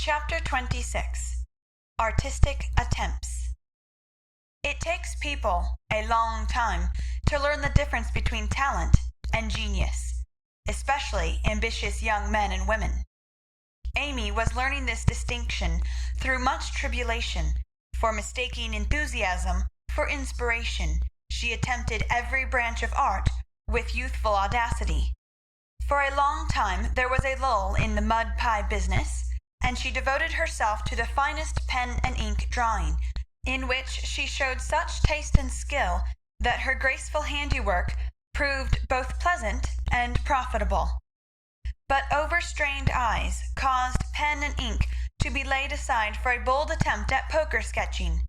Chapter 26. Artistic Attempts. It takes people a long time to learn the difference between talent and genius, especially ambitious young men and women. Amy was learning this distinction through much tribulation, for mistaking enthusiasm for inspiration. She attempted every branch of art with youthful audacity. For a long time there was a lull in the mud pie business, and she devoted herself to the finest pen and ink drawing, in which she showed such taste and skill that her graceful handiwork proved both pleasant and profitable. But overstrained eyes caused pen and ink to be laid aside for a bold attempt at poker sketching.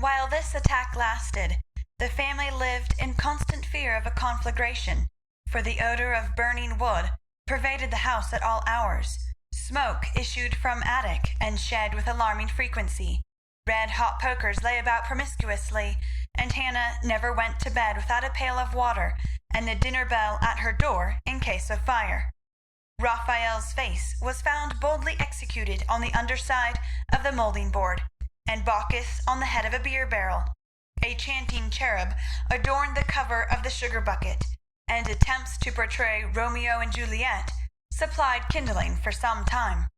While this attack lasted, the family lived in constant fear of a conflagration, for the odor of burning wood pervaded the house at all hours. Smoke issued from attic and shed with alarming frequency. Red-hot pokers lay about promiscuously, and Hannah never went to bed without a pail of water and the dinner bell at her door in case of fire. Raphael's face was found boldly executed on the underside of the moulding board, and Bacchus on the head of a beer barrel. A chanting cherub adorned the cover of the sugar bucket, and attempts to portray Romeo and Juliet supplied kindling for some time.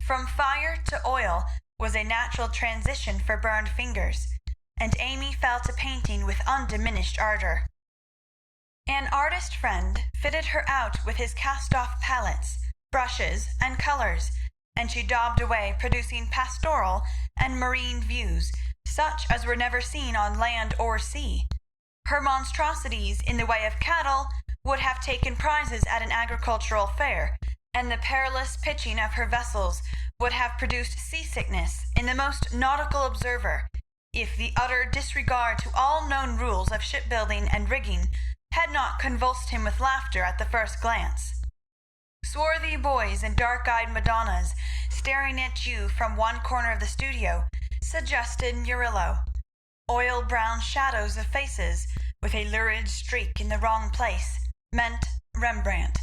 From fire to oil was a natural transition for burned fingers, and Amy fell to painting with undiminished ardor. An artist friend fitted her out with his cast-off palettes, brushes, and colors, and she daubed away, producing pastoral and marine views, such as were never seen on land or sea. Her monstrosities in the way of cattle would have taken prizes at an agricultural fair, and the perilous pitching of her vessels would have produced seasickness in the most nautical observer, if the utter disregard to all known rules of shipbuilding and rigging had not convulsed him with laughter at the first glance. Swarthy boys and dark-eyed Madonnas staring at you from one corner of the studio suggested Murillo. Oil-brown shadows of faces with a lurid streak in the wrong place meant Rembrandt.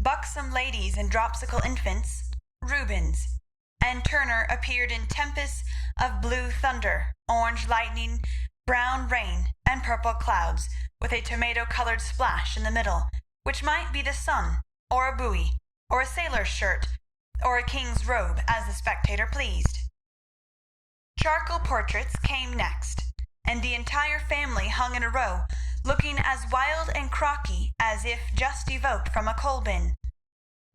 Buxom ladies and dropsical infants, Rubens. And Turner appeared in tempests of blue thunder, orange lightning, brown rain, and purple clouds, with a tomato-colored splash in the middle, which might be the sun, or a buoy, or a sailor's shirt, or a king's robe, as the spectator pleased. Charcoal portraits came next, and the entire family hung in a row, looking as wild and crocky as if just evoked from a coal-bin.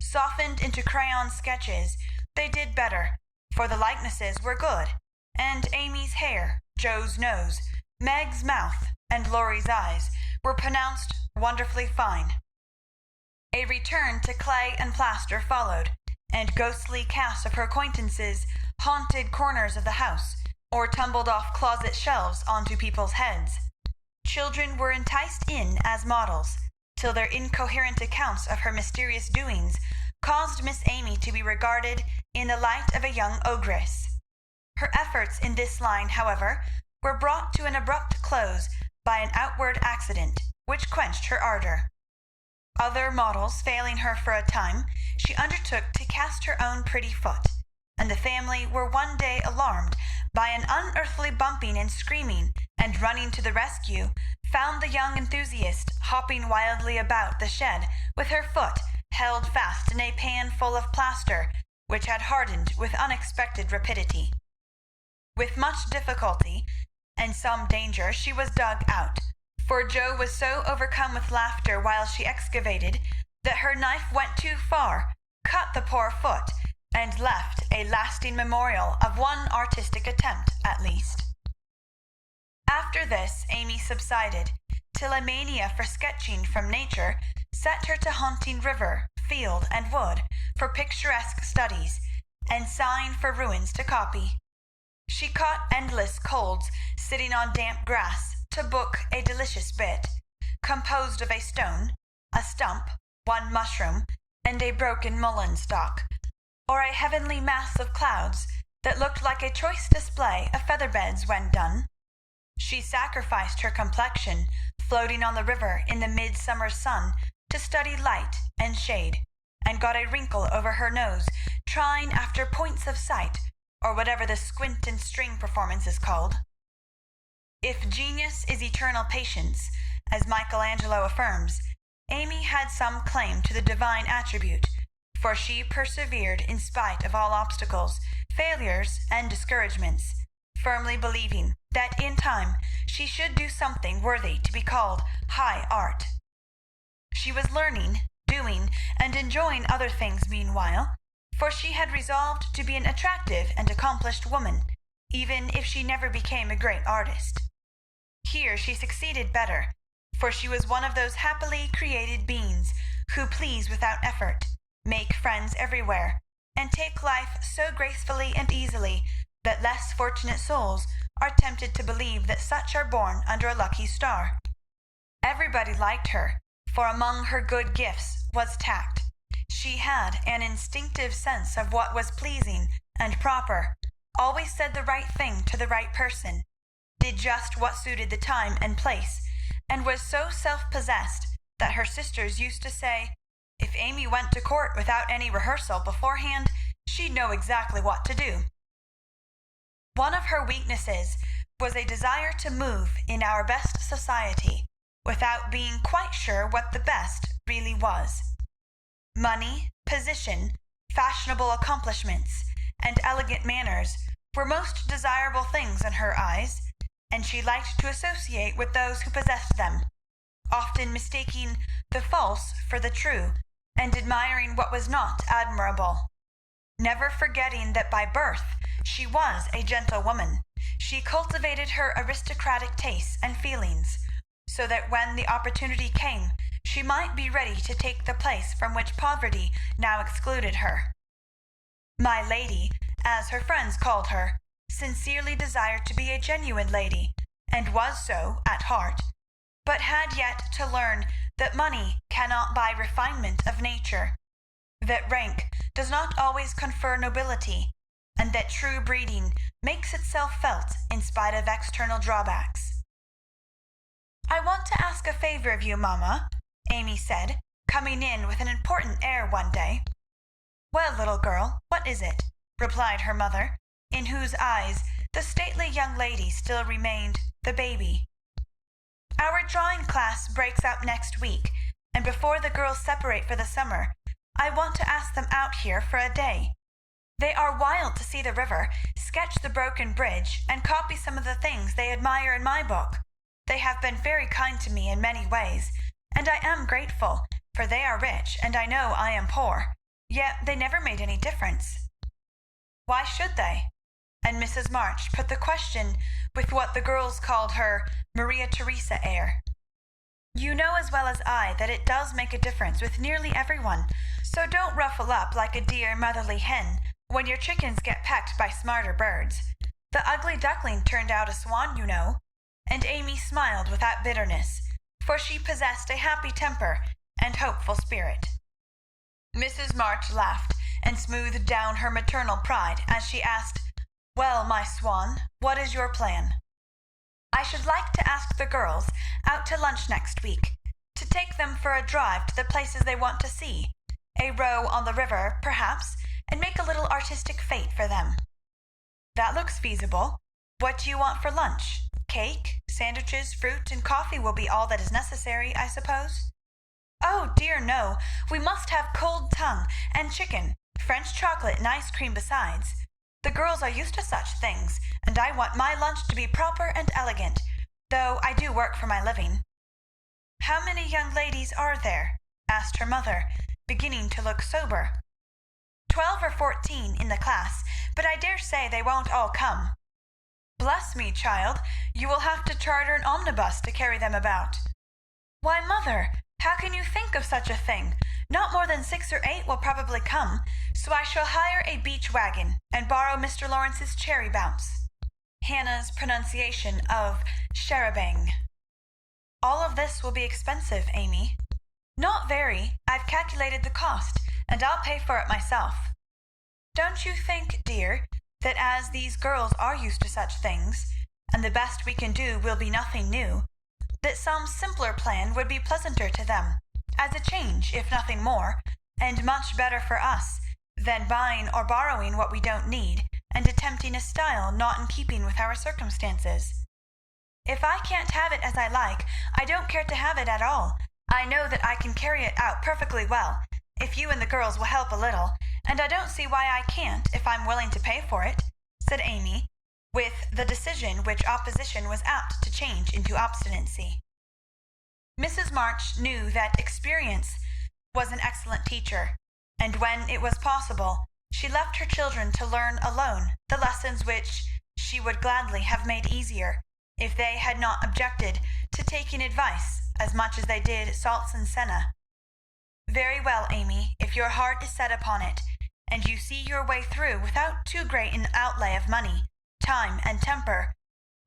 Softened into crayon sketches, they did better, for the likenesses were good, and Amy's hair, Joe's nose, Meg's mouth, and Laurie's eyes were pronounced wonderfully fine. A return to clay and plaster followed, and ghostly casts of her acquaintances haunted corners of the house, or tumbled off closet shelves onto people's heads. Children were enticed in as models, till their incoherent accounts of her mysterious doings caused Miss Amy to be regarded in the light of a young ogress. Her efforts in this line, however, were brought to an abrupt close by an outward accident, which quenched her ardor. Other models failing her for a time, she undertook to cast her own pretty foot, and the family were one day alarmed by an unearthly bumping and screaming, and running to the rescue, found the young enthusiast hopping wildly about the shed with her foot held fast in a pan full of plaster, which had hardened with unexpected rapidity. With much difficulty and some danger she was dug out, for Joe was so overcome with laughter while she excavated that her knife went too far, cut the poor foot, and left a lasting memorial of one artistic attempt at least. After this Amy subsided, till a mania for sketching from nature set her to haunting river, field, and wood for picturesque studies, and sighing for ruins to copy. She caught endless colds sitting on damp grass to book a delicious bit, composed of a stone, a stump, one mushroom, and a broken mullein stalk, or a heavenly mass of clouds that looked like a choice display of feather-beds when done. She sacrificed her complexion, floating on the river in the midsummer sun, to study light and shade, and got a wrinkle over her nose trying after points of sight, or whatever the squint and string performance is called. If genius is eternal patience, as Michelangelo affirms, Amy had some claim to the divine attribute, for she persevered in spite of all obstacles, failures, and discouragements, firmly believing that in time she should do something worthy to be called high art. She was learning, doing, and enjoying other things meanwhile, for she had resolved to be an attractive and accomplished woman, even if she never became a great artist. Here she succeeded better, for she was one of those happily created beings who please without effort, make friends everywhere, and take life so gracefully and easily that less fortunate souls are tempted to believe that such are born under a lucky star. Everybody liked her, for among her good gifts was tact. She had an instinctive sense of what was pleasing and proper, always said the right thing to the right person, did just what suited the time and place, and was so self-possessed that her sisters used to say, if Amy went to court without any rehearsal beforehand, she'd know exactly what to do. One of her weaknesses was a desire to move in our best society without being quite sure what the best really was. Money, position, fashionable accomplishments, and elegant manners were most desirable things in her eyes, and she liked to associate with those who possessed them, often mistaking the false for the true, and admiring what was not admirable. Never forgetting that by birth she was a gentlewoman, she cultivated her aristocratic tastes and feelings, so that when the opportunity came, she might be ready to take the place from which poverty now excluded her. My lady, as her friends called her, sincerely desired to be a genuine lady, and was so at heart, but had yet to learn that money cannot buy refinement of nature, that rank does not always confer nobility, and that true breeding makes itself felt in spite of external drawbacks. I want to ask a favor of you, mamma, Amy said, coming in with an important air one day. Well, little girl, what is it? Replied her mother, in whose eyes the stately young lady still remained the baby. Our drawing class breaks up next week, and before the girls separate for the summer, I want to ask them out here for a day. They are wild to see the river, sketch the broken bridge, and copy some of the things they admire in my book. They have been very kind to me in many ways, and I am grateful, for they are rich, and I know I am poor, yet they never made any difference. Why should they? And Mrs. March put the question with what the girls called her Maria Theresa air. You know as well as I that it does make a difference with nearly everyone, so don't ruffle up like a dear motherly hen when your chickens get pecked by smarter birds. The ugly duckling turned out a swan, you know. And Amy smiled without bitterness, for she possessed a happy temper and hopeful spirit. Mrs. March laughed and smoothed down her maternal pride as she asked, Well, my swan, what is your plan? I should like to ask the girls out to lunch next week, to take them for a drive to the places they want to see, a row on the river, perhaps, and make a little artistic fete for them. That looks feasible. What do you want for lunch? Cake, sandwiches, fruit, and coffee will be all that is necessary, I suppose? Oh, dear no. We must have cold tongue and chicken, French chocolate and ice cream besides. The girls are used to such things, and I want my lunch to be proper and elegant, though I do work for my living. How many young ladies are there? Asked her mother, beginning to look sober. 12 or 14 in the class, but I dare say they won't all come. Bless me, child, you will have to charter an omnibus to carry them about. Why, mother, how can you think of such a thing? Not more than 6 or 8 will probably come, so I shall hire a beach wagon and borrow Mr. Lawrence's cherry bounce. Hannah's pronunciation of cherubang. All of this will be expensive, Amy. Not very. I've calculated the cost, and I'll pay for it myself. Don't you think, dear, that as these girls are used to such things, and the best we can do will be nothing new, that some simpler plan would be pleasanter to them, as a change, if nothing more, and much better for us, than buying or borrowing what we don't need, and attempting a style not in keeping with our circumstances. If I can't have it as I like, I don't care to have it at all. I know that I can carry it out perfectly well, if you and the girls will help a little, and I don't see why I can't if I'm willing to pay for it," said Amy, with the decision which opposition was apt to change into obstinacy. Mrs. March knew that experience was an excellent teacher, and when it was possible, she left her children to learn alone the lessons which she would gladly have made easier if they had not objected to taking advice as much as they did salts and senna. "Very well, Amy, if your heart is set upon it, and you see your way through without too great an outlay of money, time, and temper,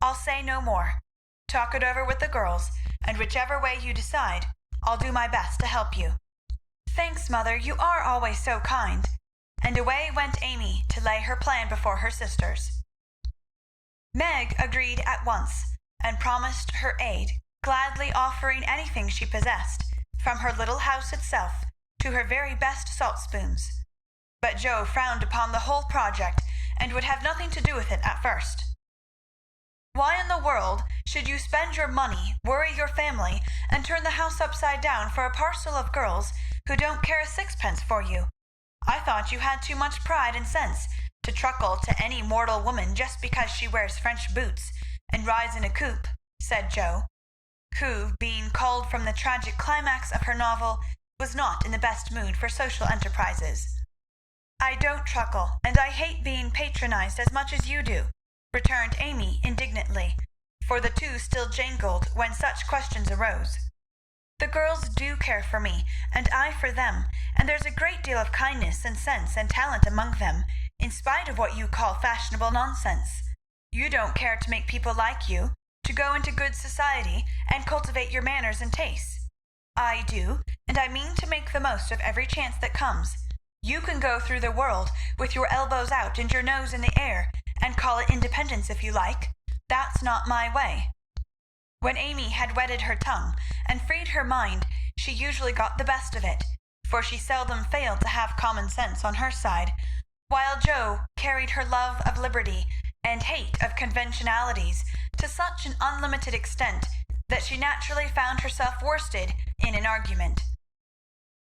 I'll say no more. Talk it over with the girls, and whichever way you decide, I'll do my best to help you." "Thanks, mother, you are always so kind." And away went Amy to lay her plan before her sisters. Meg agreed at once, and promised her aid, gladly offering anything she possessed, from her little house itself to her very best salt spoons. But Joe frowned upon the whole project, and would have nothing to do with it at first. "Why in the world should you spend your money, worry your family, and turn the house upside down for a parcel of girls who don't care a sixpence for you? I thought you had too much pride and sense to truckle to any mortal woman just because she wears French boots and rides in a coupe," said Joe, who, being called from the tragic climax of her novel, was not in the best mood for social enterprises. "I don't truckle, and I hate being patronized as much as you do," returned Amy indignantly, for the two still jangled when such questions arose. "The girls do care for me, and I for them, and there's a great deal of kindness and sense and talent among them, in spite of what you call fashionable nonsense. You don't care to make people like you, to go into good society and cultivate your manners and tastes. I do, and I mean to make the most of every chance that comes. You can go through the world with your elbows out and your nose in the air, and call it independence if you like. That's not my way." When Amy had wetted her tongue and freed her mind, she usually got the best of it, for she seldom failed to have common sense on her side, while Joe carried her love of liberty and hate of conventionalities to such an unlimited extent that she naturally found herself worsted in an argument.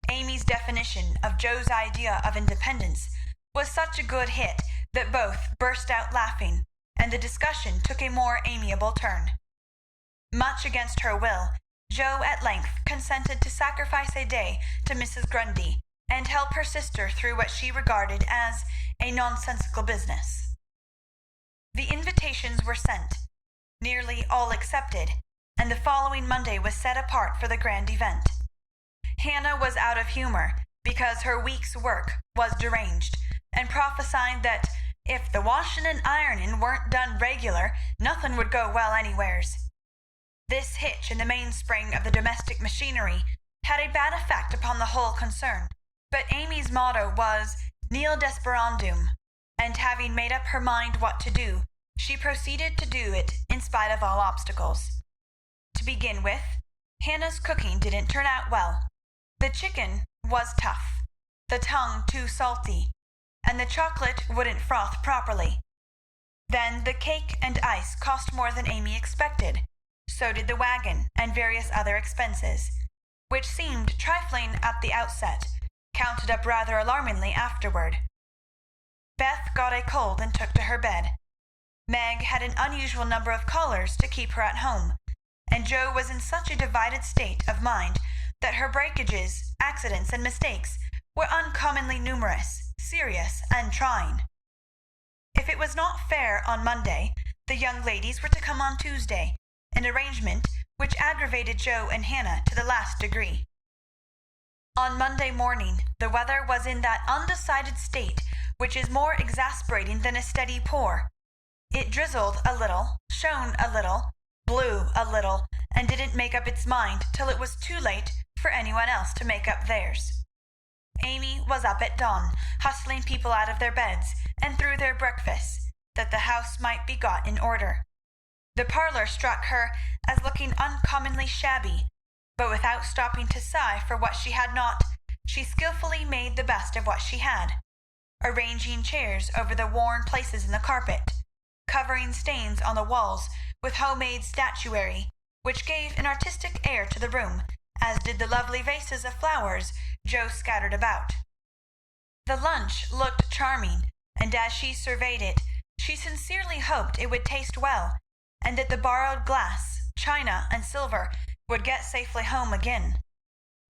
Amy's definition of Joe's idea of independence was such a good hit that both burst out laughing, and the discussion took a more amiable turn. Much against her will, Joe at length consented to sacrifice a day to Mrs. Grundy, and help her sister through what she regarded as a nonsensical business. The invitations were sent, nearly all accepted, and the following Monday was set apart for the grand event. Hannah was out of humour because her week's work was deranged, and prophesied that if the washing and ironing weren't done regular, nothing would go well anywheres. This hitch in the mainspring of the domestic machinery had a bad effect upon the whole concern, but Amy's motto was nil desperandum, and having made up her mind what to do, she proceeded to do it in spite of all obstacles. To begin with, Hannah's cooking didn't turn out well. The chicken was tough, the tongue too salty, and the chocolate wouldn't froth properly. Then the cake and ice cost more than Amy expected. So did the wagon and various other expenses, which seemed trifling at the outset, counted up rather alarmingly afterward. Beth got a cold and took to her bed. Meg had an unusual number of callers to keep her at home, and Joe was in such a divided state of mind that her breakages, accidents, and mistakes were uncommonly numerous, serious, and trying. If it was not fair on Monday, the young ladies were to come on Tuesday, an arrangement which aggravated Joe and Hannah to the last degree. On Monday morning the weather was in that undecided state which is more exasperating than a steady pour. It drizzled a little, shone a little, blew a little, and didn't make up its mind till it was too late for anyone else to make up theirs. Amy was up at dawn, hustling people out of their beds and through their breakfasts, that the house might be got in order. The parlour struck her as looking uncommonly shabby, but without stopping to sigh for what she had not, she skilfully made the best of what she had. arranging chairs over the worn places in the carpet, covering stains on the walls with homemade statuary, which gave an artistic air to the room, as did the lovely vases of flowers Jo scattered about. The lunch looked charming, and as she surveyed it, she sincerely hoped it would taste well, and that the borrowed glass, china, and silver would get safely home again.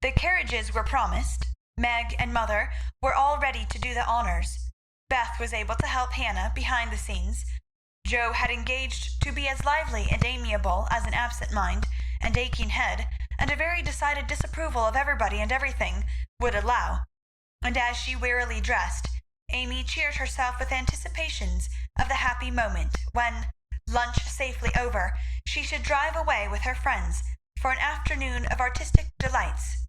The carriages were promised. Meg and Mother were all ready to do the honors. Beth was able to help Hannah behind the scenes. Jo had engaged to be as lively and amiable as an absent mind and aching head, and a very decided disapproval of everybody and everything, would allow. And as she wearily dressed, Amy cheered herself with anticipations of the happy moment when, lunch safely over, she should drive away with her friends for an afternoon of artistic delights,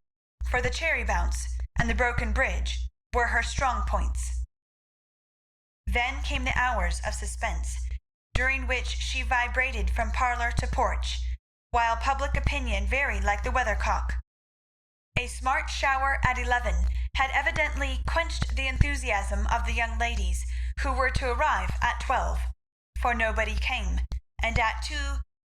for the cherry bounce and the broken bridge were her strong points. Then came the hours of suspense, during which she vibrated from parlor to porch, while public opinion varied like the weathercock. A smart shower at 11 had evidently quenched the enthusiasm of the young ladies who were to arrive at 12, for nobody came, and at 2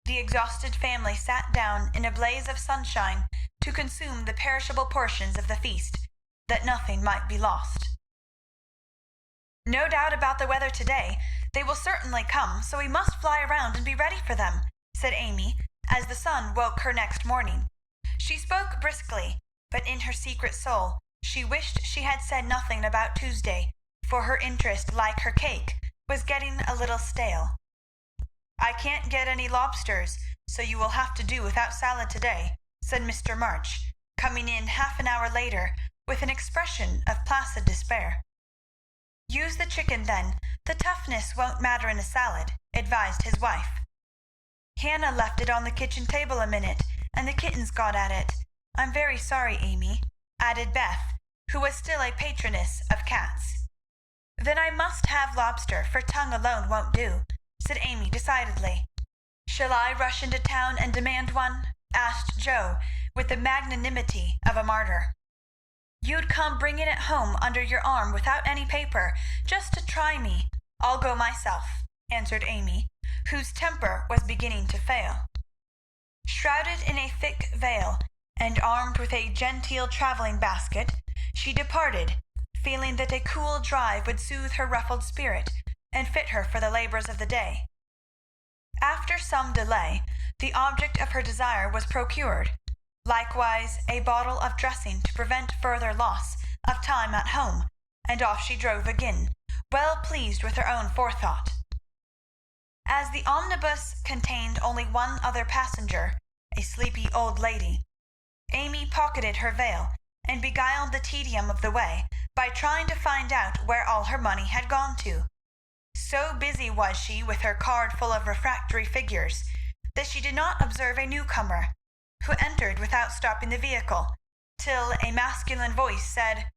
the exhausted family sat down in a blaze of sunshine to consume the perishable portions of the feast, that nothing might be lost. "No doubt about the weather today. They will certainly come, so we must fly around and be ready for them," said Amy, as the sun woke her next morning. She spoke briskly, but in her secret soul she wished she had said nothing about Tuesday, for her interest, like her cake, was getting a little stale. "I can't get any lobsters, so you will have to do without salad today," said Mr. March, coming in half an hour later with an expression of placid despair. "Use the chicken, then. The toughness won't matter in a salad," advised his wife. "Hannah left it on the kitchen table a minute, and the kittens got at it. I'm very sorry, Amy," added Beth, who was still a patroness of cats. "Then I must have lobster, for tongue alone won't do," said Amy decidedly. "Shall I rush into town and demand one?" asked Jo, with the magnanimity of a martyr. "You'd come bringing it home under your arm without any paper, just to try me. I'll go myself," answered Amy, whose temper was beginning to fail. Shrouded in a thick veil, and armed with a genteel travelling basket, she departed, feeling that a cool drive would soothe her ruffled spirit and fit her for the labours of the day. After some delay, the object of her desire was procured, likewise a bottle of dressing to prevent further loss of time at home, and off she drove again, well pleased with her own forethought. As the omnibus contained only one other passenger, a sleepy old lady, Amy pocketed her veil, and beguiled the tedium of the way by trying to find out where all her money had gone to. So busy was she with her card full of refractory figures, that she did not observe a newcomer, who entered without stopping the vehicle, till a masculine voice said,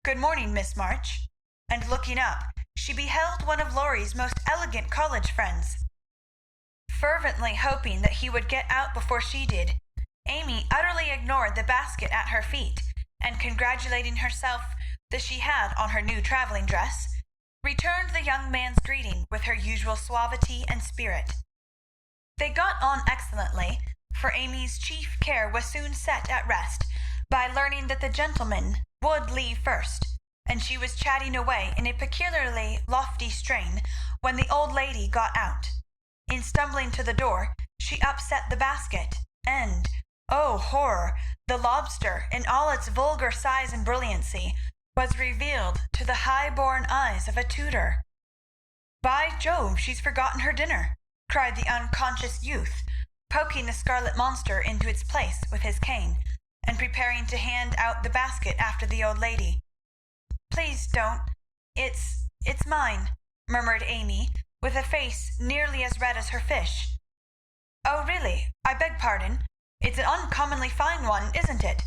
"Good morning, Miss March," and looking up, she beheld one of Laurie's most elegant college friends. Fervently hoping that he would get out before she did, Amy utterly ignored the basket at her feet, and congratulating herself that she had on her new travelling dress, returned the young man's greeting with her usual suavity and spirit. They got on excellently, for Amy's chief care was soon set at rest by learning that the gentleman would leave first, and she was chatting away in a peculiarly lofty strain when the old lady got out. In stumbling to the door, she upset the basket, and, oh horror, the lobster, in all its vulgar size and brilliancy, was revealed to the high-born eyes of a tutor. "By Jove, she's forgotten her dinner," cried the unconscious youth, poking the scarlet monster into its place with his cane, and preparing to hand out the basket after the old lady. "Please don't. It's mine," murmured Amy, with a face nearly as red as her fish. "Oh, really? I beg pardon. It's an uncommonly fine one, isn't it?"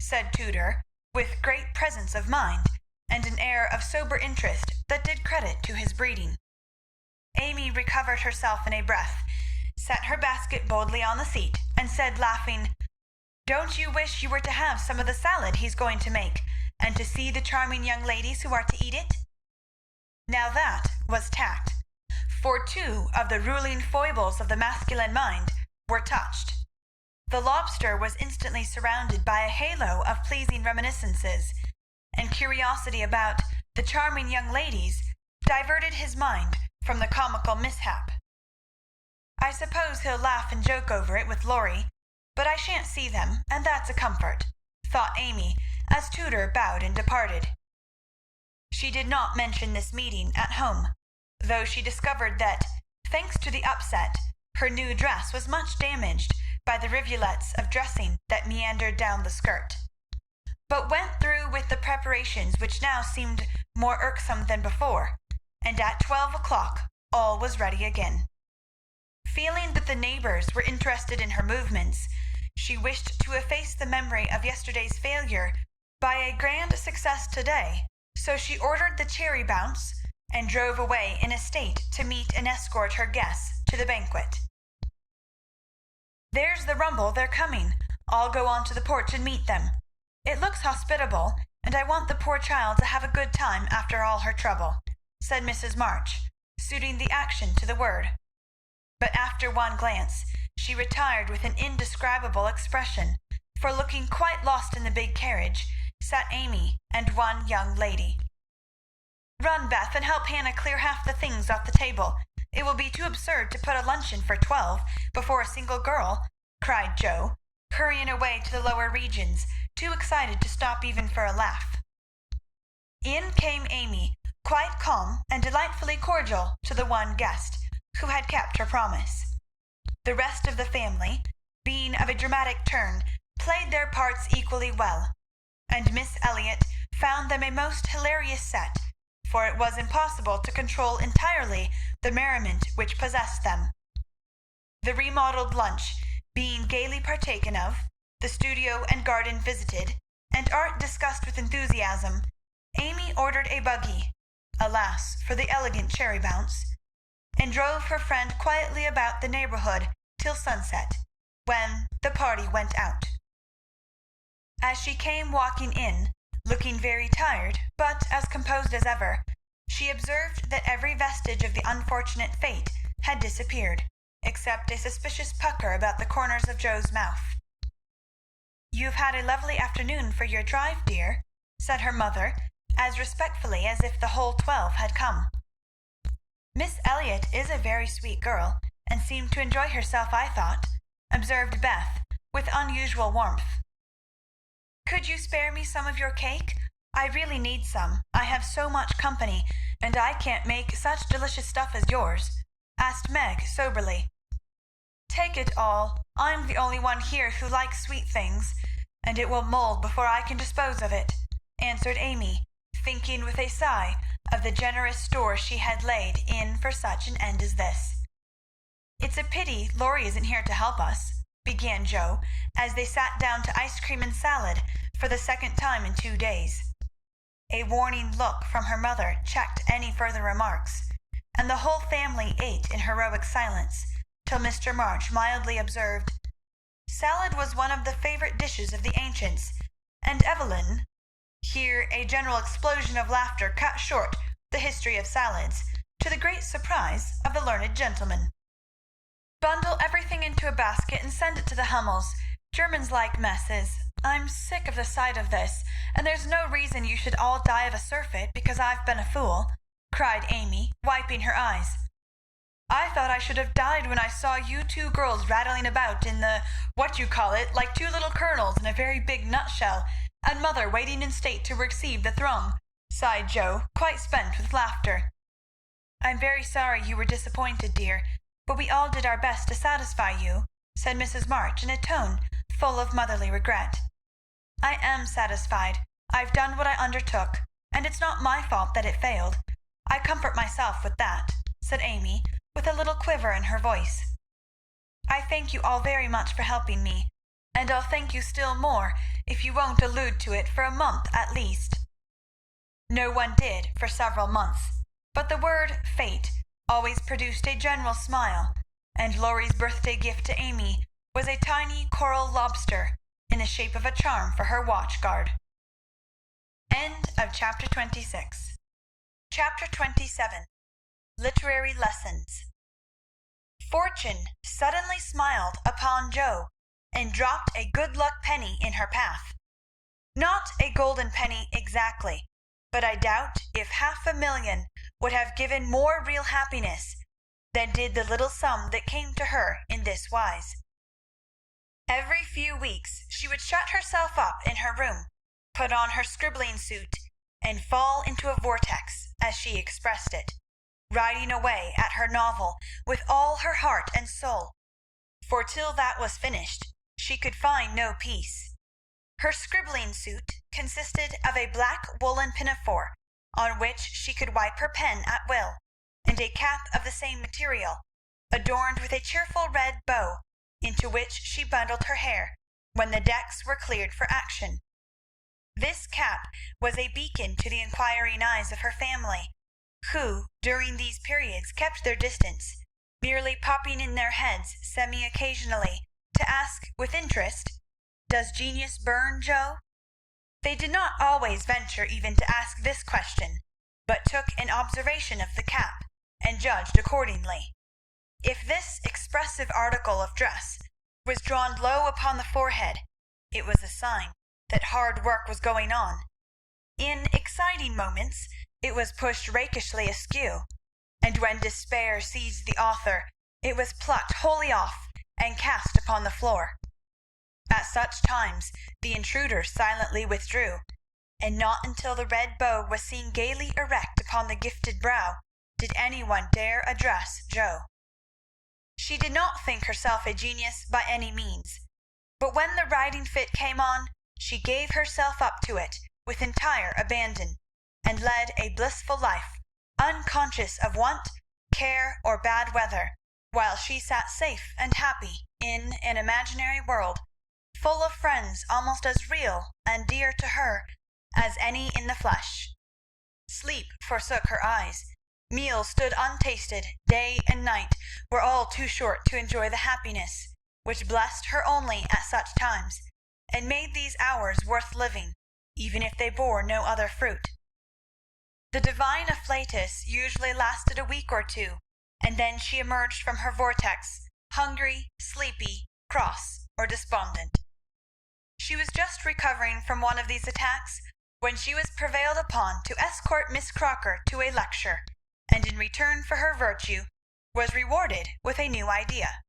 said Tudor, with great presence of mind, and an air of sober interest that did credit to his breeding. Amy recovered herself in a breath, set her basket boldly on the seat, and said, laughing, "Don't you wish you were to have some of the salad he's going to make, and to see the charming young ladies who are to eat it?" Now that was tact, for two of the ruling foibles of the masculine mind were touched. The lobster was instantly surrounded by a halo of pleasing reminiscences, and curiosity about the charming young ladies diverted his mind from the comical mishap. I suppose he'll laugh and joke over it with Laurie, but I shan't see them, and that's a comfort, thought Amy, as Tudor bowed and departed. She did not mention this meeting at home, though she discovered that, thanks to the upset, her new dress was much damaged by the rivulets of dressing that meandered down the skirt, but went through with the preparations which now seemed more irksome than before, and at 12 o'clock all was ready again. Feeling that the neighbors were interested in her movements, she wished to efface the memory of yesterday's failure by a grand success today, so she ordered the cherry bounce and drove away in a state to meet and escort her guests to the banquet. "There's the rumble, they're coming. I'll go on to the porch and meet them. It looks hospitable, and I want the poor child to have a good time after all her trouble," said Mrs. March, suiting the action to the word. But after one glance, she retired with an indescribable expression, for looking quite lost in the big carriage sat Amy and one young lady. "Run, Beth, and help Hannah clear half the things off the table. It will be too absurd to put a luncheon for 12 before a single girl," cried Joe, hurrying away to the lower regions, too excited to stop even for a laugh. In came Amy, quite calm and delightfully cordial to the one guest who had kept her promise. The rest of the family, being of a dramatic turn, played their parts equally well, and Miss Elliot found them a most hilarious set, for it was impossible to control entirely the merriment which possessed them. The remodelled lunch being gaily partaken of, the studio and garden visited, and art discussed with enthusiasm, Amy ordered a buggy, alas for the elegant cherry bounce, and drove her friend quietly about the neighbourhood till sunset, when the party went out. As she came walking in, looking very tired, but as composed as ever, she observed that every vestige of the unfortunate fate had disappeared, except a suspicious pucker about the corners of Joe's mouth. "You've had a lovely afternoon for your drive, dear," said her mother, as respectfully as if the whole 12 had come. "Miss Elliot is a very sweet girl, and seemed to enjoy herself, I thought," observed Beth, with unusual warmth. "Could you spare me some of your cake? I really need some. I have so much company, and I can't make such delicious stuff as yours," asked Meg soberly. "Take it all. I'm the only one here who likes sweet things, and it will mold before I can dispose of it," answered Amy, thinking with a sigh of the generous store she had laid in for such an end as this. "It's a pity Laurie isn't here to help us," began Joe, as they sat down to ice cream and salad for the second time in 2 days. A warning look from her mother checked any further remarks, and the whole family ate in heroic silence, till Mr. March mildly observed, "Salad was one of the favorite dishes of the ancients, and Evelyn—" Here a general explosion of laughter cut short the history of salads, to the great surprise of the learned gentleman. "Bundle everything into a basket and send it to the Hummels. Germans like messes. I'm sick of the sight of this, and there's no reason you should all die of a surfeit because I've been a fool," cried Amy, wiping her eyes. "I thought I should have died when I saw you two girls rattling about in the what-you-call-it like two little colonels in a very big nutshell, and mother waiting in state to receive the throng," sighed Joe, quite spent with laughter. "I'm very sorry you were disappointed, dear, but we all did our best to satisfy you," said Mrs. March in a tone full of motherly regret. "I am satisfied. I've done what I undertook, and it's not my fault that it failed. I comfort myself with that," said Amy, with a little quiver in her voice. "I thank you all very much for helping me, and I'll thank you still more if you won't allude to it for a month at least." No one did for several months, but the word fate always produced a general smile, and Laurie's birthday gift to Amy was a tiny coral lobster in the shape of a charm for her watch guard. End of chapter 26. Chapter 27. Literary Lessons. Fortune suddenly smiled upon Jo, and dropped a good-luck penny in her path. Not a golden penny exactly, but I doubt if 500,000 would have given more real happiness than did the little sum that came to her in this wise. Every few weeks she would shut herself up in her room, put on her scribbling suit, and fall into a vortex, as she expressed it, writing away at her novel with all her heart and soul, for till that was finished she could find no peace. Her scribbling suit consisted of a black woolen pinafore, on which she could wipe her pen at will, and a cap of the same material, adorned with a cheerful red bow, into which she bundled her hair when the decks were cleared for action. This cap was a beacon to the inquiring eyes of her family, who during these periods kept their distance, merely popping in their heads semi-occasionally to ask with interest, "Does genius burn, Jo?" They did not always venture even to ask this question, but took an observation of the cap, and judged accordingly. If this expressive article of dress was drawn low upon the forehead, it was a sign that hard work was going on. In exciting moments it was pushed rakishly askew, and when despair seized the author, it was plucked wholly off and cast upon the floor. At such times the intruder silently withdrew, and not until the red bow was seen gaily erect upon the gifted brow did anyone dare address Jo. She did not think herself a genius by any means, but when the writing fit came on, she gave herself up to it with entire abandon, and led a blissful life, unconscious of want, care, or bad weather, while she sat safe and happy in an imaginary world, full of friends almost as real and dear to her as any in the flesh. Sleep forsook her eyes. Meals stood untasted, day and night were all too short to enjoy the happiness which blessed her only at such times, and made these hours worth living, even if they bore no other fruit. The divine afflatus usually lasted a week or two, and then she emerged from her vortex, hungry, sleepy, cross, or despondent. She was just recovering from one of these attacks when she was prevailed upon to escort Miss Crocker to a lecture, and in return for her virtue was rewarded with a new idea.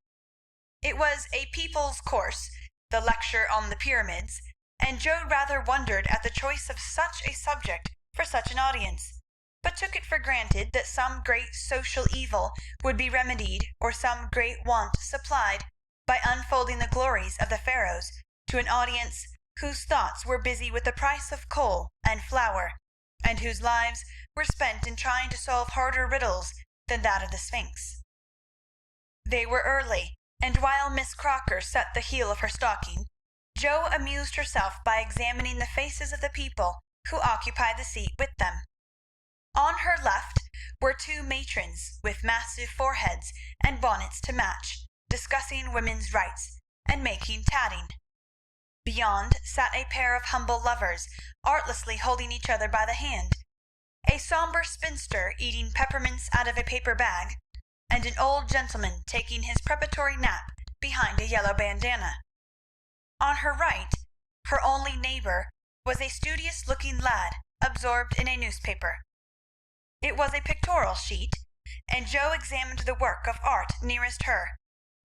It was a people's course, the lecture on the pyramids, and Jo rather wondered at the choice of such a subject for such an audience, but took it for granted that some great social evil would be remedied, or some great want supplied, by unfolding the glories of the Pharaohs to an audience whose thoughts were busy with the price of coal and flour, and whose lives were spent in trying to solve harder riddles than that of the Sphinx. They were early, and while Miss Crocker set the heel of her stocking, Jo amused herself by examining the faces of the people who occupied the seat with them. On her left were two matrons with massive foreheads and bonnets to match, discussing women's rights and making tatting. Beyond sat a pair of humble lovers, artlessly holding each other by the hand, a sombre spinster eating peppermints out of a paper bag, and an old gentleman taking his preparatory nap behind a yellow bandana. On her right, her only neighbor, was a studious-looking lad, absorbed in a newspaper. It was a pictorial sheet, and Jo examined the work of art nearest her,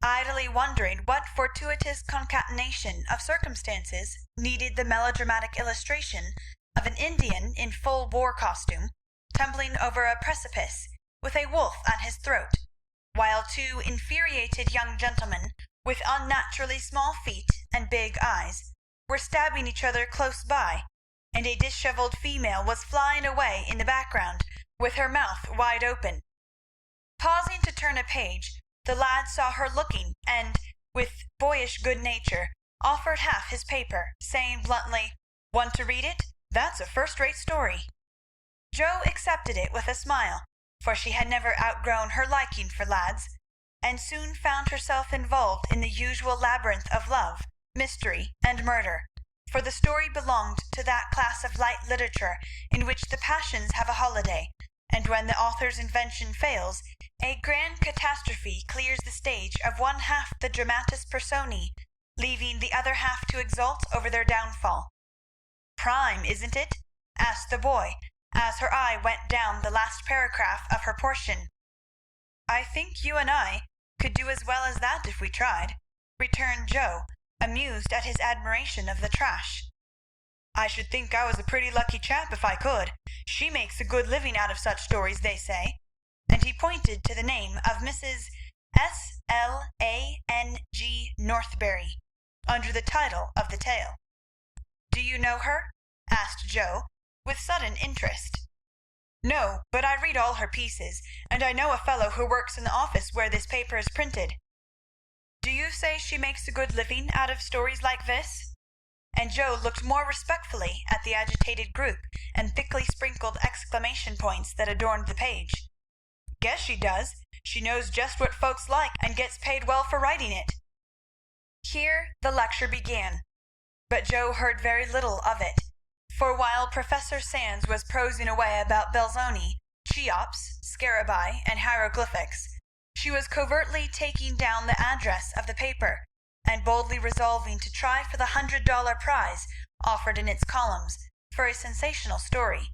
idly wondering what fortuitous concatenation of circumstances needed the melodramatic illustration of an Indian in full war costume, tumbling over a precipice with a wolf at his throat, while two infuriated young gentlemen with unnaturally small feet and big eyes were stabbing each other close by, and a dishevelled female was flying away in the background with her mouth wide open. Pausing to turn a page, the lad saw her looking, and, with boyish good nature, offered half his paper, saying bluntly, "Want to read it? That's a first-rate story." Jo accepted it with a smile, for she had never outgrown her liking for lads, and soon found herself involved in the usual labyrinth of love, mystery, and murder, for the story belonged to that class of light literature in which the passions have a holiday, and when the author's invention fails, a grand catastrophe clears the stage of one half the dramatis personae, leaving the other half to exult over their downfall. "Prime, isn't it?" asked the boy, as her eye went down the last paragraph of her portion. "I think you and I could do as well as that if we tried," returned Joe, amused at his admiration of the trash. "I should think I was a pretty lucky chap if I could. She makes a good living out of such stories, they say," and he pointed to the name of Mrs. S.L.A.N.G. Northberry, under the title of the tale. "Do you know her?" asked Joe, with sudden interest. "No, but I read all her pieces, and I know a fellow who works in the office where this paper is printed." "Do you say she makes a good living out of stories like this?" And Joe looked more respectfully at the agitated group and thickly sprinkled exclamation points that adorned the page. "Guess she does. She knows just what folks like and gets paid well for writing it." Here the lecture began, but Joe heard very little of it, for while Professor Sands was prosing away about Belzoni, Cheops, Scarabaei, and hieroglyphics, she was covertly taking down the address of the paper, and boldly resolving to try for the $100 prize offered in its columns for a sensational story.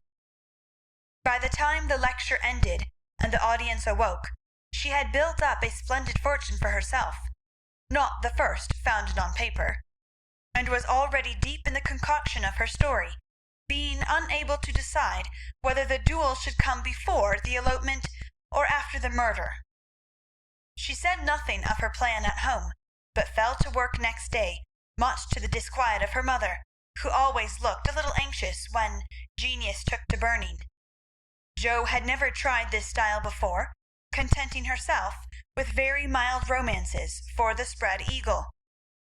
By the time the lecture ended and the audience awoke, she had built up a splendid fortune for herself, not the first founded on paper, and was already deep in the concoction of her story, being unable to decide whether the duel should come before the elopement or after the murder. She said nothing of her plan at home, but fell to work next day, much to the disquiet of her mother, who always looked a little anxious when genius took to burning. Joe had never tried this style before, contenting herself with very mild romances for the Spread Eagle.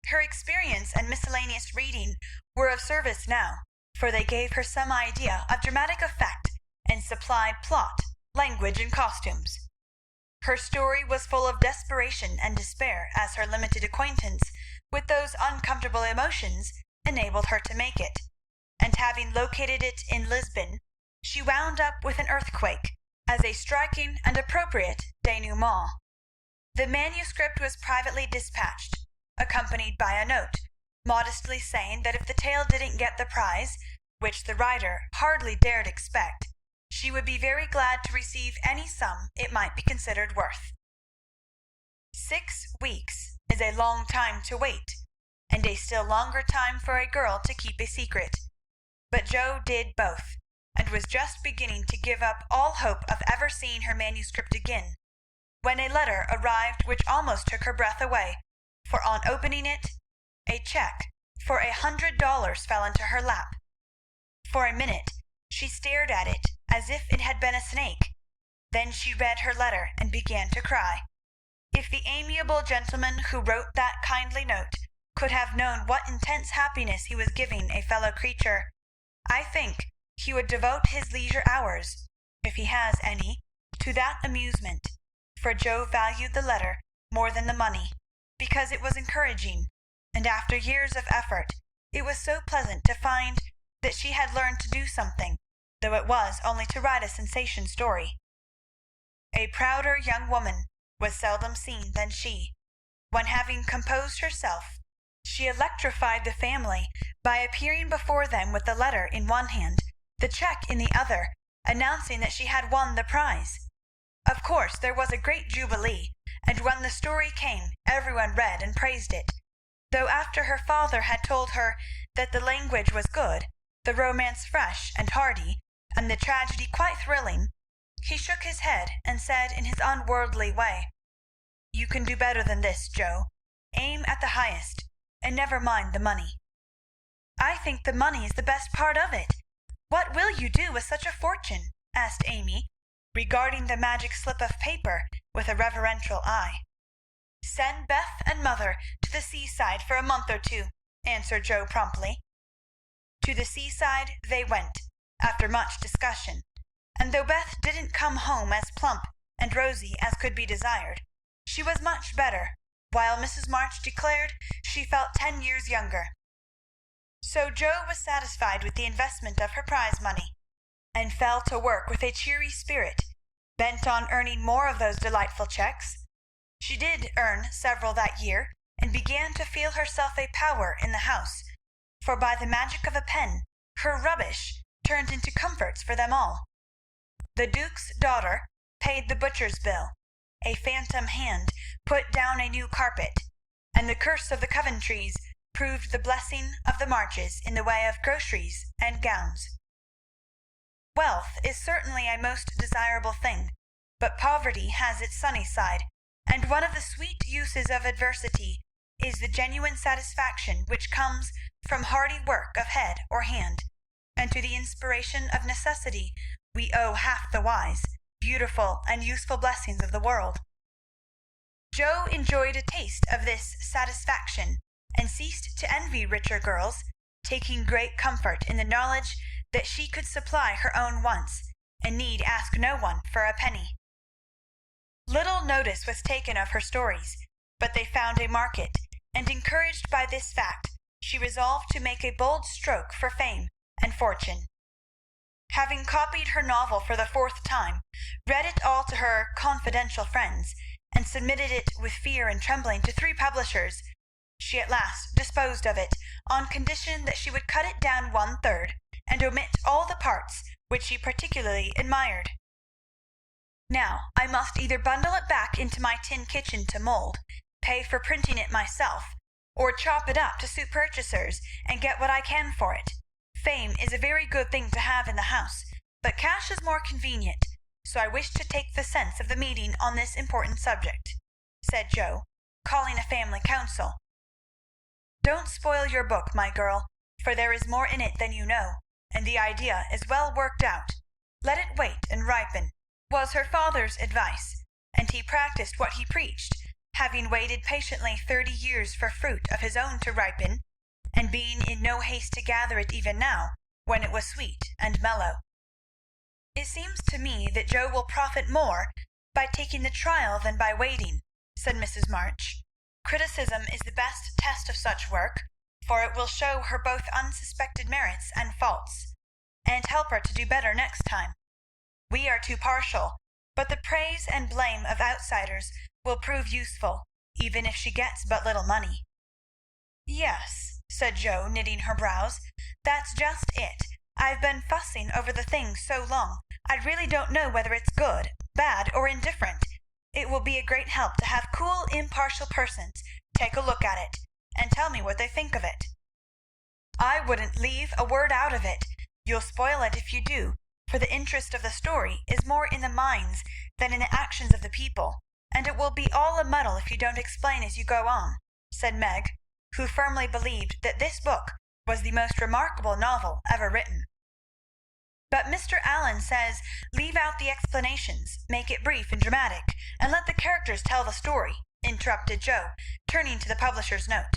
Her experience and miscellaneous reading were of service now, for they gave her some idea of dramatic effect and supplied plot, language, and costumes. Her story was full of desperation and despair, as her limited acquaintance with those uncomfortable emotions enabled her to make it, and having located it in Lisbon, she wound up with an earthquake as a striking and appropriate denouement. The manuscript was privately dispatched, accompanied by a note, modestly saying that if the tale didn't get the prize, which the writer hardly dared expect, she would be very glad to receive any sum it might be considered worth. 6 weeks is a long time to wait, and a still longer time for a girl to keep a secret. But Joe did both, and was just beginning to give up all hope of ever seeing her manuscript again, when a letter arrived which almost took her breath away, for on opening it, a check for $100 fell into her lap. For a minute she stared at it as if it had been a snake. Then she read her letter and began to cry. If the amiable gentleman who wrote that kindly note could have known what intense happiness he was giving a fellow creature, I think he would devote his leisure hours, if he has any, to that amusement, for Joe valued the letter more than the money, because it was encouraging, and after years of effort it was so pleasant to find that she had learned to do something, though it was only to write a sensation story. A prouder young woman was seldom seen than she, when, having composed herself, she electrified the family by appearing before them with the letter in one hand, the check in the other, announcing that she had won the prize. Of course there was a great jubilee, and when the story came everyone read and praised it, though after her father had told her that the language was good, the romance fresh and hearty, and the tragedy quite thrilling, he shook his head and said in his unworldly way, "You can do better than this, Joe. Aim at the highest, and never mind the money." "I think the money is the best part of it. What will you do with such a fortune?" asked Amy, regarding the magic slip of paper with a reverential eye. "Send Beth and mother to the seaside for a month or 2, answered Joe promptly. To the seaside they went, after much discussion, and though Beth didn't come home as plump and rosy as could be desired, she was much better, while Mrs. March declared she felt 10 years younger. So Joe was satisfied with the investment of her prize money. and fell to work with a cheery spirit, bent on earning more of those delightful checks. She did earn several that year, and began to feel herself a power in the house, for by the magic of a pen her rubbish turned into comforts for them all. The Duke's daughter paid the butcher's bill, a phantom hand put down a new carpet, and the curse of the Coventrys proved the blessing of the Marches in the way of groceries and gowns. Wealth is certainly a most desirable thing, but poverty has its sunny side, and one of the sweet uses of adversity is the genuine satisfaction which comes from hearty work of head or hand, and to the inspiration of necessity we owe half the wise, beautiful, and useful blessings of the world. Jo enjoyed a taste of this satisfaction, and ceased to envy richer girls, taking great comfort in the knowledge that she could supply her own wants, and need ask no one for a penny. Little notice was taken of her stories, but they found a market, and encouraged by this fact, she resolved to make a bold stroke for fame and fortune. Having copied her novel for the 4th time, read it all to her confidential friends, and submitted it with fear and trembling to 3 publishers, she at last disposed of it, on condition that she would cut it down 1/3, and omit all the parts which she particularly admired. Now I must either bundle it back into my tin kitchen to mould, pay for printing it myself, or chop it up to suit purchasers, and get what I can for it. Fame is a very good thing to have in the house, but cash is more convenient, so I wish to take the sense of the meeting on this important subject," said Jo, calling a family council. "Don't spoil your book, my girl, for there is more in it than you know, and the idea is well worked out. Let it wait and ripen," was her father's advice, and he practised what he preached, having waited patiently 30 years for fruit of his own to ripen, and being in no haste to gather it even now, when it was sweet and mellow. "It seems to me that Jo will profit more by taking the trial than by waiting," said Mrs. March. "Criticism is the best test of such work, for it will show her both unsuspected merits and faults, and help her to do better next time. We are too partial, but the praise and blame of outsiders will prove useful, even if she gets but little money." "Yes," said Jo, knitting her brows, "that's just it. I've been fussing over the thing so long, I really don't know whether it's good, bad, or indifferent. It will be a great help to have cool, impartial persons take a look at it, and tell me what they think of it." "I wouldn't leave a word out of it. You'll spoil it if you do, for the interest of the story is more in the minds than in the actions of the people, and it will be all a muddle if you don't explain as you go on," said Meg, who firmly believed that this book was the most remarkable novel ever written. "But Mr. Allen says leave out the explanations, make it brief and dramatic, and let the characters tell the story," interrupted Jo, turning to the publisher's note.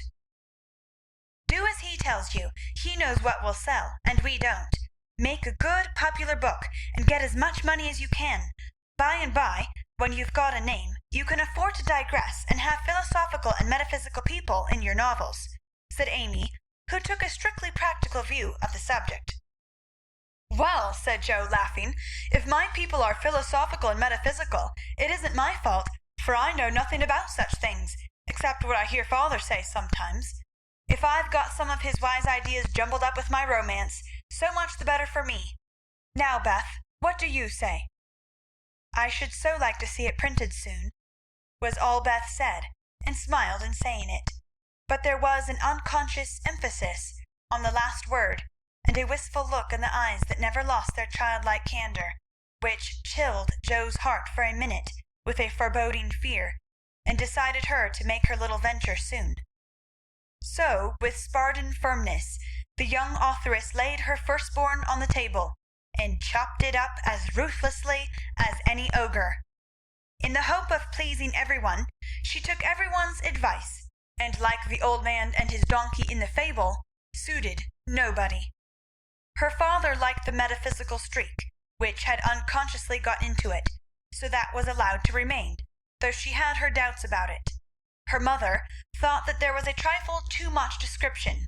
"Do as he tells you. He knows what will sell, and we don't. Make a good, popular book, and get as much money as you can. By and by, when you've got a name, you can afford to digress and have philosophical and metaphysical people in your novels," said Amy, who took a strictly practical view of the subject. "Well," said Jo, laughing, "if my people are philosophical and metaphysical, it isn't my fault, for I know nothing about such things, except what I hear father say sometimes. If I've got some of his wise ideas jumbled up with my romance, so much the better for me. Now, Beth, what do you say?" "I should so like to see it printed soon," was all Beth said, and smiled in saying it. But there was an unconscious emphasis on the last word, and a wistful look in the eyes that never lost their childlike candor, which chilled Jo's heart for a minute with a foreboding fear, and decided her to make her little venture soon. So, with Spartan firmness, the young authoress laid her firstborn on the table, and chopped it up as ruthlessly as any ogre. In the hope of pleasing everyone, she took everyone's advice, and, like the old man and his donkey in the fable, suited nobody. Her father liked the metaphysical streak, which had unconsciously got into it, so that was allowed to remain, though she had her doubts about it. Her mother thought that there was a trifle too much description.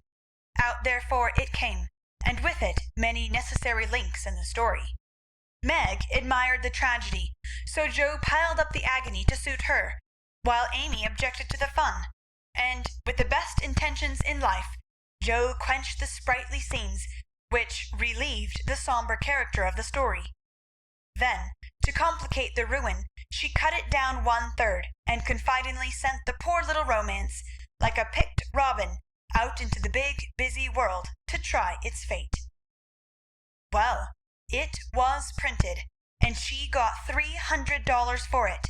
Out therefore it came, and with it many necessary links in the story. Meg admired the tragedy, so Jo piled up the agony to suit her, while Amy objected to the fun, and, with the best intentions in life, Jo quenched the sprightly scenes which relieved the sombre character of the story. Then, to complicate the ruin, she cut it down 1/3, and confidingly sent the poor little romance, like a picked robin, out into the big, busy world to try its fate. Well, it was printed, and she got $300 for it.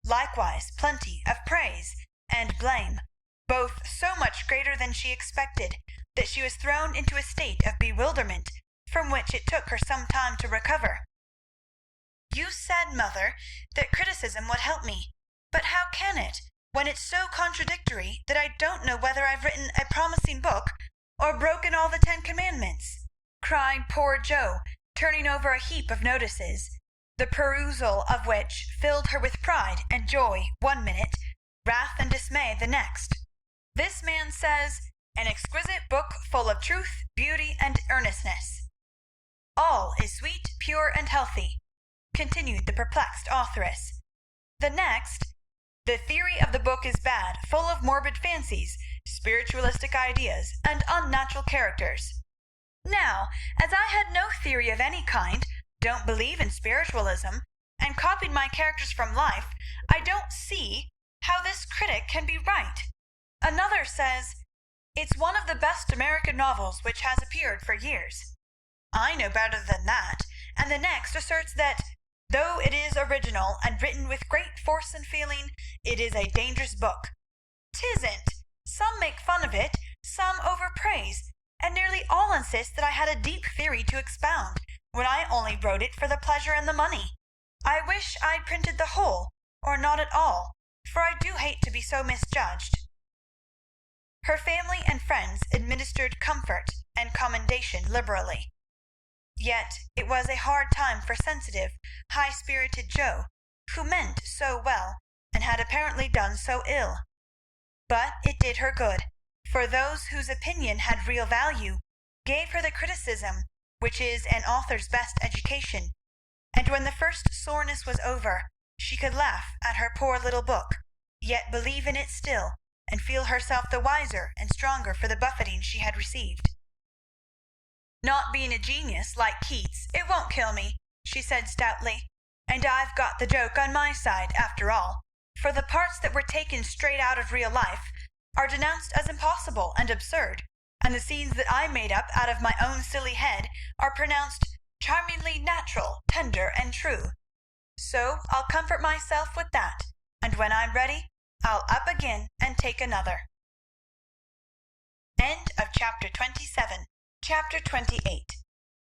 Likewise plenty of praise and blame, both so much greater than she expected that she was thrown into a state of bewilderment from which it took her some time to recover. "You said, mother, that criticism would help me, but how can it, when it's so contradictory that I don't know whether I've written a promising book or broken all the 10 Commandments?" cried poor Jo, turning over a heap of notices, the perusal of which filled her with pride and joy one minute, wrath and dismay the next. "This man says, an exquisite book full of truth, beauty, and earnestness. All is sweet, pure, and healthy," continued the perplexed authoress. The next, "The theory of the book is bad, full of morbid fancies, spiritualistic ideas, and unnatural characters." Now, as I had no theory of any kind, don't believe in spiritualism, and copied my characters from life, I don't see how this critic can be right. Another says, "It's one of the best American novels which has appeared for years." I know better than that, and the next asserts that, though it is original and written with great force and feeling, it is a dangerous book. 'Tisn't. Some make fun of it, some overpraise, and nearly all insist that I had a deep theory to expound, when I only wrote it for the pleasure and the money. I wish I'd printed the whole, or not at all, for I do hate to be so misjudged. Her family and friends administered comfort and commendation liberally. Yet it was a hard time for sensitive, high-spirited Jo, who meant so well, and had apparently done so ill. But it did her good, for those whose opinion had real value gave her the criticism which is an author's best education, and when the first soreness was over, she could laugh at her poor little book, yet believe in it still, and feel herself the wiser and stronger for the buffeting she had received. "Not being a genius like Keats, it won't kill me," she said stoutly, "and I've got the joke on my side, after all, for the parts that were taken straight out of real life are denounced as impossible and absurd, and the scenes that I made up out of my own silly head are pronounced charmingly natural, tender, and true. So I'll comfort myself with that, and when I'm ready, I'll up again and take another." End of Chapter 27. Chapter 28.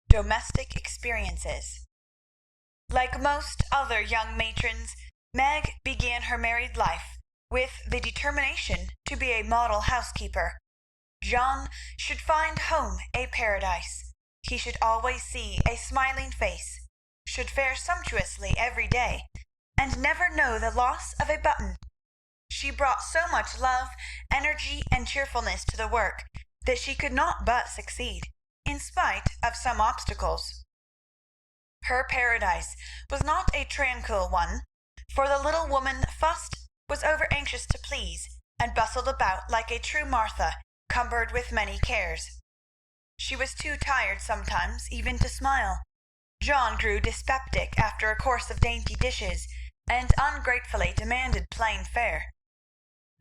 Domestic Experiences. Like most other young matrons, Meg began her married life with the determination to be a model housekeeper. John should find home a paradise. He should always see a smiling face, should fare sumptuously every day, and never know the loss of a button. She brought so much love, energy, and cheerfulness to the work that she could not but succeed, in spite of some obstacles. Her paradise was not a tranquil one, for the little woman fussed, was over-anxious to please, and bustled about like a true Martha, cumbered with many cares. She was too tired sometimes even to smile. John grew dyspeptic after a course of dainty dishes, and ungratefully demanded plain fare.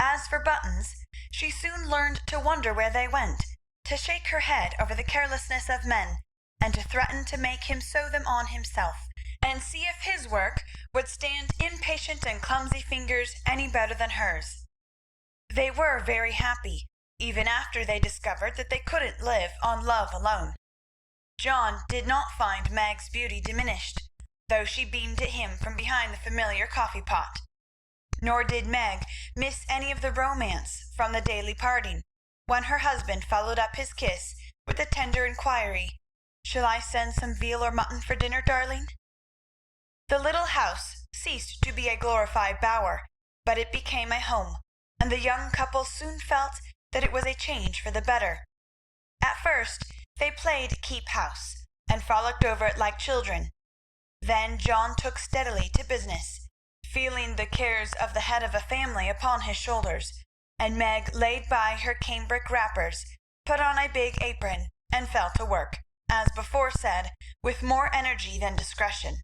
As for buttons, she soon learned to wonder where they went, to shake her head over the carelessness of men, and to threaten to make him sew them on himself, and see if his work would stand impatient and clumsy fingers any better than hers. They were very happy, even after they discovered that they couldn't live on love alone. John did not find Meg's beauty diminished, though she beamed at him from behind the familiar coffee-pot. Nor did Meg miss any of the romance from the daily parting, when her husband followed up his kiss with a tender inquiry, "Shall I send some veal or mutton for dinner, darling?" The little house ceased to be a glorified bower, but it became a home, and the young couple soon felt that it was a change for the better. At first They played keep house, and frolicked over it like children. Then John took steadily to business, feeling the cares of the head of a family upon his shoulders, and Meg laid by her cambric wrappers, put on a big apron, and fell to work, as before said, with more energy than discretion.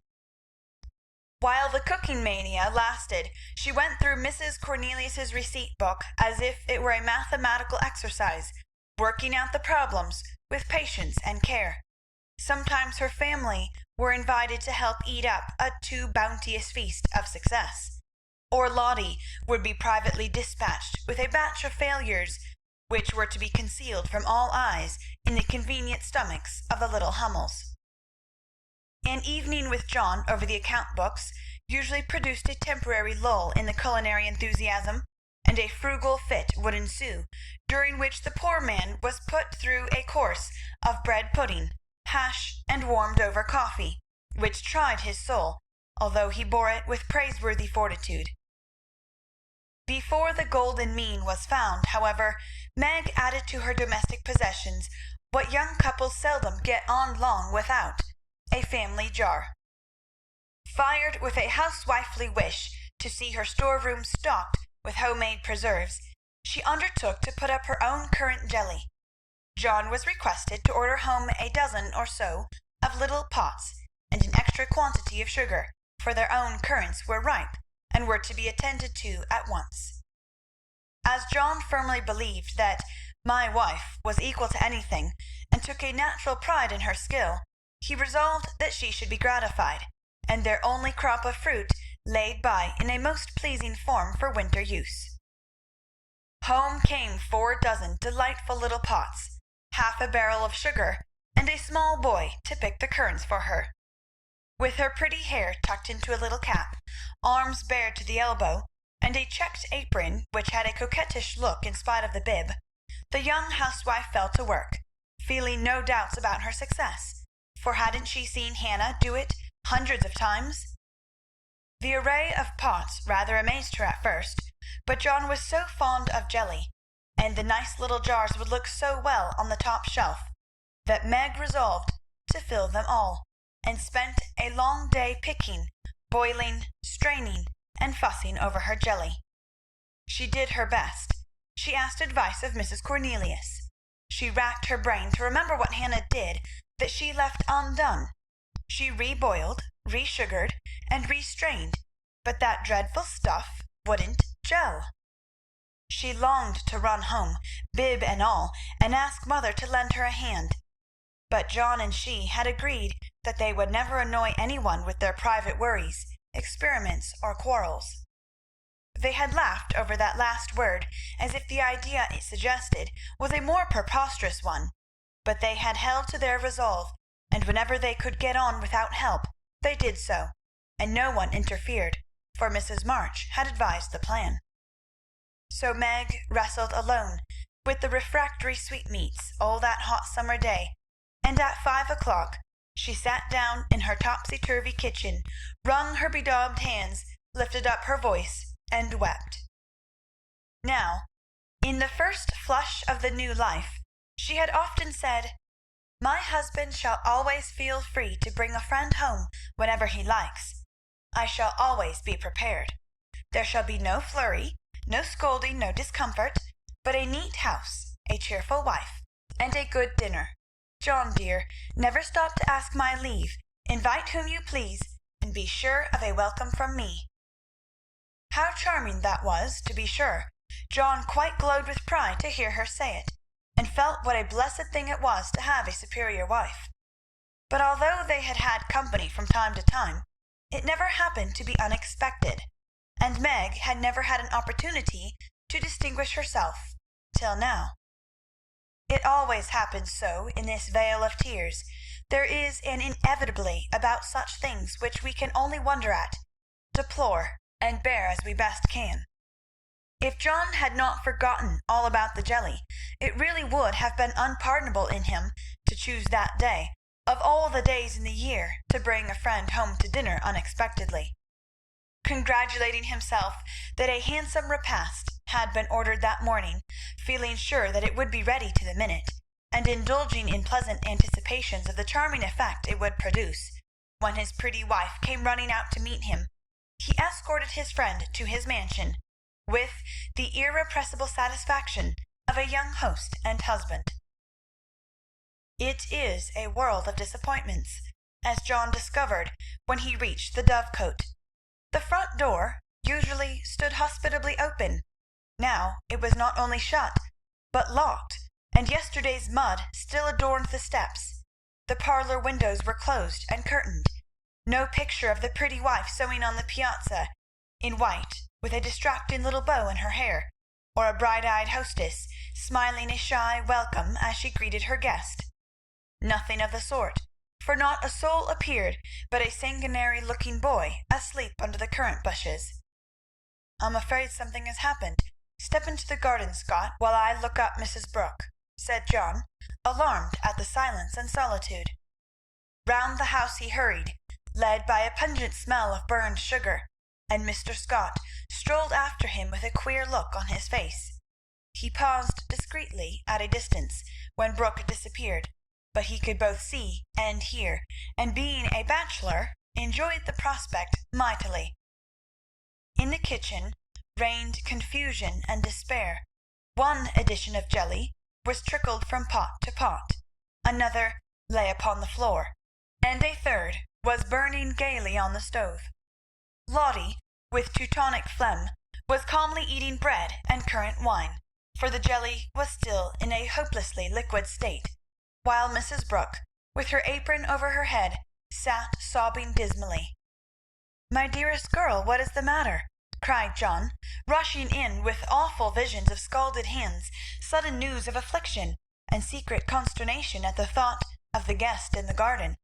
While the cooking mania lasted, she went through Mrs. Cornelius's receipt book as if it were a mathematical exercise, working out the problems with patience and care. Sometimes her family were invited to help eat up a too bounteous feast of success, or Lottie would be privately dispatched with a batch of failures, which were to be concealed from all eyes in the convenient stomachs of the little Hummels. An evening with John over the account books usually produced a temporary lull in the culinary enthusiasm, and a frugal fit would ensue, during which the poor man was put through a course of bread pudding, hash, and warmed-over coffee, which tried his soul, although he bore it with praiseworthy fortitude. Before the golden mean was found, however, Meg added to her domestic possessions what young couples seldom get on long without, a family jar. Fired with a housewifely wish to see her storeroom stocked with homemade preserves, she undertook to put up her own currant jelly. John was requested to order home a dozen or so of little pots, and an extra quantity of sugar, for their own currants were ripe, and were to be attended to at once. As John firmly believed that my wife was equal to anything, and took a natural pride in her skill, he resolved that she should be gratified, and their only crop of fruit laid by in a most pleasing form for winter use. Home came 4 dozen delightful little pots, half a barrel of sugar, and a small boy to pick the currants for her. With her pretty hair tucked into a little cap, arms bared to the elbow, and a checked apron which had a coquettish look in spite of the bib, the young housewife fell to work, feeling no doubts about her success, for hadn't she seen Hannah do it hundreds of times? The array of pots rather amazed her at first, but John was so fond of jelly, and the nice little jars would look so well on the top shelf, that Meg resolved to fill them all, and spent a long day picking, boiling, straining, and fussing over her jelly. She did her best. She asked advice of Mrs. Cornelius. She racked her brain to remember what Hannah did that she left undone. She reboiled, resugared, and restrained, but that dreadful stuff wouldn't gel. She longed to run home, bib and all, and ask mother to lend her a hand. But John and she had agreed that they would never annoy anyone with their private worries, experiments, or quarrels. They had laughed over that last word as if the idea it suggested was a more preposterous one, but they had held to their resolve, and whenever they could get on without help, they did so, and no one interfered, for Mrs. March had advised the plan. So Meg wrestled alone with the refractory sweetmeats all that hot summer day, and at 5 o'clock she sat down in her topsy-turvy kitchen, wrung her bedaubed hands, lifted up her voice, and wept. Now, in the first flush of the new life, she had often said, "My husband shall always feel free to bring a friend home whenever he likes. I shall always be prepared. There shall be no flurry, no scolding, no discomfort, but a neat house, a cheerful wife, and a good dinner. John, dear, never stop to ask my leave. Invite whom you please, and be sure of a welcome from me." How charming that was, to be sure! John quite glowed with pride to hear her say it, and felt what a blessed thing it was to have a superior wife. But although they had had company from time to time, it never happened to be unexpected, and Meg had never had an opportunity to distinguish herself till now. It always happens so in this vale of tears. There is an inevitably about such things which we can only wonder at, deplore, and bear as we best can. If John had not forgotten all about the jelly, it really would have been unpardonable in him to choose that day, of all the days in the year, to bring a friend home to dinner unexpectedly. Congratulating himself that a handsome repast had been ordered that morning, feeling sure that it would be ready to the minute, and indulging in pleasant anticipations of the charming effect it would produce, when his pretty wife came running out to meet him, he escorted his friend to his mansion, with the irrepressible satisfaction of a young host and husband. It is a world of disappointments, as John discovered when he reached the Dovecote. The front door usually stood hospitably open. Now it was not only shut, but locked, and yesterday's mud still adorned the steps. The parlour windows were closed and curtained. No picture of the pretty wife sewing on the piazza, in white, with a distracting little bow in her hair, or a bright-eyed hostess smiling a shy welcome as she greeted her guest. Nothing of the sort, for not a soul appeared but a sanguinary-looking boy asleep under the currant bushes. "I'm afraid something has happened. Step into the garden, Scott, while I look up Mrs. Brooke," said John, alarmed at the silence and solitude. Round the house he hurried, led by a pungent smell of burned sugar, and Mr. Scott strolled after him with a queer look on his face. He paused discreetly at a distance when Brooke disappeared, but he could both see and hear, and being a bachelor, enjoyed the prospect mightily. In the kitchen reigned confusion and despair. One edition of jelly was trickled from pot to pot, another lay upon the floor, and a third was burning gaily on the stove. Lottie, with Teutonic phlegm, was calmly eating bread and currant wine, for the jelly was still in a hopelessly liquid state, while Mrs. Brooke, with her apron over her head, sat sobbing dismally. "My dearest girl, what is the matter?" cried John, rushing in with awful visions of scalded hands, sudden news of affliction, and secret consternation at the thought of the guest in the garden.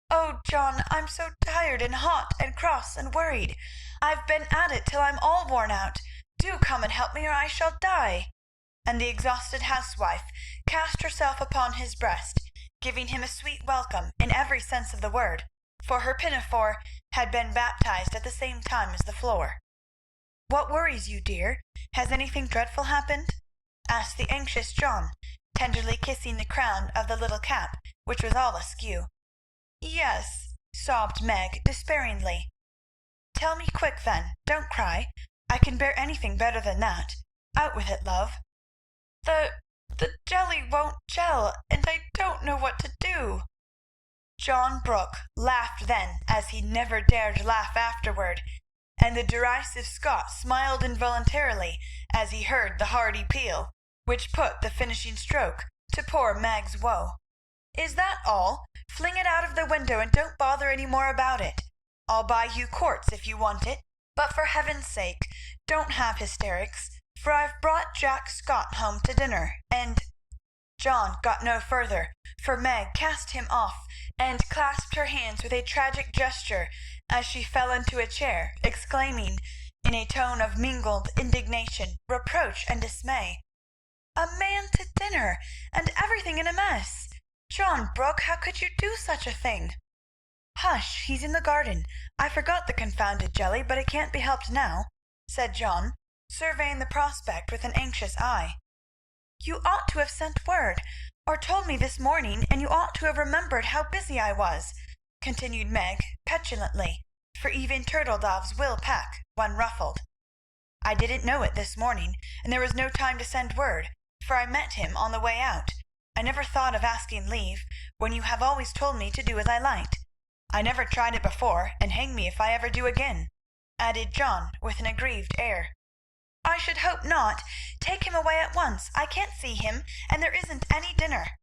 "Oh, John, I'm so tired and hot and cross and worried. I've been at it till I'm all worn out. Do come and help me, or I shall die." And the exhausted housewife cast herself upon his breast, giving him a sweet welcome in every sense of the word, for her pinafore had been baptized at the same time as the floor. "What worries you, dear? Has anything dreadful happened?" asked the anxious John, tenderly kissing the crown of the little cap, which was all askew. "Yes," sobbed Meg despairingly. "Tell me quick, then. Don't cry. I can bear anything better than that. Out with it, love." The jelly won't gel, and I don't know what to do." John Brooke laughed then as he never dared laugh afterward, and the derisive Scot smiled involuntarily as he heard the hearty peal, which put the finishing stroke to poor Meg's woe. "Is that all? Fling it out of the window and don't bother any more about it. I'll buy you quartz if you want it, but for heaven's sake don't have hysterics, for I've brought Jack Scott home to dinner, and—" John got no further, for Meg cast him off and clasped her hands with a tragic gesture as she fell into a chair, exclaiming, in a tone of mingled indignation, reproach, and dismay, "A man to dinner, and everything in a mess! John Brooke, how could you do such a thing?" "Hush, he's in the garden. I forgot the confounded jelly, but it can't be helped now," said John, surveying the prospect with an anxious eye. "You ought to have sent word, or told me this morning, and you ought to have remembered how busy I was," continued Meg petulantly, for even turtle doves will peck when ruffled. "I didn't know it this morning, and there was no time to send word, for I met him on the way out. I never thought of asking leave, when you have always told me to do as I liked. I never tried it before, and hang me if I ever do again," added John with an aggrieved air. "I should hope not. Take him away at once. I can't see him, and there isn't any dinner."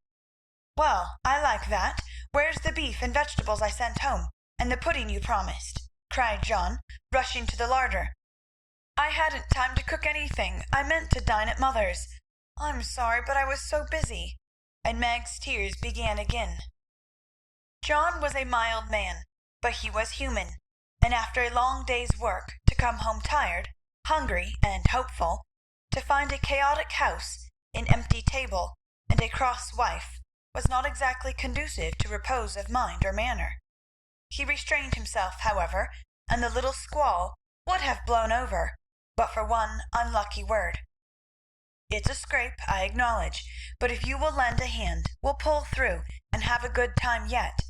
"Well, I like that. Where's the beef and vegetables I sent home, and the pudding you promised?" cried John, rushing to the larder. "I hadn't time to cook anything. I meant to dine at mother's. I'm sorry, but I was so busy," and Meg's tears began again. John was a mild man, but he was human, and after a long day's work to come home tired, hungry, and hopeful, to find a chaotic house, an empty table, and a cross wife, was not exactly conducive to repose of mind or manner. He restrained himself, however, and the little squall would have blown over, but for one unlucky word. It's a scrape, I acknowledge, but if you will lend a hand, we'll pull through and have a good time yet.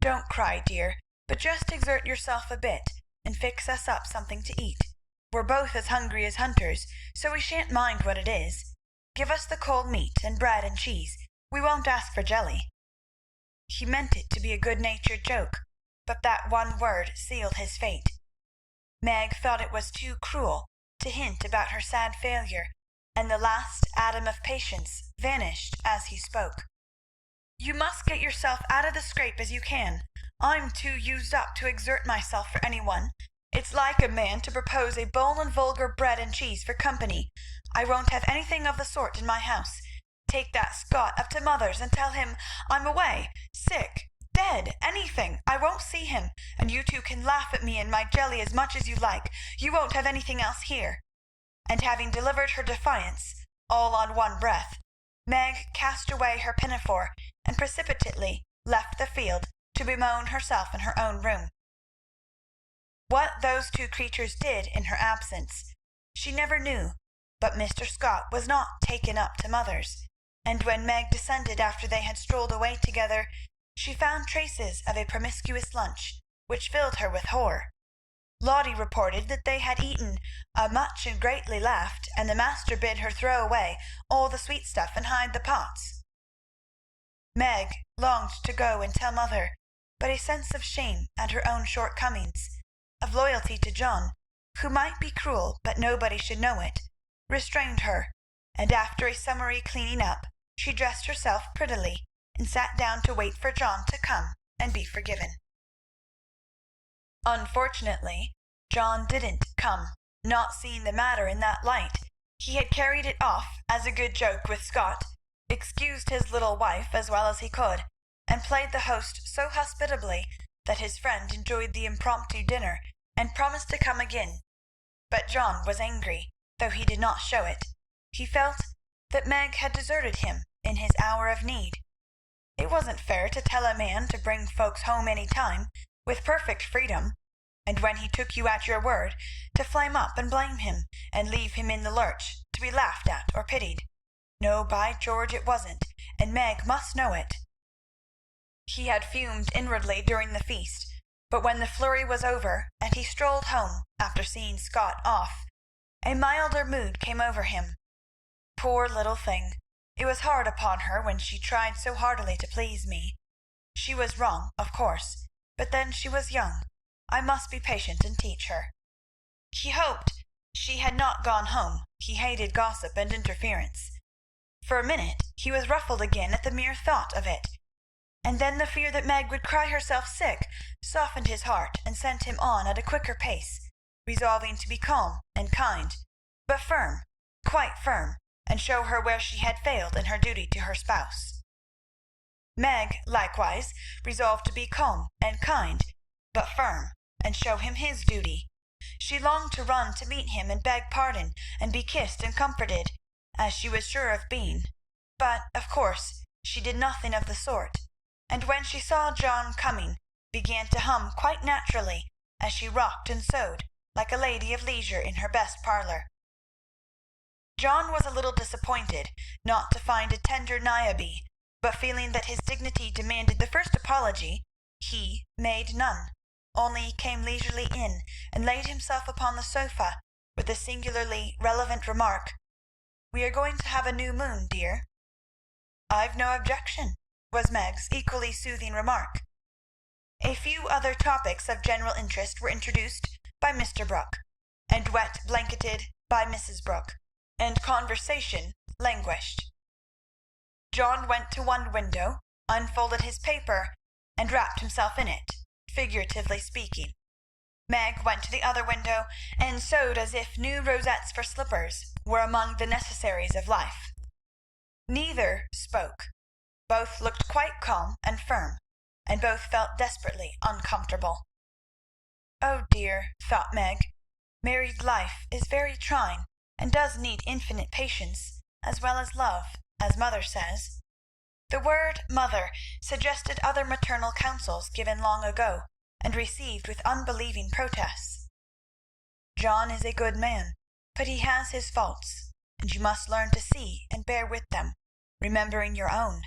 Don't cry, dear, but just exert yourself a bit and fix us up something to eat. We're both as hungry as hunters, so we shan't mind what it is. Give us the cold meat and bread and cheese. We won't ask for jelly." He meant it to be a good-natured joke, but that one word sealed his fate. Meg thought it was too cruel to hint about her sad failure, and the last atom of patience vanished as he spoke. "You must get yourself out of the scrape as you can. I'm too used up to exert myself for anyone. It's like a man to propose a bowl of vulgar bread and cheese for company. I won't have anything of the sort in my house. Take that Scott up to mother's and tell him I'm away, sick, dead, anything. I won't see him, and you two can laugh at me and my jelly as much as you like. You won't have anything else here." And having delivered her defiance, all on one breath, Meg cast away her pinafore and precipitately left the field to bemoan herself in her own room. What those two creatures did in her absence she never knew, but Mr. Scott was not taken up to mother's, and when Meg descended after they had strolled away together, she found traces of a promiscuous lunch, which filled her with horror. Lottie reported that they had eaten much and greatly laughed, and the master bid her throw away all the sweet stuff and hide the pots. Meg longed to go and tell mother, but a sense of shame at her own shortcomings, of loyalty to John, who might be cruel but nobody should know it, restrained her, and after a summary cleaning up, she dressed herself prettily and sat down to wait for John to come and be forgiven. Unfortunately, John didn't come. Not seeing the matter in that light, he had carried it off as a good joke with Scott, excused his little wife as well as he could, and played the host so hospitably that his friend enjoyed the impromptu dinner and promised to come again. But John was angry, though he did not show it. He felt that Meg had deserted him in his hour of need. It wasn't fair to tell a man to bring folks home any time, with perfect freedom, and when he took you at your word, to flame up and blame him, and leave him in the lurch, to be laughed at or pitied. No, by George, it wasn't, and Meg must know it. He had fumed inwardly during the feast, but when the flurry was over, and he strolled home after seeing Scott off, a milder mood came over him. Poor little thing! It was hard upon her when she tried so heartily to please me. She was wrong, of course, but then she was young. I must be patient and teach her. He hoped she had not gone home. He hated gossip and interference. For a minute he was ruffled again at the mere thought of it, and then the fear that Meg would cry herself sick softened his heart and sent him on at a quicker pace, resolving to be calm and kind, but firm, quite firm, and show her where she had failed in her duty to her spouse. Meg, likewise, resolved to be calm and kind, but firm, and show him his duty. She longed to run to meet him and beg pardon, and be kissed and comforted, as she was sure of being, but, of course, she did nothing of the sort, and when she saw John coming, began to hum quite naturally, as she rocked and sewed, like a lady of leisure in her best parlour. John was a little disappointed not to find a tender Niobe, but feeling that his dignity demanded the first apology, he made none, only came leisurely in and laid himself upon the sofa with the singularly relevant remark, "We are going to have a new moon, dear." "I've no objection," was Meg's equally soothing remark. A few other topics of general interest were introduced by Mr. Brooke, and wet blanketed by Mrs. Brooke, and conversation languished. John went to one window, unfolded his paper, and wrapped himself in it, figuratively speaking. Meg went to the other window, and sewed as if new rosettes for slippers were among the necessaries of life. Neither spoke. Both looked quite calm and firm, and both felt desperately uncomfortable. "Oh dear," thought Meg, "married life is very trying, and does need infinite patience, as well as love, as mother says." The word mother suggested other maternal counsels given long ago, and received with unbelieving protests. John is a good man, but he has his faults. and you must learn to see and bear with them, remembering your own.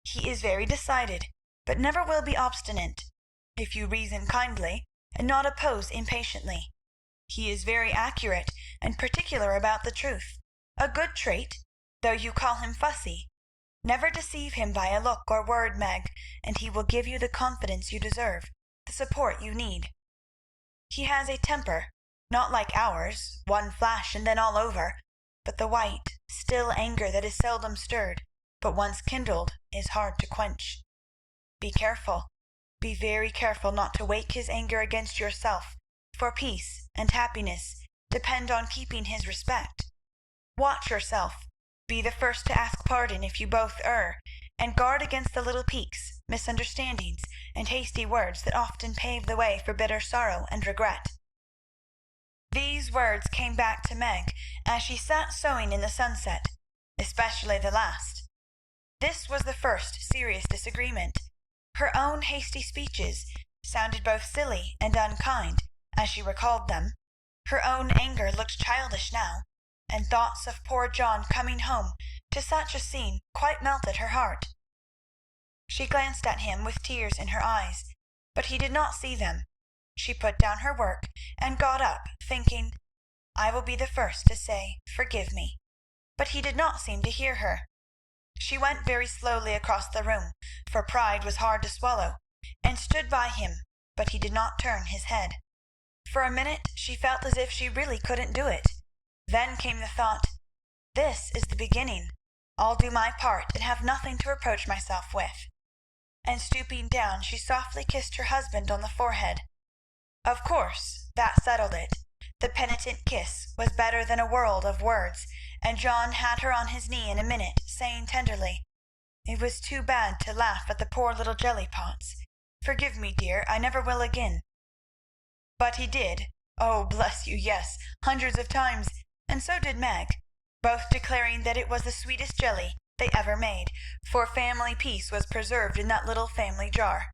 He is very decided, but never will be obstinate, if you reason kindly, and not oppose impatiently. He is very accurate and particular about the truth, a good trait, though you call him fussy. Never deceive him by a look or word, Meg, and he will give you the confidence you deserve, the support you need. He has a temper, not like ours, one flash and then all over, but the white, still anger that is seldom stirred, but once kindled is hard to quench. Be careful, be very careful not to wake his anger against yourself, for peace and happiness depend on keeping his respect. Watch yourself, be the first to ask pardon if you both err, and guard against the little piques, misunderstandings, and hasty words that often pave the way for bitter sorrow and regret. These words came back to Meg as she sat sewing in the sunset, especially the last. This was the first serious disagreement. Her own hasty speeches sounded both silly and unkind as she recalled them. Her own anger looked childish now, and thoughts of poor John coming home to such a scene quite melted her heart. She glanced at him with tears in her eyes, but he did not see them. She put down her work and got up, thinking, "I will be the first to say, 'Forgive me.'" But he did not seem to hear her. She went very slowly across the room, for pride was hard to swallow, and stood by him, but he did not turn his head. For a minute she felt as if she really couldn't do it. Then came the thought, "This is the beginning. I'll do my part and have nothing to reproach myself with." And stooping down, she softly kissed her husband on the forehead. Of course, that settled it. The penitent kiss was better than a world of words, and John had her on his knee in a minute, saying tenderly, "It was too bad to laugh at the poor little jelly pots. Forgive me, dear, I never will again." But he did. Oh, bless you, yes, hundreds of times, and so did Meg, both declaring that it was the sweetest jelly they ever made, for family peace was preserved in that little family jar.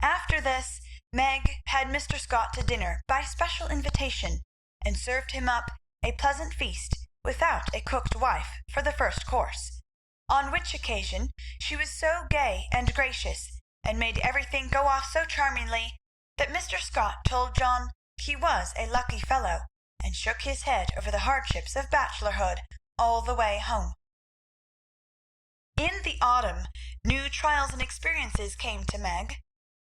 After this, Meg had Mr. Scott to dinner by special invitation, and served him up a pleasant feast without a cooked wife for the first course, on which occasion she was so gay and gracious, and made everything go off so charmingly, that Mr. Scott told John he was a lucky fellow, and shook his head over the hardships of bachelorhood all the way home. In the autumn, new trials and experiences came to Meg.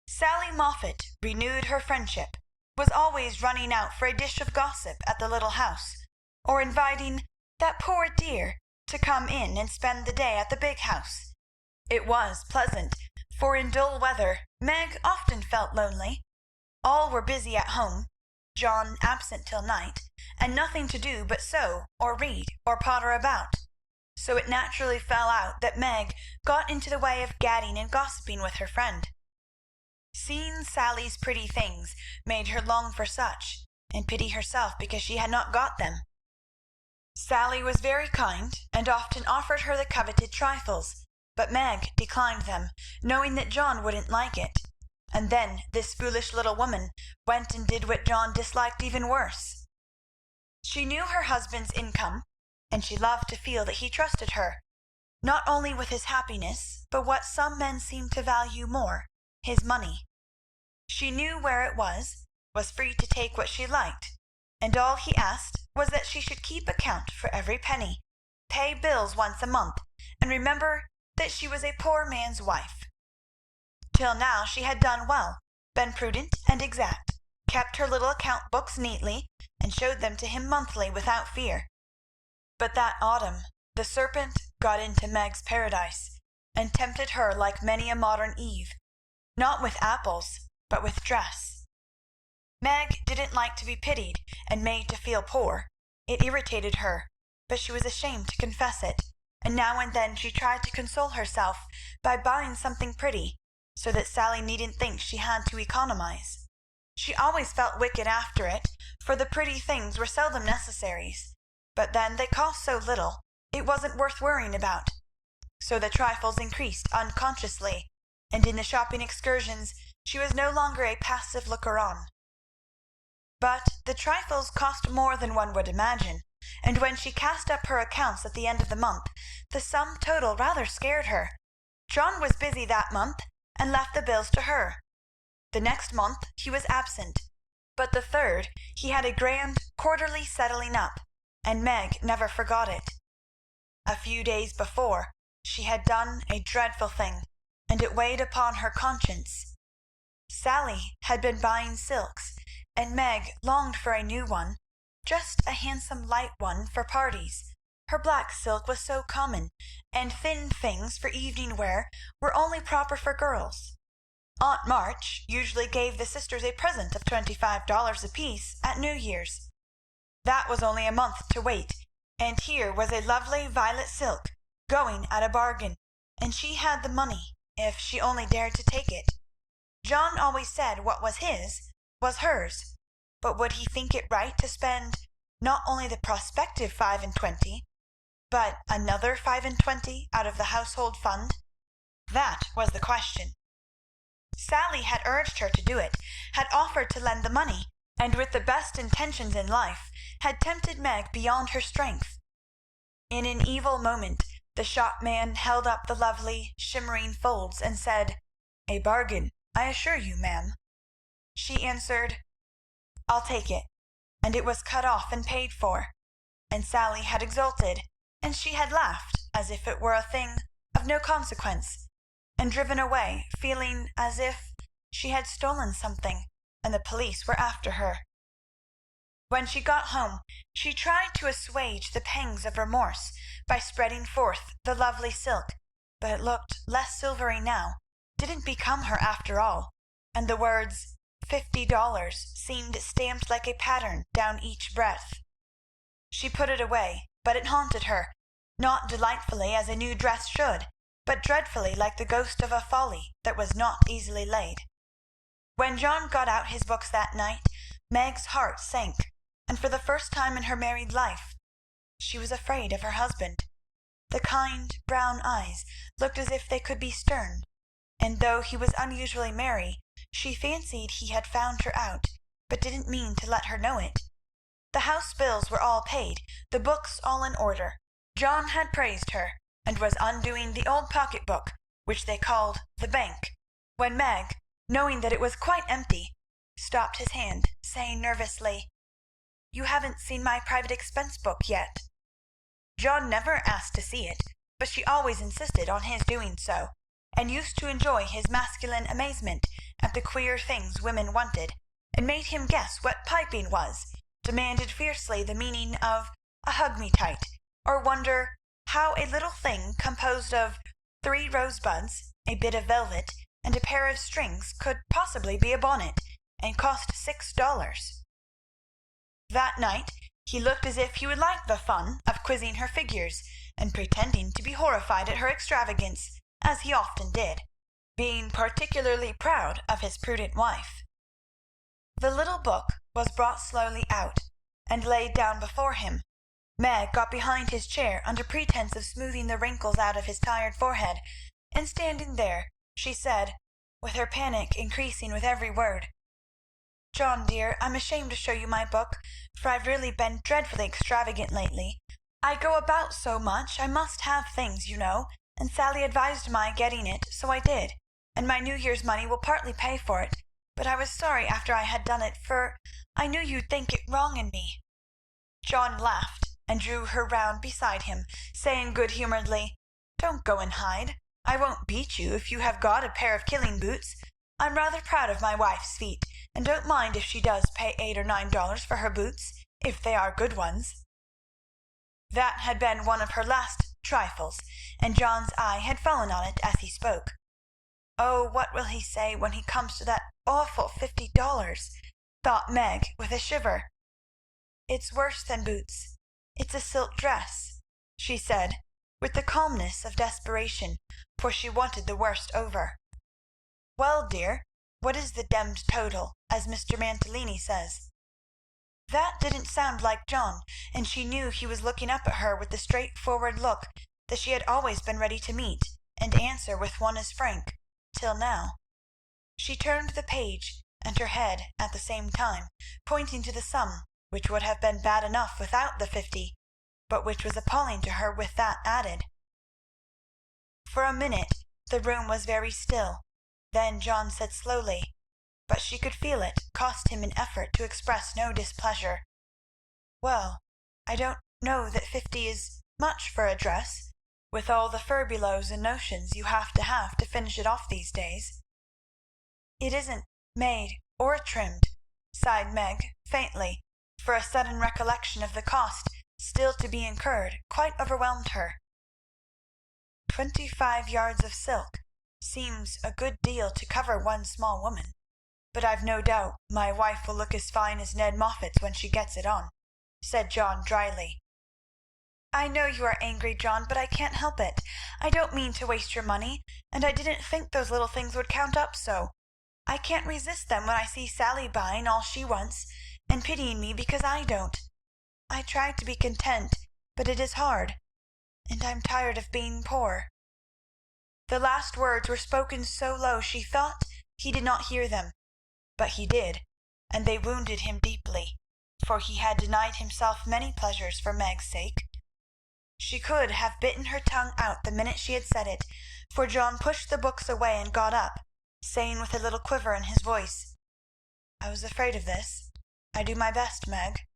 Sally Moffat renewed her friendship, was always running out for a dish of gossip at the little house, or inviting "that poor dear" to come in and spend the day at the big house. It was pleasant, for in dull weather Meg often felt lonely. All were busy at home, John absent till night, and nothing to do but sew or read or potter about. So it naturally fell out that Meg got into the way of gadding and gossiping with her friend. Seeing Sally's pretty things made her long for such, and pity herself because she had not got them. Sally was very kind, and often offered her the coveted trifles, but Meg declined them, knowing that John wouldn't like it. And then this foolish little woman went and did what John disliked even worse. She knew her husband's income, and she loved to feel that he trusted her, not only with his happiness, but what some men seem to value more, his money. She knew where it was free to take what she liked, and all he asked was that she should keep account for every penny, pay bills once a month, and remember that she was a poor man's wife. Till now she had done well, been prudent and exact, kept her little account books neatly, and showed them to him monthly without fear. But that autumn the serpent got into Meg's paradise, and tempted her like many a modern Eve, not with apples, but with dress. Meg didn't like to be pitied and made to feel poor. It irritated her, but she was ashamed to confess it, and now and then she tried to console herself by buying something pretty, so that Sally needn't think she had to economize. She always felt wicked after it, for the pretty things were seldom necessaries, but then they cost so little, it wasn't worth worrying about. So the trifles increased unconsciously, and in the shopping excursions she was no longer a passive looker-on. But the trifles cost more than one would imagine, and when she cast up her accounts at the end of the month, the sum total rather scared her. John was busy that month, and left the bills to her. The next month he was absent, but the third he had a grand quarterly settling up, and Meg never forgot it. A few days before, she had done a dreadful thing, and it weighed upon her conscience. Sally had been buying silks, and Meg longed for a new one, just a handsome light one for parties. Her black silk was so common, and thin things for evening wear were only proper for girls. Aunt March usually gave the sisters a present of $25 apiece at New Year's. That was only a month to wait, and here was a lovely violet silk, going at a bargain, and she had the money, if she only dared to take it. John always said what was his was hers, but would he think it right to spend not only the prospective 25, but another 25 out of the household fund? That was the question. Sally had urged her to do it, had offered to lend the money, and with the best intentions in life had tempted Meg beyond her strength. In an evil moment the shopman held up the lovely shimmering folds and said, "A bargain, I assure you, ma'am." She answered, "I'll take it," and it was cut off and paid for, and Sally had exulted, and she had laughed as if it were a thing of no consequence, and driven away feeling as if she had stolen something, and the police were after her. When she got home, she tried to assuage the pangs of remorse by spreading forth the lovely silk, but it looked less silvery now, didn't become her after all, and the words $50 seemed stamped like a pattern down each breadth. She put it away, but it haunted her, not delightfully as a new dress should, but dreadfully like the ghost of a folly that was not easily laid. When John got out his books that night, Meg's heart sank, and for the first time in her married life she was afraid of her husband. The kind brown eyes looked as if they could be stern, and though he was unusually merry, she fancied he had found her out, but didn't mean to let her know it. The house bills were all paid, the books all in order. John had praised her, and was undoing the old pocket-book, which they called the bank, when Meg, knowing that it was quite empty, stopped his hand, saying nervously, "You haven't seen my private expense book yet." John never asked to see it, but she always insisted on his doing so, and used to enjoy his masculine amazement at the queer things women wanted, and made him guess what piping was, demanded fiercely the meaning of a hug-me-tight, or wonder how a little thing composed of 3 rosebuds, a bit of velvet, and a pair of strings could possibly be a bonnet, and cost $6. That night he looked as if he would like the fun of quizzing her figures, and pretending to be horrified at her extravagance, as he often did, being particularly proud of his prudent wife. The little book was brought slowly out, and laid down before him. Meg got behind his chair under pretence of smoothing the wrinkles out of his tired forehead, and standing there, she said, with her panic increasing with every word, "John, dear, I'm ashamed to show you my book, for I've really been dreadfully extravagant lately. I go about so much, I must have things, you know, and Sally advised my getting it, so I did, and my New Year's money will partly pay for it, but I was sorry after I had done it, for I knew you'd think it wrong in me." John laughed, and drew her round beside him, saying good-humouredly, "Don't go and hide. I won't beat you if you have got a pair of killing boots. I'm rather proud of my wife's feet, and don't mind if she does pay $8 or $9 for her boots, if they are good ones." That had been one of her last trifles, and John's eye had fallen on it as he spoke. "Oh, what will he say when he comes to that awful $50, thought Meg with a shiver. "It's worse than boots. It's a silk dress," she said, with the calmness of desperation, for she wanted the worst over. "Well, dear, what is the demmed total, as Mr. Mantalini says?" That didn't sound like John, and she knew he was looking up at her with the straightforward look that she had always been ready to meet and answer with one as frank, till now. She turned the page, and her head at the same time, pointing to the sum, which would have been bad enough without the 50, but which was appalling to her with that added. For a minute the room was very still. Then John said slowly, but she could feel it cost him an effort to express no displeasure, "Well, I don't know that 50 is much for a dress, with all the furbelows and notions you have to finish it off these days." "It isn't made or trimmed," sighed Meg faintly, for a sudden recollection of the cost still to be incurred quite overwhelmed her. 25 yards of silk seems a good deal to cover one small woman, but I've no doubt my wife will look as fine as Ned Moffat's when she gets it on," said John dryly. "I know you are angry, John, but I can't help it. I don't mean to waste your money, and I didn't think those little things would count up so. I can't resist them when I see Sally buying all she wants, and pitying me because I don't. I try to be content, but it is hard, and I'm tired of being poor." The last words were spoken so low she thought he did not hear them, but he did, and they wounded him deeply, for he had denied himself many pleasures for Meg's sake. She could have bitten her tongue out the minute she had said it, for John pushed the books away and got up, saying with a little quiver in his voice, "I was afraid of this. I do my best, Meg."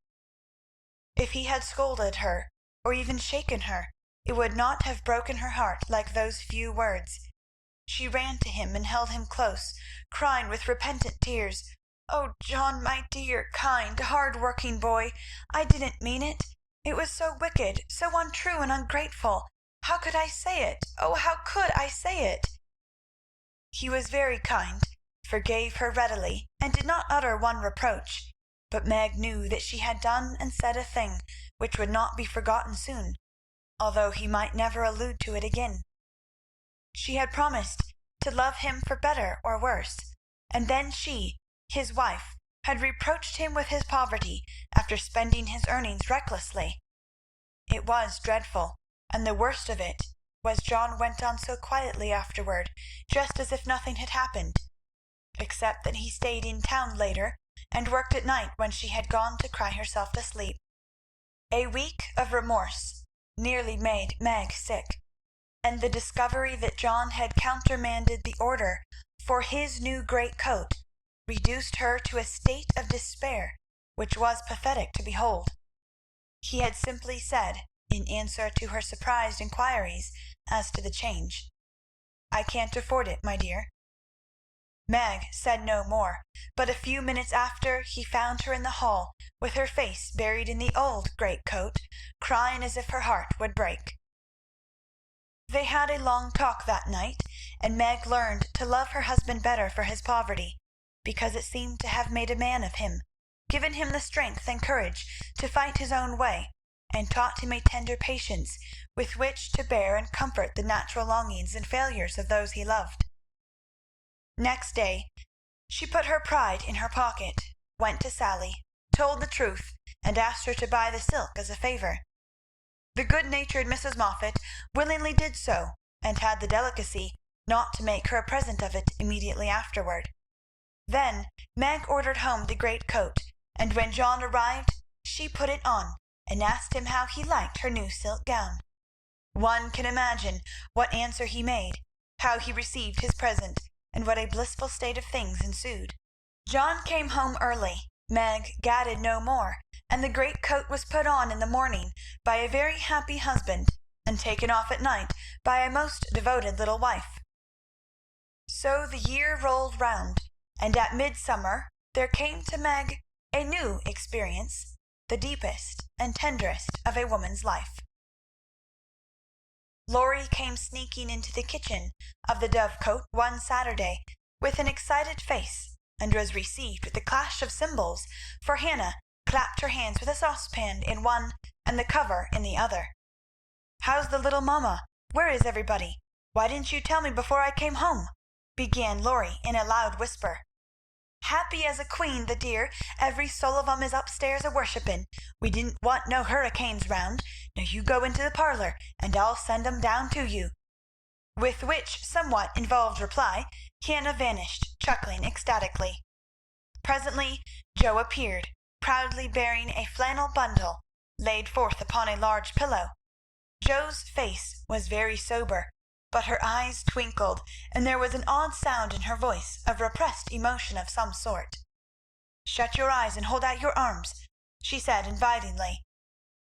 If he had scolded her, or even shaken her, it would not have broken her heart like those few words. She ran to him and held him close, crying with repentant tears, "Oh, John, my dear, kind, hard-working boy, I didn't mean it. It was so wicked, so untrue and ungrateful. How could I say it? Oh, how could I say it?" He was very kind, forgave her readily, and did not utter one reproach, but Meg knew that she had done and said a thing which would not be forgotten soon, although he might never allude to it again. She had promised to love him for better or worse, and then she, his wife, had reproached him with his poverty after spending his earnings recklessly. It was dreadful, and the worst of it was John went on so quietly afterward, just as if nothing had happened, except that he stayed in town later and worked at night when she had gone to cry herself to sleep. A week of remorse nearly made Meg sick, and the discovery that John had countermanded the order for his new great coat reduced her to a state of despair which was pathetic to behold. He had simply said, in answer to her surprised inquiries as to the change, "I can't afford it, my dear." Meg said no more, but a few minutes after he found her in the hall with her face buried in the old great coat, crying as if her heart would break. They had a long talk that night, and Meg learned to love her husband better for his poverty, because it seemed to have made a man of him, given him the strength and courage to fight his own way, and taught him a tender patience with which to bear and comfort the natural longings and failures of those he loved. Next day she put her pride in her pocket, went to Sally, told the truth, and asked her to buy the silk as a favour. The good-natured Mrs. Moffat willingly did so, and had the delicacy not to make her a present of it immediately afterward. Then Meg ordered home the great coat, and when John arrived she put it on, and asked him how he liked her new silk gown. One can imagine what answer he made, how he received his present, and what a blissful state of things ensued. John came home early, Meg gadded no more, and the great coat was put on in the morning by a very happy husband, and taken off at night by a most devoted little wife. So the year rolled round, and at midsummer there came to Meg a new experience, the deepest and tenderest of a woman's life. Laurie came sneaking into the kitchen of the Dovecot one Saturday with an excited face, and was received with a clash of cymbals, for Hannah clapped her hands with a saucepan in one and the cover in the other. "How's the little mamma? Where is everybody? Why didn't you tell me before I came home?" began Laurie in a loud whisper. "Happy as a queen, the dear. Every soul of 'em is upstairs a-worshipping. We didn't want no hurricanes round. Now you go into the parlour, and I'll send 'em down to you." With which somewhat involved reply, Hannah vanished, chuckling ecstatically. Presently Joe appeared, proudly bearing a flannel bundle, laid forth upon a large pillow. Joe's face was very sober, but her eyes twinkled, and there was an odd sound in her voice of repressed emotion of some sort. "Shut your eyes and hold out your arms," she said invitingly.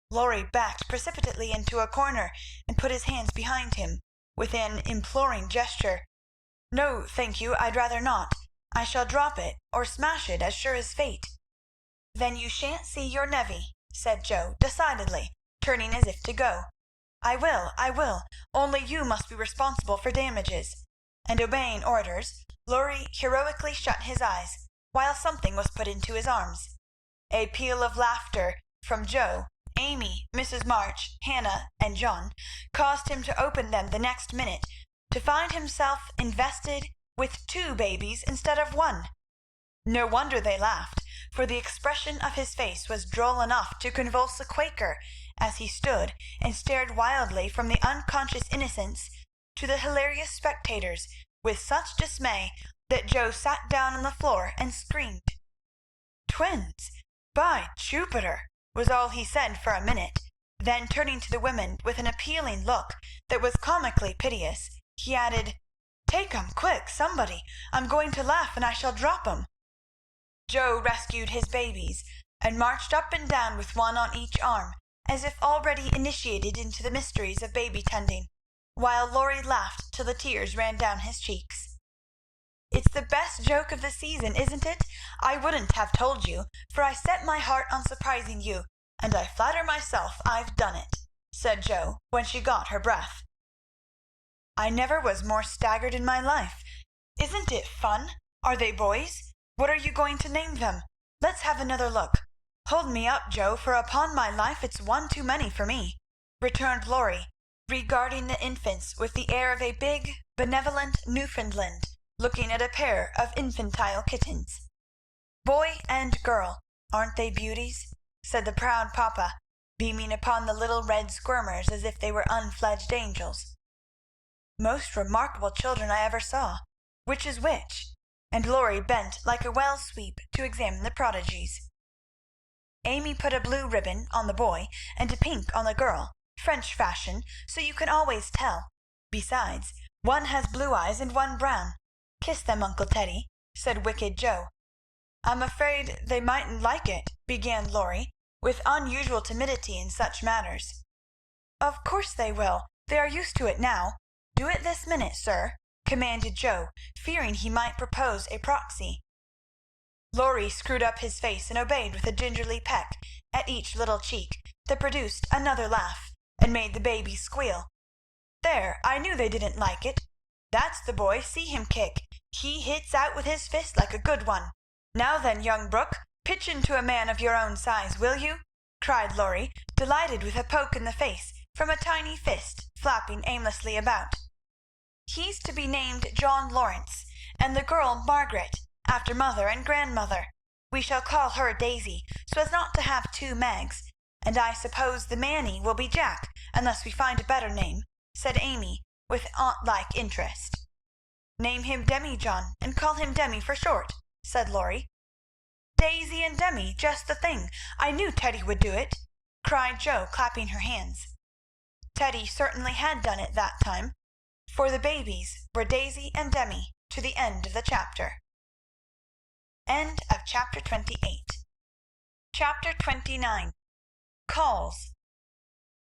Laurie backed precipitately into a corner and put his hands behind him, with an imploring gesture. "No, thank you, I'd rather not. I shall drop it or smash it as sure as fate." "Then you shan't see your nevy," said Joe decidedly, turning as if to go. I will, only you must be responsible for damages." And obeying orders, Laurie heroically shut his eyes, while something was put into his arms. A peal of laughter from Joe, Amy, Mrs. March, Hannah, and John caused him to open them the next minute, to find himself invested with 2 babies instead of 1. No wonder they laughed, for the expression of his face was droll enough to convulse a Quaker, as he stood and stared wildly from the unconscious innocents to the hilarious spectators with such dismay that Joe sat down on the floor and screamed. "Twins! By Jupiter!" was all he said for a minute. Then turning to the women with an appealing look that was comically piteous, he added, "Take 'em, quick, somebody! I'm going to laugh and I shall drop 'em." Joe rescued his babies, and marched up and down with one on each arm, as if already initiated into the mysteries of baby tending, while Laurie laughed till the tears ran down his cheeks. "It's the best joke of the season, isn't it? I wouldn't have told you, for I set my heart on surprising you, and I flatter myself I've done it," said Joe, when she got her breath. "I never was more staggered in my life. Isn't it fun? Are they boys? What are you going to name them? Let's have another look. Hold me up, Joe, for upon my life it's one too many for me," returned Laurie, regarding the infants with the air of a big, benevolent Newfoundland looking at a pair of infantile kittens. "Boy and girl, aren't they beauties?" said the proud papa, beaming upon the little red squirmers as if they were unfledged angels. "Most remarkable children I ever saw. Which is which?" And Laurie bent like a well sweep to examine the prodigies. Amy put a blue ribbon on the boy and a pink on the girl, French fashion, so you can always tell. Besides, one has blue eyes and one brown. "Kiss them, Uncle Teddy," said wicked Joe. "I'm afraid they mightn't like it," began Laurie, with unusual timidity in such matters. "Of course they will. They are used to it now. Do it this minute, sir," commanded Joe, fearing he might propose a proxy. Laurie screwed up his face and obeyed with a gingerly peck at each little cheek that produced another laugh, and made the baby squeal. "There, I knew they didn't like it. That's the boy, see him kick. He hits out with his fist like a good one. Now then, young Brooke, pitch into a man of your own size, will you?" cried Laurie, delighted with a poke in the face from a tiny fist flapping aimlessly about. "He's to be named John Lawrence, and the girl Margaret, after mother and grandmother. We shall call her Daisy, so as not to have 2 Mags, and I suppose the Manny will be Jack, unless we find a better name," said Amy, with aunt-like interest. "Name him Demi-John, and call him Demi for short," said Laurie. "Daisy and Demi, just the thing. I knew Teddy would do it," cried Joe, clapping her hands. Teddy certainly had done it that time, for the babies were Daisy and Demi to the end of the chapter. End of chapter 28. Chapter 29. Calls.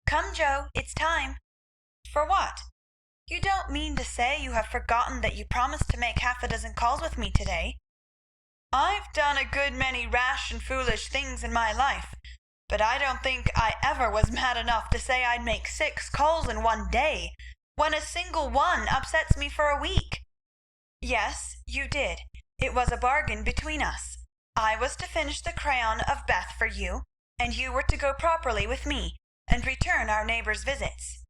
"Come, Joe, it's time." "For what? You don't mean to say you have forgotten that you promised to make half a dozen calls with me today?" "I've done a good many rash and foolish things in my life, but I don't think I ever was mad enough to say I'd make 6 calls in one day, when a single one upsets me for a week." "Yes, you did. It was a bargain between us. I was to finish the crayon of Beth for you, and you were to go properly with me, and return our neighbors' visits."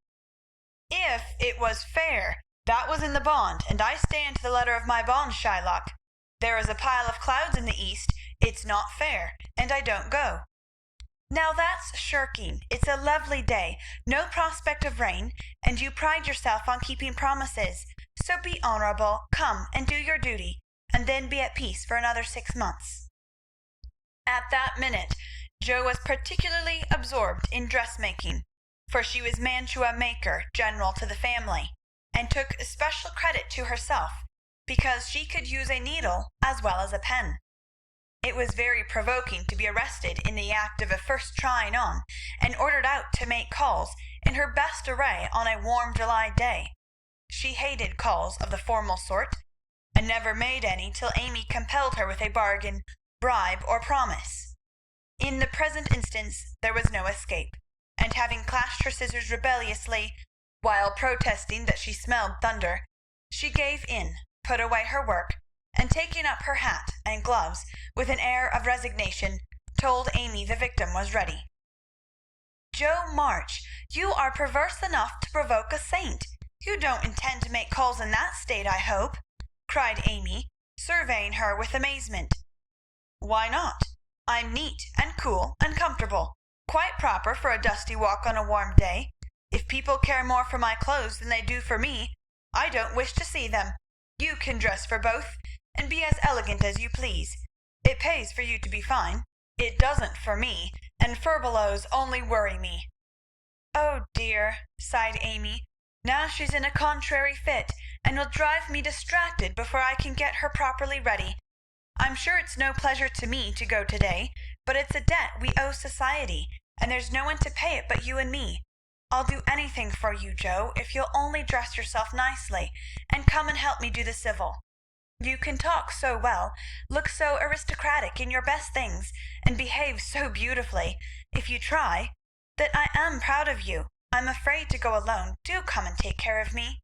"If it was fair, that was in the bond, and I stand to the letter of my bond, Shylock. There is a pile of clouds in the east, it's not fair, and I don't go." "Now that's shirking. It's a lovely day, no prospect of rain, and you pride yourself on keeping promises, so be honorable, come and do your duty, and then be at peace for another 6 months." At that minute Jo was particularly absorbed in dressmaking, for she was mantua maker general to the family, and took especial credit to herself because she could use a needle as well as a pen. It was very provoking to be arrested in the act of a first trying on, and ordered out to make calls in her best array on a warm July day. She hated calls of the formal sort, and never made any till Amy compelled her with a bargain, bribe, or promise. In the present instance there was no escape, and having clashed her scissors rebelliously, while protesting that she smelled thunder, she gave in, put away her work, and taking up her hat and gloves with an air of resignation, told Amy the victim was ready. "Jo March, you are perverse enough to provoke a saint. You don't intend to make calls in that state, I hope?" cried Amy, surveying her with amazement. "Why not? I'm neat and cool and comfortable, quite proper for a dusty walk on a warm day. If people care more for my clothes than they do for me, I don't wish to see them. You can dress for both, and be as elegant as you please. It pays for you to be fine. It doesn't for me, and furbelows only worry me." "Oh dear," sighed Amy, "now she's in a contrary fit, and will drive me distracted before I can get her properly ready. I'm sure it's no pleasure to me to go to-day, but it's a debt we owe society, and there's no one to pay it but you and me. I'll do anything for you, Jo, if you'll only dress yourself nicely, and come and help me do the civil. You can talk so well, look so aristocratic in your best things, and behave so beautifully, if you try, that I am proud of you. I'm afraid to go alone. Do come and take care of me."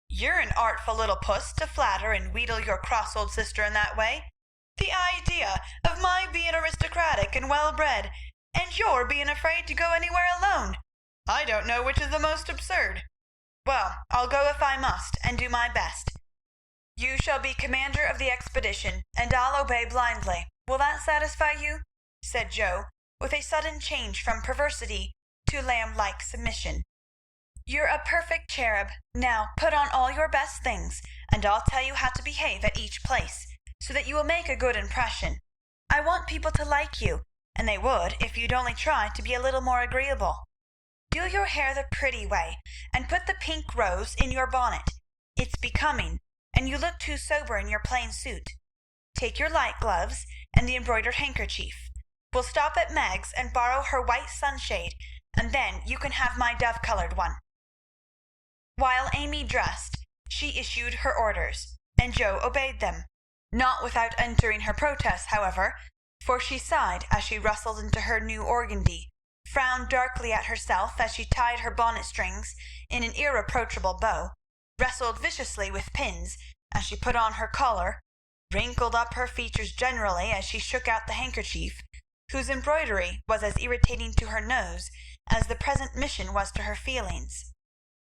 "You're an artful little puss to flatter and wheedle your cross old sister in that way. The idea of my being aristocratic and well-bred, and your being afraid to go anywhere alone! I don't know which is the most absurd. Well, I'll go if I must, and do my best. You shall be commander of the expedition, and I'll obey blindly. Will that satisfy you?" said Jo, with a sudden change from perversity to lamb-like submission. "You're a perfect cherub. Now put on all your best things, and I'll tell you how to behave at each place, so that you will make a good impression. I want people to like you, and they would if you'd only try to be a little more agreeable. Do your hair the pretty way, and put the pink rose in your bonnet. It's becoming, and you look too sober in your plain suit. Take your light gloves and the embroidered handkerchief. We'll stop at Meg's and borrow her white sunshade, and then you can have my dove-colored one." While Amy dressed, she issued her orders, and Jo obeyed them, not without entering her protest, however, for she sighed as she rustled into her new organdy, frowned darkly at herself as she tied her bonnet strings in an irreproachable bow, wrestled viciously with pins as she put on her collar, wrinkled up her features generally as she shook out the handkerchief, whose embroidery was as irritating to her nose as the present mission was to her feelings.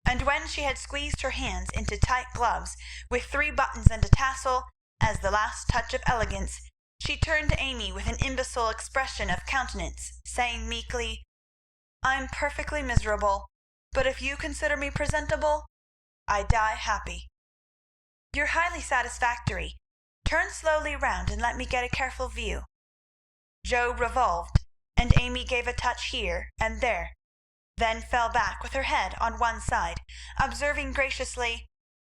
And when she had squeezed her hands into tight gloves with 3 buttons and a tassel, as the last touch of elegance, she turned to Amy with an imbecile expression of countenance, saying meekly, "I'm perfectly miserable, but if you consider me presentable, I die happy." "You're highly satisfactory. Turn slowly round and let me get a careful view." Jo revolved, and Amy gave a touch here and there, then fell back with her head on one side, observing graciously,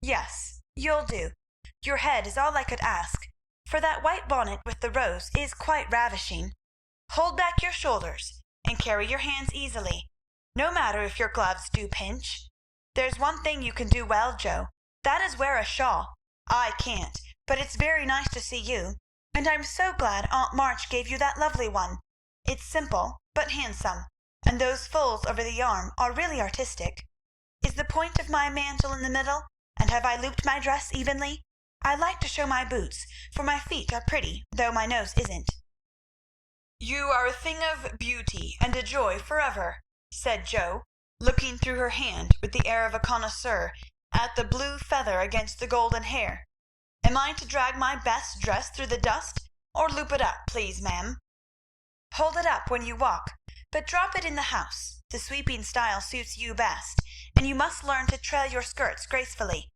"Yes, you'll do. Your head is all I could ask, for that white bonnet with the rose is quite ravishing. Hold back your shoulders, and carry your hands easily, no matter if your gloves do pinch. There's one thing you can do well, Jo, that is wear a shawl. I can't, but it's very nice to see you, and I'm so glad Aunt March gave you that lovely one. It's simple, but handsome, and those folds over the arm are really artistic. Is the point of my mantle in the middle, and have I looped my dress evenly? I like to show my boots, for my feet are pretty, though my nose isn't." "You are a thing of beauty and a joy forever," said Jo, looking through her hand with the air of a connoisseur at the blue feather against the golden hair. "Am I to drag my best dress through the dust, or loop it up, please, ma'am?" "Hold it up when you walk, but drop it in the house. The sweeping style suits you best, and you must learn to trail your skirts gracefully.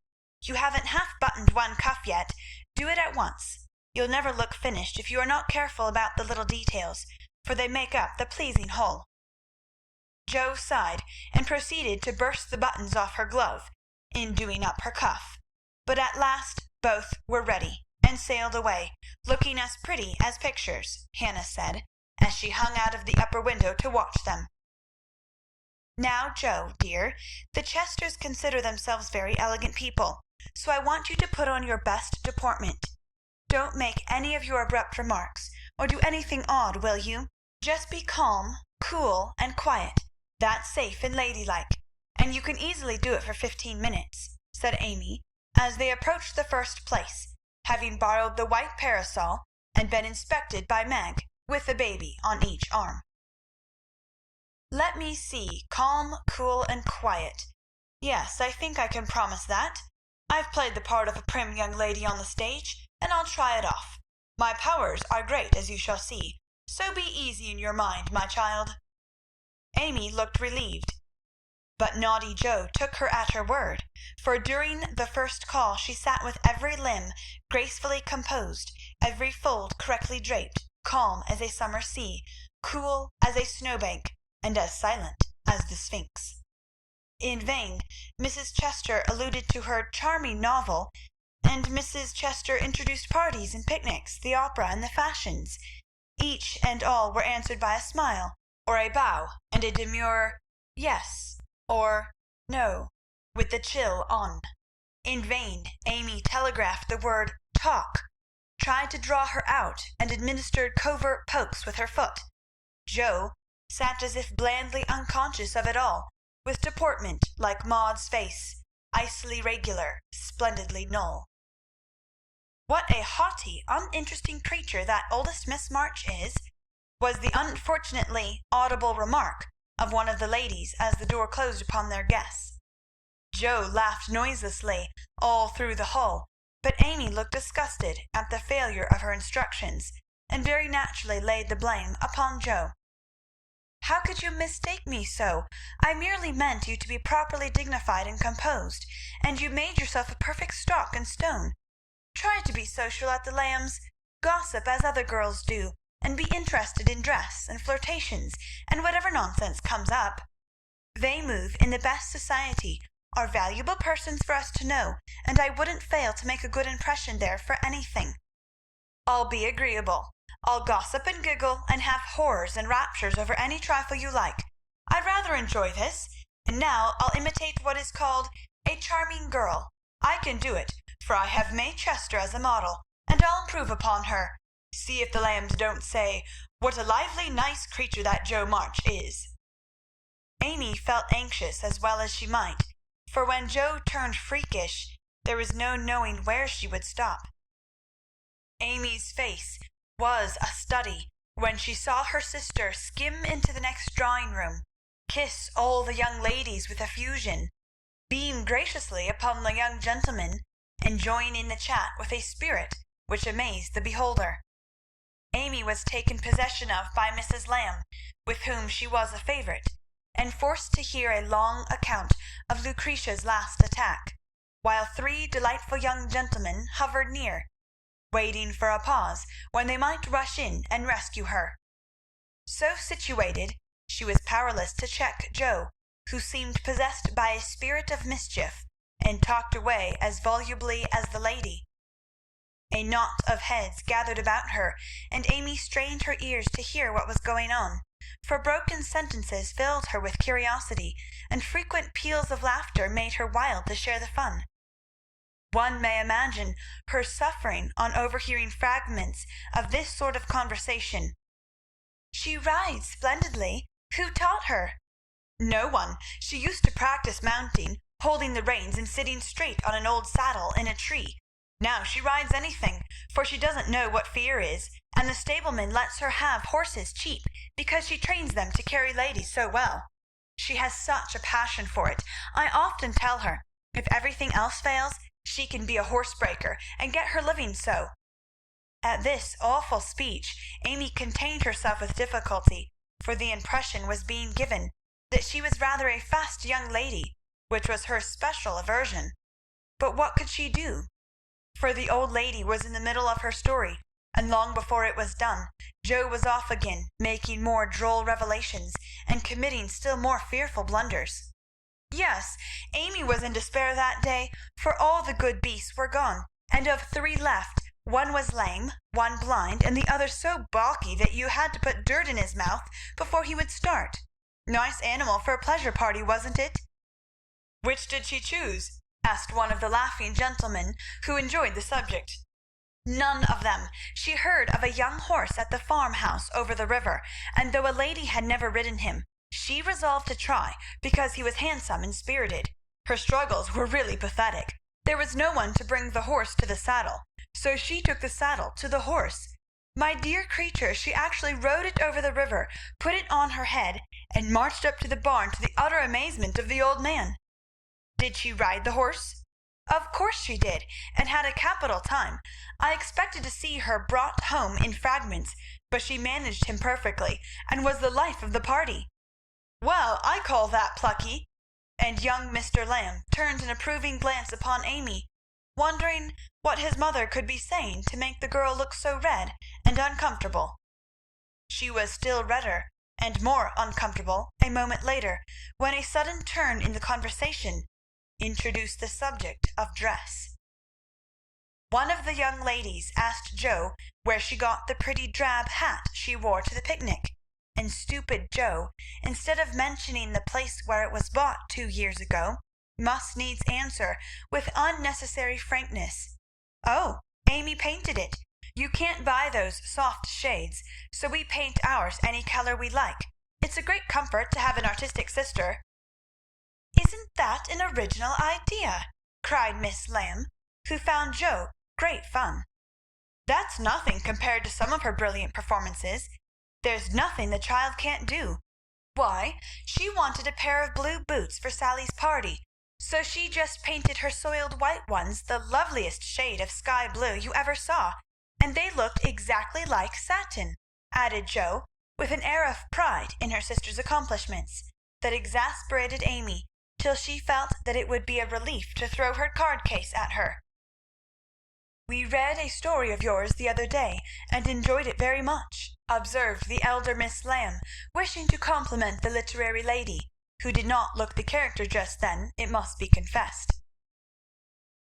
You haven't half buttoned one cuff yet. Do it at once. You'll never look finished if you are not careful about the little details, for they make up the pleasing whole. Jo sighed, and proceeded to burst the buttons off her glove, in doing up her cuff, but at last both were ready, and sailed away, looking as pretty as pictures, Hannah said, as she hung out of the upper window to watch them. Now, Jo, dear, the Chesters consider themselves very elegant people, so I want you to put on your best deportment. Don't make any of your abrupt remarks, or do anything odd, will you? Just be calm, cool, and quiet. That's safe and ladylike, and you can easily do it for 15 minutes, said Amy, as they approached the first place, having borrowed the white parasol and been inspected by Meg, with the baby on each arm. Let me see, calm, cool, and quiet. Yes, I think I can promise that. I've played the part of a prim young lady on the stage, and I'll try it off. My powers are great, as you shall see, so be easy in your mind, my child. Amy looked relieved, but naughty Jo took her at her word, for during the first call she sat with every limb gracefully composed, every fold correctly draped, calm as a summer sea, cool as a snowbank, and as silent as the Sphinx. In vain Mrs. Chester alluded to her charming novel, and Mrs. Chester introduced parties and picnics, the opera, and the fashions. Each and all were answered by a smile, or a bow, and a demure yes or no, with the chill on. In vain Amy telegraphed the word talk, tried to draw her out, and administered covert pokes with her foot. Jo sat as if blandly unconscious of it all, with deportment like Maud's face, icily regular, splendidly null. What a haughty, uninteresting creature that oldest Miss March is, was the unfortunately audible remark of one of the ladies as the door closed upon their guests. Jo laughed noiselessly all through the hall, but Amy looked disgusted at the failure of her instructions, and very naturally laid the blame upon Jo. How could you mistake me so? I merely meant you to be properly dignified and composed, and you made yourself a perfect stock and stone. Try to be social at the Lambs, gossip as other girls do, and be interested in dress and flirtations and whatever nonsense comes up. They move in the best society, are valuable persons for us to know, and I wouldn't fail to make a good impression there for anything. I'll be agreeable. I'll gossip and giggle and have horrors and raptures over any trifle you like. I'd rather enjoy this, and now I'll imitate what is called a charming girl. I can do it, for I have May Chester as a model, and I'll improve upon her. See if the Lambs don't say, what a lively, nice creature that Jo March is. Amy felt anxious as well as she might, for when Jo turned freakish, there was no knowing where she would stop. Amy's face was a study when she saw her sister skim into the next drawing-room, kiss all the young ladies with effusion, beam graciously upon the young gentlemen, and join in the chat with a spirit which amazed the beholder. Amy was taken possession of by Mrs. Lamb, with whom she was a favourite, and forced to hear a long account of Lucretia's last attack, while 3 delightful young gentlemen hovered near, waiting for a pause when they might rush in and rescue her. So situated, she was powerless to check Jo, who seemed possessed by a spirit of mischief, and talked away as volubly as the lady. A knot of heads gathered about her, and Amy strained her ears to hear what was going on, for broken sentences filled her with curiosity, and frequent peals of laughter made her wild to share the fun. One may imagine her suffering on overhearing fragments of this sort of conversation. She rides splendidly. Who taught her? No one. She used to practice mounting, holding the reins and sitting straight on an old saddle in a tree. Now she rides anything, for she doesn't know what fear is, and the stableman lets her have horses cheap because she trains them to carry ladies so well. She has such a passion for it. I often tell her, if everything else fails, she can be a horsebreaker and get her living so. At this awful speech Amy contained herself with difficulty, for the impression was being given that she was rather a fast young lady, which was her special aversion. But what could she do? For the old lady was in the middle of her story, and long before it was done, Joe was off again, making more droll revelations and committing still more fearful blunders. Yes, Amy was in despair that day, for all the good beasts were gone, and of 3 left, one was lame, one blind, and the other so balky that you had to put dirt in his mouth before he would start. Nice animal for a pleasure party, wasn't it? Which did she choose? Asked one of the laughing gentlemen who enjoyed the subject. None of them. She heard of a young horse at the farmhouse over the river, and though a lady had never ridden him, she resolved to try, because he was handsome and spirited. Her struggles were really pathetic. There was no one to bring the horse to the saddle, so she took the saddle to the horse. My dear creature, she actually rode it over the river, put it on her head, and marched up to the barn, to the utter amazement of the old man. Did she ride the horse? Of course she did, and had a capital time. I expected to see her brought home in fragments, but she managed him perfectly, and was the life of the party. Well, I call that plucky. And young Mr. Lamb turned an approving glance upon Amy, wondering what his mother could be saying to make the girl look so red and uncomfortable. She was still redder and more uncomfortable a moment later, when a sudden turn in the conversation introduced the subject of dress. One of the young ladies asked Joe where she got the pretty drab hat she wore to the picnic, and stupid Joe, instead of mentioning the place where it was bought 2 years ago, must needs answer with unnecessary frankness, "Oh, Amy painted it. You can't buy those soft shades, so we paint ours any color we like. It's a great comfort to have an artistic sister." "Isn't that an original idea?" cried Miss Lamb, who found Joe great fun. "That's nothing compared to some of her brilliant performances. There's nothing the child can't do. Why, she wanted a pair of blue boots for Sally's party, so she just painted her soiled white ones the loveliest shade of sky blue you ever saw, and they looked exactly like satin," added Joe, with an air of pride in her sister's accomplishments that exasperated Amy, till she felt that it would be a relief to throw her card case at her. "We read a story of yours the other day, and enjoyed it very much," observed the elder Miss Lamb, wishing to compliment the literary lady, who did not look the character just then, it must be confessed.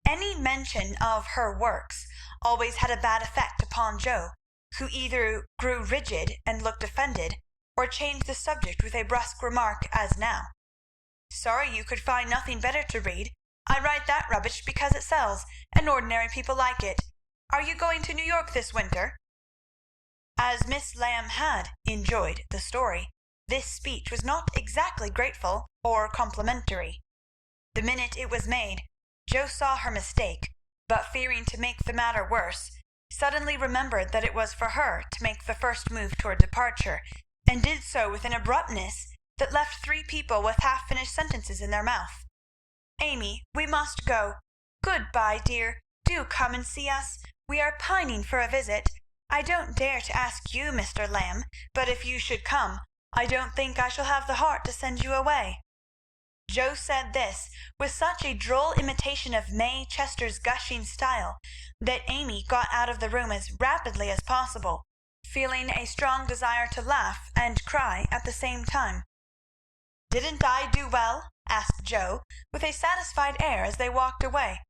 Any mention of her works always had a bad effect upon Joe, who either grew rigid and looked offended, or changed the subject with a brusque remark, as now. "Sorry you could find nothing better to read. I write that rubbish because it sells, and ordinary people like it. Are you going to New York this winter?" As Miss Lamb had enjoyed the story, this speech was not exactly grateful or complimentary. The minute it was made, Joe saw her mistake, but fearing to make the matter worse, suddenly remembered that it was for her to make the first move toward departure, and did so with an abruptness that left 3 people with half-finished sentences in their mouth. "Amy, we must go. Good-bye, dear. Do come and see us. We are pining for a visit. I don't dare to ask you, Mr. Lamb, but if you should come, I don't think I shall have the heart to send you away." Joe said this with such a droll imitation of May Chester's gushing style that Amy got out of the room as rapidly as possible, feeling a strong desire to laugh and cry at the same time. "Didn't I do well?" asked Joe, with a satisfied air as they walked away.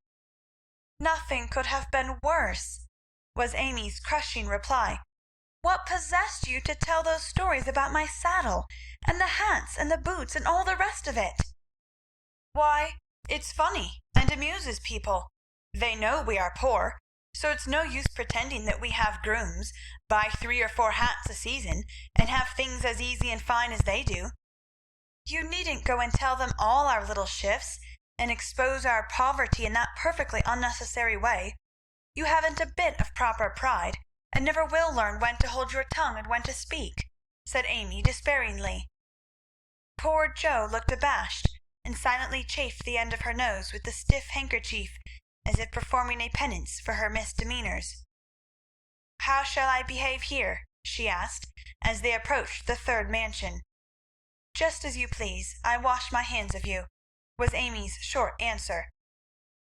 "Nothing could have been worse," was Amy's crushing reply. "What possessed you to tell those stories about my saddle, and the hats and the boots, and all the rest of it?" "Why, it's funny, and amuses people. They know we are poor, so it's no use pretending that we have grooms, buy 3 or 4 hats a season, and have things as easy and fine as they do. You needn't go and tell them all our little shifts, and expose our poverty in that perfectly unnecessary way. You haven't a bit of proper pride, and never will learn when to hold your tongue and when to speak," said Amy despairingly. Poor Joe looked abashed, and silently chafed the end of her nose with the stiff handkerchief, as if performing a penance for her misdemeanours. "How shall I behave here?" she asked, as they approached the 3rd mansion. "Just as you please. I wash my hands of you," was Amy's short answer.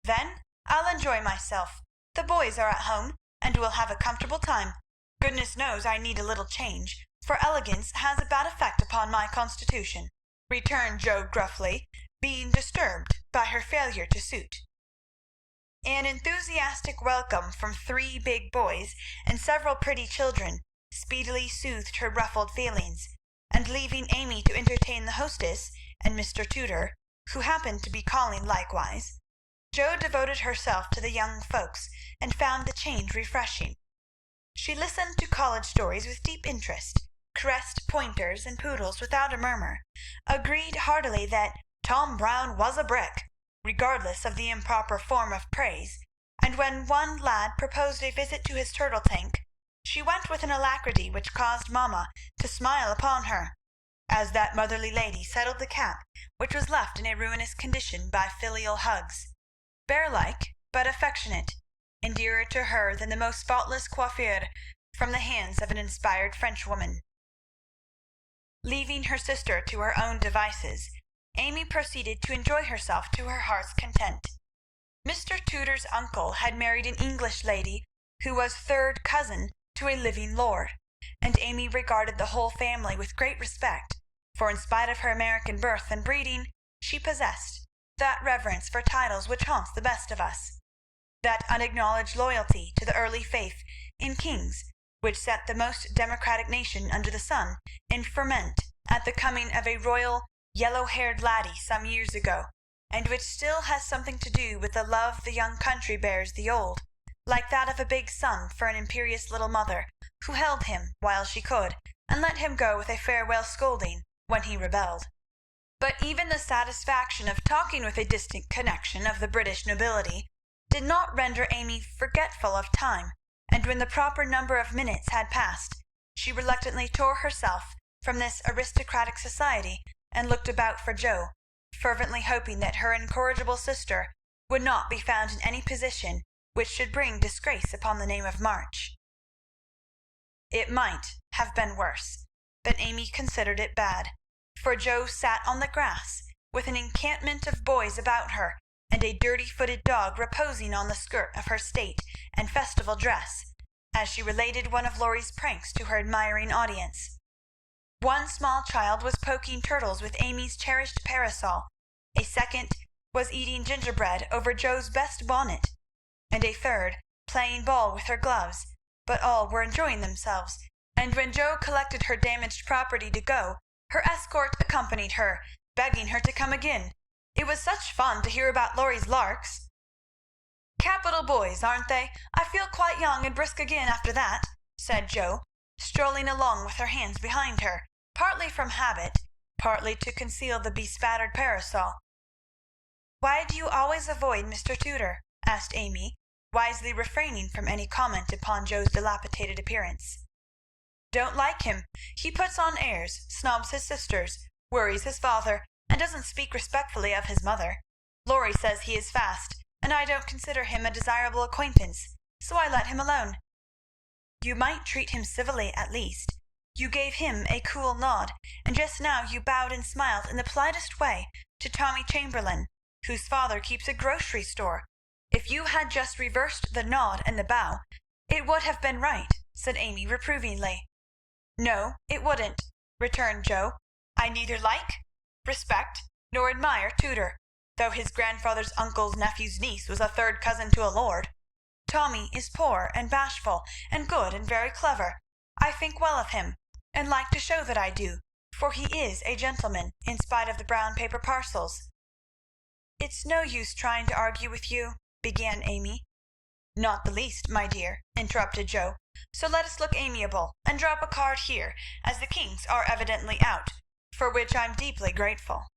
"Then I'll enjoy myself. The boys are at home. and we'll have a comfortable time. Goodness knows I need a little change, for elegance has a bad effect upon my constitution," returned Joe gruffly, being disturbed by her failure to suit. An enthusiastic welcome from 3 big boys and several pretty children speedily soothed her ruffled feelings, and leaving Amy to entertain the hostess and Mr. Tudor, who happened to be calling likewise, Jo devoted herself to the young folks and found the change refreshing. She listened to college stories with deep interest, caressed pointers and poodles without a murmur, agreed heartily that Tom Brown was a brick, regardless of the improper form of praise, and when one lad proposed a visit to his turtle tank, she went with an alacrity which caused mamma to smile upon her, as that motherly lady settled the cap, which was left in a ruinous condition by filial hugs, bear-like but affectionate, and dearer to her than the most faultless coiffure from the hands of an inspired Frenchwoman. Leaving her sister to her own devices, Amy proceeded to enjoy herself to her heart's content. Mr. Tudor's uncle had married an English lady who was third cousin to a living lord, and Amy regarded the whole family with great respect, for in spite of her American birth and breeding, she possessed that reverence for titles which haunts the best of us, that unacknowledged loyalty to the early faith in kings which set the most democratic nation under the sun in ferment at the coming of a royal yellow-haired laddie some years ago, and which still has something to do with the love the young country bears the old, like that of a big son for an imperious little mother who held him while she could, and let him go with a farewell scolding when he rebelled. But even the satisfaction of talking with a distant connection of the British nobility did not render Amy forgetful of time, and when the proper number of minutes had passed, she reluctantly tore herself from this aristocratic society and looked about for Jo, fervently hoping that her incorrigible sister would not be found in any position which should bring disgrace upon the name of March. It might have been worse, but Amy considered it bad, for Jo sat on the grass, with an encampment of boys about her, and a dirty-footed dog reposing on the skirt of her state and festival dress, as she related one of Laurie's pranks to her admiring audience. One small child was poking turtles with Amy's cherished parasol, a second was eating gingerbread over Jo's best bonnet, and a third playing ball with her gloves, but all were enjoying themselves, and when Jo collected her damaged property to go, her escort accompanied her, begging her to come again. It was such fun to hear about Laurie's larks. "Capital boys, aren't they? I feel quite young and brisk again after that," said Jo, strolling along with her hands behind her, partly from habit, partly to conceal the bespattered parasol. "Why do you always avoid Mr. Tudor?" asked Amy, wisely refraining from any comment upon Jo's dilapidated appearance. "Don't like him. He puts on airs, snobs his sisters, worries his father, and doesn't speak respectfully of his mother. Laurie says he is fast, and I don't consider him a desirable acquaintance, so I let him alone." "You might treat him civilly at least. You gave him a cool nod, and just now you bowed and smiled in the politest way to Tommy Chamberlain, whose father keeps a grocery store. If you had just reversed the nod and the bow, it would have been right," said Amy reprovingly. "No, it wouldn't," returned Jo. "I neither like, respect, nor admire Tudor, though his grandfather's uncle's nephew's niece was a third cousin to a lord. Tommy is poor and bashful and good and very clever. I think well of him, and like to show that I do, for he is a gentleman, in spite of the brown paper parcels." "It's no use trying to argue with you," began Amy. "Not the least, my dear," interrupted Jo. "So let us look amiable, and drop a card here, as the Kings are evidently out, for which I'm deeply grateful."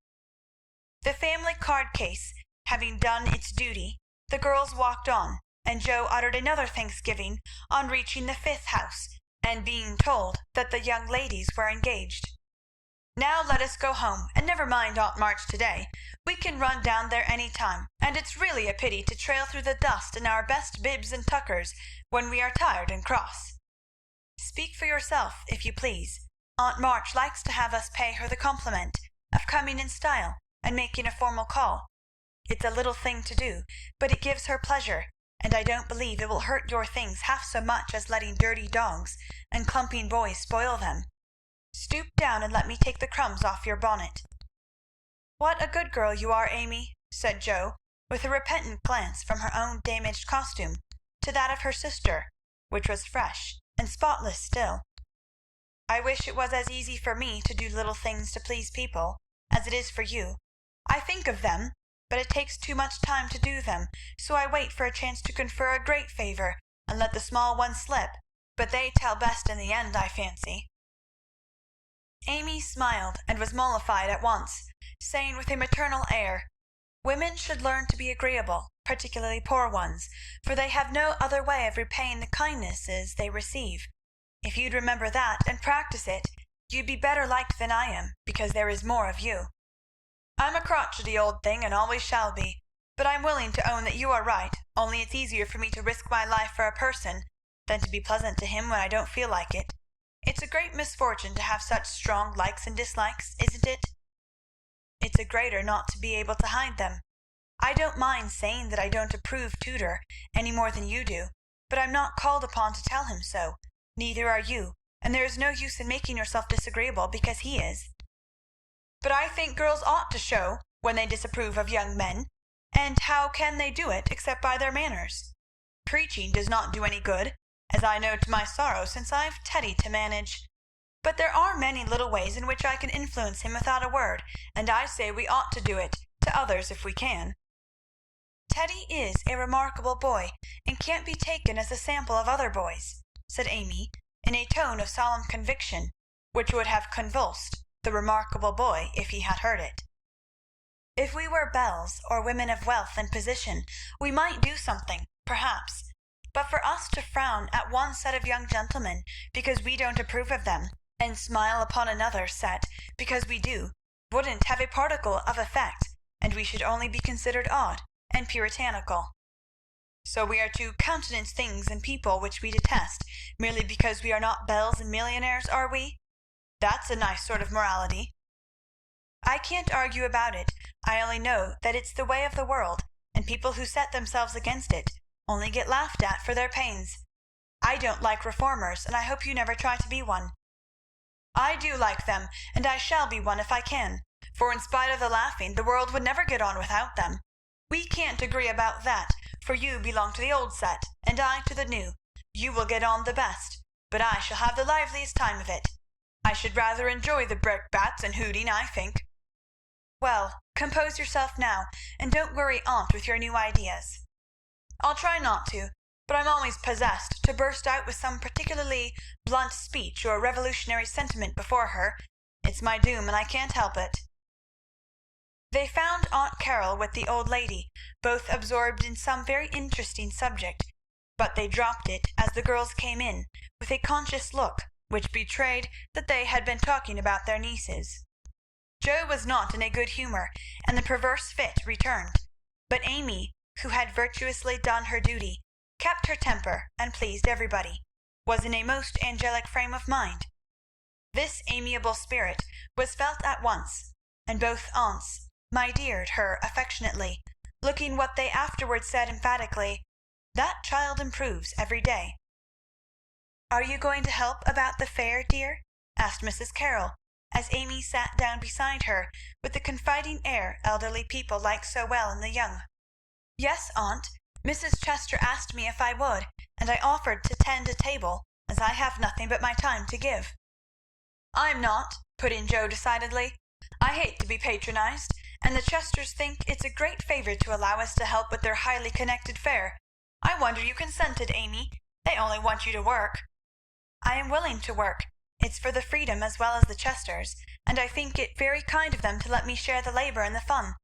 The family card case having done its duty, the girls walked on, and Jo uttered another thanksgiving on reaching the 5th house, and being told that the young ladies were engaged. "Now let us go home, and never mind Aunt March to-day. We can run down there any time, and it's really a pity to trail through the dust in our best bibs and tuckers when we are tired and cross." "Speak for yourself, if you please. Aunt March likes to have us pay her the compliment of coming in style and making a formal call. It's a little thing to do, but it gives her pleasure, and I don't believe it will hurt your things half so much as letting dirty dogs and clumping boys spoil them. Stoop down and let me take the crumbs off your bonnet." "What a good girl you are, Amy," said Jo, with a repentant glance from her own damaged costume to that of her sister, which was fresh and spotless still. "I wish it was as easy for me to do little things to please people as it is for you. I think of them, but it takes too much time to do them, so I wait for a chance to confer a great favor and let the small ones slip, but they tell best in the end, I fancy." Amy smiled and was mollified at once, saying with a maternal air, "Women should learn to be agreeable, particularly poor ones, for they have no other way of repaying the kindnesses they receive. If you'd remember that and practice it, you'd be better liked than I am, because there is more of you. I'm a crotchety old thing and always shall be, but I'm willing to own that you are right, only it's easier for me to risk my life for a person than to be pleasant to him when I don't feel like it. It's a great misfortune to have such strong likes and dislikes, isn't it?" "It's a greater not to be able to hide them. I don't mind saying that I don't approve Tudor any more than you do, but I'm not called upon to tell him so, neither are you, and there is no use in making yourself disagreeable because he is." "But I think girls ought to show when they disapprove of young men, and how can they do it except by their manners? Preaching does not do any good, as I know to my sorrow since I've Teddy to manage. But there are many little ways in which I can influence him without a word, and I say we ought to do it to others if we can." "Teddy is a remarkable boy, and can't be taken as a sample of other boys," said Amy, in a tone of solemn conviction, which would have convulsed the remarkable boy if he had heard it. "If we were belles, or women of wealth and position, we might do something, perhaps. But for us to frown at one set of young gentlemen because we don't approve of them, and smile upon another set because we do, wouldn't have a particle of effect, and we should only be considered odd and puritanical. So we are to countenance things and people which we detest, merely because we are not belles and millionaires, are we? That's a nice sort of morality." "I can't argue about it. I only know that it's the way of the world, and people who set themselves against it only get laughed at for their pains. I don't like reformers, and I hope you never try to be one." "I do like them, and I shall be one if I can, for in spite of the laughing, the world would never get on without them. We can't agree about that, for you belong to the old set, and I to the new. You will get on the best, but I shall have the liveliest time of it. I should rather enjoy the brickbats and hooting, I think." "Well, compose yourself now, and don't worry aunt with your new ideas." "I'll try not to, but I'm always possessed to burst out with some particularly blunt speech or revolutionary sentiment before her. It's my doom, and I can't help it." They found Aunt Carroll with the old lady, both absorbed in some very interesting subject, but they dropped it as the girls came in, with a conscious look which betrayed that they had been talking about their nieces. Jo was not in a good humour, and the perverse fit returned, but Amy, who had virtuously done her duty, kept her temper, and pleased everybody, was in a most angelic frame of mind. This amiable spirit was felt at once, and both aunts "my dear'd" her affectionately, looking what they afterwards said emphatically, "That child improves every day." "Are you going to help about the fair, dear?" asked Mrs. Carroll, as Amy sat down beside her with the confiding air elderly people like so well in the young. "Yes, aunt. Mrs. Chester asked me if I would, and I offered to tend a table, as I have nothing but my time to give." "I'm not," put in Jo decidedly. "I hate to be patronized, and the Chesters think it's a great favor to allow us to help with their highly connected fair. I wonder you consented, Amy. They only want you to work." "I am willing to work. It's for the freedom as well as the Chesters, and I think it very kind of them to let me share the labor and the fun.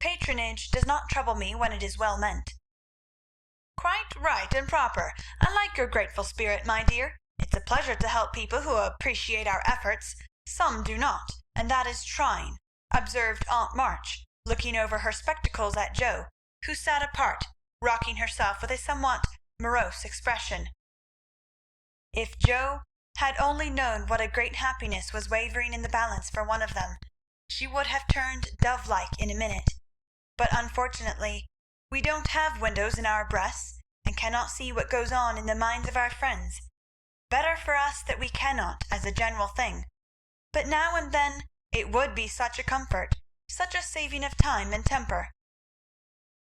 Patronage does not trouble me when it is well meant." "Quite right and proper. I like your grateful spirit, my dear. It's a pleasure to help people who appreciate our efforts. Some do not, and that is trying," observed Aunt March, looking over her spectacles at Jo, who sat apart, rocking herself with a somewhat morose expression. If Jo had only known what a great happiness was wavering in the balance for one of them, she would have turned dove-like in a minute. But unfortunately we don't have windows in our breasts, and cannot see what goes on in the minds of our friends. Better for us that we cannot, as a general thing. But now and then it would be such a comfort, such a saving of time and temper."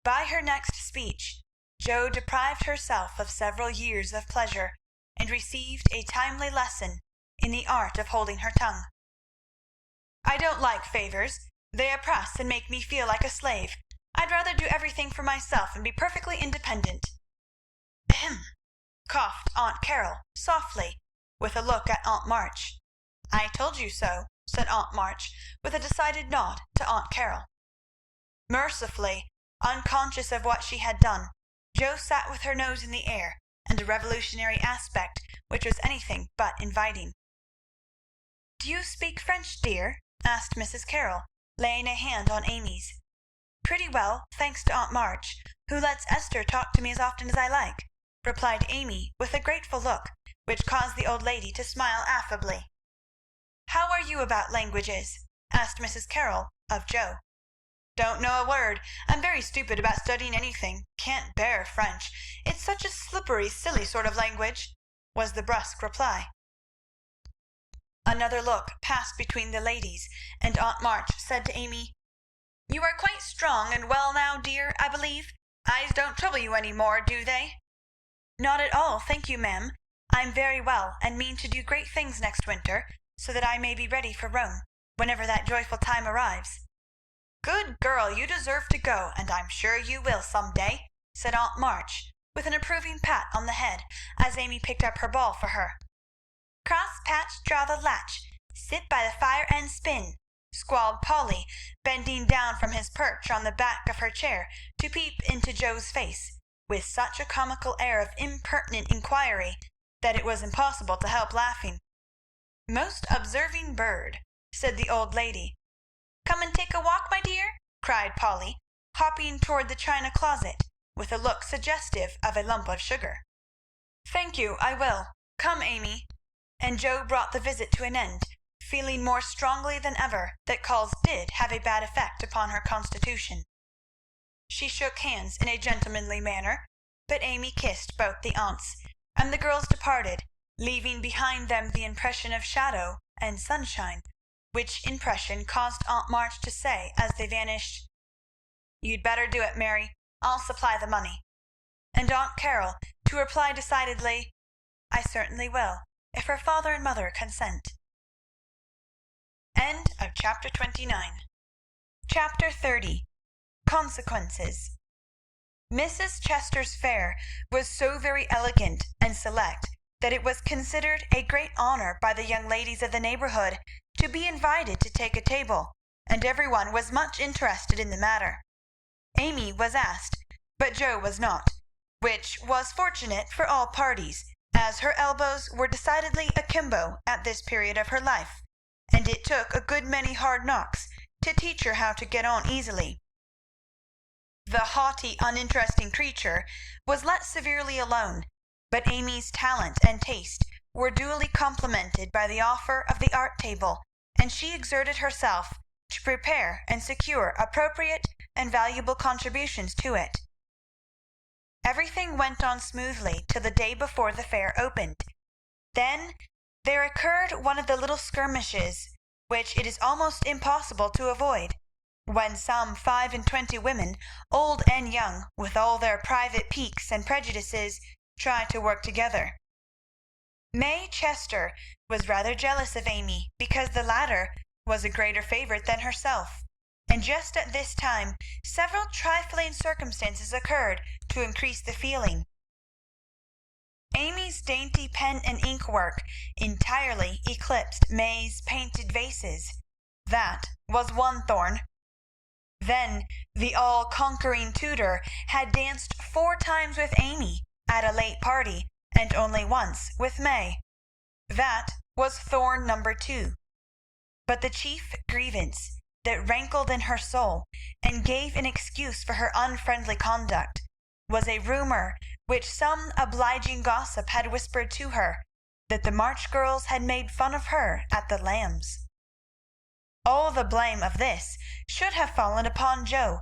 By her next speech, Jo deprived herself of several years of pleasure, and received a timely lesson in the art of holding her tongue. "I don't like favors. They oppress and make me feel like a slave. I'd rather do everything for myself and be perfectly independent." "Ahem," coughed Aunt Carroll softly, with a look at Aunt March. "I told you so," said Aunt March, with a decided nod to Aunt Carroll. Mercifully, unconscious of what she had done, Jo sat with her nose in the air, and a revolutionary aspect which was anything but inviting. "Do you speak French, dear?" asked Mrs. Carroll, laying a hand on Amy's. "Pretty well, thanks to Aunt March, who lets Esther talk to me as often as I like," replied Amy with a grateful look, which caused the old lady to smile affably. "How are you about languages?" asked Mrs. Carroll of Jo. "Don't know a word. I'm very stupid about studying anything. Can't bear French. It's such a slippery, silly sort of language," was the brusque reply. Another look passed between the ladies, and Aunt March said to Amy, "You are quite strong and well now, dear, I believe. Eyes don't trouble you any more, do they?" "Not at all, thank you, ma'am. I'm very well, and mean to do great things next winter, so that I may be ready for Rome, whenever that joyful time arrives." "Good girl, you deserve to go, and I'm sure you will some day," said Aunt March, with an approving pat on the head, as Amy picked up her ball for her. "Cross patch, draw the latch, sit by the fire and spin," squalled Polly, bending down from his perch on the back of her chair to peep into Jo's face, with such a comical air of impertinent inquiry that it was impossible to help laughing. "Most observing bird," said the old lady. "Come and take a walk, my dear?" cried Polly, hopping toward the china closet, with a look suggestive of a lump of sugar. "Thank you, I will. Come, Amy." And Jo brought the visit to an end, feeling more strongly than ever that calls did have a bad effect upon her constitution. She shook hands in a gentlemanly manner, but Amy kissed both the aunts, and the girls departed, leaving behind them the impression of shadow and sunshine, which impression caused Aunt March to say as they vanished, "You'd better do it, Mary. I'll supply the money." And Aunt Carroll to reply decidedly, "I certainly will, if her father and mother consent." End of chapter 29. Chapter 30. Consequences. Mrs. Chester's fare was so very elegant and select that it was considered a great honor by the young ladies of the neighborhood to be invited to take a table, and every one was much interested in the matter. Amy was asked, but Jo was not, which was fortunate for all parties, as her elbows were decidedly akimbo at this period of her life, and it took a good many hard knocks to teach her how to get on easily. The haughty, uninteresting creature was let severely alone, but Amy's talent and taste were duly complimented by the offer of the art table, and she exerted herself to prepare and secure appropriate and valuable contributions to it. Everything went on smoothly till the day before the fair opened. Then there occurred one of the little skirmishes which it is almost impossible to avoid, when some 25 women, old and young, with all their private piques and prejudices, try to work together. May Chester was rather jealous of Amy, because the latter was a greater favorite than herself, and just at this time several trifling circumstances occurred to increase the feeling. Amy's dainty pen and ink work entirely eclipsed May's painted vases. That was one thorn. Then the all-conquering tutor had danced 4 times with Amy at a late party, and only once with May. That was thorn number 2. But the chief grievance that rankled in her soul, and gave an excuse for her unfriendly conduct, was a rumor which some obliging gossip had whispered to her, that the March girls had made fun of her at the Lambs. All the blame of this should have fallen upon Jo,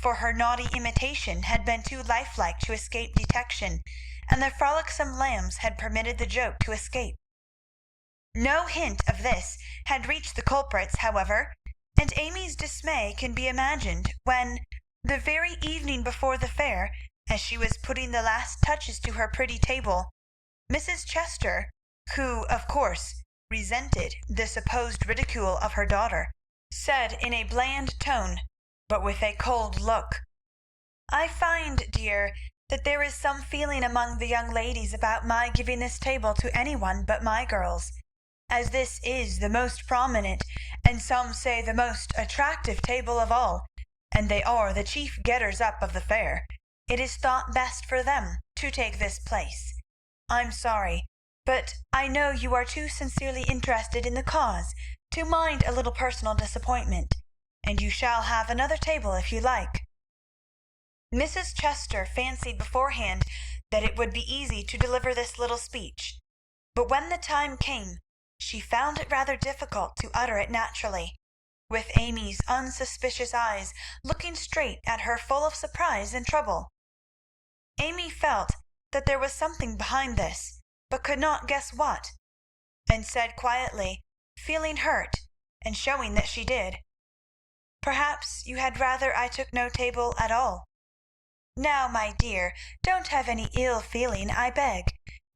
for her naughty imitation had been too lifelike to escape detection, and the frolicsome lambs had permitted the joke to escape. No hint of this had reached the culprits, however, and Amy's dismay can be imagined when, the very evening before the fair, as she was putting the last touches to her pretty table, Mrs. Chester, who, of course, resented the supposed ridicule of her daughter, said in a bland tone, but with a cold look, "I find, dear, that there is some feeling among the young ladies about my giving this table to any one but my girls. As this is the most prominent, and some say the most attractive table of all, and they are the chief getters up of the fair, it is thought best for them to take this place. I'm sorry, but I know you are too sincerely interested in the cause to mind a little personal disappointment, and you shall have another table if you like." Mrs. Chester fancied beforehand that it would be easy to deliver this little speech, but when the time came, she found it rather difficult to utter it naturally, with Amy's unsuspicious eyes looking straight at her full of surprise and trouble. Amy felt that there was something behind this, but could not guess what, and said quietly, feeling hurt, and showing that she did, "Perhaps you had rather I took no table at all. Now, my dear, don't have any ill feeling, I beg.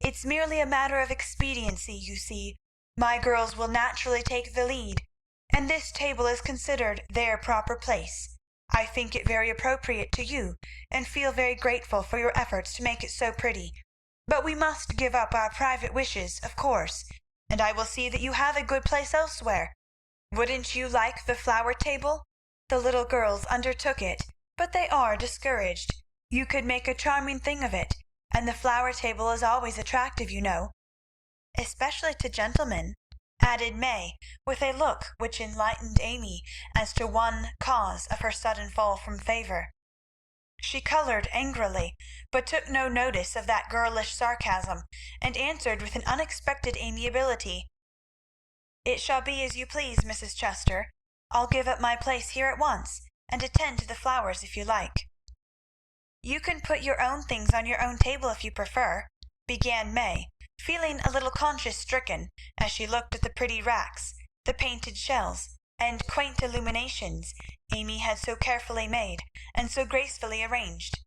It's merely a matter of expediency, you see. My girls will naturally take the lead, and this table is considered their proper place. I think it very appropriate to you, and feel very grateful for your efforts to make it so pretty. But we must give up our private wishes, of course, and I will see that you have a good place elsewhere. Wouldn't you like the flower table? The little girls undertook it, but they are discouraged. You could make a charming thing of it, and the flower table is always attractive, you know. Especially to gentlemen," added May, with a look which enlightened Amy as to one cause of her sudden fall from favour. She coloured angrily, but took no notice of that girlish sarcasm, and answered with an unexpected amiability, "It shall be as you please, Mrs. Chester. I'll give up my place here at once, and attend to the flowers if you like." "You can put your own things on your own table if you prefer," began May, feeling a little conscience-stricken as she looked at the pretty racks, the painted shells, and quaint illuminations Amy had so carefully made and so gracefully arranged.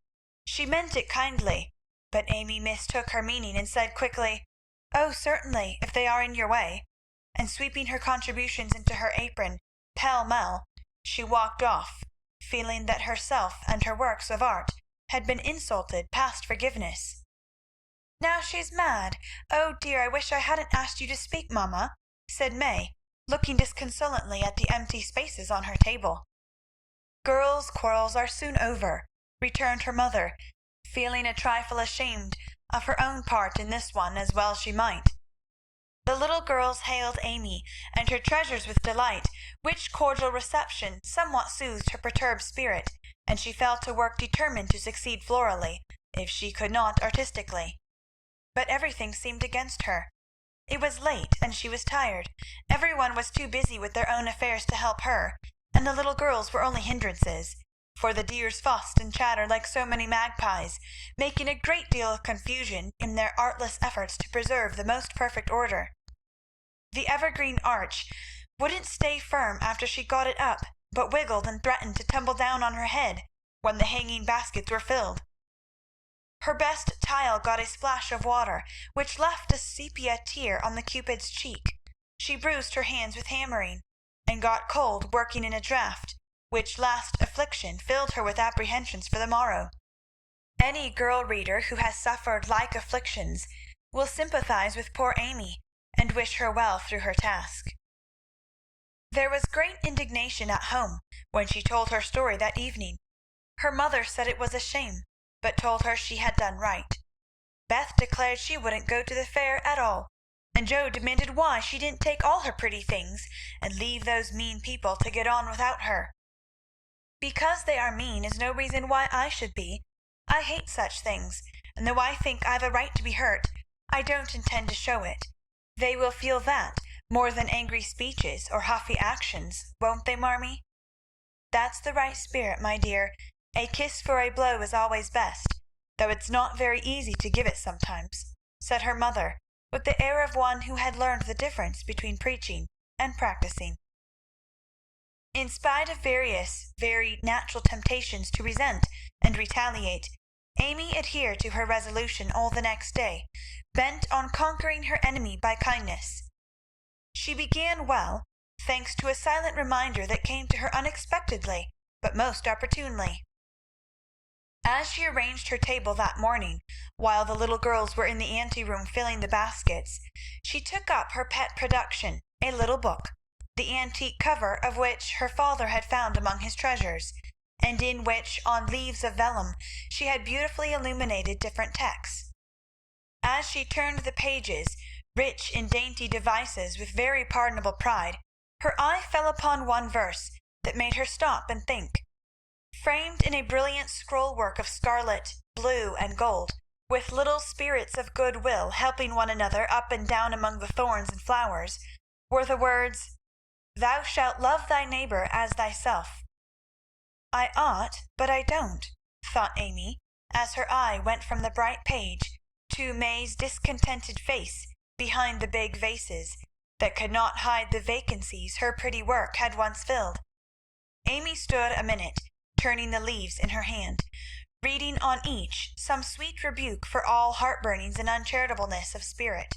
She meant it kindly, but Amy mistook her meaning and said quickly, "Oh, certainly, if they are in your way," and sweeping her contributions into her apron pell-mell, she walked off, feeling that herself and her works of art had been insulted past forgiveness. "Now she's mad. Oh dear, I wish I hadn't asked you to speak, mamma," said May, looking disconsolately at the empty spaces on her table. "Girls' quarrels are soon over," returned her mother, feeling a trifle ashamed of her own part in this one, as well she might. The little girls hailed Amy and her treasures with delight, which cordial reception somewhat soothed her perturbed spirit, and she fell to work determined to succeed florally, if she could not artistically. But everything seemed against her. It was late, and she was tired. Every one was too busy with their own affairs to help her, and the little girls were only hindrances, for the dears fussed and chattered like so many magpies, making a great deal of confusion in their artless efforts to preserve the most perfect order. The evergreen arch wouldn't stay firm after she got it up, but wiggled and threatened to tumble down on her head when the hanging baskets were filled. Her best tile got a splash of water, which left a sepia tear on the Cupid's cheek. She bruised her hands with hammering, and got cold working in a draught, which last affliction filled her with apprehensions for the morrow. Any girl reader who has suffered like afflictions will sympathize with poor Amy, and wish her well through her task. There was great indignation at home when she told her story that evening. Her mother said it was a shame, but told her she had done right. Beth declared she wouldn't go to the fair at all, and Joe demanded why she didn't take all her pretty things and leave those mean people to get on without her. Because they are mean is no reason why I should be. I hate such things, and though I think I've a right to be hurt, I don't intend to show it. They will feel that more than angry speeches or huffy actions, won't they, Marmee? That's the right spirit, my dear, "A kiss for a blow is always best, though it's not very easy to give it sometimes," said her mother, with the air of one who had learned the difference between preaching and practicing. In spite of various very natural temptations to resent and retaliate, Amy adhered to her resolution all the next day, bent on conquering her enemy by kindness. She began well, thanks to a silent reminder that came to her unexpectedly but most opportunely. As she arranged her table that morning, while the little girls were in the anteroom filling the baskets, she took up her pet production, a little book, the antique cover of which her father had found among his treasures, and in which, on leaves of vellum, she had beautifully illuminated different texts. As she turned the pages, rich in dainty devices with very pardonable pride, her eye fell upon one verse that made her stop and think. Framed in a brilliant scroll-work of scarlet, blue, and gold, with little spirits of good-will helping one another up and down among the thorns and flowers, were the words, "Thou shalt love thy neighbor as thyself." "I ought, but I don't," thought Amy, as her eye went from the bright page to May's discontented face behind the big vases that could not hide the vacancies her pretty work had once filled. Amy stood a minute, turning the leaves in her hand, reading on each some sweet rebuke for all heart-burnings and uncharitableness of spirit.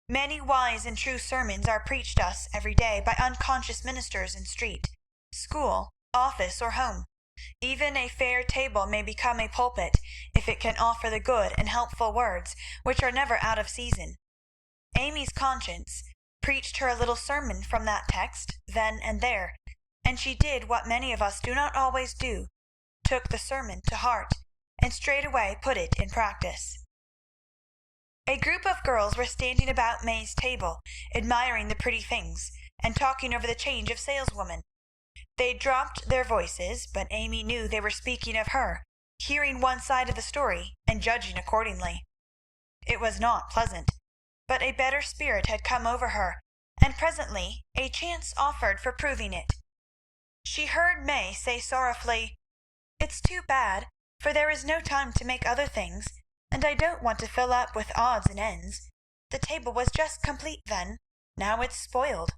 Many wise and true sermons are preached us every day by unconscious ministers in street, school, office, or home. Even a fair table may become a pulpit if it can offer the good and helpful words which are never out of season. Amy's conscience preached her a little sermon from that text then and there, and she did what many of us do not always do, took the sermon to heart, and straightway put it in practice. A group of girls were standing about May's table, admiring the pretty things, and talking over the change of saleswoman. They dropped their voices, but Amy knew they were speaking of her, hearing one side of the story, and judging accordingly. It was not pleasant, but a better spirit had come over her, and presently a chance offered for proving it. She heard May say sorrowfully, "It's too bad, for there is no time to make other things, and I don't want to fill up with odds and ends. The table was just complete then, now it's spoiled."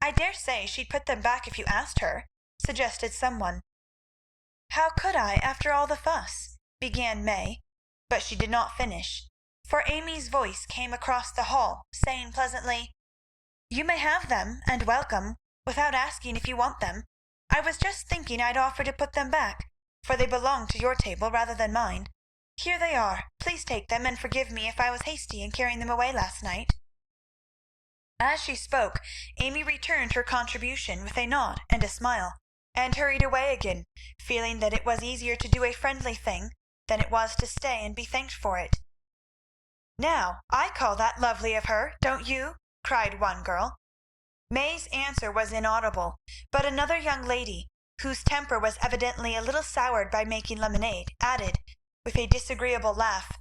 "I dare say she'd put them back if you asked her," suggested someone. "How could I, after all the fuss?" began May, but she did not finish, for Amy's voice came across the hall, saying pleasantly, "You may have them, and welcome, without asking if you want them. I was just thinking I'd offer to put them back, for they belong to your table rather than mine. Here they are. Please take them, and forgive me if I was hasty in carrying them away last night." As she spoke, Amy returned her contribution with a nod and a smile, and hurried away again, feeling that it was easier to do a friendly thing than it was to stay and be thanked for it. "Now, I call that lovely of her, don't you?" cried one girl. May's answer was inaudible, but another young lady, whose temper was evidently a little soured by making lemonade, added, with a disagreeable laugh,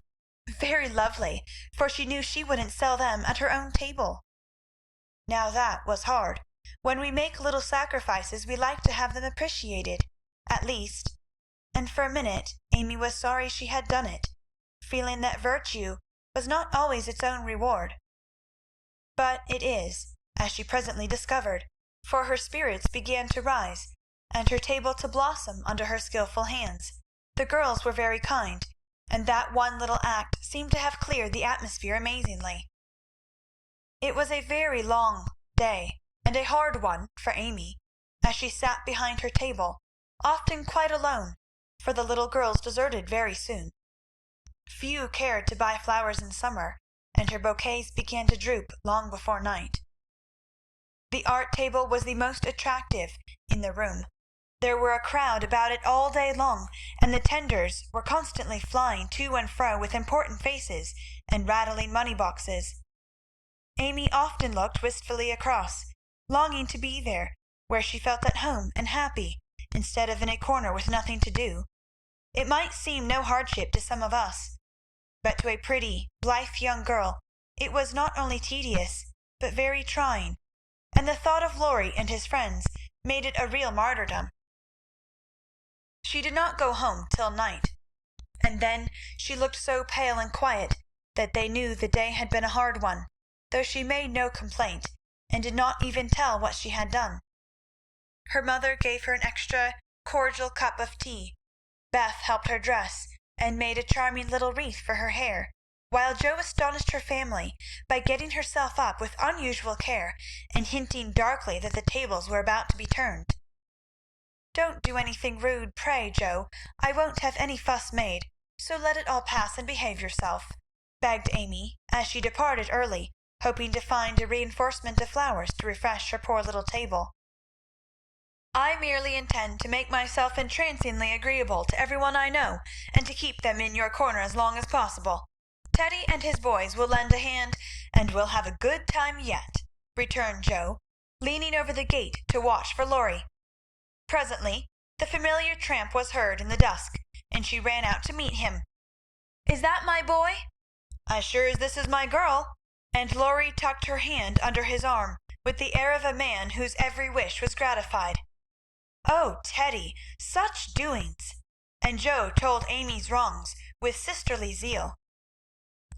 "Very lovely, for she knew she wouldn't sell them at her own table." Now that was hard. When we make little sacrifices we like to have them appreciated, at least, and for a minute Amy was sorry she had done it, feeling that virtue was not always its own reward. But it is, as she presently discovered, for her spirits began to rise, and her table to blossom under her skilful hands. The girls were very kind, and that one little act seemed to have cleared the atmosphere amazingly. It was a very long day, and a hard one for Amy, as she sat behind her table, often quite alone, for the little girls deserted very soon. Few cared to buy flowers in summer, and her bouquets began to droop long before night. The art table was the most attractive in the room. There were a crowd about it all day long, and the tenders were constantly flying to and fro with important faces and rattling money-boxes. Amy often looked wistfully across, longing to be there, where she felt at home and happy, instead of in a corner with nothing to do. It might seem no hardship to some of us, but to a pretty, blithe young girl it was not only tedious, but very trying, and the thought of Laurie and his friends made it a real martyrdom. She did not go home till night, and then she looked so pale and quiet that they knew the day had been a hard one, though she made no complaint, and did not even tell what she had done. Her mother gave her an extra cordial cup of tea. Beth helped her dress, and made a charming little wreath for her hair, while Jo astonished her family by getting herself up with unusual care, and hinting darkly that the tables were about to be turned. "Don't do anything rude, pray, Jo. I won't have any fuss made, so let it all pass and behave yourself," begged Amy, as she departed early, hoping to find a reinforcement of flowers to refresh her poor little table. "I merely intend to make myself entrancingly agreeable to every one I know, and to keep them in your corner as long as possible. Teddy and his boys will lend a hand, and we'll have a good time yet," returned Jo, leaning over the gate to watch for Laurie. Presently the familiar tramp was heard in the dusk, and she ran out to meet him. "Is that my boy?" "As sure as this is my girl," and Laurie tucked her hand under his arm with the air of a man whose every wish was gratified. "Oh, Teddy, such doings!" and Jo told Amy's wrongs with sisterly zeal.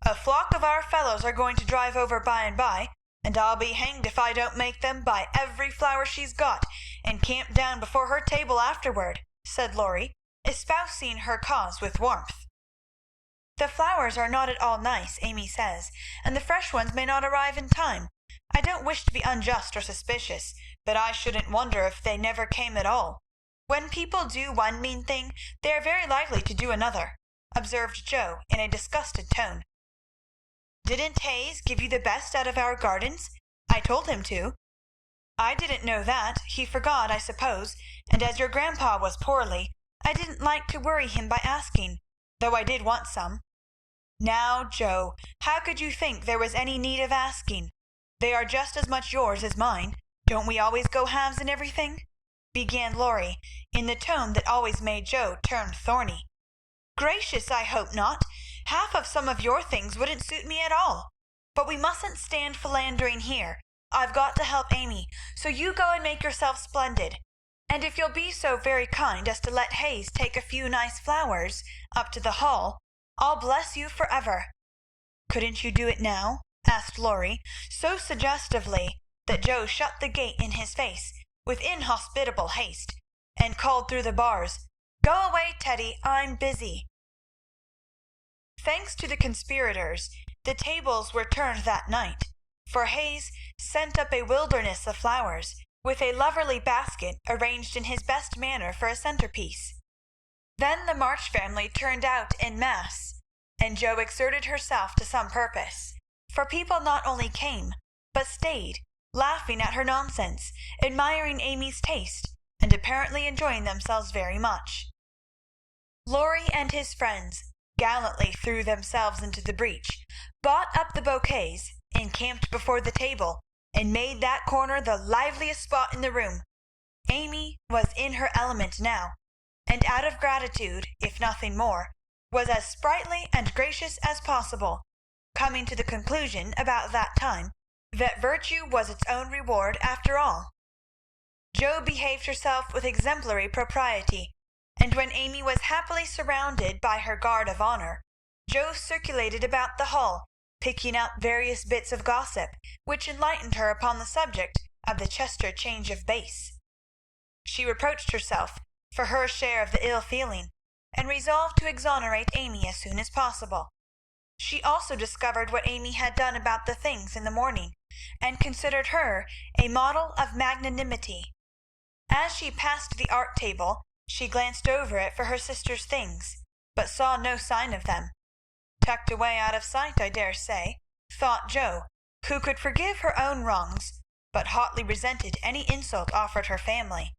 "A flock of our fellows are going to drive over by and by, and I'll be hanged if I don't make them buy every flower she's got, and camp down before her table afterward," said Laurie, espousing her cause with warmth. "The flowers are not at all nice, Amy says, and the fresh ones may not arrive in time. I don't wish to be unjust or suspicious, but I shouldn't wonder if they never came at all. When people do one mean thing, they are very likely to do another," observed Jo in a disgusted tone. "Didn't Hayes give you the best out of our gardens? I told him to." "I didn't know that. He forgot, I suppose, and as your grandpa was poorly, I didn't like to worry him by asking, though I did want some." "Now, Jo, how could you think there was any need of asking? They are just as much yours as mine. Don't we always go halves in everything?" began Laurie, in the tone that always made Jo turn thorny. "Gracious, I hope not. Half of some of your things wouldn't suit me at all. But we mustn't stand philandering here. I've got to help Amy, so you go and make yourself splendid. And if you'll be so very kind as to let Hayes take a few nice flowers up to the hall, I'll bless you forever." "Couldn't you do it now?" asked Laurie, so suggestively that Jo shut the gate in his face with inhospitable haste, and called through the bars, "Go away, Teddy, I'm busy." Thanks to the conspirators, the tables were turned that night, for Hayes sent up a wilderness of flowers, with a loverly basket arranged in his best manner for a centerpiece. Then the March family turned out en masse, and Jo exerted herself to some purpose, for people not only came, but stayed, laughing at her nonsense, admiring Amy's taste, and apparently enjoying themselves very much. Laurie and his friends gallantly threw themselves into the breach, bought up the bouquets, encamped before the table, and made that corner the liveliest spot in the room. Amy was in her element now, and out of gratitude, if nothing more, was as sprightly and gracious as possible, coming to the conclusion about that time that virtue was its own reward after all. Jo behaved herself with exemplary propriety, and when Amy was happily surrounded by her guard of honor, Jo circulated about the hall, picking up various bits of gossip, which enlightened her upon the subject of the Chester change of base. She reproached herself for her share of the ill feeling, and resolved to exonerate Amy as soon as possible. She also discovered what Amy had done about the things in the morning, and considered her a model of magnanimity. As she passed the art table, she glanced over it for her sister's things, but saw no sign of them. Tucked away out of sight, I dare say, thought Jo, who could forgive her own wrongs, but hotly resented any insult offered her family.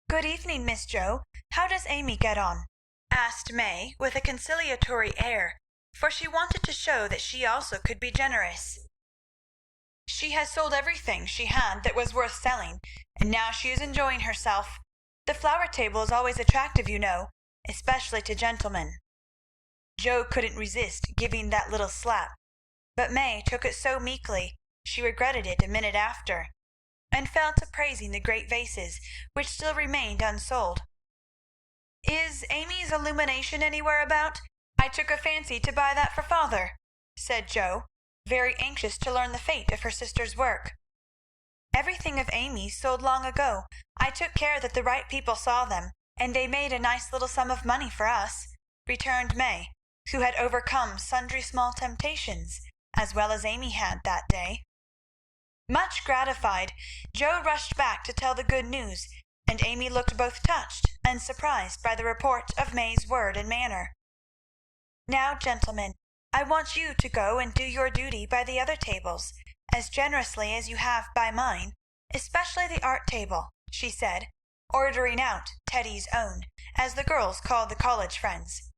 "Good evening, Miss Jo. How does Amy get on?" asked May with a conciliatory air, for she wanted to show that she also could be generous. "She has sold everything she had that was worth selling, and now she is enjoying herself. The flower table is always attractive, you know, especially to gentlemen." Jo couldn't resist giving that little slap, but May took it so meekly she regretted it a minute after, and fell to praising the great vases which still remained unsold. Is Amy's illumination anywhere about? I took a fancy to buy that for father," said Joe, very anxious to learn the fate of her sister's work. "Everything of Amy's sold long ago. I took care that the right people saw them, and they made a nice little sum of money for us," returned May, who had overcome sundry small temptations, as well as Amy had that day. Much gratified, Joe rushed back to tell the good news, and Amy looked both touched and surprised by the report of May's word and manner. "Now, gentlemen, I want you to go and do your duty by the other tables, as generously as you have by mine, especially the art table," she said, ordering out Teddy's own, as the girls called the college friends.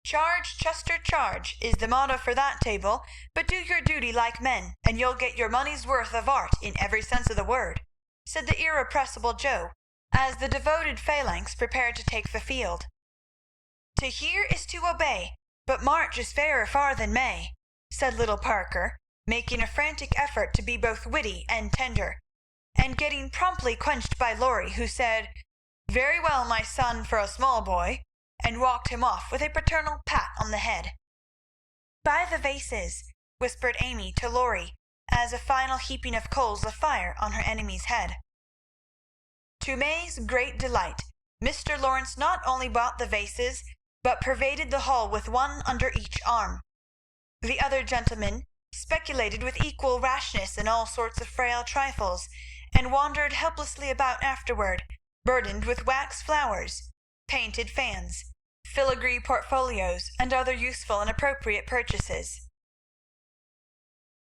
"Charge, Chester, charge, is the motto for that table, but do your duty like men, and you'll get your money's worth of art in every sense of the word," said the irrepressible Joe, as the devoted phalanx prepared to take the field. "To hear is to obey, but March is fairer far than May," said little Parker, making a frantic effort to be both witty and tender, and getting promptly quenched by Laurie, who said, "Very well, my son, for a small boy," and walked him off with a paternal pat on the head. "By the vases," whispered Amy to Laurie, as a final heaping of coals of fire on her enemy's head. To May's great delight, Mr. Lawrence not only bought the vases, but pervaded the hall with one under each arm. The other gentlemen speculated with equal rashness in all sorts of frail trifles, and wandered helplessly about afterward, burdened with wax flowers, painted fans, filigree portfolios, and other useful and appropriate purchases.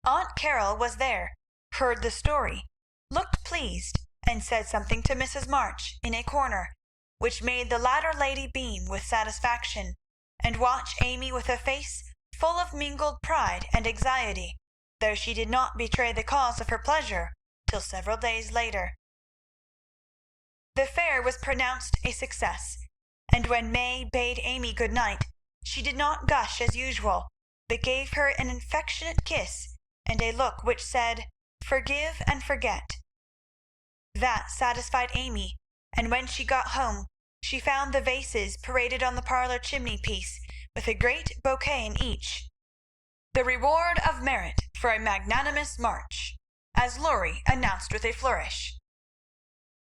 Aunt Carroll was there, heard the story, looked pleased, and said something to Mrs. March in a corner, which made the latter lady beam with satisfaction, and watch Amy with a face full of mingled pride and anxiety, though she did not betray the cause of her pleasure till several days later. The fair was pronounced a success, and when May bade Amy good night, she did not gush as usual, but gave her an affectionate kiss and a look which said, "Forgive and forget." That satisfied Amy, and when she got home she found the vases paraded on the parlor chimney-piece, with a great bouquet in each. "The reward of merit for a magnanimous march," as Laurie announced with a flourish.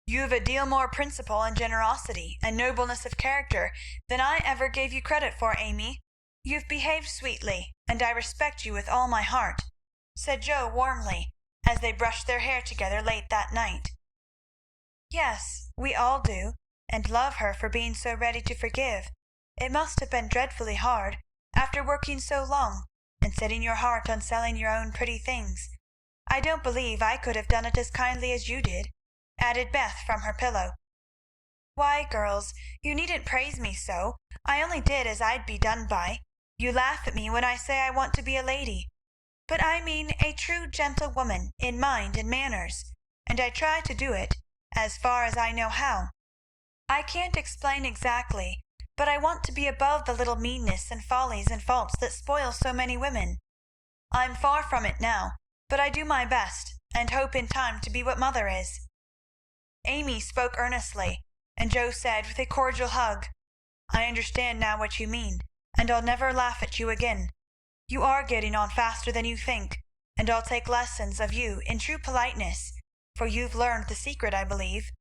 "You've a deal more principle and generosity and nobleness of character than I ever gave you credit for, Amy. You've behaved sweetly, and I respect you with all my heart," said Joe warmly, as they brushed their hair together late that night. "Yes, we all do, and love her for being so ready to forgive. It must have been dreadfully hard, after working so long, and setting your heart on selling your own pretty things. I don't believe I could have done it as kindly as you did," added Beth from her pillow. "Why, girls, you needn't praise me so. I only did as I'd be done by. You laugh at me when I say I want to be a lady, but I mean a true gentlewoman in mind and manners, and I try to do it, as far as I know how. I can't explain exactly, but I want to be above the little meannesses and follies and faults that spoil so many women. I'm far from it now, but I do my best, and hope in time to be what mother is." Amy spoke earnestly, and Joe said with a cordial hug, "I understand now what you mean, and I'll never laugh at you again. You are getting on faster than you think, and I'll take lessons of you in true politeness, for you've learned the secret, I believe.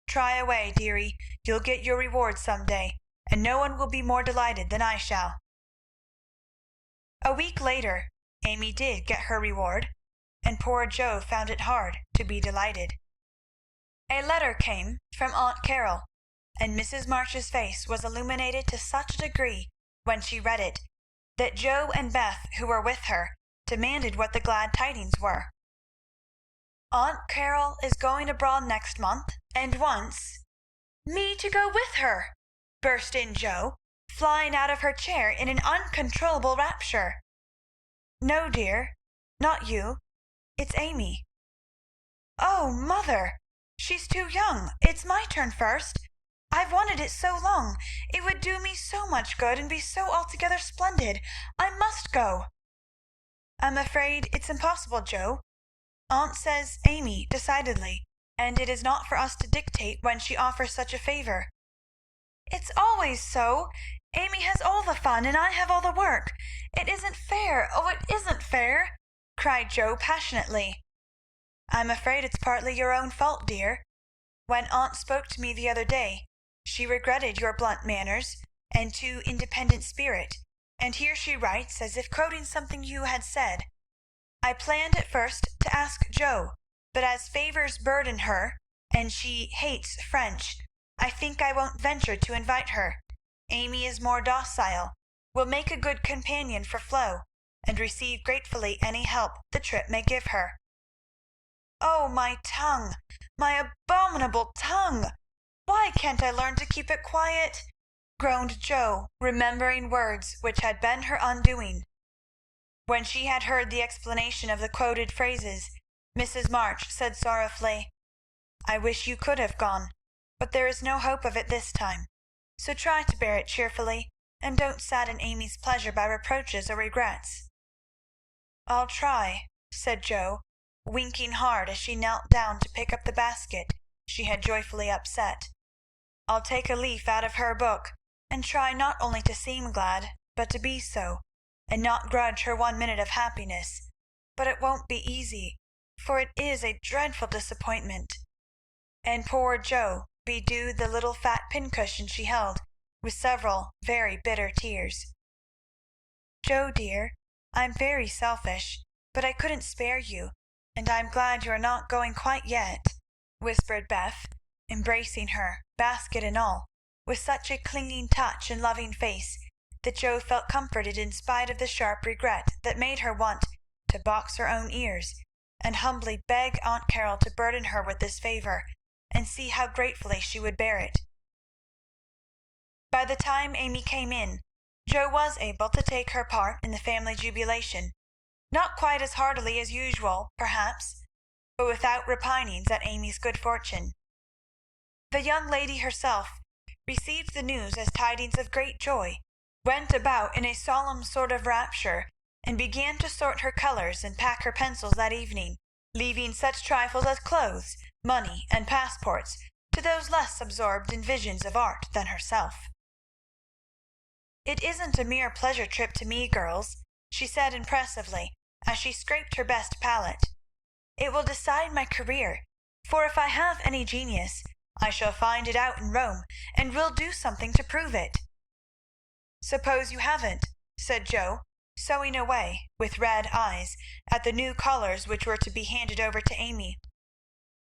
Try away, dearie, you'll get your reward some day, and no one will be more delighted than I shall." A week later Amy did get her reward, and poor Joe found it hard to be delighted. A letter came from Aunt Carroll, and Mrs. March's face was illuminated to such a degree when she read it, that Joe and Beth, who were with her, demanded what the glad tidings were. "Aunt Carroll is going abroad next month, and wants—" "Me to go with her!" burst in Joe, flying out of her chair in an uncontrollable rapture. "No, dear, not you. It's Amy." "Oh, mother! She's too young. It's my turn first. I've wanted it so long. It would do me so much good and be so altogether splendid. I must go." "I'm afraid it's impossible, Joe. Aunt says Amy, decidedly, and it is not for us to dictate when she offers such a favor." It's always so. Amy has all the fun and I have all the work. It isn't fair. Oh, it isn't fair," cried Joe passionately. "I'm afraid it's partly your own fault, dear. When Aunt spoke to me the other day, she regretted your blunt manners and too independent spirit, and here she writes as if quoting something you had said. I planned at first to ask Joe, but as favors burden her, and she hates French, I think I won't venture to invite her. Amy is more docile, will make a good companion for Flo, and receive gratefully any help the trip may give her." "Oh, my tongue, my abominable tongue! Why can't I learn to keep it quiet?" groaned Joe, remembering words which had been her undoing. When she had heard the explanation of the quoted phrases, Mrs. March said sorrowfully, "I wish you could have gone, but there is no hope of it this time. So try to bear it cheerfully, and don't sadden Amy's pleasure by reproaches or regrets." "I'll try," said Joe, winking hard as she knelt down to pick up the basket she had joyfully upset. "I'll take a leaf out of her book, and try not only to seem glad, but to be so, and not grudge her 1 minute of happiness. But it won't be easy, for it is a dreadful disappointment." And poor Joe bedewed the little fat pincushion she held with several very bitter tears. "Joe, dear, I'm very selfish, but I couldn't spare you, and I'm glad you are not going quite yet," whispered Beth, embracing her, basket and all, with such a clinging touch and loving face that Joe felt comforted in spite of the sharp regret that made her want to box her own ears, and humbly beg Aunt Carroll to burden her with this favor, and see how gratefully she would bear it. By the time Amy came in, Joe was able to take her part in the family jubilation, not quite as heartily as usual, perhaps, but without repinings at Amy's good fortune. The young lady herself received the news as tidings of great joy, went about in a solemn sort of rapture, and began to sort her colours and pack her pencils that evening, leaving such trifles as clothes, money, and passports to those less absorbed in visions of art than herself. "It isn't a mere pleasure trip to me, girls," she said impressively, as she scraped her best palette. "It will decide my career, for if I have any genius, I shall find it out in Rome, and will do something to prove it." "Suppose you haven't," said Joe, sewing away, with red eyes, at the new collars which were to be handed over to Amy.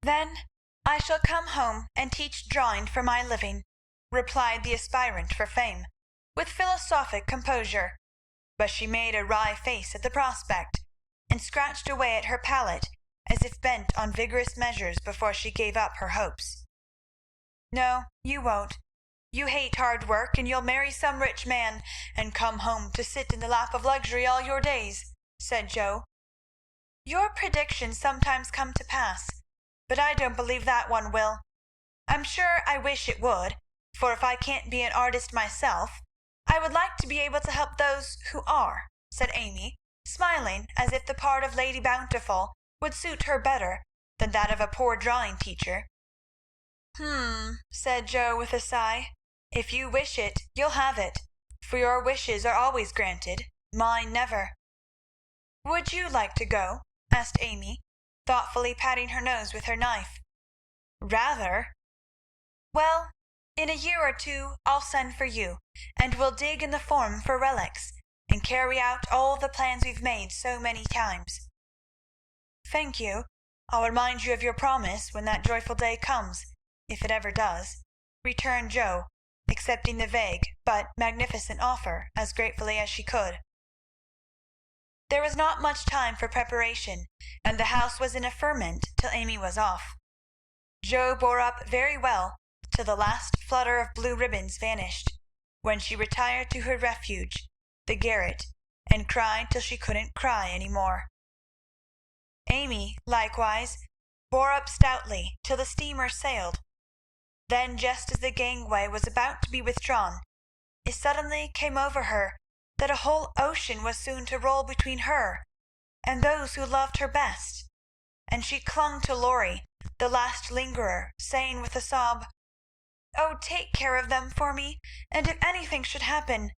"Then I shall come home and teach drawing for my living," replied the aspirant for fame, with philosophic composure, but she made a wry face at the prospect, and scratched away at her palette as if bent on vigorous measures before she gave up her hopes. "No, you won't. You hate hard work, and you'll marry some rich man, and come home to sit in the lap of luxury all your days," said Joe. "Your predictions sometimes come to pass, but I don't believe that one will. I'm sure I wish it would, for if I can't be an artist myself, I would like to be able to help those who are," said Amy, smiling as if the part of Lady Bountiful would suit her better than that of a poor drawing teacher. Said Joe with a sigh. "If you wish it, you'll have it, for your wishes are always granted, mine never." "Would you like to go?" asked Amy, thoughtfully patting her nose with her knife. "Rather." "Well, in a year or two I'll send for you, and we'll dig in the form for relics, and carry out all the plans we've made so many times." "Thank you. I'll remind you of your promise when that joyful day comes, if it ever does," returned Joe, accepting the vague but magnificent offer as gratefully as she could. There was not much time for preparation, and the house was in a ferment till Amy was off. Joe bore up very well till the last flutter of blue ribbons vanished, when she retired to her refuge, the garret, and cried till she couldn't cry any more. Amy, likewise, bore up stoutly till the steamer sailed. Then, just as the gangway was about to be withdrawn, it suddenly came over her that a whole ocean was soon to roll between her and those who loved her best, and she clung to Laurie, the last lingerer, saying with a sob, Oh, take care of them for me, and if anything should happen—"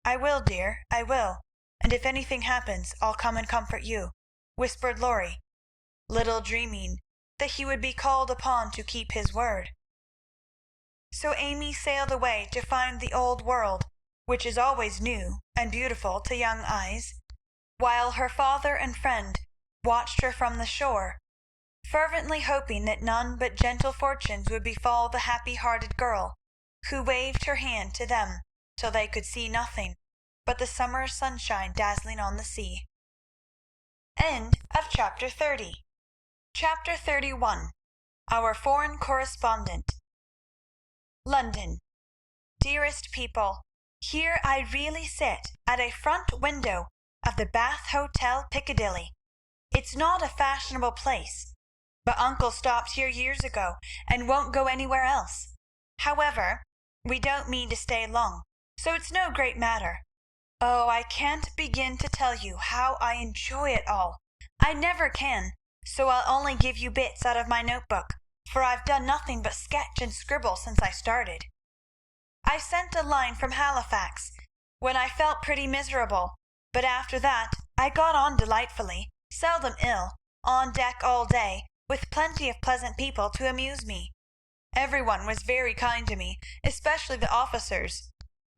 "I will, dear, I will, and if anything happens I'll come and comfort you," whispered Laurie, little dreaming that he would be called upon to keep his word. So Amy sailed away to find the old world, which is always new and beautiful to young eyes, while her father and friend watched her from the shore, fervently hoping that none but gentle fortunes would befall the happy-hearted girl, who waved her hand to them till they could see nothing but the summer sunshine dazzling on the sea. End of chapter 30. Chapter 31. Our Foreign Correspondent. London. Dearest people, here I really sit at a front window of the Bath Hotel, Piccadilly. It's not a fashionable place, but uncle stopped here years ago and won't go anywhere else. However, we don't mean to stay long, so it's no great matter. Oh, I can't begin to tell you how I enjoy it all. I never can, so I'll only give you bits out of my notebook, for I've done nothing but sketch and scribble since I started. I sent a line from Halifax, when I felt pretty miserable, but after that I got on delightfully, seldom ill, on deck all day, with plenty of pleasant people to amuse me. Everyone was very kind to me, especially the officers.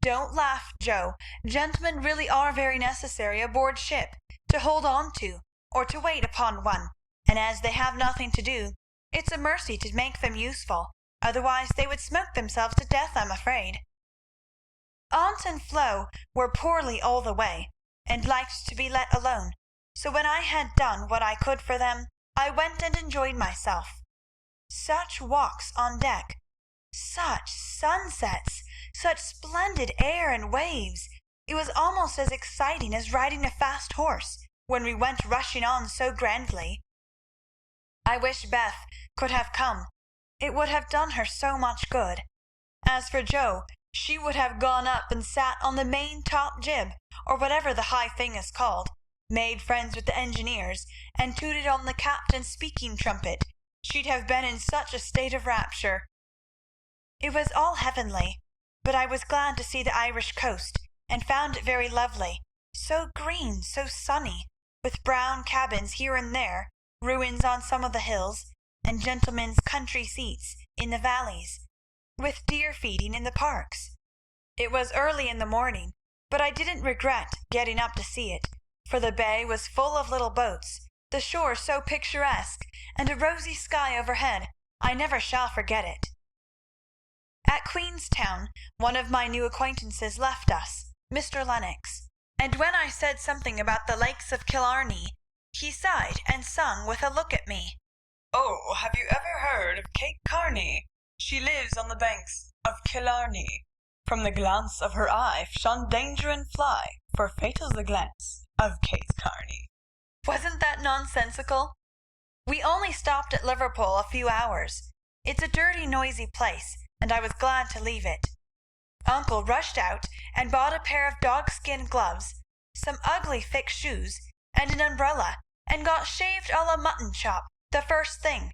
Don't laugh, Joe. Gentlemen really are very necessary aboard ship, to hold on to, or to wait upon one, and as they have nothing to do, it's a mercy to make them useful, otherwise they would smoke themselves to death, I'm afraid. Aunt and Flo were poorly all the way, and liked to be let alone, so when I had done what I could for them, I went and enjoyed myself. Such walks on deck, such sunsets, such splendid air and waves! It was almost as exciting as riding a fast horse, when we went rushing on so grandly. I wish Beth could have come. It would have done her so much good. As for Joe, she would have gone up and sat on the main top jib, or whatever the high thing is called, made friends with the engineers, and tooted on the captain's speaking trumpet. She'd have been in such a state of rapture. It was all heavenly, but I was glad to see the Irish coast, and found it very lovely, so green, so sunny, with brown cabins here and there, ruins on some of the hills, and gentlemen's country seats in the valleys, with deer feeding in the parks. It was early in the morning, but I didn't regret getting up to see it, for the bay was full of little boats, the shore so picturesque, and a rosy sky overhead. I never shall forget it. At Queenstown, one of my new acquaintances left us, Mr. Lennox, and when I said something about the lakes of Killarney, he sighed and sung with a look at me. "Oh, have you ever heard of Kate Carney? She lives on the banks of Killarney. From the glance of her eye shun danger and fly, for fatal's the glance of Kate Carney." Wasn't that nonsensical? We only stopped at Liverpool a few hours. It's a dirty, noisy place, and I was glad to leave it. Uncle rushed out and bought a pair of dog-skin gloves, some ugly thick shoes, and an umbrella, and got shaved a la mutton chop the first thing.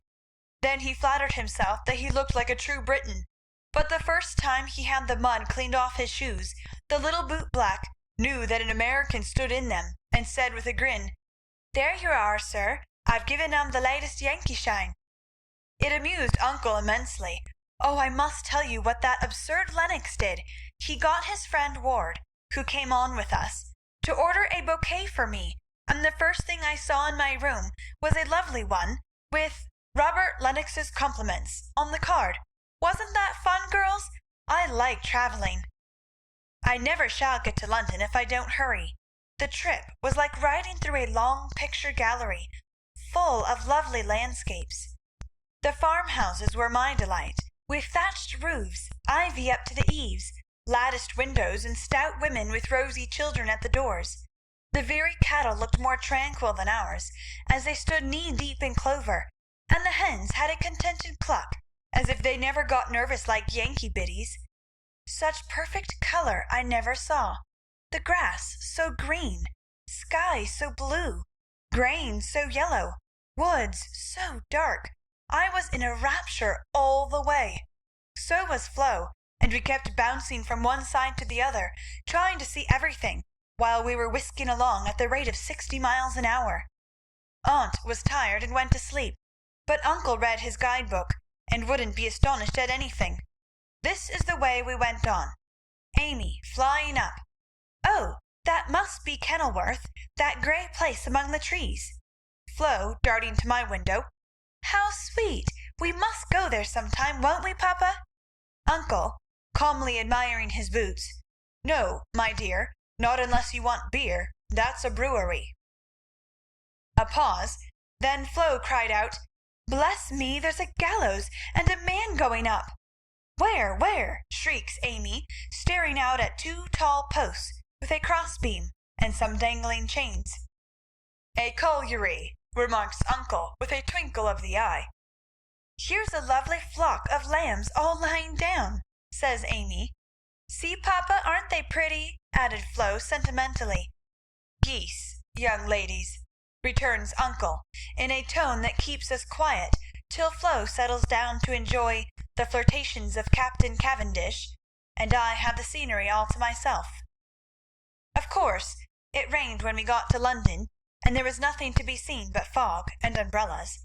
Then he flattered himself that he looked like a true Briton, but the first time he had the mud cleaned off his shoes, the little boot-black knew that an American stood in them, and said with a grin, "There you are, sir. I've given 'em the latest Yankee shine." It amused uncle immensely. Oh, I must tell you what that absurd Lennox did. He got his friend Ward, who came on with us, to order a bouquet for me, and the first thing I saw in my room was a lovely one, with "Robert Lennox's compliments" on the card. Wasn't that fun, girls? I like travelling. I never shall get to London if I don't hurry. The trip was like riding through a long picture gallery, full of lovely landscapes. The farmhouses were my delight, with thatched roofs, ivy up to the eaves, latticed windows, and stout women with rosy children at the doors. The very cattle looked more tranquil than ours, as they stood knee-deep in clover, and the hens had a contented cluck, as if they never got nervous like Yankee biddies. Such perfect colour I never saw. The grass so green, sky so blue, grain so yellow, woods so dark. I was in a rapture all the way. So was Flo, and we kept bouncing from one side to the other, trying to see everything, while we were whisking along at the rate of 60 miles an hour. Aunt was tired and went to sleep, but Uncle read his guidebook, and wouldn't be astonished at anything. This is the way we went on. Amy flying up. "Oh, that must be Kenilworth, that grey place among the trees." Flo darting to my window. "How sweet! We must go there sometime, won't we, papa?" Uncle calmly admiring his boots. "No, my dear, not unless you want beer. That's a brewery." A pause. Then Flo cried out, "Bless me, there's a gallows and a man going up." "Where, where?" shrieks Amy, staring out at 2 tall posts with a crossbeam and some dangling chains. "A colliery," remarks Uncle with a twinkle of the eye. "Here's a lovely flock of lambs all lying down," says Amy. "See, papa, aren't they pretty?" added Flo sentimentally. "Geese, young ladies," returns Uncle, in a tone that keeps us quiet till Flo settles down to enjoy the flirtations of Captain Cavendish, and I have the scenery all to myself. Of course, it rained when we got to London, and there was nothing to be seen but fog and umbrellas.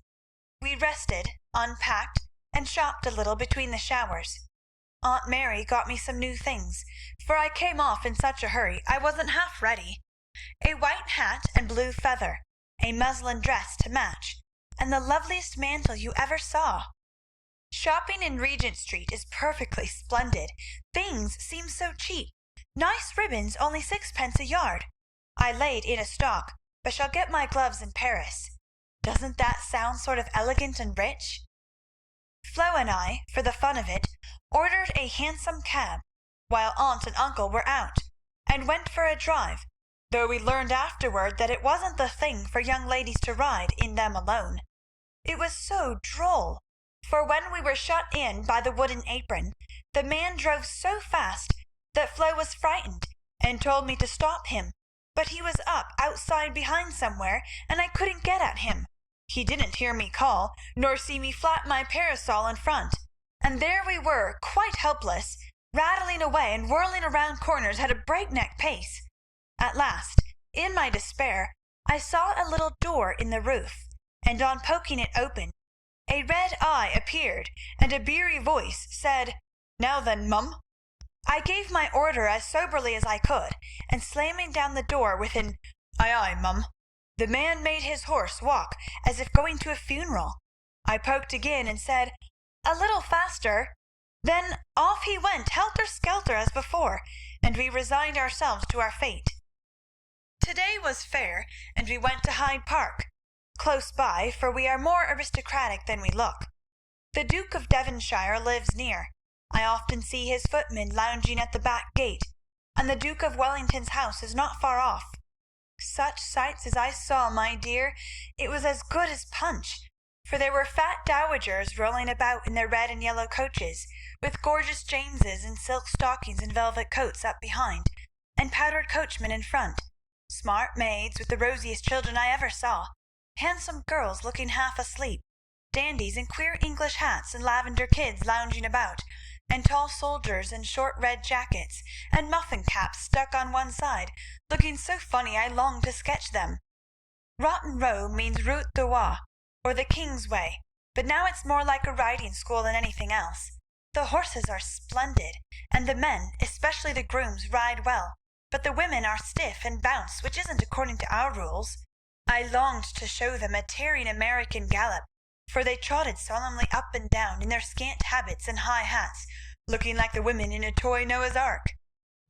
We rested, unpacked, and shopped a little between the showers. Aunt Mary got me some new things, for I came off in such a hurry I wasn't half ready. A white hat and blue feather, a muslin dress to match, and the loveliest mantle you ever saw. Shopping in Regent Street is perfectly splendid. Things seem so cheap. Nice ribbons only 6 pence a yard. I laid in a stock, but shall get my gloves in Paris. Doesn't that sound sort of elegant and rich? Flo and I, for the fun of it, ordered a hansom cab, while Aunt and Uncle were out, and went for a drive, though we learned afterward that it wasn't the thing for young ladies to ride in them alone. It was so droll, for when we were shut in by the wooden apron, the man drove so fast that Flo was frightened, and told me to stop him, but he was up outside behind somewhere, and I couldn't get at him. He didn't hear me call, nor see me flap my parasol in front, and there we were, quite helpless, rattling away and whirling around corners at a breakneck pace. At last, in my despair, I saw a little door in the roof, and on poking it open, a red eye appeared, and a beery voice said, "Now then, mum." I gave my order as soberly as I could, and slamming down the door with an "Aye, aye, mum," the man made his horse walk as if going to a funeral. I poked again and said, "A little faster." Then off he went helter-skelter as before, and we resigned ourselves to our fate. Today was fair, and we went to Hyde Park, close by, for we are more aristocratic than we look. The Duke of Devonshire lives near. I often see his footmen lounging at the back gate, and the Duke of Wellington's house is not far off. Such sights as I saw, my dear, it was as good as punch, for there were fat dowagers rolling about in their red and yellow coaches, with gorgeous Jameses and silk stockings and velvet coats up behind, and powdered coachmen in front, smart maids with the rosiest children I ever saw, handsome girls looking half asleep, dandies in queer English hats and lavender kids lounging about, and tall soldiers in short red jackets and muffin caps stuck on one side, looking so funny I longed to sketch them. Rotten Row means Route de Roi, or the King's Way, but now it's more like a riding school than anything else. The horses are splendid, and the men, especially the grooms, ride well, but the women are stiff and bounce, which isn't according to our rules. I longed to show them a tearing American gallop, for they trotted solemnly up and down in their scant habits and high hats, looking like the women in a toy Noah's Ark.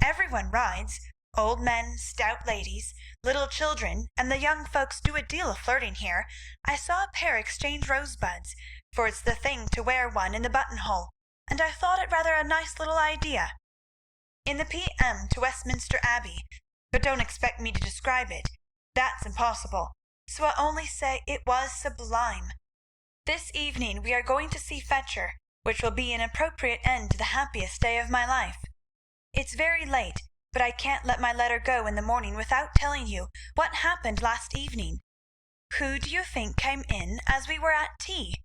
Everyone rides, old men, stout ladies, little children, and the young folks do a deal of flirting here. I saw a pair exchange rosebuds, for it's the thing to wear one in the buttonhole, and I thought it rather a nice little idea. In the P.M. to Westminster Abbey, but don't expect me to describe it. That's impossible, so I only say it was sublime. This evening we are going to see Fetcher, which will be an appropriate end to the happiest day of my life. It's very late, but I can't let my letter go in the morning without telling you what happened last evening. Who do you think came in as we were at tea?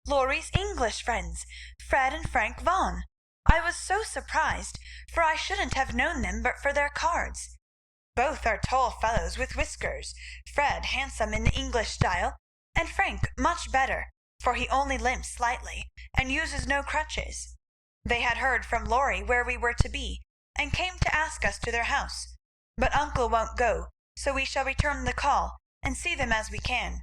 Laurie's English friends, Fred and Frank Vaughan. I was so surprised, for I shouldn't have known them but for their cards. Both are tall fellows with whiskers, Fred handsome in the English style, and Frank much better, for he only limps slightly, and uses no crutches. They had heard from Laurie where we were to be, and came to ask us to their house. But uncle won't go, so we shall return the call, and see them as we can.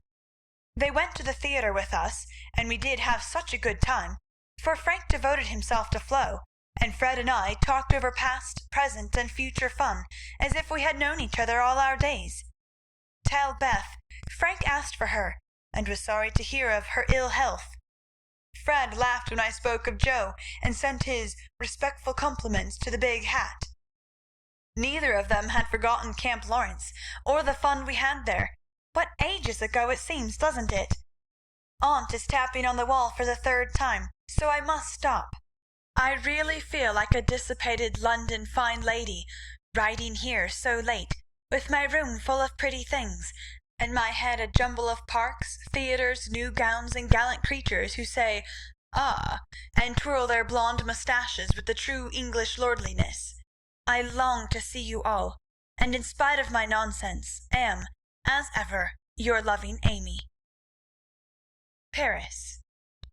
They went to the theatre with us, and we did have such a good time, for Frank devoted himself to Flo, and Fred and I talked over past, present, and future fun, as if we had known each other all our days. Tell Beth, Frank asked for her, and was sorry to hear of her ill health. Fred laughed when I spoke of Joe, and sent his respectful compliments to the big hat. Neither of them had forgotten Camp Lawrence, or the fun we had there. What ages ago it seems, doesn't it? Aunt is tapping on the wall for the third time, so I must stop. I really feel like a dissipated London fine lady, riding here so late, with my room full of pretty things, and my head a jumble of parks, theatres, new gowns, and gallant creatures who say, "Ah," and twirl their blonde moustaches with the true English lordliness. I long to see you all, and in spite of my nonsense, am, as ever, your loving Amy. Paris.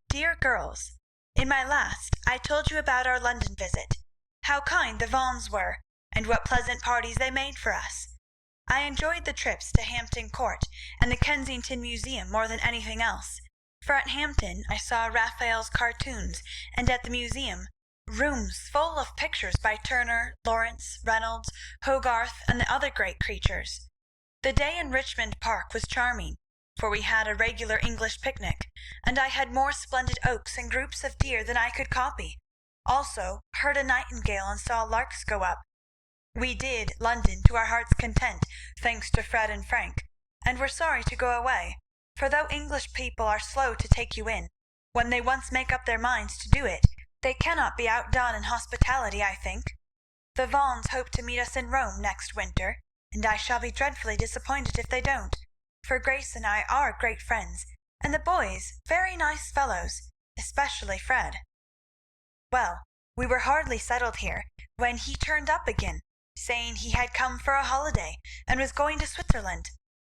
Dear girls, in my last I told you about our London visit, how kind the Vaughans were, and what pleasant parties they made for us. I enjoyed the trips to Hampton Court and the Kensington Museum more than anything else, for at Hampton I saw Raphael's cartoons, and at the museum rooms full of pictures by Turner, Lawrence, Reynolds, Hogarth, and the other great creatures. The day in Richmond Park was charming, for we had a regular English picnic, and I had more splendid oaks and groups of deer than I could copy. Also heard a nightingale and saw larks go up. We did London to our heart's content, thanks to Fred and Frank, and were sorry to go away, for though English people are slow to take you in, when they once make up their minds to do it, they cannot be outdone in hospitality, I think. The Vaughans hope to meet us in Rome next winter, and I shall be dreadfully disappointed if they don't, for Grace and I are great friends, and the boys very nice fellows, especially Fred. Well, we were hardly settled here when he turned up again, saying he had come for a holiday and was going to Switzerland.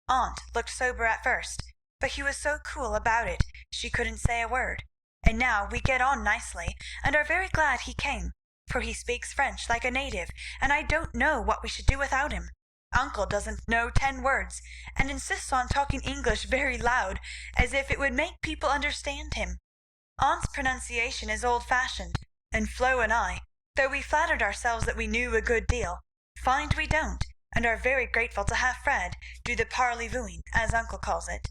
Aunt looked sober at first, but he was so cool about it she couldn't say a word, and now we get on nicely, and are very glad he came, for he speaks French like a native, and I don't know what we should do without him. Uncle doesn't know 10 words, and insists on talking English very loud, as if it would make people understand him. Aunt's pronunciation is old-fashioned, and Flo and I, though we flattered ourselves that we knew a good deal, find we don't, and are very grateful to have Fred do the parley-vooing, as uncle calls it.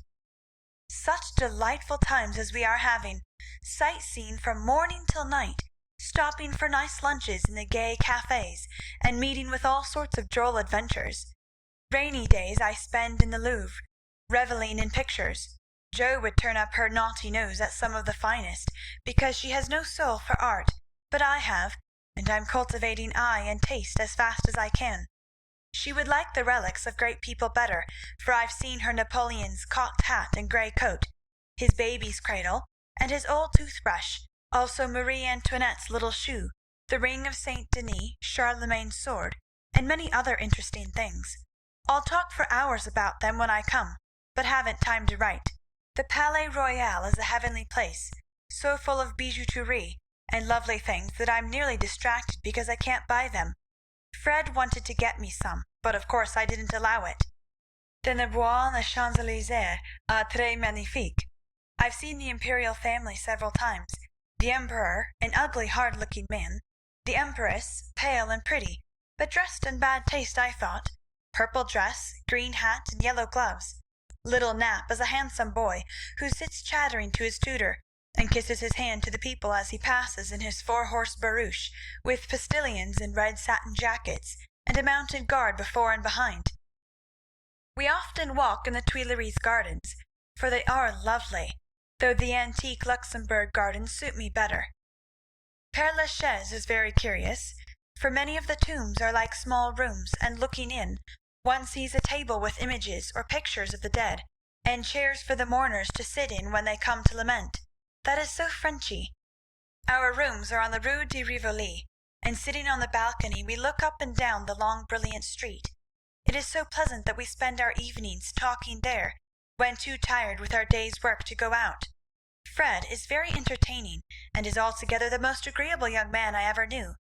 Such delightful times as we are having, sightseeing from morning till night, stopping for nice lunches in the gay cafes, and meeting with all sorts of droll adventures. Rainy days I spend in the Louvre, revelling in pictures. Jo would turn up her naughty nose at some of the finest, because she has no soul for art, but I have, and I'm cultivating eye and taste as fast as I can. She would like the relics of great people better, for I've seen her Napoleon's cocked hat and grey coat, his baby's cradle, and his old toothbrush, also Marie Antoinette's little shoe, the ring of Saint Denis, Charlemagne's sword, and many other interesting things. I'll talk for hours about them when I come, but haven't time to write. The Palais Royal is a heavenly place, so full of bijouterie and lovely things that I'm nearly distracted because I can't buy them. Fred wanted to get me some, but of course I didn't allow it. De Nebois and the Champs-Élysées are très magnifiques. I've seen the imperial family several times. The Emperor, an ugly, hard-looking man. The Empress, pale and pretty, but dressed in bad taste, I thought. Purple dress, green hat, and yellow gloves. Little Nap is a handsome boy, who sits chattering to his tutor, and kisses his hand to the people as he passes in his 4-horse barouche, with postilions in red satin jackets, and a mounted guard before and behind. We often walk in the Tuileries gardens, for they are lovely, though the antique Luxembourg gardens suit me better. Père Lachaise is very curious, for many of the tombs are like small rooms, and looking in, one sees a table with images or pictures of the dead, and chairs for the mourners to sit in when they come to lament. that is so Frenchy. Our rooms are on the Rue de Rivoli, and sitting on the balcony we look up and down the long brilliant street. It is so pleasant that we spend our evenings talking there, when too tired with our day's work to go out. Fred is very entertaining, and is altogether the most agreeable young man I ever knew,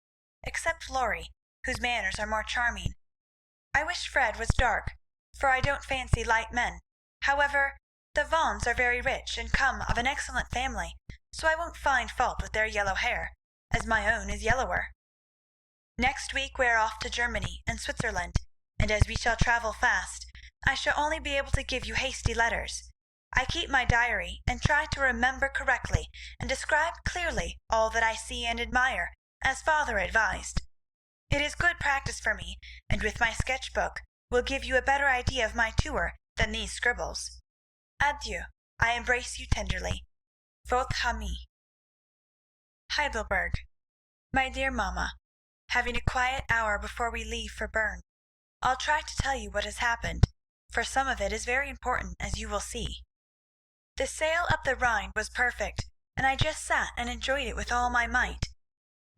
except Laurie, whose manners are more charming. I wish Fred was dark, for I don't fancy light men. However, the Vaughns are very rich, and come of an excellent family, so I won't find fault with their yellow hair, as my own is yellower. Next week we are off to Germany and Switzerland, and as we shall travel fast, I shall only be able to give you hasty letters. I keep my diary, and try to remember correctly, and describe clearly all that I see and admire, as father advised. It is good practice for me, and with my sketch-book will give you a better idea of my tour than these scribbles. Adieu. I embrace you tenderly. Votre amie. Heidelberg. My dear mamma, having a quiet hour before we leave for Bern. I'll try to tell you what has happened, for some of it is very important, as you will see. The sail up the Rhine was perfect, and I just sat and enjoyed it with all my might.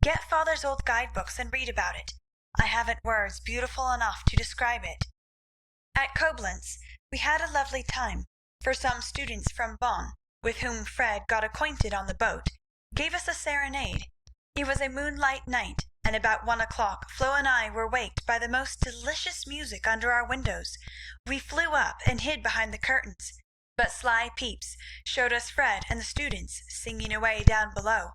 Get father's old guide-books and read about it. I haven't words beautiful enough to describe it. At Koblenz we had a lovely time, for some students from Bonn, with whom Fred got acquainted on the boat, gave us a serenade. It was a moonlight night, and about 1 o'clock Flo and I were waked by the most delicious music under our windows. We flew up and hid behind the curtains, but sly peeps showed us Fred and the students singing away down below.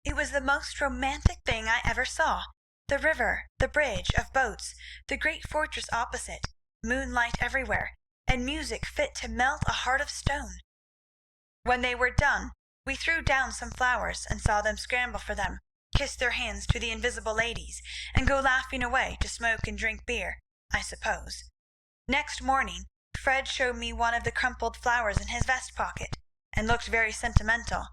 It was the most romantic thing I ever saw. The river, the bridge of boats, the great fortress opposite, moonlight everywhere, and music fit to melt a heart of stone. When they were done, we threw down some flowers, and saw them scramble for them, kiss their hands to the invisible ladies, and go laughing away to smoke and drink beer, I suppose. Next morning Fred showed me one of the crumpled flowers in his vest pocket, and looked very sentimental.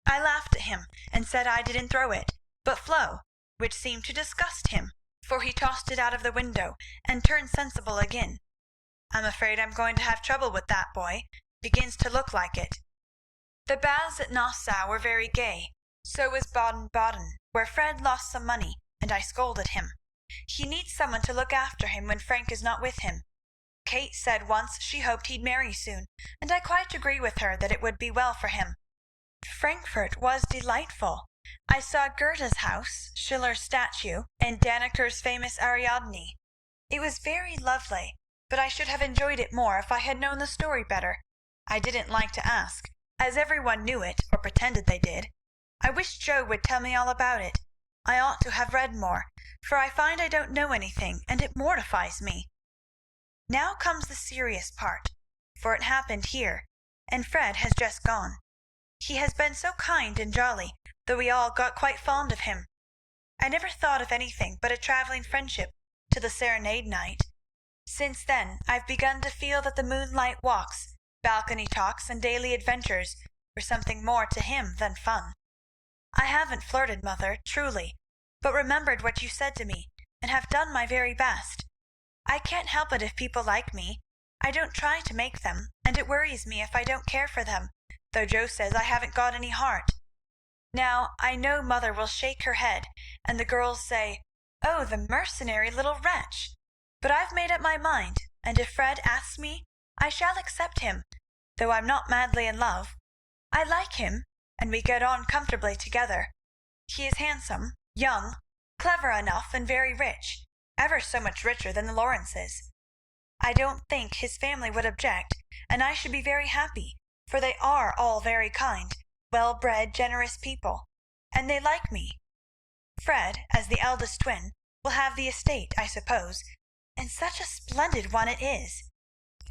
I laughed at him, and said I didn't throw it, but Flo, which seemed to disgust him, for he tossed it out of the window, and turned sensible again. I'm afraid I'm going to have trouble with that boy. Begins to look like it. The baths at Nassau were very gay. So was Baden-Baden, where Fred lost some money, and I scolded him. He needs someone to look after him when Frank is not with him. Kate said once she hoped he'd marry soon, and I quite agree with her that it would be well for him. Frankfurt was delightful. I saw Goethe's house, Schiller's statue, and Danneker's famous Ariadne. It was very lovely, but I should have enjoyed it more if I had known the story better. I didn't like to ask, as everyone knew it, or pretended they did. I wish Joe would tell me all about it. I ought to have read more, for I find I don't know anything, and it mortifies me. Now comes the serious part, for it happened here, and Fred has just gone. He has been so kind and jolly, that we all got quite fond of him. I never thought of anything but a travelling friendship till the serenade night. Since then I've begun to feel that the moonlight walks, balcony talks, and daily adventures were something more to him than fun. I haven't flirted, mother, truly, but remembered what you said to me, and have done my very best. I can't help it if people like me. I don't try to make them, and it worries me if I don't care for them, though Joe says I haven't got any heart. Now, I know mother will shake her head, and the girls say, "Oh, the mercenary little wretch!" But I've made up my mind, and if Fred asks me, I shall accept him, though I'm not madly in love. I like him, and we get on comfortably together. He is handsome, young, clever enough, and very rich, ever so much richer than the Lawrences. I don't think his family would object, and I should be very happy, for they are all very kind, well-bred, generous people, and they like me. Fred, as the eldest twin, will have the estate, I suppose, and such a splendid one it is.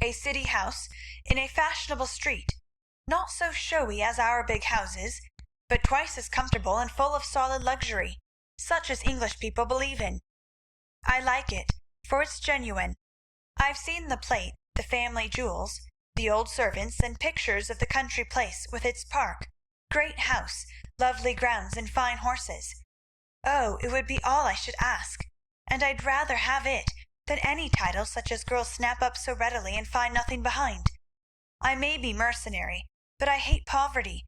A city house in a fashionable street, not so showy as our big houses, but twice as comfortable and full of solid luxury, such as English people believe in. I like it, for it's genuine. I've seen the plate, the family jewels, the old servants, and pictures of the country place with its park, great house, lovely grounds, and fine horses. Oh, it would be all I should ask, and I'd rather have it than any title such as girls snap up so readily and find nothing behind. I may be mercenary, but I hate poverty.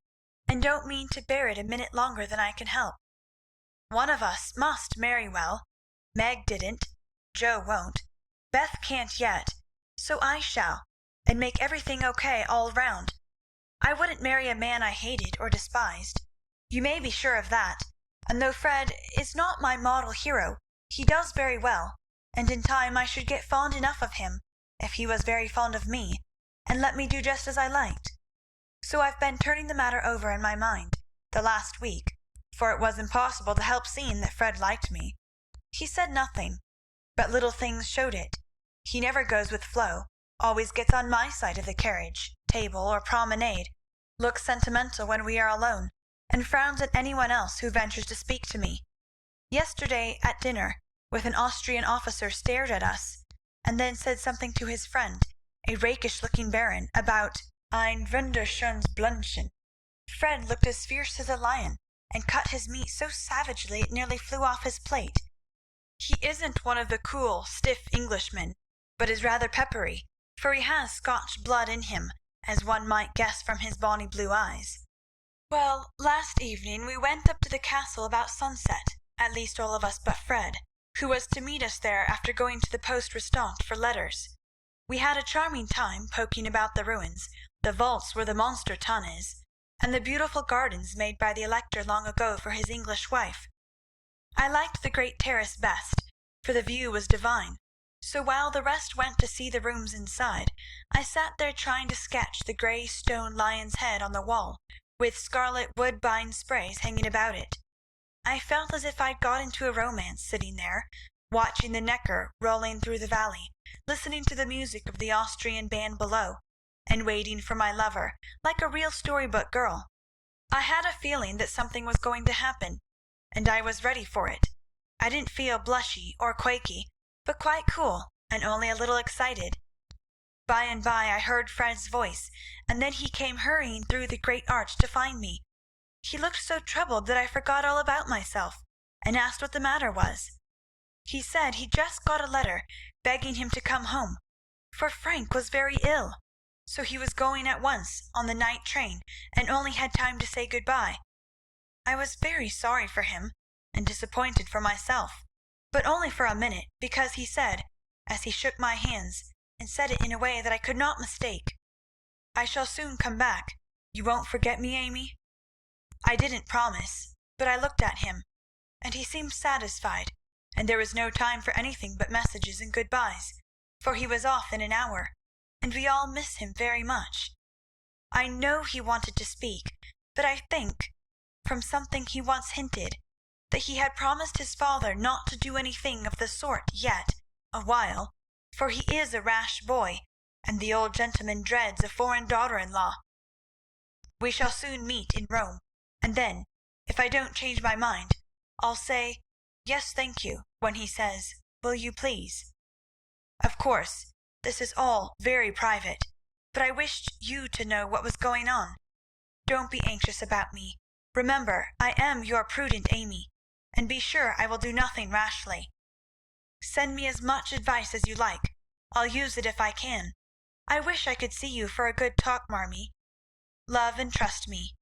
and don't mean to bear it a minute longer than I can help. One of us must marry well. Meg didn't. Joe won't. Beth can't yet. So I shall, and make everything okay all round. I wouldn't marry a man I hated or despised. You may be sure of that. And though Fred is not my model hero, he does very well, and in time I should get fond enough of him, if he was very fond of me, and let me do just as I liked. So I've been turning the matter over in my mind the last week, for it was impossible to help seeing that Fred liked me. He said nothing, but little things showed it. He never goes with Flo, always gets on my side of the carriage, table, or promenade, looks sentimental when we are alone, and frowns at anyone else who ventures to speak to me. Yesterday at dinner, with an Austrian officer stared at us, and then said something to his friend, a rakish-looking baron, about ein wunderschönes Blümchen. Fred looked as fierce as a lion, and cut his meat so savagely it nearly flew off his plate. He isn't one of the cool, stiff Englishmen, but is rather peppery, for he has Scotch blood in him, as one might guess from his bonny blue eyes. Well, last evening we went up to the castle about sunset, at least all of us but Fred, who was to meet us there after going to the poste restante for letters. We had a charming time poking about the ruins, the vaults where the monster tun is, and the beautiful gardens made by the Elector long ago for his English wife. I liked the great terrace best, for the view was divine, so while the rest went to see the rooms inside, I sat there trying to sketch the grey stone lion's head on the wall, with scarlet woodbine sprays hanging about it. I felt as if I'd got into a romance sitting there, watching the Neckar rolling through the valley, listening to the music of the Austrian band below, and waiting for my lover, like a real storybook girl. I had a feeling that something was going to happen, and I was ready for it. I didn't feel blushy or quaky, but quite cool, and only a little excited. By and by I heard Fred's voice, and then he came hurrying through the great arch to find me. He looked so troubled that I forgot all about myself, and asked what the matter was. He said he'd just got a letter begging him to come home, for Frank was very ill, so he was going at once on the night train, and only had time to say good-bye. I was very sorry for him, and disappointed for myself, but only for a minute, because he said, as he shook my hands, and said it in a way that I could not mistake, "I shall soon come back. You won't forget me, Amy?" I didn't promise, but I looked at him, and he seemed satisfied, and there was no time for anything but messages and good-byes, for he was off in an hour, and we all miss him very much. I know he wanted to speak, but I think, from something he once hinted, that he had promised his father not to do anything of the sort yet awhile, for he is a rash boy, and the old gentleman dreads a foreign daughter-in-law. We shall soon meet in Rome, and then, if I don't change my mind, I'll say, "Yes, thank you," when he says, "Will you please?" Of course, this is all very private, but I wished you to know what was going on. Don't be anxious about me. Remember, I am your prudent Amy, and be sure I will do nothing rashly. Send me as much advice as you like. I'll use it if I can. I wish I could see you for a good talk, Marmee. Love and trust me.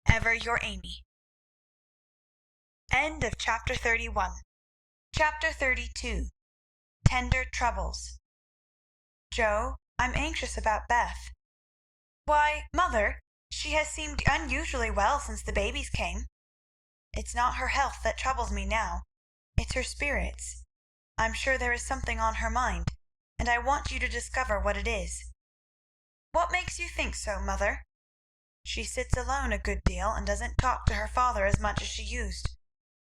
Ever your Amy. End of Chapter 31. Chapter 32. Tender Troubles. Joe, I'm anxious about Beth. Why, Mother, she has seemed unusually well since the babies came. It's not her health that troubles me now. It's her spirits. I'm sure there is something on her mind, and I want you to discover what it is. What makes you think so, Mother? She sits alone a good deal and doesn't talk to her father as much as she used.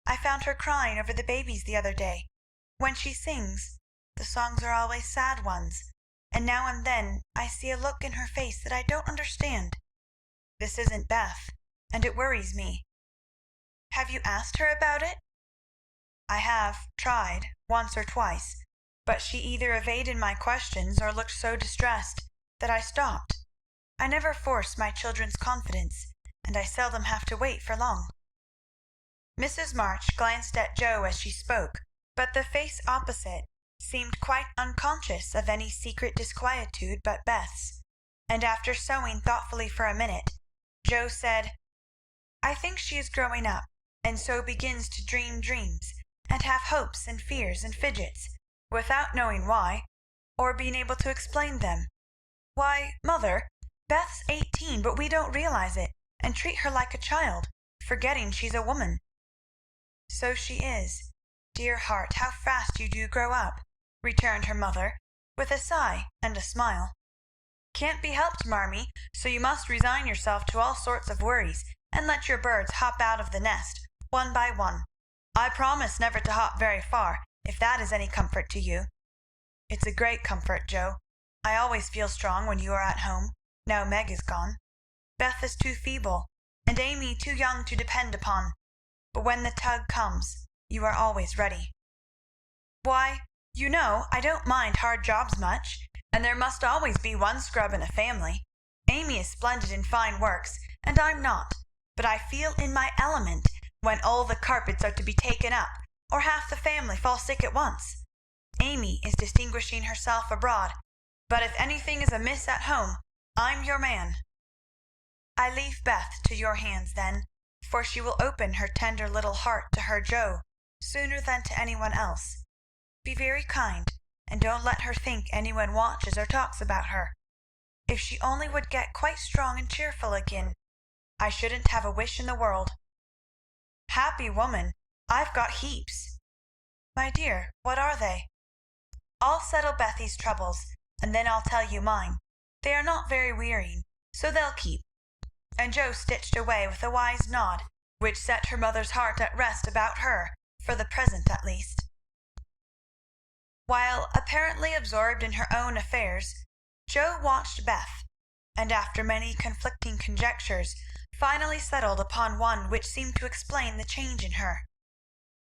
I found her crying over the babies the other day. When she sings, the songs are always sad ones, and now and then I see a look in her face that I don't understand. This isn't Beth, and it worries me. Have you asked her about it? I have tried once or twice, but she either evaded my questions or looked so distressed that I stopped. I never force my children's confidence, and I seldom have to wait for long. Mrs. March glanced at Joe as she spoke, but the face opposite seemed quite unconscious of any secret disquietude but Beth's, and after sewing thoughtfully for a minute, Joe said, I think she is growing up, and so begins to dream dreams, and have hopes and fears and fidgets, without knowing why, or being able to explain them. Why, mother, Beth's 18, but we don't realize it, and treat her like a child, forgetting she's a woman." "So she is. Dear heart, how fast you do grow up," returned her mother, with a sigh and a smile. "Can't be helped, Marmee, so you must resign yourself to all sorts of worries, and let your birds hop out of the nest, one by one. I promise never to hop very far, if that is any comfort to you." "It's a great comfort, Joe. I always feel strong when you are at home, now Meg is gone. Beth is too feeble, and Amy too young to depend upon. But when the tug comes, you are always ready." "Why, you know I don't mind hard jobs much, and there must always be one scrub in a family. Amy is splendid in fine works, and I'm not, but I feel in my element when all the carpets are to be taken up, or half the family fall sick at once. Amy is distinguishing herself abroad, but if anything is amiss at home, I'm your man." "I leave Beth to your hands, then, for she will open her tender little heart to her Joe sooner than to anyone else. Be very kind, and don't let her think anyone watches or talks about her. If she only would get quite strong and cheerful again, I shouldn't have a wish in the world." "Happy woman! I've got heaps." "My dear, what are they?" "I'll settle Bethy's troubles, and then I'll tell you mine. They are not very wearying, so they'll keep." And Joe stitched away with a wise nod, which set her mother's heart at rest about her, for the present at least. While apparently absorbed in her own affairs, Joe watched Beth, and after many conflicting conjectures, finally settled upon one which seemed to explain the change in her.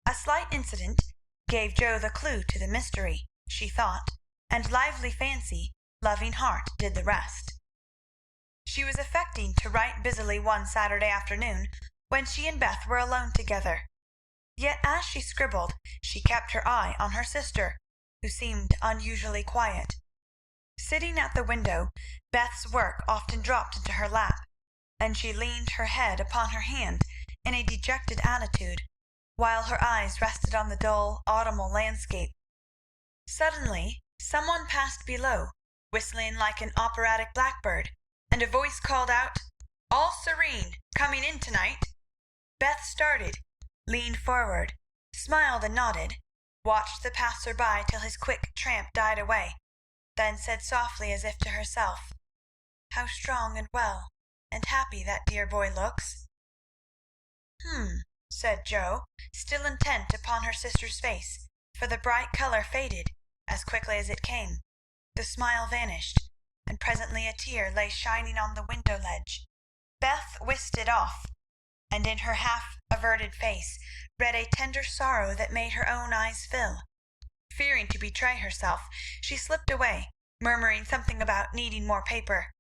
A slight incident gave Joe the clue to the mystery, she thought, and lively fancy, loving heart did the rest. She was affecting to write busily one Saturday afternoon when she and Beth were alone together. Yet as she scribbled she kept her eye on her sister, who seemed unusually quiet. Sitting at the window, Beth's work often dropped into her lap, and she leaned her head upon her hand in a dejected attitude, while her eyes rested on the dull autumnal landscape. Suddenly some one passed below, whistling like an operatic blackbird, and a voice called out, "All serene, coming in tonight." Beth started, leaned forward, smiled and nodded, watched the passer-by till his quick tramp died away, then said softly as if to herself, "How strong and well and happy that dear boy looks." Said Joe, still intent upon her sister's face, for the bright colour faded as quickly as it came. The smile vanished, and presently a tear lay shining on the window ledge. Beth whisked it off, and in her half-averted face read a tender sorrow that made her own eyes fill. Fearing to betray herself, she slipped away, murmuring something about needing more paper.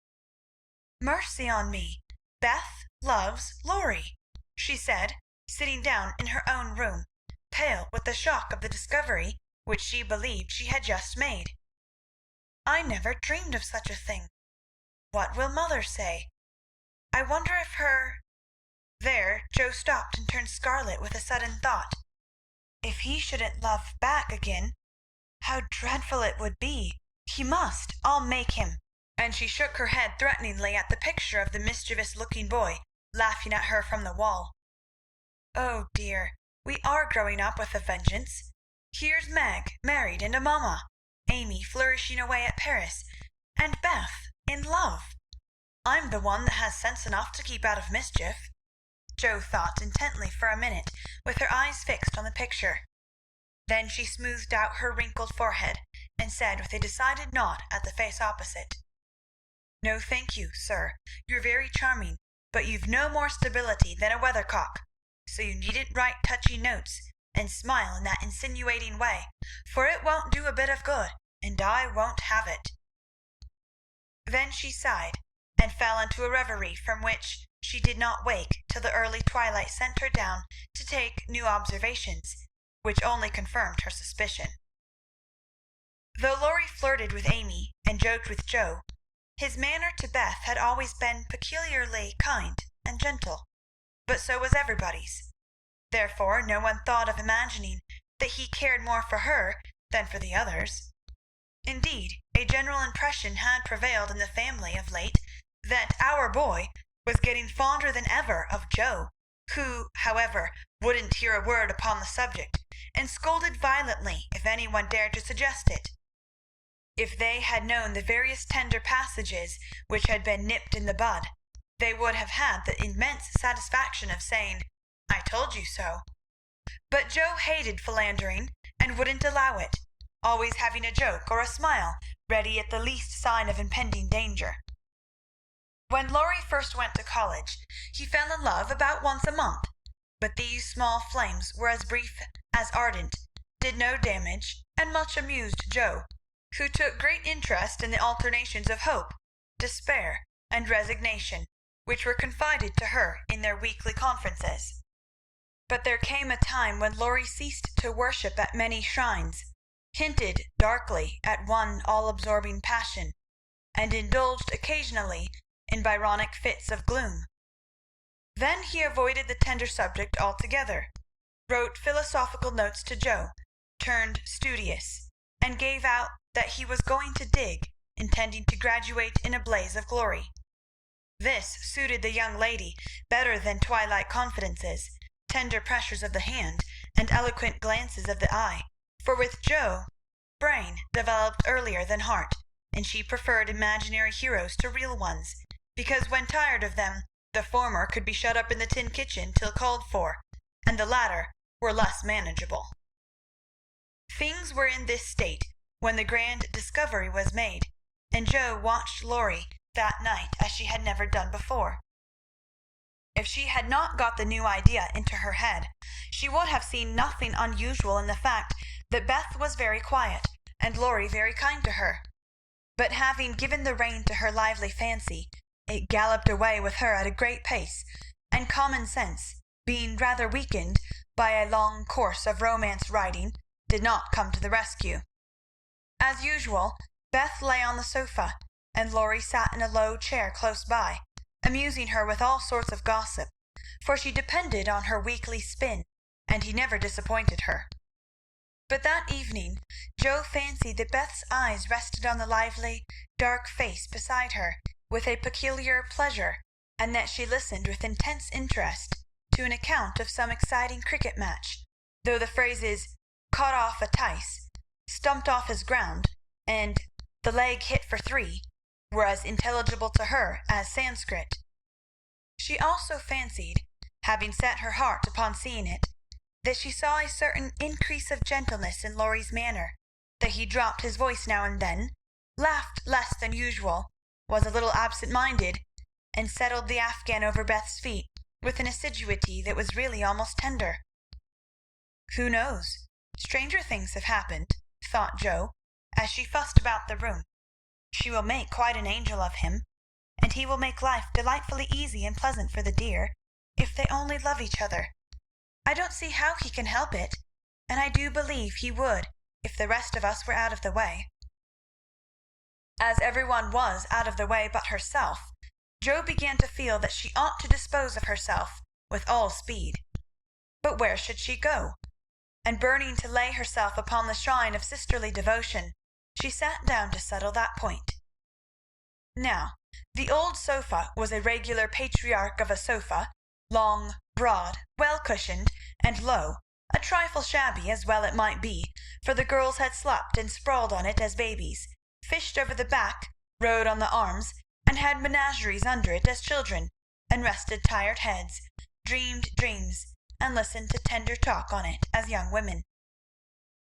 "Mercy on me! Beth loves Laurie," she said, sitting down in her own room, pale with the shock of the discovery which she believed she had just made. "I never dreamed of such a thing. What will mother say? I wonder if her—" There Joe stopped and turned scarlet with a sudden thought. If he shouldn't love back again, how dreadful it would be! He must. I'll make him. And she shook her head threateningly at the picture of the mischievous-looking boy laughing at her from the wall. Oh dear, we are growing up with a vengeance. Here's Meg married and a mamma, Amy flourishing away at Paris, and Beth in love. I'm the one that has sense enough to keep out of mischief. Joe thought intently for a minute, with her eyes fixed on the picture. Then she smoothed out her wrinkled forehead, and said with a decided nod at the face opposite, "No, thank you, sir. You're very charming, but you've no more stability than a weathercock, so you needn't write touchy notes and smile in that insinuating way, for it won't do a bit of good, and I won't have it." Then she sighed, and fell into a reverie from which she did not wake till the early twilight sent her down to take new observations, which only confirmed her suspicion. Though Laurie flirted with Amy and joked with Joe, his manner to Beth had always been peculiarly kind and gentle. but so was everybody's. Therefore no one thought of imagining that he cared more for her than for the others. Indeed, a general impression had prevailed in the family of late that our boy was getting fonder than ever of Joe, who, however, wouldn't hear a word upon the subject, and scolded violently if any one dared to suggest it. If they had known the various tender passages which had been nipped in the bud, they would have had the immense satisfaction of saying, "I told you so." But Joe hated philandering, and wouldn't allow it, always having a joke or a smile ready at the least sign of impending danger. When Laurie first went to college, he fell in love about once a month, but these small flames were as brief as ardent, did no damage, and much amused Joe, who took great interest in the alternations of hope, despair, and resignation, which were confided to her in their weekly conferences. But there came a time when Laurie ceased to worship at many shrines, hinted darkly at one all-absorbing passion, and indulged occasionally in Byronic fits of gloom. Then he avoided the tender subject altogether, wrote philosophical notes to Joe, turned studious, and gave out that he was going to dig, intending to graduate in a blaze of glory. This suited the young lady better than twilight confidences, tender pressures of the hand, and eloquent glances of the eye, for with Joe, brain developed earlier than heart, and she preferred imaginary heroes to real ones, because when tired of them, the former could be shut up in the tin kitchen till called for, and the latter were less manageable. Things were in this state when the grand discovery was made, and Joe watched Laurie that night as she had never done before. If she had not got the new idea into her head, she would have seen nothing unusual in the fact that Beth was very quiet, and Laurie very kind to her. But having given the rein to her lively fancy, it galloped away with her at a great pace, and common sense, being rather weakened by a long course of romance writing, did not come to the rescue. As usual, Beth lay on the sofa, and Laurie sat in a low chair close by, amusing her with all sorts of gossip, for she depended on her weekly spin, and he never disappointed her. But that evening Joe fancied that Beth's eyes rested on the lively, dark face beside her with a peculiar pleasure, and that she listened with intense interest to an account of some exciting cricket match, though the phrases "caught off a tice," "stumped off his ground," and "the leg hit for 3" were as intelligible to her as Sanskrit. She also fancied, having set her heart upon seeing it, that she saw a certain increase of gentleness in Laurie's manner, that he dropped his voice now and then, laughed less than usual, was a little absent-minded, and settled the afghan over Beth's feet with an assiduity that was really almost tender. Who knows? Stranger things have happened, thought Joe, as she fussed about the room. She will make quite an angel of him, and he will make life delightfully easy and pleasant for the dear, if they only love each other. I don't see how he can help it, and I do believe he would if the rest of us were out of the way. As everyone was out of the way but herself, Joe began to feel that she ought to dispose of herself with all speed. But where should she go? And burning to lay herself upon the shrine of sisterly devotion, she sat down to settle that point. Now, the old sofa was a regular patriarch of a sofa, long, broad, well-cushioned, and low, a trifle shabby as well it might be, for the girls had slept and sprawled on it as babies, fished over the back, rode on the arms, and had menageries under it as children, and rested tired heads, dreamed dreams, and listened to tender talk on it as young women.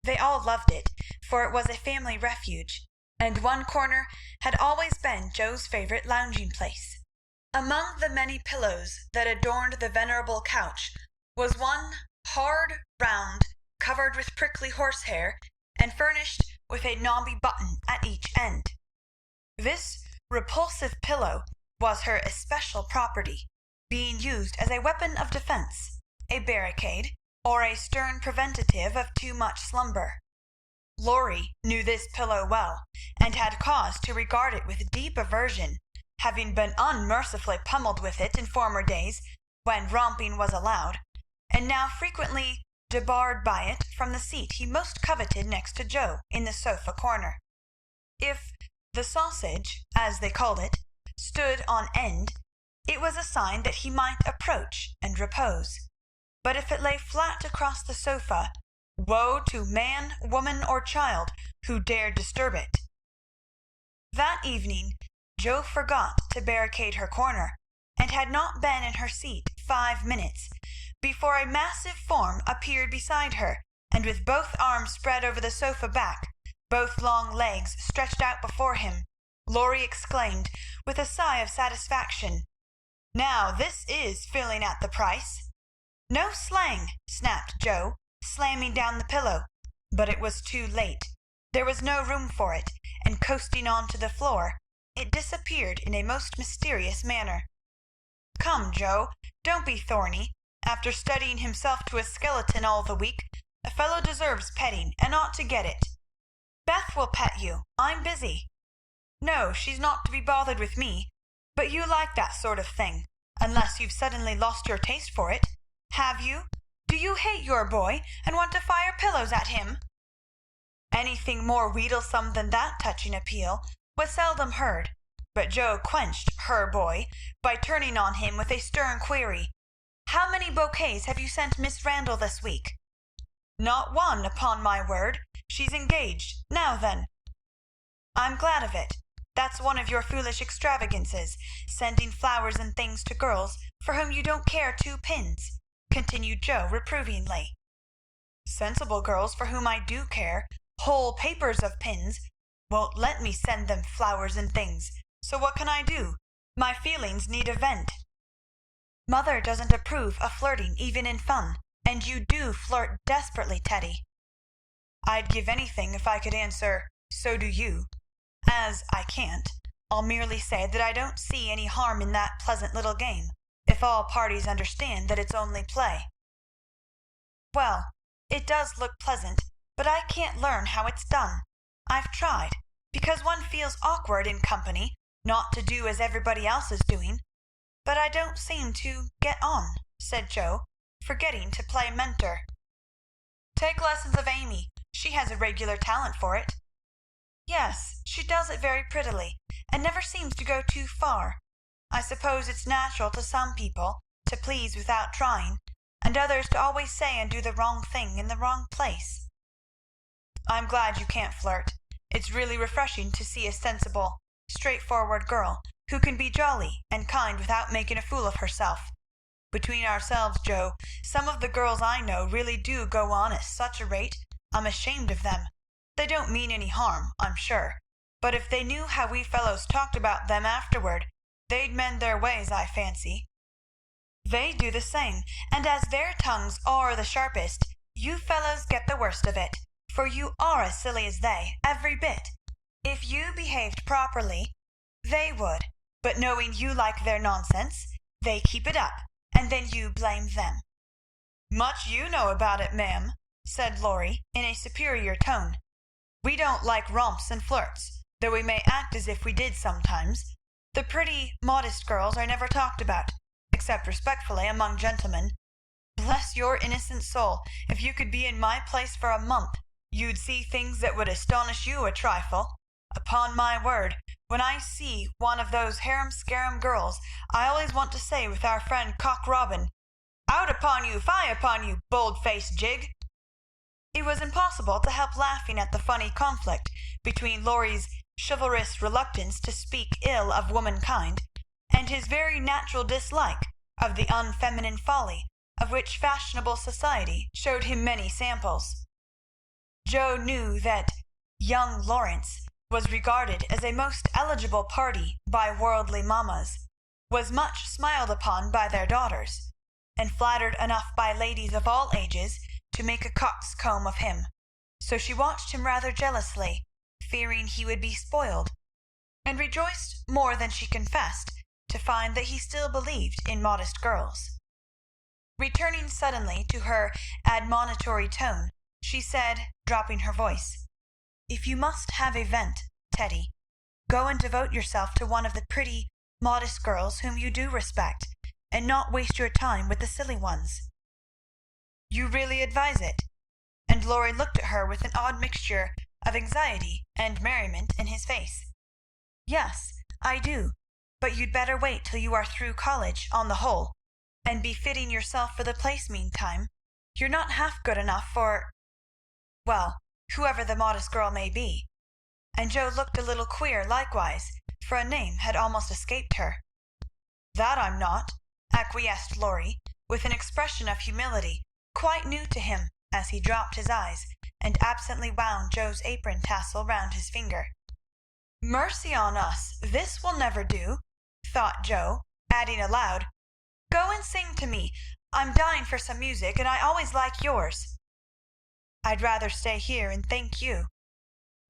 They all loved it, for it was a family refuge, and one corner had always been Joe's favorite lounging place. Among the many pillows that adorned the venerable couch was one hard, round, covered with prickly horsehair, and furnished with a knobby button at each end. This repulsive pillow was her especial property, being used as a weapon of defence, a barricade, or a stern preventative of too much slumber. Laurie knew this pillow well, and had cause to regard it with deep aversion, having been unmercifully pummelled with it in former days when romping was allowed, and now frequently debarred by it from the seat he most coveted next to Joe in the sofa corner. If the sausage, as they called it, stood on end, it was a sign that he might approach and repose. But if it lay flat across the sofa, woe to man, woman, or child who dared disturb it. That evening Joe forgot to barricade her corner, and had not been in her seat 5 minutes before a massive form appeared beside her, and with both arms spread over the sofa back, both long legs stretched out before him, Laurie exclaimed, with a sigh of satisfaction, "Now this is filling at the price." "No slang," snapped Joe, slamming down the pillow, but it was too late. There was no room for it, and coasting on to the floor, it disappeared in a most mysterious manner. "Come, Joe, don't be thorny. After studying himself to a skeleton all the week, a fellow deserves petting, and ought to get it." "Beth will pet you. I'm busy." "No, she's not to be bothered with me. But you like that sort of thing, unless you've suddenly lost your taste for it. Have you? Do you hate your boy, and want to fire pillows at him?" Anything more wheedlesome than that touching appeal was seldom heard, but Joe quenched her boy by turning on him with a stern query. "How many bouquets have you sent Miss Randall this week?" "Not one, upon my word. She's engaged. Now then." "I'm glad of it. That's one of your foolish extravagances, sending flowers and things to girls for whom you don't care 2 pins," continued Joe reprovingly. "Sensible girls for whom I do care whole papers of pins won't let me send them flowers and things, so what can I do? My feelings need a vent." "Mother doesn't approve of flirting even in fun, and you do flirt desperately, Teddy." "I'd give anything if I could answer, 'So do you.' As I can't, I'll merely say that I don't see any harm in that pleasant little game, if all parties understand that it's only play." "Well, it does look pleasant, but I can't learn how it's done. I've tried, because one feels awkward in company not to do as everybody else is doing, but I don't seem to get on," said Joe, forgetting to play mentor. "Take lessons of Amy. She has a regular talent for it." "Yes, she does it very prettily, and never seems to go too far. I suppose it's natural to some people to please without trying, and others to always say and do the wrong thing in the wrong place." "I'm glad you can't flirt. It's really refreshing to see a sensible, straightforward girl who can be jolly and kind without making a fool of herself. Between ourselves, Joe, some of the girls I know really do go on at such a rate I'm ashamed of them. They don't mean any harm, I'm sure, but if they knew how we fellows talked about them afterward, they'd mend their ways, I fancy." "They do the same, and as their tongues are the sharpest, you fellows get the worst of it, for you are as silly as they, every bit. If you behaved properly, they would, but knowing you like their nonsense, they keep it up, and then you blame them." "Much you know about it, ma'am," said Laurie in a superior tone. "We don't like romps and flirts, though we may act as if we did sometimes. The pretty, modest girls are never talked about, except respectfully among gentlemen. Bless your innocent soul, if you could be in my place for a month, you'd see things that would astonish you a trifle. Upon my word, when I see one of those harum-scarum girls, I always want to say with our friend Cock Robin, 'Out upon you, fie upon you, bold-faced jig!'" It was impossible to help laughing at the funny conflict between Laurie's chivalrous reluctance to speak ill of womankind, and his very natural dislike of the unfeminine folly of which fashionable society showed him many samples. Joe knew that young Lawrence was regarded as a most eligible party by worldly mammas, was much smiled upon by their daughters, and flattered enough by ladies of all ages to make a coxcomb of him, so she watched him rather jealously, fearing he would be spoiled, and rejoiced more than she confessed to find that he still believed in modest girls. Returning suddenly to her admonitory tone, she said, dropping her voice, "If you must have a vent, Teddy, go and devote yourself to one of the pretty, modest girls whom you do respect, and not waste your time with the silly ones." "You really advise it?" And Laurie looked at her with an odd mixture of anxiety and merriment in his face. "Yes, I do, but you'd better wait till you are through college on the whole, and be fitting yourself for the place meantime. You're not half good enough for, well, whoever the modest girl may be." And Joe looked a little queer likewise, for a name had almost escaped her. "That I'm not," acquiesced Laurie, with an expression of humility quite new to him, as he dropped his eyes and absently wound Joe's apron tassel round his finger. "Mercy on us, this will never do," thought Joe, adding aloud, "Go and sing to me. I'm dying for some music, and I always like yours." "I'd rather stay here and thank you."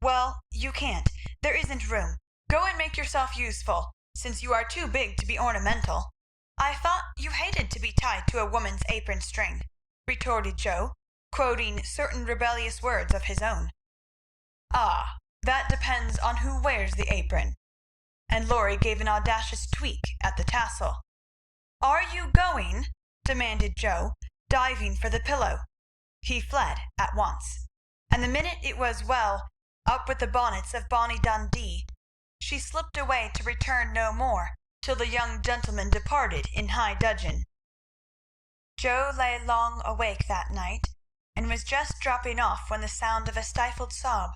"Well, you can't. There isn't room. Go and make yourself useful, since you are too big to be ornamental. I thought you hated to be tied to a woman's apron string," retorted Joe, quoting certain rebellious words of his own. "Ah, that depends on who wears the apron." And Laurie gave an audacious tweak at the tassel. "Are you going?" demanded Joe, diving for the pillow. He fled at once, and the minute it was up with the bonnets of Bonnie Dundee, she slipped away to return no more till the young gentleman departed in high dudgeon. Joe lay long awake that night, and was just dropping off when the sound of a stifled sob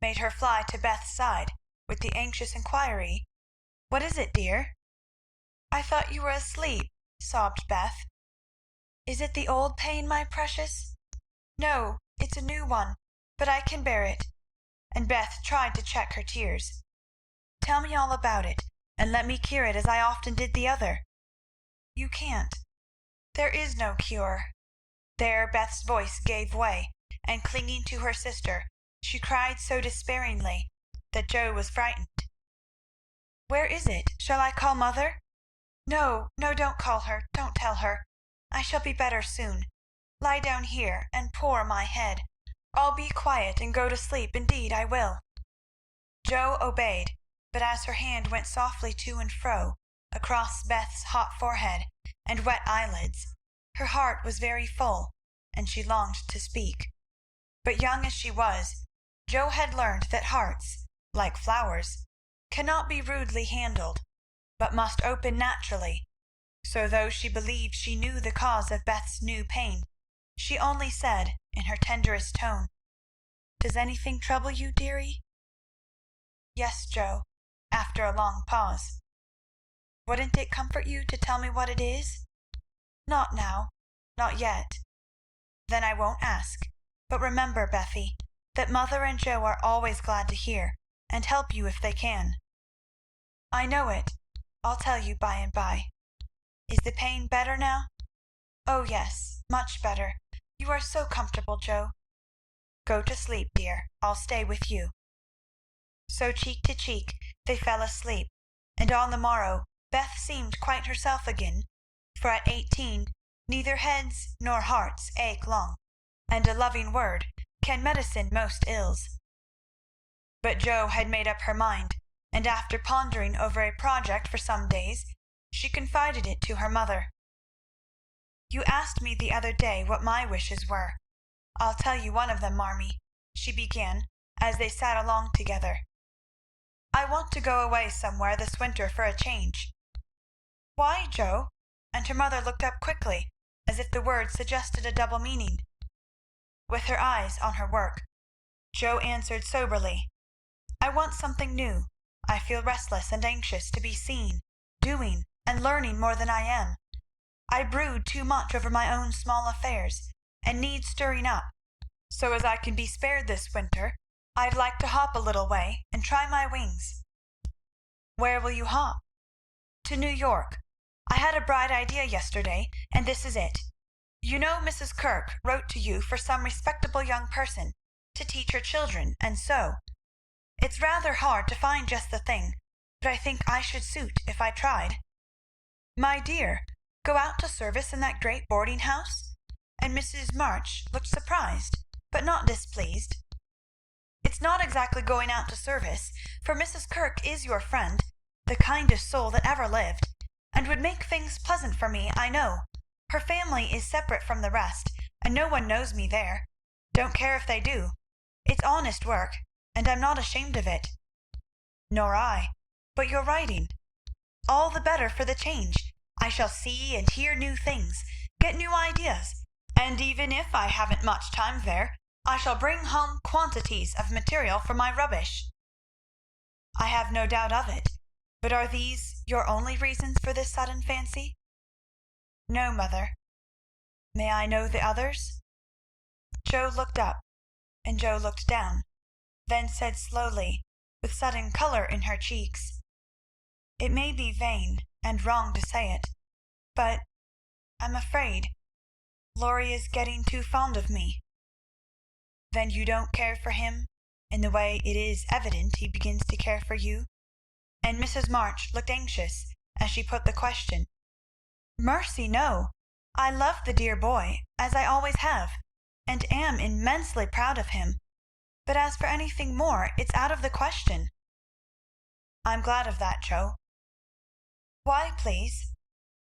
made her fly to Beth's side with the anxious inquiry, "What is it, dear?" "I thought you were asleep," sobbed Beth. "Is it the old pain, my precious?" "No, it's a new one, but I can bear it." And Beth tried to check her tears. "Tell me all about it, and let me cure it as I often did the other." "You can't. There is no cure." There Beth's voice gave way, and clinging to her sister, she cried so despairingly that Joe was frightened. "Where is it? Shall I call mother?" No, don't call her. Don't tell her. I shall be better soon. Lie down here and pour my head. I'll be quiet and go to sleep, indeed I will." Joe obeyed, but as her hand went softly to and fro across Beth's hot forehead and wet eyelids, her heart was very full, and she longed to speak. But young as she was, Joe had learned that hearts, like flowers, cannot be rudely handled, but must open naturally. So though she believed she knew the cause of Beth's new pain, she only said, in her tenderest tone, "Does anything trouble you, dearie?" "Yes, Joe," after a long pause. "Wouldn't it comfort you to tell me what it is?" "Not now. Not yet." "Then I won't ask. But remember, Bethy, that mother and Joe are always glad to hear and help you if they can." "I know it. I'll tell you by and by. Is the pain better now?" "Oh yes, much better. You are so comfortable, Joe." "Go to sleep, dear. I'll stay with you." So cheek to cheek they fell asleep, and on the morrow Beth seemed quite herself again, for at 18 neither heads nor hearts ache long, and a loving word can medicine most ills. But Joe had made up her mind, and after pondering over a project for some days, she confided it to her mother. "You asked me the other day what my wishes were. I'll tell you one of them, Marmee," she began, as they sat along together. "I want to go away somewhere this winter for a change." "Why, Joe?" And her mother looked up quickly, as if the words suggested a double meaning. With her eyes on her work, Joe answered soberly, "I want something new. I feel restless and anxious to be seen, doing, and learning more than I am. I brood too much over my own small affairs, and need stirring up. So as I can be spared this winter, I'd like to hop a little way and try my wings." "Where will you hop?" "To New York. I had a bright idea yesterday, and this is it. You know Mrs. Kirk wrote to you for some respectable young person to teach her children, and so. It's rather hard to find just the thing, but I think I should suit if I tried." "My dear, go out to service in that great boarding house?" And Mrs. March looked surprised, but not displeased. "It's not exactly going out to service, for Mrs. Kirk is your friend, the kindest soul that ever lived, and would make things pleasant for me, I know. Her family is separate from the rest, and no one knows me there. Don't care if they do. It's honest work, and I'm not ashamed of it." "Nor I. But your writing? All the better for the change. I shall see and hear new things, get new ideas, and even if I haven't much time there, I shall bring home quantities of material for my rubbish." "I have no doubt of it. But are these your only reasons for this sudden fancy?" "No, mother." "May I know the others?" Joe looked up, and Joe looked down, then said slowly, with sudden colour in her cheeks, "It may be vain and wrong to say it, but I'm afraid Laurie is getting too fond of me." "Then you don't care for him in the way it is evident he begins to care for you?" And Mrs. March looked anxious as she put the question. "Mercy, no. I love the dear boy, as I always have, and am immensely proud of him. But as for anything more, it's out of the question." "I'm glad of that, Joe." "Why, please?"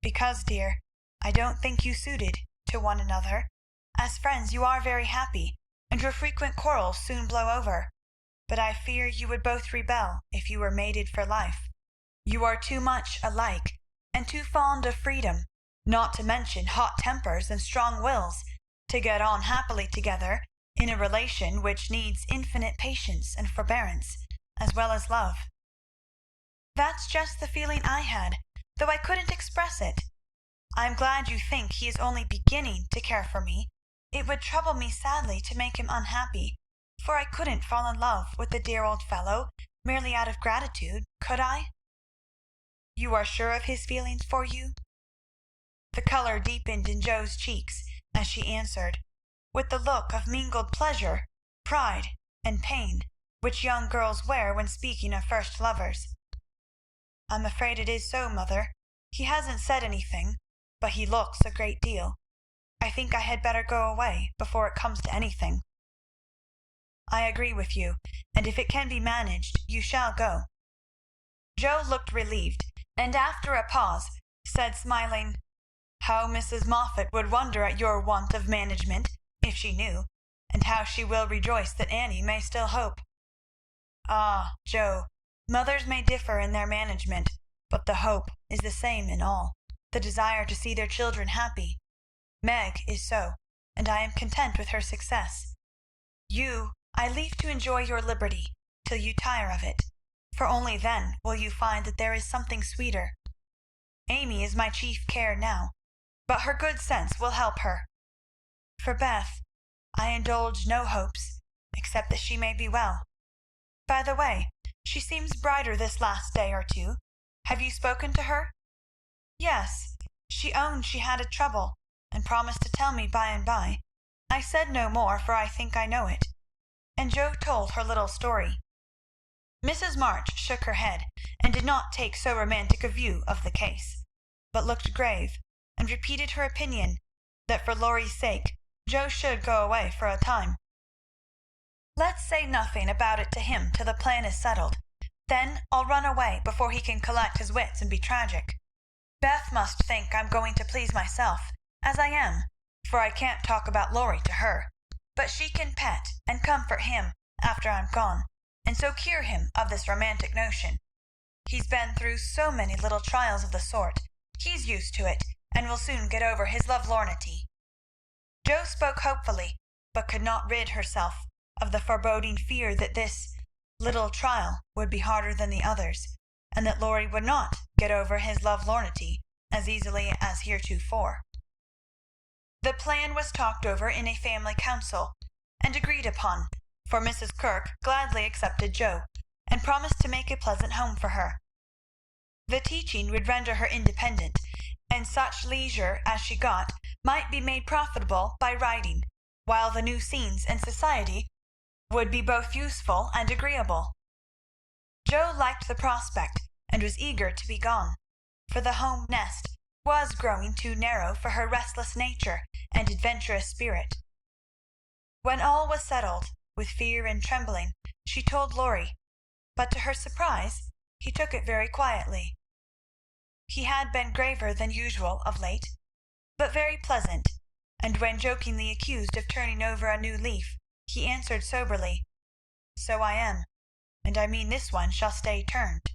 "Because, dear, I don't think you suited to one another. As friends you are very happy, and your frequent quarrels soon blow over. But I fear you would both rebel if you were mated for life. You are too much alike, and too fond of freedom, not to mention hot tempers and strong wills, to get on happily together in a relation which needs infinite patience and forbearance, as well as love." "That's just the feeling I had, though I couldn't express it. I'm glad you think he is only beginning to care for me. It would trouble me sadly to make him unhappy, for I couldn't fall in love with the dear old fellow merely out of gratitude, could I?" "You are sure of his feelings for you?" The colour deepened in Joe's cheeks as she answered, with the look of mingled pleasure, pride, and pain, which young girls wear when speaking of first lovers. "I'm afraid it is so, mother. He hasn't said anything, but he looks a great deal. I think I had better go away before it comes to anything." "I agree with you, and if it can be managed, you shall go." Joe looked relieved, and after a pause said smiling, "How Mrs. Moffat would wonder at your want of management, if she knew, and how she will rejoice that Annie may still hope." "Ah, Joe, mothers may differ in their management, but the hope is the same in all, the desire to see their children happy. Meg is so, and I am content with her success. You I leave to enjoy your liberty till you tire of it, for only then will you find that there is something sweeter. Amy is my chief care now, but her good sense will help her. For Beth, I indulge no hopes, except that she may be well. By the way, she seems brighter this last day or two. Have you spoken to her?" "Yes. She owned she had a trouble, and promised to tell me by and by. I said no more, for I think I know it." And Joe told her little story. Mrs. March shook her head, and did not take so romantic a view of the case, but looked grave, and repeated her opinion that for Laurie's sake Joe should go away for a time. "Let's say nothing about it to him till the plan is settled. Then I'll run away before he can collect his wits and be tragic. Beth must think I'm going to please myself, as I am, for I can't talk about Laurie to her. But she can pet and comfort him after I'm gone, and so cure him of this romantic notion. He's been through so many little trials of the sort, he's used to it, and will soon get over his lovelornity." Joe spoke hopefully, but could not rid herself of the foreboding fear that this little trial would be harder than the others, and that Laurie would not get over his lovelornity as easily as heretofore. The plan was talked over in a family council, and agreed upon, for Mrs. Kirke gladly accepted Joe, and promised to make a pleasant home for her. The teaching would render her independent, and such leisure as she got might be made profitable by writing, while the new scenes and society would be both useful and agreeable. Joe liked the prospect, and was eager to be gone, for the home nest was growing too narrow for her restless nature and adventurous spirit. When all was settled, with fear and trembling, she told Laurie, but to her surprise he took it very quietly. He had been graver than usual of late, but very pleasant, and when jokingly accused of turning over a new leaf, he answered soberly, "So I am, and I mean this one shall stay turned."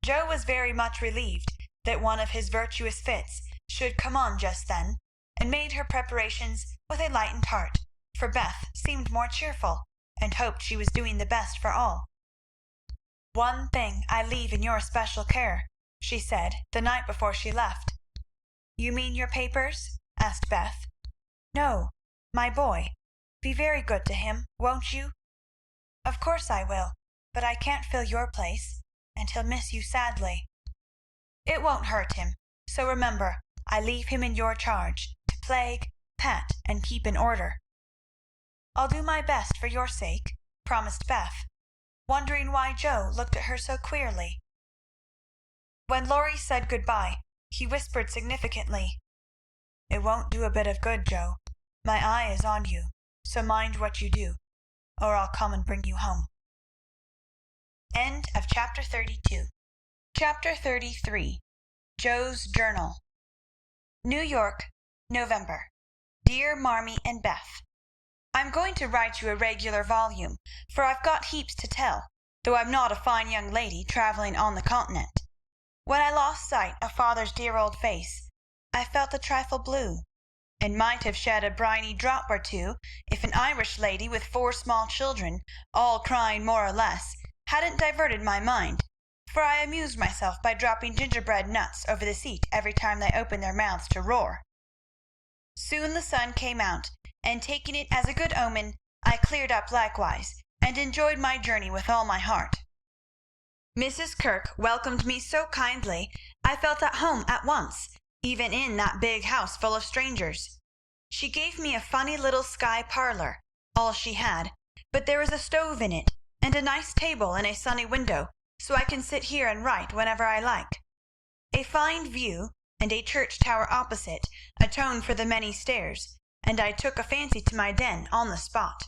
Joe was very much relieved that one of his virtuous fits should come on just then, and made her preparations with a lightened heart, for Beth seemed more cheerful, and hoped she was doing the best for all. "One thing I leave in your special care," she said the night before she left. "You mean your papers?" asked Beth. "No, my boy. Be very good to him, won't you?" "Of course I will, but I can't fill your place, and he'll miss you sadly." "It won't hurt him, so remember I leave him in your charge, to plague, pet, and keep in order." "I'll do my best for your sake," promised Beth, wondering why Joe looked at her so queerly. When Laurie said good-bye, he whispered significantly, "It won't do a bit of good, Joe. My eye is on you, so mind what you do, or I'll come and bring you home." End of chapter 32. Chapter 33. Joe's Journal. New York, November. Dear Marmee and Beth, I'm going to write you a regular volume, for I've got heaps to tell, though I'm not a fine young lady travelling on the continent. When I lost sight of father's dear old face, I felt a trifle blue, and might have shed a briny drop or two if an Irish lady with 4 small children, all crying more or less, hadn't diverted my mind, for I amused myself by dropping gingerbread nuts over the seat every time they opened their mouths to roar. Soon the sun came out, and taking it as a good omen, I cleared up likewise, and enjoyed my journey with all my heart. Mrs. Kirke welcomed me so kindly I felt at home at once, even in that big house full of strangers. She gave me a funny little sky parlour, all she had, but there is a stove in it, and a nice table and a sunny window, so I can sit here and write whenever I like. A fine view, and a church tower opposite, atoned for the many stairs, and I took a fancy to my den on the spot.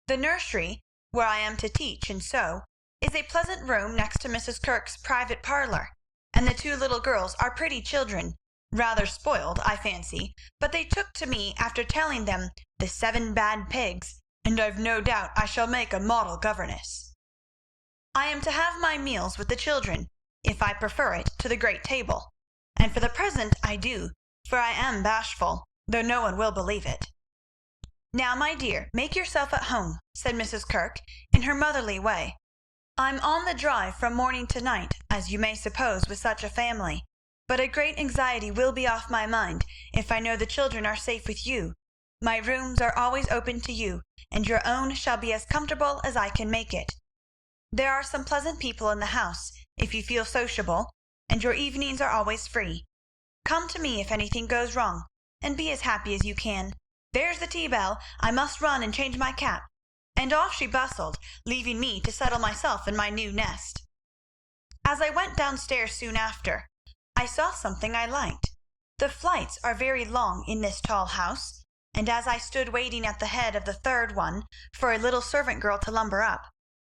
The nursery, where I am to teach and sew, is a pleasant room next to Mrs. Kirke's private parlour, and the 2 little girls are pretty children, rather spoiled, I fancy, but they took to me after telling them the 7 bad pigs, and I've no doubt I shall make a model governess. I am to have my meals with the children, if I prefer it to the great table, and for the present I do, for I am bashful, though no one will believe it. "Now, my dear, make yourself at home," said Mrs. Kirke, in her motherly way. "I'm on the drive from morning to night, as you may suppose with such a family, but a great anxiety will be off my mind if I know the children are safe with you. My rooms are always open to you, and your own shall be as comfortable as I can make it. There are some pleasant people in the house, if you feel sociable, and your evenings are always free. Come to me if anything goes wrong, and be as happy as you can. There's the tea-bell. I must run and change my cap." And off she bustled, leaving me to settle myself in my new nest. As I went downstairs soon after, I saw something I liked. The flights are very long in this tall house, and as I stood waiting at the head of the 3rd one for a little servant girl to lumber up,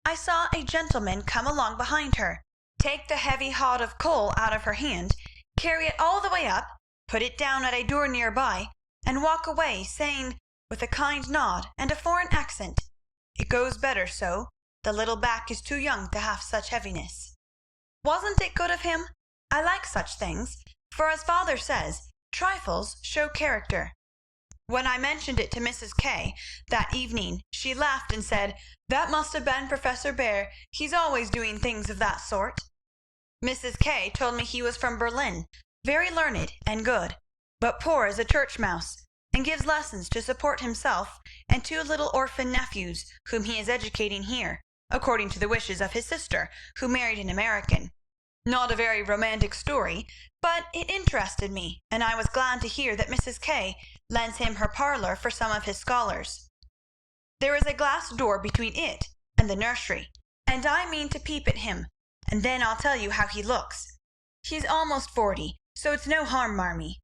I saw a gentleman come along behind her, take the heavy hod of coal out of her hand, carry it all the way up, put it down at a door near by, and walk away, saying, with a kind nod and a foreign accent, "It goes better so. The little back is too young to have such heaviness." Wasn't it good of him? I like such things, for as father says, trifles show character. When I mentioned it to Mrs. K. that evening, she laughed and said, "That must have been Professor Bear. He's always doing things of that sort." Mrs. K. told me he was from Berlin, very learned and good, but poor as a church mouse, and gives lessons to support himself and 2 little orphan nephews whom he is educating here, according to the wishes of his sister, who married an American. Not a very romantic story, but it interested me, and I was glad to hear that Mrs. K. lends him her parlour for some of his scholars. There is a glass door between it and the nursery, and I mean to peep at him, and then I'll tell you how he looks. He's almost 40, so it's no harm, Marmee.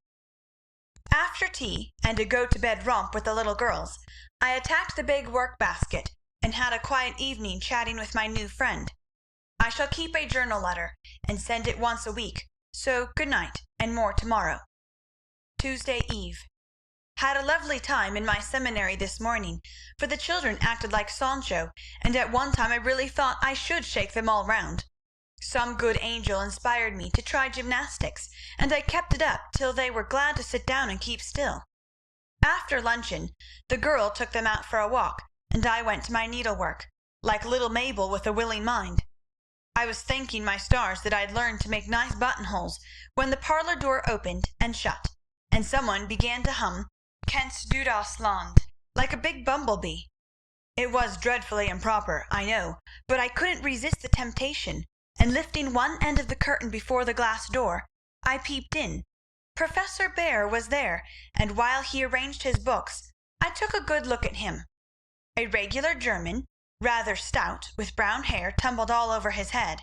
After tea, and a go-to-bed romp with the little girls, I attacked the big work-basket, and had a quiet evening chatting with my new friend. I shall keep a journal letter, and send it once a week, so good night, and more tomorrow. Tuesday Eve. Had a lovely time in my seminary this morning, for the children acted like Sancho, and at one time I really thought I should shake them all round. Some good angel inspired me to try gymnastics, and I kept it up till they were glad to sit down and keep still. After luncheon the girl took them out for a walk, and I went to my needlework, like little Mabel with a willing mind. I was thanking my stars that I'd learned to make nice buttonholes, when the parlour door opened and shut, and someone began to hum Kennst du das Land like a big bumblebee. It was dreadfully improper, I know, but I couldn't resist the temptation, and lifting one end of the curtain before the glass door, I peeped in. Professor Bear was there, and while he arranged his books, I took a good look at him. A regular German, rather stout, with brown hair tumbled all over his head,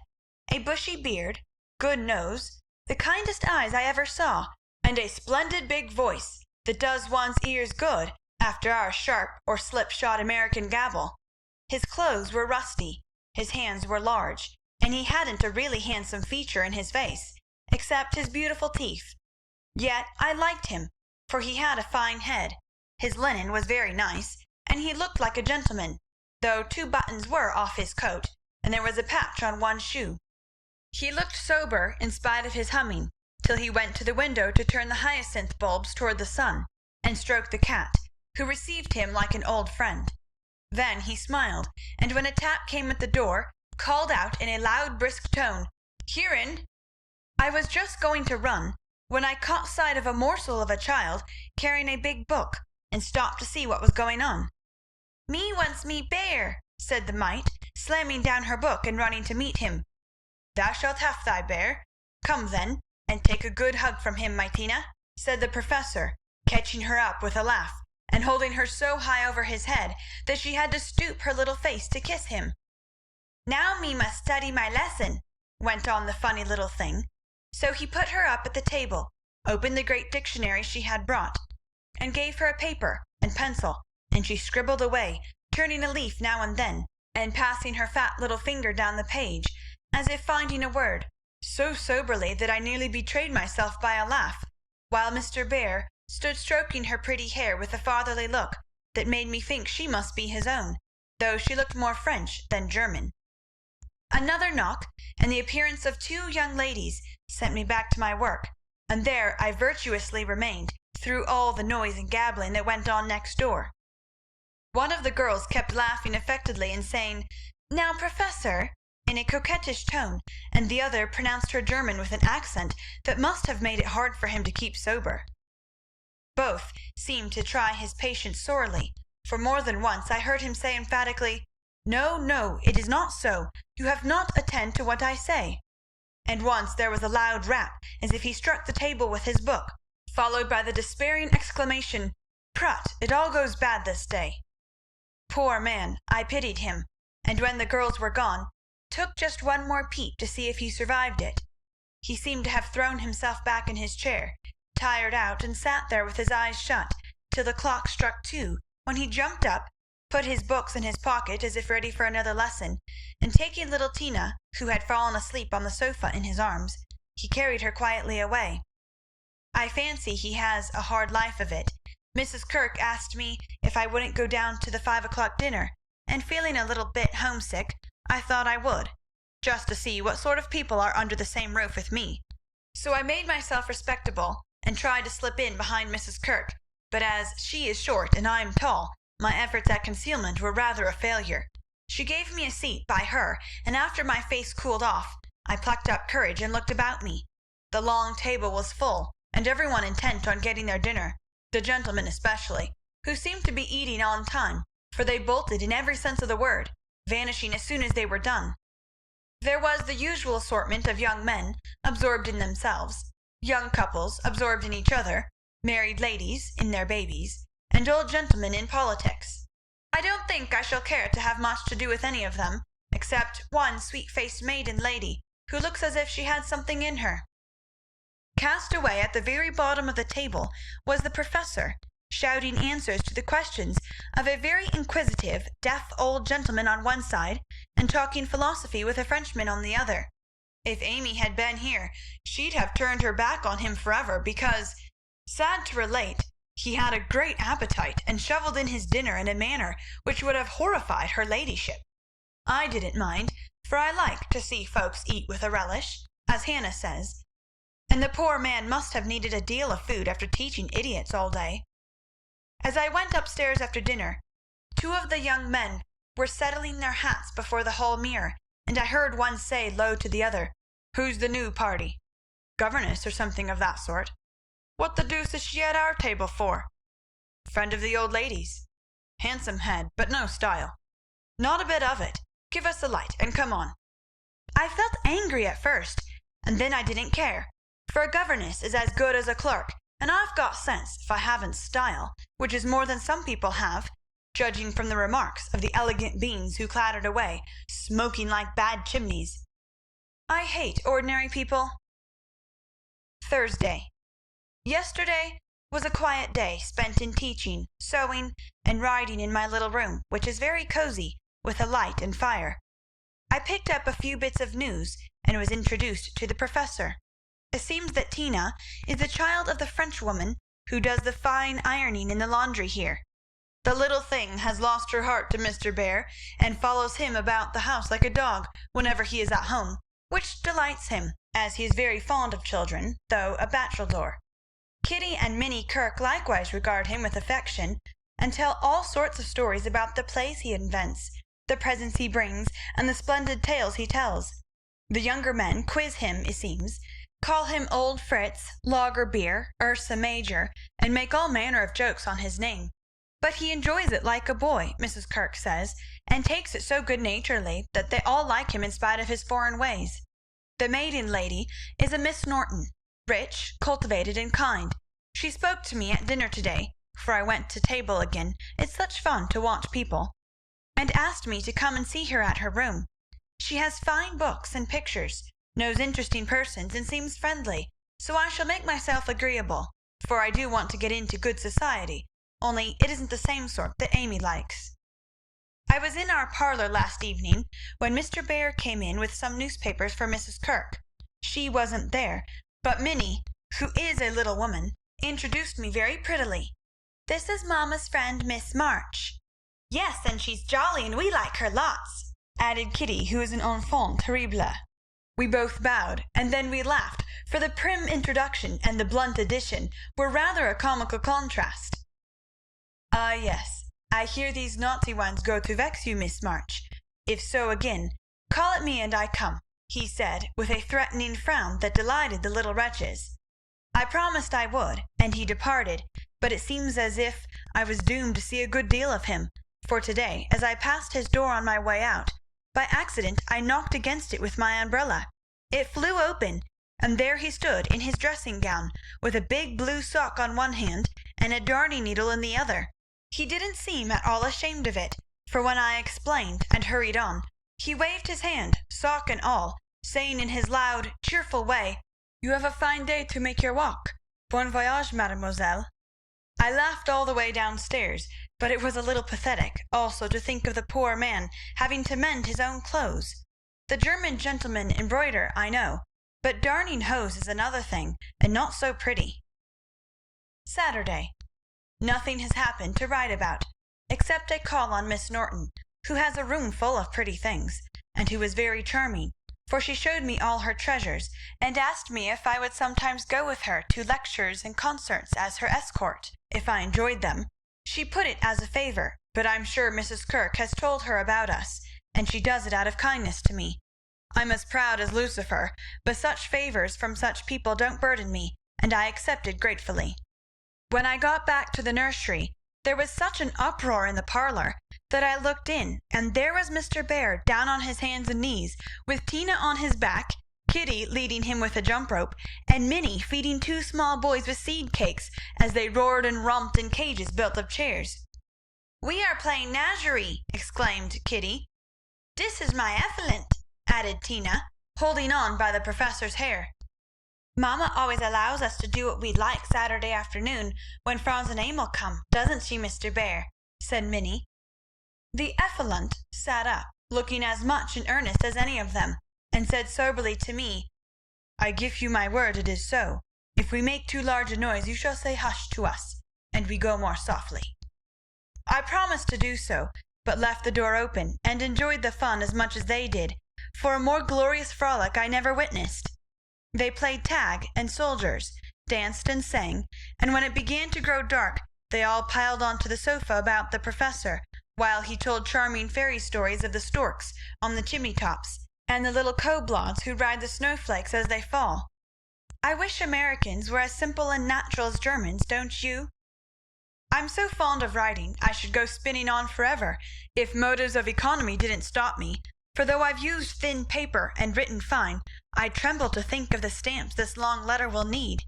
a bushy beard, good nose, the kindest eyes I ever saw, and a splendid big voice that does one's ears good after our sharp or slipshod American gabble. His clothes were rusty, his hands were large, and he hadn't a really handsome feature in his face, except his beautiful teeth. Yet I liked him, for he had a fine head, his linen was very nice, and he looked like a gentleman, though 2 buttons were off his coat, and there was a patch on one shoe. He looked sober in spite of his humming, till he went to the window to turn the hyacinth bulbs toward the sun, and stroke the cat, who received him like an old friend. Then he smiled, and when a tap came at the door, called out in a loud brisk tone, "Herein!" I was just going to run, when I caught sight of a morsel of a child carrying a big book, and stopped to see what was going on. "Me wants me bear," said the mite, slamming down her book and running to meet him. "Thou shalt have thy bear. Come then, and take a good hug from him, my Tina," said the professor, catching her up with a laugh, and holding her so high over his head that she had to stoop her little face to kiss him. "Now me must study my lesson," went on the funny little thing. So he put her up at the table, opened the great dictionary she had brought, and gave her a paper and pencil, and she scribbled away, turning a leaf now and then, and passing her fat little finger down the page, as if finding a word, so soberly that I nearly betrayed myself by a laugh, while Mr. Bear stood stroking her pretty hair with a fatherly look that made me think she must be his own, though she looked more French than German. Another knock, and the appearance of 2 young ladies sent me back to my work, and there I virtuously remained through all the noise and gabbling that went on next door. One of the girls kept laughing affectedly and saying, "Now, Professor," in a coquettish tone, and the other pronounced her German with an accent that must have made it hard for him to keep sober. Both seemed to try his patience sorely, for more than once I heard him say emphatically, "No, no, it is not so. You have not attend to what I say." And once there was a loud rap, as if he struck the table with his book, followed by the despairing exclamation, "Prut, it all goes bad this day." Poor man, I pitied him, and when the girls were gone, took just one more peep to see if he survived it. He seemed to have thrown himself back in his chair, tired out, and sat there with his eyes shut, till the clock struck 2, when he jumped up, put his books in his pocket as if ready for another lesson, and taking little Tina, who had fallen asleep on the sofa, in his arms, he carried her quietly away. I fancy he has a hard life of it. Mrs. Kirk asked me if I wouldn't go down to the 5 o'clock dinner, and feeling a little bit homesick, I thought I would, just to see what sort of people are under the same roof with me. So I made myself respectable, and tried to slip in behind Mrs. Kirk, but as she is short and I am tall, my efforts at concealment were rather a failure. She gave me a seat by her, and after my face cooled off, I plucked up courage and looked about me. The long table was full, and every one intent on getting their dinner, the gentlemen especially, who seemed to be eating on time, for they bolted in every sense of the word, vanishing as soon as they were done. There was the usual assortment of young men, absorbed in themselves, young couples absorbed in each other, married ladies in their babies, and old gentlemen in politics. I don't think I shall care to have much to do with any of them, except one sweet-faced maiden lady, who looks as if she had something in her. Cast away at the very bottom of the table was the professor, shouting answers to the questions of a very inquisitive, deaf old gentleman on one side, and talking philosophy with a Frenchman on the other. If Amy had been here, she'd have turned her back on him forever, because, sad to relate, he had a great appetite and shovelled in his dinner in a manner which would have horrified her ladyship. I didn't mind, for I like to see folks eat with a relish, as Hannah says, and the poor man must have needed a deal of food after teaching idiots all day. As I went upstairs after dinner, 2 of the young men were settling their hats before the hall mirror, and I heard one say low to the other, "Who's the new party?" "Governess, or something of that sort." "What the deuce is she at our table for?" "Friend of the old lady's. Handsome head, but no style." "Not a bit of it. Give us a light, and come on." I felt angry at first, and then I didn't care, for a governess is as good as a clerk, and I've got sense if I haven't style, which is more than some people have, judging from the remarks of the elegant beings who clattered away, smoking like bad chimneys. I hate ordinary people. Thursday. Yesterday was a quiet day spent in teaching, sewing, and writing in my little room, which is very cosy, with a light and fire. I picked up a few bits of news, and was introduced to the professor. It seems that Tina is the child of the Frenchwoman who does the fine ironing in the laundry here. The little thing has lost her heart to Mr. Bear, and follows him about the house like a dog whenever he is at home, which delights him, as he is very fond of children, though a bachelor. Kitty and Minnie Kirk likewise regard him with affection, and tell all sorts of stories about the plays he invents, the presents he brings, and the splendid tales he tells. The younger men quiz him, it seems, call him Old Fritz, Lager Beer, Ursa Major, and make all manner of jokes on his name. But he enjoys it like a boy, Mrs. Kirk says, and takes it so good-naturedly that they all like him in spite of his foreign ways. The maiden lady is a Miss Norton, rich, cultivated, and kind. She spoke to me at dinner to-day, for I went to table again, it's such fun to watch people, and asked me to come and see her at her room. She has fine books and pictures, knows interesting persons, and seems friendly, so I shall make myself agreeable, for I do want to get into good society, only it isn't the same sort that Amy likes. I was in our parlour last evening, when Mr. Bear came in with some newspapers for Mrs. Kirk. She wasn't there, but Minnie, who is a little woman, introduced me very prettily. "This is mamma's friend, Miss March." "Yes, and she's jolly, and we like her lots," added Kitty, who is an enfant terrible. We both bowed, and then we laughed, for the prim introduction and the blunt addition were rather a comical contrast. "Ah, yes, I hear these naughty ones go to vex you, Miss March. If so again, call at me and I come," he said, with a threatening frown that delighted the little wretches. I promised I would, and he departed, but it seems as if I was doomed to see a good deal of him, for to-day, as I passed his door on my way out, by accident I knocked against it with my umbrella. It flew open, and there he stood in his dressing-gown, with a big blue sock on one hand and a darning needle in the other. He didn't seem at all ashamed of it, for when I explained and hurried on, he waved his hand, sock and all, saying in his loud, cheerful way, "You have a fine day to make your walk. Bon voyage, mademoiselle." I laughed all the way downstairs, but it was a little pathetic also to think of the poor man having to mend his own clothes. The German gentlemen embroider, I know, but darning hose is another thing, and not so pretty. Saturday. Nothing has happened to write about, except a call on Miss Norton, who has a room full of pretty things, and who is very charming, for she showed me all her treasures, and asked me if I would sometimes go with her to lectures and concerts as her escort, if I enjoyed them. She put it as a favour, but I'm sure Mrs. Kirk has told her about us, and she does it out of kindness to me. I'm as proud as Lucifer, but such favours from such people don't burden me, and I accepted gratefully. When I got back to the nursery, there was such an uproar in the parlour that I looked in, and there was Mr. Bear down on his hands and knees, with Tina on his back, Kitty leading him with a jump rope, and Minnie feeding 2 small boys with seed cakes as they roared and romped in cages built of chairs. "We are playing Nagerie," exclaimed Kitty. "This is my effluent," added Tina, holding on by the professor's hair. "Mamma always allows us to do what we like Saturday afternoon when Franz and Emil come, doesn't she, Mr. Bear?" said Minnie. The effluent sat up, looking as much in earnest as any of them, and said soberly to me, "I give you my word it is so. If we make too large a noise you shall say hush to us, and we go more softly." I promised to do so, but left the door open, and enjoyed the fun as much as they did, for a more glorious frolic I never witnessed. They played tag and soldiers, danced and sang, and when it began to grow dark they all piled on to the sofa about the professor, while he told charming fairy stories of the storks on the chimney tops, and the little kobolds who ride the snowflakes as they fall. I wish Americans were as simple and natural as Germans, don't you? I'm so fond of writing I should go spinning on forever if motives of economy didn't stop me, for though I've used thin paper and written fine, I tremble to think of the stamps this long letter will need.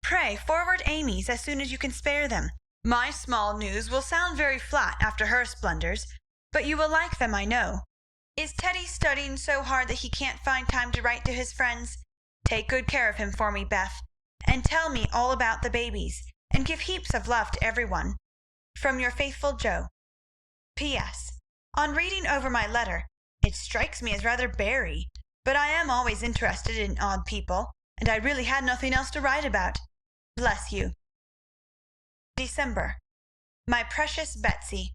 Pray forward Amy's as soon as you can spare them. My small news will sound very flat after her splendours, but you will like them, I know. Is Teddy studying so hard that he can't find time to write to his friends? Take good care of him for me, Beth, and tell me all about the babies, and give heaps of love to everyone. From your faithful Joe. P.S. On reading over my letter, it strikes me as rather bary, but I am always interested in odd people, and I really had nothing else to write about. Bless you. December. My precious Betsy,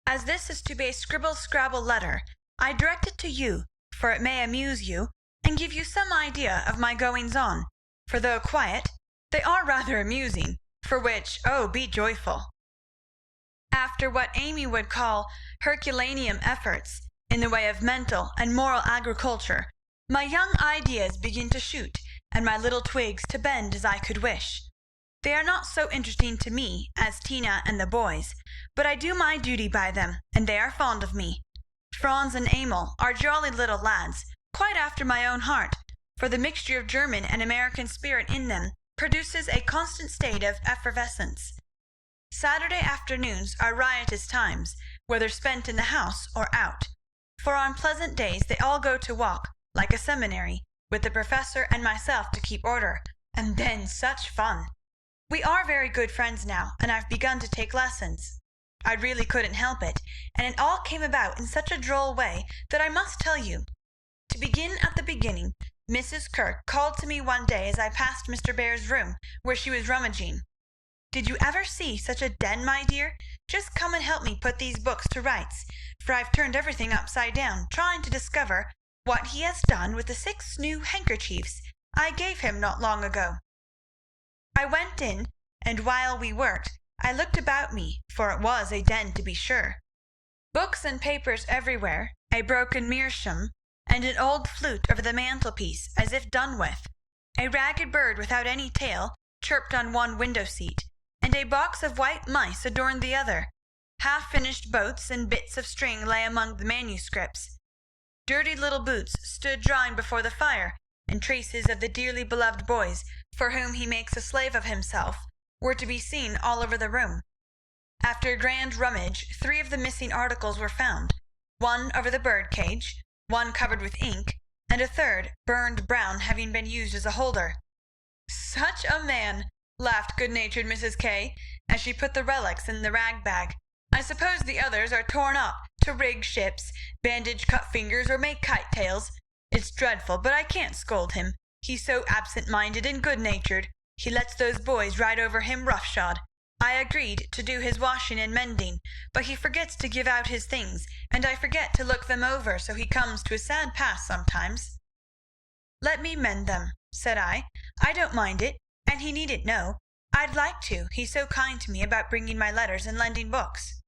as this is to be a scribble-scrabble letter, I direct it to you, for it may amuse you, and give you some idea of my goings-on, for though quiet, they are rather amusing, for which, oh, be joyful. After what Amy would call Herculaneum efforts, in the way of mental and moral agriculture, my young ideas begin to shoot, and my little twigs to bend as I could wish. They are not so interesting to me as Tina and the boys, but I do my duty by them, and they are fond of me. Franz and Emil are jolly little lads, quite after my own heart, for the mixture of German and American spirit in them produces a constant state of effervescence. Saturday afternoons are riotous times, whether spent in the house or out, for on pleasant days they all go to walk, like a seminary, with the professor and myself to keep order, and then such fun! We are very good friends now, and I've begun to take lessons. I really couldn't help it, and it all came about in such a droll way that I must tell you. To begin at the beginning, Mrs. Kirk called to me one day as I passed Mr. Bear's room, where she was rummaging. "Did you ever see such a den, my dear? Just come and help me put these books to rights, for I've turned everything upside down, trying to discover what he has done with the 6 new handkerchiefs I gave him not long ago." I went in, and while we worked, I looked about me, for it was a den to be sure. Books and papers everywhere, a broken meerschaum, and an old flute over the mantelpiece as if done with. A ragged bird without any tail chirped on one window-seat, and a box of white mice adorned the other. Half-finished boats and bits of string lay among the manuscripts. Dirty little boots stood drying before the fire, and traces of the dearly beloved boys, for whom he makes a slave of himself, were to be seen all over the room. After a grand rummage, 3 of the missing articles were found, one over the bird-cage, one covered with ink, and a third burned brown, having been used as a holder. "Such a man!" laughed good-natured Mrs. K., as she put the relics in the rag-bag. "I suppose the others are torn up to rig ships, bandage cut fingers, or make kite-tails. It's dreadful, but I can't scold him. He's so absent-minded and good-natured. He lets those boys ride over him roughshod. I agreed to do his washing and mending, but he forgets to give out his things, and I forget to look them over, so he comes to a sad pass sometimes." "Let me mend them," said I. "I don't mind it, and he needn't know. I'd like to, he's so kind to me about bringing my letters and lending books."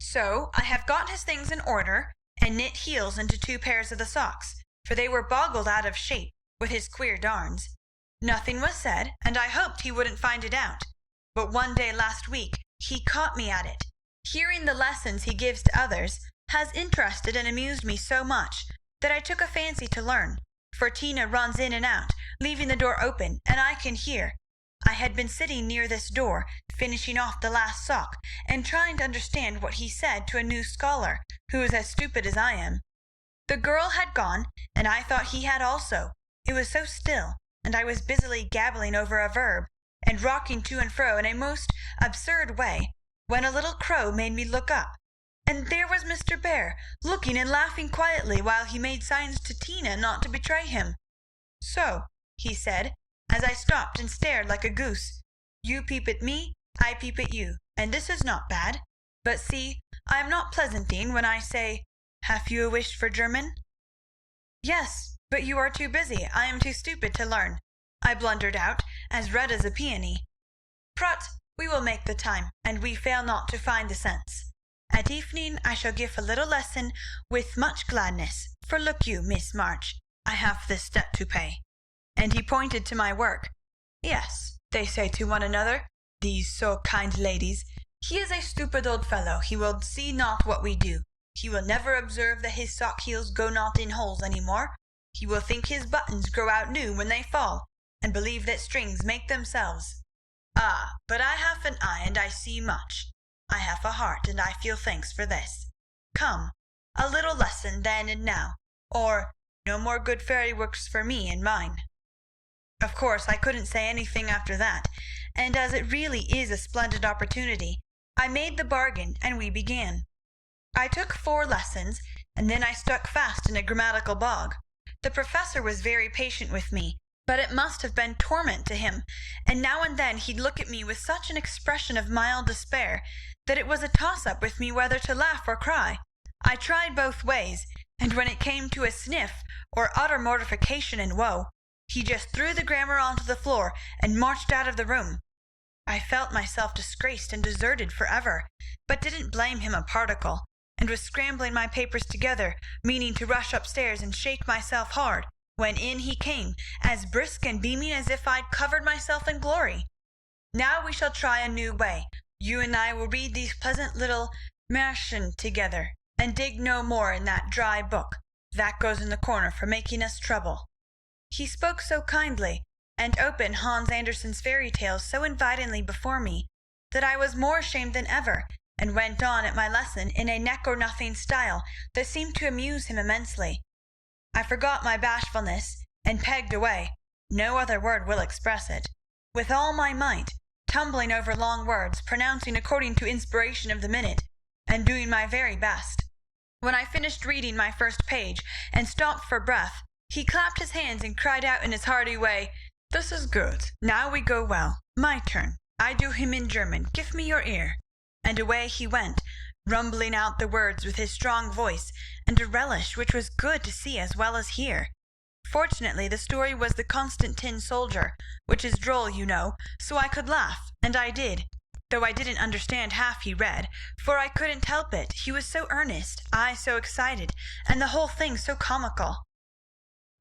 So I have got his things in order, and knit heels into 2 pairs of the socks, for they were boggled out of shape with his queer darns. Nothing was said, and I hoped he wouldn't find it out. But one day last week he caught me at it. Hearing the lessons he gives to others has interested and amused me so much that I took a fancy to learn, for Tina runs in and out, leaving the door open, and I can hear. I had been sitting near this door, finishing off the last sock, and trying to understand what he said to a new scholar, who is as stupid as I am. The girl had gone, and I thought he had also. It was so still, and I was busily gabbling over a verb, and rocking to and fro in a most absurd way, when a little crow made me look up. and there was Mr. Bear, looking and laughing quietly while he made signs to Tina not to betray him. "So," he said, as I stopped and stared like a goose, "you peep at me, I peep at you, and this is not bad. But see, I am not pleasanting when I say, have you a wish for German?" "Yes, but you are too busy. I am too stupid to learn," I blundered out, as red as a peony. "Prut, we will make the time, and we fail not to find the sense. At evening I shall give a little lesson with much gladness, for look you, Miss March, I have this debt to pay." And he pointed to my work. "Yes," they say to one another, "these so kind ladies, he is a stupid old fellow, he will see not what we do. He will never observe that his sock heels go not in holes any more. He will think his buttons grow out new when they fall, and believe that strings make themselves. Ah, but I have an eye, and I see much. I have a heart, and I feel thanks for this. Come, a little lesson then and now, or no more good fairy works for me and mine." Of course I couldn't say anything after that, and as it really is a splendid opportunity, I made the bargain, and we began. I took 4 lessons, and then I stuck fast in a grammatical bog. The professor was very patient with me, but it must have been torment to him, and now and then he'd look at me with such an expression of mild despair that it was a toss-up with me whether to laugh or cry. I tried both ways, and when it came to a sniff or utter mortification and woe, he just threw the grammar onto the floor and marched out of the room. I felt myself disgraced and deserted forever, but didn't blame him a particle, and was scrambling my papers together, meaning to rush upstairs and shake myself hard, when in he came, as brisk and beaming as if I'd covered myself in glory. "Now we shall try a new way. You and I will read these pleasant little Märchen together, and dig no more in that dry book. That goes in the corner for making us trouble." He spoke so kindly, and opened Hans Andersen's fairy tales so invitingly before me, that I was more ashamed than ever, and went on at my lesson in a neck-or-nothing style that seemed to amuse him immensely. I forgot my bashfulness, and pegged away, no other word will express it, with all my might, tumbling over long words, pronouncing according to inspiration of the minute, and doing my very best. When I finished reading my first page, and stopped for breath, he clapped his hands and cried out in his hearty way, "This is good. Now we go well. My turn. I do him in German. Give me your ear." And away he went, rumbling out the words with his strong voice, and a relish which was good to see as well as hear. Fortunately the story was the Constant Tin Soldier, which is droll, you know, so I could laugh, and I did, though I didn't understand half he read, for I couldn't help it, he was so earnest, I so excited, and the whole thing so comical.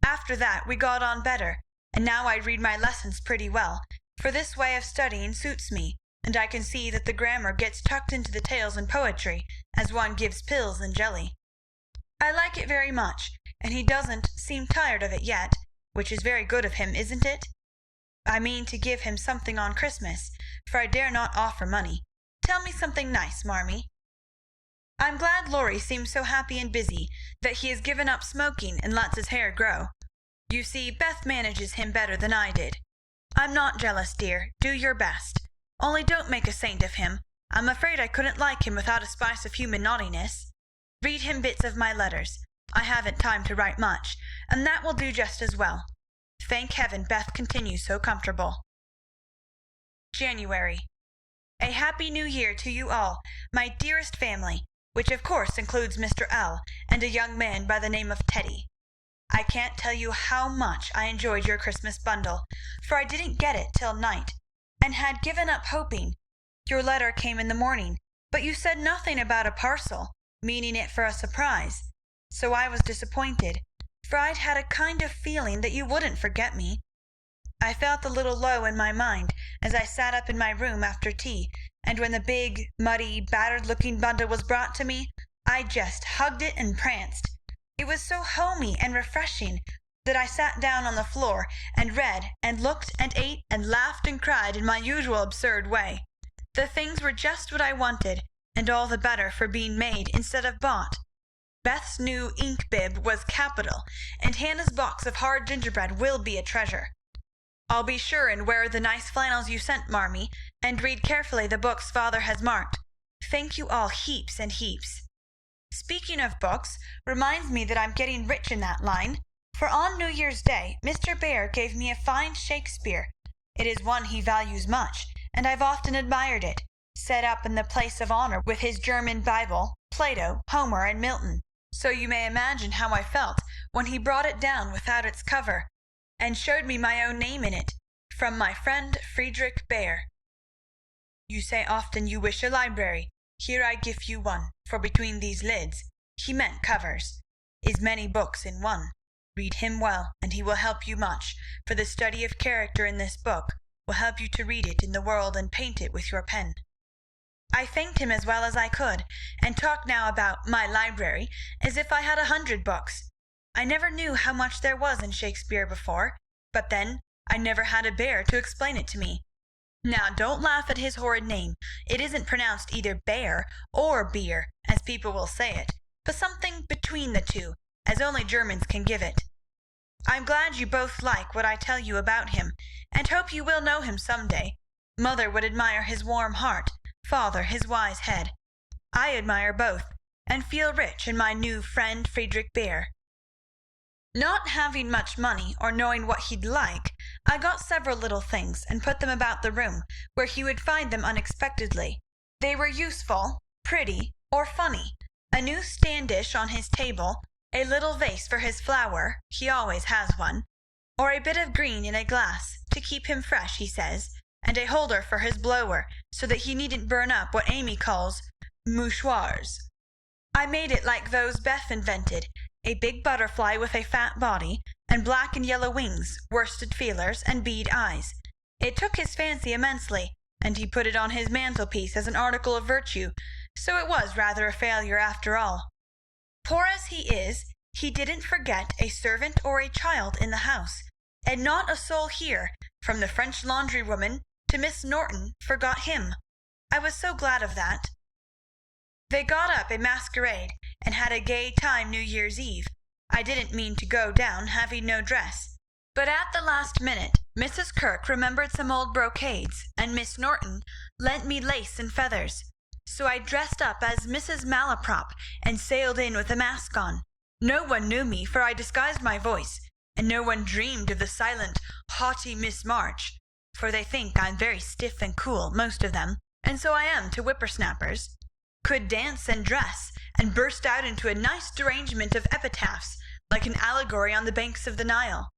After that we got on better, and now I read my lessons pretty well, for this way of studying suits me, and I can see that the grammar gets tucked into the tales and poetry, as one gives pills and jelly. I like it very much, and he doesn't seem tired of it yet, which is very good of him, isn't it? I mean to give him something on Christmas, for I dare not offer money. Tell me something nice, Marmee. I'm glad Laurie seems so happy and busy, that he has given up smoking and lets his hair grow. You see, Beth manages him better than I did. I'm not jealous, dear. Do your best. Only don't make a saint of him. I'm afraid I couldn't like him without a spice of human naughtiness. Read him bits of my letters. I haven't time to write much, and that will do just as well. Thank heaven Beth continues so comfortable. January. A happy new year to you all, my dearest family, which of course includes Mr. L. and a young man by the name of Teddy. I can't tell you how much I enjoyed your Christmas bundle, for I didn't get it till night, and had given up hoping. Your letter came in the morning, but you said nothing about a parcel, meaning it for a surprise, so I was disappointed, for I'd had a kind of feeling that you wouldn't forget me. I felt a little low in my mind as I sat up in my room after tea, and when the big, muddy, battered-looking bundle was brought to me, I just hugged it and pranced. It was so homey and refreshing that I sat down on the floor and read and looked and ate and laughed and cried in my usual absurd way. The things were just what I wanted, and all the better for being made instead of bought. Beth's new ink bib was capital, and Hannah's box of hard gingerbread will be a treasure. I'll be sure and wear the nice flannels you sent, Marmee, and read carefully the books father has marked. Thank you all heaps and heaps. Speaking of books, reminds me that I'm getting rich in that line, for on New Year's Day Mr. Bear gave me a fine Shakespeare. It is one he values much, and I've often admired it, set up in the place of honor with his German Bible, Plato, Homer, and Milton. So you may imagine how I felt when he brought it down without its cover, and showed me my own name in it, from my friend Friedrich Bear. You say often you wish a library. Here I give you one, for between these lids, he meant covers, is many books in one. Read him well, and he will help you much, for the study of character in this book will help you to read it in the world and paint it with your pen. I thanked him as well as I could, and talked now about my library as if I had 100 books. I never knew how much there was in Shakespeare before, but then I never had a bear to explain it to me. Now don't laugh at his horrid name. It isn't pronounced either bear or beer, as people will say it, but something between the two, as only Germans can give it. I'm glad you both like what I tell you about him, and hope you will know him some day. Mother would admire his warm heart, father his wise head. I admire both, and feel rich in my new friend Friedrich Bear. Not having much money, or knowing what he'd like, I got several little things and put them about the room, where he would find them unexpectedly. They were useful, pretty, or funny. A new stand-dish on his table, a little vase for his flower, he always has one, or a bit of green in a glass, to keep him fresh, he says, and a holder for his blower, so that he needn't burn up what Amy calls mouchoirs. I made it like those Beth invented, a big butterfly with a fat body, and black and yellow wings, worsted feelers, and bead eyes. It took his fancy immensely, and he put it on his mantelpiece as an article of virtue, so it was rather a failure after all. Poor as he is, he didn't forget a servant or a child in the house, and not a soul here, from the French laundry woman to Miss Norton, forgot him. I was so glad of that. They got up a masquerade, and had a gay time New Year's Eve. I didn't mean to go down, having no dress, but at the last minute Mrs. Kirke remembered some old brocades, and Miss Norton lent me lace and feathers. So I dressed up as Mrs. Malaprop, and sailed in with a mask on. No one knew me, for I disguised my voice, and no one dreamed of the silent, haughty Miss March, for they think I'm very stiff and cool, most of them, and so I am to whippersnappers. Could dance and dress, and burst out into a nice derangement of epitaphs, like an allegory on the banks of the Nile.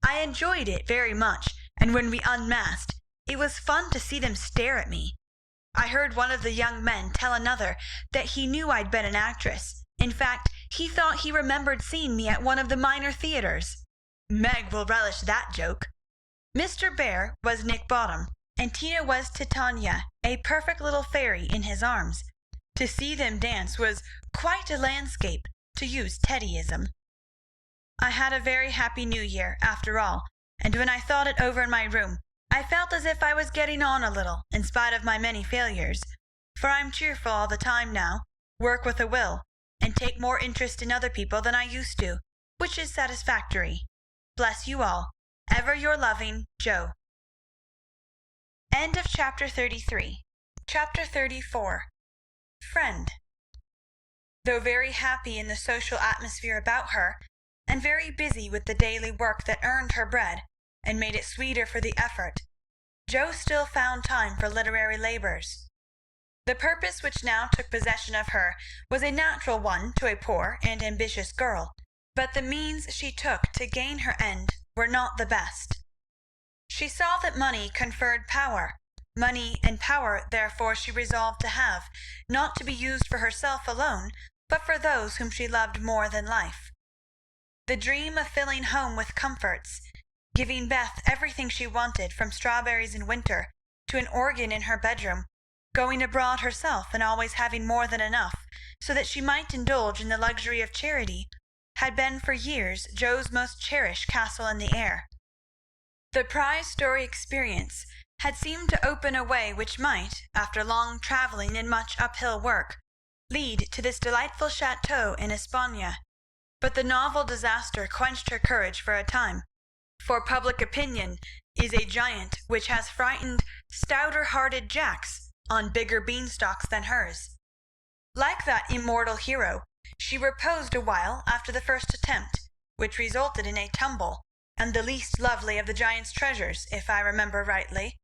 I enjoyed it very much, and when we unmasked, it was fun to see them stare at me. I heard one of the young men tell another that he knew I'd been an actress. In fact, he thought he remembered seeing me at one of the minor theatres. Meg will relish that joke. Mr. Bear was Nick Bottom, and Tina was Titania, a perfect little fairy in his arms. To see them dance was quite a landscape, to use Teddyism. I had a very happy New Year, after all, and when I thought it over in my room, I felt as if I was getting on a little, in spite of my many failures, for I'm cheerful all the time now, work with a will, and take more interest in other people than I used to, which is satisfactory. Bless you all. Ever your loving, Joe. End of chapter 33. Chapter 34. Friend. Though very happy in the social atmosphere about her, and very busy with the daily work that earned her bread, and made it sweeter for the effort, Jo still found time for literary labours. The purpose which now took possession of her was a natural one to a poor and ambitious girl, but the means she took to gain her end were not the best. She saw that money conferred power. Money and power therefore she resolved to have, not to be used for herself alone, but for those whom she loved more than life. The dream of filling home with comforts, giving Beth everything she wanted, from strawberries in winter to an organ in her bedroom, going abroad herself and always having more than enough, so that she might indulge in the luxury of charity, had been for years Jo's most cherished castle in the air. The prize story experience had seemed to open a way which might, after long travelling and much uphill work, lead to this delightful chateau in Espagne. But the novel disaster quenched her courage for a time, for public opinion is a giant which has frightened stouter-hearted Jacks on bigger beanstalks than hers. Like that immortal hero, She reposed a while after the first attempt, which resulted in a tumble, and the least lovely of the giant's treasures, if I remember rightly.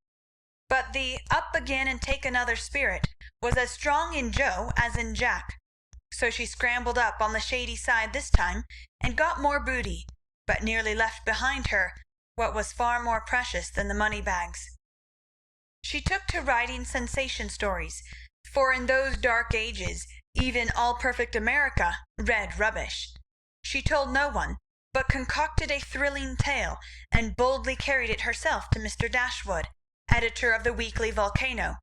But the up again and take another spirit was as strong in Joe as in Jack. So she scrambled up on the shady side this time, and got more booty, but nearly left behind her what was far more precious than the money bags. She took to writing sensation stories, for in those dark ages even all-perfect America read rubbish. She told no one, but concocted a thrilling tale, and boldly carried it herself to Mr. Dashwood, editor of the Weekly Volcano.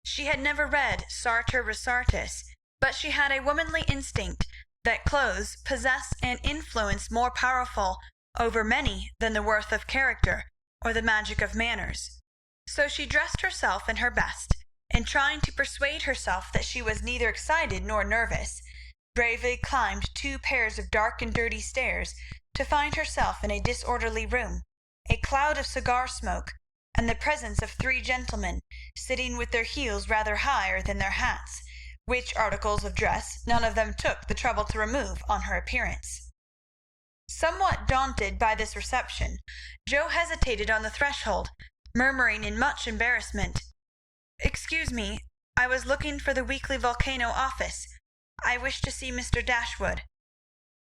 She had never read Sartor Resartus, but she had a womanly instinct that clothes possess an influence more powerful over many than the worth of character or the magic of manners. So she dressed herself in her best, and trying to persuade herself that she was neither excited nor nervous, bravely climbed 2 pairs of dark and dirty stairs to find herself in a disorderly room, a cloud of cigar smoke, and the presence of 3 gentlemen, sitting with their heels rather higher than their hats, which articles of dress none of them took the trouble to remove on her appearance. Somewhat daunted by this reception, Joe hesitated on the threshold, murmuring in much embarrassment, "Excuse me, I was looking for the Weekly Volcano office. I wish to see Mr. Dashwood."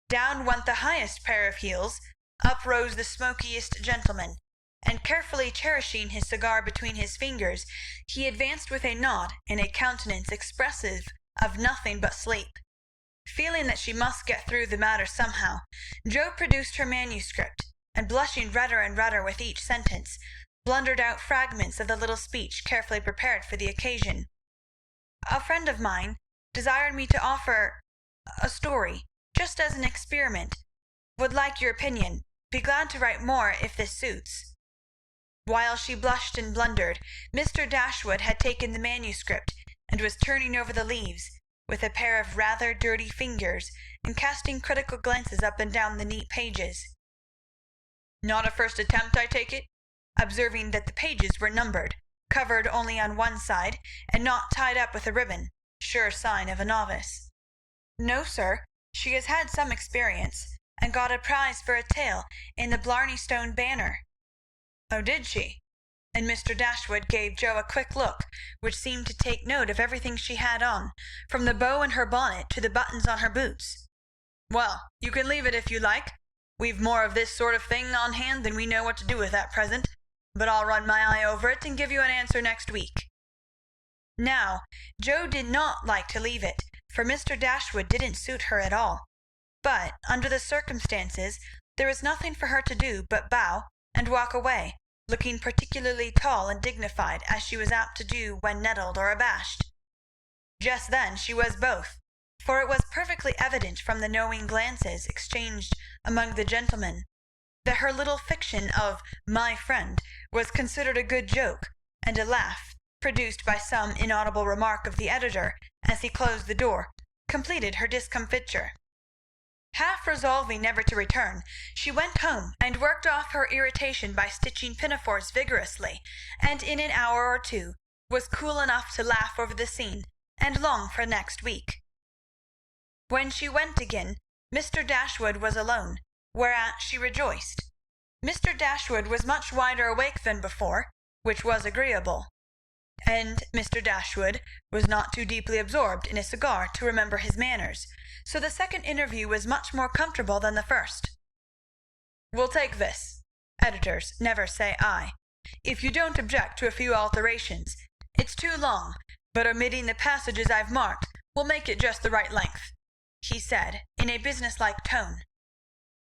Down went the highest pair of heels, up rose the smokiest gentleman, and carefully cherishing his cigar between his fingers, he advanced with a nod and a countenance expressive of nothing but sleep. Feeling that she must get through the matter somehow, Jo produced her manuscript, and blushing redder and redder with each sentence, blundered out fragments of the little speech carefully prepared for the occasion. "A friend of mine desired me to offer a story, just as an experiment. Would like your opinion. Be glad to write more if this suits." While she blushed and blundered, Mr. Dashwood had taken the manuscript, and was turning over the leaves, with a pair of rather dirty fingers, and casting critical glances up and down the neat pages. "Not a first attempt, I take it?" observing that the pages were numbered, covered only on one side, and not tied up with a ribbon, sure sign of a novice. "No, sir. She has had some experience, and got a prize for a tale in the Blarney Stone Banner." "Oh, did she?" And Mr. Dashwood gave Jo a quick look, which seemed to take note of everything she had on, from the bow in her bonnet to the buttons on her boots. "Well, you can leave it if you like. We've more of this sort of thing on hand than we know what to do with at present, but I'll run my eye over it and give you an answer next week." Now, Jo did not like to leave it, for Mr. Dashwood didn't suit her at all. But, under the circumstances, there was nothing for her to do but bow and walk away, looking particularly tall and dignified, as she was apt to do when nettled or abashed. Just then she was both, for it was perfectly evident from the knowing glances exchanged among the gentlemen that her little fiction of "my friend" was considered a good joke, and a laugh, produced by some inaudible remark of the editor as he closed the door, completed her discomfiture. Half resolving never to return, she went home and worked off her irritation by stitching pinafores vigorously, and in an hour or 2 was cool enough to laugh over the scene and long for next week. When she went again, Mr. Dashwood was alone, whereat she rejoiced. Mr. Dashwood was much wider awake than before, which was agreeable, and Mr. Dashwood was not too deeply absorbed in a cigar to remember his manners, so the second interview was much more comfortable than the first. "We'll take this. Editors never say I. If you don't object to a few alterations. It's too long, but omitting the passages I've marked will make it just the right length," he said, in a businesslike tone.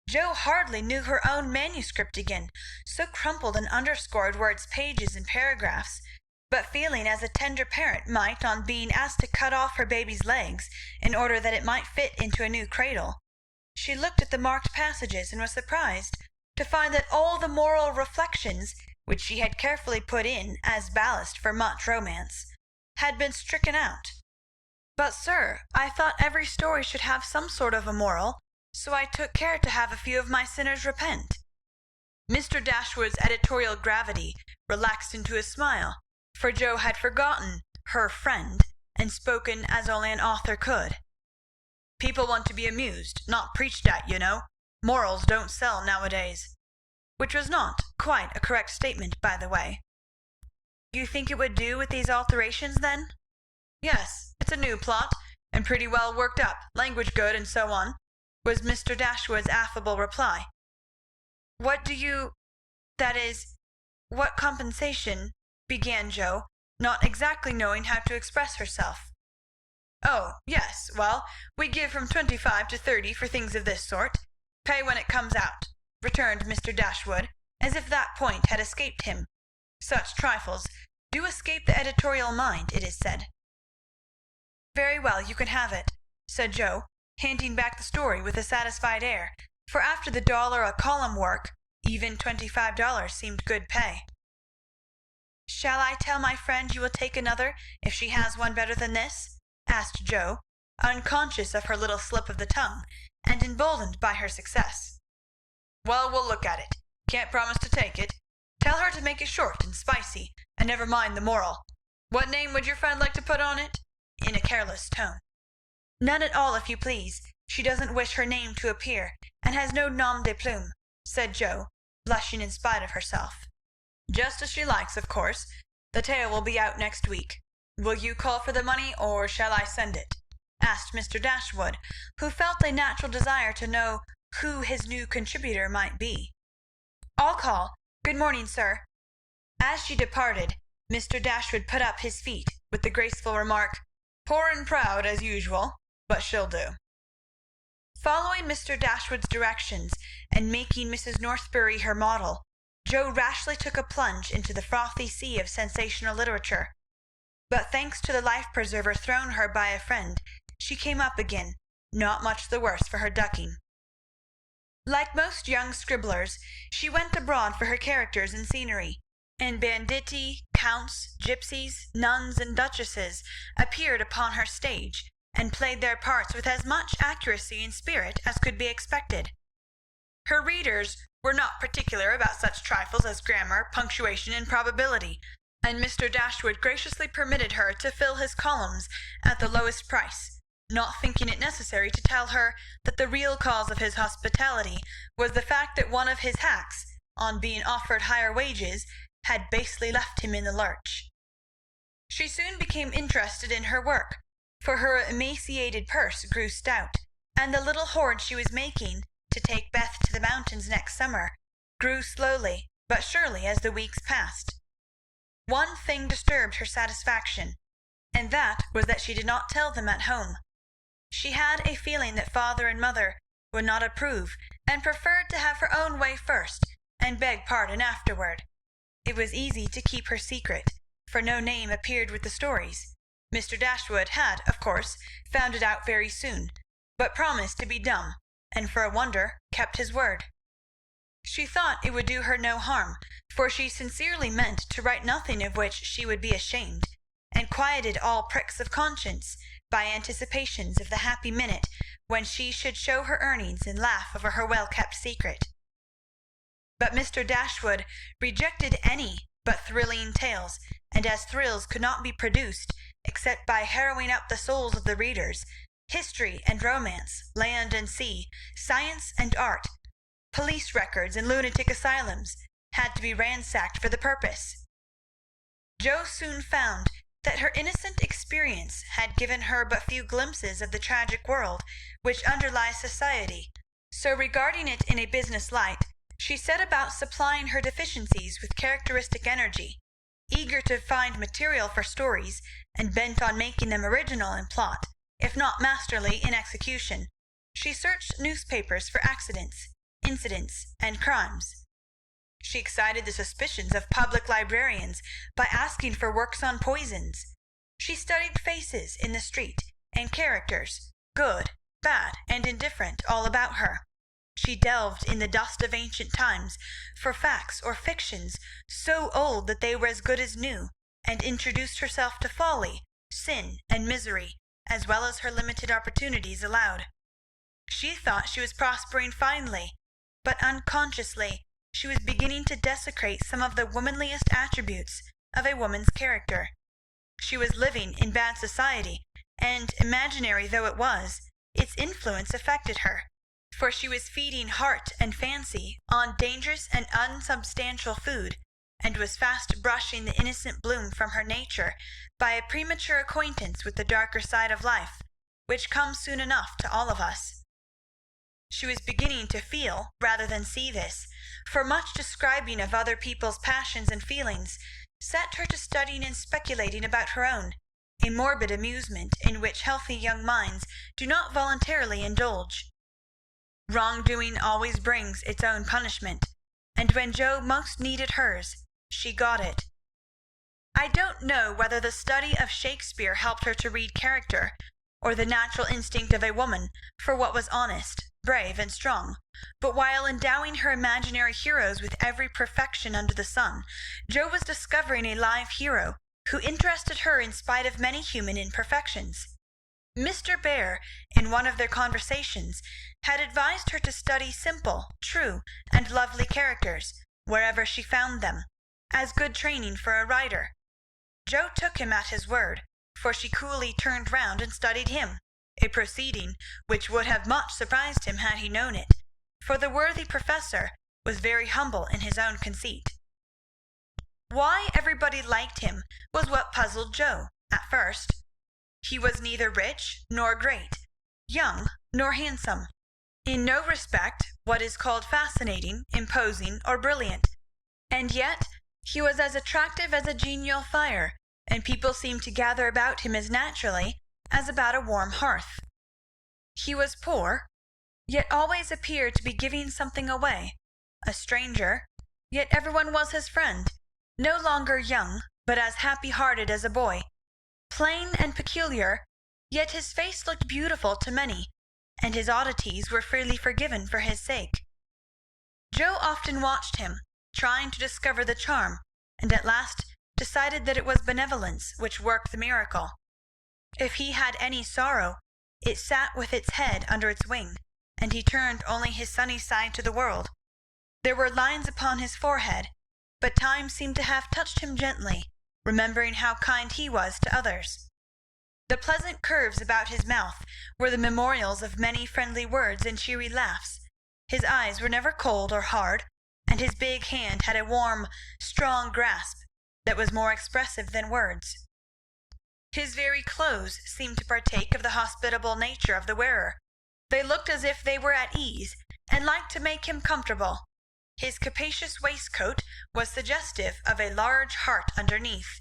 Jo hardly knew her own manuscript again, so crumpled and underscored were its pages and paragraphs, but feeling as a tender parent might on being asked to cut off her baby's legs in order that it might fit into a new cradle, she looked at the marked passages and was surprised to find that all the moral reflections, which she had carefully put in as ballast for much romance, had been stricken out. "But, sir, I thought every story should have some sort of a moral, so I took care to have a few of my sinners repent." Mr. Dashwood's editorial gravity relaxed into a smile, for Jo had forgotten her friend, and spoken as only an author could. People want to be amused, not preached at, you know. Morals don't sell nowadays." Which was not quite a correct statement, by the way. "You think it would do with these alterations, then?" "Yes, it's a new plot, and pretty well worked up, language good, and so on," was Mr. Dashwood's affable reply. "What do you that is, what compensation," began Joe, not exactly knowing how to express herself. "Oh, yes, well, we give from 25 to 30 for things of this sort. Pay when it comes out," returned Mr. Dashwood, as if that point had escaped him. Such trifles do escape the editorial mind, it is said. "Very well, you can have it," said Joe, handing back the story with a satisfied air, for after the $1 a column work, even $25 seemed good pay. "Shall I tell my friend you will take another if she has one better than this?" asked Joe, unconscious of her little slip of the tongue, and emboldened by her success. "Well, we'll look at it. Can't promise to take it. Tell her to make it short and spicy, and never mind the moral. What name would your friend like to put on it?" in a careless tone. "None at all, if you please. She doesn't wish her name to appear, and has no nom de plume," said Joe, blushing in spite of herself. "Just as she likes, of course. The tale will be out next week. Will you call for the money, or shall I send it?" asked Mr. Dashwood, who felt a natural desire to know who his new contributor might be. "I'll call. Good morning, sir." As she departed, Mr. Dashwood put up his feet with the graceful remark, "Poor and proud, as usual, but she'll do." Following Mr. Dashwood's directions, and making Mrs. Northberry her model, Joe rashly took a plunge into the frothy sea of sensational literature. But thanks to the life-preserver thrown her by a friend, she came up again, not much the worse for her ducking. Like most young scribblers, she went abroad for her characters and scenery, and banditti, counts, gypsies, nuns, and duchesses appeared upon her stage, and played their parts with as much accuracy and spirit as could be expected. Her readers were not particular about such trifles as grammar, punctuation, and probability, and Mr. Dashwood graciously permitted her to fill his columns at the lowest price, not thinking it necessary to tell her that the real cause of his hospitality was the fact that one of his hacks, on being offered higher wages, had basely left him in the lurch. She soon became interested in her work, for her emaciated purse grew stout, and the little hoard she was making to take Beth to the mountains next summer grew slowly but surely as the weeks passed. One thing disturbed her satisfaction, and that was that she did not tell them at home. She had a feeling that father and mother would not approve, and preferred to have her own way first, and beg pardon afterward. It was easy to keep her secret, for no name appeared with the stories. Mr. Dashwood had, of course, found it out very soon, but promised to be dumb, and for a wonder kept his word. She thought it would do her no harm, for she sincerely meant to write nothing of which she would be ashamed, and quieted all pricks of conscience by anticipations of the happy minute when she should show her earnings and laugh over her well-kept secret. But Mr. Dashwood rejected any but thrilling tales, and as thrills could not be produced except by harrowing up the souls of the readers, history and romance, land and sea, science and art, police records and lunatic asylums had to be ransacked for the purpose. Joe soon found that her innocent experience had given her but few glimpses of the tragic world which underlies society, so regarding it in a business light, she set about supplying her deficiencies with characteristic energy, eager to find material for stories, and bent on making them original in plot, if not masterly in execution. She searched newspapers for accidents, incidents, and crimes. She excited the suspicions of public librarians by asking for works on poisons. She studied faces in the street, and characters, good, bad, and indifferent, all about her. She delved in the dust of ancient times for facts or fictions so old that they were as good as new, and introduced herself to folly, sin, and misery, as well as her limited opportunities allowed. She thought she was prospering finely, but unconsciously she was beginning to desecrate some of the womanliest attributes of a woman's character. She was living in bad society, and, imaginary though it was, its influence affected her, for she was feeding heart and fancy on dangerous and unsubstantial food, and was fast brushing the innocent bloom from her nature by a premature acquaintance with the darker side of life, which comes soon enough to all of us. She was beginning to feel rather than see this, for much describing of other people's passions and feelings set her to studying and speculating about her own, a morbid amusement in which healthy young minds do not voluntarily indulge. Wrong-doing always brings its own punishment, and when Jo most needed hers, she got it. I don't know whether the study of Shakespeare helped her to read character, or the natural instinct of a woman for what was honest, brave, and strong, but while endowing her imaginary heroes with every perfection under the sun, Jo was discovering a live hero who interested her in spite of many human imperfections. Mr. Bear, in one of their conversations, had advised her to study simple, true, and lovely characters, wherever she found them, as good training for a writer. Jo took him at his word, for she coolly turned round and studied him, a proceeding which would have much surprised him had he known it, for the worthy professor was very humble in his own conceit. Why everybody liked him was what puzzled Jo at first. He was neither rich nor great, young nor handsome, in no respect what is called fascinating, imposing, or brilliant, and yet he was as attractive as a genial fire, and people seemed to gather about him as naturally as about a warm hearth. He was poor, yet always appeared to be giving something away, a stranger, yet everyone was his friend, no longer young, but as happy-hearted as a boy, plain and peculiar, yet his face looked beautiful to many, and his oddities were freely forgiven for his sake. Jo often watched him, trying to discover the charm, and at last decided that it was benevolence which worked the miracle. If he had any sorrow, it sat with its head under its wing, and he turned only his sunny side to the world. There were lines upon his forehead, but time seemed to have touched him gently, remembering how kind he was to others. The pleasant curves about his mouth were the memorials of many friendly words and cheery laughs. His eyes were never cold or hard, and his big hand had a warm, strong grasp that was more expressive than words. His very clothes seemed to partake of the hospitable nature of the wearer. They looked as if they were at ease, and liked to make him comfortable. His capacious waistcoat was suggestive of a large heart underneath.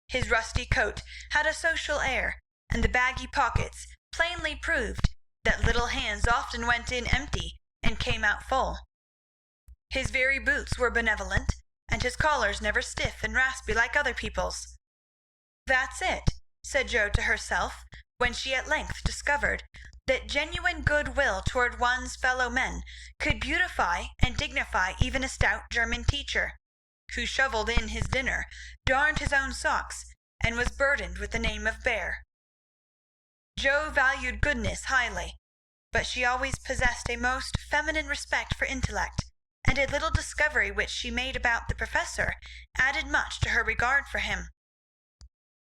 His rusty coat had a social air, and the baggy pockets plainly proved that little hands often went in empty and came out full. His very boots were benevolent, and his collars never stiff and raspy like other people's. "That's it," said Jo to herself, when she at length discovered that genuine good-will toward one's fellow-men could beautify and dignify even a stout German teacher, who shovelled in his dinner, darned his own socks, and was burdened with the name of Bear. Jo valued goodness highly, but she always possessed a most feminine respect for intellect, and a little discovery which she made about the professor added much to her regard for him.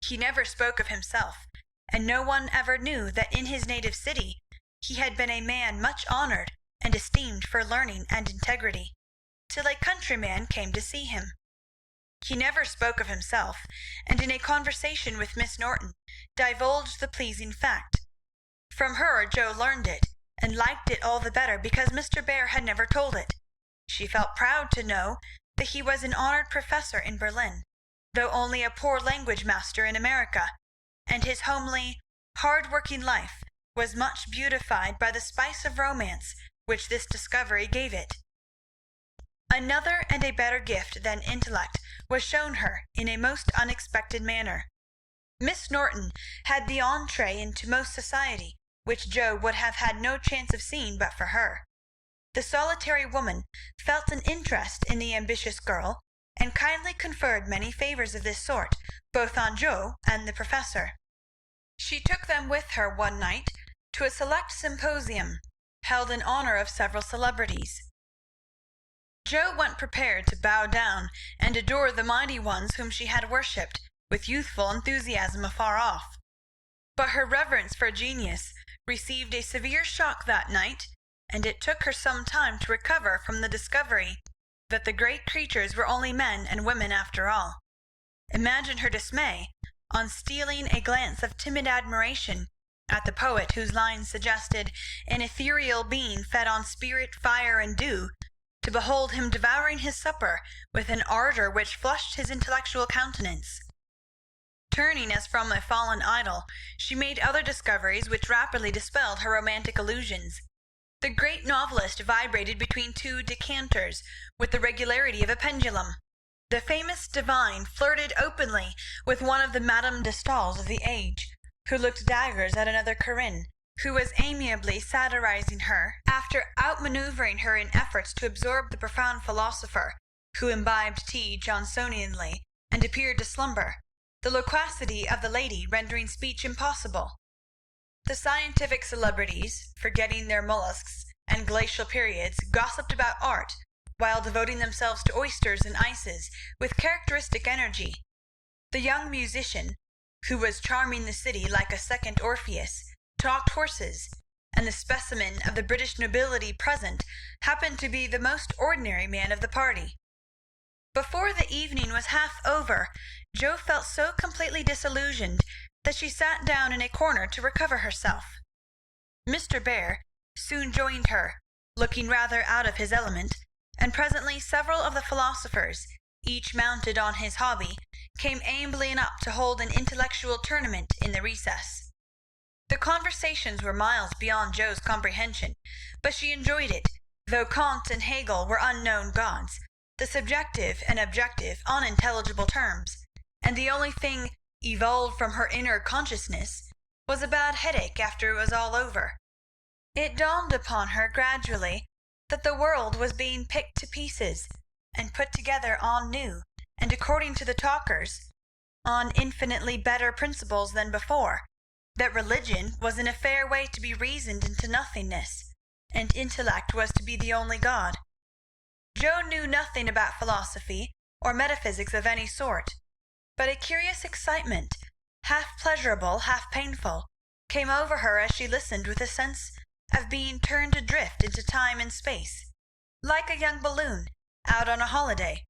He never spoke of himself, and no one ever knew that in his native city he had been a man much honored and esteemed for learning and integrity, till a countryman came to see him. He never spoke of himself, and in a conversation with Miss Norton divulged the pleasing fact. From her Jo learned it, and liked it all the better because Mr. Bear had never told it. She felt proud to know that he was an honored professor in Berlin, though only a poor language master in America, and his homely, hard-working life was much beautified by the spice of romance which this discovery gave it. Another and a better gift than intellect was shown her in a most unexpected manner. Miss Norton had the entree into most society, which Jo would have had no chance of seeing but for her. The solitary woman felt an interest in the ambitious girl, and kindly conferred many favours of this sort, both on Jo and the professor. She took them with her one night to a select symposium, held in honour of several celebrities. Jo went prepared to bow down and adore the mighty ones whom she had worshipped with youthful enthusiasm afar off. But her reverence for genius received a severe shock that night, and it took her some time to recover from the discovery that the great creatures were only men and women after all. Imagine her dismay on stealing a glance of timid admiration at the poet whose lines suggested an ethereal being fed on spirit, fire, and dew, to behold him devouring his supper with an ardour which flushed his intellectual countenance. Turning as from a fallen idol, she made other discoveries which rapidly dispelled her romantic illusions. The great novelist vibrated between two decanters with the regularity of a pendulum. The famous divine flirted openly with one of the Madame de Staëls of the age, who looked daggers at another Corinne, who was amiably satirizing her after outmanoeuvring her in efforts to absorb the profound philosopher, who imbibed tea Johnsonianly and appeared to slumber, the loquacity of the lady rendering speech impossible. The scientific celebrities, forgetting their mollusks and glacial periods, gossiped about art, while devoting themselves to oysters and ices with characteristic energy. The young musician, who was charming the city like a second Orpheus, talked horses, and the specimen of the British nobility present happened to be the most ordinary man of the party. Before the evening was half over, Jo felt so completely disillusioned that she sat down in a corner to recover herself. Mr. Bear soon joined her, looking rather out of his element, and presently several of the philosophers, each mounted on his hobby, came ambling up to hold an intellectual tournament in the recess. The conversations were miles beyond Jo's comprehension, but she enjoyed it, though Kant and Hegel were unknown gods, the subjective and objective unintelligible terms, and the only thing evolved from her inner consciousness was a bad headache after it was all over. It dawned upon her gradually that the world was being picked to pieces and put together on new, and according to the talkers, on infinitely better principles than before, that religion was in a fair way to be reasoned into nothingness, and intellect was to be the only God. Jo knew nothing about philosophy or metaphysics of any sort, but a curious excitement, half pleasurable, half painful, came over her as she listened, with a sense of being turned adrift into time and space, like a young balloon out on a holiday.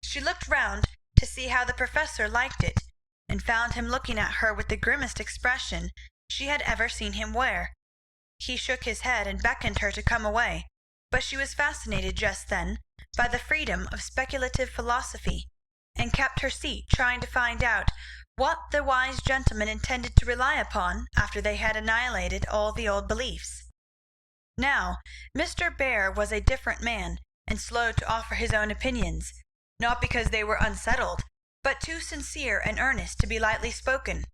She looked round to see how the professor liked it, and found him looking at her with the grimmest expression she had ever seen him wear. He shook his head and beckoned her to come away, but she was fascinated just then by the freedom of speculative philosophy, and kept her seat trying to find out what the wise gentleman intended to rely upon after they had annihilated all the old beliefs. Now, Mr. Bear was a different man, and slow to offer his own opinions, not because they were unsettled, but too sincere and earnest to be lightly spoken.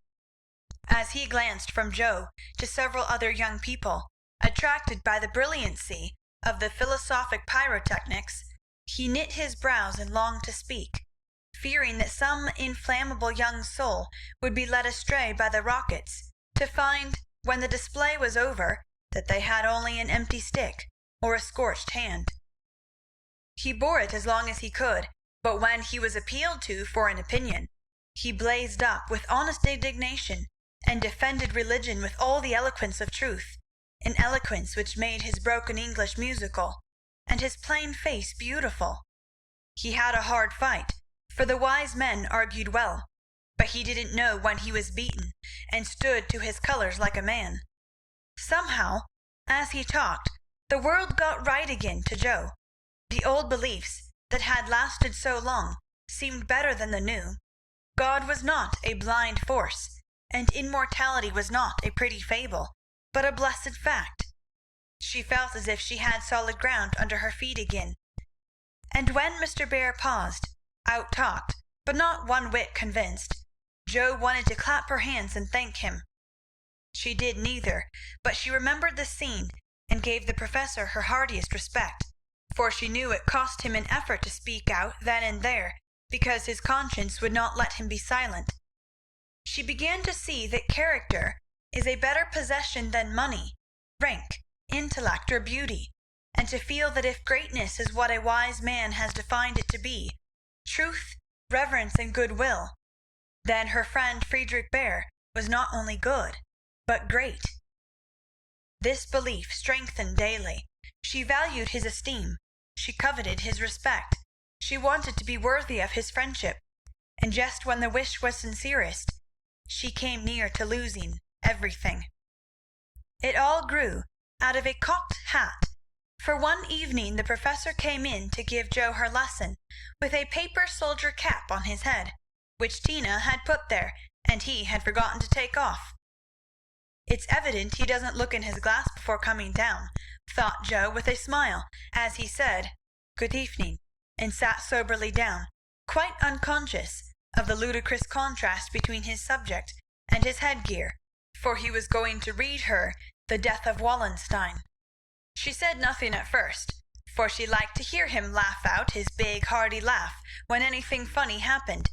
As he glanced from Jo to several other young people, attracted by the brilliancy of the philosophic pyrotechnics, he knit his brows and longed to speak, fearing that some inflammable young soul would be led astray by the rockets, to find, when the display was over, that they had only an empty stick or a scorched hand. He bore it as long as he could, but when he was appealed to for an opinion, he blazed up with honest indignation, and defended religion with all the eloquence of truth, an eloquence which made his broken English musical, and his plain face beautiful. He had a hard fight, for the wise men argued well, but he didn't know when he was beaten, and stood to his colours like a man. Somehow, as he talked, the world got right again to Jo. The old beliefs that had lasted so long seemed better than the new. God was not a blind force, and immortality was not a pretty fable, but a blessed fact. She felt as if she had solid ground under her feet again. And when Mr. Bear paused, out-talked, but not one whit convinced, Jo wanted to clap her hands and thank him. She did neither, but she remembered the scene, and gave the professor her heartiest respect, for she knew it cost him an effort to speak out then and there, because his conscience would not let him be silent. She began to see that character is a better possession than money, rank, intellect, or beauty, and to feel that if greatness is what a wise man has defined it to be, truth, reverence, and good-will, then her friend Friedrich Bear was not only good, but great. This belief strengthened daily. She valued his esteem. She coveted his respect. She wanted to be worthy of his friendship. And just when the wish was sincerest, she came near to losing everything. It all grew out of a cocked hat. For one evening the professor came in to give Jo her lesson, with a paper soldier cap on his head, which Tina had put there, and he had forgotten to take off. "It's evident he doesn't look in his glass before coming down," thought Jo with a smile, as he said, "Good evening," and sat soberly down, quite unconscious of the ludicrous contrast between his subject and his headgear, for he was going to read her The Death of Wallenstein. She said nothing at first, for she liked to hear him laugh out his big hearty laugh when anything funny happened,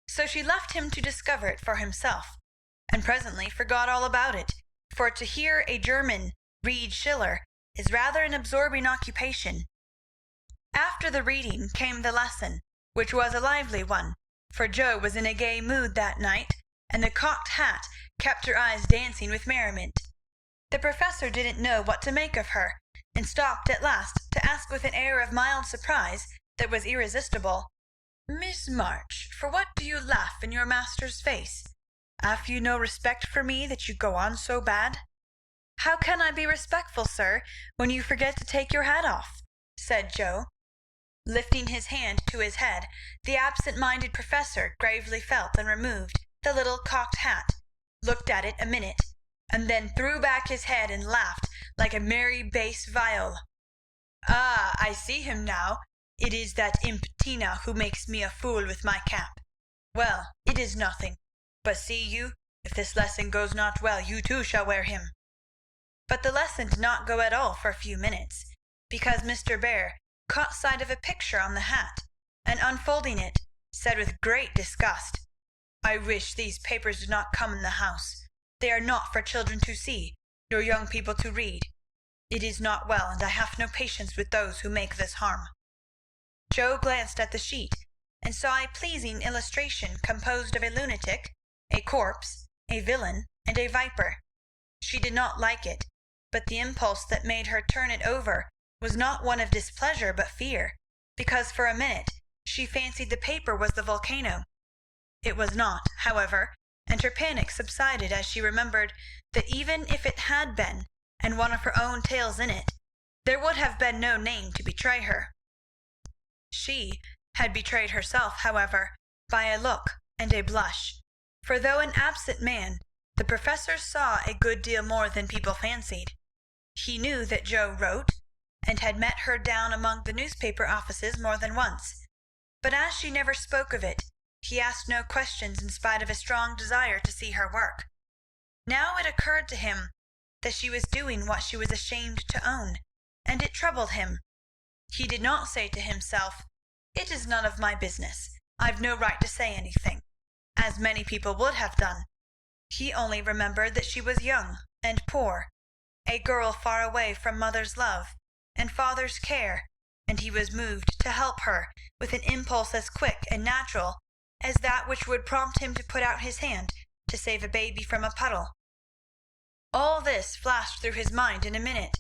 so she left him to discover it for himself, and presently forgot all about it, for to hear a German read Schiller is rather an absorbing occupation. After the reading came the lesson, which was a lively one, for Jo was in a gay mood that night, and the cocked hat kept her eyes dancing with merriment. The professor didn't know what to make of her, and stopped at last to ask with an air of mild surprise that was irresistible, "Miss March, for what do you laugh in your master's face? Have you no respect for me that you go on so bad?" "How can I be respectful, sir, when you forget to take your hat off?" said Jo. Lifting his hand to his head, the absent-minded professor gravely felt and removed the little cocked hat, looked at it a minute, and then threw back his head and laughed like a merry bass viol. "Ah, I see him now. It is that imp Tina who makes me a fool with my cap. Well, it is nothing. But see you, if this lesson goes not well, you too shall wear him." But the lesson did not go at all for a few minutes, because Mr. Bear caught sight of a picture on the hat, and unfolding it, said with great disgust, "I wish these papers did not come in the house. They are not for children to see, nor young people to read. It is not well, and I have no patience with those who make this harm." Jo glanced at the sheet, and saw a pleasing illustration composed of a lunatic, a corpse, a villain, and a viper. She did not like it, but the impulse that made her turn it over was not one of displeasure but fear, because for a minute she fancied the paper was the volcano. It was not, however, and her panic subsided as she remembered that even if it had been, and one of her own tales in it, there would have been no name to betray her. She had betrayed herself, however, by a look and a blush, for though an absent man, the professor saw a good deal more than people fancied. He knew that Jo wrote, and had met her down among the newspaper offices more than once, but as she never spoke of it, he asked no questions in spite of a strong desire to see her work. Now it occurred to him that she was doing what she was ashamed to own, and it troubled him. He did not say to himself, "It is none of my business. I've no right to say anything," as many people would have done. He only remembered that she was young and poor, a girl far away from mother's love and father's care, and he was moved to help her with an impulse as quick and natural as that which would prompt him to put out his hand to save a baby from a puddle. All this flashed through his mind in a minute,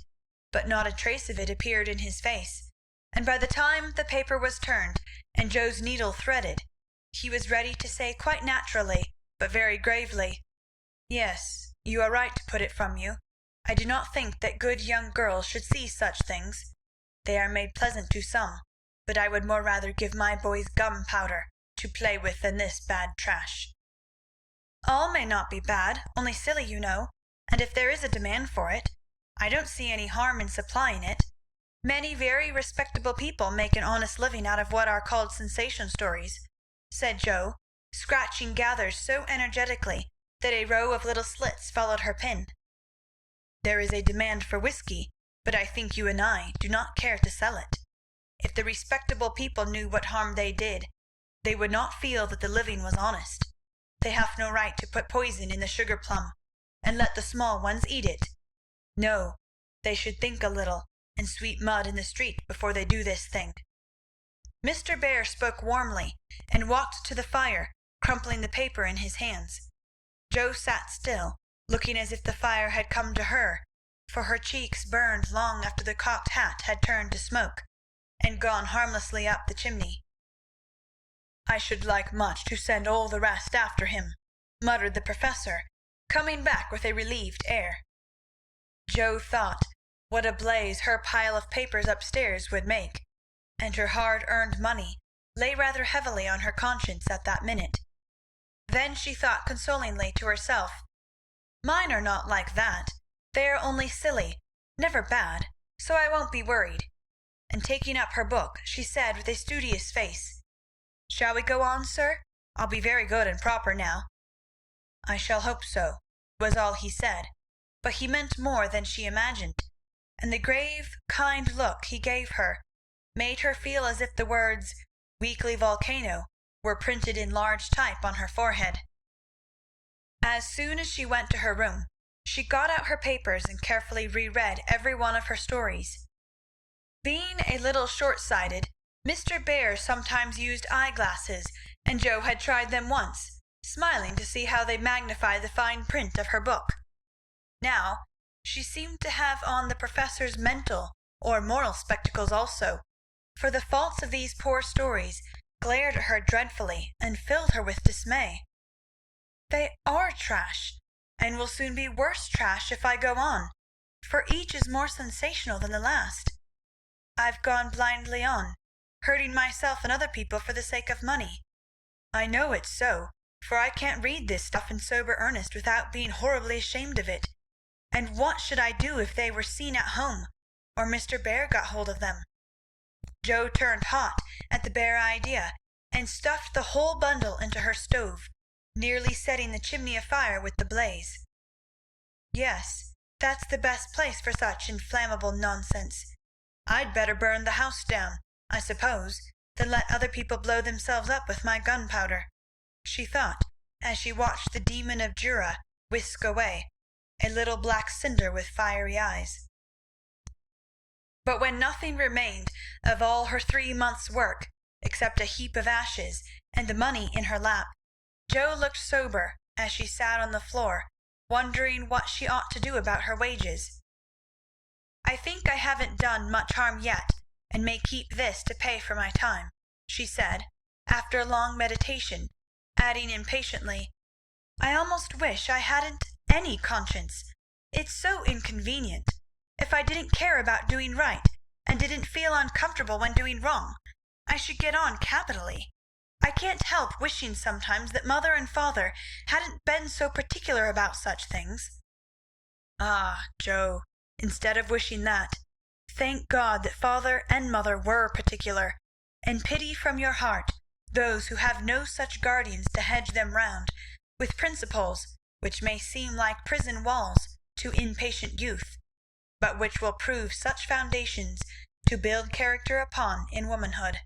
but not a trace of it appeared in his face, and by the time the paper was turned and Jo's needle threaded, he was ready to say quite naturally, but very gravely, "Yes, you are right to put it from you. I do not think that good young girls should see such things. They are made pleasant to some, but I would more rather give my boys gunpowder to play with than this bad trash." "All may not be bad, only silly, you know, and if there is a demand for it, I don't see any harm in supplying it. Many very respectable people make an honest living out of what are called sensation stories," said Jo, scratching gathers so energetically that a row of little slits followed her pen. "There is a demand for whiskey, but I think you and I do not care to sell it. If the respectable people knew what harm they did, they would not feel that the living was honest. They have no right to put poison in the sugar plum, and let the small ones eat it. No, they should think a little, and sweep mud in the street before they do this thing." Mr. Bear spoke warmly, and walked to the fire, crumpling the paper in his hands. Jo sat still, looking as if the fire had come to her, for her cheeks burned long after the cocked hat had turned to smoke and gone harmlessly up the chimney. "I should like much to send all the rest after him," muttered the professor, coming back with a relieved air. Jo thought what a blaze her pile of papers upstairs would make, and her hard-earned money lay rather heavily on her conscience at that minute. Then she thought consolingly to herself, "Mine are not like that. They are only silly, never bad, so I won't be worried." And taking up her book, she said with a studious face, "Shall we go on, sir? I'll be very good and proper now." "I shall hope so," was all he said, but he meant more than she imagined, and the grave, kind look he gave her made her feel as if the words "weekly volcano" were printed in large type on her forehead. As soon as she went to her room, she got out her papers and carefully reread every one of her stories. Being a little short-sighted, Mr. Bear sometimes used eye-glasses, and Jo had tried them once, smiling to see how they magnified the fine print of her book. Now she seemed to have on the professor's mental or moral spectacles also, for the faults of these poor stories glared at her dreadfully and filled her with dismay. "They are trash, and will soon be worse trash if I go on, for each is more sensational than the last. I've gone blindly on, hurting myself and other people for the sake of money. I know it's so, for I can't read this stuff in sober earnest without being horribly ashamed of it. And what should I do if they were seen at home, or Mr. Bear got hold of them?" Jo turned hot at the bare idea, and stuffed the whole bundle into her stove, nearly setting the chimney afire with the blaze. "Yes, that's the best place for such inflammable nonsense. I'd better burn the house down, I suppose, than let other people blow themselves up with my gunpowder," she thought, as she watched the demon of Jura whisk away, a little black cinder with fiery eyes. But when nothing remained of all her 3 months' work, except a heap of ashes and the money in her lap, Jo looked sober as she sat on the floor, wondering what she ought to do about her wages. "I think I haven't done much harm yet, and may keep this to pay for my time," she said, after a long meditation, adding impatiently, "I almost wish I hadn't any conscience. It's so inconvenient. If I didn't care about doing right, and didn't feel uncomfortable when doing wrong, I should get on capitally. I can't help wishing sometimes that mother and father hadn't been so particular about such things." "Ah, Jo, instead of wishing that, thank God that father and mother were particular, and pity from your heart those who have no such guardians to hedge them round with principles which may seem like prison walls to impatient youth, but which will prove such foundations to build character upon in womanhood."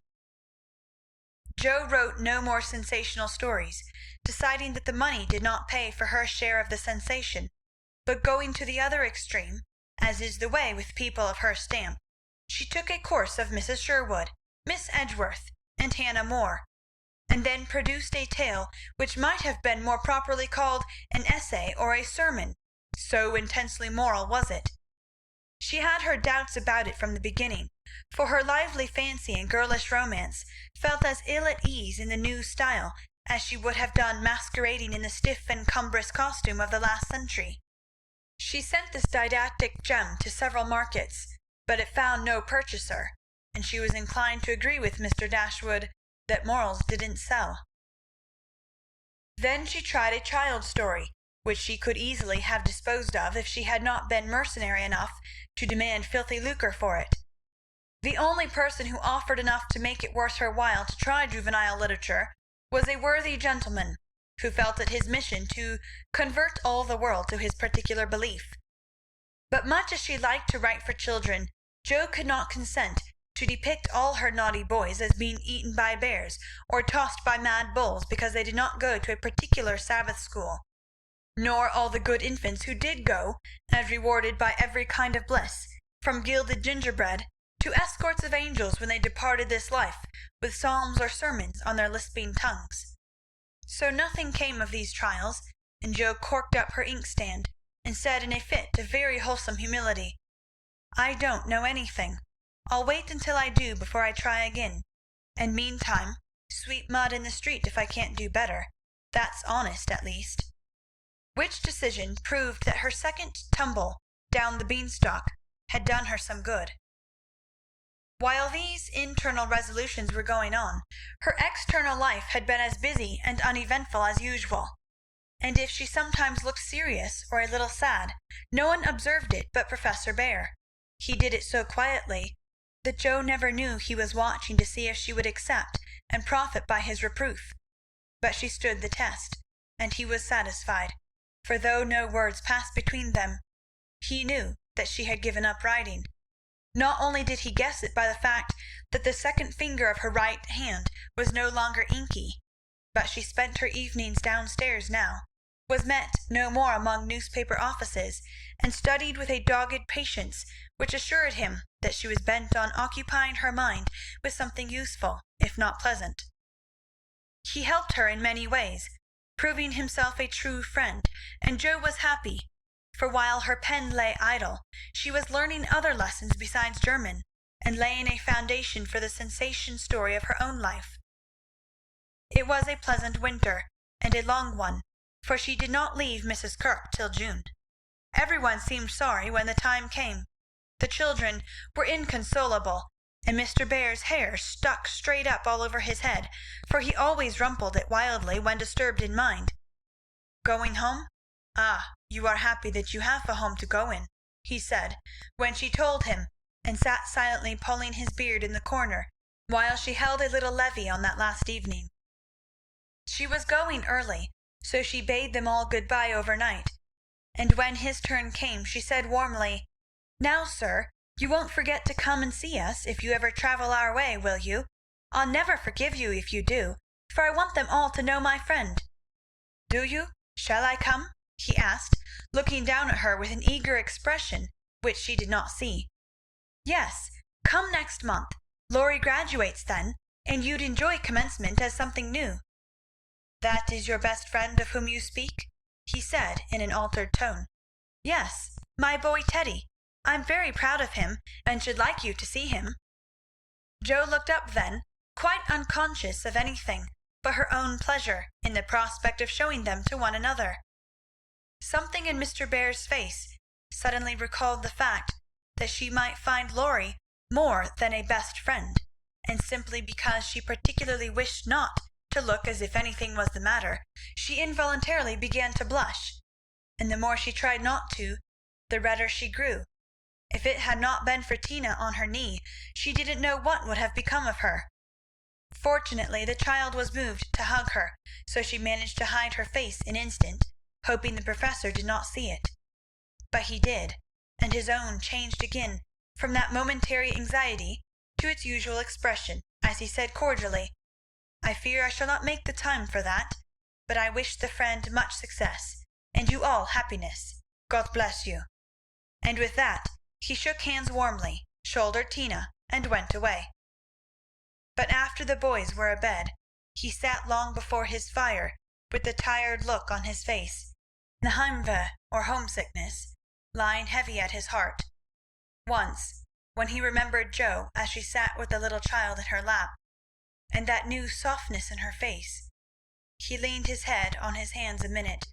Jo wrote no more sensational stories, deciding that the money did not pay for her share of the sensation, but going to the other extreme, as is the way with people of her stamp, she took a course of Mrs. Sherwood, Miss Edgeworth, and Hannah More, and then produced a tale which might have been more properly called an essay or a sermon, so intensely moral was it. She had her doubts about it from the beginning, for her lively fancy and girlish romance felt as ill at ease in the new style as she would have done masquerading in the stiff and cumbrous costume of the last century. She sent this didactic gem to several markets, but it found no purchaser, and she was inclined to agree with Mr. Dashwood that morals didn't sell. Then she tried a child's story, which she could easily have disposed of if she had not been mercenary enough to demand filthy lucre for it. The only person who offered enough to make it worth her while to try juvenile literature was a worthy gentleman, who felt it his mission to convert all the world to his particular belief. But much as she liked to write for children, Jo could not consent to depict all her naughty boys as being eaten by bears or tossed by mad bulls because they did not go to a particular Sabbath school, nor all the good infants who did go, as rewarded by every kind of bliss, from gilded gingerbread to escorts of angels when they departed this life, with psalms or sermons on their lisping tongues. So nothing came of these trials, and Jo corked up her inkstand, and said in a fit of very wholesome humility, "I don't know anything. I'll wait until I do before I try again, and meantime sweep mud in the street if I can't do better. That's honest, at least." Which decision proved that her second tumble down the beanstalk had done her some good. While these internal resolutions were going on, her external life had been as busy and uneventful as usual, and if she sometimes looked serious or a little sad, no one observed it but Professor Bear. He did it so quietly that Joe never knew he was watching to see if she would accept and profit by his reproof. But she stood the test, and he was satisfied, for though no words passed between them, he knew that she had given up writing. Not only did he guess it by the fact that the second finger of her right hand was no longer inky, but she spent her evenings downstairs now, was met no more among newspaper offices, and studied with a dogged patience which assured him that she was bent on occupying her mind with something useful, if not pleasant. He helped her in many ways, proving himself a true friend, and Joe was happy, for while her pen lay idle, she was learning other lessons besides German, and laying a foundation for the sensation story of her own life. It was a pleasant winter, and a long one, for she did not leave Mrs. Kirk till June. Everyone seemed sorry when the time came. The children were inconsolable, and Mr. Bear's hair stuck straight up all over his head, for he always rumpled it wildly when disturbed in mind. "Going home? Ah, you are happy that you have a home to go in," he said, when she told him, and sat silently pulling his beard in the corner, while she held a little levee on that last evening. She was going early, so she bade them all good-bye overnight, and when his turn came she said warmly, "Now, sir, you won't forget to come and see us if you ever travel our way, will you? I'll never forgive you if you do, for I want them all to know my friend." "Do you? Shall I come?" he asked, looking down at her with an eager expression which she did not see. "Yes, come next month. Laurie graduates then, and you'd enjoy commencement as something new." "That is your best friend of whom you speak?" he said in an altered tone. "Yes, my boy Teddy. I'm very proud of him, and should like you to see him." Joe looked up then, quite unconscious of anything but her own pleasure in the prospect of showing them to one another. Something in Mr. Bear's face suddenly recalled the fact that she might find Laurie more than a best friend, and simply because she particularly wished not to look as if anything was the matter, she involuntarily began to blush, and the more she tried not to, the redder she grew. If it had not been for Tina on her knee, she didn't know what would have become of her. Fortunately the child was moved to hug her, so she managed to hide her face an instant, hoping the professor did not see it. But he did, and his own changed again from that momentary anxiety to its usual expression, as he said cordially, "I fear I shall not make the time for that, but I wish the friend much success, and you all happiness. God bless you." And with that he shook hands warmly, shouldered Tina, and went away. But after the boys were abed, he sat long before his fire with the tired look on his face, the heimweh, or homesickness, lying heavy at his heart. Once, when he remembered Joe as she sat with the little child in her lap, and that new softness in her face, he leaned his head on his hands a minute,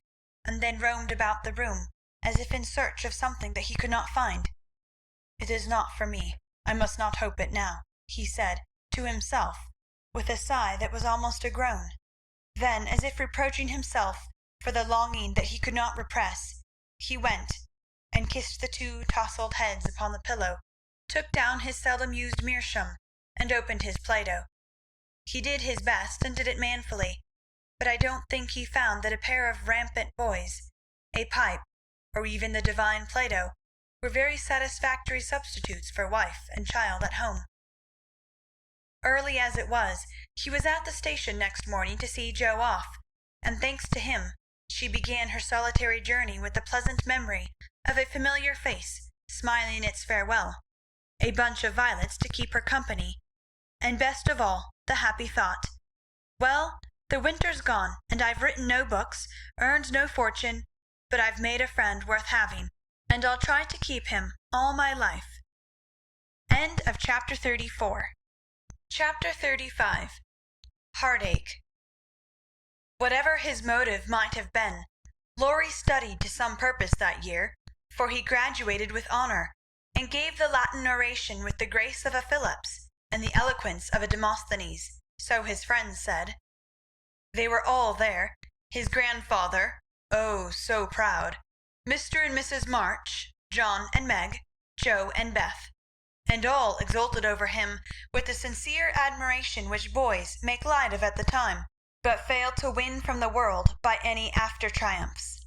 and then roamed about the room as if in search of something that he could not find. "It is not for me. I must not hope it now," he said to himself, with a sigh that was almost a groan. Then, as if reproaching himself for the longing that he could not repress, he went and kissed the two tousled heads upon the pillow, took down his seldom used meerschaum, and opened his Plato. He did his best, and did it manfully, but I don't think he found that a pair of rampant boys, a pipe, or even the divine Plato, were very satisfactory substitutes for wife and child at home. Early as it was, he was at the station next morning to see Joe off, and thanks to him, she began her solitary journey with the pleasant memory of a familiar face smiling its farewell, a bunch of violets to keep her company, and best of all, the happy thought, "Well, the winter's gone, and I've written no books, earned no fortune, but I've made a friend worth having, and I'll try to keep him all my life. End of chapter 34. Chapter 35. Heartache. Whatever his motive might have been, Laurie studied to some purpose that year, for he graduated with honor, and gave the Latin narration with the grace of a Phillips and the eloquence of a Demosthenes, so his friends said. They were all there, his grandfather, oh, so proud, Mr. and Mrs. March, John and Meg, Joe and Beth, and all exulted over him with the sincere admiration which boys make light of at the time, but fail to win from the world by any after triumphs.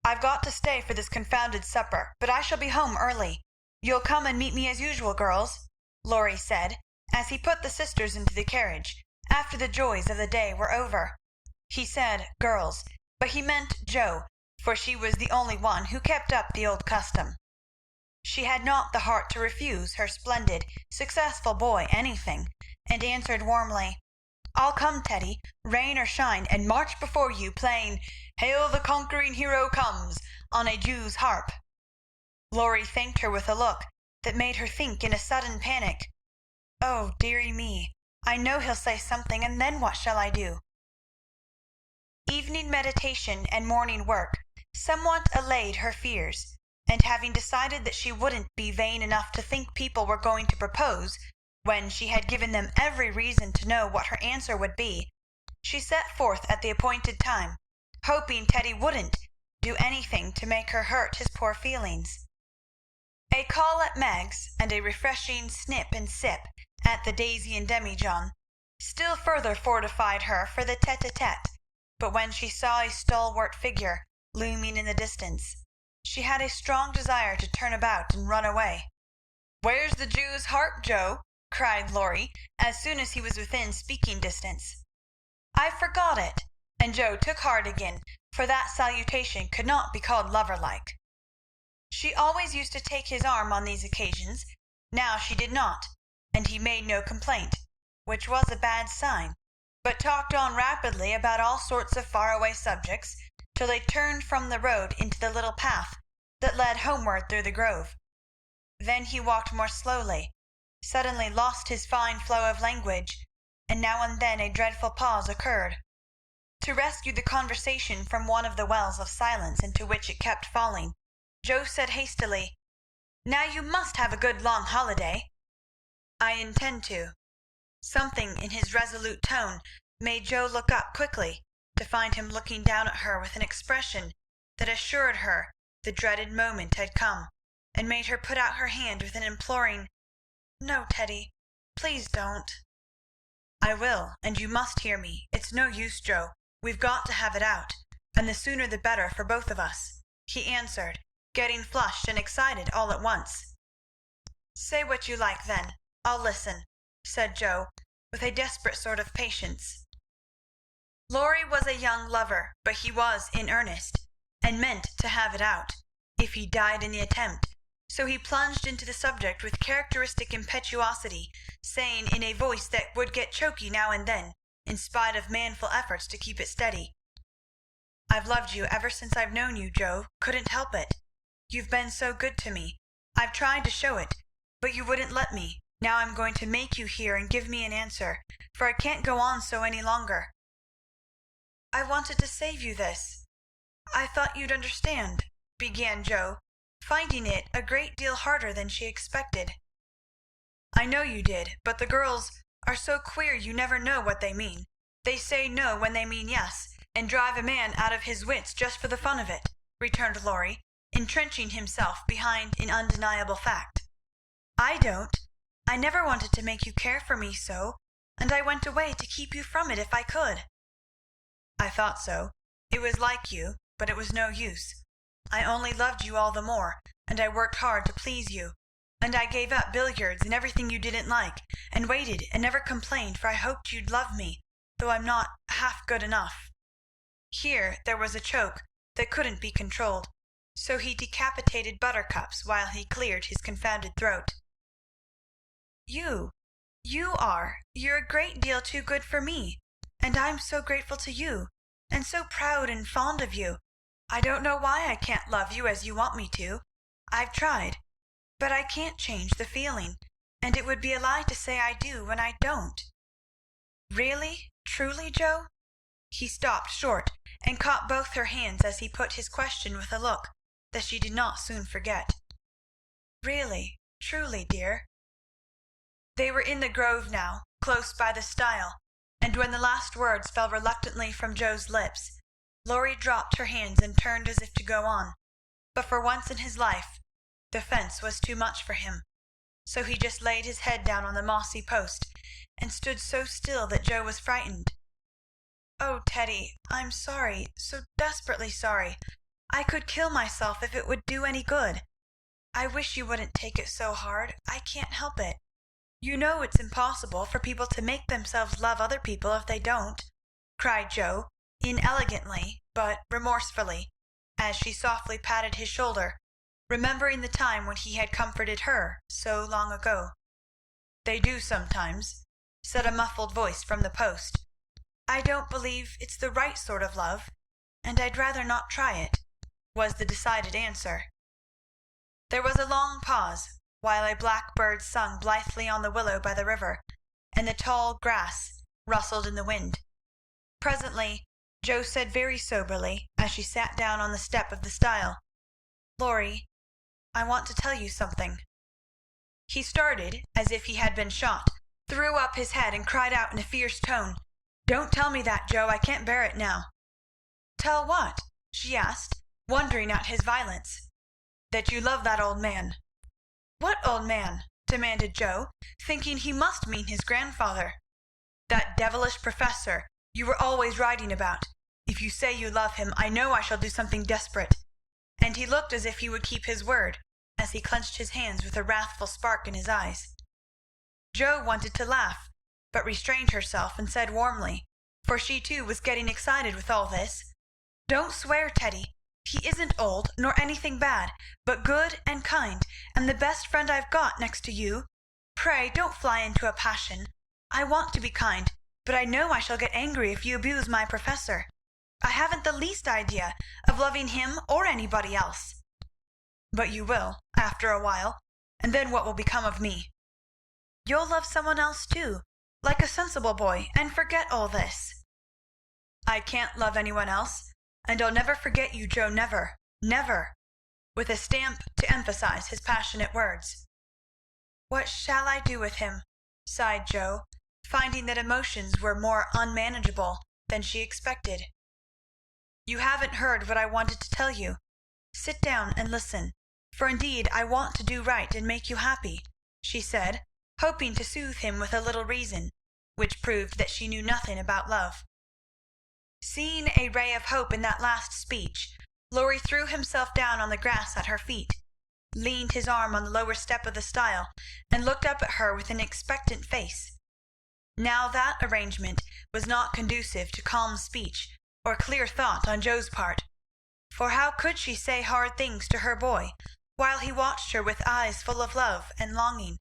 I've got to stay for this confounded supper, but I shall be home early. You'll come and meet me as usual, girls, Laurie said, as he put the sisters into the carriage, after the joys of the day were over. He said girls, but he meant Joe, for she was the only one who kept up the old custom. She had not the heart to refuse her splendid, successful boy anything, and answered warmly, I'll come, Teddy, rain or shine, and march before you, playing Hail the Conquering Hero Comes on a Jew's harp. Laurie thanked her with a look that made her think in a sudden panic, Oh, dearie me, I know he'll say something, and then what shall I do? Evening meditation and morning work somewhat allayed her fears, and having decided that she wouldn't be vain enough to think people were going to propose, when she had given them every reason to know what her answer would be, she set forth at the appointed time, hoping Teddy wouldn't do anything to make her hurt his poor feelings. A call at Meg's, and a refreshing snip and sip at the Daisy and Demijohn, still further fortified her for the tete-a-tete, but when she saw a stalwart figure looming in the distance, she had a strong desire to turn about and run away. Where's the Jew's harp, Joe? Cried Laurie, as soon as he was within speaking distance. I forgot it, and Joe took heart again, for that salutation could not be called lover-like. She always used to take his arm on these occasions, now she did not, and he made no complaint, which was a bad sign, but talked on rapidly about all sorts of far-away subjects, till they turned from the road into the little path that led homeward through the grove. Then he walked more slowly, suddenly lost his fine flow of language, and now and then a dreadful pause occurred. To rescue the conversation from one of the wells of silence into which it kept falling, Joe said hastily, Now you must have a good long holiday. I intend to. Something in his resolute tone made Joe look up quickly, to find him looking down at her with an expression that assured her the dreaded moment had come, and made her put out her hand with an imploring, No, Teddy, please don't. I will, and you must hear me. It's no use, Joe. We've got to have it out, and the sooner the better for both of us, he answered, getting flushed and excited all at once. Say what you like, then. I'll listen, said Joe, with a desperate sort of patience. Laurie was a young lover, but he was in earnest, and meant to have it out, if he died in the attempt, so he plunged into the subject with characteristic impetuosity, saying in a voice that would get choky now and then, in spite of manful efforts to keep it steady, I've loved you ever since I've known you, Joe, couldn't help it. You've been so good to me. I've tried to show it, but you wouldn't let me. Now I'm going to make you hear and give me an answer, for I can't go on so any longer. I wanted to save you this. I thought you'd understand, began Joe, finding it a great deal harder than she expected. I know you did, but the girls are so queer you never know what they mean. They say no when they mean yes, and drive a man out of his wits just for the fun of it, returned Laurie, entrenching himself behind an undeniable fact. I don't. I never wanted to make you care for me so, and I went away to keep you from it if I could. I thought so. It was like you, but it was no use. I only loved you all the more, and I worked hard to please you, and I gave up billiards and everything you didn't like, and waited and never complained, for I hoped you'd love me, though I'm not half good enough. Here there was a choke that couldn't be controlled, so he decapitated Buttercups while he cleared his confounded throat. You're a great deal too good for me, and I'm so grateful to you, and so proud and fond of you. I don't know why I can't love you as you want me to. I've tried, but I can't change the feeling, and it would be a lie to say I do when I don't." "Really, truly, Joe?" He stopped short and caught both her hands as he put his question with a look that she did not soon forget. "Really, truly, dear?" They were in the grove now, close by the stile, and when the last words fell reluctantly from Joe's lips, Laurie dropped her hands and turned as if to go on, but for once in his life the fence was too much for him, so he just laid his head down on the mossy post and stood so still that Joe was frightened. "Oh, Teddy, I'm sorry, so desperately sorry. I could kill myself if it would do any good. I wish you wouldn't take it so hard. I can't help it. You know it's impossible for people to make themselves love other people if they don't," cried Joe, inelegantly but remorsefully, as she softly patted his shoulder, remembering the time when he had comforted her so long ago. "They do sometimes," said a muffled voice from the post. "I don't believe it's the right sort of love, and I'd rather not try it," was the decided answer. There was a long pause, while a blackbird sung blithely on the willow by the river, and the tall grass rustled in the wind. Presently Joe said very soberly, as she sat down on the step of the stile, "Laurie, I want to tell you something." He started as if he had been shot, threw up his head, and cried out in a fierce tone, "Don't tell me that, Joe. I can't bear it now." "Tell what?" she asked, wondering at his violence. "That you love that old man." "What old man?" demanded Joe, thinking he must mean his grandfather. "That devilish professor you were always writing about. If you say you love him, I know I shall do something desperate." And he looked as if he would keep his word, as he clenched his hands with a wrathful spark in his eyes. Joe wanted to laugh, but restrained herself and said warmly, for she too was getting excited with all this, "Don't swear, Teddy. He isn't old, nor anything bad, but good and kind, and the best friend I've got next to you. Pray don't fly into a passion. I want to be kind, but I know I shall get angry if you abuse my professor. I haven't the least idea of loving him or anybody else." "But you will, after a while, and then what will become of me?" "You'll love someone else too, like a sensible boy, and forget all this." "I can't love anyone else, and I'll never forget you, Joe, never, never," with a stamp to emphasize his passionate words. "What shall I do with him?" sighed Joe, finding that emotions were more unmanageable than she expected. "You haven't heard what I wanted to tell you. Sit down and listen, for indeed I want to do right and make you happy," she said, hoping to soothe him with a little reason, which proved that she knew nothing about love. Seeing a ray of hope in that last speech, Laurie threw himself down on the grass at her feet, leaned his arm on the lower step of the stile, and looked up at her with an expectant face. Now that arrangement was not conducive to calm speech or clear thought on Joe's part, for how could she say hard things to her boy while he watched her with eyes full of love and longing,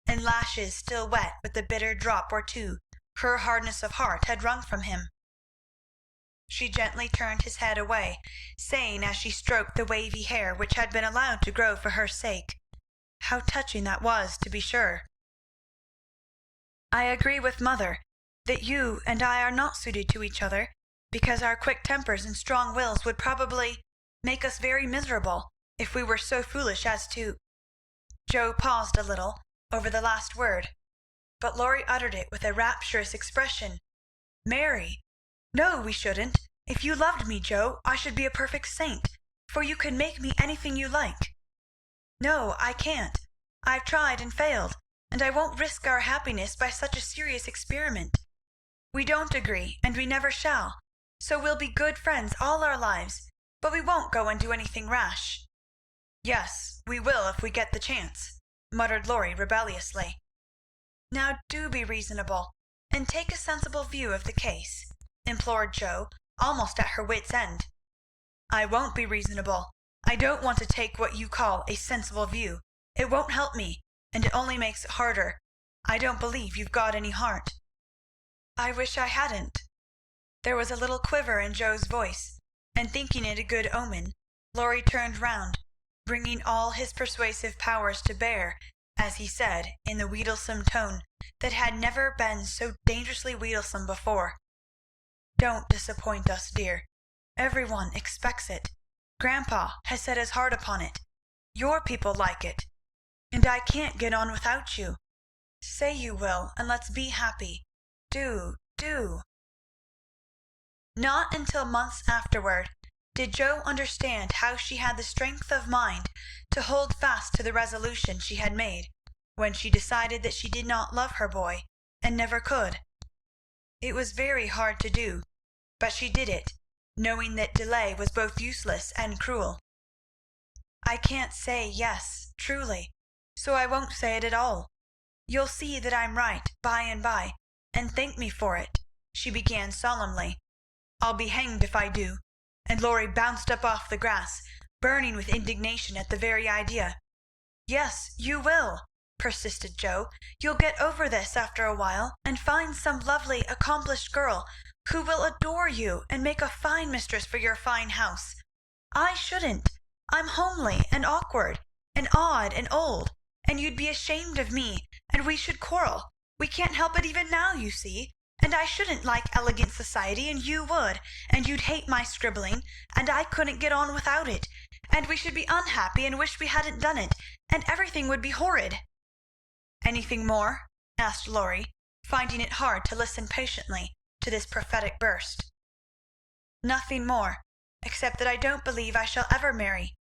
and lashes still wet with the bitter drop or two her hardness of heart had wrung from him? She gently turned his head away, saying as she stroked the wavy hair which had been allowed to grow for her sake, "How touching that was, to be sure! I agree with mother that you and I are not suited to each other, because our quick tempers and strong wills would probably make us very miserable if we were so foolish as to—" Joe paused a little over the last word, but Laurie uttered it with a rapturous expression. "Marry? No, we shouldn't. If you loved me, Joe, I should be a perfect saint, for you can make me anything you like." "No, I can't. I've tried and failed, and I won't risk our happiness by such a serious experiment. We don't agree, and we never shall, so we'll be good friends all our lives, but we won't go and do anything rash." "Yes, we will if we get the chance," muttered Laurie rebelliously. "Now do be reasonable, and take a sensible view of the case," implored Joe, almost at her wits' end. "I won't be reasonable. I don't want to take what you call a sensible view. It won't help me, and it only makes it harder. I don't believe you've got any heart." "I wish I hadn't." There was a little quiver in Joe's voice, and thinking it a good omen, Laurie turned round, bringing all his persuasive powers to bear, as he said, in the wheedlesome tone that had never been so dangerously wheedlesome before, "Don't disappoint us, dear. Every one expects it. Grandpa has set his heart upon it. Your people like it, and I can't get on without you. Say you will, and let's be happy. Do, do." Not until months afterward did Joe understand how she had the strength of mind to hold fast to the resolution she had made when she decided that she did not love her boy, and never could. It was very hard to do, but she did it, knowing that delay was both useless and cruel. "I can't say yes, truly, so I won't say it at all. You'll see that I'm right by and by, and thank me for it," she began solemnly. "I'll be hanged if I do," and Laurie bounced up off the grass, burning with indignation at the very idea. "Yes, you will," persisted Joe. "You'll get over this after a while, and find some lovely, accomplished girl who will adore you and make a fine mistress for your fine house. I shouldn't. I'm homely and awkward and odd and old, and you'd be ashamed of me, and we should quarrel. We can't help it even now, you see. And I shouldn't like elegant society, and you would, and you'd hate my scribbling, and I couldn't get on without it, and we should be unhappy and wish we hadn't done it, and everything would be horrid." "Anything more?" asked Laurie, finding it hard to listen patiently to this prophetic burst. "Nothing more, except that I don't believe I shall ever marry.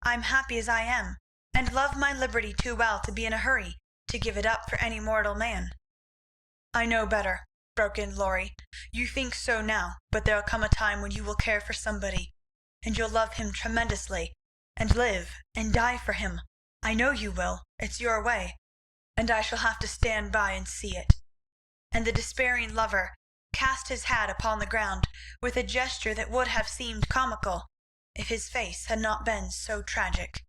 I'm happy as I am, and love my liberty too well to be in a hurry to give it up for any mortal man." "I know better," broke in Laurie. "You think so now, but there'll come a time when you will care for somebody, and you'll love him tremendously, and live and die for him. I know you will. It's your way, and I shall have to stand by and see it." And the despairing lover cast his hat upon the ground with a gesture that would have seemed comical if his face had not been so tragic.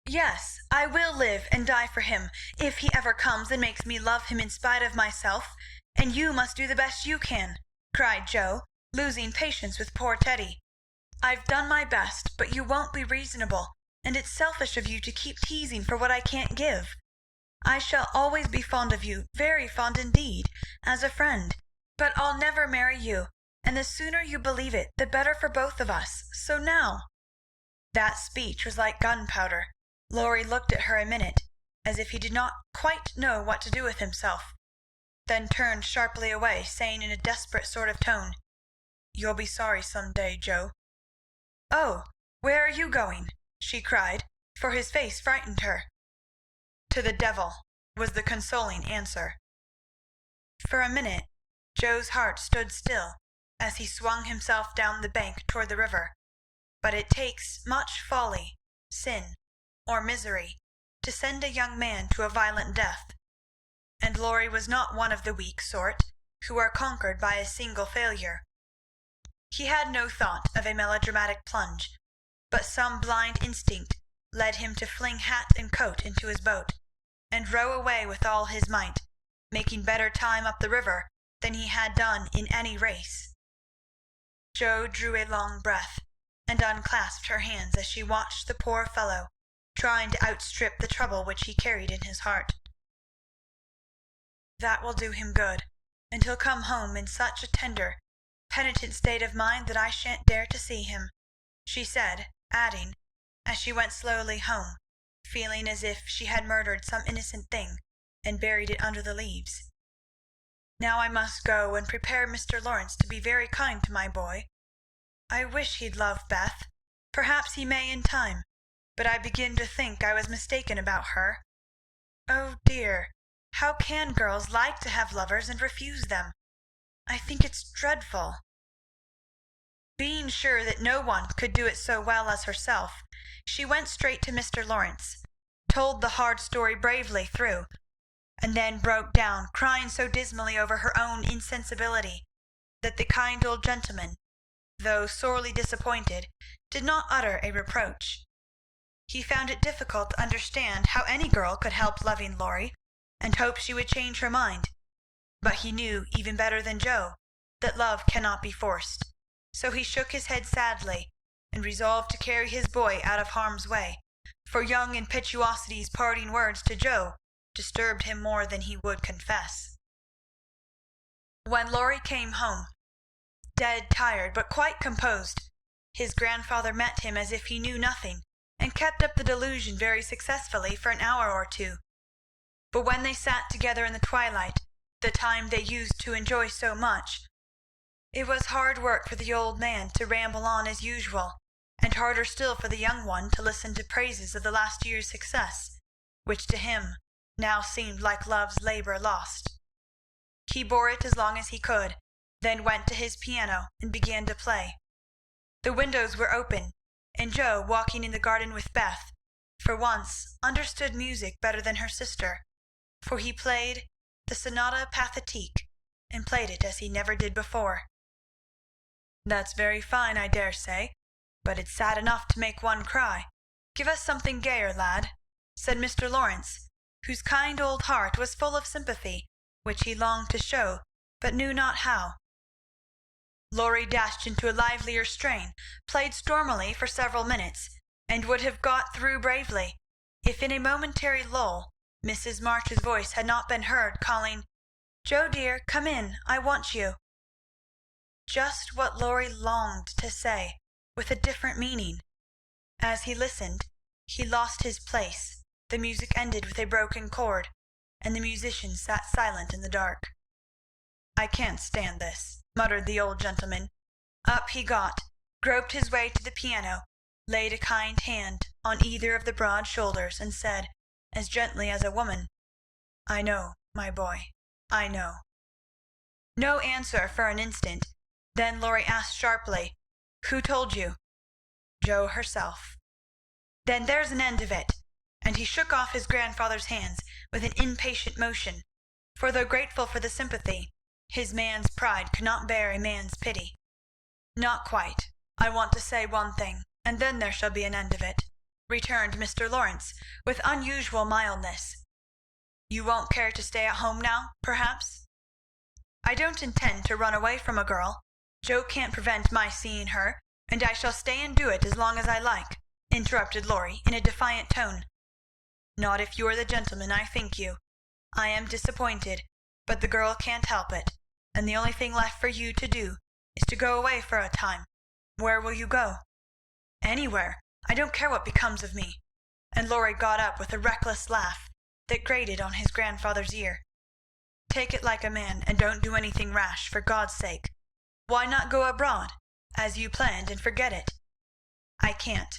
"Yes, I will live and die for him, if he ever comes and makes me love him in spite of myself, and you must do the best you can," cried Joe, losing patience with poor Teddy. "I've done my best, but you won't be reasonable, and it's selfish of you to keep teasing for what I can't give. I shall always be fond of you, very fond indeed, as a friend, but I'll never marry you, and the sooner you believe it the better for both of us. So now—" That speech was like gunpowder. Laurie looked at her a minute, as if he did not quite know what to do with himself, then turned sharply away, saying in a desperate sort of tone, "You'll be sorry some day, Joe." "Oh, where are you going?" she cried, for his face frightened her. "To the devil," was the consoling answer. For a minute Joe's heart stood still as he swung himself down the bank toward the river, but it takes much folly, sin, or misery to send a young man to a violent death, and Laurie was not one of the weak sort who are conquered by a single failure. He had no thought of a melodramatic plunge, but some blind instinct led him to fling hat and coat into his boat, and row away with all his might, making better time up the river than he had done in any race. Joe drew a long breath, and unclasped her hands as she watched the poor fellow trying to outstrip the trouble which he carried in his heart. "That will do him good, and he'll come home in such a tender, penitent state of mind that I shan't dare to see him," she said, adding, as she went slowly home, feeling as if she had murdered some innocent thing and buried it under the leaves, "Now I must go and prepare Mr. Lawrence to be very kind to my boy. I wish he'd love Beth. Perhaps he may in time, but I begin to think I was mistaken about her. Oh dear, how can girls like to have lovers and refuse them? I think it's dreadful." Being sure that no one could do it so well as herself, she went straight to Mr. Lawrence, told the hard story bravely through, and then broke down crying so dismally over her own insensibility that the kind old gentleman, though sorely disappointed, did not utter a reproach. He found it difficult to understand how any girl could help loving Laurie, and hoped she would change her mind, but he knew even better than Joe that love cannot be forced, so he shook his head sadly, and resolved to carry his boy out of harm's way, for young Impetuosity's parting words to Joe disturbed him more than he would confess. When Laurie came home, dead tired but quite composed, his grandfather met him as if he knew nothing, and kept up the delusion very successfully for an hour or two. But when they sat together in the twilight, the time they used to enjoy so much, it was hard work for the old man to ramble on as usual, and harder still for the young one to listen to praises of the last year's success, which to him now seemed like love's labour lost. He bore it as long as he could, then went to his piano and began to play. The windows were open, and Joe, walking in the garden with Beth, for once understood music better than her sister, for he played the Sonata Pathétique, and played it as he never did before. "That's very fine, I dare say, but it's sad enough to make one cry. Give us something gayer, lad," said Mr. Lawrence, whose kind old heart was full of sympathy, which he longed to show, but knew not how. Laurie dashed into a livelier strain, played stormily for several minutes, and would have got through bravely, if in a momentary lull Mrs. March's voice had not been heard calling, "Joe dear, come in, I want you." Just what Laurie longed to say, with a different meaning. As he listened, he lost his place, the music ended with a broken chord, and the musician sat silent in the dark. "I can't stand this," muttered the old gentleman. Up he got, groped his way to the piano, laid a kind hand on either of the broad shoulders, and said, as gently as a woman, "I know, my boy, I know." No answer for an instant. Then Laurie asked sharply, "Who told you?" "Joe herself." "Then there's an end of it." And he shook off his grandfather's hands with an impatient motion, for though grateful for the sympathy, his man's pride could not bear a man's pity. "Not quite. I want to say one thing, and then there shall be an end of it," returned Mr. Lawrence, with unusual mildness. "You won't care to stay at home now, perhaps?" "I don't intend to run away from a girl. Joe can't prevent my seeing her, and I shall stay and do it as long as I like," interrupted Laurie in a defiant tone. "Not if you are the gentleman I think you. I am disappointed, but the girl can't help it, and the only thing left for you to do is to go away for a time. Where will you go?" "Anywhere. I don't care what becomes of me." And Laurie got up with a reckless laugh that grated on his grandfather's ear. "Take it like a man, and don't do anything rash, for God's sake. Why not go abroad, as you planned, and forget it?" "I can't."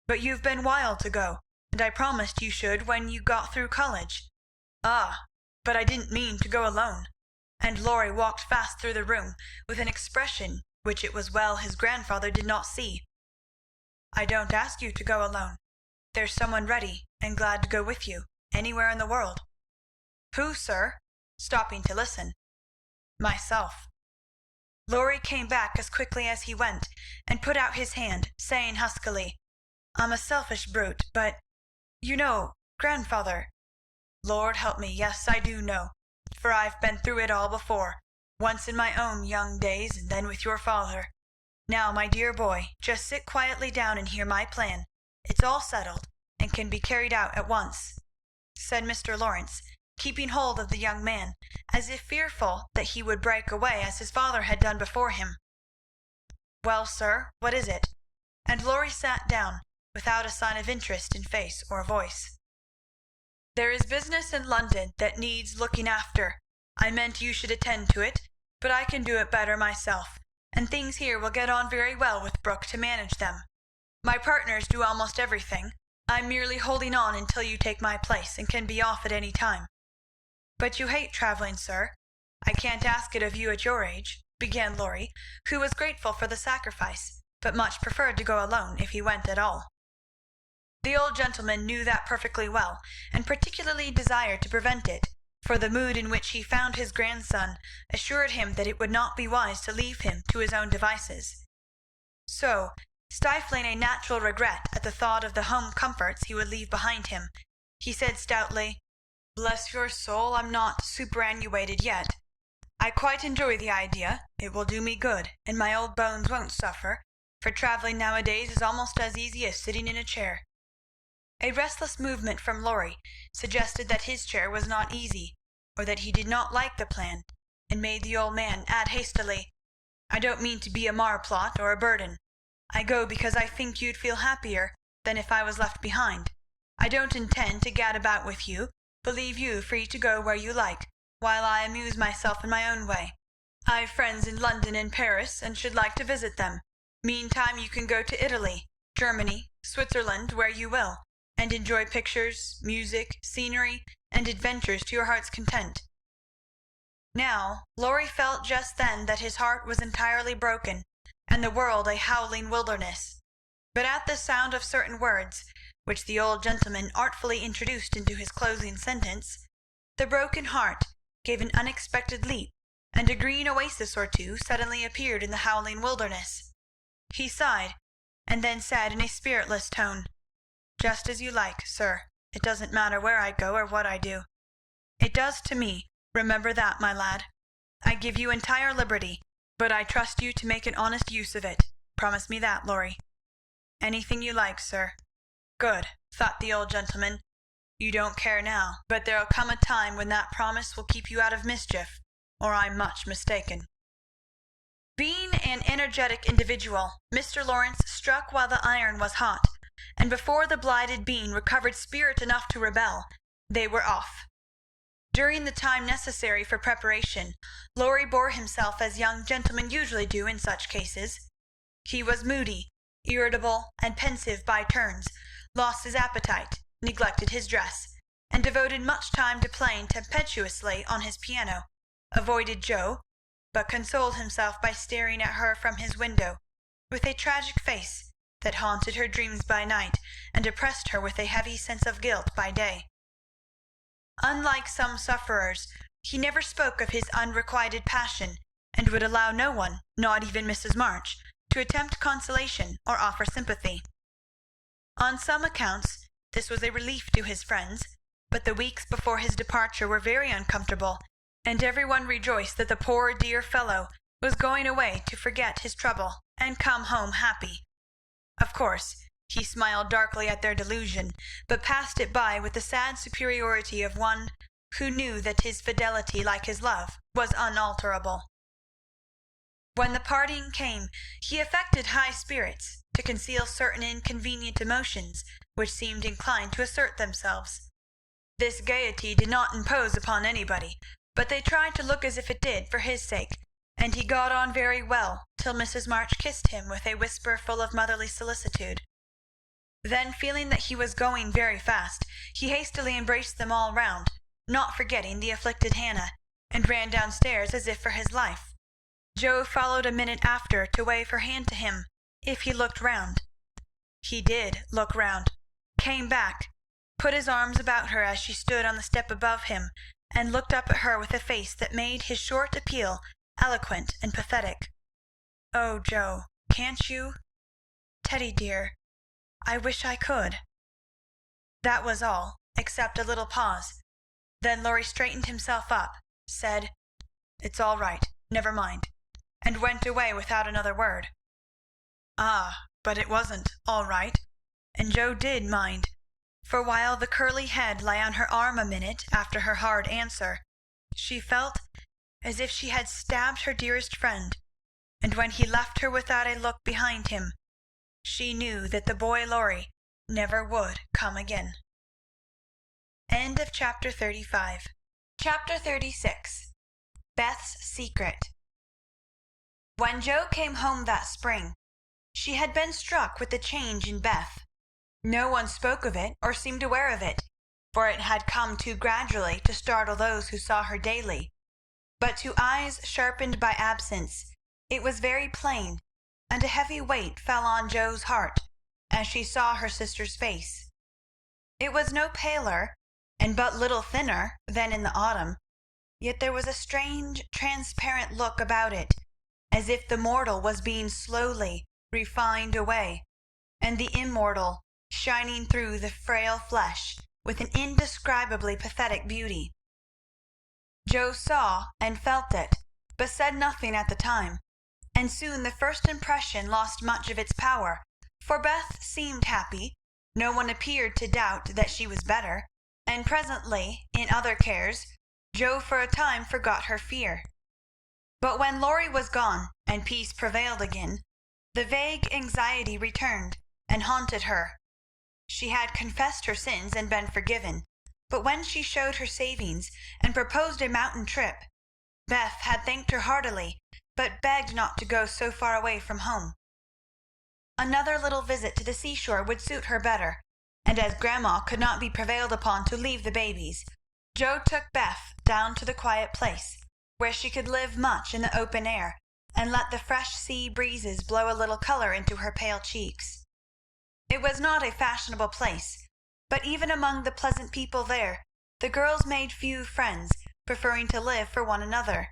"But you've been wild to go, and I promised you should when you got through college." "Ah, but I didn't mean to go alone." And Laurie walked fast through the room with an expression which it was well his grandfather did not see. "I don't ask you to go alone. There's someone ready and glad to go with you, anywhere in the world." "Who, sir?" stopping to listen. "Myself." Laurie came back as quickly as he went, and put out his hand, saying huskily, "I'm a selfish brute, but, you know, grandfather—" "Lord help me, yes, I do know, for I've been through it all before, once in my own young days, and then with your father. Now, my dear boy, just sit quietly down and hear my plan. It's all settled, and can be carried out at once," said Mr. Lawrence, keeping hold of the young man, as if fearful that he would break away as his father had done before him. "Well, sir, what is it?" And Laurie sat down, without a sign of interest in face or voice. "There is business in London that needs looking after. I meant you should attend to it, but I can do it better myself, and things here will get on very well with Brooke to manage them. My partners do almost everything. I'm merely holding on until you take my place, and can be off at any time." "But you hate travelling, sir. I can't ask it of you at your age," began Laurie, who was grateful for the sacrifice, but much preferred to go alone if he went at all. The old gentleman knew that perfectly well, and particularly desired to prevent it, for the mood in which he found his grandson assured him that it would not be wise to leave him to his own devices. So, stifling a natural regret at the thought of the home comforts he would leave behind him, he said stoutly, "Bless your soul, I'm not superannuated yet. I quite enjoy the idea. It will do me good, and my old bones won't suffer, for travelling nowadays is almost as easy as sitting in a chair." A restless movement from Laurie suggested that his chair was not easy, or that he did not like the plan, and made the old man add hastily, "I don't mean to be a marplot or a burden. I go because I think you'd feel happier than if I was left behind. I don't intend to gad about with you, but leave you free to go where you like, while I amuse myself in my own way. I've friends in London and Paris, and should like to visit them. Meantime you can go to Italy, Germany, Switzerland, where you will, and enjoy pictures, music, scenery, and adventures to your heart's content." Now Laurie felt just then that his heart was entirely broken, and the world a howling wilderness. But at the sound of certain words, which the old gentleman artfully introduced into his closing sentence, the broken heart gave an unexpected leap, and a green oasis or two suddenly appeared in the howling wilderness. He sighed, and then said in a spiritless tone, "Just as you like, sir. It doesn't matter where I go or what I do." "It does to me. Remember that, my lad. I give you entire liberty, but I trust you to make an honest use of it. Promise me that, Laurie." "Anything you like, sir." "Good," thought the old gentleman. "You don't care now, but there'll come a time when that promise will keep you out of mischief, or I'm much mistaken." Being an energetic individual, Mr. Lawrence struck while the iron was hot, and before the blighted being recovered spirit enough to rebel, they were off. During the time necessary for preparation, Laurie bore himself as young gentlemen usually do in such cases. He was moody, irritable, and pensive by turns, lost his appetite, neglected his dress, and devoted much time to playing tempestuously on his piano, avoided Jo, but consoled himself by staring at her from his window, with a tragic face that haunted her dreams by night and oppressed her with a heavy sense of guilt by day. Unlike some sufferers, he never spoke of his unrequited passion, and would allow no one, not even Mrs. March, to attempt consolation or offer sympathy. On some accounts this was a relief to his friends, but the weeks before his departure were very uncomfortable, and every one rejoiced that the poor dear fellow was going away to forget his trouble and come home happy. Of course, he smiled darkly at their delusion, but passed it by with the sad superiority of one who knew that his fidelity, like his love, was unalterable. When the parting came, he affected high spirits, to conceal certain inconvenient emotions which seemed inclined to assert themselves. This gaiety did not impose upon anybody, but they tried to look as if it did for his sake, and he got on very well till Mrs. March kissed him with a whisper full of motherly solicitude. Then, feeling that he was going very fast, he hastily embraced them all round, not forgetting the afflicted Hannah, and ran downstairs as if for his life. Jo followed a minute after to wave her hand to him, if he looked round. He did look round, came back, put his arms about her as she stood on the step above him, and looked up at her with a face that made his short appeal eloquent and pathetic. "Oh, Jo, can't you? Teddy dear, I wish I could." That was all, except a little pause. Then Laurie straightened himself up, said, "It's all right, never mind," and went away without another word. Ah, but it wasn't all right, and Jo did mind, for while the curly head lay on her arm a minute after her hard answer, she felt as if she had stabbed her dearest friend, and when he left her without a look behind him, she knew that the boy Laurie never would come again. End of chapter 35. Chapter 36. Beth's Secret. When Jo came home that spring, she had been struck with the change in Beth. No one spoke of it or seemed aware of it, for it had come too gradually to startle those who saw her daily. But to eyes sharpened by absence, it was very plain, and a heavy weight fell on Jo's heart as she saw her sister's face. It was no paler, and but little thinner than in the autumn, yet there was a strange transparent look about it, as if the mortal was being slowly refined away, and the immortal shining through the frail flesh with an indescribably pathetic beauty. Jo saw and felt it, but said nothing at the time, and soon the first impression lost much of its power, for Beth seemed happy, no one appeared to doubt that she was better, and presently, in other cares, Jo for a time forgot her fear. But when Laurie was gone, and peace prevailed again, the vague anxiety returned, and haunted her. She had confessed her sins and been forgiven, but when she showed her savings and proposed a mountain trip, Beth had thanked her heartily, but begged not to go so far away from home. Another little visit to the seashore would suit her better, and as grandma could not be prevailed upon to leave the babies, Jo took Beth down to the quiet place, where she could live much in the open air, and let the fresh sea breezes blow a little colour into her pale cheeks. It was not a fashionable place, but even among the pleasant people there, the girls made few friends, preferring to live for one another.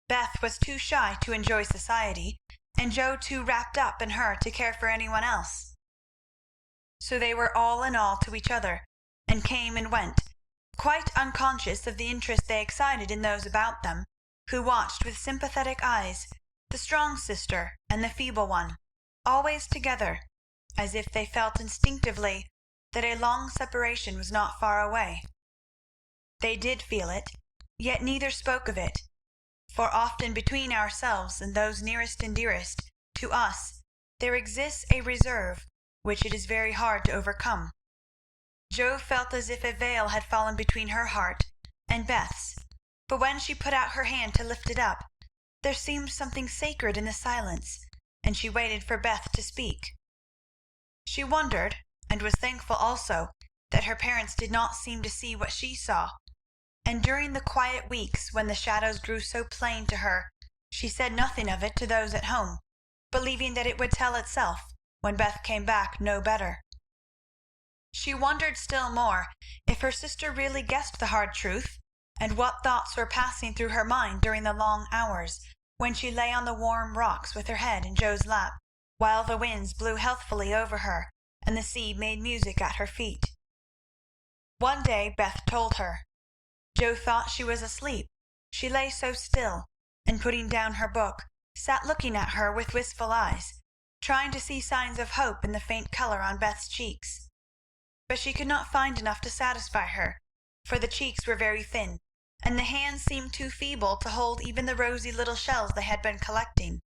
Beth was too shy to enjoy society, and Jo too wrapped up in her to care for any one else. So they were all in all to each other, and came and went, quite unconscious of the interest they excited in those about them, who watched with sympathetic eyes the strong sister and the feeble one, always together, as if they felt instinctively that a long separation was not far away. They did feel it, yet neither spoke of it, for often between ourselves and those nearest and dearest to us there exists a reserve which it is very hard to overcome. Jo felt as if a veil had fallen between her heart and Beth's, but when she put out her hand to lift it up, there seemed something sacred in the silence, and she waited for Beth to speak. She wondered, and was thankful also, that her parents did not seem to see what she saw, and during the quiet weeks when the shadows grew so plain to her, she said nothing of it to those at home, believing that it would tell itself, when Beth came back, no better. She wondered still more if her sister really guessed the hard truth, and what thoughts were passing through her mind during the long hours when she lay on the warm rocks with her head in Jo's lap, while the winds blew healthfully over her and the sea made music at her feet. One day Beth told her. Jo thought she was asleep, she lay so still, and putting down her book, sat looking at her with wistful eyes, trying to see signs of hope in the faint colour on Beth's cheeks. But she could not find enough to satisfy her, for the cheeks were very thin, and the hands seemed too feeble to hold even the rosy little shells they had been collecting.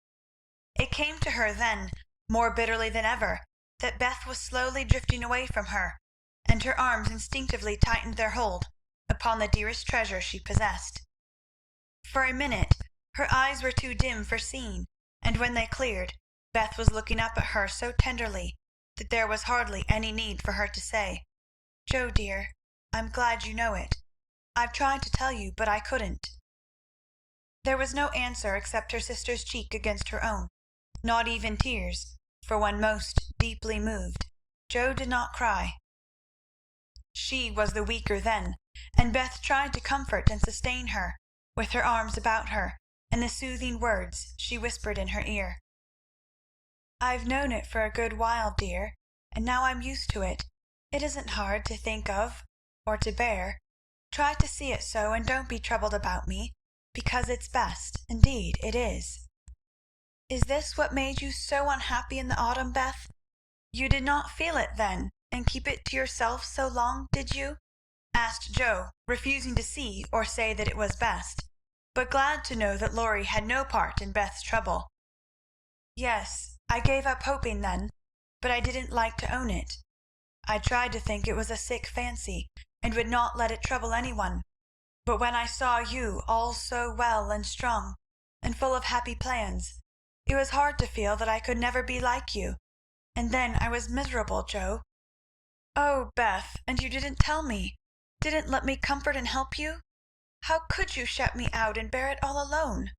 It came to her then, more bitterly than ever, that Beth was slowly drifting away from her, and her arms instinctively tightened their hold upon the dearest treasure she possessed. For a minute her eyes were too dim for seeing, and when they cleared, Beth was looking up at her so tenderly that there was hardly any need for her to say, "Jo, dear, I'm glad you know it. I've tried to tell you, but I couldn't." There was no answer except her sister's cheek against her own, not even tears, for when most deeply moved, Jo did not cry. She was the weaker then, and Beth tried to comfort and sustain her, with her arms about her, and the soothing words she whispered in her ear. "I've known it for a good while, dear, and now I'm used to it. It isn't hard to think of, or to bear. Try to see it so, and don't be troubled about me, because it's best, indeed it is." "Is this what made you so unhappy in the autumn, Beth? You did not feel it then, and keep it to yourself so long, did you?" asked Jo, refusing to see or say that it was best, but glad to know that Laurie had no part in Beth's trouble. "Yes, I gave up hoping then, but I didn't like to own it. I tried to think it was a sick fancy, and would not let it trouble any one. But when I saw you all so well and strong, and full of happy plans, it was hard to feel that I could never be like you, and then I was miserable, Jo." "Oh, Beth, and you didn't tell me, didn't let me comfort and help you? How could you shut me out and bear it all alone?"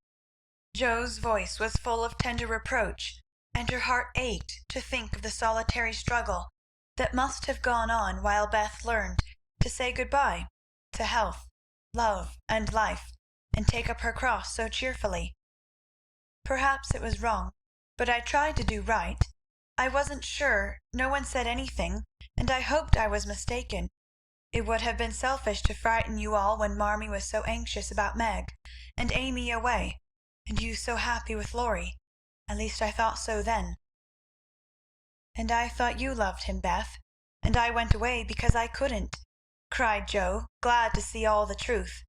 Jo's voice was full of tender reproach, and her heart ached to think of the solitary struggle that must have gone on while Beth learned to say good-bye to health, love, and life, and take up her cross so cheerfully. "Perhaps it was wrong, but I tried to do right. I wasn't sure, no one said anything, and I hoped I was mistaken. It would have been selfish to frighten you all when Marmee was so anxious about Meg, and Amy away. and you so happy with Laurie. At least I thought so then." "And I thought you loved him, Beth, and I went away because I couldn't," cried Joe, glad to see all the truth.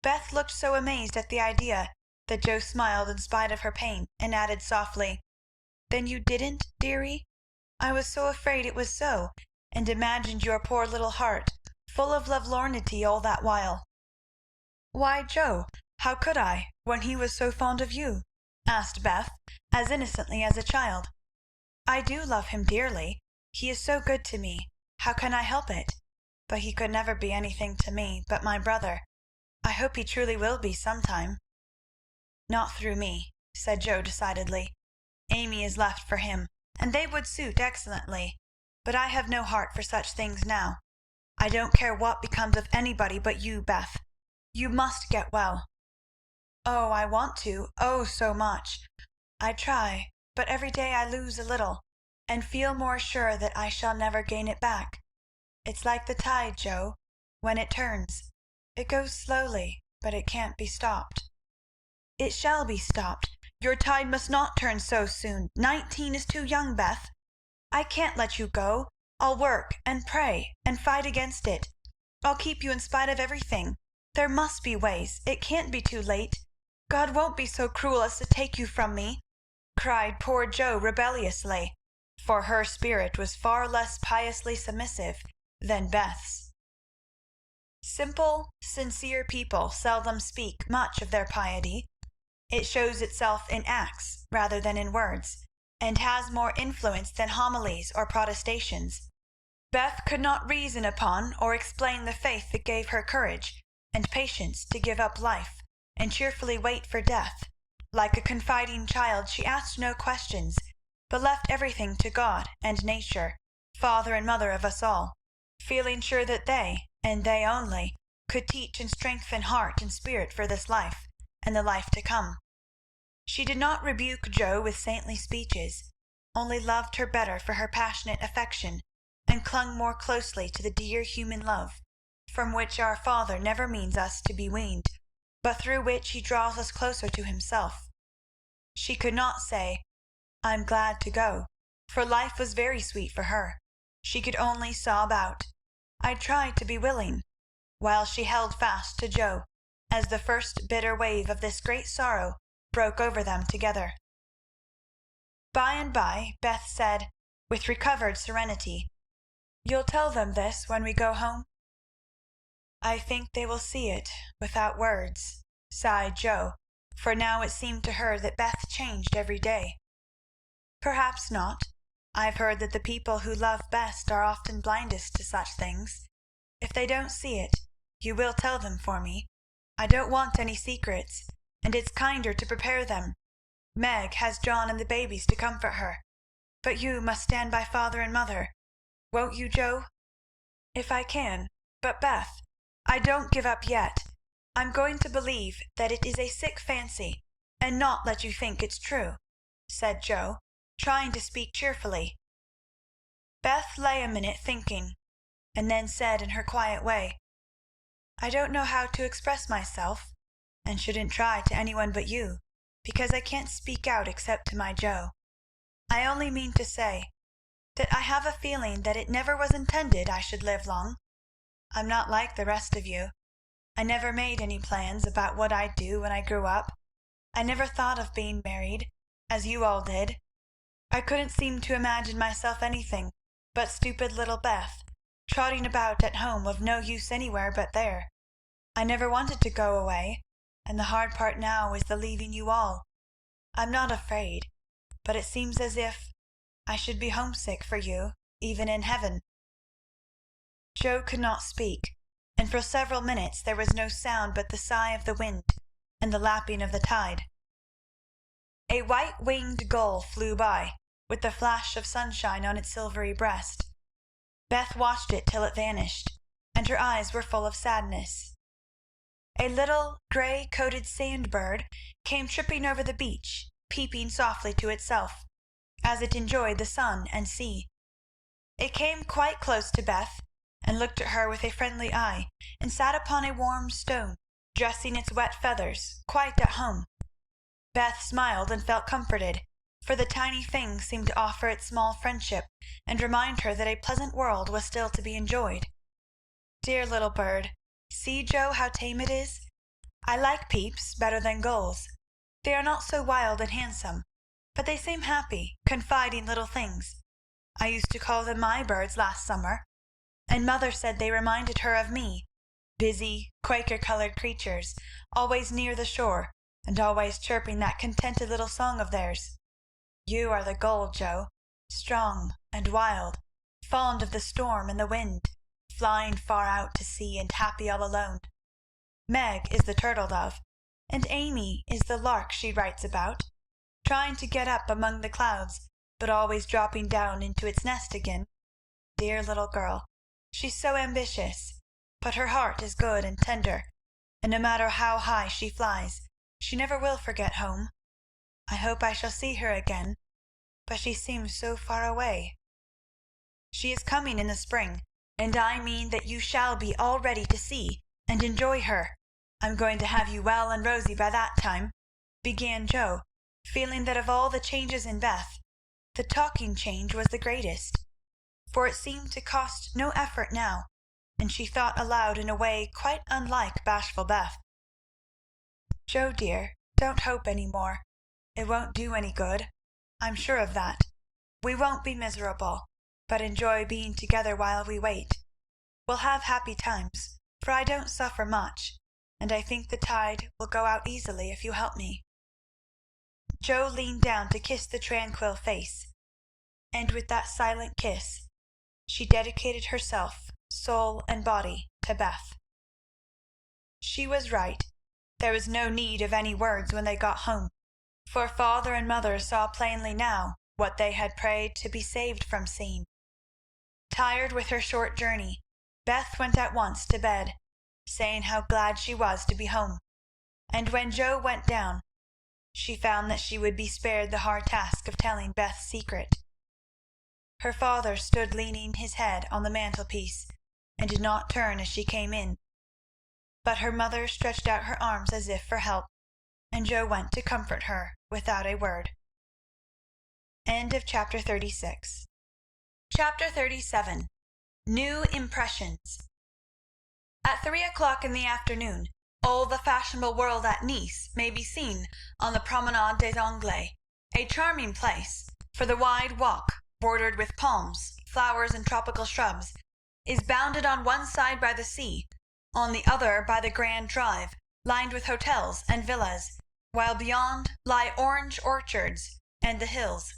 Beth looked so amazed at the idea that Joe smiled in spite of her pain, and added softly, "Then you didn't, dearie? I was so afraid it was so, and imagined your poor little heart full of lovelornity all that while." "Why, Joe, how could I, when he was so fond of you?" asked Beth, as innocently as a child. "I do love him dearly. He is so good to me. How can I help it? But he could never be anything to me but my brother. I hope he truly will be sometime." "Not through me," said Joe decidedly. "Amy is left for him, and they would suit excellently. But I have no heart for such things now. I don't care what becomes of anybody but you, Beth. You must get well." "Oh, I want to, oh so much. I try, but every day I lose a little, and feel more sure that I shall never gain it back. It's like the tide, Joe, when it turns. It goes slowly, but it can't be stopped." "It shall be stopped. Your tide must not turn so soon. 19 is too young, Beth. I can't let you go. I'll work and pray and fight against it. I'll keep you in spite of everything. There must be ways. It can't be too late. God won't be so cruel as to take you from me," cried poor Joe rebelliously, for her spirit was far less piously submissive than Beth's. Simple, sincere people seldom speak much of their piety. It shows itself in acts rather than in words, and has more influence than homilies or protestations. Beth could not reason upon or explain the faith that gave her courage and patience to give up life and cheerfully wait for death. Like a confiding child, she asked no questions, but left everything to God and nature, father and mother of us all, feeling sure that they, and they only, could teach and strengthen heart and spirit for this life and the life to come. She did not rebuke Joe with saintly speeches, only loved her better for her passionate affection, and clung more closely to the dear human love, from which our Father never means us to be weaned, but through which he draws us closer to himself. She could not say, "I'm glad to go," for life was very sweet for her. She could only sob out, "I tried to be willing," while she held fast to Joe, as the first bitter wave of this great sorrow broke over them together. By and by Beth said, with recovered serenity, "You'll tell them this when we go home?" "I think they will see it without words," sighed Joe, for now it seemed to her that Beth changed every day. "Perhaps not. I've heard that the people who love best are often blindest to such things. If they don't see it, you will tell them for me. I don't want any secrets, and it's kinder to prepare them. Meg has John and the babies to comfort her. But you must stand by father and mother. Won't you, Joe?" "If I can. But, Beth, I don't give up yet. I'm going to believe that it is a sick fancy, and not let you think it's true," said Joe, trying to speak cheerfully. Beth lay a minute thinking, and then said in her quiet way, "I don't know how to express myself, and shouldn't try to anyone but you, because I can't speak out except to my Joe. I only mean to say that I have a feeling that it never was intended I should live long. I'm not like the rest of you. I never made any plans about what I'd do when I grew up. I never thought of being married, as you all did. I couldn't seem to imagine myself anything but stupid little Beth, trotting about at home of no use anywhere but there. I never wanted to go away, and the hard part now is the leaving you all. I'm not afraid, but it seems as if I should be homesick for you, even in heaven." Joe could not speak, and for several minutes there was no sound but the sigh of the wind and the lapping of the tide. A white-winged gull flew by, with the flash of sunshine on its silvery breast. Beth watched it till it vanished, and her eyes were full of sadness. A little grey-coated sand-bird came tripping over the beach, peeping softly to itself, as it enjoyed the sun and sea. It came quite close to Beth, and looked at her with a friendly eye, and sat upon a warm stone, dressing its wet feathers, quite at home. Beth smiled and felt comforted, for the tiny thing seemed to offer its small friendship and remind her that a pleasant world was still to be enjoyed. "Dear little bird, see, Joe, how tame it is. I like peeps better than gulls. They are not so wild and handsome, but they seem happy, confiding little things. I used to call them my birds last summer, and mother said they reminded her of me, busy, Quaker-colored creatures, always near the shore, and always chirping that contented little song of theirs. You are the gull, Joe, strong and wild, fond of the storm and the wind, flying far out to sea and happy all alone. Meg is the turtle dove, and Amy is the lark she writes about, trying to get up among the clouds, but always dropping down into its nest again. Dear little girl, she's so ambitious, but her heart is good and tender, and no matter how high she flies, she never will forget home. I hope I shall see her again, but she seems so far away." "She is coming in the spring, and I mean that you shall be all ready to see and enjoy her. I'm going to have you well and rosy by that time," began Joe, feeling that of all the changes in Beth, the talking change was the greatest, for it seemed to cost no effort now, and she thought aloud in a way quite unlike bashful Beth. "Joe dear, don't hope any more. It won't do any good. I'm sure of that. We won't be miserable, but enjoy being together while we wait. We'll have happy times, for I don't suffer much, and I think the tide will go out easily if you help me." Joe leaned down to kiss the tranquil face, and with that silent kiss she dedicated herself, soul and body, to Beth. She was right. There was no need of any words when they got home, for father and mother saw plainly now what they had prayed to be saved from seeing. Tired with her short journey, Beth went at once to bed, saying how glad she was to be home, and when Joe went down, she found that she would be spared the hard task of telling Beth's secret. Her father stood leaning his head on the mantelpiece, and did not turn as she came in, but her mother stretched out her arms as if for help, and Joe went to comfort her without a word. Chapter 36. Chapter 37. New Impressions. At 3 o'clock in the afternoon all the fashionable world at Nice may be seen on the Promenade des Anglais, a charming place, for the wide walk, bordered with palms, flowers, and tropical shrubs, is bounded on one side by the sea, on the other by the Grand Drive, lined with hotels and villas, while beyond lie orange orchards and the hills.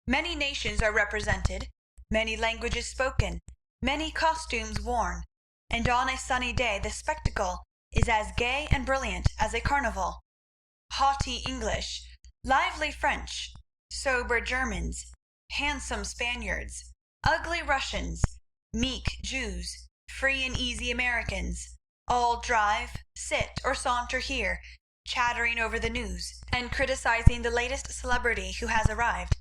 Many nations are represented, many languages spoken, many costumes worn, and on a sunny day the spectacle is as gay and brilliant as a carnival. Haughty English, lively French, sober Germans, handsome Spaniards, ugly Russians, meek Jews, free and easy Americans, all drive, sit, or saunter here, chattering over the news, and criticizing the latest celebrity who has arrived.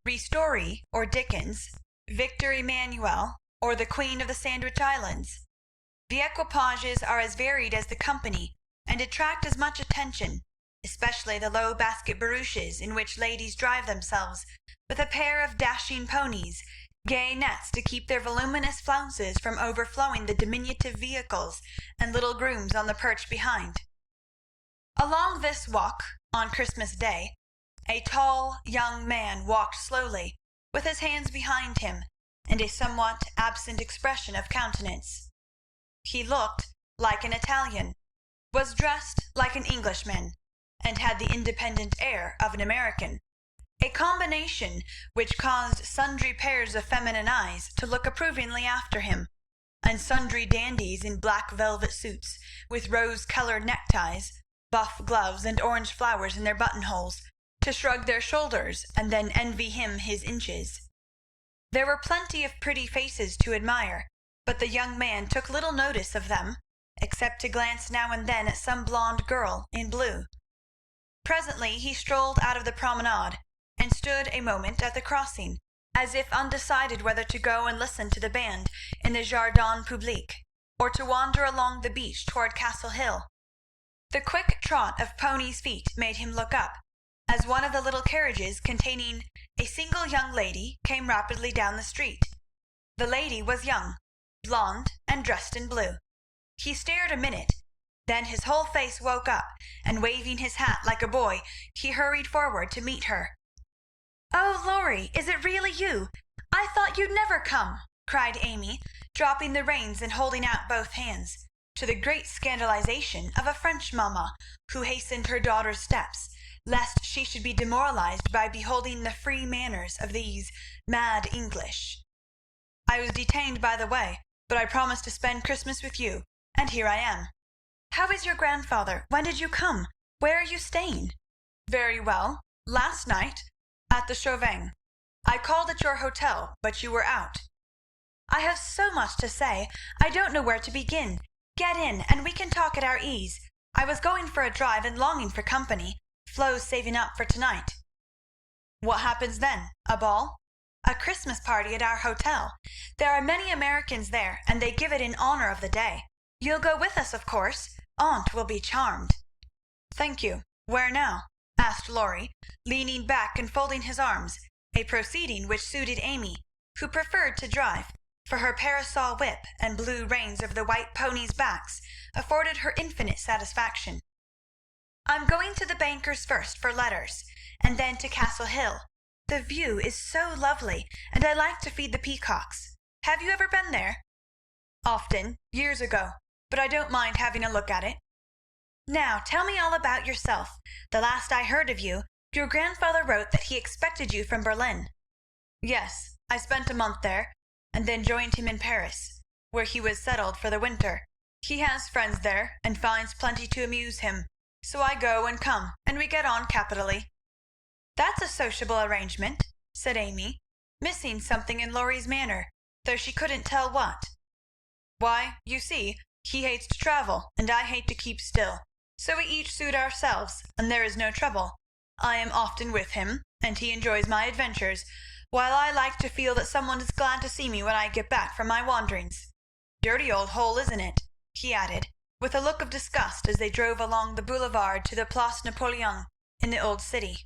Ristori or Dickens, Victor Emmanuel, or the Queen of the Sandwich Islands. The equipages are as varied as the company, and attract as much attention, especially the low basket barouches in which ladies drive themselves, with a pair of dashing ponies, gay nets to keep their voluminous flounces from overflowing the diminutive vehicles, and little grooms on the perch behind. Along this walk, on Christmas Day, a tall young man walked slowly, with his hands behind him, and a somewhat absent expression of countenance. He looked like an Italian, was dressed like an Englishman, and had the independent air of an American, a combination which caused sundry pairs of feminine eyes to look approvingly after him, and sundry dandies in black velvet suits, with rose-colored neckties, buff gloves, and orange flowers in their buttonholes, to shrug their shoulders and then envy him his inches. There were plenty of pretty faces to admire, but the young man took little notice of them, except to glance now and then at some blonde girl in blue. Presently he strolled out of the promenade, and stood a moment at the crossing, as if undecided whether to go and listen to the band in the Jardin Public, or to wander along the beach toward Castle Hill. The quick trot of ponies' feet made him look up, as one of the little carriages containing a single young lady came rapidly down the street. The lady was young, blonde, and dressed in blue. He stared a minute, then his whole face woke up, and waving his hat like a boy, he hurried forward to meet her. "Oh, Laurie, is it really you? I thought you'd never come," cried Amy, dropping the reins and holding out both hands, to the great scandalization of a French mamma, who hastened her daughter's steps, lest she should be demoralized by beholding the free manners of these mad English. "I was detained by the way, but I promised to spend Christmas with you, and here I am." "How is your grandfather? When did you come? Where are you staying?" "Very well. Last night, at the Chauvin. I called at your hotel, but you were out." "I have so much to say, I don't know where to begin. Get in, and we can talk at our ease. I was going for a drive and longing for company. Flo's saving up for tonight." "What happens then? A ball?" "A Christmas party at our hotel. There are many Americans there, and they give it in honor of the day. You'll go with us, of course. Aunt will be charmed." "Thank you. Where now?" asked Laurie, leaning back and folding his arms, a proceeding which suited Amy, who preferred to drive, for her parasol whip and blue reins over the white ponies' backs afforded her infinite satisfaction. "I'm going to the banker's first for letters, and then to Castle Hill. The view is so lovely, and I like to feed the peacocks. Have you ever been there?" "Often, years ago, but I don't mind having a look at it." "Now tell me all about yourself. The last I heard of you, your grandfather wrote that he expected you from Berlin." "Yes, I spent a month there, and then joined him in Paris, where he was settled for the winter. He has friends there, and finds plenty to amuse him, so I go and come, and we get on capitally." "That's a sociable arrangement," said Amy, missing something in Laurie's manner, though she couldn't tell what. "Why, you see, he hates to travel, and I hate to keep still, so we each suit ourselves, and there is no trouble. I am often with him, and he enjoys my adventures, while I like to feel that someone is glad to see me when I get back from my wanderings. Dirty old hole, isn't it?" he added, with a look of disgust as they drove along the boulevard to the Place Napoleon in the old city.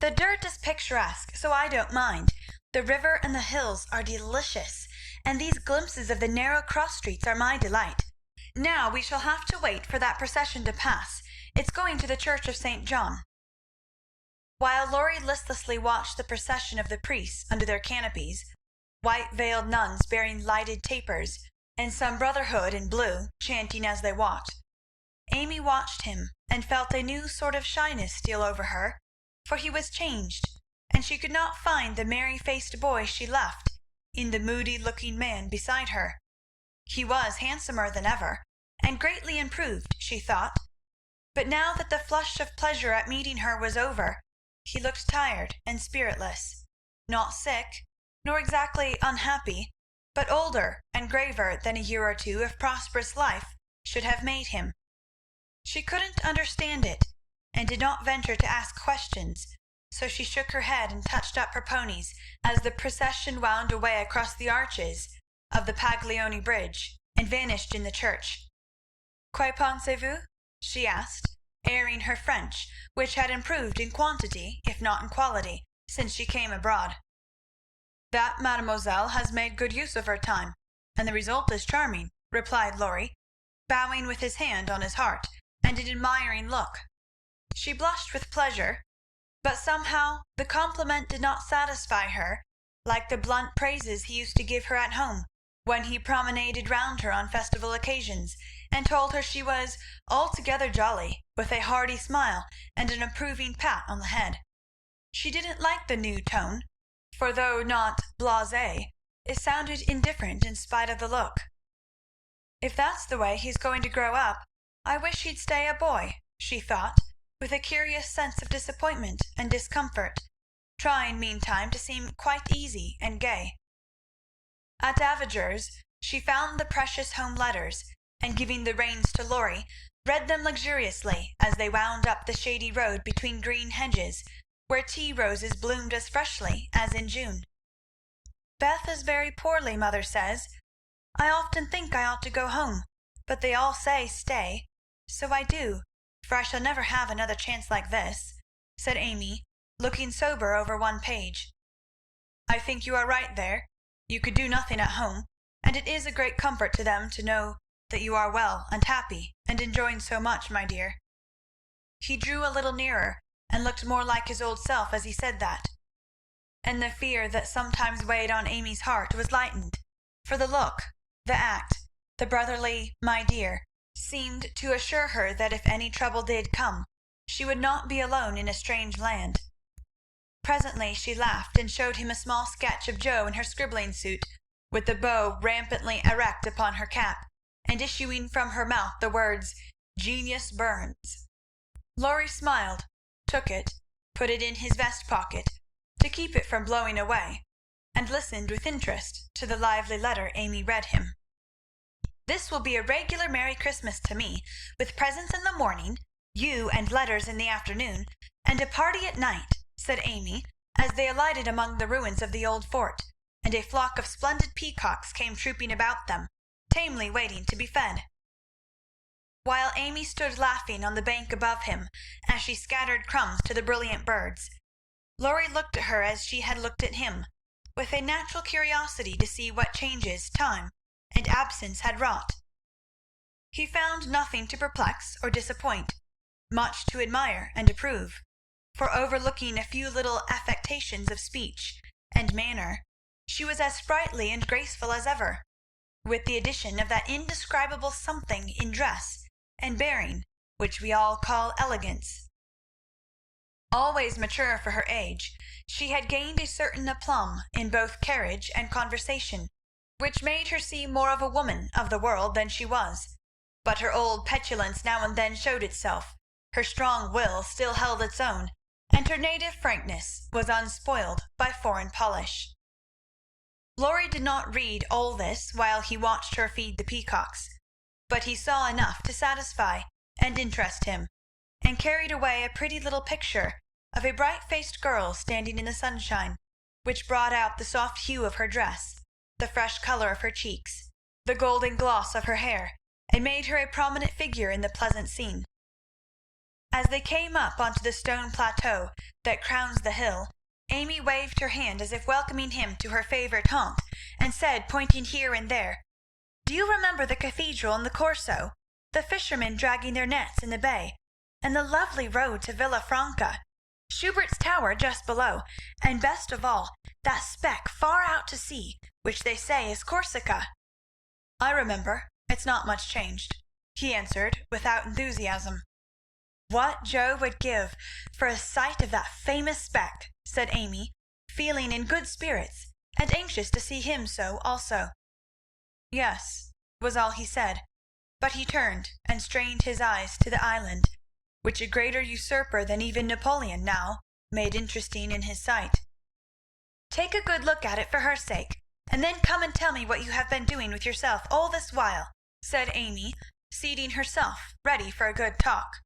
"The dirt is picturesque, so I don't mind. The river and the hills are delicious, and these glimpses of the narrow cross streets are my delight. Now we shall have to wait for that procession to pass. It's going to the Church of St. John." While Laurie listlessly watched the procession of the priests under their canopies, white-veiled nuns bearing lighted tapers, and some brotherhood in blue chanting as they walked, Amy watched him and felt a new sort of shyness steal over her, for he was changed, and she could not find the merry-faced boy she left in the moody-looking man beside her. He was handsomer than ever, and greatly improved, she thought, but now that the flush of pleasure at meeting her was over, he looked tired and spiritless, not sick, nor exactly unhappy, but older and graver than a year or two of prosperous life should have made him. She couldn't understand it, and did not venture to ask questions, so she shook her head and touched up her ponies as the procession wound away across the arches of the Paglioni Bridge and vanished in the church. "Que pensez-vous?" she asked, airing her French, which had improved in quantity, if not in quality, since she came abroad. "That mademoiselle has made good use of her time, and the result is charming," replied Laurie, bowing with his hand on his heart, and an admiring look. She blushed with pleasure, but somehow the compliment did not satisfy her like the blunt praises he used to give her at home, when he promenaded round her on festival occasions, and told her she was altogether jolly, with a hearty smile and an approving pat on the head. She didn't like the new tone, for though not blasé, it sounded indifferent in spite of the look. "If that's the way he's going to grow up, I wish he'd stay a boy," she thought, with a curious sense of disappointment and discomfort, trying meantime to seem quite easy and gay. At Avigers she found the precious home letters, and giving the reins to Laurie, read them luxuriously as they wound up the shady road between green hedges, where tea roses bloomed as freshly as in June. "Beth is very poorly, mother says. I often think I ought to go home, but they all say stay, so I do. for I shall never have another chance like this," said Amy, looking sober over one page. "I think you are right there. You could do nothing at home, and it is a great comfort to them to know that you are well and happy and enjoying so much, my dear." He drew a little nearer and looked more like his old self as he said that, and the fear that sometimes weighed on Amy's heart was lightened, for the look, the act, the brotherly "my dear," seemed to assure her that if any trouble did come, she would not be alone in a strange land. Presently she laughed and showed him a small sketch of Jo in her scribbling suit, with the bow rampantly erect upon her cap, and issuing from her mouth the words "Genius Burns." Laurie smiled, took it, put it in his vest pocket, to keep it from blowing away, and listened with interest to the lively letter Amy read him. "This will be a regular Merry Christmas to me, with presents in the morning, you and letters in the afternoon, and a party at night," said Amy, as they alighted among the ruins of the old fort, and a flock of splendid peacocks came trooping about them, tamely waiting to be fed. While Amy stood laughing on the bank above him, as she scattered crumbs to the brilliant birds, Laurie looked at her as she had looked at him, with a natural curiosity to see what changes time and absence had wrought. He found nothing to perplex or disappoint, much to admire and approve, for overlooking a few little affectations of speech and manner, she was as sprightly and graceful as ever, with the addition of that indescribable something in dress and bearing which we all call elegance. Always mature for her age, she had gained a certain aplomb in both carriage and conversation, which made her seem more of a woman of the world than she was, but her old petulance now and then showed itself, her strong will still held its own, and her native frankness was unspoiled by foreign polish. Laurie did not read all this while he watched her feed the peacocks, but he saw enough to satisfy and interest him, and carried away a pretty little picture of a bright-faced girl standing in the sunshine, which brought out the soft hue of her dress, the fresh colour of her cheeks, the golden gloss of her hair, and made her a prominent figure in the pleasant scene. As they came up onto the stone plateau that crowns the hill, Amy waved her hand as if welcoming him to her favourite haunt, and said, pointing here and there, "Do you remember the cathedral and the Corso, the fishermen dragging their nets in the bay, and the lovely road to Villa Franca, Schubert's tower just below, and best of all, that speck far out to sea, which they say is Corsica?" "I remember. It's not much changed," he answered without enthusiasm. "What Jo would give for a sight of that famous speck," said Amy, feeling in good spirits, and anxious to see him so also. "Yes," was all he said, but he turned and strained his eyes to the island, which a greater usurper than even Napoleon now made interesting in his sight. "Take a good look at it for her sake, and then come and tell me what you have been doing with yourself all this while," said Amy, seating herself ready for a good talk.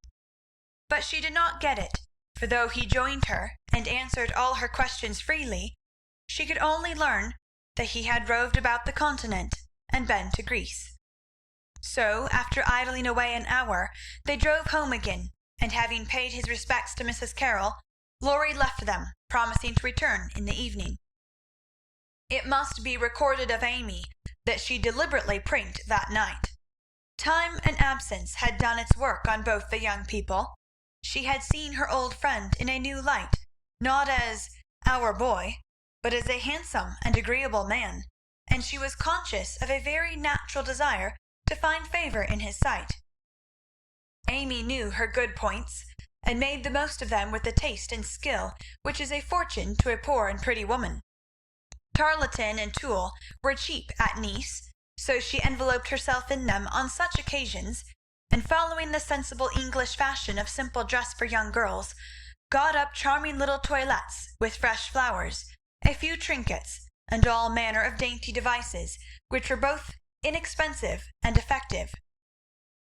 But she did not get it, for though he joined her and answered all her questions freely, she could only learn that he had roved about the continent and been to Greece. So, after idling away an hour, they drove home again, and having paid his respects to Mrs. Carroll, Laurie left them, promising to return in the evening. It must be recorded of Amy that she deliberately prinked that night. Time and absence had done its work on both the young people. She had seen her old friend in a new light, not as "our boy," but as a handsome and agreeable man, and she was conscious of a very natural desire to find favour in his sight. Amy knew her good points, and made the most of them with the taste and skill which is a fortune to a poor and pretty woman. Tarlatan and tulle were cheap at Nice, so she enveloped herself in them on such occasions, and following the sensible English fashion of simple dress for young girls, got up charming little toilettes with fresh flowers, a few trinkets, and all manner of dainty devices, which were both inexpensive and effective.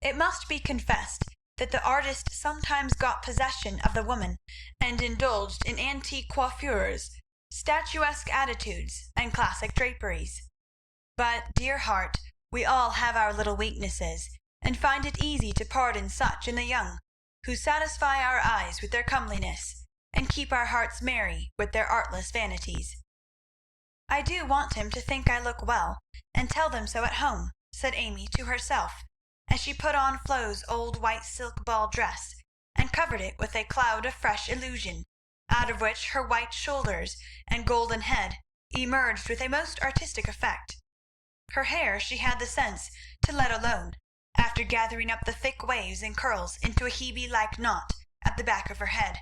It must be confessed that the artist sometimes got possession of the woman, and indulged in antique coiffures, statuesque attitudes, and classic draperies. But, dear heart, we all have our little weaknesses, and find it easy to pardon such in the young, who satisfy our eyes with their comeliness, and keep our hearts merry with their artless vanities." "I do want him to think I look well, and tell them so at home," said Amy to herself, as she put on Flo's old white silk ball dress, and covered it with a cloud of fresh illusion, out of which her white shoulders and golden head emerged with a most artistic effect. Her hair she had the sense to let alone, after gathering up the thick waves and curls into a Hebe-like knot at the back of her head.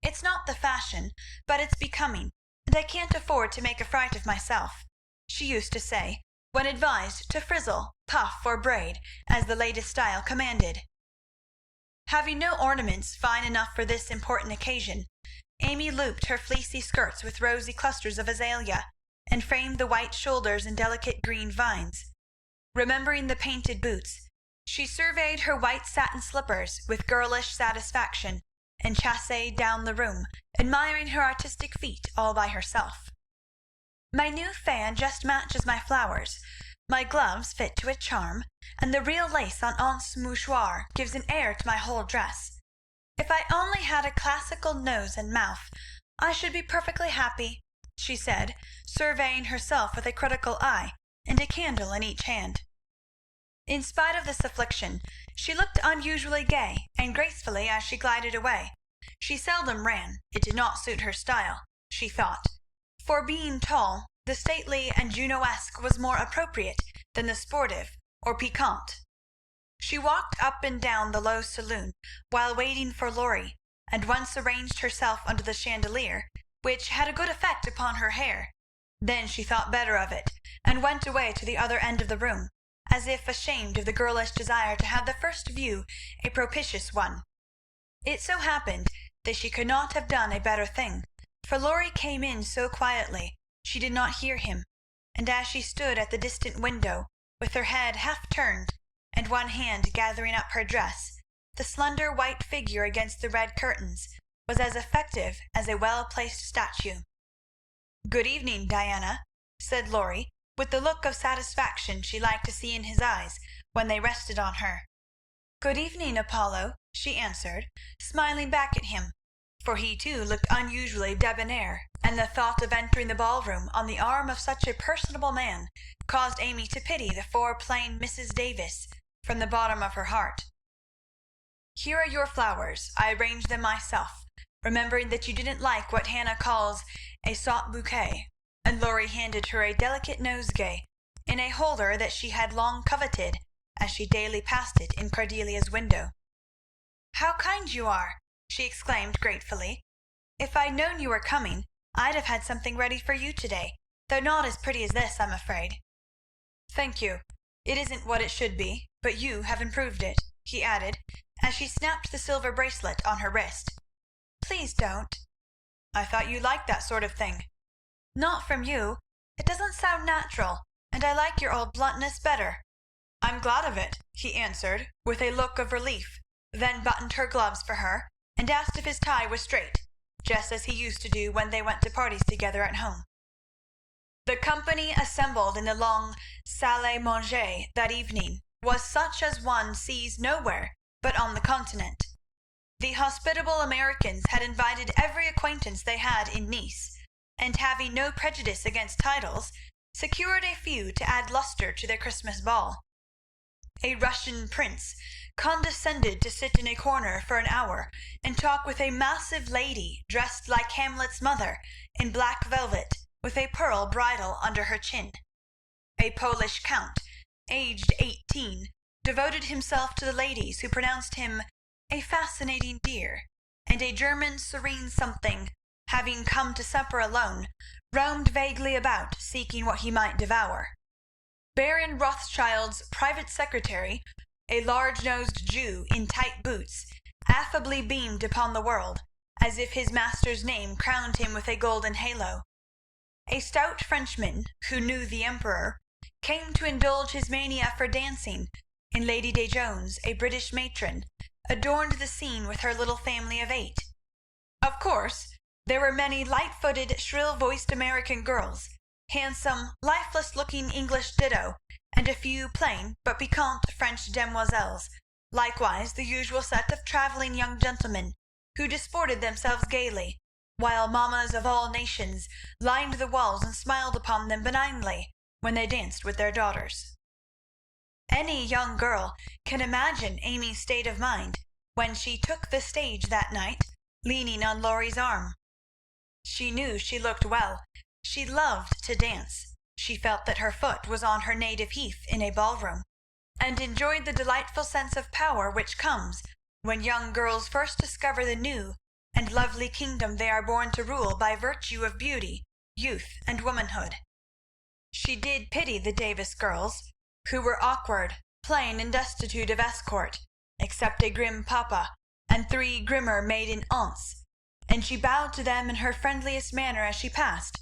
"It's not the fashion, but it's becoming, and I can't afford to make a fright of myself," she used to say, when advised to frizzle, puff, or braid, as the latest style commanded. Having no ornaments fine enough for this important occasion, Amy looped her fleecy skirts with rosy clusters of azalea, and framed the white shoulders in delicate green vines. Remembering the painted boots, she surveyed her white satin slippers with girlish satisfaction, and chassed down the room, admiring her artistic feat all by herself. "My new fan just matches my flowers, my gloves fit to a charm, and the real lace on Aunt's mouchoir gives an air to my whole dress. If I only had a classical nose and mouth, I should be perfectly happy," she said, surveying herself with a critical eye and a candle in each hand. In spite of this affliction, she looked unusually gay and gracefully as she glided away. She seldom ran; it did not suit her style, she thought, for being tall, the stately and Juno-esque was more appropriate than the sportive or piquant. She walked up and down the low saloon while waiting for Laurie, and once arranged herself under the chandelier, which had a good effect upon her hair. Then she thought better of it, and went away to the other end of the room, as if ashamed of the girlish desire to have the first view a propitious one. It so happened that she could not have done a better thing, for Laurie came in so quietly she did not hear him, and as she stood at the distant window, with her head half turned, and one hand gathering up her dress, the slender white figure against the red curtains was as effective as a well-placed statue. "Good evening, Diana," said Laurie, with the look of satisfaction she liked to see in his eyes when they rested on her. "Good evening, Apollo," she answered, smiling back at him, for he too looked unusually debonair, and the thought of entering the ballroom on the arm of such a personable man caused Amy to pity the plain Mrs. Davis from the bottom of her heart. "Here are your flowers. I arranged them myself, remembering that you didn't like what Hannah calls a sot bouquet," and Laurie handed her a delicate nosegay in a holder that she had long coveted, as she daily passed it in Cordelia's window. "How kind you are!" she exclaimed gratefully. "If I'd known you were coming, I'd have had something ready for you today, though not as pretty as this, I'm afraid." "Thank you. It isn't what it should be, but you have improved it," he added, as she snapped the silver bracelet on her wrist. "Please don't." "I thought you liked that sort of thing." "Not from you. It doesn't sound natural, and I like your old bluntness better." "I'm glad of it," he answered, with a look of relief, then buttoned her gloves for her, and asked if his tie was straight, just as he used to do when they went to parties together at home. The company assembled in the long salle à manger that evening was such as one sees nowhere but on the continent. The hospitable Americans had invited every acquaintance they had in Nice, and having no prejudice against titles, secured a few to add lustre to their Christmas ball. A Russian prince condescended to sit in a corner for an hour and talk with a massive lady dressed like Hamlet's mother in black velvet, with a pearl bridle under her chin. A Polish count, aged 18, devoted himself to the ladies, who pronounced him a fascinating dear, and a German serene something, having come to supper alone, roamed vaguely about seeking what he might devour. Baron Rothschild's private secretary, a large-nosed Jew in tight boots, affably beamed upon the world, as if his master's name crowned him with a golden halo. A stout Frenchman, who knew the Emperor, came to indulge his mania for dancing, and Lady de Jones, a British matron, adorned the scene with her little family of 8. Of course, there were many light-footed, shrill-voiced American girls, handsome, lifeless-looking English ditto, and a few plain but piquant French demoiselles, Likewise the usual set of travelling young gentlemen, who disported themselves gaily, while mammas of all nations lined the walls and smiled upon them benignly when they danced with their daughters. Any young girl can imagine Amy's state of mind when she took the stage that night, leaning on Laurie's arm. She knew she looked well, she loved to dance, she felt that her foot was on her native heath in a ballroom, and enjoyed the delightful sense of power which comes when young girls first discover the new and lovely kingdom they are born to rule by virtue of beauty, youth, and womanhood. She did pity the Davis girls, who were awkward, plain, and destitute of escort, except a grim papa and 3 grimmer maiden aunts, and she bowed to them in her friendliest manner as she passed,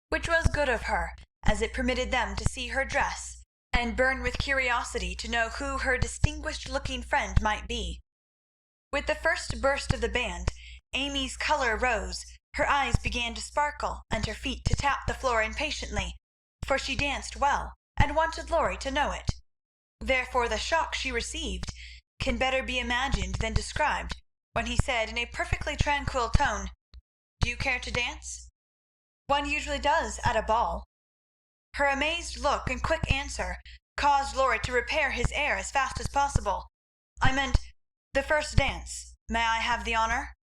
which was good of her, as it permitted them to see her dress, and burn with curiosity to know who her distinguished-looking friend might be. With the first burst of the band, Amy's colour rose, her eyes began to sparkle, and her feet to tap the floor impatiently, for she danced well, and wanted Laurie to know it. Therefore the shock she received can better be imagined than described, when he said in a perfectly tranquil tone, "Do you care to dance?" One usually does at a ball. Her amazed look and quick answer caused Laurie to repair his air as fast as possible. "I meant the first dance. May I have the honour?"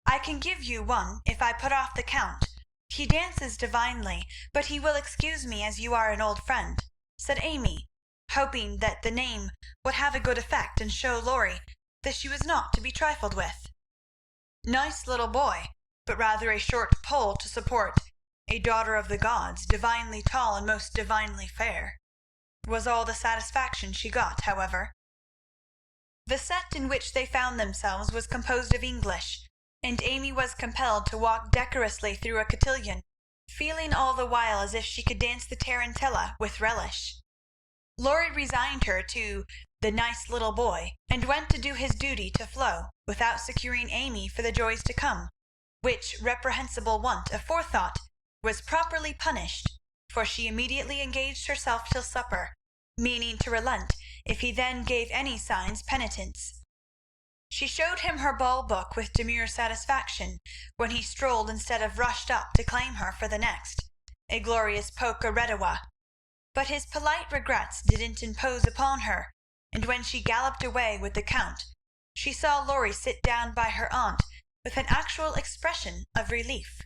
"I can give you one if I put off the Count. He dances divinely, but he will excuse me as you are an old friend," said Amy, hoping that the name would have a good effect and show Laurie that she was not to be trifled with. "Nice little boy, but rather a short pole to support a daughter of the gods, divinely tall and most divinely fair," was all the satisfaction she got, however. The set in which they found themselves was composed of English, and Amy was compelled to walk decorously through a cotillion, feeling all the while as if she could dance the tarantella with relish. Laurie resigned her to the nice little boy, and went to do his duty to Flo, without securing Amy for the joys to come, which reprehensible want of forethought was properly punished, for she immediately engaged herself till supper, meaning to relent if he then gave any signs penitence. She showed him her ball book with demure satisfaction, when he strolled instead of rushed up to claim her for the next, a glorious polka redowa. But his polite regrets didn't impose upon her, and when she galloped away with the Count, she saw Laurie sit down by her aunt with an actual expression of relief.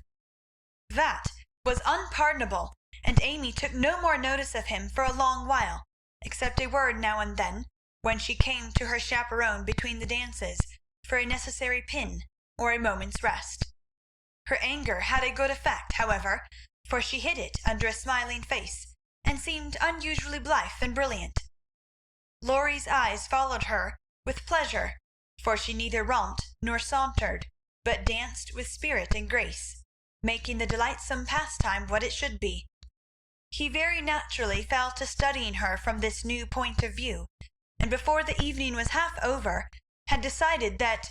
That was unpardonable, and Amy took no more notice of him for a long while, except a word now and then, when she came to her chaperone between the dances for a necessary pin or a moment's rest. Her anger had a good effect, however, for she hid it under a smiling face, and seemed unusually blithe and brilliant. Laurie's eyes followed her with pleasure, for she neither romped nor sauntered, but danced with spirit and grace, making the delightsome pastime what it should be. He very naturally fell to studying her from this new point of view, and before the evening was half over had decided that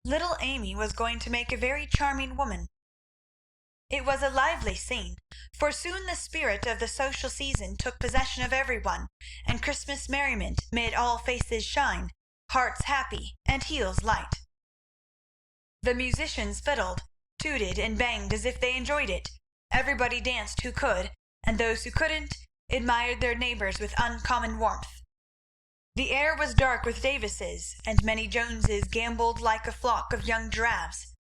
little Amy was going to make a very charming woman. It was a lively scene, for soon the spirit of the social season took possession of every one, and Christmas merriment made all faces shine, hearts happy, and heels light. The musicians fiddled, tooted, and banged as if they enjoyed it. Everybody danced who could, and those who couldn't admired their neighbours with uncommon warmth. The air was dark with Davises, and many Joneses gambolled like a flock of young giraffes.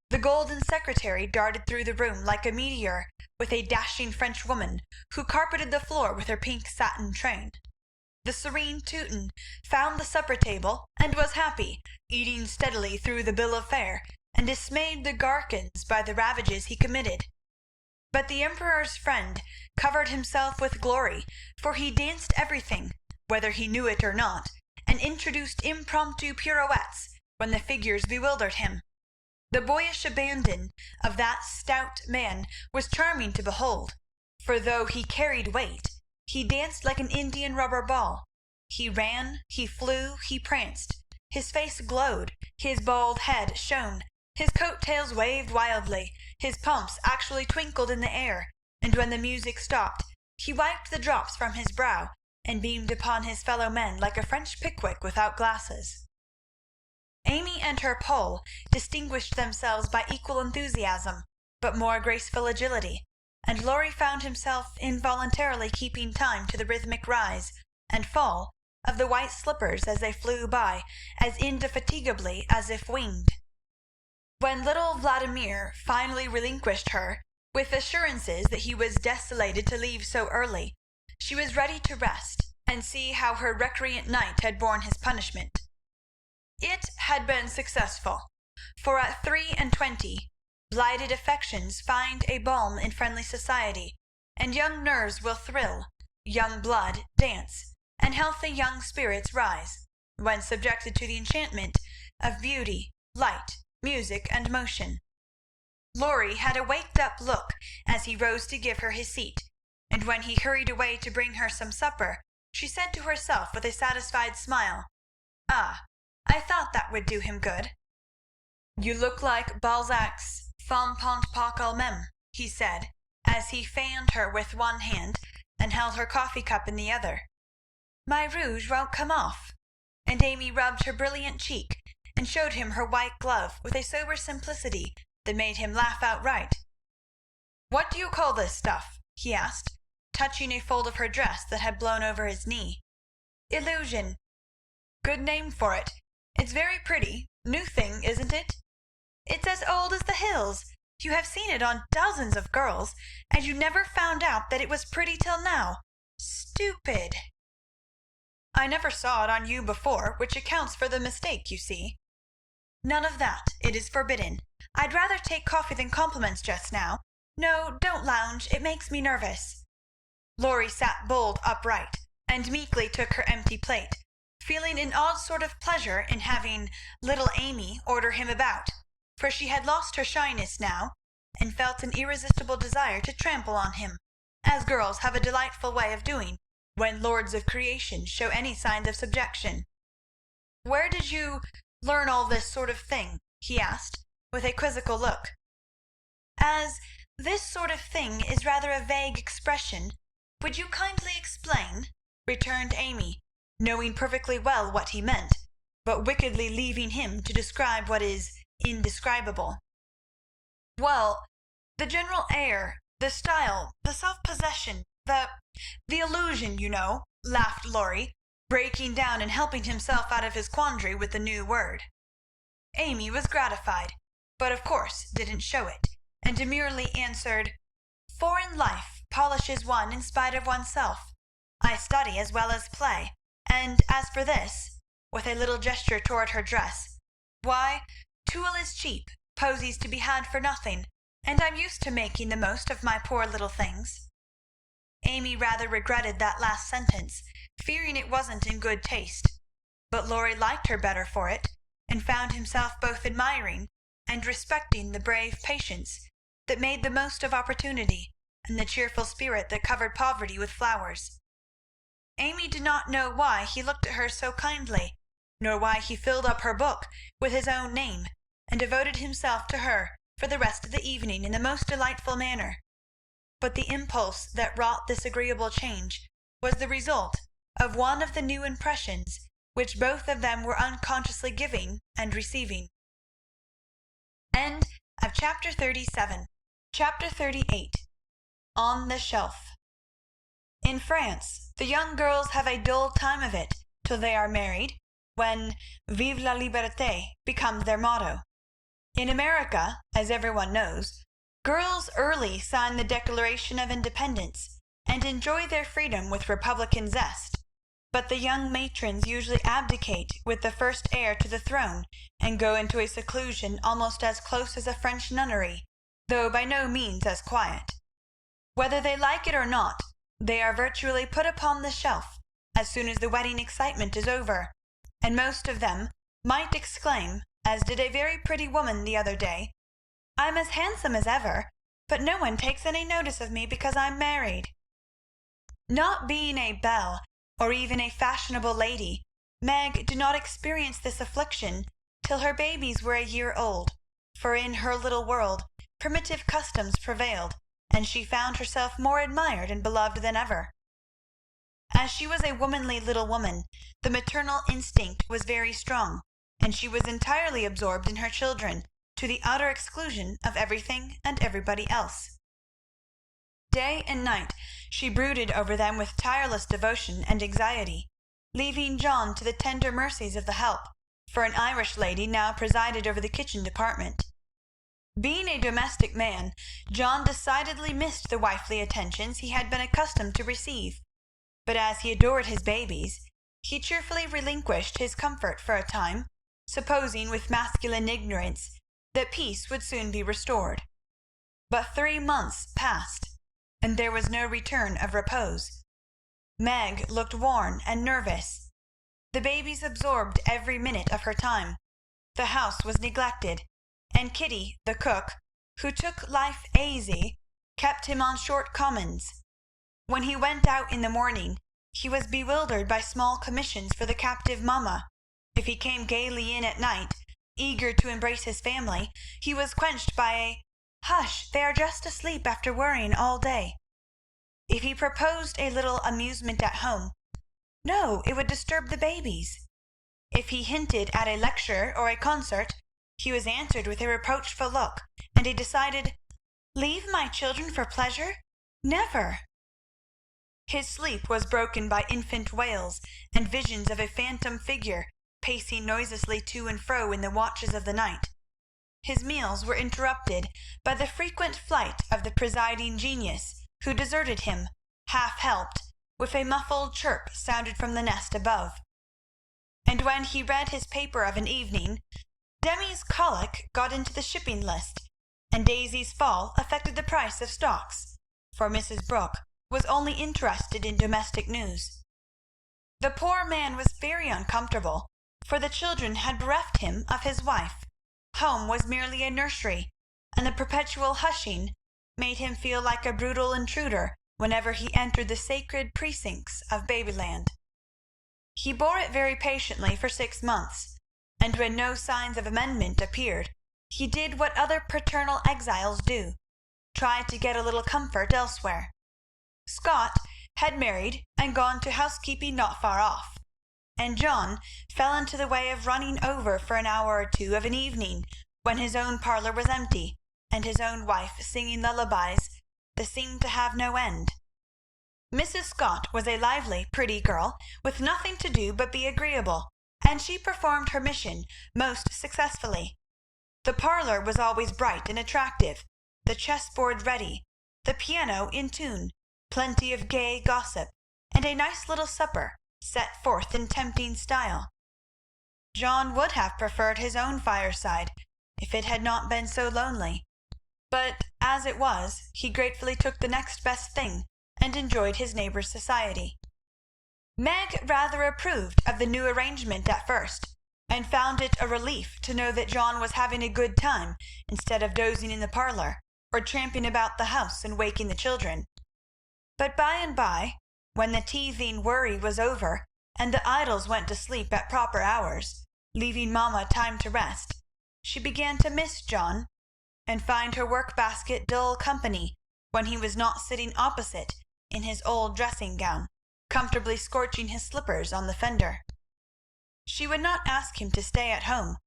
The golden secretary darted through the room like a meteor with a dashing Frenchwoman, who carpeted the floor with her pink satin train. The serene Teuton found the supper table, and was happy, eating steadily through the bill of fare, and dismayed the Garcons by the ravages he committed. But the Emperor's friend covered himself with glory, for he danced everything, whether he knew it or not, and introduced impromptu pirouettes when the figures bewildered him. The boyish abandon of that stout man was charming to behold, for though he carried weight, he danced like an Indian rubber ball. He ran, he flew, he pranced. His face glowed, his bald head shone, his coat-tails waved wildly, his pumps actually twinkled in the air, and when the music stopped, he wiped the drops from his brow, and beamed upon his fellow men like a French Pickwick without glasses. Amy and her Pole distinguished themselves by equal enthusiasm, but more graceful agility, and Laurie found himself involuntarily keeping time to the rhythmic rise and fall of the white slippers as they flew by as indefatigably as if winged. When little Vladimir finally relinquished her, with assurances that he was desolated to leave so early, she was ready to rest and see how her recreant knight had borne his punishment. It had been successful, for at 23, blighted affections find a balm in friendly society, and young nerves will thrill, young blood dance, and healthy young spirits rise, when subjected to the enchantment of beauty, light, music, and motion. Laurie had a waked-up look as he rose to give her his seat, and when he hurried away to bring her some supper, she said to herself with a satisfied smile, "Ah, I thought that would do him good." "You look like Balzac's Femme pas quand-même," he said, as he fanned her with one hand and held her coffee cup in the other. "My rouge won't come off," and Amy rubbed her brilliant cheek and showed him her white glove with a sober simplicity that made him laugh outright. "What do you call this stuff?" he asked, touching a fold of her dress that had blown over his knee. "Illusion." "Good name for it. It's very pretty. New thing, isn't it?" "It's as old as the hills. You have seen it on dozens of girls, and you never found out that it was pretty till now. Stupid!" "I never saw it on you before, which accounts for the mistake, you see." "None of that. It is forbidden. I'd rather take coffee than compliments just now. No, don't lounge. It makes me nervous." Laurie sat bolt upright, and meekly took her empty plate, feeling an odd sort of pleasure in having little Amy order him about, for she had lost her shyness now, and felt an irresistible desire to trample on him, as girls have a delightful way of doing when lords of creation show any signs of subjection. "Where did you learn all this sort of thing?" he asked, with a quizzical look. "As this sort of thing is rather a vague expression, would you kindly explain?" returned Amy, knowing perfectly well what he meant, but wickedly leaving him to describe what is indescribable. "Well, the general air, the style, the self-possession, the illusion, you know," laughed Laurie, breaking down and helping himself out of his quandary with the new word. Amy was gratified, but of course didn't show it, and demurely answered, "Foreign life polishes one in spite of oneself. I study as well as play, and as for this," with a little gesture toward her dress, "why, tulle is cheap, posies to be had for nothing, and I'm used to making the most of my poor little things." Amy rather regretted that last sentence, fearing it wasn't in good taste, but Laurie liked her better for it, and found himself both admiring and respecting the brave patience that made the most of opportunity, and the cheerful spirit that covered poverty with flowers. Amy did not know why he looked at her so kindly, nor why he filled up her book with his own name, and devoted himself to her for the rest of the evening in the most delightful manner. But the impulse that wrought this agreeable change was the result of one of the new impressions which both of them were unconsciously giving and receiving. End of chapter 37. Chapter 38. On the Shelf. In France, the young girls have a dull time of it till they are married, when "Vive la liberté" becomes their motto. In America, as everyone knows, girls early sign the Declaration of Independence, and enjoy their freedom with republican zest, but the young matrons usually abdicate with the first heir to the throne, and go into a seclusion almost as close as a French nunnery, though by no means as quiet. Whether they like it or not, they are virtually put upon the shelf as soon as the wedding excitement is over, and most of them might exclaim, as did a very pretty woman the other day, "I'm as handsome as ever, but no one takes any notice of me because I'm married." Not being a belle, or even a fashionable lady, Meg did not experience this affliction till her babies were a year old, for in her little world primitive customs prevailed, and she found herself more admired and beloved than ever. As she was a womanly little woman, the maternal instinct was very strong, and she was entirely absorbed in her children, to the utter exclusion of everything and everybody else. Day and night she brooded over them with tireless devotion and anxiety, leaving John to the tender mercies of the help, for an Irish lady now presided over the kitchen department. Being a domestic man, John decidedly missed the wifely attentions he had been accustomed to receive, but as he adored his babies, he cheerfully relinquished his comfort for a time, supposing with masculine ignorance that peace would soon be restored. But 3 months passed, and there was no return of repose. Meg looked worn and nervous. The babies absorbed every minute of her time. The house was neglected, and Kitty, the cook, who took life easy, kept him on short commons. When he went out in the morning, he was bewildered by small commissions for the captive mamma. If he came gaily in at night, eager to embrace his family, he was quenched by a "Hush, they are just asleep after worrying all day." If he proposed a little amusement at home, no, it would disturb the babies. If he hinted at a lecture or a concert, he was answered with a reproachful look and a decided "Leave my children for pleasure? Never!" His sleep was broken by infant wails and visions of a phantom figure pacing noiselessly to and fro in the watches of the night. His meals were interrupted by the frequent flight of the presiding genius, who deserted him, half helped, with a muffled chirp sounded from the nest above. And when he read his paper of an evening, Demi's colic got into the shipping list, and Daisy's fall affected the price of stocks, for Mrs. Brooke was only interested in domestic news. The poor man was very uncomfortable, for the children had bereft him of his wife. Home was merely a nursery, and the perpetual hushing made him feel like a brutal intruder whenever he entered the sacred precincts of Babyland. He bore it very patiently for 6 months, and when no signs of amendment appeared, he did what other paternal exiles do, tried to get a little comfort elsewhere. Scott had married and gone to housekeeping not far off, and John fell into the way of running over for an hour or two of an evening when his own parlour was empty, and his own wife singing lullabies that seemed to have no end. Mrs. Scott was a lively, pretty girl, with nothing to do but be agreeable, and she performed her mission most successfully. The parlour was always bright and attractive, the chessboard ready, the piano in tune, plenty of gay gossip, and a nice little supper set forth in tempting style. John would have preferred his own fireside if it had not been so lonely, but as it was, he gratefully took the next best thing, and enjoyed his neighbours' society. Meg rather approved of the new arrangement at first, and found it a relief to know that John was having a good time instead of dozing in the parlour, or tramping about the house and waking the children. But by and by, when the teething worry was over, and the idols went to sleep at proper hours, leaving mamma time to rest, she began to miss John, and find her work-basket dull company when he was not sitting opposite in his old dressing-gown, comfortably scorching his slippers on the fender. She would not ask him to stay at home,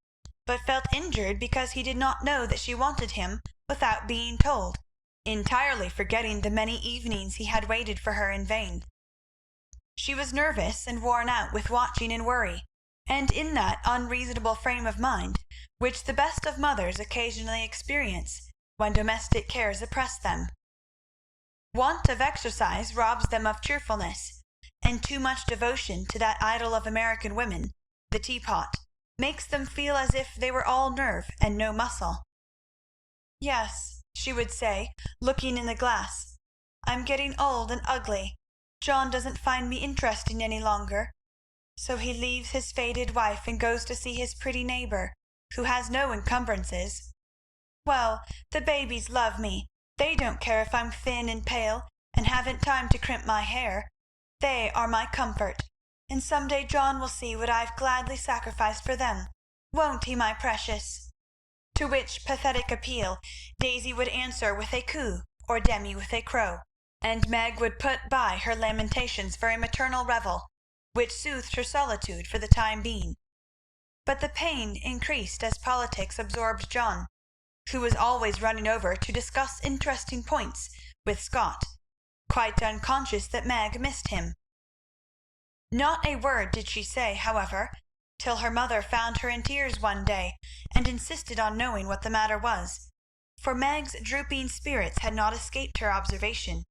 but felt injured because he did not know that she wanted him without being told, entirely forgetting the many evenings he had waited for her in vain. She was nervous and worn out with watching and worry, and in that unreasonable frame of mind which the best of mothers occasionally experience when domestic cares oppress them. Want of exercise robs them of cheerfulness, and too much devotion to that idol of American women, the teapot, makes them feel as if they were all nerve and no muscle. "Yes," she would say, looking in the glass, "I'm getting old and ugly. John doesn't find me interesting any longer, so he leaves his faded wife and goes to see his pretty neighbour, who has no encumbrances. Well, the babies love me. They don't care if I'm thin and pale, and haven't time to crimp my hair. They are my comfort, and some day John will see what I've gladly sacrificed for them. Won't he, my precious?" To which pathetic appeal Daisy would answer with a coo, or Demi with a crow, and Meg would put by her lamentations for a maternal revel, which soothed her solitude for the time being. But the pain increased as politics absorbed John, who was always running over to discuss interesting points with Scott, quite unconscious that Meg missed him. Not a word did she say, however, till her mother found her in tears one day and insisted on knowing what the matter was, for Meg's drooping spirits had not escaped her observation.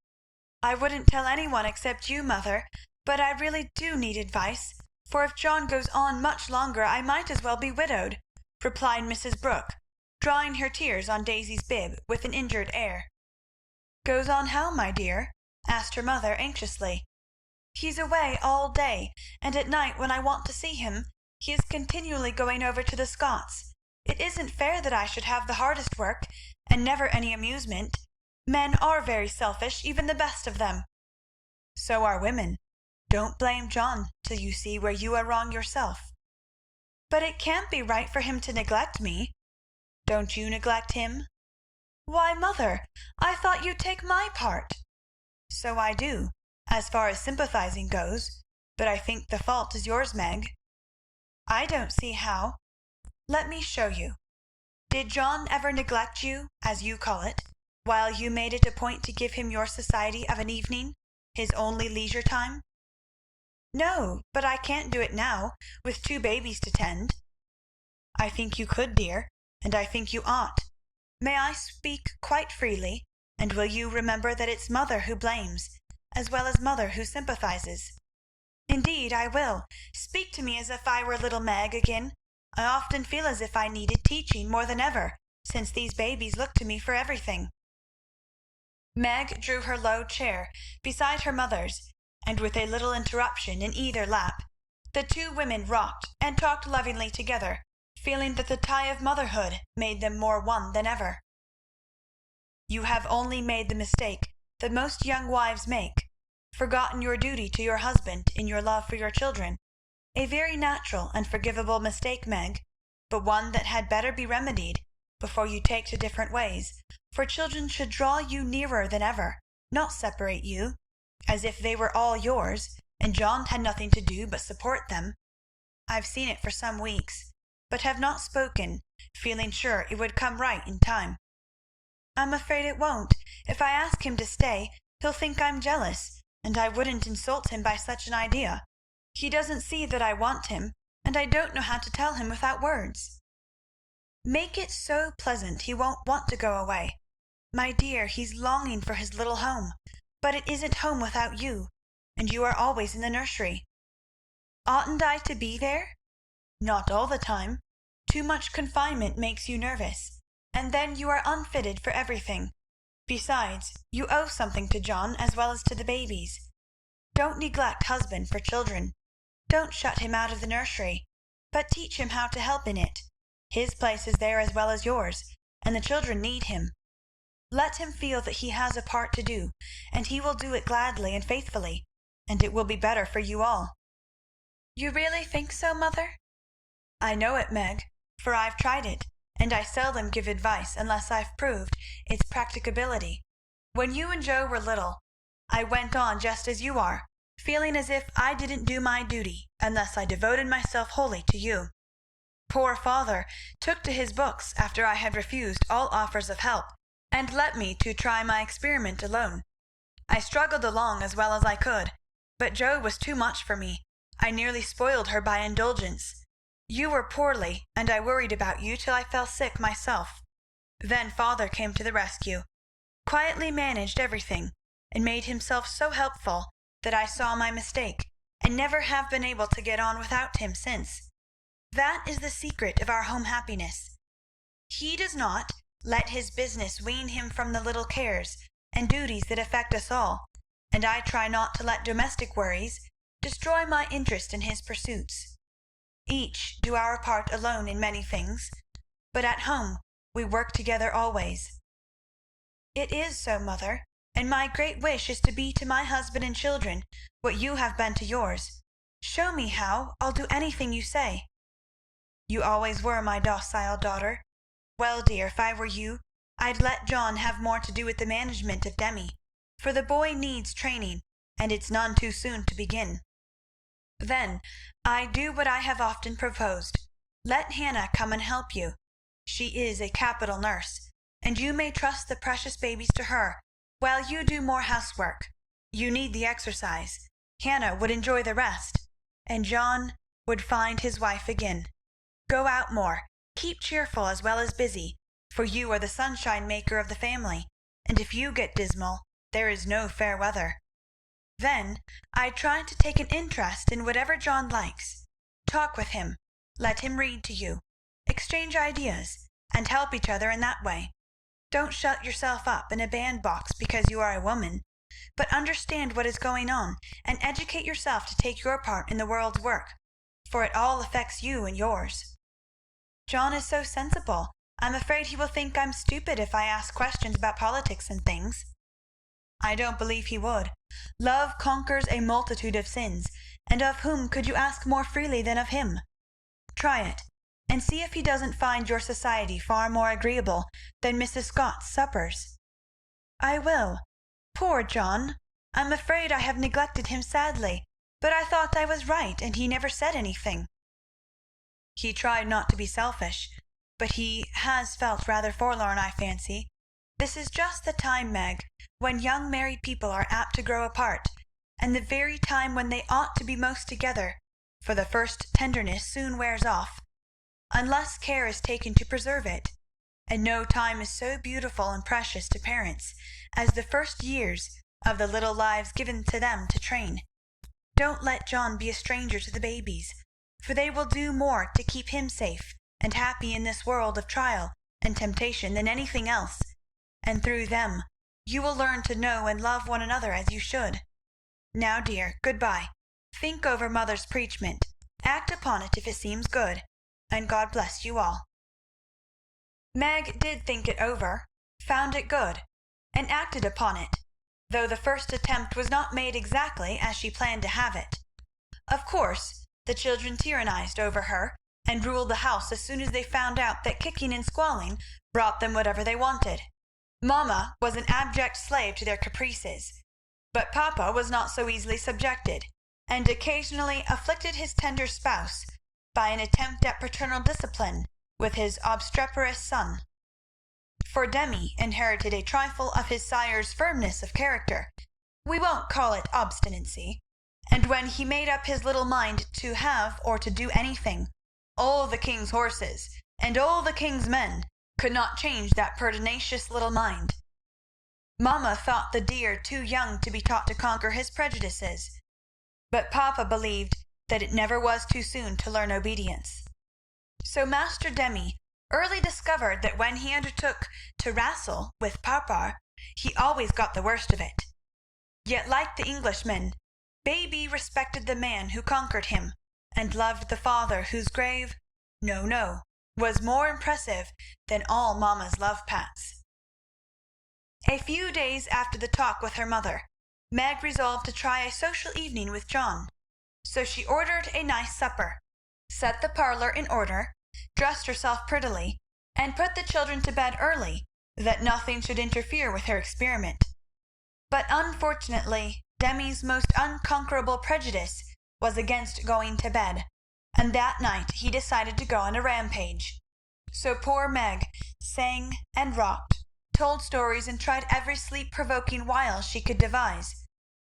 "I wouldn't tell any one except you, mother, but I really do need advice, for if John goes on much longer I might as well be widowed," replied Mrs. Brooke, drying her tears on Daisy's bib with an injured air. "Goes on how, my dear?" asked her mother anxiously. "He's away all day, and at night when I want to see him he is continually going over to the Scotts. It isn't fair that I should have the hardest work, and never any amusement. Men are very selfish, even the best of them." "So are women. Don't blame John till you see where you are wrong yourself." "But it can't be right for him to neglect me." "Don't you neglect him?" "Why, mother, I thought you'd take my part." "So I do, as far as sympathizing goes, but I think the fault is yours, Meg." "I don't see how." "Let me show you. Did John ever neglect you, as you call it, while you made it a point to give him your society of an evening, his only leisure time?" "No, but I can't do it now, with 2 babies to tend." "I think you could, dear, and I think you ought. May I speak quite freely, and will you remember that it's mother who blames, as well as mother who sympathizes?" "Indeed I will. Speak to me as if I were little Meg again. I often feel as if I needed teaching more than ever, since these babies look to me for everything." Meg drew her low chair beside her mother's, and with a little interruption in either lap, the 2 women rocked and talked lovingly together, feeling that the tie of motherhood made them more one than ever. "You have only made the mistake that most young wives make, forgotten your duty to your husband in your love for your children. A very natural and forgivable mistake, Meg, but one that had better be remedied before you take to different ways, for children should draw you nearer than ever, not separate you, as if they were all yours, and John had nothing to do but support them. I've seen it for some weeks, but have not spoken, feeling sure it would come right in time." "I'm afraid it won't. If I ask him to stay, he'll think I'm jealous, and I wouldn't insult him by such an idea. He doesn't see that I want him, and I don't know how to tell him without words." "Make it so pleasant he won't want to go away. My dear, he's longing for his little home, but it isn't home without you, and you are always in the nursery." "Oughtn't I to be there?" "Not all the time. Too much confinement makes you nervous, and then you are unfitted for everything. Besides, you owe something to John as well as to the babies. Don't neglect husband for children. Don't shut him out of the nursery, but teach him how to help in it. His place is there as well as yours, and the children need him. Let him feel that he has a part to do, and he will do it gladly and faithfully, and it will be better for you all." "You really think so, mother?" "I know it, Meg, for I've tried it, and I seldom give advice unless I've proved its practicability. When you and Joe were little, I went on just as you are, feeling as if I didn't do my duty unless I devoted myself wholly to you. Poor father took to his books after I had refused all offers of help, and let me to try my experiment alone. I struggled along as well as I could, but Joe was too much for me. I nearly spoiled her by indulgence. You were poorly, and I worried about you till I fell sick myself. Then father came to the rescue, quietly managed everything, and made himself so helpful that I saw my mistake, and never have been able to get on without him since. That is the secret of our home happiness. He does not let his business wean him from the little cares and duties that affect us all, and I try not to let domestic worries destroy my interest in his pursuits. Each do our part alone in many things, but at home we work together always." "It is so, mother, and my great wish is to be to my husband and children what you have been to yours. Show me how. I'll do anything you say." "You always were my docile daughter. Well, dear, if I were you, I'd let John have more to do with the management of Demi, for the boy needs training, and it's none too soon to begin. Then I'd do what I have often proposed. Let Hannah come and help you. She is a capital nurse, and you may trust the precious babies to her while you do more housework. You need the exercise. Hannah would enjoy the rest, and John would find his wife again. Go out more. Keep cheerful as well as busy, for you are the sunshine maker of the family, and if you get dismal, there is no fair weather. Then I try to take an interest in whatever John likes. Talk with him. Let him read to you. Exchange ideas, and help each other in that way. Don't shut yourself up in a bandbox because you are a woman, but understand what is going on, and educate yourself to take your part in the world's work, for it all affects you and yours. John is so sensible, I'm afraid he will think I'm stupid if I ask questions about politics and things. I don't believe he would. Love conquers a multitude of sins, and of whom could you ask more freely than of him? Try it, and see if he doesn't find your society far more agreeable than Mrs. Scott's suppers. I will. Poor John! I'm afraid I have neglected him sadly, but I thought I was right, and he never said anything. He tried not to be selfish, but he has felt rather forlorn, I fancy. This is just the time, Meg, when young married people are apt to grow apart, and the very time when they ought to be most together, for the first tenderness soon wears off, unless care is taken to preserve it, and no time is so beautiful and precious to parents as the first years of the little lives given to them to train. Don't let John be a stranger to the babies, for they will do more to keep him safe and happy in this world of trial and temptation than anything else, and through them you will learn to know and love one another as you should. Now, dear, good-bye. Think over mother's preachment. Act upon it if it seems good, and God bless you all. Meg did think it over, found it good, and acted upon it, though the first attempt was not made exactly as she planned to have it. Of course, the children tyrannized over her, and ruled the house as soon as they found out that kicking and squalling brought them whatever they wanted. Mamma was an abject slave to their caprices, but Papa was not so easily subjected, and occasionally afflicted his tender spouse by an attempt at paternal discipline with his obstreperous son. For Demi inherited a trifle of his sire's firmness of character, we won't call it obstinacy, and when he made up his little mind to have or to do anything, all the king's horses and all the king's men could not change that pertinacious little mind. Mamma thought the dear too young to be taught to conquer his prejudices, but Papa believed that it never was too soon to learn obedience. So Master Demi early discovered that when he undertook to wrestle with Papa, he always got the worst of it. Yet, like the Englishmen, baby respected the man who conquered him, and loved the father whose grave, no, was more impressive than all Mamma's love-pats. A few days after the talk with her mother, Meg resolved to try a social evening with John. So she ordered a nice supper, set the parlour in order, dressed herself prettily, and put the children to bed early, that nothing should interfere with her experiment. But unfortunately Demi's most unconquerable prejudice was against going to bed, and that night he decided to go on a rampage. So poor Meg sang and rocked, told stories, and tried every sleep-provoking wile she could devise,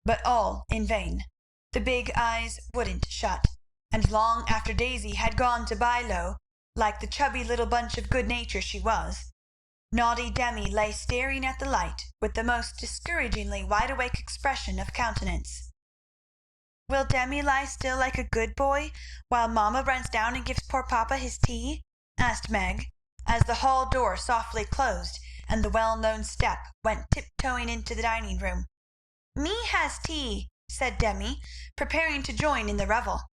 but all in vain. The big eyes wouldn't shut, and long after Daisy had gone to lie low, like the chubby little bunch of good nature she was, naughty Demi lay staring at the light with the most discouragingly wide-awake expression of countenance. "Will Demi lie still like a good boy, while mamma runs down and gives poor papa his tea?" asked Meg, as the hall door softly closed, and the well-known step went tiptoeing into the dining-room. "Me has tea," said Demi, preparing to join in the revel.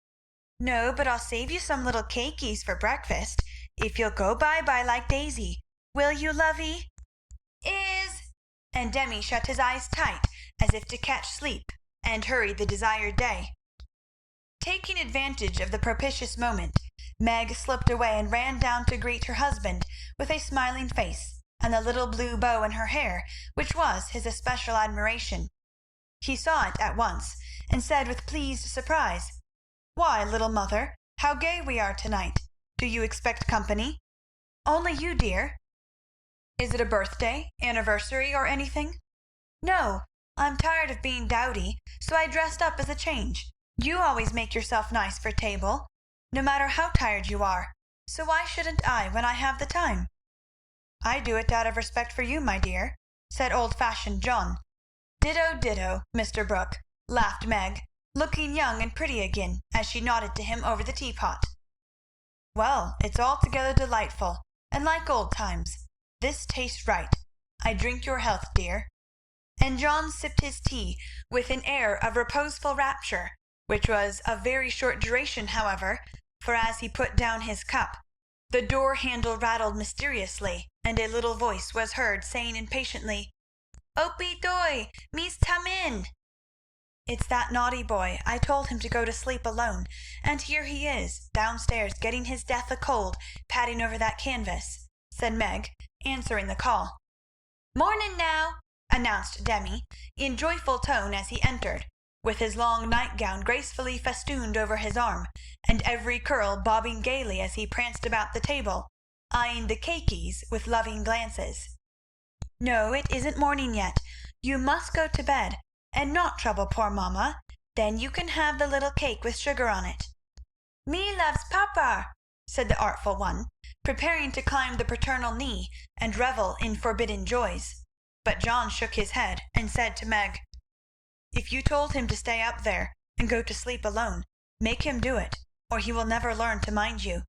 "No, but I'll save you some little cakeys for breakfast, if you'll go bye-bye like Daisy. Will you, lovey?" And Demi shut his eyes tight, as if to catch sleep, and hurried the desired day. Taking advantage of the propitious moment, Meg slipped away and ran down to greet her husband with a smiling face, and the little blue bow in her hair, which was his especial admiration. He saw it at once, and said with pleased surprise, "Why, little mother, how gay we are to-night! Do you expect company?" "Only you, dear." "Is it a birthday, anniversary, or anything?" "No. I'm tired of being dowdy, so I dressed up as a change. You always make yourself nice for table, no matter how tired you are, so why shouldn't I when I have the time?" "I do it out of respect for you, my dear," said old-fashioned John. "Ditto, ditto, Mr. Brooke," laughed Meg, looking young and pretty again as she nodded to him over the teapot. "Well, it's altogether delightful, and like old times. This tastes right. I drink your health, dear." And John sipped his tea with an air of reposeful rapture, which was of very short duration, however, for as he put down his cup, the door handle rattled mysteriously, and a little voice was heard saying impatiently, "Opie doy, me's tum in." "It's that naughty boy. I told him to go to sleep alone, and here he is, downstairs getting his death a cold, padding over that canvas," said Meg, answering the call. "Mornin' now," announced Demi, in joyful tone as he entered, with his long nightgown gracefully festooned over his arm, and every curl bobbing gaily as he pranced about the table, eyeing the cakeys with loving glances. "No, it isn't morning yet. You must go to bed, and not trouble poor mamma. Then you can have the little cake with sugar on it." "Me loves papa," said the artful one, preparing to climb the paternal knee and revel in forbidden joys. But John shook his head and said to Meg, "If you told him to stay up there and go to sleep alone, make him do it, or he will never learn to mind you."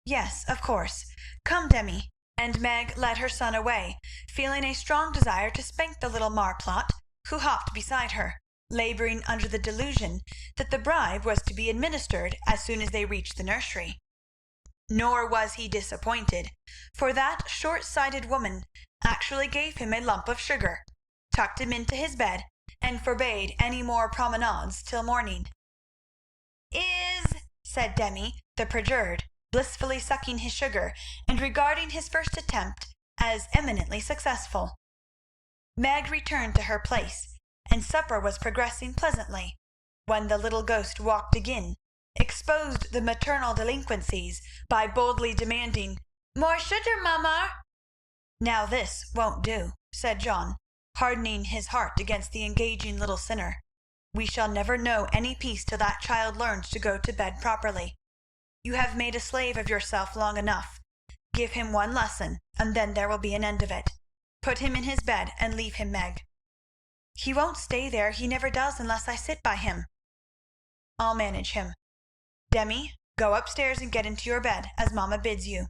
"Yes, of course. Come, Demi." And Meg led her son away, feeling a strong desire to spank the little marplot, who hopped beside her, labouring under the delusion that the bribe was to be administered as soon as they reached the nursery. Nor was he disappointed, for that short-sighted woman actually gave him a lump of sugar, tucked him into his bed, and forbade any more promenades till morning. Said Demi, the perjured, blissfully sucking his sugar, and regarding his first attempt as eminently successful. Meg returned to her place, and supper was progressing pleasantly, when the little ghost walked again, exposed the maternal delinquencies by boldly demanding, "More sugar, mamma." "Now this won't do," said John, hardening his heart against the engaging little sinner. "We shall never know any peace till that child learns to go to bed properly. You have made a slave of yourself long enough. Give him one lesson, and then there will be an end of it. Put him in his bed and leave him, Meg." "He won't stay there. He never does unless I sit by him." "I'll manage him. Demi, go upstairs and get into your bed, as mamma bids you."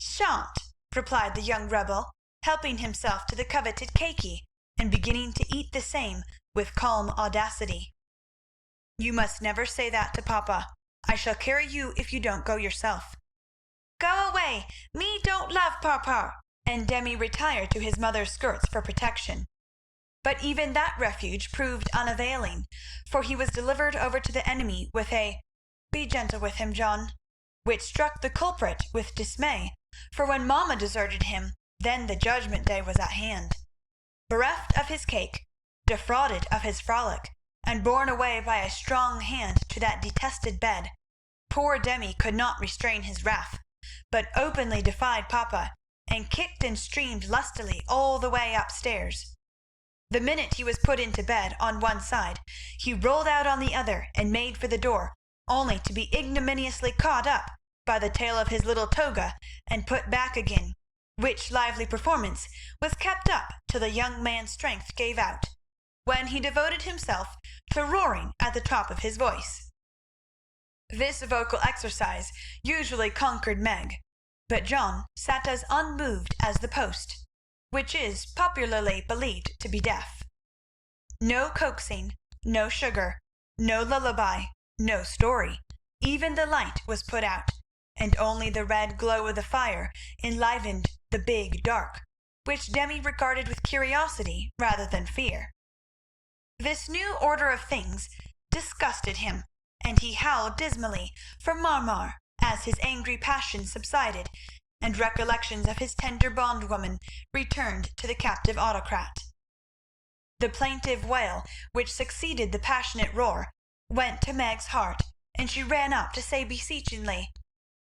"Shan't," replied the young rebel, helping himself to the coveted cakey, and beginning to eat the same with calm audacity. "You must never say that to papa. I shall carry you if you don't go yourself." "Go away. Me don't love papa." And Demi retired to his mother's skirts for protection. But even that refuge proved unavailing, for he was delivered over to the enemy with a "Be gentle with him, John," which struck the culprit with dismay, for when mamma deserted him, then the judgment day was at hand. Bereft of his cake, defrauded of his frolic, and borne away by a strong hand to that detested bed, poor Demi could not restrain his wrath, but openly defied papa, and kicked and streamed lustily all the way upstairs. The minute he was put into bed on one side, he rolled out on the other and made for the door, only to be ignominiously caught up by the tail of his little toga and put back again, which lively performance was kept up till the young man's strength gave out, when he devoted himself to roaring at the top of his voice. This vocal exercise usually conquered Meg, but John sat as unmoved as the post, which is popularly believed to be deaf. No coaxing, no sugar, no lullaby, no story. Even the light was put out, and only the red glow of the fire enlivened the big dark, which Demi regarded with curiosity rather than fear. This new order of things disgusted him, and he howled dismally for Marmar as his angry passion subsided, and recollections of his tender bondwoman returned to the captive autocrat. The plaintive wail which succeeded the passionate roar went to Meg's heart, and she ran up to say beseechingly,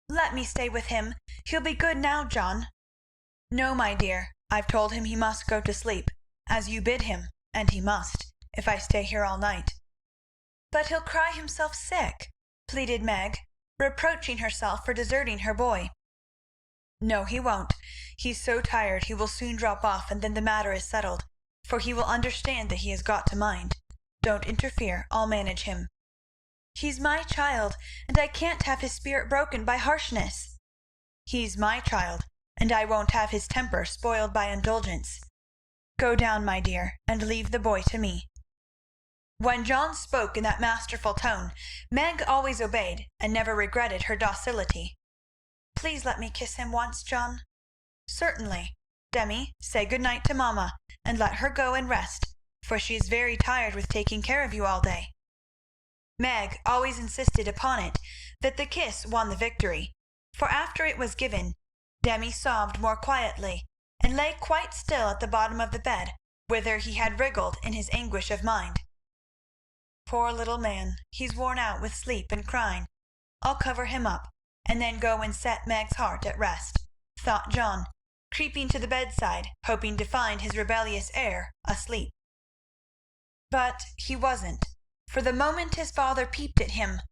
let me stay with him. He'll be good now, John." "No, my dear, I've told him he must go to sleep, as you bid him, and he must, if I stay here all night." "But he'll cry himself sick," pleaded Meg, reproaching herself for deserting her boy. "No, he won't. He's so tired he will soon drop off, and then the matter is settled, for he will understand that he has got to mind. Don't interfere, I'll manage him." "He's my child, and I can't have his spirit broken by harshness." "He's my child, and I won't have his temper spoiled by indulgence. Go down, my dear, and leave the boy to me." When John spoke in that masterful tone, Meg always obeyed, and never regretted her docility. "Please let me kiss him once, John." "Certainly. Demi, say good night to mamma, and let her go and rest, for she is very tired with taking care of you all day." Meg always insisted upon it that the kiss won the victory, for after it was given, Demi sobbed more quietly, and lay quite still at the bottom of the bed, whither he had wriggled in his anguish of mind. "Poor little man, he's worn out with sleep and crying. I'll cover him up, and then go and set Meg's heart at rest," thought John, creeping to the bedside, hoping to find his rebellious heir asleep. But he wasn't, for the moment his father peeped at him,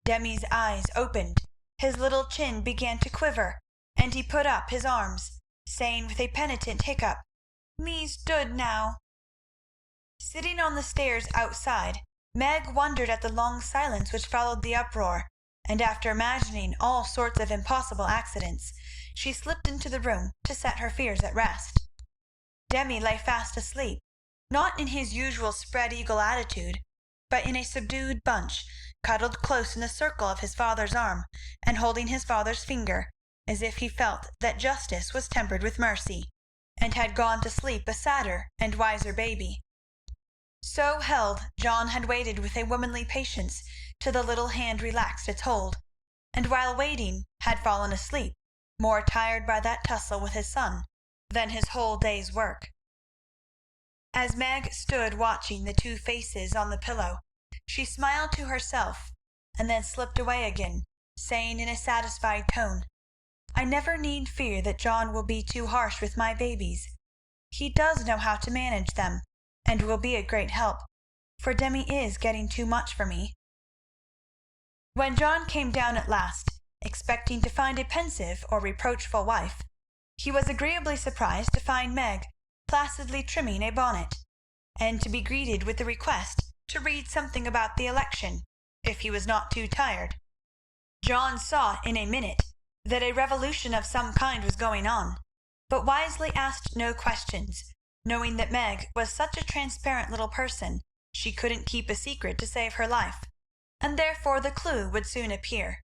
Demi's eyes opened, his little chin began to quiver, and he put up his arms, saying with a penitent hiccup, "Me's dood now." Sitting on the stairs outside, Meg wondered at the long silence which followed the uproar, and after imagining all sorts of impossible accidents, she slipped into the room to set her fears at rest. Demi lay fast asleep, not in his usual spread-eagle attitude, but in a subdued bunch, cuddled close in the circle of his father's arm, and holding his father's finger, as if he felt that justice was tempered with mercy, and had gone to sleep a sadder and wiser baby. So held, John had waited with a womanly patience till the little hand relaxed its hold, and while waiting had fallen asleep, more tired by that tussle with his son than his whole day's work. As Meg stood watching the two faces on the pillow, she smiled to herself, and then slipped away again, saying in a satisfied tone, "I never need fear that John will be too harsh with my babies. He does know how to manage them, and will be a great help, for Demi is getting too much for me." When John came down at last, expecting to find a pensive or reproachful wife, he was agreeably surprised to find Meg placidly trimming a bonnet, and to be greeted with the request to read something about the election, if he was not too tired. John saw in a minute that a revolution of some kind was going on, but wisely asked no questions, knowing that Meg was such a transparent little person she couldn't keep a secret to save her life, and therefore the clue would soon appear.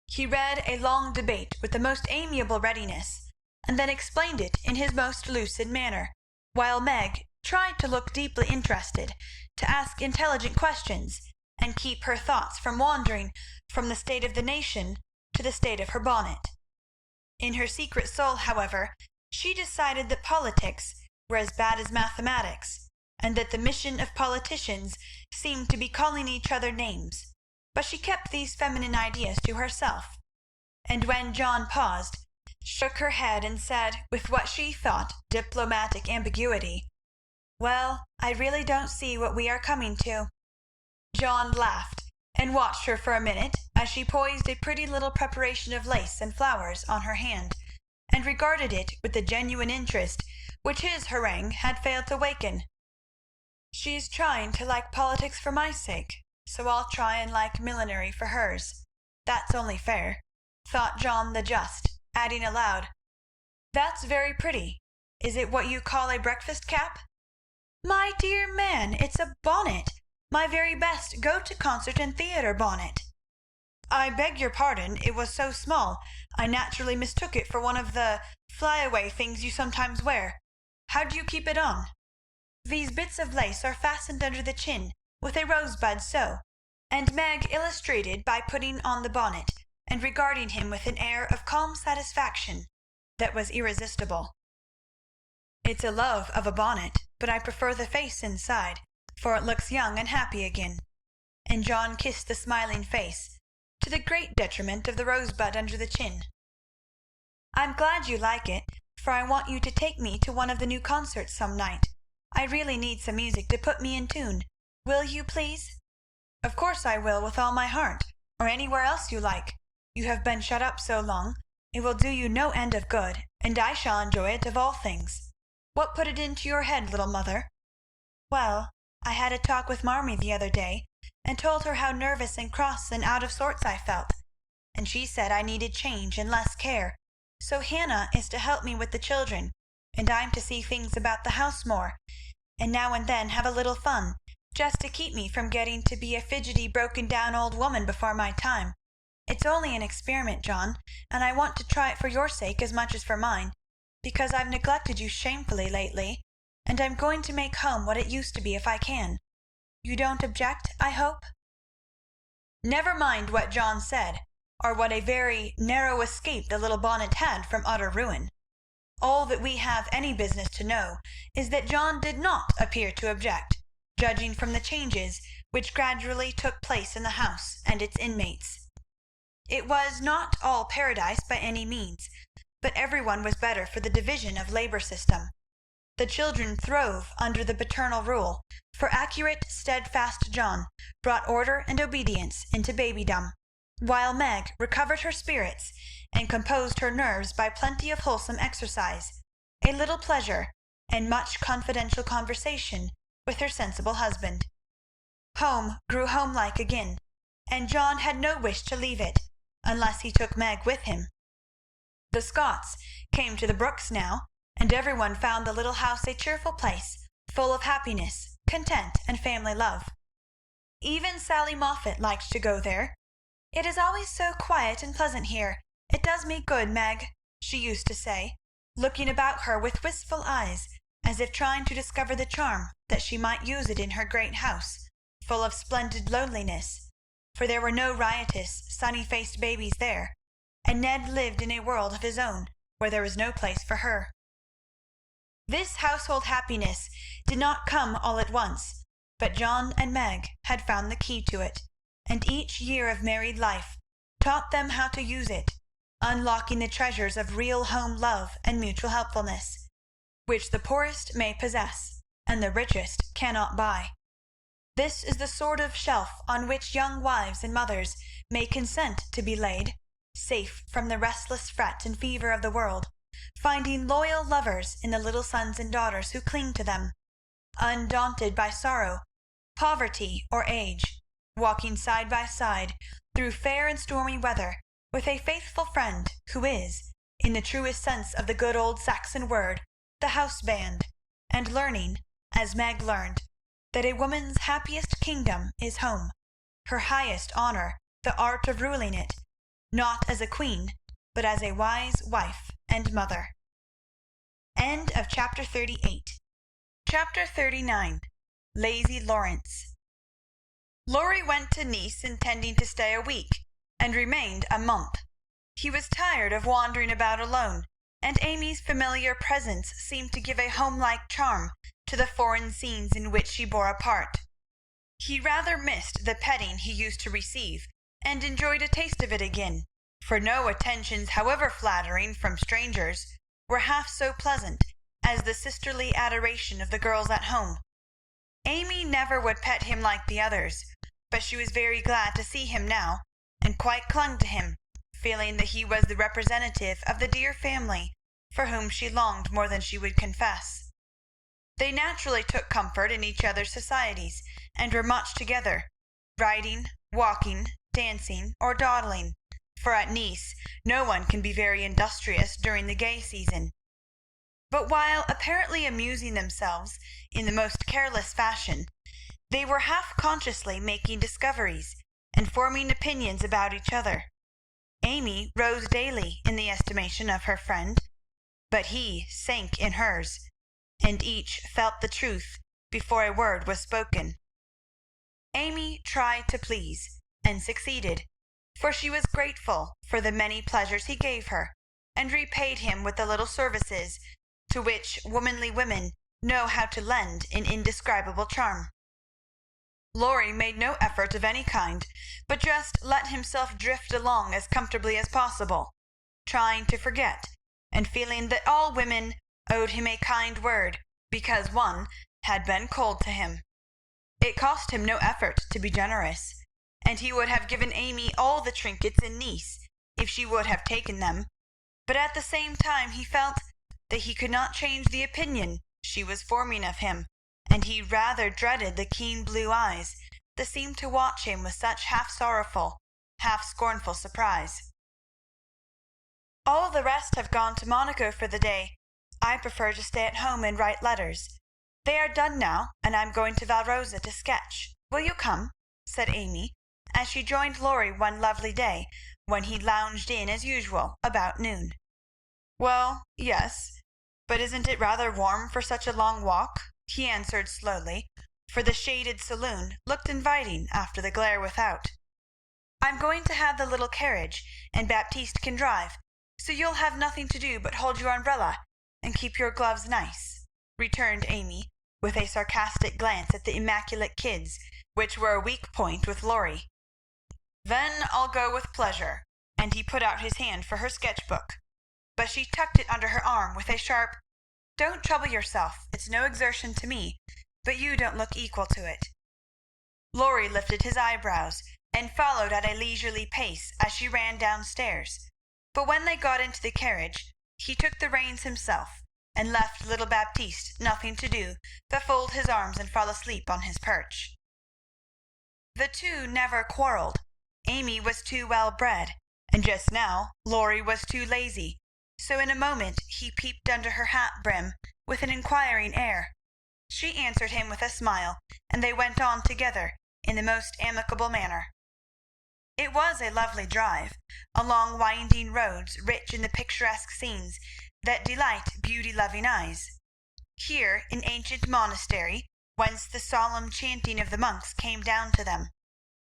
He read a long debate with the most amiable readiness, and then explained it in his most lucid manner, while Meg tried to look deeply interested, to ask intelligent questions, and keep her thoughts from wandering from the state of the nation to the state of her bonnet. In her secret soul, however, she decided that politics were as bad as mathematics, and that the mission of politicians seemed to be calling each other names, but she kept these feminine ideas to herself, and when John paused, shook her head and said with what she thought diplomatic ambiguity, "Well, I really don't see what we are coming to." John laughed, and watched her for a minute as she poised a pretty little preparation of lace and flowers on her hand, and regarded it with the genuine interest which his harangue had failed to waken. "She's trying to like politics for my sake, so I'll try and like millinery for hers. That's only fair," thought John the just, adding aloud, "That's very pretty. Is it what you call a breakfast cap?" "My dear man, it's a bonnet, my very best go-to-concert and theatre bonnet." "I beg your pardon, it was so small, I naturally mistook it for one of the fly-away things you sometimes wear. How do you keep it on?" "These bits of lace are fastened under the chin with a rosebud so," and Meg illustrated by putting on the bonnet, and regarding him with an air of calm satisfaction that was irresistible. "It's a love of a bonnet, but I prefer the face inside, for it looks young and happy again," and John kissed the smiling face, to to the great detriment of the rosebud under the chin. "I'm glad you like it, for I want you to take me to one of the new concerts some night. I really need some music to put me in tune. Will you, please?" "Of course I will, with all my heart, or anywhere else you like. You have been shut up so long, it will do you no end of good, and I shall enjoy it of all things. What put it into your head, little mother?" "Well, I had a talk with Marmee the other day, and told her how nervous and cross and out of sorts I felt, and she said I needed change and less care. So Hannah is to help me with the children, and I'm to see things about the house more, and now and then have a little fun, just to keep me from getting to be a fidgety, broken down old woman before my time. It's only an experiment, John, and I want to try it for your sake as much as for mine, because I've neglected you shamefully lately, and I'm going to make home what it used to be if I can. You don't object, I hope?" Never mind what John said, or what a very narrow escape the little bonnet had from utter ruin. All that we have any business to know is that John did not appear to object, judging from the changes which gradually took place in the house and its inmates. It was not all paradise by any means, but every one was better for the division of labour system. The children throve under the paternal rule, for accurate, steadfast John brought order and obedience into babydom, while Meg recovered her spirits and composed her nerves by plenty of wholesome exercise, a little pleasure, and much confidential conversation with her sensible husband. Home grew homelike again, and John had no wish to leave it, unless he took Meg with him. The Scotts came to the Brooks now, and every one found the little house a cheerful place, full of happiness, content, and family love. Even Sally Moffat liked to go there. "It is always so quiet and pleasant here. It does me good, Meg," she used to say, looking about her with wistful eyes, as if trying to discover the charm that she might use it in her great house, full of splendid loneliness, for there were no riotous, sunny-faced babies there, and Ned lived in a world of his own where there was no place for her. This household happiness did not come all at once, but John and Meg had found the key to it, and each year of married life taught them how to use it, unlocking the treasures of real home love and mutual helpfulness, which the poorest may possess and the richest cannot buy. This is the sort of shelf on which young wives and mothers may consent to be laid, safe from the restless fret and fever of the world, finding loyal lovers in the little sons and daughters who cling to them, undaunted by sorrow, poverty, or age, walking side by side through fair and stormy weather with a faithful friend who is, in the truest sense of the good old Saxon word, the house band, and learning, as Meg learned, that a woman's happiest kingdom is home, her highest honour the art of ruling it, not as a queen, but as a wise wife and mother. End of chapter 38. Chapter 39. Lazy Lawrence. Laurie went to Nice intending to stay a week, and remained a month. He was tired of wandering about alone, and Amy's familiar presence seemed to give a home-like charm to the foreign scenes in which she bore a part. He rather missed the petting he used to receive, and enjoyed a taste of it again, for no attentions, however flattering, from strangers, were half so pleasant as the sisterly adoration of the girls at home. Amy never would pet him like the others, but she was very glad to see him now, and quite clung to him, feeling that he was the representative of the dear family for whom she longed more than she would confess. They naturally took comfort in each other's societies, and were much together, riding, walking, dancing, or dawdling, for at Nice no one can be very industrious during the gay season. But while apparently amusing themselves in the most careless fashion, they were half consciously making discoveries and forming opinions about each other. Amy rose daily in the estimation of her friend, but he sank in hers, and each felt the truth before a word was spoken. Amy tried to please, and succeeded, for she was grateful for the many pleasures he gave her, and repaid him with the little services to which womanly women know how to lend an indescribable charm. Laurie made no effort of any kind, but just let himself drift along as comfortably as possible, trying to forget, and feeling that all women owed him a kind word because one had been cold to him. It cost him no effort to be generous, and he would have given Amy all the trinkets in Nice if she would have taken them, but at the same time he felt that he could not change the opinion she was forming of him, and he rather dreaded the keen blue eyes that seemed to watch him with such half sorrowful, half scornful surprise. "All the rest have gone to Monaco for the day. I prefer to stay at home and write letters. They are done now, and I'm going to Valrosa to sketch. Will you come?" said Amy, as she joined Laurie one lovely day when he lounged in as usual about noon. "Well, yes, but isn't it rather warm for such a long walk?" he answered slowly, for the shaded saloon looked inviting after the glare without. "I'm going to have the little carriage, and Baptiste can drive, so you'll have nothing to do but hold your umbrella and keep your gloves nice," returned Amy, with a sarcastic glance at the immaculate kids, which were a weak point with Laurie. "Then I'll go with pleasure," and he put out his hand for her sketch-book, but she tucked it under her arm with a sharp, "Don't trouble yourself, it's no exertion to me, but you don't look equal to it." Laurie lifted his eyebrows, and followed at a leisurely pace as she ran downstairs, but when they got into the carriage he took the reins himself, and left little Baptiste nothing to do but fold his arms and fall asleep on his perch. The two never quarrelled. Amy was too well bred, and just now Laurie was too lazy, so in a moment he peeped under her hat brim with an inquiring air. She answered him with a smile, and they went on together in the most amicable manner. It was a lovely drive, along winding roads rich in the picturesque scenes that delight beauty-loving eyes. Here an ancient monastery, whence the solemn chanting of the monks came down to them.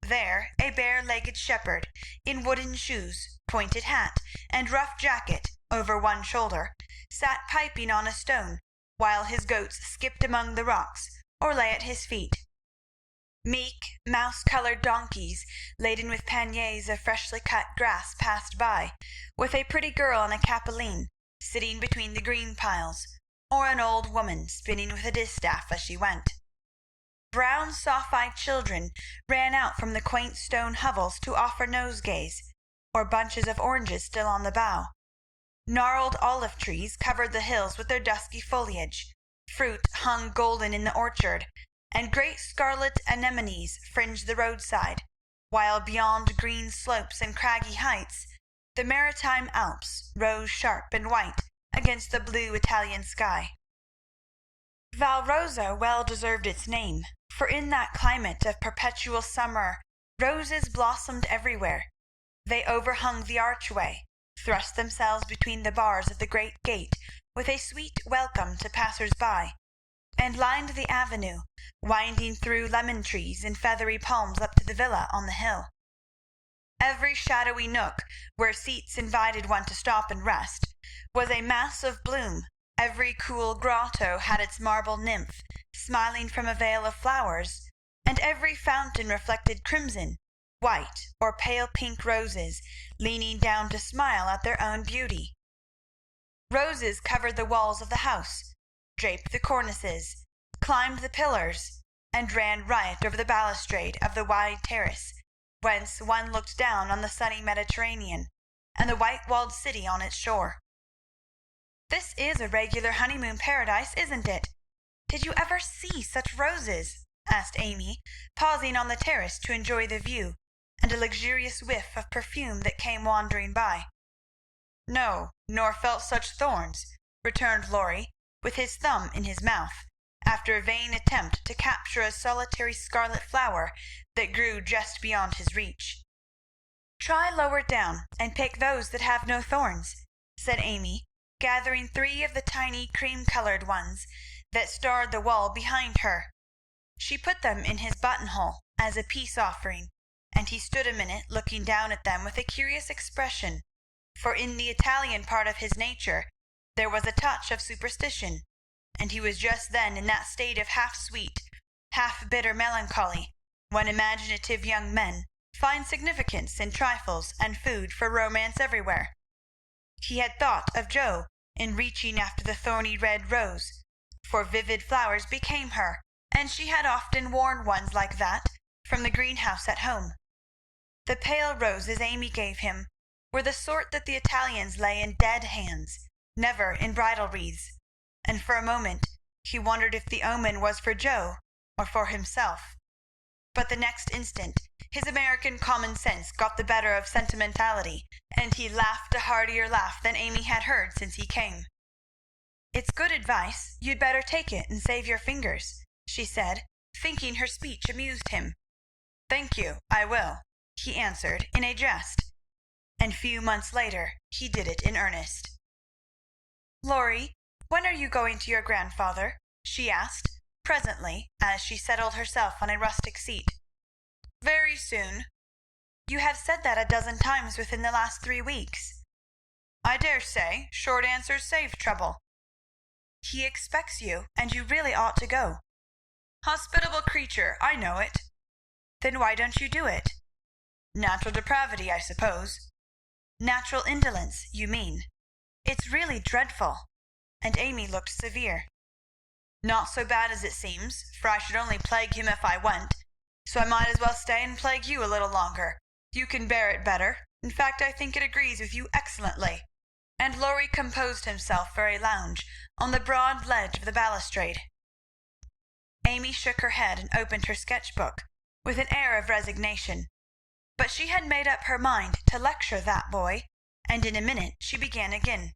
There a bare-legged shepherd, in wooden shoes, pointed hat, and rough jacket over one shoulder, sat piping on a stone, while his goats skipped among the rocks or lay at his feet. Meek, mouse-coloured donkeys, laden with panniers of freshly cut grass, passed by, with a pretty girl on a capelline, sitting between the green piles, or an old woman spinning with a distaff as she went. Brown soft-eyed children ran out from the quaint stone hovels to offer nosegays, or bunches of oranges still on the bough. Gnarled olive trees covered the hills with their dusky foliage, fruit hung golden in the orchard, and great scarlet anemones fringed the roadside, while beyond green slopes and craggy heights the maritime Alps rose sharp and white against the blue Italian sky. Valrosa well deserved its name, for in that climate of perpetual summer roses blossomed everywhere. They overhung the archway, thrust themselves between the bars of the great gate with a sweet welcome to passers-by, and lined the avenue, winding through lemon trees and feathery palms up to the villa on the hill. Every shadowy nook where seats invited one to stop and rest was a mass of bloom. Every cool grotto had its marble nymph smiling from a veil of flowers, and every fountain reflected crimson, white, or pale pink roses leaning down to smile at their own beauty. Roses covered the walls of the house, draped the cornices, climbed the pillars, and ran riot over the balustrade of the wide terrace, whence one looked down on the sunny Mediterranean and the white-walled city on its shore. "This is a regular honeymoon paradise, isn't it? Did you ever see such roses?" asked Amy, pausing on the terrace to enjoy the view and a luxurious whiff of perfume that came wandering by. "No, nor felt such thorns," returned Laurie, with his thumb in his mouth, after a vain attempt to capture a solitary scarlet flower that grew just beyond his reach. "Try lower down and pick those that have no thorns," said Amy, gathering 3 of the tiny cream-coloured ones that starred the wall behind her. She put them in his buttonhole as a peace offering, and he stood a minute looking down at them with a curious expression, for in the Italian part of his nature there was a touch of superstition, and he was just then in that state of half-sweet, half-bitter melancholy when imaginative young men find significance in trifles and food for romance everywhere. He had thought of Jo in reaching after the thorny red rose, for vivid flowers became her, and she had often worn ones like that from the greenhouse at home. The pale roses Amy gave him were the sort that the Italians lay in dead hands, never in bridal wreaths, and for a moment he wondered if the omen was for Jo or for himself. But the next instant his American common sense got the better of sentimentality, and he laughed a heartier laugh than Amy had heard since he came. "It's good advice. You'd better take it and save your fingers," she said, thinking her speech amused him. "Thank you, I will," he answered in a jest, and few months later he did it in earnest. "Laurie, when are you going to your grandfather?" she asked, presently, as she settled herself on a rustic seat. "Very soon." "You have said that a dozen times within the last 3 weeks." "I dare say. Short answers save trouble." "He expects you, and you really ought to go." "Hospitable creature, I know it." "Then why don't you do it?" "Natural depravity, I suppose." "Natural indolence, you mean. It's really dreadful." And Amy looked severe. "Not so bad as it seems, for I should only plague him if I went, so I might as well stay and plague you a little longer. You can bear it better. In fact, I think it agrees with you excellently." And Laurie composed himself for a lounge on the broad ledge of the balustrade. Amy shook her head and opened her sketch-book with an air of resignation. But she had made up her mind to lecture that boy, and in a minute she began again.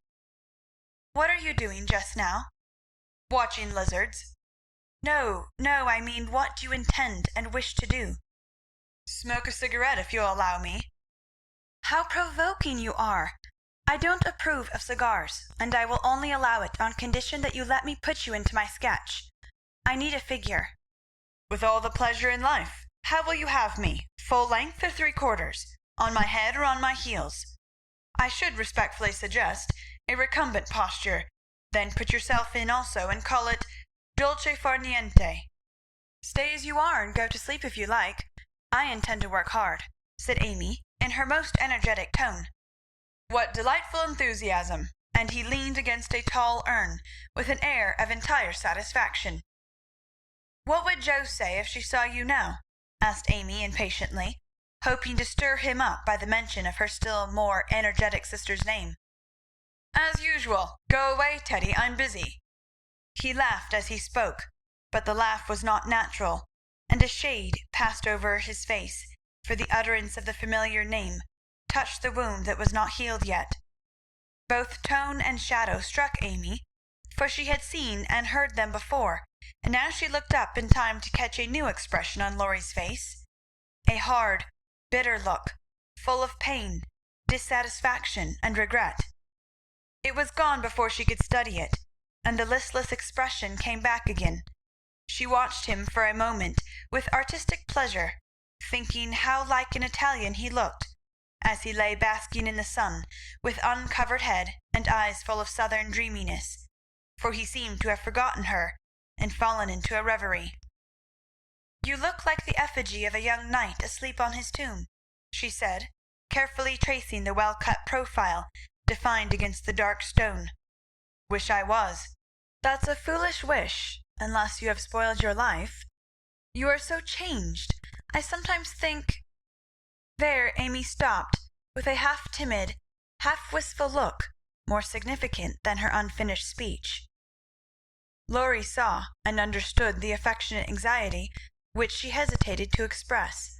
"What are you doing just now?" "Watching lizards." No, I mean, what do you intend and wish to do?" "Smoke a cigarette, if you'll allow me." "How provoking you are! I don't approve of cigars, and I will only allow it on condition that you let me put you into my sketch. I need a figure." "With all the pleasure in life. How will you have me, full length or 3/4, on my head or on my heels? I should respectfully suggest a recumbent posture. Then put yourself in also, and call it dolce far niente." "Stay as you are and go to sleep if you like. I intend to work hard," said Amy in her most energetic tone. "What delightful enthusiasm!" and he leaned against a tall urn with an air of entire satisfaction. "What would Jo say if she saw you now?" asked Amy impatiently, hoping to stir him up by the mention of her still more energetic sister's name. "As usual. Go away, Teddy, I'm busy." He laughed as he spoke, but the laugh was not natural, and a shade passed over his face, for the utterance of the familiar name touched the wound that was not healed yet. Both tone and shadow struck Amy, for she had seen and heard them before, and now she looked up in time to catch a new expression on Laurie's face, a hard, bitter look, full of pain, dissatisfaction, and regret. It was gone before she could study it, and the listless expression came back again. She watched him for a moment with artistic pleasure, thinking how like an Italian he looked, as he lay basking in the sun, with uncovered head and eyes full of southern dreaminess, for he seemed to have forgotten her and fallen into a reverie. "You look like the effigy of a young knight asleep on his tomb," she said, carefully tracing the well-cut profile defined against the dark stone. "Wish I was." "That's a foolish wish, unless you have spoiled your life. You are so changed. I sometimes think—" There Amy stopped, with a half-timid, half-wistful look, more significant than her unfinished speech. Laurie saw and understood the affectionate anxiety which she hesitated to express,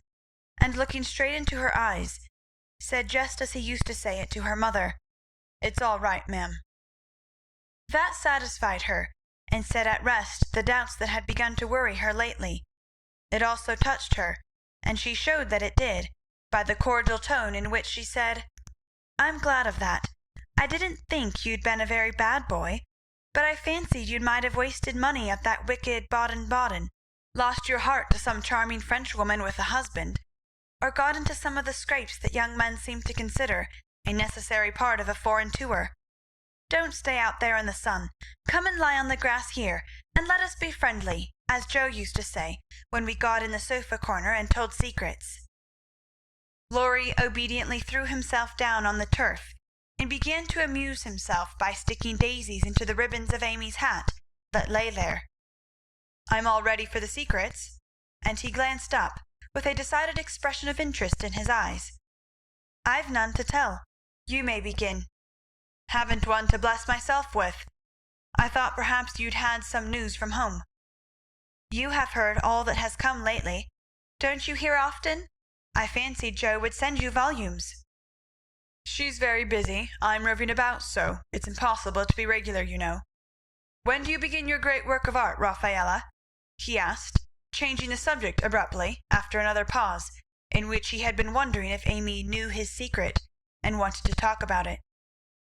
and looking straight into her eyes, said just as he used to say it to her mother, "It's all right, ma'am." That satisfied her, and set at rest the doubts that had begun to worry her lately. It also touched her, and she showed that it did, by the cordial tone in which she said, "I'm glad of that. I didn't think you'd been a very bad boy, but I fancied you might have wasted money at that wicked Baden-Baden, lost your heart to some charming Frenchwoman with a husband, or got into some of the scrapes that young men seem to consider a necessary part of a foreign tour. Don't stay out there in the sun. Come and lie on the grass here, and let us be friendly, as Joe used to say when we got in the sofa corner and told secrets. Laurie obediently threw himself down on the turf and began to amuse himself by sticking daisies into the ribbons of Amy's hat that lay there. "I'm all ready for the secrets," and he glanced up with a decided expression of interest in his eyes. "I've none to tell. You may begin." "Haven't one to bless myself with. I thought perhaps you'd had some news from home." "You have heard all that has come lately. Don't you hear often? I fancied Joe would send you volumes." "She's very busy. I'm roving about so, it's impossible to be regular, you know. When do you begin your great work of art, Raffaella?" he asked, changing the subject abruptly, after another pause, in which he had been wondering if Amy knew his secret, and wanted to talk about it.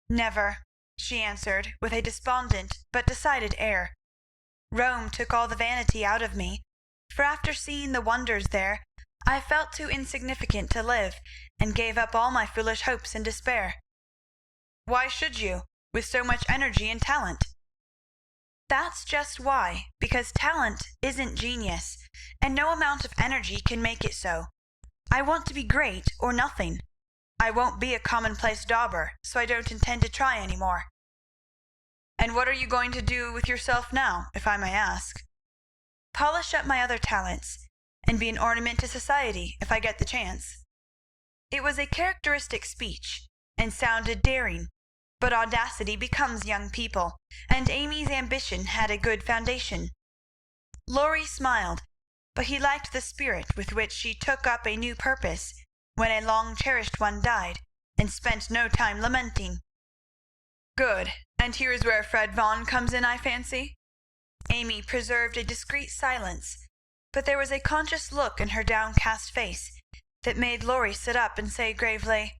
"Never," she answered, with a despondent but decided air. "Rome took all the vanity out of me, for after seeing the wonders there, I felt too insignificant to live, and gave up all my foolish hopes in despair." "Why should you, with so much energy and talent?" "That's just why, because talent isn't genius, and no amount of energy can make it so. I want to be great or nothing. I won't be a commonplace dauber, so I don't intend to try any more." "And what are you going to do with yourself now, if I may ask?" "Polish up my other talents, and be an ornament to society if I get the chance." It was a characteristic speech, and sounded daring, but audacity becomes young people, and Amy's ambition had a good foundation. Laurie smiled, but he liked the spirit with which she took up a new purpose when a long-cherished one died, and spent no time lamenting. "Good, and here is where Fred Vaughn comes in, I fancy?" Amy preserved a discreet silence, but there was a conscious look in her downcast face that made Laurie sit up and say gravely,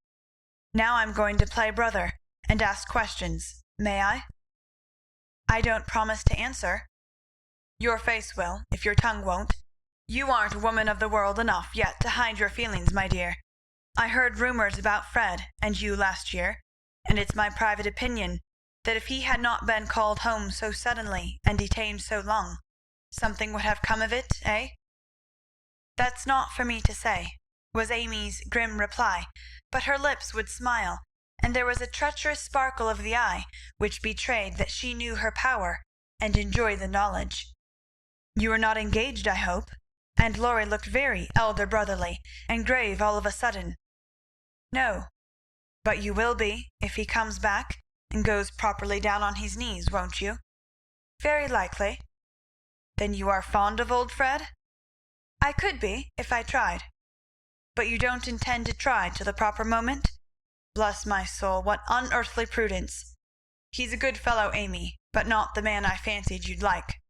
"Now I'm going to play brother, and ask questions. May I?" "I don't promise to answer." "Your face will, if your tongue won't. You aren't a woman of the world enough yet to hide your feelings, my dear. I heard rumours about Fred and you last year, and it's my private opinion that if he had not been called home so suddenly and detained so long, something would have come of it, eh?" "That's not for me to say," was Amy's grim reply, but her lips would smile, and there was a treacherous sparkle of the eye which betrayed that she knew her power and enjoyed the knowledge. "You are not engaged, I hope?" and Laurie looked very elder brotherly and grave all of a sudden. "No." "But you will be, if he comes back and goes properly down on his knees, won't you?" "Very likely." "Then you are fond of old Fred?" "I could be, if I tried." "But you don't intend to try till the proper moment? Bless my soul, what unearthly prudence! He's a good fellow, Amy, but not the man I fancied you'd like."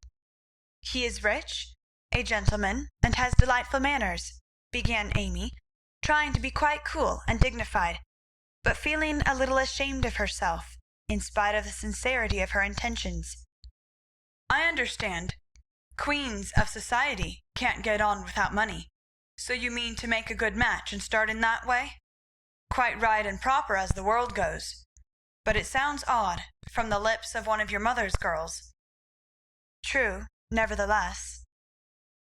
"He is rich, a gentleman, and has delightful manners," began Amy, trying to be quite cool and dignified, but feeling a little ashamed of herself, in spite of the sincerity of her intentions. "I understand. Queens of society can't get on without money. So you mean to make a good match and start in that way? Quite right and proper as the world goes. But it sounds odd, from the lips of one of your mother's girls." "True, nevertheless."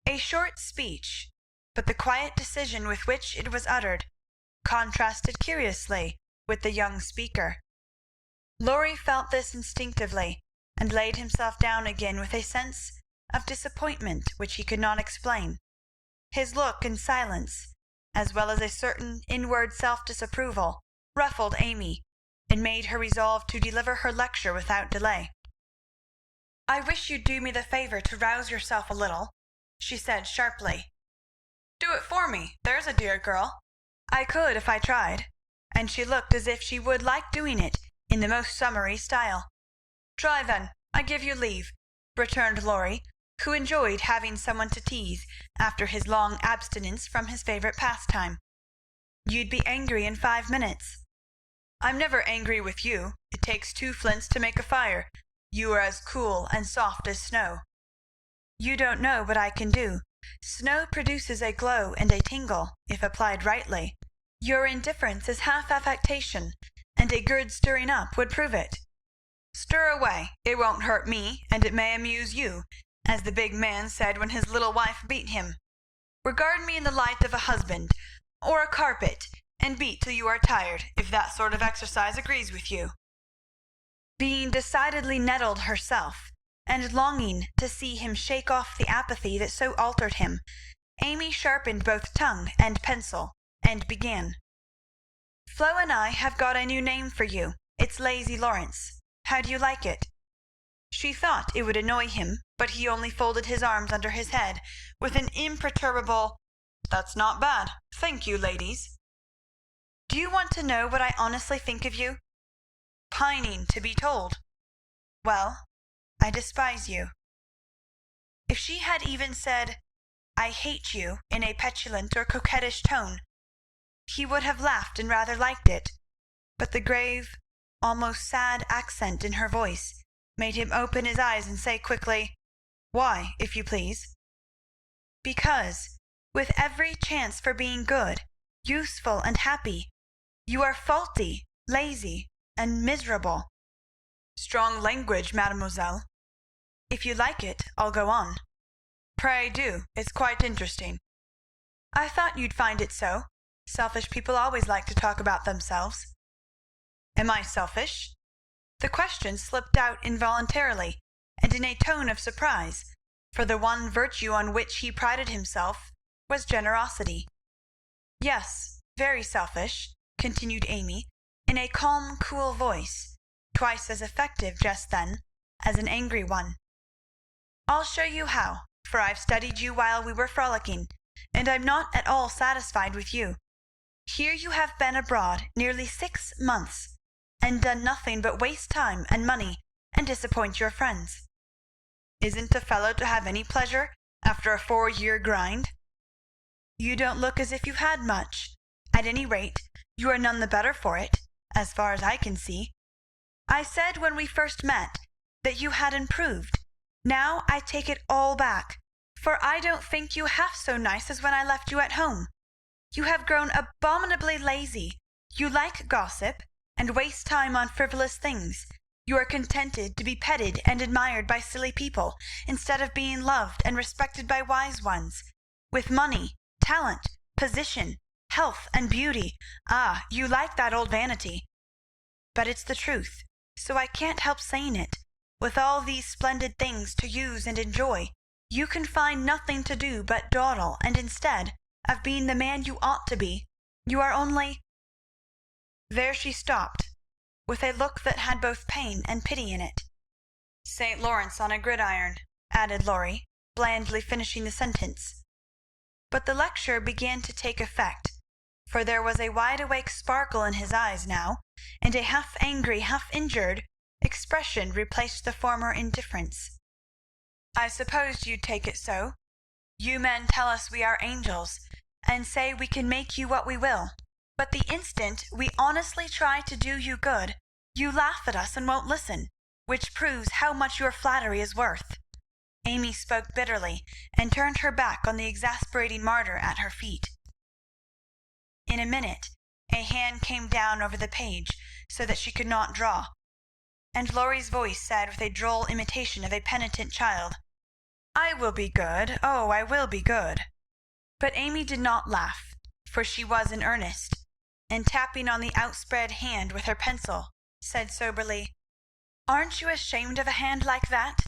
A short speech, but the quiet decision with which it was uttered contrasted curiously with the young speaker. Laurie felt this instinctively, and laid himself down again with a sense of disappointment which he could not explain. His look and silence, as well as a certain inward self-disapproval, ruffled Amy, and made her resolve to deliver her lecture without delay. "I wish you'd do me the favour to rouse yourself a little," she said sharply. "Do it for me, there's a dear girl." "I could if I tried," and she looked as if she would like doing it in the most summary style. "Try then, I give you leave," returned Laurie, who enjoyed having someone to tease after his long abstinence from his favourite pastime. "You'd be angry in 5 minutes." "I'm never angry with you. It takes 2 flints to make a fire. You are as cool and soft as snow." "You don't know what I can do. Snow produces a glow and a tingle, if applied rightly. Your indifference is half affectation, and a good stirring up would prove it." "Stir away. It won't hurt me, and it may amuse you, as the big man said when his little wife beat him. Regard me in the light of a husband, or a carpet, and beat till you are tired, if that sort of exercise agrees with you." Being decidedly nettled herself, and longing to see him shake off the apathy that so altered him, Amy sharpened both tongue and pencil, and began. "Flo and I have got a new name for you. It's Lazy Lawrence. How do you like it?" She thought it would annoy him, but he only folded his arms under his head with an imperturbable, "That's not bad. Thank you, ladies." "Do you want to know what I honestly think of you?" "Pining to be told." "Well, I despise you." If she had even said, "I hate you," in a petulant or coquettish tone, he would have laughed and rather liked it, but the grave, almost sad accent in her voice made him open his eyes and say quickly, "Why, if you please?" "Because, with every chance for being good, useful, and happy, you are faulty, lazy, and miserable." "Strong language, mademoiselle." "If you like it, I'll go on." "Pray do. It's quite interesting." "I thought you'd find it so. Selfish people always like to talk about themselves." "Am I selfish?" The question slipped out involuntarily, and in a tone of surprise, for the one virtue on which he prided himself was generosity. "Yes, very selfish," continued Amy, in a calm, cool voice, twice as effective just then as an angry one. "I'll show you how, for I've studied you while we were frolicking, and I'm not at all satisfied with you. Here you have been abroad nearly 6 months, and done nothing but waste time and money and disappoint your friends. Isn't a fellow to have any pleasure after a 4-year grind? You don't look as if you had much. At any rate, you are none the better for it, as far as I can see. I said when we first met that you had improved. Now I take it all back, for I don't think you half so nice as when I left you at home. You have grown abominably lazy. You like gossip, and waste time on frivolous things. You are contented to be petted and admired by silly people, instead of being loved and respected by wise ones. With money, talent, position, health, and beauty, you like that old vanity. But it's the truth, so I can't help saying it. With all these splendid things to use and enjoy, you can find nothing to do but dawdle, and instead of being the man you ought to be, you are only—" There she stopped, with a look that had both pain and pity in it. "St. Lawrence on a gridiron," added Laurie, blandly finishing the sentence. But the lecture began to take effect, for there was a wide-awake sparkle in his eyes now, and a half-angry, half-injured expression replaced the former indifference. "I supposed you'd take it so. You men tell us we are angels, and say we can make you what we will. But the instant we honestly try to do you good, you laugh at us and won't listen, which proves how much your flattery is worth." Amy spoke bitterly, and turned her back on the exasperating martyr at her feet. In a minute a hand came down over the page so that she could not draw, and Laurie's voice said with a droll imitation of a penitent child, "I will be good, oh, I will be good." But Amy did not laugh, for she was in earnest, and tapping on the outspread hand with her pencil, said soberly, "Aren't you ashamed of a hand like that?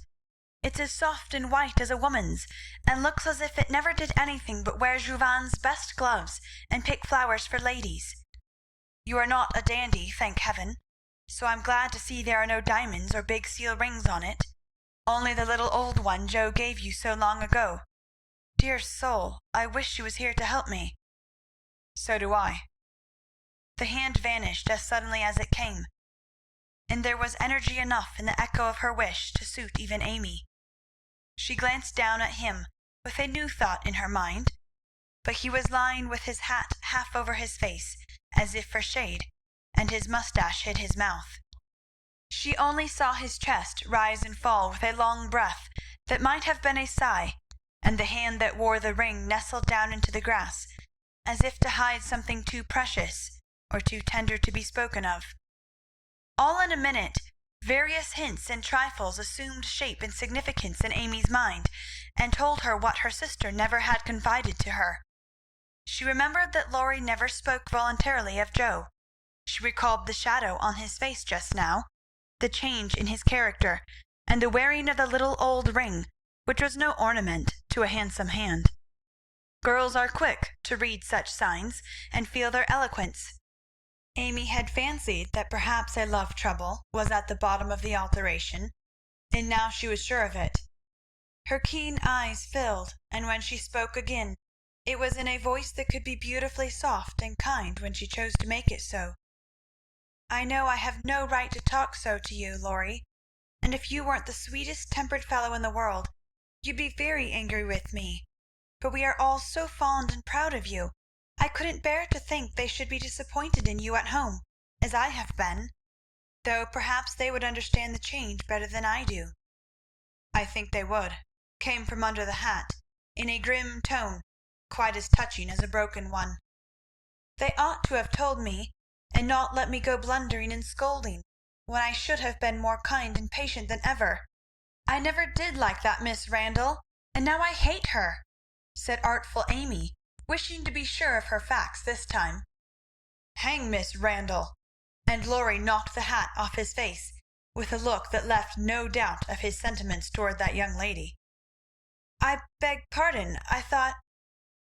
It's as soft and white as a woman's, and looks as if it never did anything but wear Jouvin's best gloves and pick flowers for ladies. You are not a dandy, thank heaven, so I'm glad to see there are no diamonds or big seal rings on it, only the little old one Joe gave you so long ago. Dear soul, I wish she was here to help me." "So do I." The hand vanished as suddenly as it came, and there was energy enough in the echo of her wish to suit even Amy. She glanced down at him with a new thought in her mind, but he was lying with his hat half over his face, as if for shade, and his mustache hid his mouth. She only saw his chest rise and fall with a long breath that might have been a sigh, and the hand that wore the ring nestled down into the grass, as if to hide something too precious or too tender to be spoken of. All in a minute Various hints and trifles assumed shape and significance in Amy's mind, and told her what her sister never had confided to her. She remembered that Laurie never spoke voluntarily of Joe. She recalled the shadow on his face just now, the change in his character, and the wearing of the little old ring, which was no ornament to a handsome hand. Girls are quick to read such signs and feel their eloquence. Amy had fancied that perhaps a love trouble was at the bottom of the alteration, and now she was sure of it. Her keen eyes filled, and when she spoke again, it was in a voice that could be beautifully soft and kind when she chose to make it so. "I know I have no right to talk so to you, Laurie, and if you weren't the sweetest tempered fellow in the world, you'd be very angry with me. But we are all so fond and proud of you, I couldn't bear to think they should be disappointed in you at home, as I have been, though perhaps they would understand the change better than I do." "I think they would," came from under the hat, in a grim tone, quite as touching as a broken one. "They ought to have told me, and not let me go blundering and scolding, when I should have been more kind and patient than ever. I never did like that Miss Randall, and now I hate her," said artful Amy, wishing to be sure of her facts this time. "Hang Miss Randall!" and Laurie knocked the hat off his face, with a look that left no doubt of his sentiments toward that young lady. "I beg pardon, I thought—"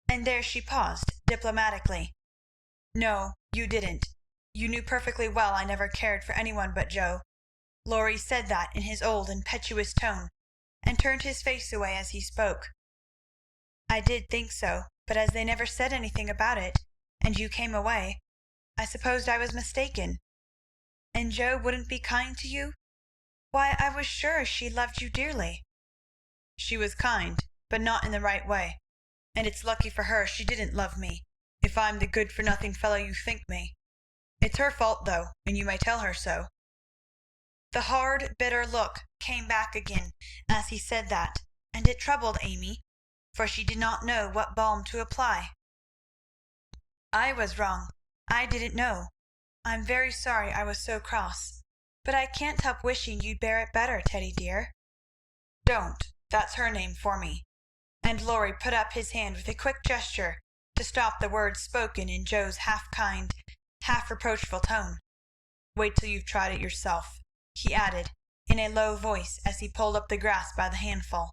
and there she paused diplomatically. "No, you didn't. You knew perfectly well I never cared for any one but Joe." Laurie said that in his old impetuous tone, and turned his face away as he spoke. "I did think so, but as they never said anything about it, and you came away, I supposed I was mistaken. And Joe wouldn't be kind to you? Why, I was sure she loved you dearly." "She was kind, but not in the right way, and it's lucky for her she didn't love me, if I'm the good-for-nothing fellow you think me. It's her fault, though, and you may tell her so." The hard, bitter look came back again as he said that, and it troubled Amy, for she did not know what balm to apply. "I was wrong. I didn't know. I'm very sorry I was so cross, but I can't help wishing you'd bear it better, Teddy dear." "Don't. That's her name for me." And Laurie put up his hand with a quick gesture to stop the words spoken in Joe's half kind, half reproachful tone. "Wait till you've tried it yourself," he added in a low voice as he pulled up the grass by the handful.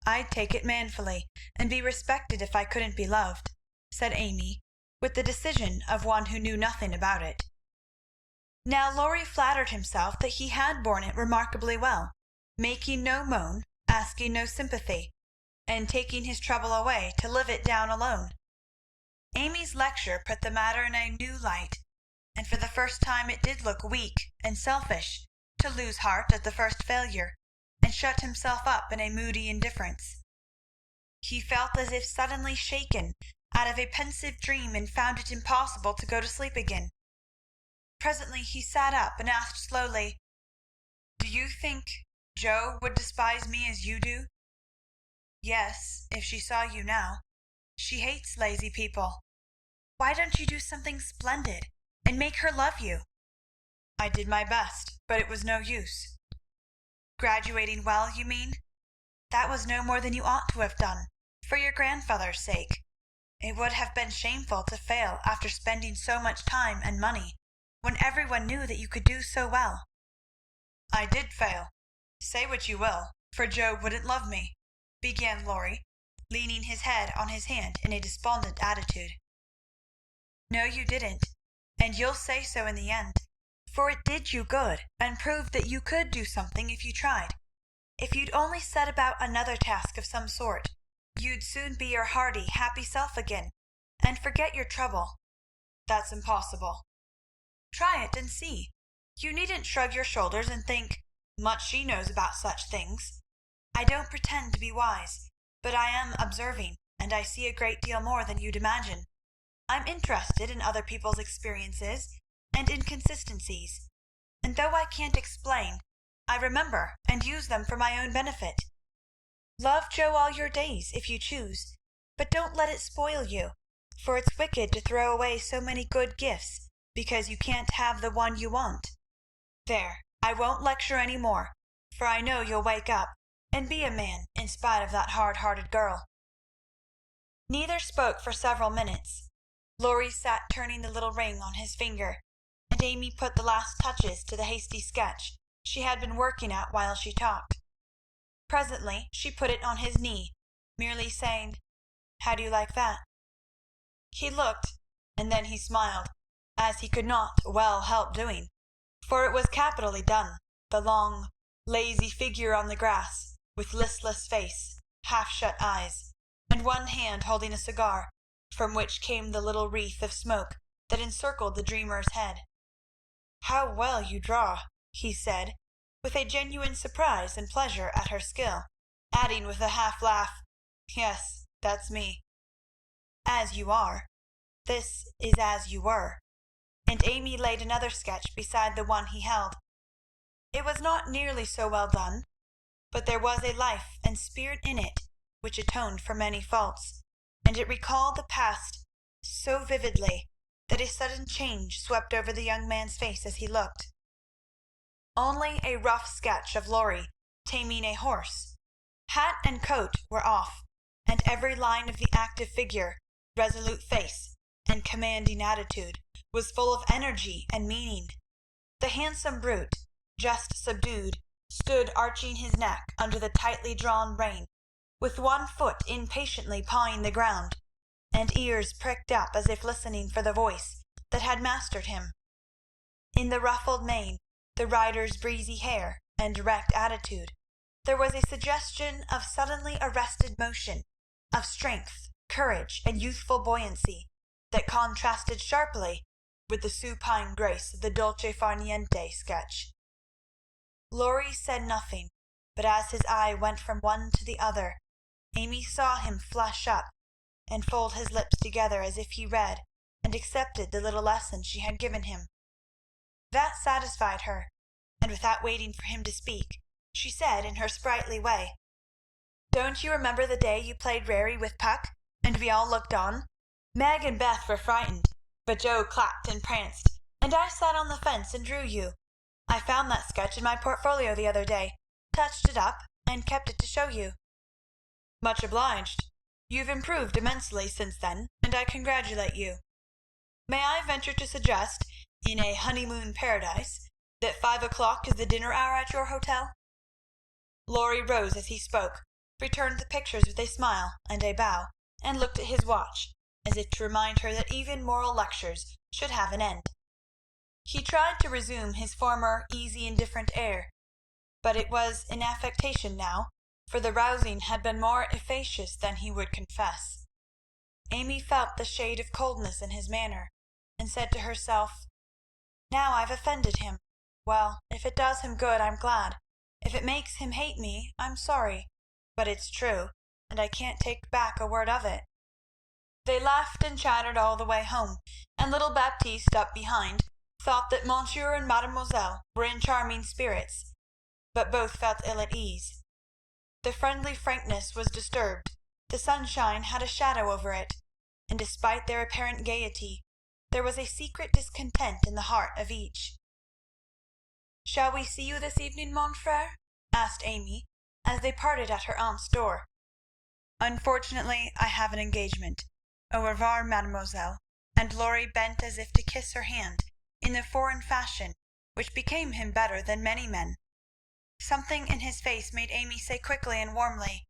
"I'd take it manfully, and be respected if I couldn't be loved," said Amy, with the decision of one who knew nothing about it. Now Laurie flattered himself that he had borne it remarkably well, making no moan, asking no sympathy, and taking his trouble away to live it down alone. Amy's lecture put the matter in a new light, and for the first time it did look weak and selfish to lose heart at the first failure, and shut himself up in a moody indifference. He felt as if suddenly shaken out of a pensive dream and found it impossible to go to sleep again. Presently he sat up and asked slowly, "Do you think Joe would despise me as you do?" "Yes, if she saw you now. She hates lazy people. Why don't you do something splendid, and make her love you?" "I did my best, but it was no use." "Graduating well, you mean? That was no more than you ought to have done, for your grandfather's sake. It would have been shameful to fail after spending so much time and money, when every one knew that you could do so well." "I did fail. Say what you will, for Joe wouldn't love me," began Laurie, leaning his head on his hand in a despondent attitude. "No, you didn't, and you'll say so in the end, for it did you good, and proved that you could do something if you tried. If you'd only set about another task of some sort, you'd soon be your hearty, happy self again, and forget your trouble." "That's impossible." "Try it and see. You needn't shrug your shoulders and think, 'Much she knows about such things.' I don't pretend to be wise, but I am observing, and I see a great deal more than you'd imagine. I'm interested in other people's experiences and inconsistencies, and though I can't explain, I remember and use them for my own benefit. Love Joe all your days, if you choose, but don't let it spoil you, for it's wicked to throw away so many good gifts because you can't have the one you want. There, I won't lecture any more, for I know you'll wake up and be a man in spite of that hard-hearted girl." Neither spoke for several minutes. Laurie sat turning the little ring on his finger, and Amy put the last touches to the hasty sketch she had been working at while she talked. Presently she put it on his knee, merely saying, "How do you like that?" He looked, and then he smiled, as he could not well help doing, for it was capitally done, the long, lazy figure on the grass, with listless face, half-shut eyes, and one hand holding a cigar, from which came the little wreath of smoke that encircled the dreamer's head. "How well you draw," he said, with a genuine surprise and pleasure at her skill, adding with a half-laugh, "Yes, that's me." "As you are. This is as you were." And Amy laid another sketch beside the one he held. It was not nearly so well done, but there was a life and spirit in it which atoned for many faults, and it recalled the past so vividly that a sudden change swept over the young man's face as he looked. Only a rough sketch of Laurie taming a horse. Hat and coat were off, and every line of the active figure, resolute face, and commanding attitude was full of energy and meaning. The handsome brute, just subdued, stood arching his neck under the tightly drawn rein, with one foot impatiently pawing the ground, and ears pricked up as if listening for the voice that had mastered him. In the ruffled mane, the rider's breezy hair, and erect attitude, there was a suggestion of suddenly arrested motion, of strength, courage, and youthful buoyancy, that contrasted sharply with the supine grace of the dolce far niente sketch. Laurie said nothing, but as his eye went from one to the other, Amy saw him flush up and fold his lips together as if he read and accepted the little lesson she had given him. That satisfied her, and without waiting for him to speak, she said in her sprightly way, "Don't you remember the day you played Rarey with Puck, and we all looked on? Meg and Beth were frightened, but Joe clapped and pranced, and I sat on the fence and drew you. I found that sketch in my portfolio the other day, touched it up, and kept it to show you." "Much obliged. You've improved immensely since then, and I congratulate you. May I venture to suggest, in a honeymoon paradise, that 5 o'clock is the dinner hour at your hotel?" Laurie rose as he spoke, returned the pictures with a smile and a bow, and looked at his watch, as if to remind her that even moral lectures should have an end. He tried to resume his former easy indifferent air, but it was in affectation now, for the rousing had been more efficacious than he would confess. Amy felt the shade of coldness in his manner, and said to herself, "Now I've offended him. Well, if it does him good, I'm glad. If it makes him hate me, I'm sorry. But it's true, and I can't take back a word of it." They laughed and chattered all the way home, and little Baptiste up behind thought that Monsieur and Mademoiselle were in charming spirits, but both felt ill at ease. The friendly frankness was disturbed, the sunshine had a shadow over it, and despite their apparent gaiety, there was a secret discontent in the heart of each. "Shall we see you this evening, mon frère?" asked Amy, as they parted at her aunt's door. "Unfortunately, I have an engagement. Au revoir, mademoiselle," and Laurie bent as if to kiss her hand in the foreign fashion which became him better than many men. Something in his face made Amy say quickly and warmly,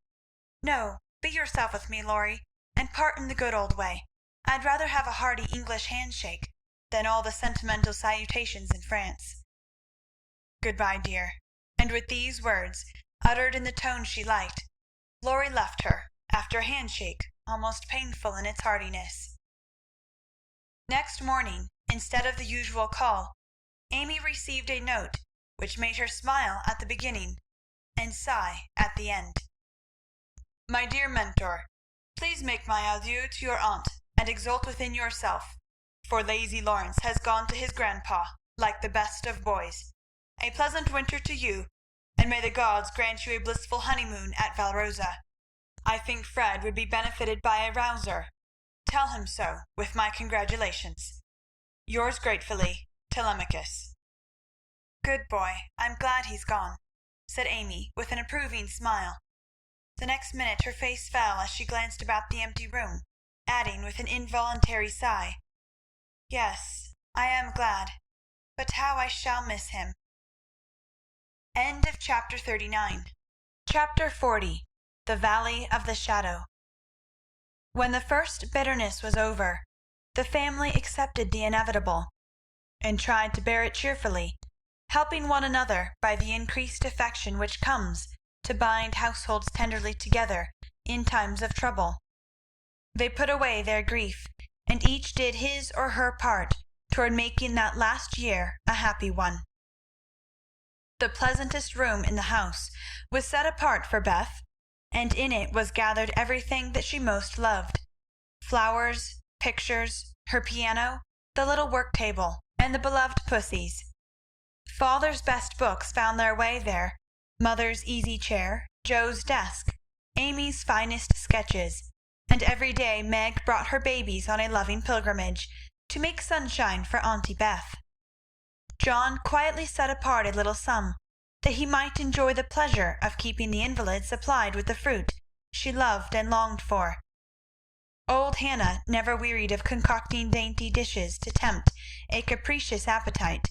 "No, be yourself with me, Laurie, and part in the good old way. I'd rather have a hearty English handshake than all the sentimental salutations in France." "Good-bye, dear." And with these words, uttered in the tone she liked, Laurie left her, after a handshake almost painful in its heartiness. Next morning, instead of the usual call, Amy received a note which made her smile at the beginning and sigh at the end. "My dear Mentor, please make my adieu to your aunt, and exult within yourself, for lazy Lawrence has gone to his grandpa, like the best of boys. A pleasant winter to you, and may the gods grant you a blissful honeymoon at Valrosa. I think Fred would be benefited by a rouser. Tell him so, with my congratulations. Yours gratefully, Telemachus." "Good boy, I'm glad he's gone," said Amy with an approving smile. The next minute her face fell as she glanced about the empty room, adding with an involuntary sigh, "Yes, I am glad, but how I shall miss him." End of chapter 39. Chapter 40. The Valley of the Shadow. When the first bitterness was over, the family accepted the inevitable, and tried to bear it cheerfully, helping one another by the increased affection which comes to bind households tenderly together in times of trouble. They put away their grief, and each did his or her part toward making that last year a happy one. The pleasantest room in the house was set apart for Beth, and in it was gathered everything that she most loved: flowers, pictures, her piano, the little work table, and the beloved pussies. Father's best books found their way there, mother's easy chair, Joe's desk, Amy's finest sketches, and every day Meg brought her babies on a loving pilgrimage, to make sunshine for Auntie Beth. John quietly set apart a little sum, that he might enjoy the pleasure of keeping the invalid supplied with the fruit she loved and longed for. Old Hannah never wearied of concocting dainty dishes to tempt a capricious appetite,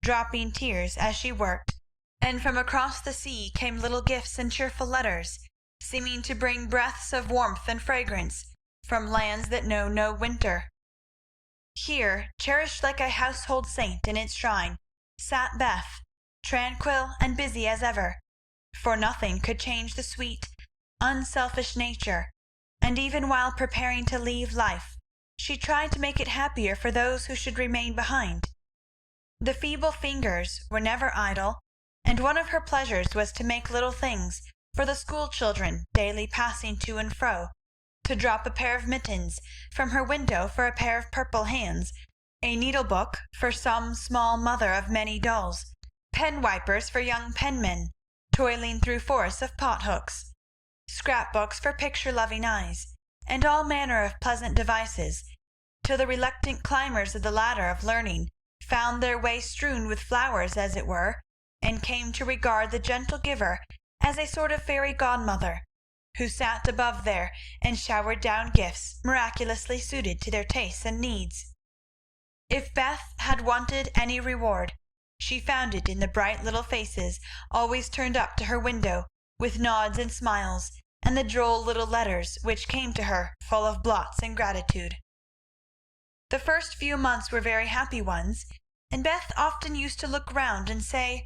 dropping tears as she worked, and from across the sea came little gifts and cheerful letters, seeming to bring breaths of warmth and fragrance from lands that know no winter. Here, cherished like a household saint in its shrine, sat Beth, tranquil and busy as ever, for nothing could change the sweet, unselfish nature, and even while preparing to leave life, she tried to make it happier for those who should remain behind. The feeble fingers were never idle, and one of her pleasures was to make little things for the school children daily passing to and fro, to drop a pair of mittens from her window for a pair of purple hands, a needle-book for some small mother of many dolls, pen-wipers for young penmen toiling through forests of pot-hooks, scrap-books for picture-loving eyes, and all manner of pleasant devices, till the reluctant climbers of the ladder of learning found their way strewn with flowers as it were, and came to regard the gentle giver as a sort of fairy godmother, who sat above there and showered down gifts miraculously suited to their tastes and needs. If Beth had wanted any reward, she found it in the bright little faces always turned up to her window with nods and smiles, and the droll little letters which came to her full of blots and gratitude. The first few months were very happy ones, and Beth often used to look round and say,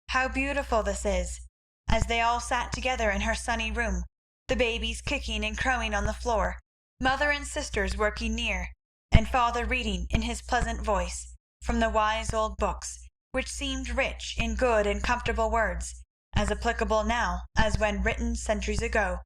"How beautiful this is," as they all sat together in her sunny room, the babies kicking and crowing on the floor, mother and sisters working near, and father reading in his pleasant voice from the wise old books, which seemed rich in good and comfortable words, as applicable now as when written centuries ago,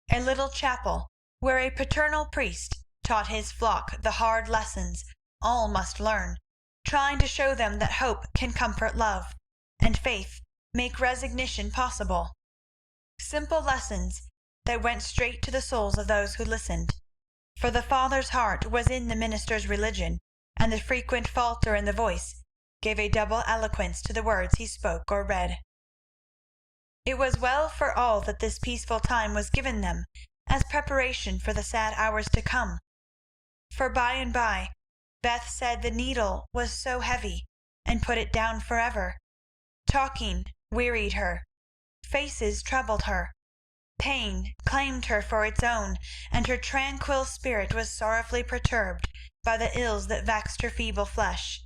a little chapel where a paternal priest taught his flock the hard lessons all must learn, trying to show them that hope can comfort love, and faith make resignation possible. Simple lessons that went straight to the souls of those who listened, for the father's heart was in the minister's religion, and the frequent falter in the voice gave a double eloquence to the words he spoke or read. It was well for all that this peaceful time was given them as preparation for the sad hours to come, for by and by Beth said the needle was so heavy, and put it down forever. Talking wearied her, faces troubled her, pain claimed her for its own, and her tranquil spirit was sorrowfully perturbed by the ills that vexed her feeble flesh.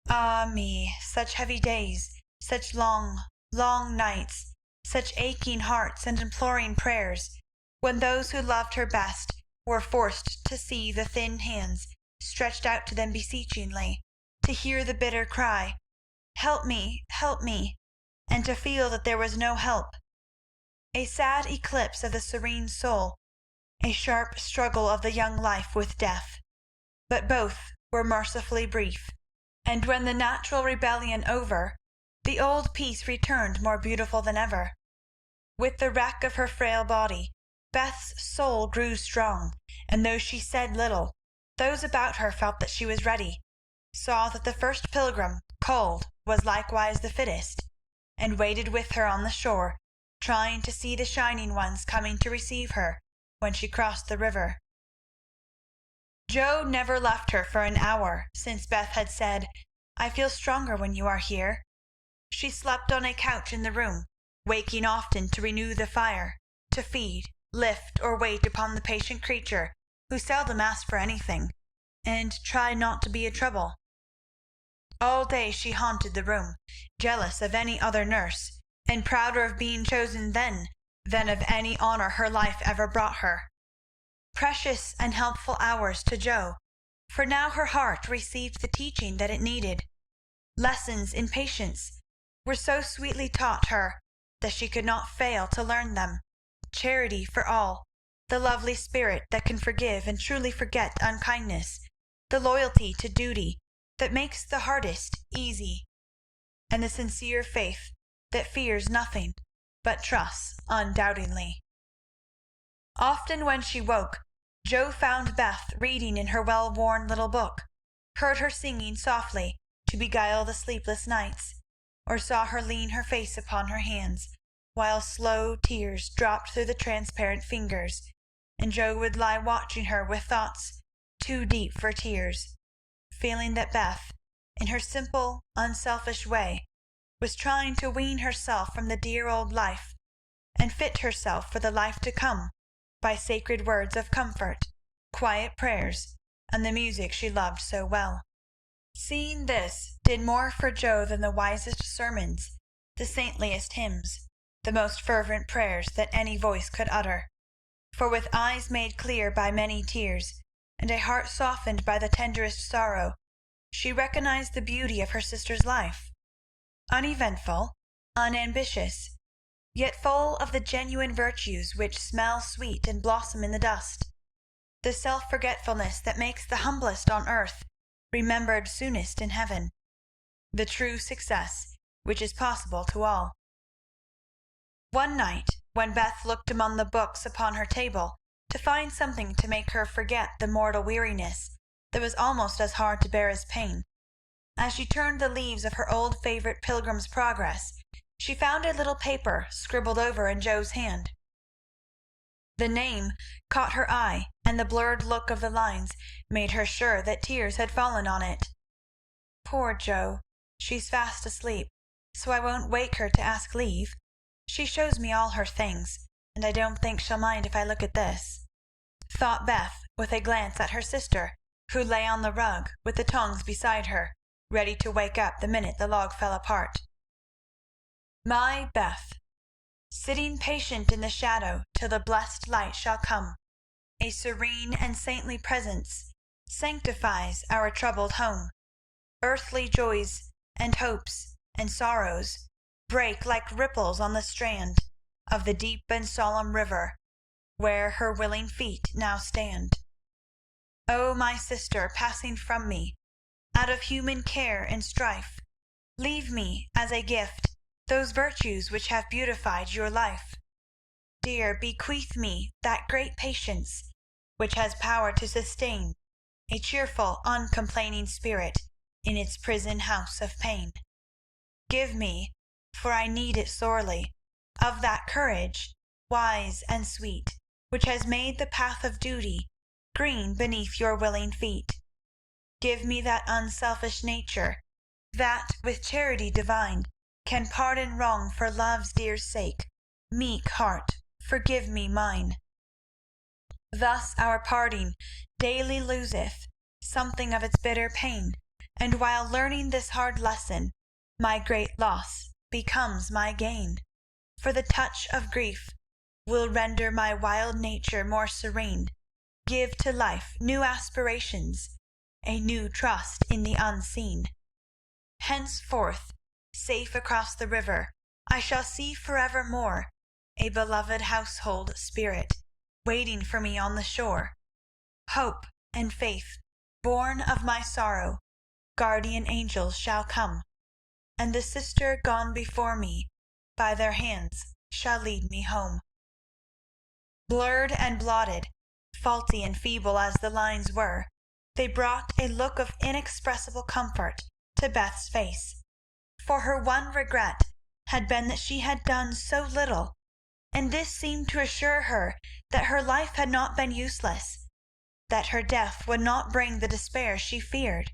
Ah me, such heavy days, such long, long nights, such aching hearts and imploring prayers, when those who loved her best were forced to see the thin hands stretched out to them beseechingly, to hear the bitter cry, "Help me, help me," and to feel that there was no help. A sad eclipse of the serene soul, a sharp struggle of the young life with death, but both were mercifully brief, and when the natural rebellion over, the old peace returned more beautiful than ever. With the wreck of her frail body, Beth's soul grew strong, and though she said little, those about her felt that she was ready, saw that the first pilgrim Cold was likewise the fittest, and waited with her on the shore, trying to see the shining ones coming to receive her when she crossed the river. Joe never left her for an hour since Beth had said, "I feel stronger when you are here." She slept on a couch in the room, waking often to renew the fire, to feed, lift, or wait upon the patient creature who seldom asked for anything, and tried not to be a trouble. All day she haunted the room, jealous of any other nurse, and prouder of being chosen then than of any honour her life ever brought her. Precious and helpful hours to Joe, for now her heart received the teaching that it needed. Lessons in patience were so sweetly taught her that she could not fail to learn them. Charity for all, the lovely spirit that can forgive and truly forget unkindness, the loyalty to duty that makes the hardest easy, and the sincere faith that fears nothing but trusts undoubtingly. Often when she woke, Joe found Beth reading in her well-worn little book, heard her singing softly to beguile the sleepless nights, or saw her lean her face upon her hands, while slow tears dropped through the transparent fingers, and Joe would lie watching her with thoughts too deep for tears, feeling that Beth, in her simple, unselfish way, was trying to wean herself from the dear old life, and fit herself for the life to come by sacred words of comfort, quiet prayers, and the music she loved so well. Seeing this did more for Joe than the wisest sermons, the saintliest hymns, the most fervent prayers that any voice could utter. For with eyes made clear by many tears, and a heart softened by the tenderest sorrow, she recognized the beauty of her sister's life. Uneventful, unambitious, yet full of the genuine virtues which smell sweet and blossom in the dust. The self-forgetfulness that makes the humblest on earth remembered soonest in heaven. The true success which is possible to all. One night, when Beth looked among the books upon her table to find something to make her forget the mortal weariness that was almost as hard to bear as pain, as she turned the leaves of her old favourite Pilgrim's Progress, she found a little paper scribbled over in Joe's hand. The name caught her eye, and the blurred look of the lines made her sure that tears had fallen on it. "Poor Joe, she's fast asleep, so I won't wake her to ask leave. She shows me all her things, and I don't think she'll mind if I look at this," thought Beth, with a glance at her sister, who lay on the rug with the tongs beside her, ready to wake up the minute the log fell apart. My Beth, sitting patient in the shadow till the blessed light shall come, a serene and saintly presence sanctifies our troubled home. Earthly joys and hopes and sorrows break like ripples on the strand of the deep and solemn river where her willing feet now stand. O my sister, passing from me, out of human care and strife, leave me as a gift those virtues which have beautified your life. Dear, bequeath me that great patience which has power to sustain a cheerful, uncomplaining spirit in its prison house of pain. Give me, for I need it sorely, of that courage, wise and sweet, which has made the path of duty green beneath your willing feet. Give me that unselfish nature, that, with charity divine, can pardon wrong for love's dear sake. Meek heart, forgive me mine. Thus our parting daily loseth something of its bitter pain, and while learning this hard lesson, my great loss becomes my gain. For the touch of grief will render my wild nature more serene, give to life new aspirations, a new trust in the unseen. Henceforth, safe across the river, I shall see forevermore a beloved household spirit waiting for me on the shore. Hope and faith, born of my sorrow, guardian angels shall come, and the sister gone before me by their hands shall lead me home. Blurred and blotted, faulty and feeble as the lines were, they brought a look of inexpressible comfort to Beth's face, for her one regret had been that she had done so little, and this seemed to assure her that her life had not been useless, that her death would not bring the despair she feared.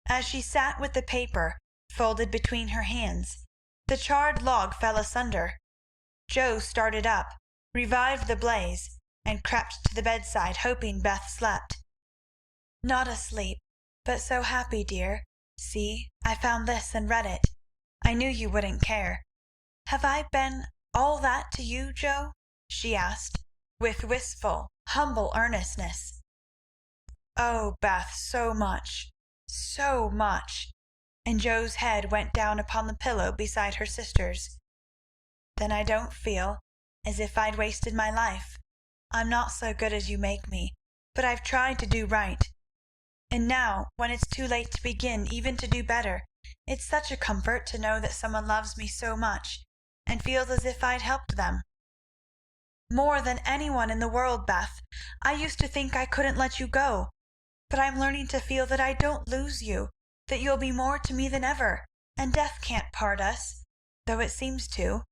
As she sat with the paper folded between her hands, the charred log fell asunder. Joe started up, revived the blaze, and crept to the bedside, hoping Beth slept. "Not asleep, but so happy, dear. See, I found this and read it. I knew you wouldn't care. Have I been all that to you, Joe?" she asked, with wistful, humble earnestness. "Oh, Beth, so much, so much," and Joe's head went down upon the pillow beside her sister's. "Then I don't feel as if I'd wasted my life. I'm not so good as you make me, but I've tried to do right. And now, when it's too late to begin even to do better, it's such a comfort to know that someone loves me so much, and feels as if I'd helped them. More than anyone in the world, Beth. I used to think I couldn't let you go, but I'm learning to feel that I don't lose you, that you'll be more to me than ever, and death can't part us, though it seems to.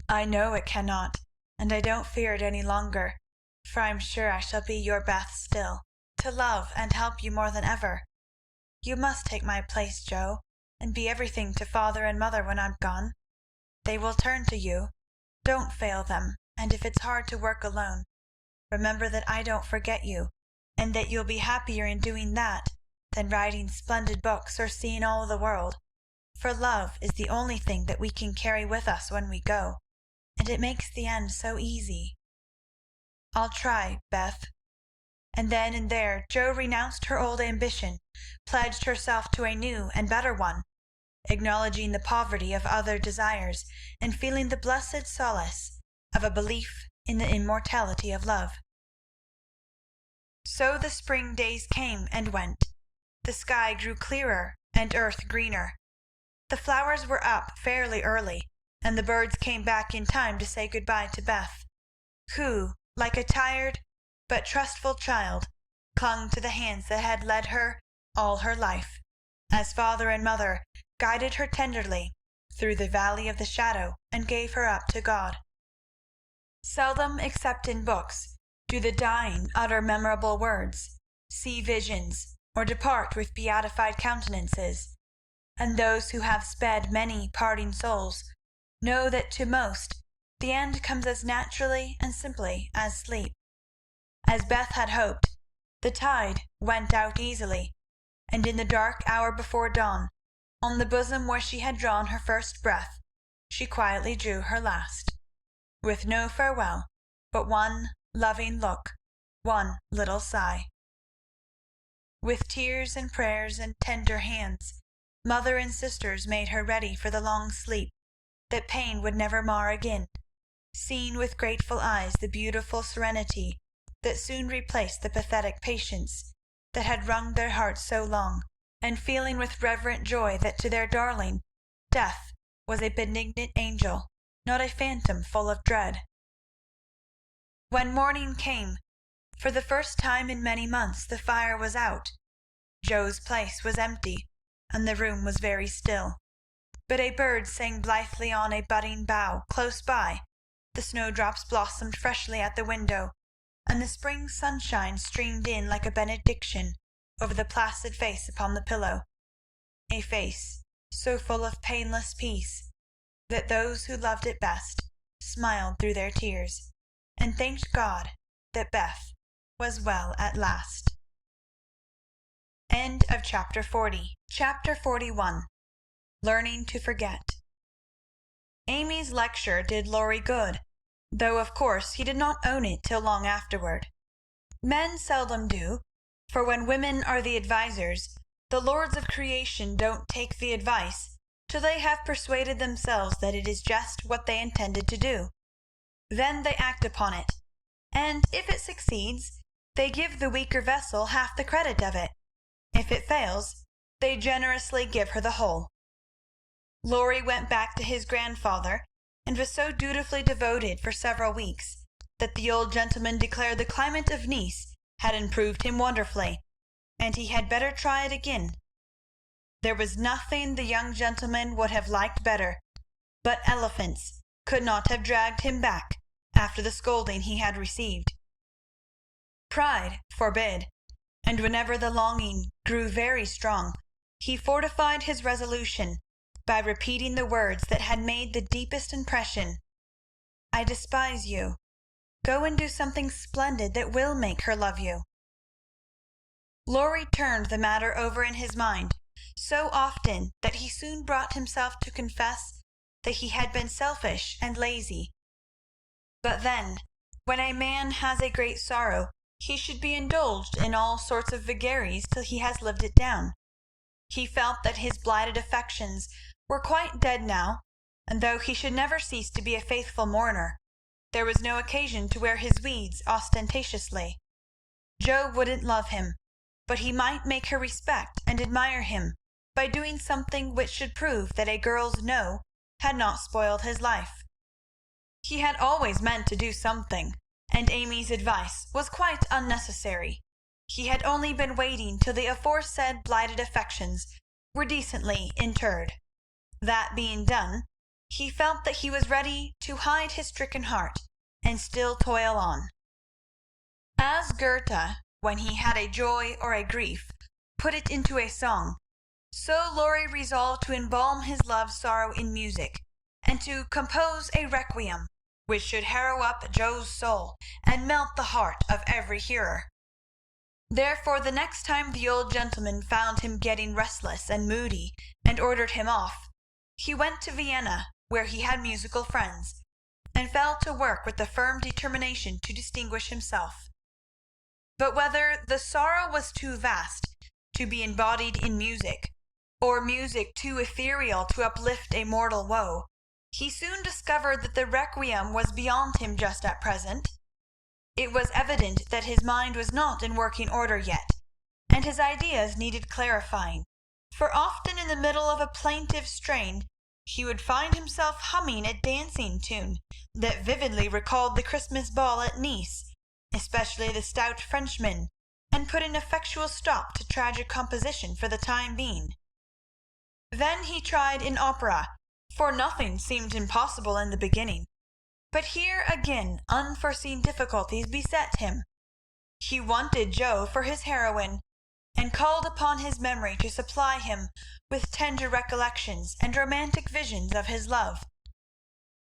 I know it cannot, and I don't fear it any longer, for I'm sure I shall be your Beth still, to love and help you more than ever. You must take my place, Joe, and be everything to father and mother when I'm gone. They will turn to you. Don't fail them, and if it's hard to work alone, remember that I don't forget you, and that you'll be happier in doing that than writing splendid books or seeing all the world, for love is the only thing that we can carry with us when we go, and it makes the end so easy." "I'll try, Beth." And then and there Joe renounced her old ambition, pledged herself to a new and better one, acknowledging the poverty of other desires, and feeling the blessed solace of a belief in the immortality of love. So the spring days came and went. The sky grew clearer and earth greener. The flowers were up fairly early, and the birds came back in time to say good-bye to Beth, who, like a tired but trustful child, clung to the hands that had led her all her life, as father and mother guided her tenderly through the valley of the shadow and gave her up to God. Seldom except in books do the dying utter memorable words, see visions, or depart with beatified countenances, and those who have sped many parting souls know that to most the end comes as naturally and simply as sleep. As Beth had hoped, the tide went out easily, and in the dark hour before dawn, on the bosom where she had drawn her first breath, she quietly drew her last, with no farewell, but one loving look, one little sigh. With tears and prayers and tender hands, mother and sisters made her ready for the long sleep that pain would never mar again, seeing with grateful eyes the beautiful serenity that soon replaced the pathetic patience that had wrung their hearts so long, and feeling with reverent joy that to their darling death was a benignant angel, not a phantom full of dread. When morning came, for the first time in many months the fire was out. Joe's place was empty, and the room was very still, but a bird sang blithely on a budding bough close by, the snowdrops blossomed freshly at the window, and the spring sunshine streamed in like a benediction over the placid face upon the pillow, a face so full of painless peace that those who loved it best smiled through their tears, and thanked God that Beth was well at last. End of chapter 40. Chapter 41. Learning to Forget. Amy's lecture did Laurie good, though of course he did not own it till long afterward. Men seldom do, for when women are the advisers, the lords of creation don't take the advice till they have persuaded themselves that it is just what they intended to do. Then they act upon it, and if it succeeds, they give the weaker vessel half the credit of it. If it fails, they generously give her the whole. Laurie went back to his grandfather, and was so dutifully devoted for several weeks that the old gentleman declared the climate of Nice had improved him wonderfully, and he had better try it again. There was nothing the young gentleman would have liked better, but elephants could not have dragged him back after the scolding he had received. Pride forbid, and whenever the longing grew very strong, he fortified his resolution by repeating the words that had made the deepest impression. "I despise you. Go and do something splendid that will make her love you." Laurie turned the matter over in his mind so often that he soon brought himself to confess that he had been selfish and lazy. But then, when a man has a great sorrow, he should be indulged in all sorts of vagaries till he has lived it down. He felt that his blighted affections were quite dead now, and though he should never cease to be a faithful mourner, there was no occasion to wear his weeds ostentatiously. Joe wouldn't love him, but he might make her respect and admire him by doing something which should prove that a girl's no had not spoiled his life. He had always meant to do something, and Amy's advice was quite unnecessary. He had only been waiting till the aforesaid blighted affections were decently interred. That being done, he felt that he was ready to hide his stricken heart and still toil on. As Goethe, when he had a joy or a grief, put it into a song, so Laurie resolved to embalm his love sorrow in music, and to compose a requiem which should harrow up Joe's soul and melt the heart of every hearer. Therefore the next time the old gentleman found him getting restless and moody, and ordered him off, he went to Vienna, where he had musical friends, and fell to work with the firm determination to distinguish himself. But whether the sorrow was too vast to be embodied in music, or music too ethereal to uplift a mortal woe, he soon discovered that the requiem was beyond him just at present. It was evident that his mind was not in working order yet, and his ideas needed clarifying, for often in the middle of a plaintive strain he would find himself humming a dancing tune that vividly recalled the Christmas ball at Nice, especially the stout Frenchman, and put an effectual stop to tragic composition for the time being. Then he tried an opera, for nothing seemed impossible in the beginning. But here again unforeseen difficulties beset him. He wanted Joe for his heroine, and called upon his memory to supply him with tender recollections and romantic visions of his love.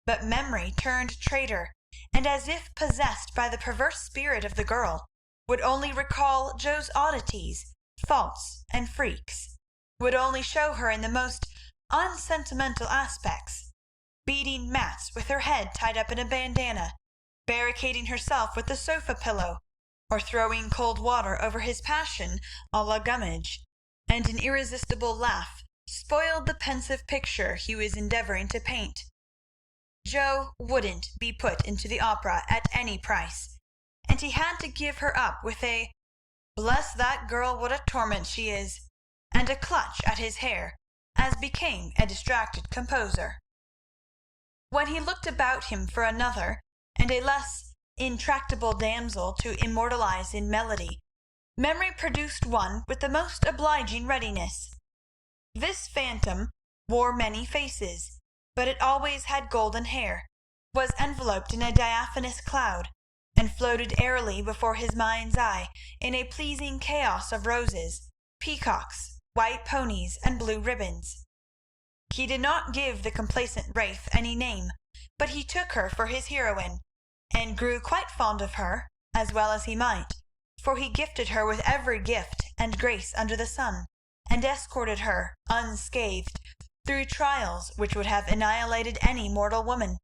But memory turned traitor, and as if possessed by the perverse spirit of the girl, would only recall Joe's oddities, faults, and freaks, would only show her in the most unsentimental aspects, beating mats with her head tied up in a bandana, barricading herself with the sofa pillow, or throwing cold water over his passion a la Gummidge, and an irresistible laugh spoiled the pensive picture he was endeavouring to paint. Joe wouldn't be put into the opera at any price, and he had to give her up with a "Bless that girl, what a torment she is," and a clutch at his hair, as became a distracted composer. When he looked about him for another and a less intractable damsel to immortalize in melody, memory produced one with the most obliging readiness. This phantom wore many faces, but it always had golden hair, was enveloped in a diaphanous cloud, and floated airily before his mind's eye in a pleasing chaos of roses, peacocks, white ponies, and blue ribbons. He did not give the complacent wraith any name, but he took her for his heroine, and grew quite fond of her, as well as he might, for he gifted her with every gift and grace under the sun, and escorted her unscathed through trials which would have annihilated any mortal woman.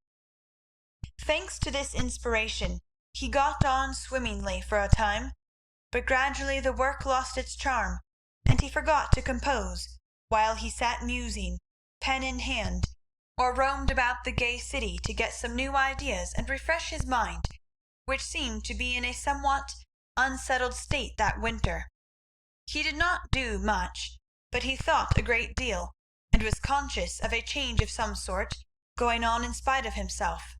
Thanks to this inspiration, he got on swimmingly for a time, but gradually the work lost its charm, and he forgot to compose, while he sat musing, pen in hand, or roamed about the gay city to get some new ideas and refresh his mind, which seemed to be in a somewhat unsettled state that winter. He did not do much, but he thought a great deal, and was conscious of a change of some sort going on in spite of himself.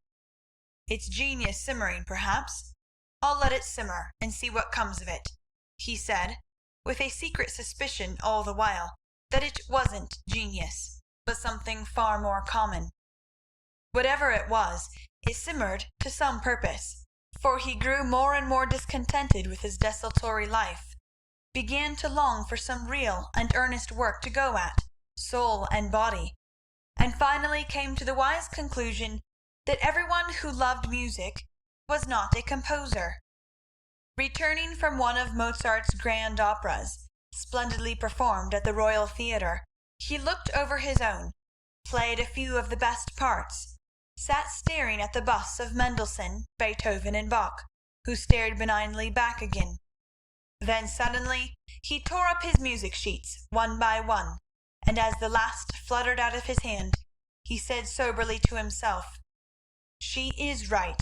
"It's genius simmering, perhaps. I'll let it simmer, and see what comes of it," he said, with a secret suspicion all the while that it wasn't genius, but something far more common. Whatever it was, it simmered to some purpose, for he grew more and more discontented with his desultory life, began to long for some real and earnest work to go at, soul and body, and finally came to the wise conclusion that everyone who loved music was not a composer. Returning from one of Mozart's grand operas, splendidly performed at the Royal Theatre, he looked over his own, played a few of the best parts, sat staring at the busts of Mendelssohn, Beethoven, and Bach, who stared benignly back again. Then suddenly he tore up his music sheets one by one, and as the last fluttered out of his hand, he said soberly to himself, "She is right.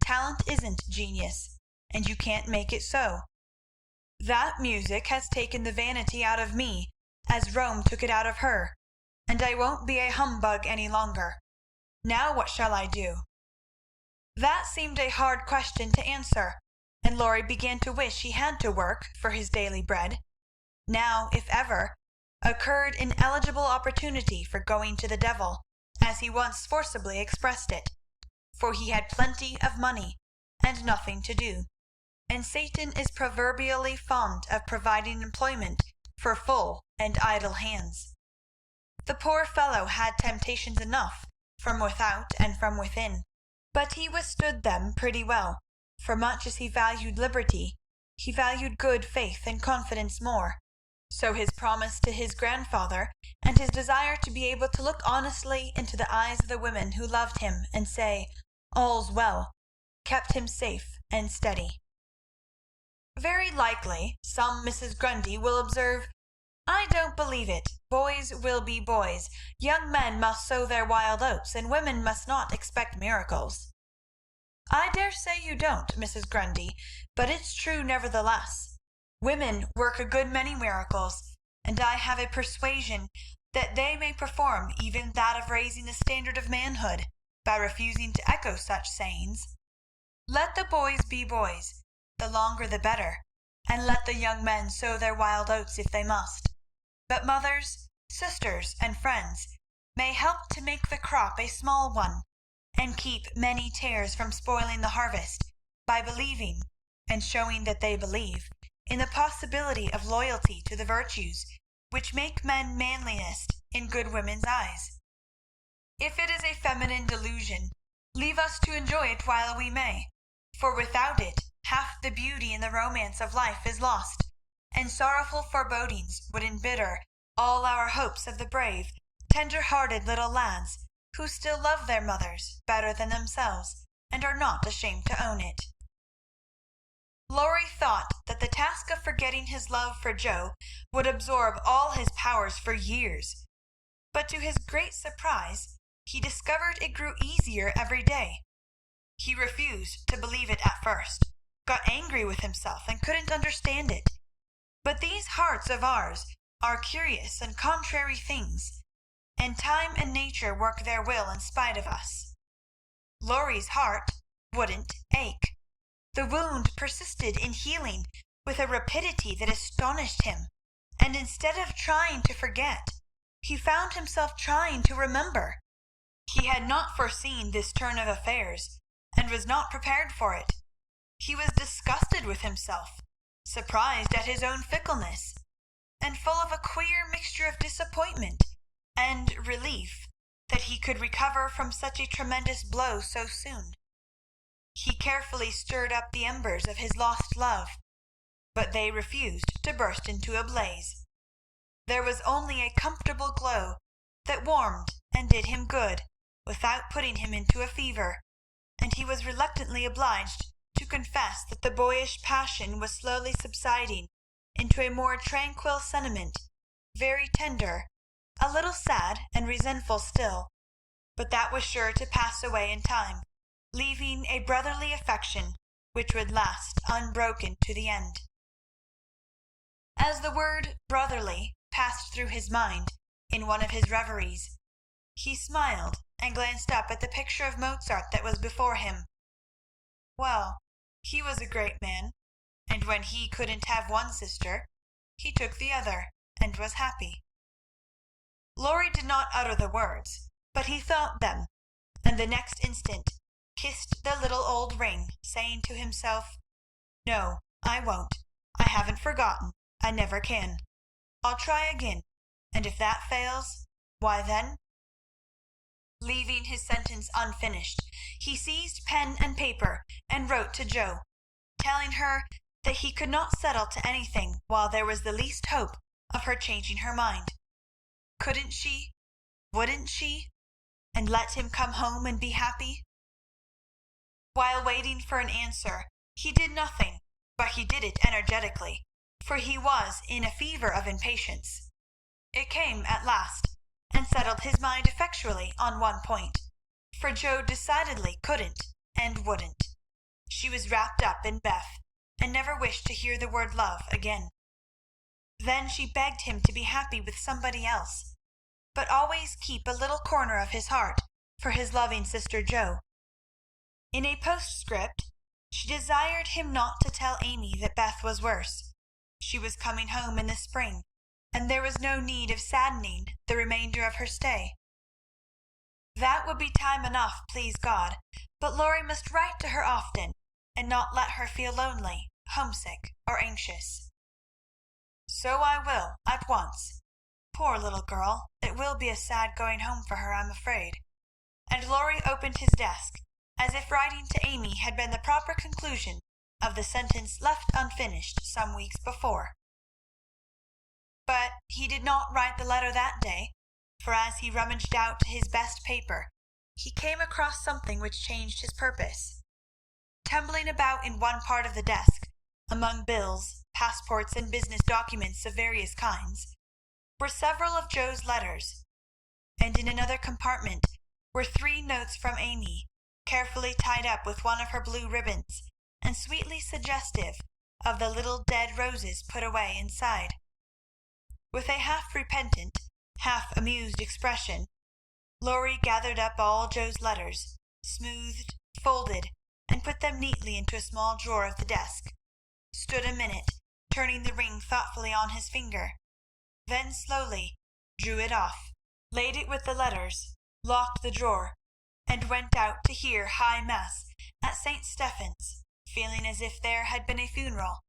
Talent isn't genius, and you can't make it so. That music has taken the vanity out of me, as Rome took it out of her, and I won't be a humbug any longer. Now what shall I do?" That seemed a hard question to answer, and Laurie began to wish he had to work for his daily bread. Now, if ever, occurred an eligible opportunity for going to the devil, as he once forcibly expressed it, for he had plenty of money and nothing to do, and Satan is proverbially fond of providing employment for full and idle hands. The poor fellow had temptations enough from without and from within, but he withstood them pretty well, for much as he valued liberty, he valued good faith and confidence more. So his promise to his grandfather, and his desire to be able to look honestly into the eyes of the women who loved him and say, "All's well," kept him safe and steady. Very likely some Mrs. Grundy will observe, "I don't believe it. Boys will be boys. Young men must sow their wild oats, and women must not expect miracles." I dare say you don't, Mrs. Grundy, but it's true nevertheless. Women work a good many miracles, and I have a persuasion that they may perform even that of raising the standard of manhood by refusing to echo such sayings. Let the boys be boys, the longer the better, and let the young men sow their wild oats if they must. But mothers, sisters, and friends may help to make the crop a small one, and keep many tares from spoiling the harvest by believing, and showing that they believe, in the possibility of loyalty to the virtues which make men manliest in good women's eyes. If it is a feminine delusion, leave us to enjoy it while we may, for without it half the beauty and the romance of life is lost, and sorrowful forebodings would embitter all our hopes of the brave, tender-hearted little lads who still love their mothers better than themselves, and are not ashamed to own it. Laurie thought that the task of forgetting his love for Joe would absorb all his powers for years, but to his great surprise he discovered it grew easier every day. He refused to believe it at first, got angry with himself and couldn't understand it. But these hearts of ours are curious and contrary things, and time and nature work their will in spite of us. Laurie's heart wouldn't ache. The wound persisted in healing with a rapidity that astonished him, and instead of trying to forget, he found himself trying to remember. He had not foreseen this turn of affairs, and was not prepared for it. He was disgusted with himself, surprised at his own fickleness, and full of a queer mixture of disappointment and relief that he could recover from such a tremendous blow so soon. He carefully stirred up the embers of his lost love, but they refused to burst into a blaze. There was only a comfortable glow that warmed and did him good without putting him into a fever, and he was reluctantly obliged to confess that the boyish passion was slowly subsiding into a more tranquil sentiment, very tender, a little sad and resentful still, but that was sure to pass away in time, leaving a brotherly affection which would last unbroken to the end. As the word brotherly passed through his mind in one of his reveries, he smiled and glanced up at the picture of Mozart that was before him. Well, he was a great man, and when he couldn't have one sister, he took the other, and was happy. Laurie did not utter the words, but he thought them, and the next instant kissed the little old ring, saying to himself, "No, I won't. I haven't forgotten. I never can. I'll try again, and if that fails, why then—" Leaving his sentence unfinished, he seized pen and paper and wrote to Jo, telling her that he could not settle to anything while there was the least hope of her changing her mind. Couldn't she? Wouldn't she? And let him come home and be happy? While waiting for an answer, he did nothing, but he did it energetically, for he was in a fever of impatience. It came at last, and settled his mind effectually on one point, for Jo decidedly couldn't and wouldn't. She was wrapped up in Beth, and never wished to hear the word love again. Then she begged him to be happy with somebody else, but always keep a little corner of his heart for his loving sister Jo. In a postscript, she desired him not to tell Amy that Beth was worse. She was coming home in the spring, and there was no need of saddening the remainder of her stay. That would be time enough, please God, but Laurie must write to her often, and not let her feel lonely, homesick, or anxious. "So I will, at once. Poor little girl, it will be a sad going home for her, I'm afraid." And Laurie opened his desk, as if writing to Amy had been the proper conclusion of the sentence left unfinished some weeks before. But he did not write the letter that day, for as he rummaged out his best paper, he came across something which changed his purpose. Tumbling about in one part of the desk, among bills, passports, and business documents of various kinds, were several of Jo's letters, and in another compartment were 3 notes from Amy, carefully tied up with one of her blue ribbons, and sweetly suggestive of the little dead roses put away inside. With a half-repentant, half-amused expression, Laurie gathered up all Jo's letters, smoothed, folded, and put them neatly into a small drawer of the desk, stood a minute, turning the ring thoughtfully on his finger, then slowly drew it off, laid it with the letters, locked the drawer, and went out to hear high mass at St. Stephen's, feeling as if there had been a funeral,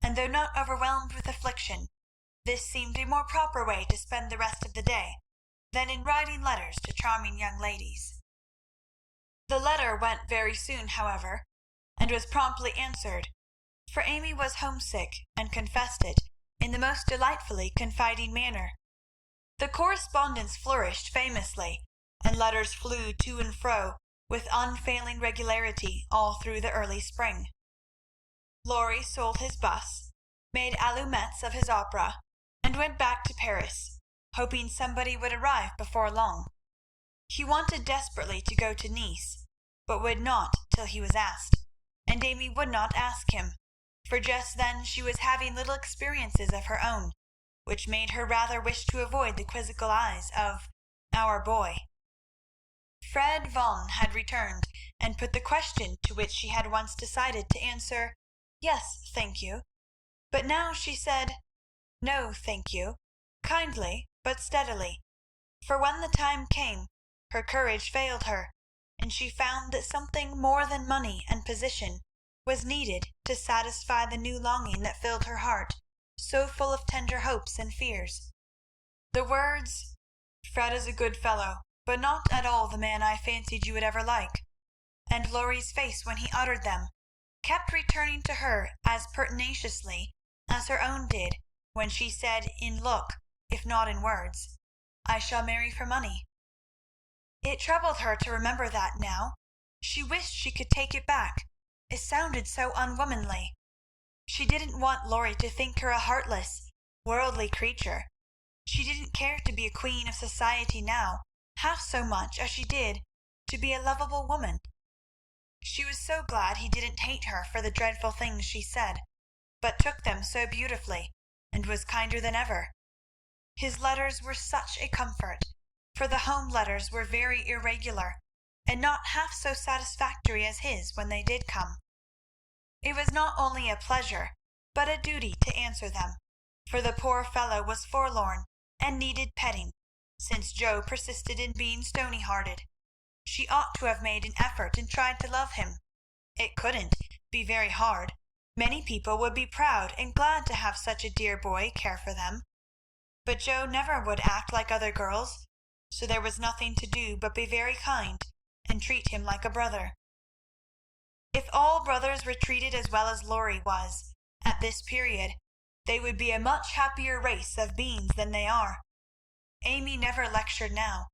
and though not overwhelmed with affliction, this seemed a more proper way to spend the rest of the day than in writing letters to charming young ladies. The letter went very soon, however, and was promptly answered, for Amy was homesick and confessed it in the most delightfully confiding manner. The correspondence flourished famously, and letters flew to and fro with unfailing regularity all through the early spring. Laurie sold his bus, made allumettes of his opera, and went back to Paris, hoping somebody would arrive before long. He wanted desperately to go to Nice, but would not till he was asked, and Amy would not ask him, for just then she was having little experiences of her own, which made her rather wish to avoid the quizzical eyes of "our boy." Fred Vaughan had returned, and put the question to which she had once decided to answer, "Yes, thank you," but now she said, "No, thank you," kindly but steadily, for when the time came, her courage failed her, and she found that something more than money and position was needed to satisfy the new longing that filled her heart, so full of tender hopes and fears. The words, "Fred is a good fellow, but not at all the man I fancied you would ever like," and Laurie's face when he uttered them, kept returning to her as pertinaciously as her own did when she said in look, if not in words, "I shall marry for money." It troubled her to remember that now. She wished she could take it back. It sounded so unwomanly. She didn't want Laurie to think her a heartless, worldly creature. She didn't care to be a queen of society now half so much as she did to be a lovable woman. She was so glad he didn't hate her for the dreadful things she said, but took them so beautifully, and was kinder than ever. His letters were such a comfort, for the home letters were very irregular, and not half so satisfactory as his when they did come. It was not only a pleasure, but a duty to answer them, for the poor fellow was forlorn and needed petting, since Joe persisted in being stony-hearted. She ought to have made an effort and tried to love him. It couldn't be very hard. Many people would be proud and glad to have such a dear boy care for them. But Joe never would act like other girls, so there was nothing to do but be very kind and treat him like a brother. If all brothers were treated as well as Laurie was at this period, they would be a much happier race of beings than they are. Amy never lectured now.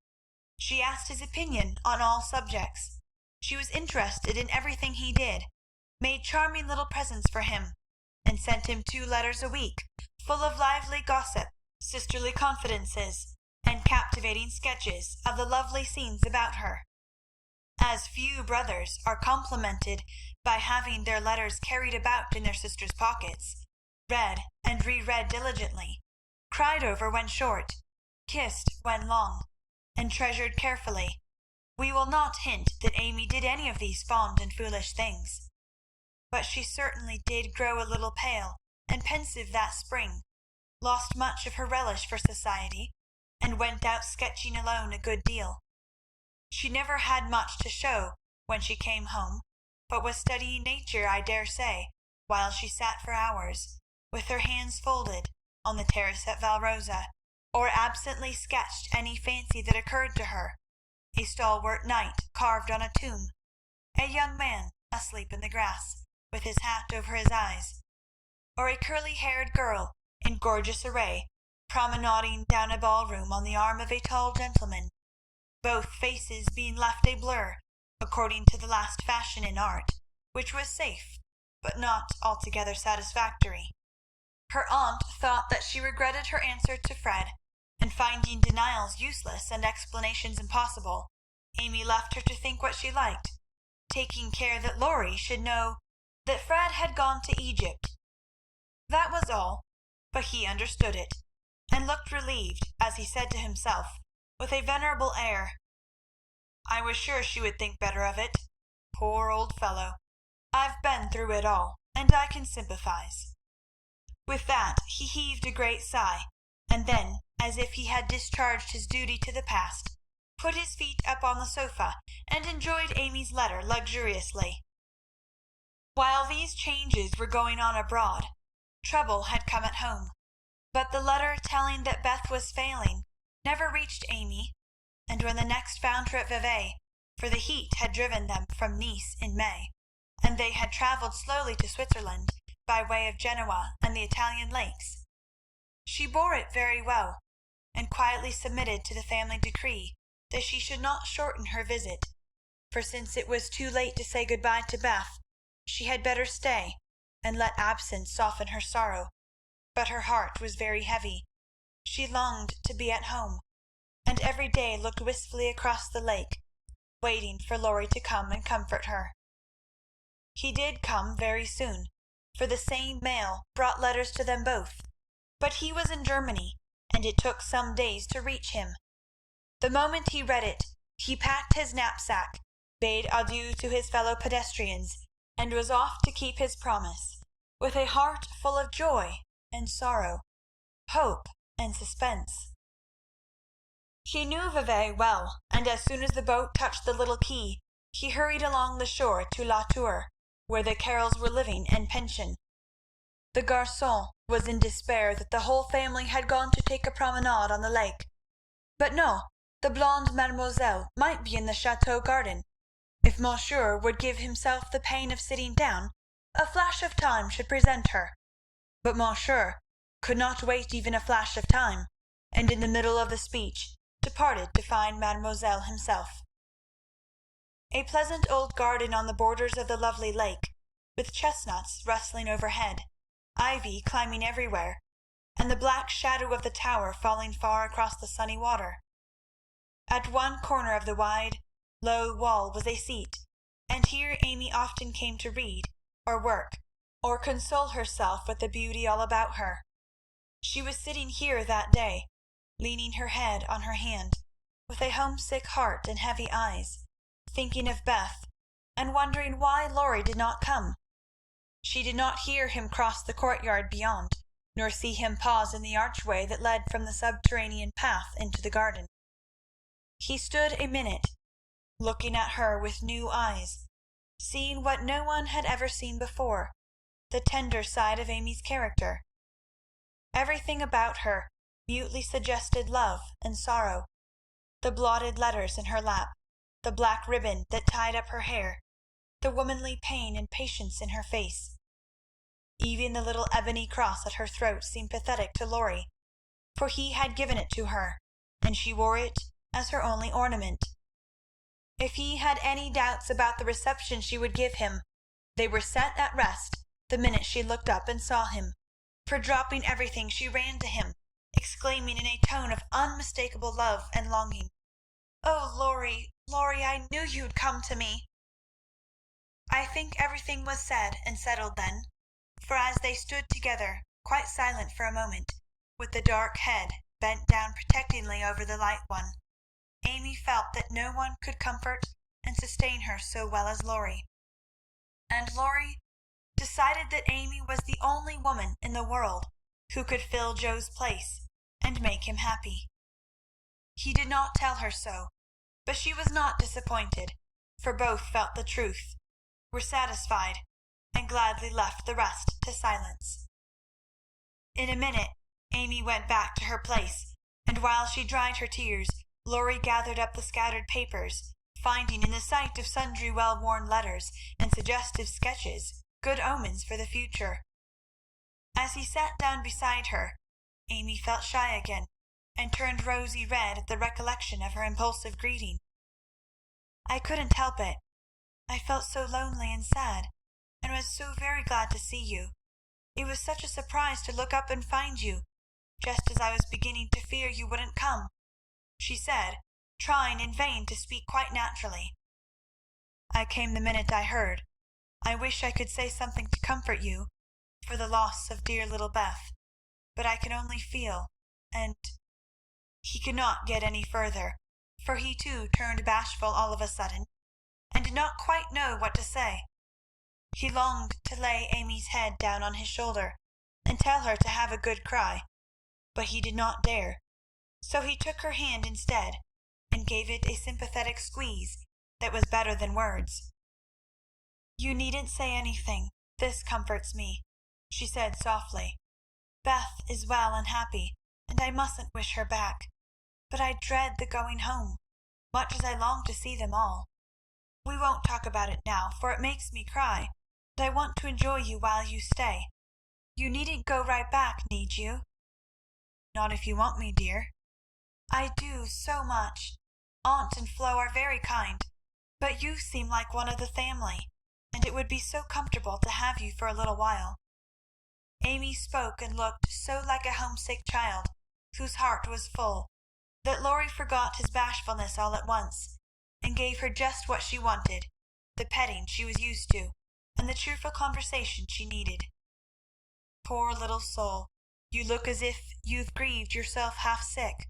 She asked his opinion on all subjects. She was interested in everything he did, made charming little presents for him, and sent him 2 letters a week, full of lively gossip, sisterly confidences, and captivating sketches of the lovely scenes about her. As few brothers are complimented by having their letters carried about in their sisters' pockets, read and re-read diligently, cried over when short, kissed when long, and treasured carefully, we will not hint that Amy did any of these fond and foolish things. But she certainly did grow a little pale and pensive that spring, lost much of her relish for society, and went out sketching alone a good deal. She never had much to show when she came home, but was studying nature, I dare say, while she sat for hours, with her hands folded, on the terrace at Valrosa, or absently sketched any fancy that occurred to her, a stalwart knight carved on a tomb, a young man asleep in the grass, with his hat over his eyes, or a curly-haired girl in gorgeous array, promenading down a ballroom on the arm of a tall gentleman, both faces being left a blur, according to the last fashion in art, which was safe, but not altogether satisfactory. Her aunt thought that she regretted her answer to Fred, and finding denials useless and explanations impossible, Amy left her to think what she liked, taking care that Laurie should know that Fred had gone to Egypt. That was all, but he understood it, and looked relieved as he said to himself, with a venerable air, I was sure she would think better of it. Poor old fellow! I've been through it all, and I can sympathize. With that he heaved a great sigh, and then, as if he had discharged his duty to the past, put his feet up on the sofa and enjoyed Amy's letter luxuriously. While these changes were going on abroad, trouble had come at home, but the letter telling that Beth was failing never reached Amy, and when the next found her at Vevey, for the heat had driven them from Nice in May, and they had travelled slowly to Switzerland by way of Genoa and the Italian lakes, she bore it very well, and quietly submitted to the family decree that she should not shorten her visit, for since it was too late to say good-bye to Beth, she had better stay and let absence soften her sorrow. But her heart was very heavy. She longed to be at home, and every day looked wistfully across the lake, waiting for Laurie to come and comfort her. He did come very soon, for the same mail brought letters to them both, but he was in Germany, and it took some days to reach him. The moment he read it, he packed his knapsack, bade adieu to his fellow pedestrians, and was off to keep his promise, with a heart full of joy and sorrow, hope and suspense. He knew Vevey well, and as soon as the boat touched the little quay, he hurried along the shore to La Tour, where the Carrolls were living in pension. The garçon was in despair that the whole family had gone to take a promenade on the lake. But no, the blonde mademoiselle might be in the chateau garden. If monsieur would give himself the pain of sitting down, a flash of time should present her. But monsieur could not wait even a flash of time, and in the middle of the speech departed to find mademoiselle himself. A pleasant old garden on the borders of the lovely lake, with chestnuts rustling overhead, ivy climbing everywhere, and the black shadow of the tower falling far across the sunny water. At one corner of the wide, low wall was a seat, and here Amy often came to read, or work, or console herself with the beauty all about her. She was sitting here that day, leaning her head on her hand, with a homesick heart and heavy eyes, thinking of Beth, and wondering why Laurie did not come. She did not hear him cross the courtyard beyond, nor see him pause in the archway that led from the subterranean path into the garden. He stood a minute, looking at her with new eyes, seeing what no one had ever seen before, the tender side of Amy's character. Everything about her mutely suggested love and sorrow. The blotted letters in her lap, the black ribbon that tied up her hair, the womanly pain and patience in her face. Even the little ebony cross at her throat seemed pathetic to Laurie, for he had given it to her, and she wore it as her only ornament. If he had any doubts about the reception she would give him, they were set at rest the minute she looked up and saw him, for dropping everything she ran to him, exclaiming in a tone of unmistakable love and longing, "Oh, Laurie, Laurie, I knew you'd come to me!" I think everything was said and settled then, for as they stood together, quite silent for a moment, with the dark head bent down protectingly over the light one, Amy felt that no one could comfort and sustain her so well as Laurie. And Laurie decided that Amy was the only woman in the world who could fill Joe's place and make him happy. He did not tell her so, but she was not disappointed, for both felt the truth, were satisfied, and gladly left the rest to silence. In a minute Amy went back to her place, and while she dried her tears, Laurie gathered up the scattered papers, finding in the sight of sundry well-worn letters and suggestive sketches good omens for the future. As he sat down beside her, Amy felt shy again, and turned rosy red at the recollection of her impulsive greeting. "I couldn't help it. I felt so lonely and sad, and was so very glad to see you. It was such a surprise to look up and find you, just as I was beginning to fear you wouldn't come," she said, trying in vain to speak quite naturally. "I came the minute I heard. I wish I could say something to comfort you for the loss of dear little Beth, but I can only feel, and—" He could not get any further, for he too turned bashful all of a sudden, and did not quite know what to say. He longed to lay Amy's head down on his shoulder, and tell her to have a good cry, but he did not dare, so he took her hand instead, and gave it a sympathetic squeeze that was better than words. "You needn't say anything. This comforts me," she said softly. "Beth is well and happy, and I mustn't wish her back. But I dread the going home, much as I long to see them all. We won't talk about it now, for it makes me cry, and I want to enjoy you while you stay. You needn't go right back, need you?" "Not if you want me, dear." "I do so much. Aunt and Flo are very kind, but you seem like one of the family, and it would be so comfortable to have you for a little while." Amy spoke and looked so like a homesick child, whose heart was full, that Laurie forgot his bashfulness all at once, and gave her just what she wanted, the petting she was used to, and the cheerful conversation she needed. "Poor little soul, you look as if you'd grieved yourself half sick.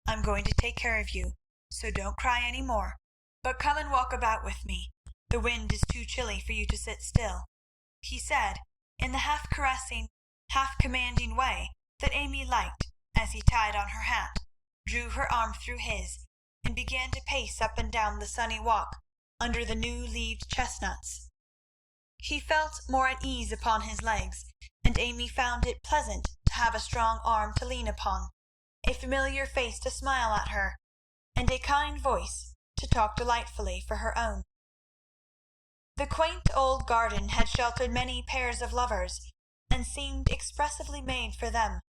I'm going to take care of you, so don't cry any more, but come and walk about with me. The wind is too chilly for you to sit still," he said, in the half caressing, half commanding way that Amy liked, as he tied on her hat, drew her arm through his, and began to pace up and down the sunny walk under the new-leaved chestnuts. He felt more at ease upon his legs, and Amy found it pleasant to have a strong arm to lean upon, a familiar face to smile at her, and a kind voice to talk delightfully for her own. The quaint old garden had sheltered many pairs of lovers, and seemed expressively made for them,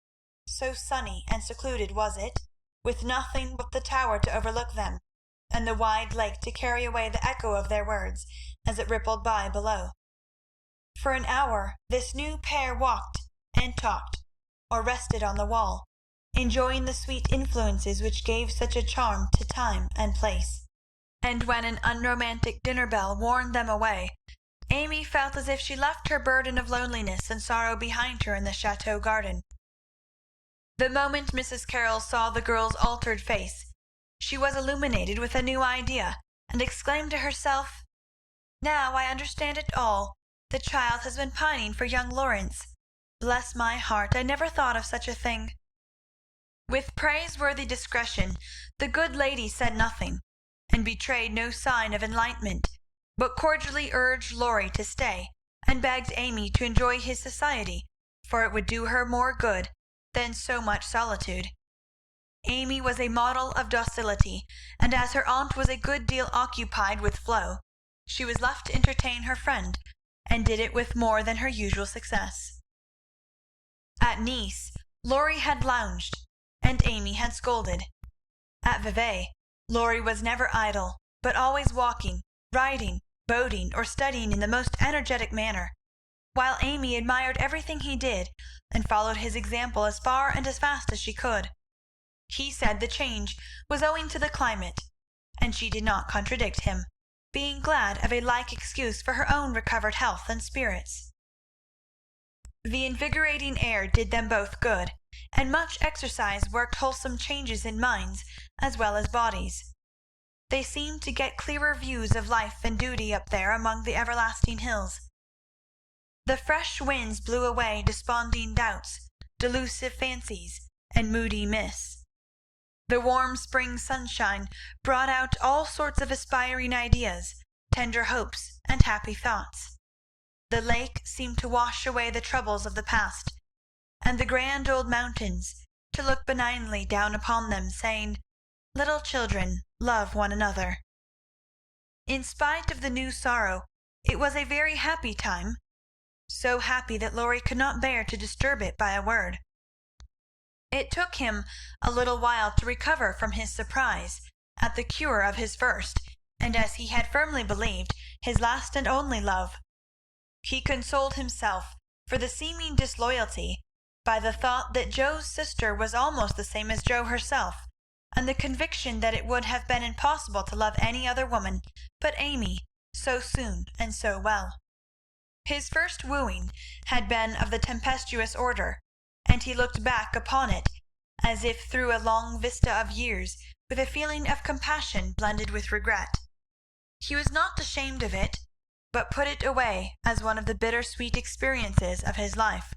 so sunny and secluded was it, with nothing but the tower to overlook them, and the wide lake to carry away the echo of their words as it rippled by below. For an hour this new pair walked and talked, or rested on the wall, enjoying the sweet influences which gave such a charm to time and place. And when an unromantic dinner bell warned them away, Amy felt as if she left her burden of loneliness and sorrow behind her in the chateau garden. The moment Mrs. Carroll saw the girl's altered face, she was illuminated with a new idea, and exclaimed to herself, "Now I understand it all. The child has been pining for young Lawrence. Bless my heart, I never thought of such a thing." With praiseworthy discretion the good lady said nothing, and betrayed no sign of enlightenment, but cordially urged Laurie to stay, and begged Amy to enjoy his society, for it would do her more good than so much solitude. Amy was a model of docility, and as her aunt was a good deal occupied with Flo, she was left to entertain her friend, and did it with more than her usual success. At Nice, Laurie had lounged, and Amy had scolded. At Vevey, Laurie was never idle, but always walking, riding, boating, or studying in the most energetic manner, while Amy admired everything he did, and followed his example as far and as fast as she could. He said the change was owing to the climate, and she did not contradict him, being glad of a like excuse for her own recovered health and spirits. The invigorating air did them both good, and much exercise worked wholesome changes in minds as well as bodies. They seemed to get clearer views of life and duty up there among the everlasting hills. The fresh winds blew away desponding doubts, delusive fancies, and moody mists. The warm spring sunshine brought out all sorts of aspiring ideas, tender hopes, and happy thoughts. The lake seemed to wash away the troubles of the past, and the grand old mountains to look benignly down upon them, saying, "Little children, love one another." In spite of the new sorrow, it was a very happy time, so happy that Laurie could not bear to disturb it by a word. It took him a little while to recover from his surprise at the cure of his first, and as he had firmly believed, his last and only love. He consoled himself for the seeming disloyalty by the thought that Joe's sister was almost the same as Joe herself, and the conviction that it would have been impossible to love any other woman but Amy so soon and so well. His first wooing had been of the tempestuous order, and he looked back upon it as if through a long vista of years, with a feeling of compassion blended with regret. He was not ashamed of it, but put it away as one of the bitter-sweet experiences of his life,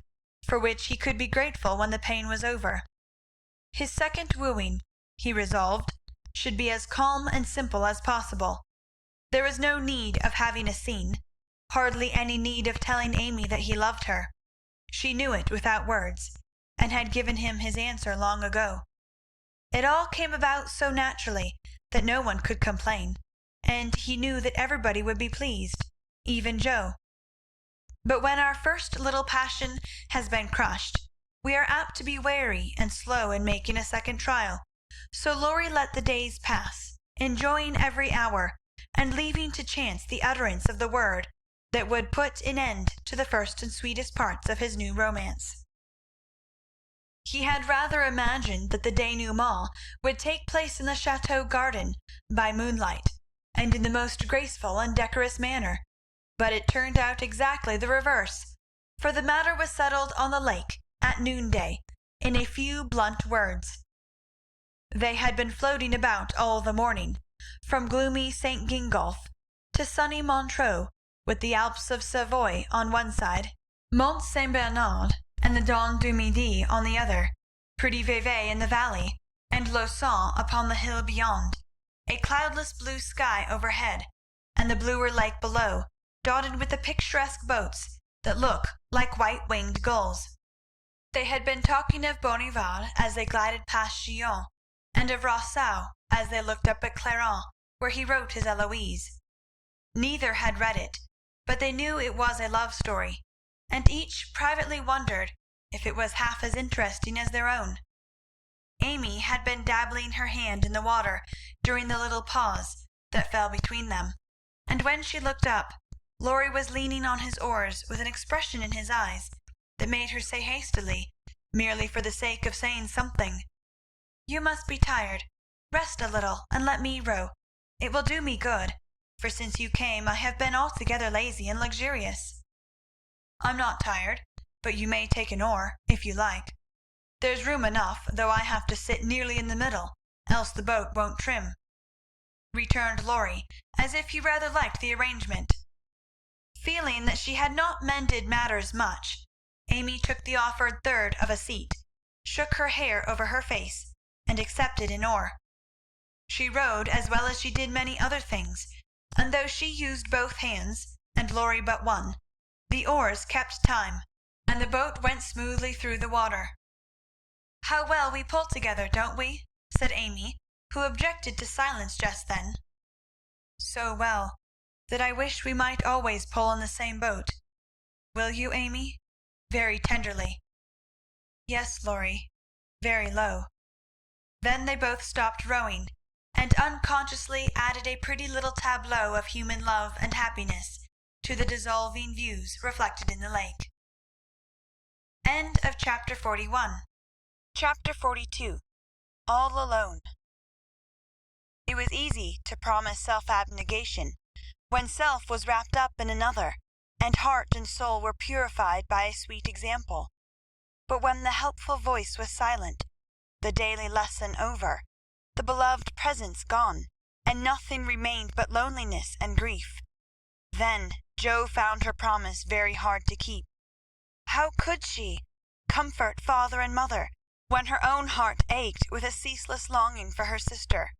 for which he could be grateful when the pain was over. His second wooing, he resolved, should be as calm and simple as possible. There was no need of having a scene, hardly any need of telling Amy that he loved her. She knew it without words, and had given him his answer long ago. It all came about so naturally that no one could complain, and he knew that everybody would be pleased, even Joe. But when our first little passion has been crushed, we are apt to be wary and slow in making a second trial, so Laurie let the days pass, enjoying every hour, and leaving to chance the utterance of the word that would put an end to the first and sweetest parts of his new romance. He had rather imagined that the denouement would take place in the chateau garden by moonlight, and in the most graceful and decorous manner, but it turned out exactly the reverse, for the matter was settled on the lake at noonday, in a few blunt words. They had been floating about all the morning, from gloomy St. Gingolph to sunny Montreux, with the Alps of Savoy on one side, Mont Saint Bernard and the Dent du Midi on the other, pretty Vevey in the valley, and Lausanne upon the hill beyond, a cloudless blue sky overhead, and the bluer lake below, dotted with the picturesque boats that look like white-winged gulls. They had been talking of Bonneval as they glided past Chillon, and of Rossau as they looked up at Clarens, where he wrote his Eloise. Neither had read it, but they knew it was a love story, and each privately wondered if it was half as interesting as their own. Amy had been dabbling her hand in the water during the little pause that fell between them, and when she looked up, Laurie was leaning on his oars with an expression in his eyes that made her say hastily, merely for the sake of saying something, "You must be tired. Rest a little, and let me row. It will do me good, for since you came I have been altogether lazy and luxurious." "I'm not tired, but you may take an oar, if you like. There's room enough, though I have to sit nearly in the middle, else the boat won't trim," returned Laurie, as if he rather liked the arrangement. Feeling that she had not mended matters much, Amy took the offered third of a seat, shook her hair over her face, and accepted an oar. She rowed as well as she did many other things, and though she used both hands, and Laurie but one, the oars kept time, and the boat went smoothly through the water. "How well we pull together, don't we?" said Amy, who objected to silence just then. "So well, that I wish we might always pull in the same boat. Will you, Amy?" very tenderly. "Yes, Laurie," very low. Then they both stopped rowing, and unconsciously added a pretty little tableau of human love and happiness to the dissolving views reflected in the lake. End of chapter 41. Chapter 42. All alone. It was easy to promise self-abnegation when self was wrapped up in another, and heart and soul were purified by a sweet example. But when the helpful voice was silent, the daily lesson over, the beloved presence gone, and nothing remained but loneliness and grief, then Jo found her promise very hard to keep. How could she comfort father and mother when her own heart ached with a ceaseless longing for her sister?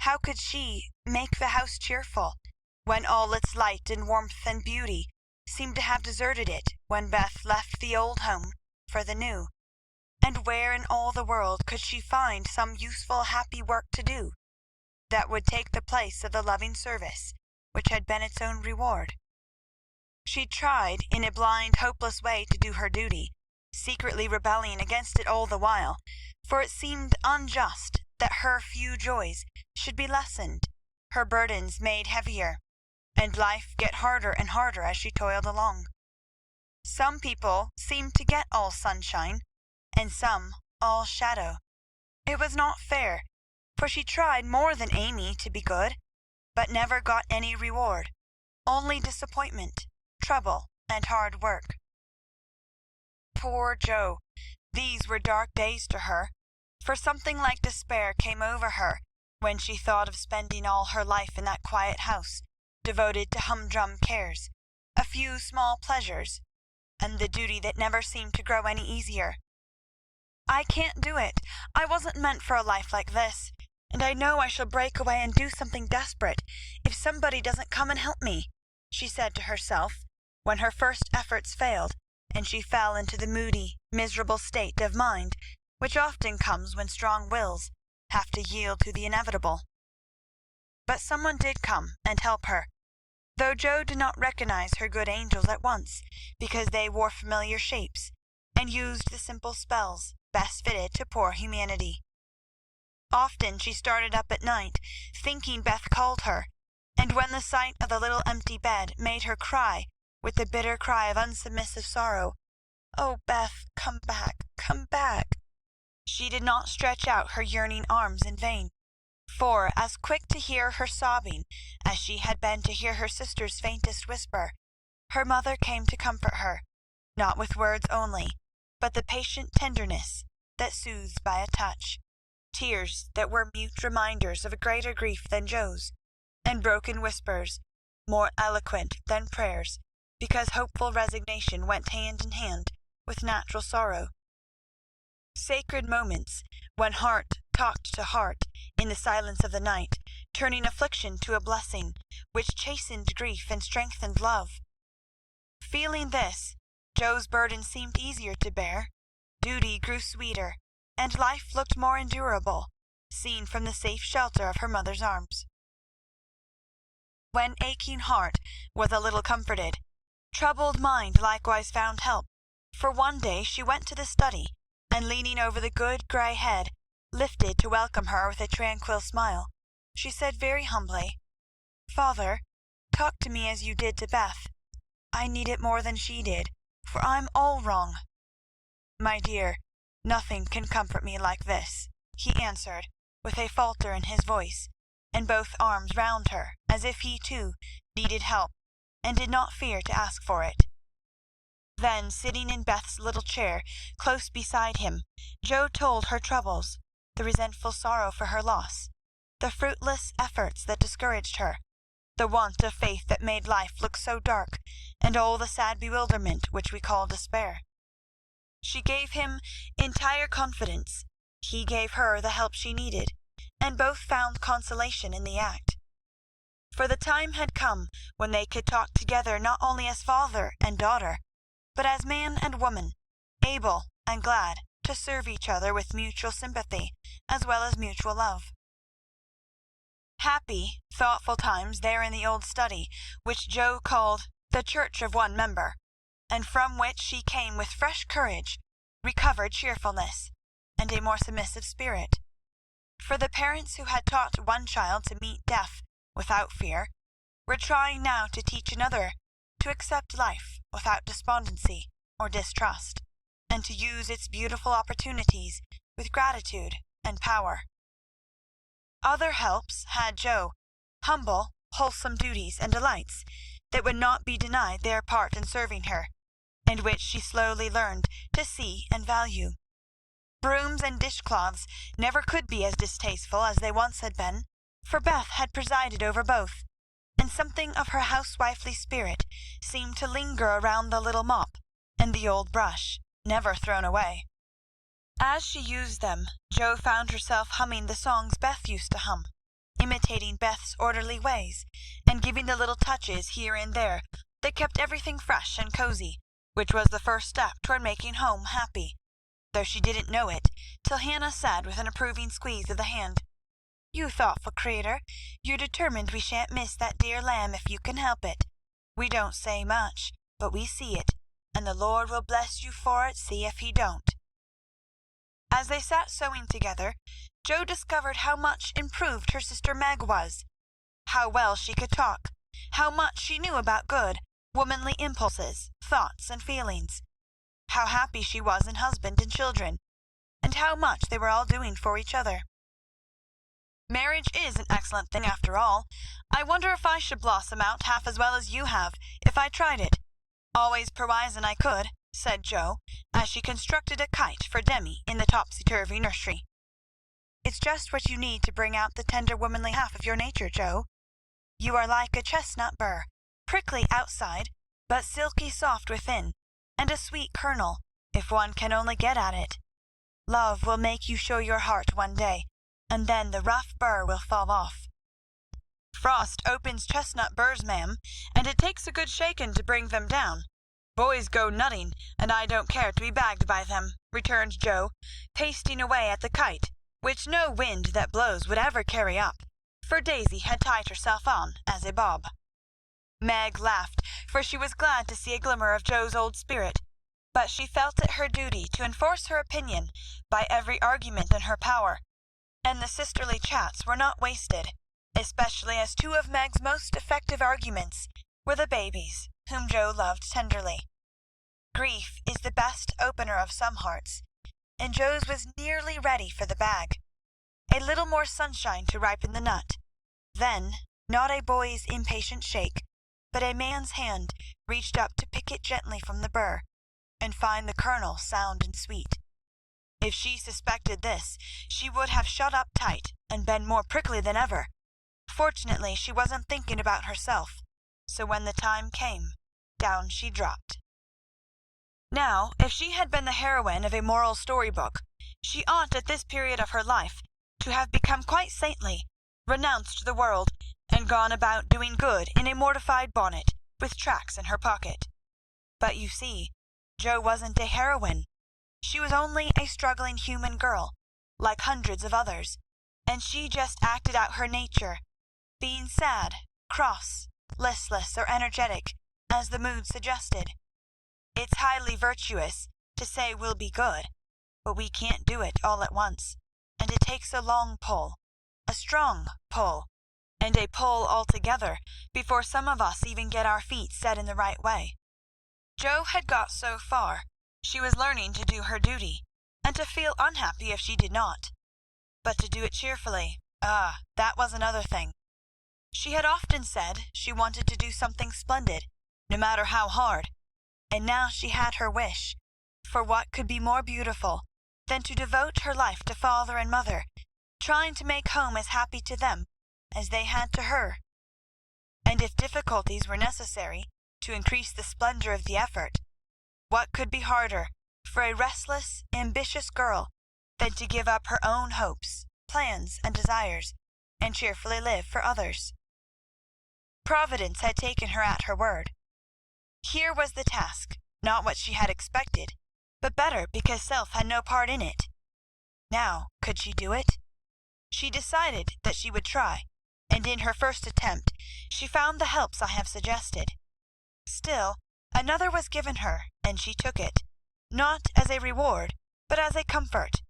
How could she make the house cheerful when all its light and warmth and beauty seemed to have deserted it when Beth left the old home for the new? And where in all the world could she find some useful, happy work to do, that would take the place of the loving service which had been its own reward? She tried in a blind, hopeless way to do her duty, secretly rebelling against it all the while, for it seemed unjust that her few joys should be lessened, her burdens made heavier, and life get harder and harder as she toiled along. Some people seemed to get all sunshine, and some all shadow. It was not fair, for she tried more than Amy to be good, but never got any reward, only disappointment, trouble, and hard work. Poor Jo! These were dark days to her, for something like despair came over her when she thought of spending all her life in that quiet house, devoted to humdrum cares, a few small pleasures, and the duty that never seemed to grow any easier. "I can't do it. I wasn't meant for a life like this, and I know I shall break away and do something desperate if somebody doesn't come and help me," she said to herself, when her first efforts failed, and she fell into the moody, miserable state of mind which often comes when strong wills have to yield to the inevitable. But someone did come and help her, though Jo did not recognize her good angels at once, because they wore familiar shapes, and used the simple spells best fitted to poor humanity. Often she started up at night, thinking Beth called her, and when the sight of the little empty bed made her cry with the bitter cry of unsubmissive sorrow, "Oh, Beth, come back, come back," she did not stretch out her yearning arms in vain, for as quick to hear her sobbing as she had been to hear her sister's faintest whisper, her mother came to comfort her, not with words only, but the patient tenderness that soothes by a touch, tears that were mute reminders of a greater grief than Jo's, and broken whispers more eloquent than prayers, because hopeful resignation went hand in hand with natural sorrow. Sacred moments, when heart talked to heart in the silence of the night, turning affliction to a blessing, which chastened grief and strengthened love. Feeling this, Jo's burden seemed easier to bear, duty grew sweeter, and life looked more endurable, seen from the safe shelter of her mother's arms. When aching heart was a little comforted, troubled mind likewise found help, for one day she went to the study, and leaning over the good grey head, lifted to welcome her with a tranquil smile, she said very humbly, "Father, talk to me as you did to Beth. I need it more than she did, for I'm all wrong." "My dear, nothing can comfort me like this," he answered, with a falter in his voice, and both arms round her, as if he too needed help, and did not fear to ask for it. Then, sitting in Beth's little chair close beside him, Jo told her troubles, the resentful sorrow for her loss, the fruitless efforts that discouraged her, the want of faith that made life look so dark, and all the sad bewilderment which we call despair. She gave him entire confidence, he gave her the help she needed, and both found consolation in the act. For the time had come when they could talk together not only as father and daughter, but as man and woman, able and glad to serve each other with mutual sympathy as well as mutual love. Happy, thoughtful times there in the old study, which Joe called the church of one member, and from which she came with fresh courage, recovered cheerfulness, and a more submissive spirit. For the parents who had taught one child to meet death without fear were trying now to teach another to accept life without despondency or distrust, and to use its beautiful opportunities with gratitude and power. Other helps had Joe, humble, wholesome duties and delights that would not be denied their part in serving her, and which she slowly learned to see and value. Brooms and dishcloths never could be as distasteful as they once had been, for Beth had presided over both, and something of her housewifely spirit seemed to linger around the little mop and the old brush, never thrown away. As she used them, Jo found herself humming the songs Beth used to hum, imitating Beth's orderly ways, and giving the little touches here and there that kept everything fresh and cozy, which was the first step toward making home happy, though she didn't know it till Hannah said with an approving squeeze of the hand, "You thoughtful creatur, you're determined we shan't miss that dear lamb if you can help it. We don't say much, but we see it, and the Lord will bless you for it, see if he don't." As they sat sewing together, Jo discovered how much improved her sister Meg was, how well she could talk, how much she knew about good, womanly impulses, thoughts, and feelings, how happy she was in husband and children, and how much they were all doing for each other. "Marriage is an excellent thing after all. I wonder if I should blossom out half as well as you have, if I tried it. Always perwisin' I could," said Jo, as she constructed a kite for Demi in the topsy-turvy nursery. "It's just what you need to bring out the tender womanly half of your nature, Jo. You are like a chestnut burr, prickly outside, but silky soft within, and a sweet kernel, if one can only get at it. Love will make you show your heart one day, and then the rough burr will fall off." "Frost opens chestnut burrs, ma'am, and it takes a good shaking to bring them down. Boys go nutting, and I don't care to be bagged by them," returned Jo, pasting away at the kite, which no wind that blows would ever carry up, for Daisy had tied herself on as a bob. Meg laughed, for she was glad to see a glimmer of Jo's old spirit, but she felt it her duty to enforce her opinion by every argument in her power, and the sisterly chats were not wasted, especially as two of Meg's most effective arguments were the babies, whom Jo loved tenderly. Grief is the best opener of some hearts, and Jo's was nearly ready for the bag. A little more sunshine to ripen the nut. Then, not a boy's impatient shake, but a man's hand reached up to pick it gently from the burr, and find the kernel sound and sweet. If she suspected this, she would have shut up tight and been more prickly than ever. Fortunately, she wasn't thinking about herself, so when the time came, down she dropped. Now, if she had been the heroine of a moral story-book, she ought at this period of her life to have become quite saintly, renounced the world, and gone about doing good in a mortified bonnet, with tracts in her pocket. But you see, Jo wasn't a heroine. She was only a struggling human girl, like hundreds of others, and she just acted out her nature, being sad, cross, listless, or energetic, as the mood suggested. It's highly virtuous to say we'll be good, but we can't do it all at once, and it takes a long pull, a strong pull, and a pull altogether before some of us even get our feet set in the right way. Jo had got so far, she was learning to do her duty, and to feel unhappy if she did not. But to do it cheerfully, that was another thing. She had often said she wanted to do something splendid, no matter how hard, and now she had her wish, for what could be more beautiful than to devote her life to father and mother, trying to make home as happy to them as they had to her. And if difficulties were necessary to increase the splendor of the effort, what could be harder, for a restless, ambitious girl than to give up her own hopes, plans, and desires, and cheerfully live for others. Providence had taken her at her word. Here was the task, not what she had expected, but better because self had no part in it. Now, could she do it? She decided that she would try, and in her first attempt she found the helps I have suggested. Still, another was given her, and she took it, not as a reward, but as a comfort,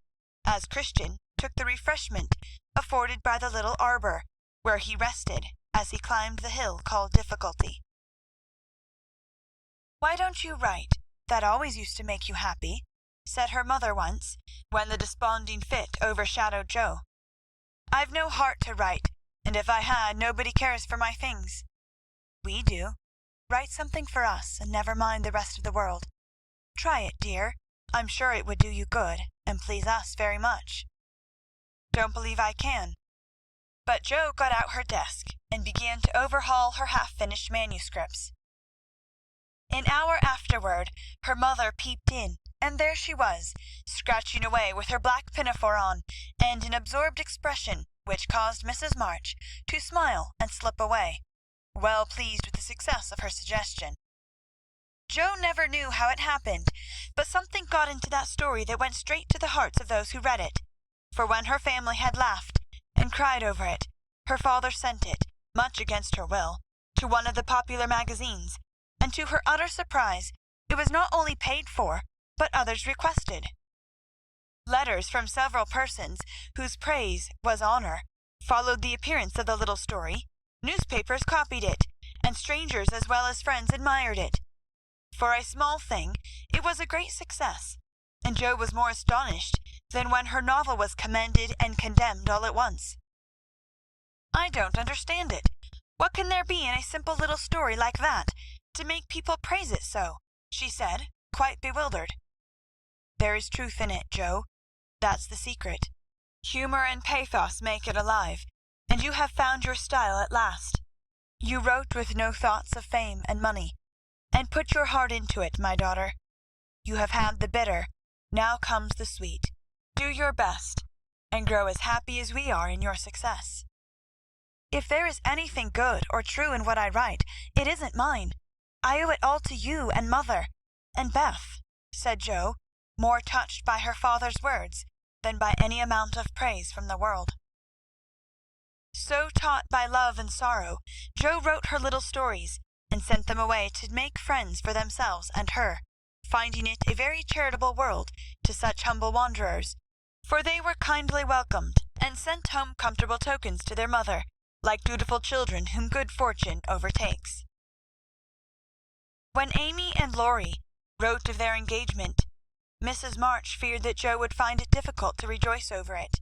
as Christian took the refreshment afforded by the little arbor, where he rested as he climbed the hill called Difficulty. "Why don't you write? That always used to make you happy," said her mother once, when the desponding fit overshadowed Joe. "I've no heart to write, and if I had, nobody cares for my things." "We do. Write something for us, and never mind the rest of the world. Try it, dear. I'm sure it would do you good, and please us very much." "Don't believe I can." But Joe got out her desk, and began to overhaul her half-finished manuscripts. An hour afterward her mother peeped in, and there she was, scratching away with her black pinafore on, and an absorbed expression which caused Mrs. March to smile and slip away, well pleased with the success of her suggestion. Joe never knew how it happened, but something got into that story that went straight to the hearts of those who read it, for when her family had laughed and cried over it, her father sent it, much against her will, to one of the popular magazines, and to her utter surprise it was not only paid for, but others requested. Letters from several persons, whose praise was honor, followed the appearance of the little story. Newspapers copied it, and strangers as well as friends admired it. For a small thing, it was a great success, and Joe was more astonished than when her novel was commended and condemned all at once. "I don't understand it. What can there be in a simple little story like that to make people praise it so?" she said, quite bewildered. "There is truth in it, Joe. That's the secret. Humor and pathos make it alive, and you have found your style at last. You wrote with no thoughts of fame and money, and put your heart into it, my daughter. You have had the bitter, now comes the sweet. Do your best, and grow as happy as we are in your success." "If there is anything good or true in what I write, it isn't mine. I owe it all to you and mother and Beth," said Joe, more touched by her father's words than by any amount of praise from the world. So taught by love and sorrow, Joe wrote her little stories, and sent them away to make friends for themselves and her, finding it a very charitable world to such humble wanderers, for they were kindly welcomed, and sent home comfortable tokens to their mother, like dutiful children whom good fortune overtakes. When Amy and Laurie wrote of their engagement, Mrs. March feared that Joe would find it difficult to rejoice over it.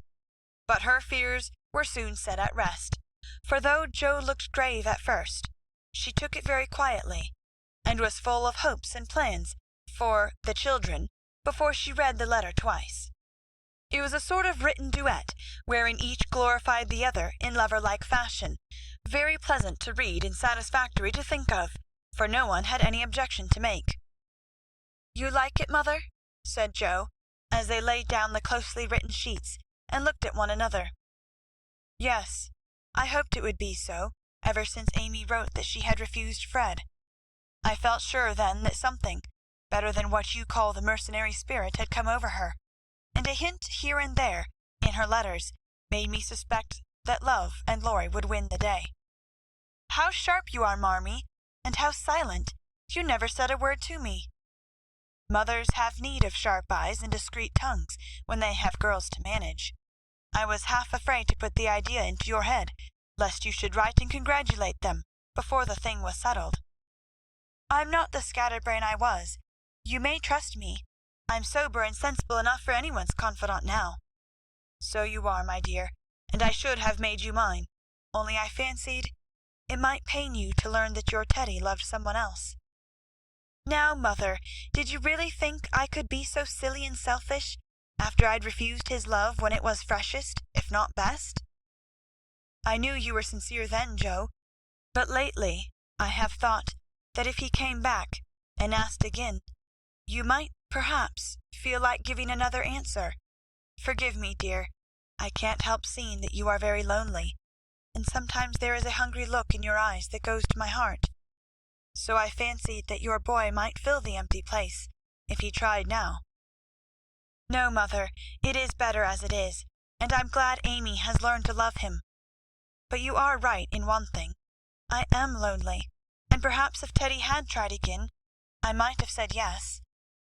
But her fears were soon set at rest, for though Joe looked grave at first, she took it very quietly, and was full of hopes and plans for the children before she read the letter twice. It was a sort of written duet, wherein each glorified the other in lover-like fashion, very pleasant to read and satisfactory to think of, for no one had any objection to make. "You like it, mother?" said Joe, as they laid down the closely written sheets and looked at one another. "Yes, I hoped it would be so, ever since Amy wrote that she had refused Fred. I felt sure then that something, better than what you call the mercenary spirit, had come over her, and a hint here and there in her letters made me suspect that love and Laurie would win the day. How sharp you are, Marmee, and how silent! You never said a word to me." "Mothers have need of sharp eyes and discreet tongues when they have girls to manage. I was half afraid to put the idea into your head, lest you should write and congratulate them before the thing was settled." "I'm not the scatterbrain I was. You may trust me. I'm sober and sensible enough for anyone's confidant now." "So you are, my dear, and I should have made you mine, only I fancied it might pain you to learn that your Teddy loved someone else." "Now, mother, did you really think I could be so silly and selfish, after I'd refused his love when it was freshest, if not best?" "I knew you were sincere then, Joe, but lately I have thought that if he came back and asked again, you might perhaps feel like giving another answer. Forgive me, dear. I can't help seeing that you are very lonely, and sometimes there is a hungry look in your eyes that goes to my heart. So I fancied that your boy might fill the empty place, if he tried now. No, mother, it is better as it is, and I'm glad Amy has learned to love him. But you are right in one thing. I am lonely, and perhaps if Teddy had tried again, I might have said yes,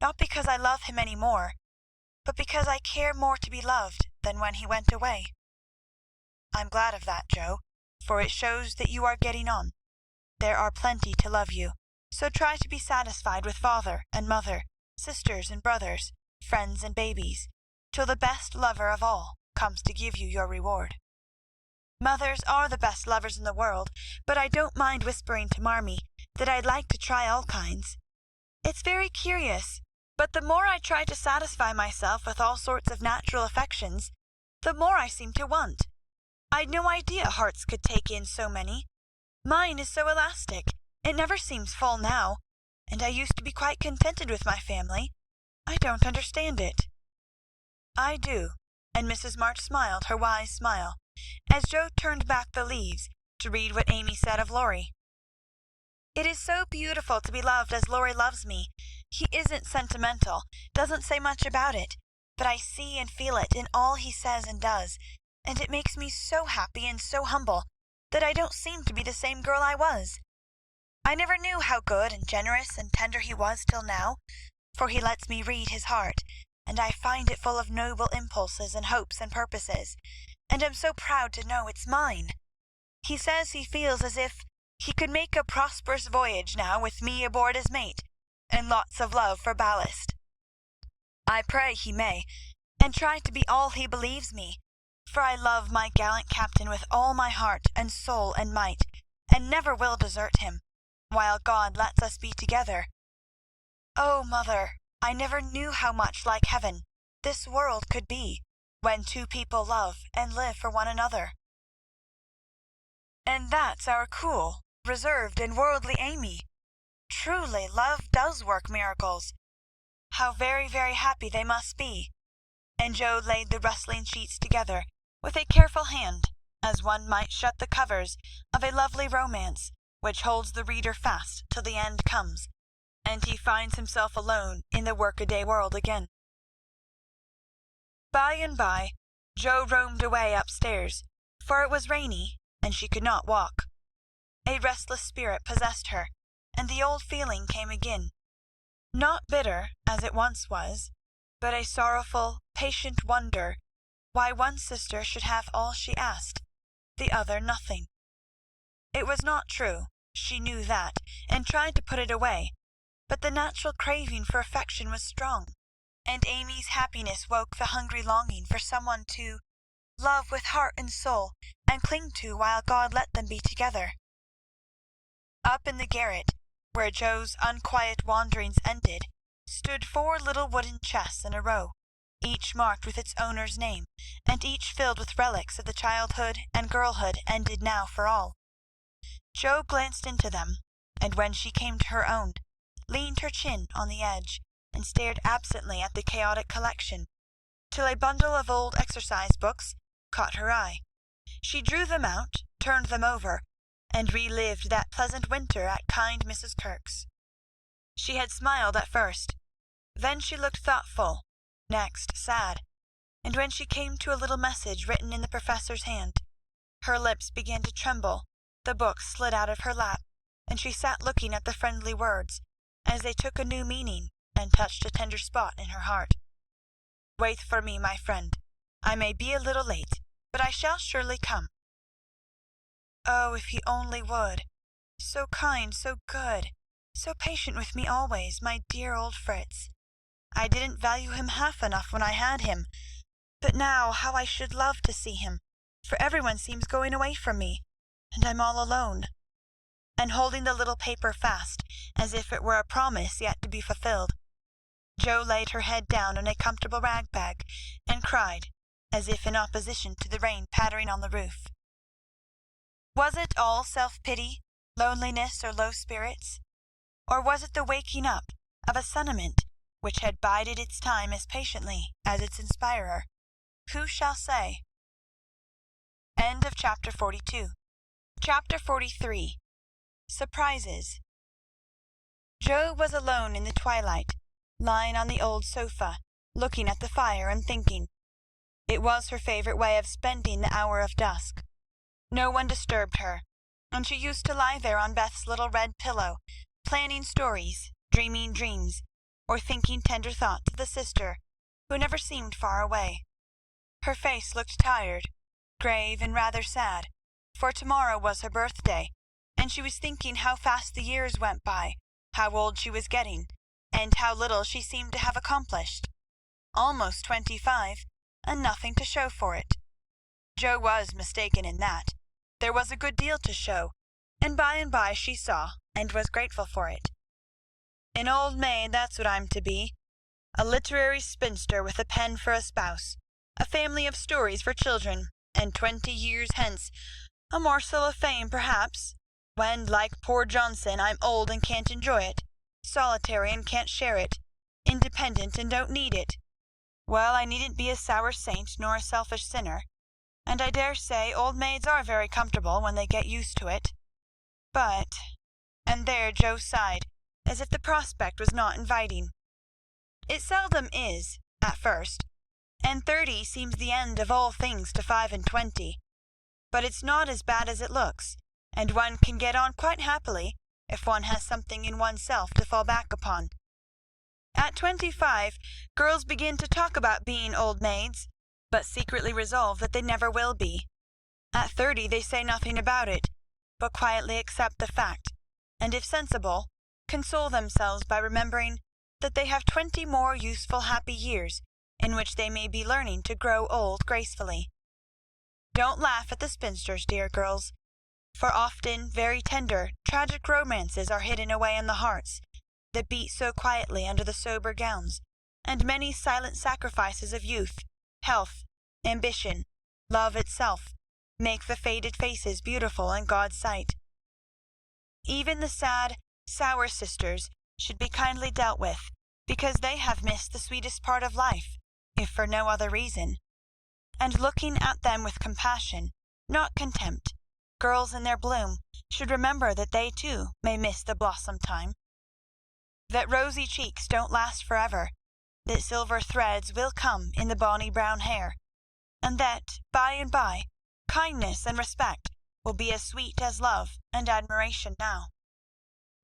not because I love him any more, but because I care more to be loved than when he went away. I'm glad of that, Joe, for it shows that you are getting on. There are plenty to love you, so try to be satisfied with father and mother, sisters and brothers, friends and babies, till the best lover of all comes to give you your reward. Mothers are the best lovers in the world, but I don't mind whispering to Marmee that I'd like to try all kinds. It's very curious, but the more I try to satisfy myself with all sorts of natural affections, the more I seem to want. I'd no idea hearts could take in so many. Mine is so elastic, it never seems full now, and I used to be quite contented with my family. I don't understand it." "I do," and Mrs. March smiled her wise smile, as Joe turned back the leaves to read what Amy said of Laurie. "It is so beautiful to be loved as Laurie loves me. He isn't sentimental, doesn't say much about it, but I see and feel it in all he says and does, and it makes me so happy and so humble that I don't seem to be the same girl I was. I never knew how good and generous and tender he was till now, for he lets me read his heart, and I find it full of noble impulses and hopes and purposes, and am so proud to know it's mine. He says he feels as if he could make a prosperous voyage now with me aboard as mate, and lots of love for ballast. I pray he may, and try to be all he believes me, for I love my gallant captain with all my heart and soul and might, and never will desert him, while God lets us be together. Oh, mother, I never knew how much like heaven this world could be, when two people love and live for one another." "And that's our cool, reserved, and worldly Amy. Truly, love does work miracles. How very, very happy they must be." And Joe laid the rustling sheets together with a careful hand, as one might shut the covers of a lovely romance which holds the reader fast till the end comes, and he finds himself alone in the workaday world again. By and by, Joe roamed away upstairs, for it was rainy, and she could not walk. A restless spirit possessed her, and the old feeling came again, not bitter as it once was, but a sorrowful, patient wonder why one sister should have all she asked, the other nothing. It was not true, she knew that, and tried to put it away, but the natural craving for affection was strong, and Amy's happiness woke the hungry longing for someone to love with heart and soul, and cling to while God let them be together. Up in the garret, where Joe's unquiet wanderings ended, stood 4 little wooden chests in a row, each marked with its owner's name, and each filled with relics of the childhood and girlhood ended now for all. Joe glanced into them, and when she came to her own, leaned her chin on the edge, and stared absently at the chaotic collection, till a bundle of old exercise books caught her eye. She drew them out, turned them over, and relived that pleasant winter at kind Mrs. Kirke's. She had smiled at first, then she looked thoughtful, next sad, and when she came to a little message written in the professor's hand, her lips began to tremble, the book slid out of her lap, and she sat looking at the friendly words, as they took a new meaning and touched a tender spot in her heart. "Wait for me, my friend. I may be a little late, but I shall surely come." Oh, if he only would! So kind, so good, so patient with me always, my dear old Fritz. I didn't value him half enough when I had him, but now how I should love to see him, for everyone seems going away from me, and I'm all alone. And holding the little paper fast, as if it were a promise yet to be fulfilled, Joe laid her head down on a comfortable rag bag, and cried, as if in opposition to the rain pattering on the roof. Was it all self-pity, loneliness, or low spirits? Or was it the waking up of a sentiment which had bided its time as patiently as its inspirer. Who shall say? End of chapter 42. Chapter 43. Surprises. Jo was alone in the twilight, lying on the old sofa, looking at the fire and thinking. It was her favourite way of spending the hour of dusk. No one disturbed her, and she used to lie there on Beth's little red pillow, planning stories, dreaming dreams, or thinking tender thoughts of the sister who never seemed far away. Her face looked tired, grave, and rather sad, for tomorrow was her birthday, and she was thinking how fast the years went by, how old she was getting, and how little she seemed to have accomplished. Almost 25, and nothing to show for it. Jo was mistaken in that. There was a good deal to show, and by she saw, and was grateful for it. An old maid, that's what I'm to be. A literary spinster with a pen for a spouse, a family of stories for children, and 20 years hence, a morsel of fame perhaps, when, like poor Johnson, I'm old and can't enjoy it, solitary and can't share it, independent and don't need it. Well, I needn't be a sour saint nor a selfish sinner, and I dare say old maids are very comfortable when they get used to it. But, and there Jo sighed, as if the prospect was not inviting. It seldom is, at first, and 30 seems the end of all things to 25, but it's not as bad as it looks, and one can get on quite happily if one has something in oneself to fall back upon. At 25, girls begin to talk about being old maids, but secretly resolve that they never will be. At 30 they say nothing about it, but quietly accept the fact, and if sensible, console themselves by remembering that they have 20 more useful happy years in which they may be learning to grow old gracefully. Don't laugh at the spinsters, dear girls, for often very tender, tragic romances are hidden away in the hearts that beat so quietly under the sober gowns, and many silent sacrifices of youth, health, ambition, love itself, make the faded faces beautiful in God's sight. Even the sad, sour sisters should be kindly dealt with, because they have missed the sweetest part of life, if for no other reason. And looking at them with compassion, not contempt, girls in their bloom should remember that they too may miss the blossom time. That rosy cheeks don't last forever, that silver threads will come in the bonny brown hair, and that, by and by, kindness and respect will be as sweet as love and admiration now.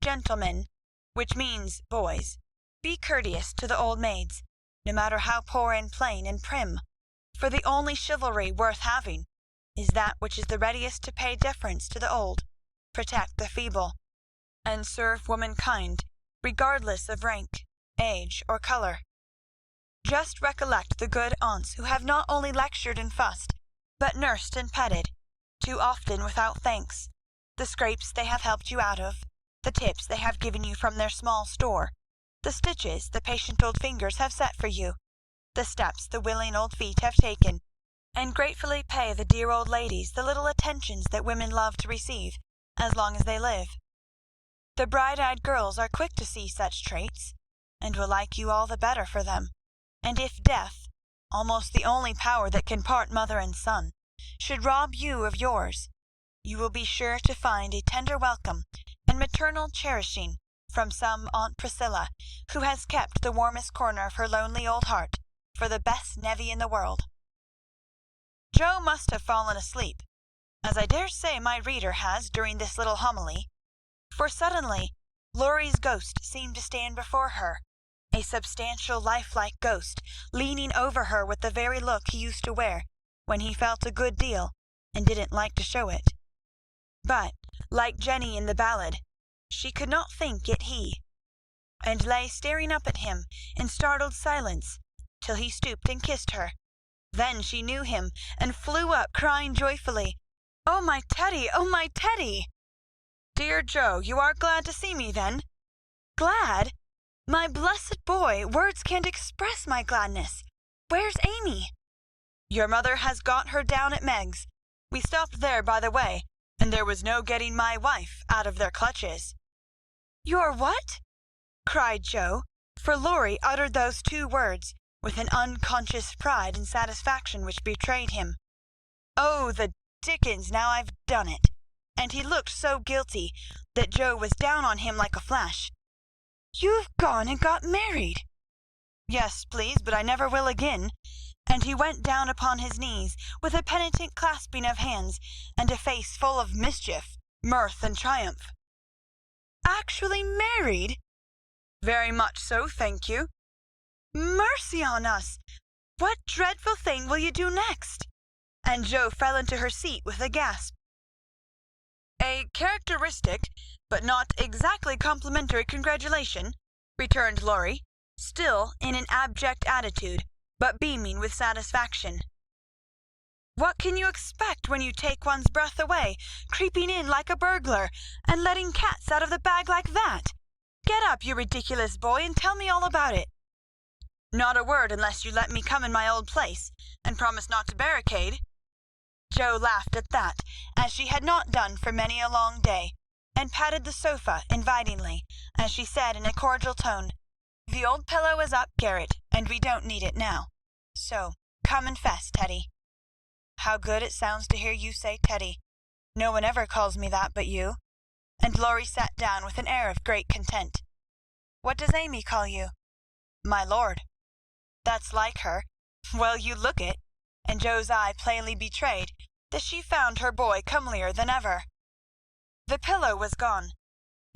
Gentlemen, which means boys, be courteous to the old maids, no matter how poor and plain and prim, for the only chivalry worth having is that which is the readiest to pay deference to the old, protect the feeble, and serve womankind regardless of rank, age, or colour. Just recollect the good aunts who have not only lectured and fussed, but nursed and petted, too often without thanks, the scrapes they have helped you out of, the tips they have given you from their small store, the stitches the patient old fingers have set for you, the steps the willing old feet have taken, and gratefully pay the dear old ladies the little attentions that women love to receive, as long as they live. The bright-eyed girls are quick to see such traits, and will like you all the better for them, and if death, almost the only power that can part mother and son, should rob you of yours, you will be sure to find a tender welcome and maternal cherishing from some Aunt Priscilla, who has kept the warmest corner of her lonely old heart for the best nevy in the world. Jo must have fallen asleep, as I dare say my reader has during this little homily, for suddenly Laurie's ghost seemed to stand before her, a substantial lifelike ghost, leaning over her with the very look he used to wear when he felt a good deal and didn't like to show it. But, like Jenny in the ballad, she could not think it he, and lay staring up at him in startled silence till he stooped and kissed her. Then she knew him, and flew up crying joyfully, "Oh, my Teddy! Oh, my Teddy!" "Dear Jo, you are glad to see me, then?" "Glad? My blessed boy, words can't express my gladness. Where's Amy?" "Your mother has got her down at Meg's. We stopped there by the way, and there was no getting my wife out of their clutches." "Your what?" cried Jo, for Laurie uttered those 2 words with an unconscious pride and satisfaction which betrayed him. "Oh, the dickens, now I've done it!" And he looked so guilty that Joe was down on him like a flash. "You've gone and got married!" "Yes, please, but I never will again." And he went down upon his knees with a penitent clasping of hands and a face full of mischief, mirth, and triumph. "Actually married?" "Very much so, thank you." "Mercy on us! What dreadful thing will you do next?" And Joe fell into her seat with a gasp. "A characteristic, but not exactly complimentary congratulation," returned Laurie, still in an abject attitude, but beaming with satisfaction. "What can you expect when you take one's breath away, creeping in like a burglar, and letting cats out of the bag like that? Get up, you ridiculous boy, and tell me all about it." "Not a word unless you let me come in my old place, and promise not to barricade." Joe laughed at that, as she had not done for many a long day, and patted the sofa invitingly, as she said in a cordial tone, "The old pillow is up garret, and we don't need it now. So come and fess, Teddy." "How good it sounds to hear you say Teddy. No one ever calls me that but you." And Laurie sat down with an air of great content. "What does Amy call you?" "My lord." "That's like her. Well, you look it." And Joe's eye plainly betrayed that she found her boy comelier than ever. The pillow was gone,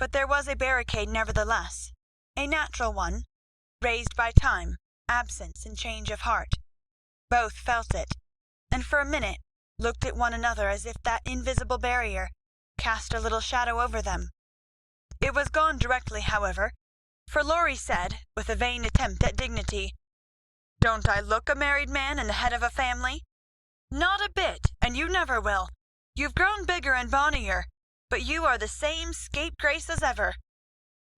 but there was a barricade nevertheless, a natural one, raised by time, absence, and change of heart. Both felt it, and for a minute looked at one another as if that invisible barrier cast a little shadow over them. It was gone directly, however, for Laurie said, with a vain attempt at dignity, "Don't I look a married man and the head of a family?" "Not a bit, and you never will. You've grown bigger and bonnier, but you are the same scapegrace as ever."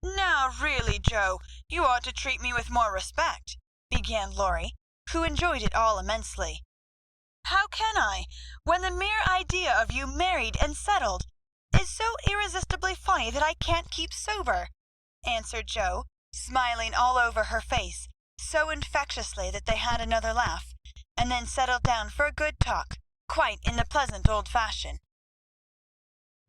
"Now really, Joe, you ought to treat me with more respect," began Laurie, who enjoyed it all immensely. "How can I, when the mere idea of you married and settled is so irresistibly funny that I can't keep sober?" answered Joe, smiling all over her face so infectiously that they had another laugh, and then settled down for a good talk, quite in the pleasant old fashion.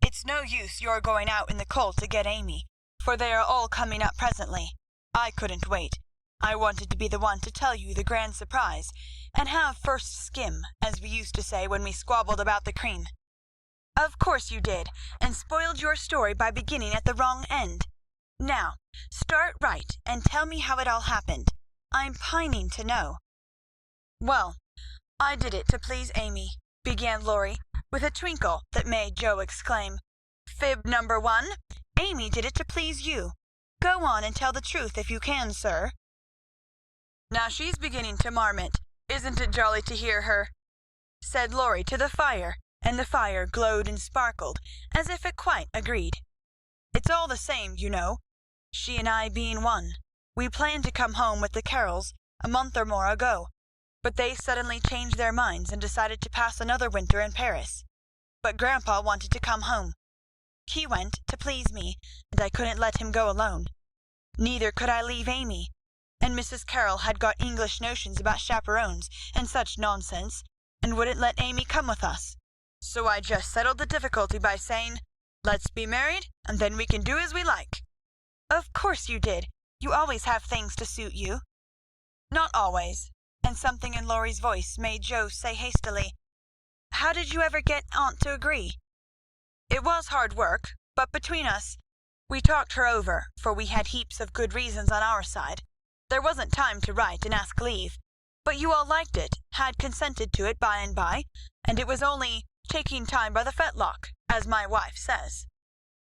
"It's no use your going out in the cold to get Amy, for they are all coming up presently. I couldn't wait. I wanted to be the one to tell you the grand surprise, and have first skim, as we used to say when we squabbled about the cream. Of course you did, and spoiled your story by beginning at the wrong end. Now, start right, and tell me how it all happened. I'm pining to know." "Well, I did it to please Amy," began Laurie, with a twinkle that made Joe exclaim, "Fib number 1, Amy did it to please you. Go on and tell the truth if you can, sir." "Now she's beginning to marmot. Isn't it jolly to hear her?" said Laurie to the fire, and the fire glowed and sparkled as if it quite agreed. "It's all the same, you know. She and I being one. We planned to come home with the Carrolls a month or more ago, but they suddenly changed their minds and decided to pass another winter in Paris. But Grandpa wanted to come home. He went to please me, and I couldn't let him go alone. Neither could I leave Amy, and Mrs. Carroll had got English notions about chaperones and such nonsense, and wouldn't let Amy come with us. So I just settled the difficulty by saying, 'Let's be married, and then we can do as we like.'" "Of course you did. You always have things to suit you." "Not always," and something in Laurie's voice made Joe say hastily, "How did you ever get Aunt to agree?" "It was hard work, but between us, we talked her over, for we had heaps of good reasons on our side. There wasn't time to write and ask leave, but you all liked it, had consented to it by and by, and it was only taking time by the fetlock, as my wife says."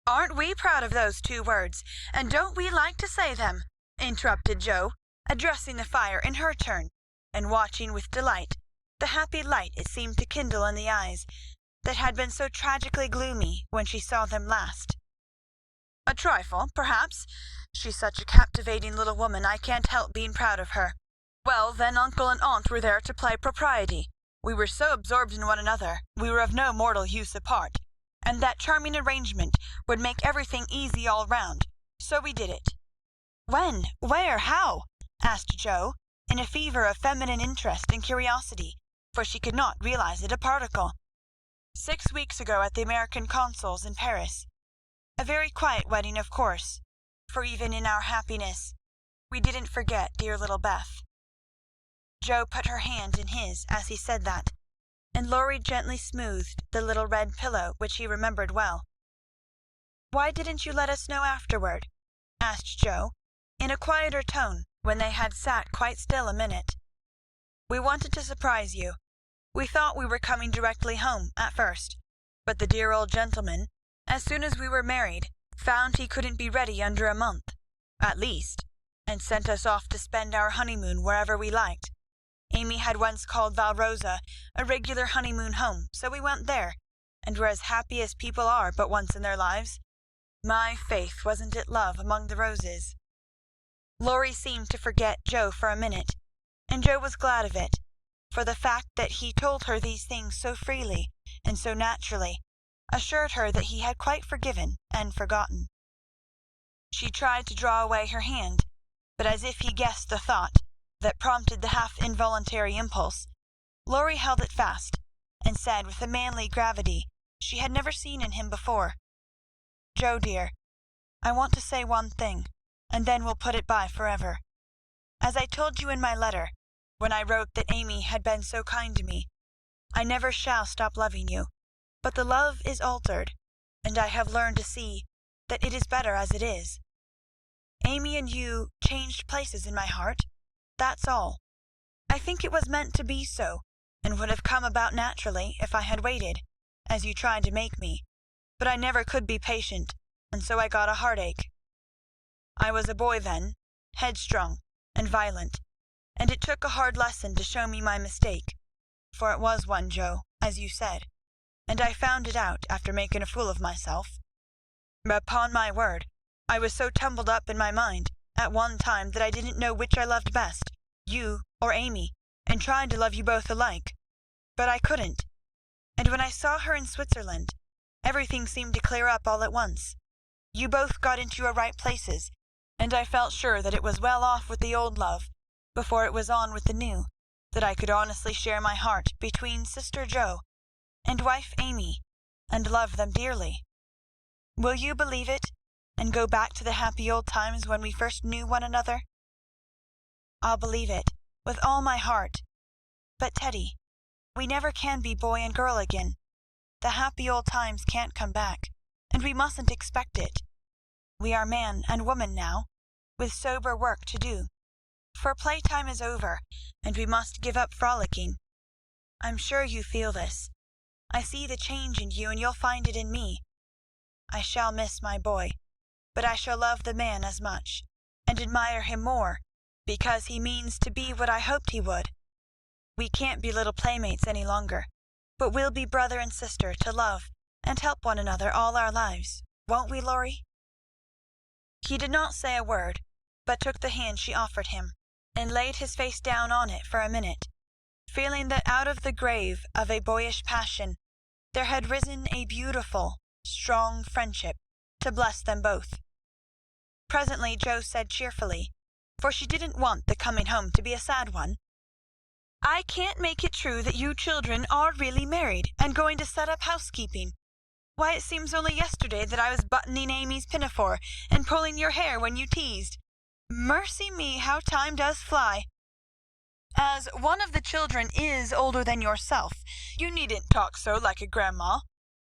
"Aren't we proud of those 2 words, and don't we like to say them?" interrupted Joe, addressing the fire in her turn, and watching with delight the happy light it seemed to kindle in the eyes that had been so tragically gloomy when she saw them last. "A trifle, perhaps. She's such a captivating little woman I can't help being proud of her. Well, then uncle and aunt were there to play propriety. We were so absorbed in one another we were of no mortal use apart, and that charming arrangement would make everything easy all round, so we did it. When? Where? How?" asked Joe, in a fever of feminine interest and curiosity, for she could not realize it a particle. "6 weeks ago at the American Consul's in Paris. A very quiet wedding, of course, for even in our happiness we didn't forget dear little Beth." Joe put her hand in his as he said that, and Laurie gently smoothed the little red pillow which he remembered well. "Why didn't you let us know afterward?" asked Joe, in a quieter tone, when they had sat quite still a minute. "We wanted to surprise you. We thought we were coming directly home at first, but the dear old gentleman, as soon as we were married, found he couldn't be ready under a month, at least, and sent us off to spend our honeymoon wherever we liked. Amy had once called Valrosa a regular honeymoon home, so we went there, and were as happy as people are but once in their lives. My faith, wasn't it love among the roses?" Laurie seemed to forget Joe for a minute, and Joe was glad of it, for the fact that he told her these things so freely and so naturally assured her that he had quite forgiven and forgotten. She tried to draw away her hand, but as if he guessed the thought that prompted the half involuntary impulse, Laurie held it fast, and said with a manly gravity she had never seen in him before, "Joe, dear, I want to say one thing, and then we'll put it by forever. As I told you in my letter, when I wrote that Amy had been so kind to me, I never shall stop loving you, but the love is altered, and I have learned to see that it is better as it is. Amy and you changed places in my heart, that's all. I think it was meant to be so, and would have come about naturally if I had waited, as you tried to make me, but I never could be patient, and so I got a heartache. I was a boy then, headstrong and violent, and it took a hard lesson to show me my mistake, for it was one, Joe, as you said, and I found it out after making a fool of myself. Upon my word, I was so tumbled up in my mind at one time that I didn't know which I loved best, you or Amy, and tried to love you both alike. But I couldn't. And when I saw her in Switzerland, everything seemed to clear up all at once. You both got into your right places, and I felt sure that it was well off with the old love, before it was on with the new, that I could honestly share my heart between Sister Joe and wife Amy, and love them dearly. Will you believe it, and go back to the happy old times when we first knew one another?" "I'll believe it, with all my heart. But, Teddy, we never can be boy and girl again. The happy old times can't come back, and we mustn't expect it. We are man and woman now, with sober work to do, for playtime is over, and we must give up frolicking. I'm sure you feel this. I see the change in you, and you'll find it in me. I shall miss my boy, but I shall love the man as much, and admire him more, because he means to be what I hoped he would. We can't be little playmates any longer, but we'll be brother and sister to love and help one another all our lives, won't we, Laurie?" He did not say a word, but took the hand she offered him, and laid his face down on it for a minute, feeling that out of the grave of a boyish passion there had risen a beautiful, strong friendship to bless them both. Presently Joe said cheerfully, for she didn't want the coming home to be a sad one, "I can't make it true that you children are really married and going to set up housekeeping. Why, it seems only yesterday that I was buttoning Amy's pinafore and pulling your hair when you teased. Mercy me, how time does fly! As one of the children is older than yourself, you needn't talk so like a grandma.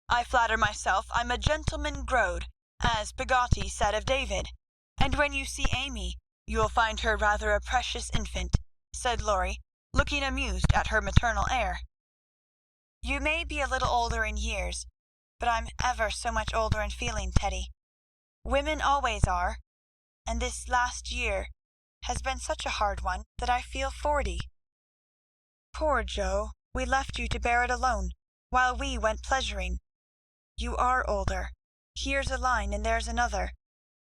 I flatter myself I'm a gentleman growed, as Pegotty said of David, and when you see Amy, you'll find her rather a precious infant," said Laurie, looking amused at her maternal air. "You may be a little older in years, but I'm ever so much older in feeling, Teddy. Women always are, and this last year has been such a hard one that I feel 40. Poor Joe, we left you to bear it alone, while we went pleasuring. You are older. Here's a line and there's another.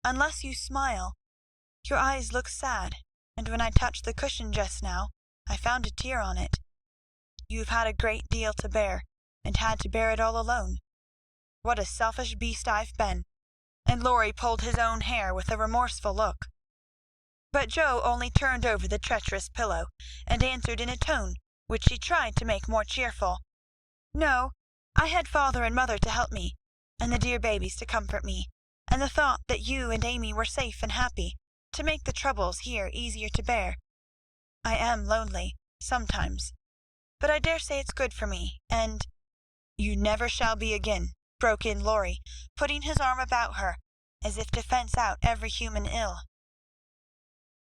Unless you smile, your eyes look sad, and when I touched the cushion just now, I found a tear on it. You've had a great deal to bear, and had to bear it all alone. What a selfish beast I've been!" And Laurie pulled his own hair with a remorseful look. But Joe only turned over the treacherous pillow, and answered in a tone which she tried to make more cheerful. "No, I had father and mother to help me, and the dear babies to comfort me, and the thought that you and Amy were safe and happy to make the troubles here easier to bear. I am lonely, sometimes, but I dare say it's good for me, and—" "You never shall be again," broke in Laurie, putting his arm about her, as if to fence out every human ill.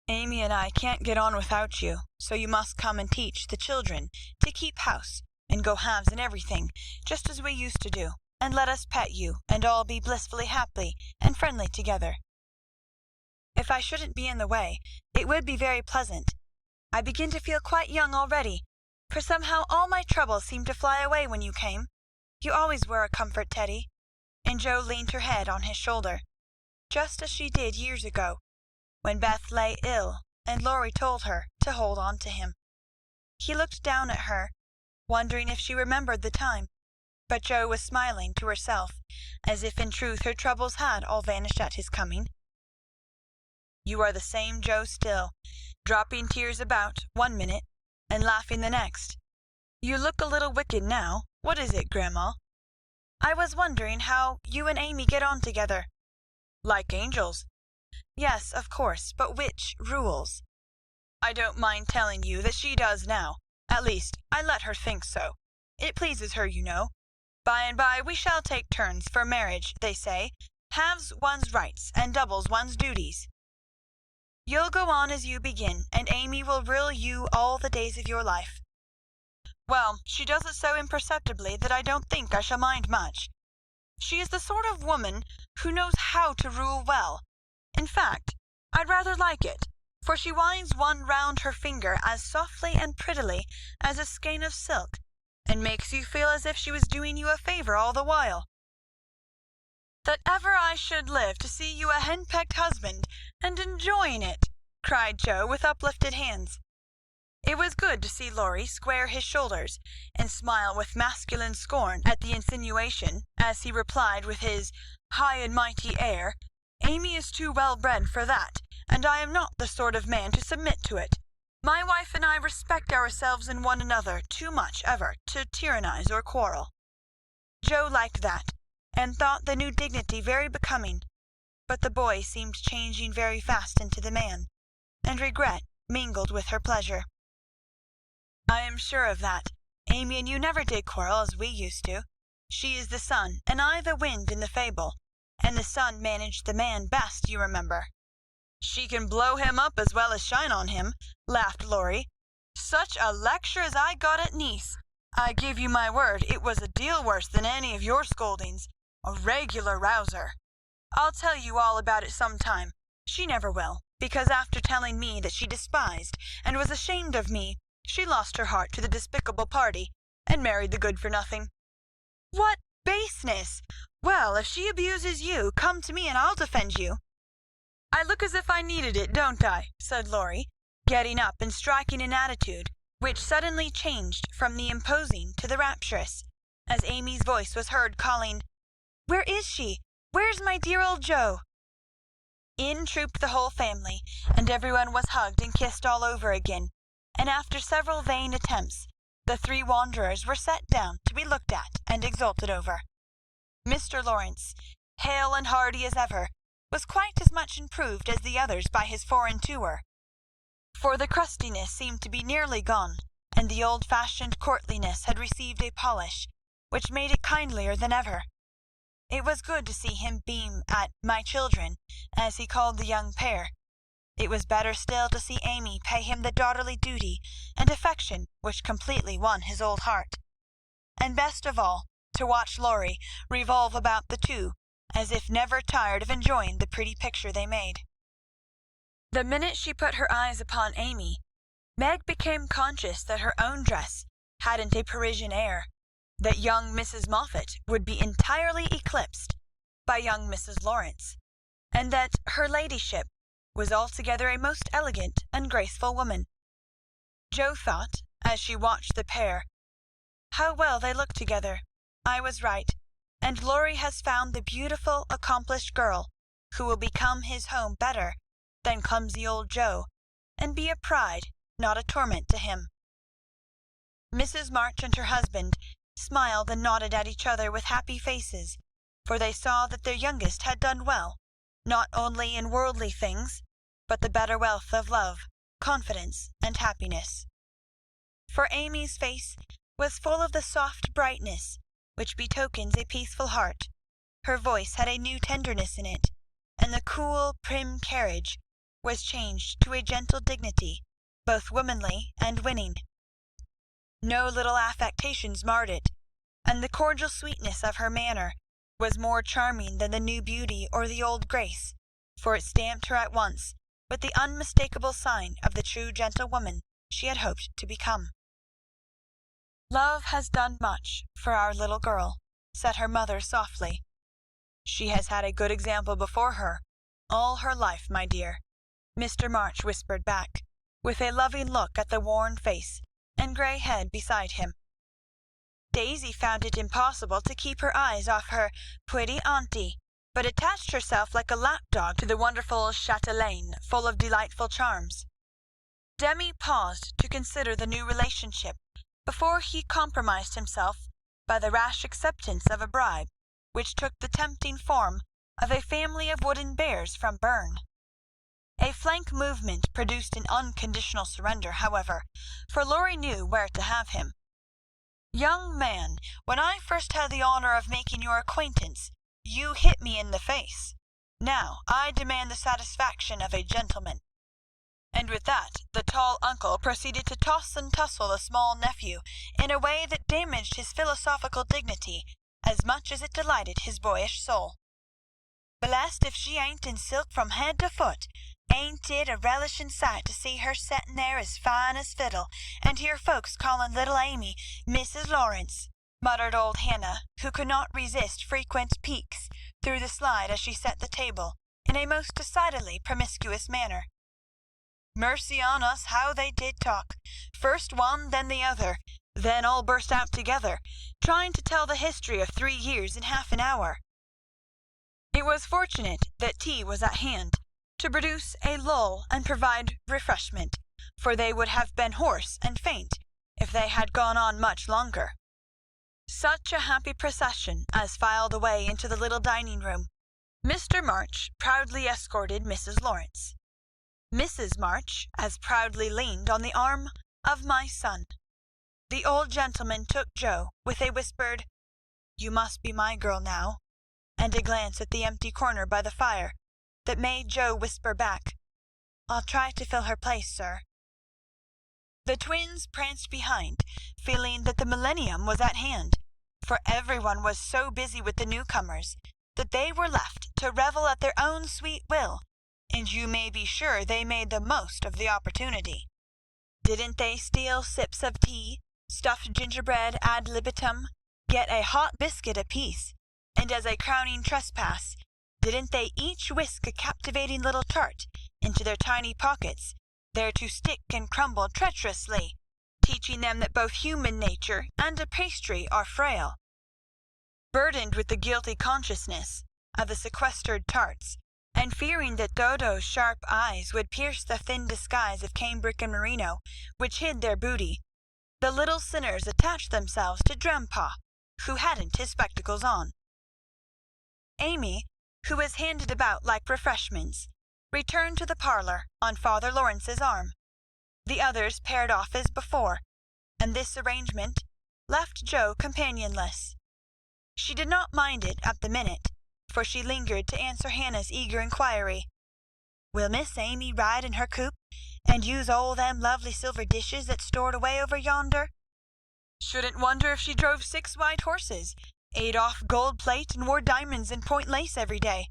"Amy and I can't get on without you, so you must come and teach the children to keep house and go halves in everything, just as we used to do, and let us pet you, and all be blissfully happy and friendly together." "If I shouldn't be in the way, it would be very pleasant. I begin to feel quite young already, for somehow all my troubles seemed to fly away when you came. You always were a comfort, Teddy," and Joe leaned her head on his shoulder, just as she did years ago, when Beth lay ill and Laurie told her to hold on to him. He looked down at her, wondering if she remembered the time, but Joe was smiling to herself, as if in truth her troubles had all vanished at his coming. "You are the same Joe still, dropping tears about one minute and laughing the next. You look a little wicked now. What is it, Grandma?" "I was wondering how you and Amy get on together." "Like angels." "Yes, of course, but which rules?" "I don't mind telling you that she does now. At least, I let her think so. It pleases her, you know. By and by we shall take turns, for marriage, they say, halves one's rights and doubles one's duties. You'll go on as you begin, and Amy will rule you all the days of your life." "Well, she does it so imperceptibly that I don't think I shall mind much. She is the sort of woman who knows how to rule well. In fact, I'd rather like it, for she winds one round her finger as softly and prettily as a skein of silk, and makes you feel as if she was doing you a favour all the while." "That ever I should live to see you a henpecked husband, and enjoying it!" cried Joe with uplifted hands. It was good to see Laurie square his shoulders and smile with masculine scorn at the insinuation, as he replied with his high and mighty air, "Amy is too well bred for that, and I am not the sort of man to submit to it. My wife and I respect ourselves and one another too much ever to tyrannize or quarrel." Joe liked that, and thought the new dignity very becoming, but the boy seemed changing very fast into the man, and regret mingled with her pleasure. "I am sure of that. Amy and you never did quarrel as we used to. She is the sun, and I the wind in the fable, and the sun managed the man best, you remember." "She can blow him up as well as shine on him," laughed Laurie. "Such a lecture as I got at Nice! I give you my word it was a deal worse than any of your scoldings. A regular rouser. I'll tell you all about it some time. She never will, because after telling me that she despised and was ashamed of me, she lost her heart to the despicable party, and married the good-for-nothing." "What baseness! Well, if she abuses you, come to me and I'll defend you." "I look as if I needed it, don't I?" said Laurie, getting up and striking an attitude which suddenly changed from the imposing to the rapturous, as Amy's voice was heard calling, "Where is she? Where's my dear old Joe?" In trooped the whole family, and everyone was hugged and kissed all over again, and after several vain attempts, the three wanderers were set down to be looked at and exulted over. Mr. Lawrence, hale and hearty as ever, was quite as much improved as the others by his foreign tour, for the crustiness seemed to be nearly gone, and the old-fashioned courtliness had received a polish which made it kindlier than ever. It was good to see him beam at "my children," as he called the young pair. It was better still to see Amy pay him the daughterly duty and affection which completely won his old heart. And best of all, to watch Laurie revolve about the two, as if never tired of enjoying the pretty picture they made. The minute she put her eyes upon Amy, Meg became conscious that her own dress hadn't a Parisian air, that young Mrs. Moffat would be entirely eclipsed by young Mrs. Lawrence, and that her ladyship was altogether a most elegant and graceful woman. Jo thought, as she watched the pair, "How well they look together. I was right, and Laurie has found the beautiful, accomplished girl who will become his home better than clumsy old Joe, and be a pride, not a torment to him. Mrs. March and her husband smiled and nodded at each other with happy faces, for they saw that their youngest had done well, not only in worldly things, but the better wealth of love, confidence, and happiness. For Amy's face was full of the soft brightness which betokens a peaceful heart. Her voice had a new tenderness in it, and the cool, prim carriage was changed to a gentle dignity, both womanly and winning. No little affectations marred it, and the cordial sweetness of her manner was more charming than the new beauty or the old grace, for it stamped her at once with the unmistakable sign of the true gentlewoman she had hoped to become. "Love has done much for our little girl," said her mother softly. "She has had a good example before her all her life, my dear," Mr. March whispered back, with a loving look at the worn face and grey head beside him. Daisy found it impossible to keep her eyes off her pretty auntie, but attached herself like a lapdog to the wonderful chatelaine, full of delightful charms. Demi paused to consider the new relationship before he compromised himself by the rash acceptance of a bribe which took the tempting form of a family of wooden bears from Berne. A flank movement produced an unconditional surrender, however, for Laurie knew where to have him. "Young man, when I first had the honor of making your acquaintance, you hit me in the face. Now I demand the satisfaction of a gentleman." And with that the tall uncle proceeded to toss and tussle the small nephew in a way that damaged his philosophical dignity as much as it delighted his boyish soul. "Blessed if she ain't in silk from head to foot. Ain't it a relishin' sight to see her settin' there as fine as fiddle, and hear folks callin' little Amy Mrs. Lawrence," muttered old Hannah, who could not resist frequent peeks through the slide as she set the table in a most decidedly promiscuous manner. Mercy on us, how they did talk! First one, then the other, then all burst out together, trying to tell the history of 3 years in half an hour. It was fortunate that tea was at hand, to produce a lull and provide refreshment, for they would have been hoarse and faint if they had gone on much longer. Such a happy procession as filed away into the little dining room. Mr. March proudly escorted Mrs. Lawrence. Mrs. March as proudly leaned on the arm of my son. The old gentleman took Joe with a whispered, "You must be my girl now," and a glance at the empty corner by the fire that made Joe whisper back, "I'll try to fill her place, sir." The twins pranced behind, feeling that the millennium was at hand, for everyone was so busy with the newcomers that they were left to revel at their own sweet will, and you may be sure they made the most of the opportunity. Didn't they steal sips of tea, stuffed gingerbread ad libitum, get a hot biscuit apiece, and as a crowning trespass, didn't they each whisk a captivating little tart into their tiny pockets, there to stick and crumble treacherously, teaching them that both human nature and a pastry are frail? Burdened with the guilty consciousness of the sequestered tarts, and fearing that Dodo's sharp eyes would pierce the thin disguise of cambric and merino which hid their booty, the little sinners attached themselves to Grandpa, who hadn't his spectacles on. Amy, who was handed about like refreshments, returned to the parlour on Father Lawrence's arm. The others paired off as before, and this arrangement left Joe companionless. She did not mind it at the minute, for she lingered to answer Hannah's eager inquiry, "Will Miss Amy ride in her coupe, and use all them lovely silver dishes that's stored away over yonder?" "Shouldn't wonder if she drove 6 white horses, ate off gold plate, and wore diamonds and point lace every day.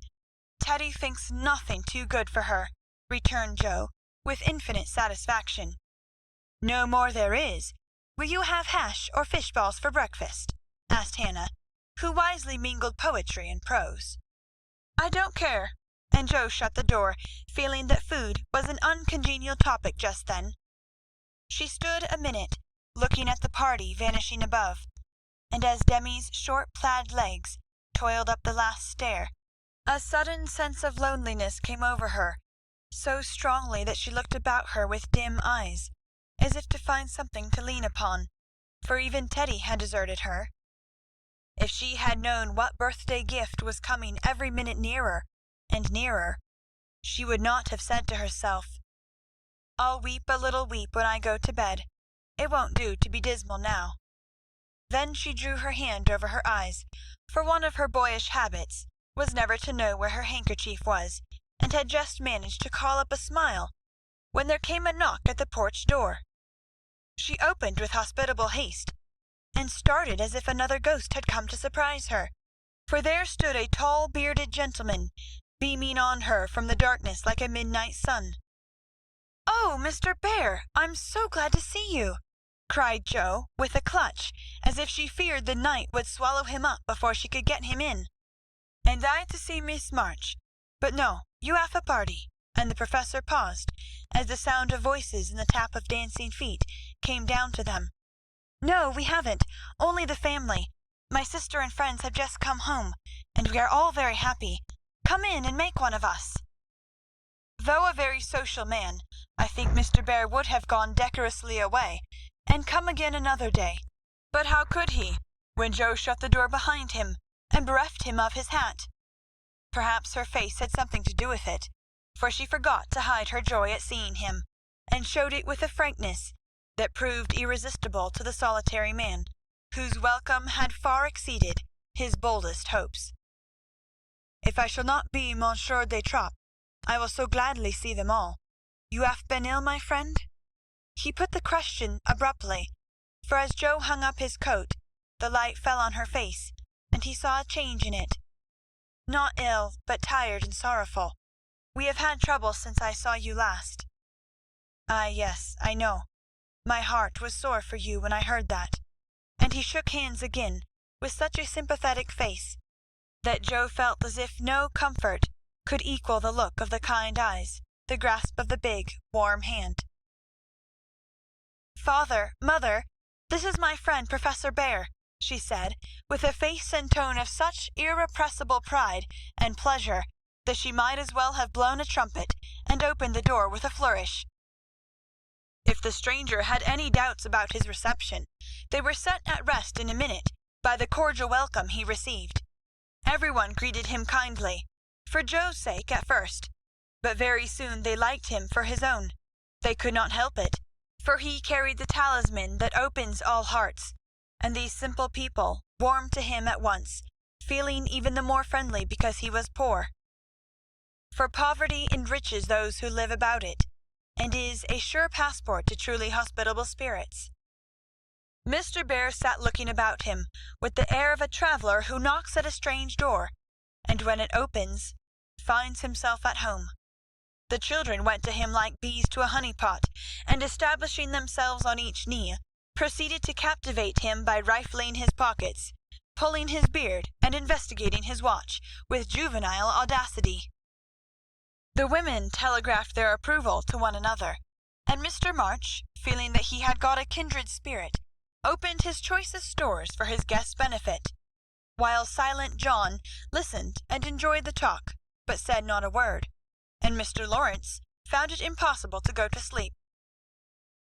Teddy thinks nothing too good for her," returned Joe, with infinite satisfaction. "No more there is. Will you have hash or fish balls for breakfast?" asked Hannah, who wisely mingled poetry and prose. "I don't care," and Joe shut the door, feeling that food was an uncongenial topic just then. She stood a minute, looking at the party vanishing above, and as Demi's short plaid legs toiled up the last stair, a sudden sense of loneliness came over her, so strongly that she looked about her with dim eyes, as if to find something to lean upon, for even Teddy had deserted her. If she had known what birthday gift was coming every minute nearer and nearer, she would not have said to herself, "I'll weep a little weep when I go to bed. It won't do to be dismal now." Then she drew her hand over her eyes, for one of her boyish habits was never to know where her handkerchief was, and had just managed to call up a smile when there came a knock at the porch door. She opened with hospitable haste, and started as if another ghost had come to surprise her, for there stood a tall bearded gentleman, beaming on her from the darkness like a midnight sun. "Oh, Mr. Bear, I'm so glad to see you!" cried Jo, with a clutch, as if she feared the night would swallow him up before she could get him in. "And I to see Miss March. But no, you have a party," and the Professor paused, as the sound of voices and the tap of dancing feet came down to them. "No, we haven't, only the family. My sister and friends have just come home, and we are all very happy. Come in and make one of us." Though a very social man, I think Mr. Bear would have gone decorously away, and come again another day. But how could he, when Jo shut the door behind him, and bereft him of his hat? Perhaps her face had something to do with it, for she forgot to hide her joy at seeing him, and showed it with a frankness that proved irresistible to the solitary man, whose welcome had far exceeded his boldest hopes. "If I shall not be Monsieur de Trop, I will so gladly see them all. You have been ill, my friend?" He put the question abruptly, for as Jo hung up his coat, the light fell on her face, and he saw a change in it. "Not ill, but tired and sorrowful. We have had trouble since I saw you last." "Ah, yes, I know. My heart was sore for you when I heard that." And he shook hands again with such a sympathetic face that Jo felt as if no comfort could equal the look of the kind eyes, the grasp of the big, warm hand. "Father, mother, this is my friend Professor Bear," she said, with a face and tone of such irrepressible pride and pleasure that she might as well have blown a trumpet and opened the door with a flourish. If the stranger had any doubts about his reception, they were set at rest in a minute by the cordial welcome he received. Everyone greeted him kindly, for Jo's sake at first, but very soon they liked him for his own. They could not help it, for he carried the talisman that opens all hearts, and these simple people warmed to him at once, feeling even the more friendly because he was poor. For poverty enriches those who live about it, and is a sure passport to truly hospitable spirits. Mr. Bear sat looking about him with the air of a traveller who knocks at a strange door, and when it opens, finds himself at home. The children went to him like bees to a honey pot, and establishing themselves on each knee, proceeded to captivate him by rifling his pockets, pulling his beard, and investigating his watch with juvenile audacity. The women telegraphed their approval to one another, and Mr. March, feeling that he had got a kindred spirit, opened his choicest stores for his guest's benefit, while silent John listened and enjoyed the talk, but said not a word, and Mr. Lawrence found it impossible to go to sleep.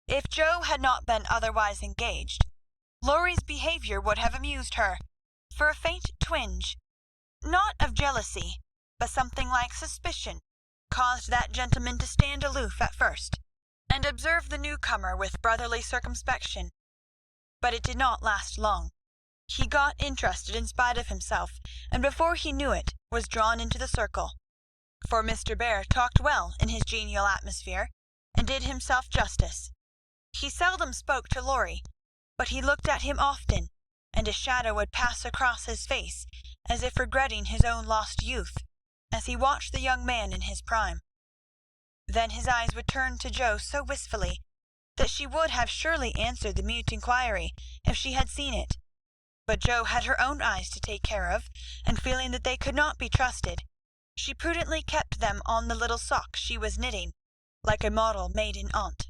If Jo had not been otherwise engaged, Laurie's behaviour would have amused her, for a faint twinge, not of jealousy, but something like suspicion, caused that gentleman to stand aloof at first, and observe the newcomer with brotherly circumspection. But it did not last long. He got interested in spite of himself, and before he knew it was drawn into the circle. For Mr. Bear talked well in his genial atmosphere, and did himself justice. He seldom spoke to Laurie, but he looked at him often, and a shadow would pass across his face, as if regretting his own lost youth, as he watched the young man in his prime. Then his eyes would turn to Jo so wistfully that she would have surely answered the mute inquiry if she had seen it. But Jo had her own eyes to take care of, and feeling that they could not be trusted, she prudently kept them on the little socks she was knitting, like a model maiden aunt.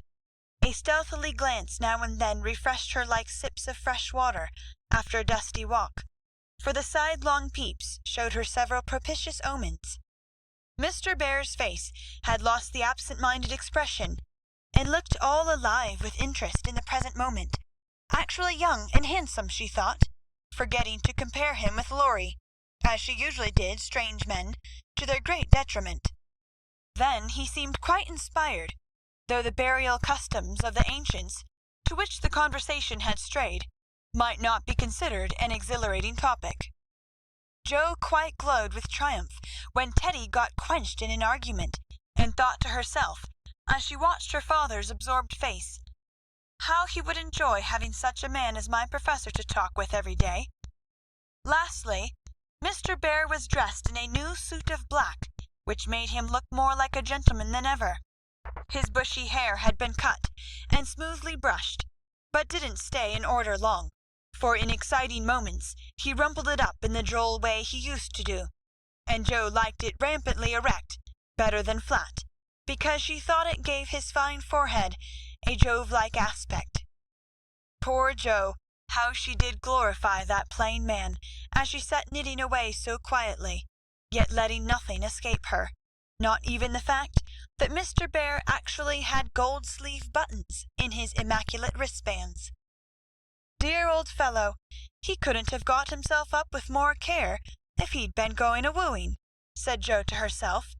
A stealthily glance now and then refreshed her like sips of fresh water after a dusty walk, for the sidelong peeps showed her several propitious omens. Mr. Bear's face had lost the absent-minded expression, and looked all alive with interest in the present moment. Actually young and handsome, she thought, forgetting to compare him with Laurie, as she usually did strange men, to their great detriment. Then he seemed quite inspired, though the burial customs of the ancients, to which the conversation had strayed, might not be considered an exhilarating topic. Joe quite glowed with triumph when Teddy got quenched in an argument, and thought to herself, as she watched her father's absorbed face, how he would enjoy having such a man as my professor to talk with every day. Lastly, Mr. Bear was dressed in a new suit of black, which made him look more like a gentleman than ever. His bushy hair had been cut and smoothly brushed, but didn't stay in order long, for in exciting moments he rumpled it up in the droll way he used to do, and Joe liked it rampantly erect better than flat, because she thought it gave his fine forehead a Jove-like aspect. Poor Joe, how she did glorify that plain man, as she sat knitting away so quietly, yet letting nothing escape her, not even the fact that Mr. Bear actually had gold sleeve buttons in his immaculate wristbands. Dear old fellow, he couldn't have got himself up with more care if he'd been going a-wooing, said Joe to herself,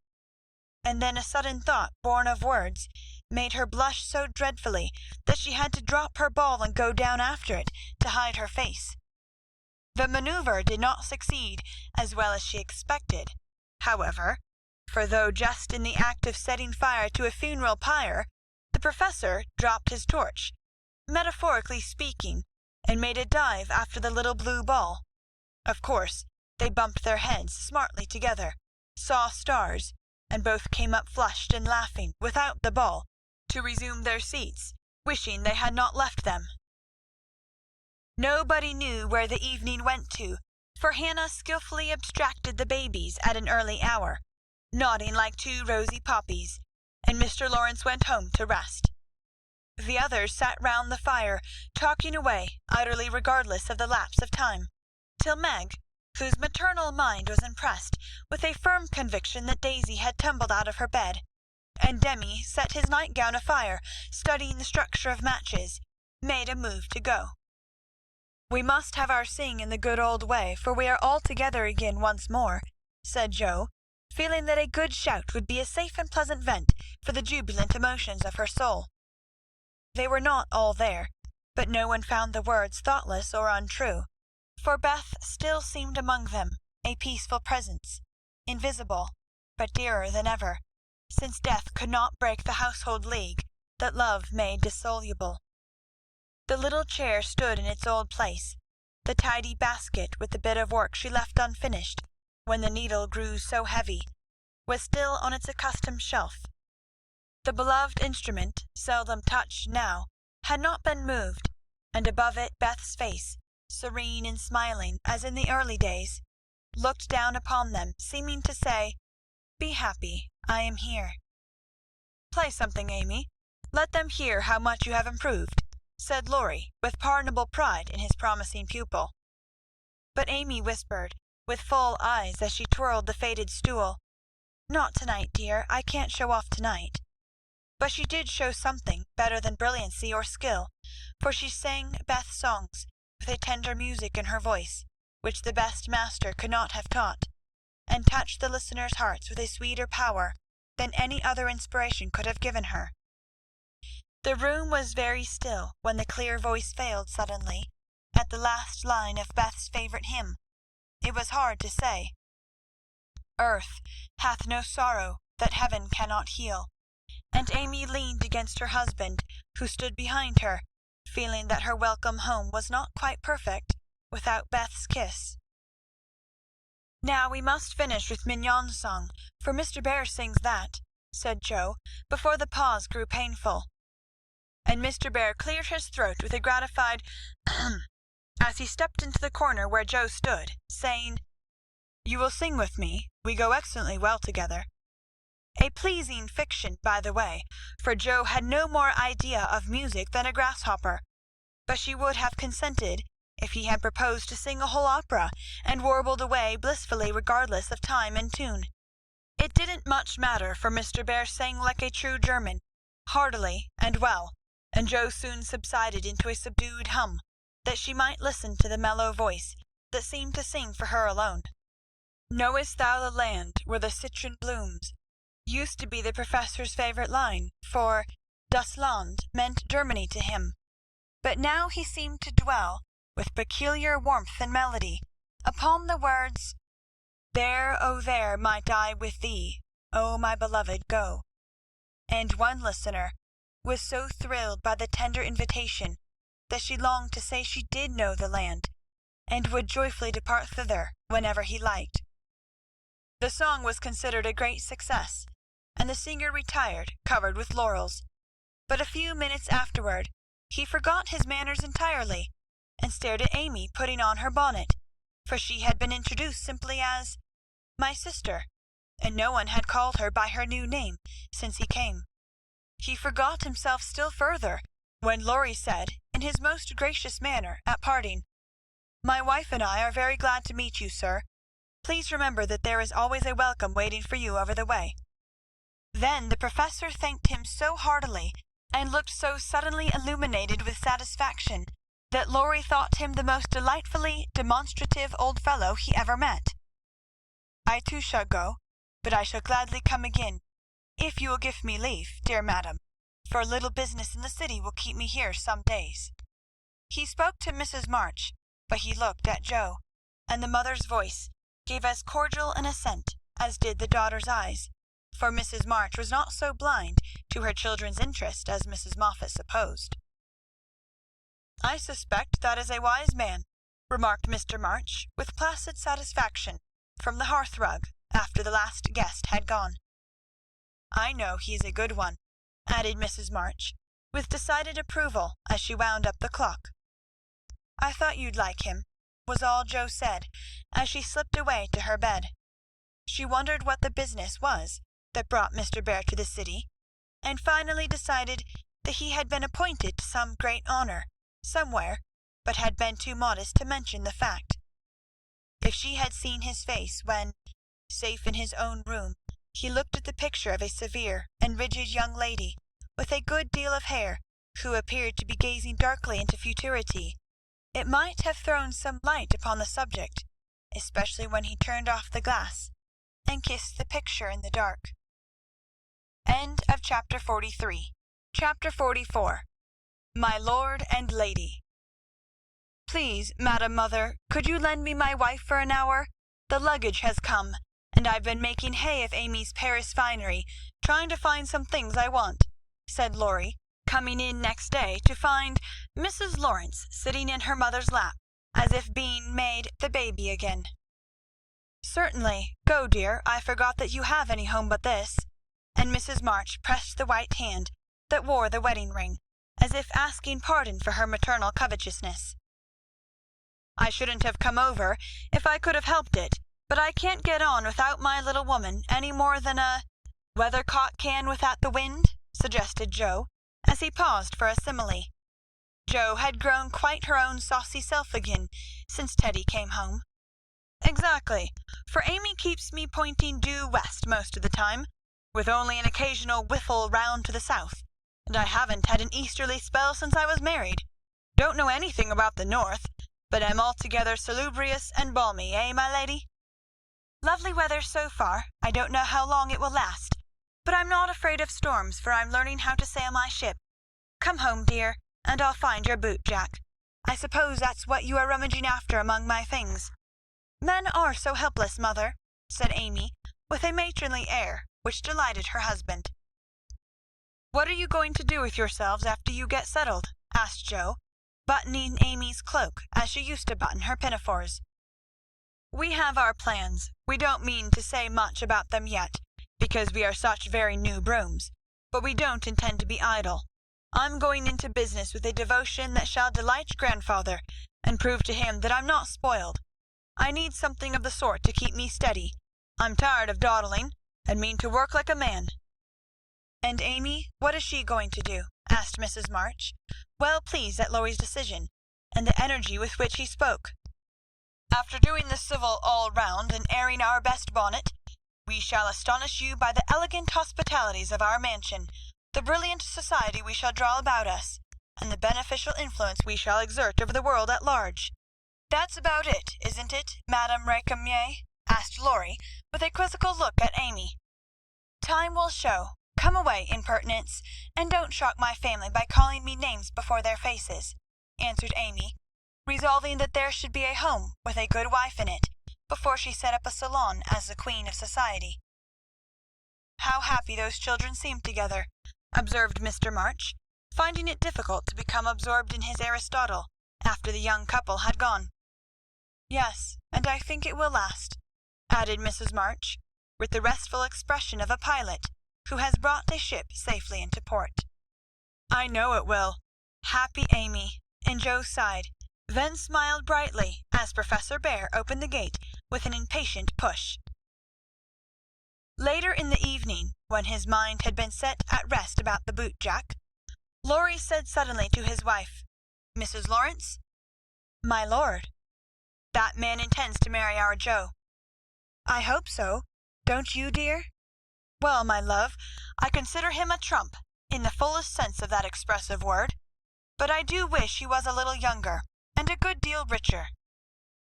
and then a sudden thought born of words made her blush so dreadfully that she had to drop her ball and go down after it to hide her face. The manoeuvre did not succeed as well as she expected, however, for though just in the act of setting fire to a funeral pyre, the professor dropped his torch, metaphorically speaking, and made a dive after the little blue ball. Of course, they bumped their heads smartly together, saw stars, and both came up flushed and laughing without the ball, to resume their seats, wishing they had not left them. Nobody knew where the evening went to, for Hannah skilfully abstracted the babies at an early hour, nodding like two rosy poppies, and Mr. Lawrence went home to rest. The others sat round the fire, talking away, utterly regardless of the lapse of time, till Meg, whose maternal mind was impressed with a firm conviction that Daisy had tumbled out of her bed, and Demi set his nightgown afire, studying the structure of matches, made a move to go. "We must have our sing in the good old way, for we are all together again once more," said Joe, feeling that a good shout would be a safe and pleasant vent for the jubilant emotions of her soul. They were not all there, but no one found the words thoughtless or untrue, for Beth still seemed among them, a peaceful presence, invisible, but dearer than ever, since death could not break the household league that love made dissoluble. The little chair stood in its old place, the tidy basket with the bit of work she left unfinished when the needle grew so heavy was still on its accustomed shelf. The beloved instrument, seldom touched now, had not been moved, and above it Beth's face, serene and smiling as in the early days, looked down upon them, seeming to say, "Be happy, I am here." "Play something, Amy. Let them hear how much you have improved," said Laurie, with pardonable pride in his promising pupil. But Amy whispered, with full eyes as she twirled the faded stool, "Not tonight, dear, I can't show off tonight." But she did show something better than brilliancy or skill, for she sang Beth's songs with a tender music in her voice, which the best master could not have taught, and touched the listeners' hearts with a sweeter power than any other inspiration could have given her. The room was very still when the clear voice failed suddenly, at the last line of Beth's favourite hymn. It was hard to say, "Earth hath no sorrow that heaven cannot heal," and Amy leaned against her husband, who stood behind her, feeling that her welcome home was not quite perfect without Beth's kiss. "Now we must finish with Mignon's song, for Mr. Bear sings that," said Joe, before the pause grew painful. And Mr. Bear cleared his throat with a gratified "ahem," as he stepped into the corner where Joe stood, saying, "You will sing with me? We go excellently well together." A pleasing fiction, by the way, for Joe had no more idea of music than a grasshopper, but she would have consented if he had proposed to sing a whole opera, and warbled away blissfully regardless of time and tune. It didn't much matter, for Mr. Bear sang like a true German, heartily and well, and Joe soon subsided into a subdued hum, that she might listen to the mellow voice that seemed to sing for her alone. "Knowest thou the land where the citron blooms?" used to be the professor's favourite line, for Das Land meant Germany to him, but now he seemed to dwell, with peculiar warmth and melody, upon the words, "There, oh there, might I with thee, oh my beloved, go." And one listener was so thrilled by the tender invitation that she longed to say she did know the land, and would joyfully depart thither whenever he liked. The song was considered a great success, and the singer retired covered with laurels, but a few minutes afterward he forgot his manners entirely, and stared at Amy putting on her bonnet, for she had been introduced simply as "my sister," and no one had called her by her new name since he came. He forgot himself still further when Laurie said, in his most gracious manner, at parting, "My wife and I are very glad to meet you, sir. Please remember that there is always a welcome waiting for you over the way." Then the professor thanked him so heartily, and looked so suddenly illuminated with satisfaction, that Laurie thought him the most delightfully demonstrative old fellow he ever met. "I too shall go, but I shall gladly come again, if you will give me leave, dear madam, for a little business in the city will keep me here some days." He spoke to Mrs. March, but he looked at Joe, and the mother's voice gave as cordial an assent as did the daughter's eyes, for Mrs. March was not so blind to her children's interest as Mrs. Moffat supposed. "I suspect that is a wise man," remarked Mr. March, with placid satisfaction, from the hearth-rug, after the last guest had gone. "I know he is a good one," added Mrs. March, with decided approval, as she wound up the clock. "I thought you'd like him," was all Joe said, as she slipped away to her bed. She wondered what the business was that brought Mr. Bear to the city, and finally decided that he had been appointed to some great honour somewhere, but had been too modest to mention the fact. If she had seen his face when, safe in his own room, he looked at the picture of a severe and rigid young lady with a good deal of hair, who appeared to be gazing darkly into futurity, it might have thrown some light upon the subject, especially when he turned off the glass and kissed the picture in the dark. End of chapter 43. Chapter 44. My Lord and Lady. "Please, Madam Mother, could you lend me my wife for an hour? The luggage has come, and I've been making hay of Amy's Paris finery, trying to find some things I want," said Laurie, coming in next day to find Mrs. Lawrence sitting in her mother's lap, as if being made the baby again. "Certainly. Go, dear. I forgot that you have any home but this," and Mrs. March pressed the white hand that wore the wedding ring, as if asking pardon for her maternal covetousness. "I shouldn't have come over if I could have helped it, but I can't get on without my little woman any more than a weathercock can without the wind," suggested Joe, as he paused for a simile. Jo had grown quite her own saucy self again since Teddy came home. "Exactly, for Amy keeps me pointing due west most of the time, with only an occasional whiffle round to the south, and I haven't had an easterly spell since I was married. Don't know anything about the north, but am altogether salubrious and balmy, eh, my lady?" "Lovely weather so far. I don't know how long it will last, but I'm not afraid of storms, for I'm learning how to sail my ship. Come home, dear, and I'll find your boot jack. I suppose that's what you are rummaging after among my things." "Men are so helpless, mother," said Amy, with a matronly air which delighted her husband. "What are you going to do with yourselves after you get settled?" asked Joe, buttoning Amy's cloak as she used to button her pinafores. "We have our plans. We don't mean to say much about them yet, because we are such very new brooms, but we don't intend to be idle. I'm going into business with a devotion that shall delight grandfather, and prove to him that I'm not spoiled. I need something of the sort to keep me steady. I'm tired of dawdling, and mean to work like a man." "And Amy, what is she going to do?" asked Mrs. March, well pleased at Laurie's decision, and the energy with which he spoke. "After doing the civil all round and airing our best bonnet, We shall astonish you by the elegant hospitalities of our mansion, the brilliant society we shall draw about us, and the beneficial influence we shall exert over the world at large. That's about it, isn't it, Madame Récamier?" asked Laurie, with a quizzical look at Amy. "Time will show. Come away, impertinence, and don't shock my family by calling me names before their faces," answered Amy, resolving that there should be a home with a good wife in it, before she set up a salon as the queen of society. "How happy those children seem together," observed Mr. March, finding it difficult to become absorbed in his Aristotle after the young couple had gone. "Yes, and I think it will last," added Mrs. March, with the restful expression of a pilot who has brought a ship safely into port. "I know it will. Happy Amy," and Joe sighed, then smiled brightly as Professor Bear opened the gate with an impatient push. Later in the evening, when his mind had been set at rest about the boot jack, Laurie said suddenly to his wife, "Mrs. Lawrence?" "My lord." "That man intends to marry our Joe." "I hope so. Don't you, dear?" "Well, my love, I consider him a trump, in the fullest sense of that expressive word. But I do wish he was a little younger, and a good deal richer."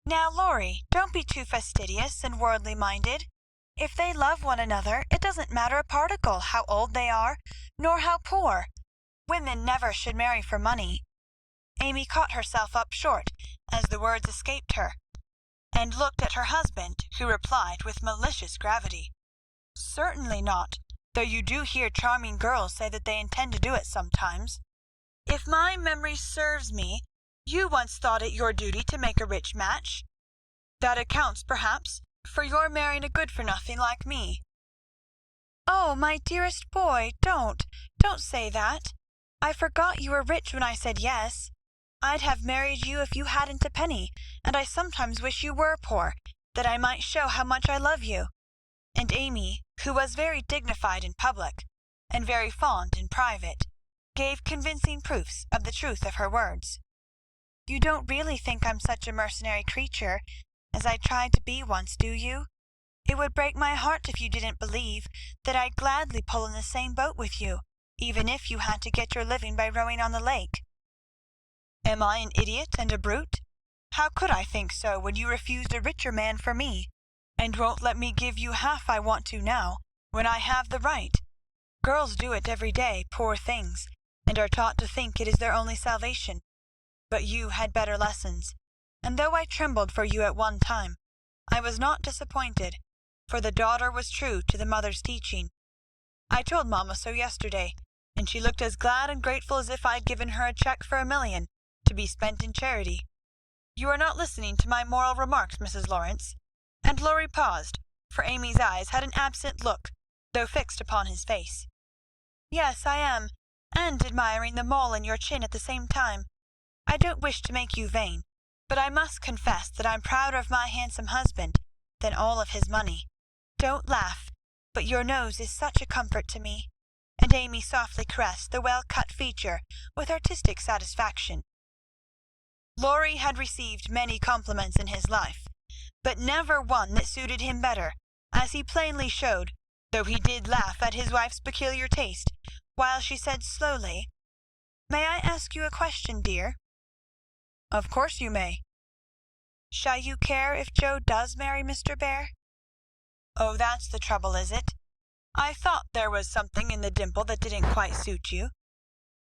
"Now, Laurie, don't be too fastidious and worldly minded. If they love one another, it doesn't matter a particle how old they are, nor how poor. Women never should marry for money." Amy caught herself up short as the words escaped her, and looked at her husband, who replied with malicious gravity, "Certainly not, though you do hear charming girls say that they intend to do it sometimes. If my memory serves me, you once thought it your duty to make a rich match. That accounts, perhaps, for your marrying a good-for-nothing like me." "Oh, my dearest boy, don't say that. I forgot you were rich when I said yes. I'd have married you if you hadn't a penny, and I sometimes wish you were poor, that I might show how much I love you." And Amy, who was very dignified in public, and very fond in private, gave convincing proofs of the truth of her words. "You don't really think I'm such a mercenary creature as I tried to be once, do you? It would break my heart if you didn't believe that I'd gladly pull in the same boat with you, even if you had to get your living by rowing on the lake." "Am I an idiot and a brute? How could I think so when you refused a richer man for me, and won't let me give you half I want to now, when I have the right? Girls do it every day, poor things, and are taught to think it is their only salvation. But you had better lessons, and though I trembled for you at one time, I was not disappointed, for the daughter was true to the mother's teaching. I told mamma so yesterday, and she looked as glad and grateful as if I'd given her a check for $1,000,000, to be spent in charity. You are not listening to my moral remarks, Mrs. Lawrence." And Laurie paused, for Amy's eyes had an absent look, though fixed upon his face. "Yes, I am, and admiring the mole in your chin at the same time. I don't wish to make you vain, but I must confess that I'm prouder of my handsome husband than all of his money. Don't laugh, but your nose is such a comfort to me." And Amy softly caressed the well-cut feature with artistic satisfaction. Laurie had received many compliments in his life, but never one that suited him better, as he plainly showed, though he did laugh at his wife's peculiar taste, while she said slowly, "May I ask you a question, dear?" "Of course you may." "Shall you care if Joe does marry Mr. Bear?" "Oh, that's the trouble, is it? I thought there was something in the dimple that didn't quite suit you.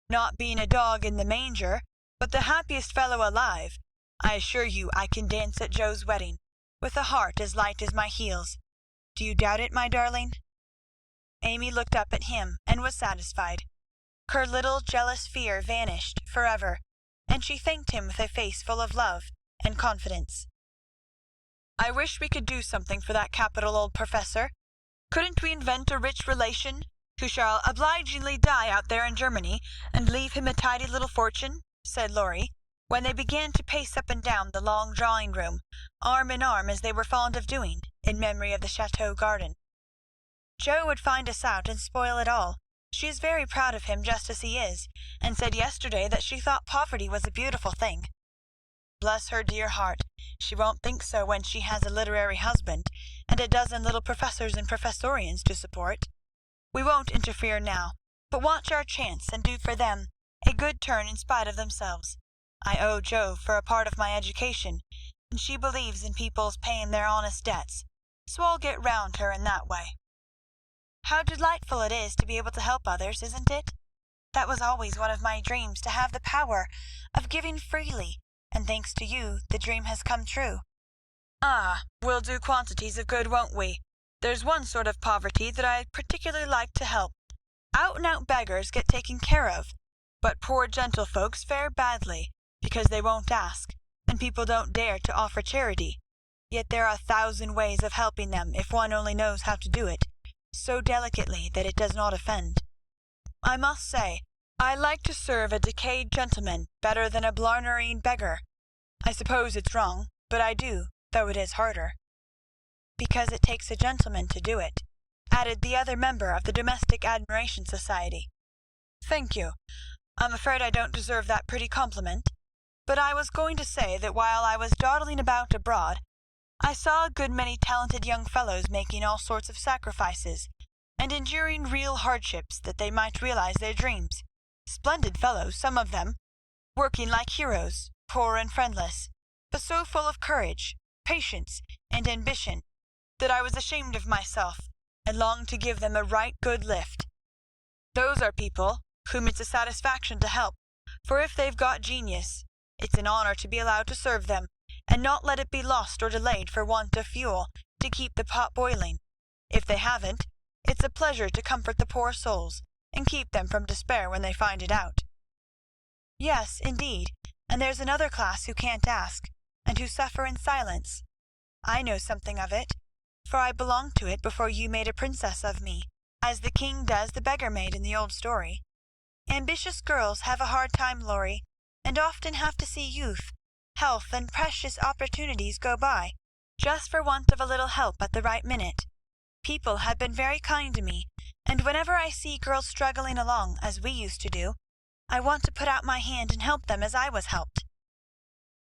Not being a dog in the manger, but the happiest fellow alive, I assure you I can dance at Joe's wedding, with a heart as light as my heels. Do you doubt it, my darling?" Amy looked up at him and was satisfied. Her little jealous fear vanished forever, and she thanked him with a face full of love and confidence. "I wish we could do something for that capital old professor. Couldn't we invent a rich relation, who shall obligingly die out there in Germany, and leave him a tidy little fortune?" said Laurie, when they began to pace up and down the long drawing-room, arm in arm as they were fond of doing, in memory of the chateau garden. "Joe would find us out and spoil it all. She is very proud of him just as he is, and said yesterday that she thought poverty was a beautiful thing." Bless her dear heart, she won't think so when she has a literary husband and a dozen little professors and professorians to support. We won't interfere now, but watch our chance and do for them a good turn in spite of themselves. I owe Jo for a part of my education, and she believes in people's paying their honest debts, so I'll get round her in that way. How delightful it is to be able to help others, isn't it? That was always one of my dreams, to have the power of giving freely, and thanks to you, the dream has come true. Ah, we'll do quantities of good, won't we? There's one sort of poverty that I particularly like to help. Out-and-out beggars get taken care of, but poor gentlefolks fare badly, because they won't ask, and people don't dare to offer charity. Yet there are 1,000 ways of helping them if one only knows how to do it, so delicately that it does not offend. I must say, I like to serve a decayed gentleman better than a blarneying beggar. I suppose it's wrong, but I do, though it is harder. Because it takes a gentleman to do it, added the other member of the Domestic Admiration Society. Thank you. I'm afraid I don't deserve that pretty compliment, but I was going to say that while I was dawdling about abroad, I saw a good many talented young fellows making all sorts of sacrifices, and enduring real hardships that they might realize their dreams. Splendid fellows, some of them, working like heroes, poor and friendless, but so full of courage, patience, and ambition, that I was ashamed of myself, and longed to give them a right good lift. Those are people whom it's a satisfaction to help, for if they've got genius, it's an honor to be allowed to serve them, and not let it be lost or delayed for want of fuel to keep the pot boiling. If they haven't, it's a pleasure to comfort the poor souls, and keep them from despair when they find it out. Yes, indeed, and there's another class who can't ask, and who suffer in silence. I know something of it, for I belonged to it before you made a princess of me, as the king does the beggar maid in the old story. Ambitious girls have a hard time, Laurie, and often have to see youth, health, and precious opportunities go by, just for want of a little help at the right minute. People have been very kind to me, and whenever I see girls struggling along as we used to do, I want to put out my hand and help them as I was helped.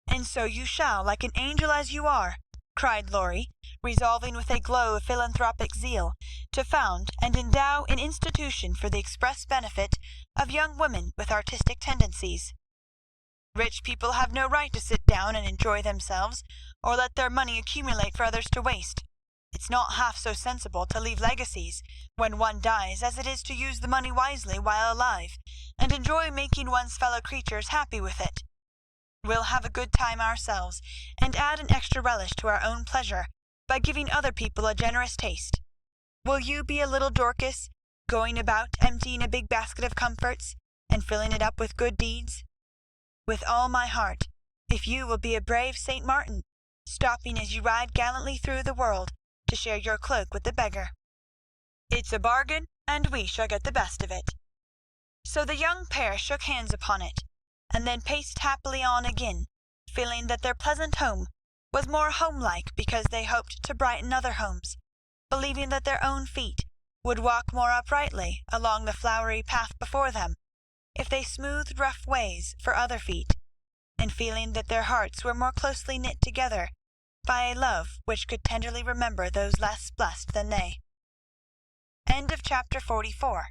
And so you shall, like an angel as you are, cried Laurie, resolving with a glow of philanthropic zeal to found and endow an institution for the express benefit of young women with artistic tendencies. Rich people have no right to sit down and enjoy themselves, or let their money accumulate for others to waste. It's not half so sensible to leave legacies when one dies as it is to use the money wisely while alive, and enjoy making one's fellow creatures happy with it. We'll have a good time ourselves, and add an extra relish to our own pleasure by giving other people a generous taste. Will you be a little Dorcas, going about emptying a big basket of comforts, and filling it up with good deeds? With all my heart, if you will be a brave St. Martin, stopping as you ride gallantly through the world to share your cloak with the beggar. It's a bargain, and we shall get the best of it. So the young pair shook hands upon it, and then paced happily on again, feeling that their pleasant home was more homelike because they hoped to brighten other homes, believing that their own feet would walk more uprightly along the flowery path before them if they smoothed rough ways for other feet, and feeling that their hearts were more closely knit together by a love which could tenderly remember those less blessed than they. End of chapter 44.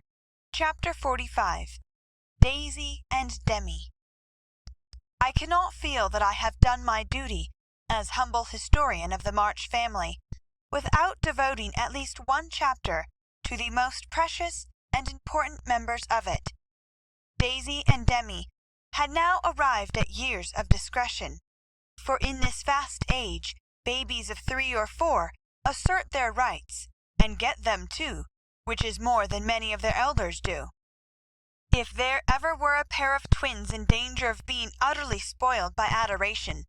Chapter 45. Daisy and Demi. I cannot feel that I have done my duty as humble historian of the March family without devoting at least one chapter to the most precious and important members of it. Daisy and Demi had now arrived at years of discretion, for in this fast age babies of 3 or 4 assert their rights, and get them too, which is more than many of their elders do. If there ever were a pair of twins in danger of being utterly spoiled by adoration,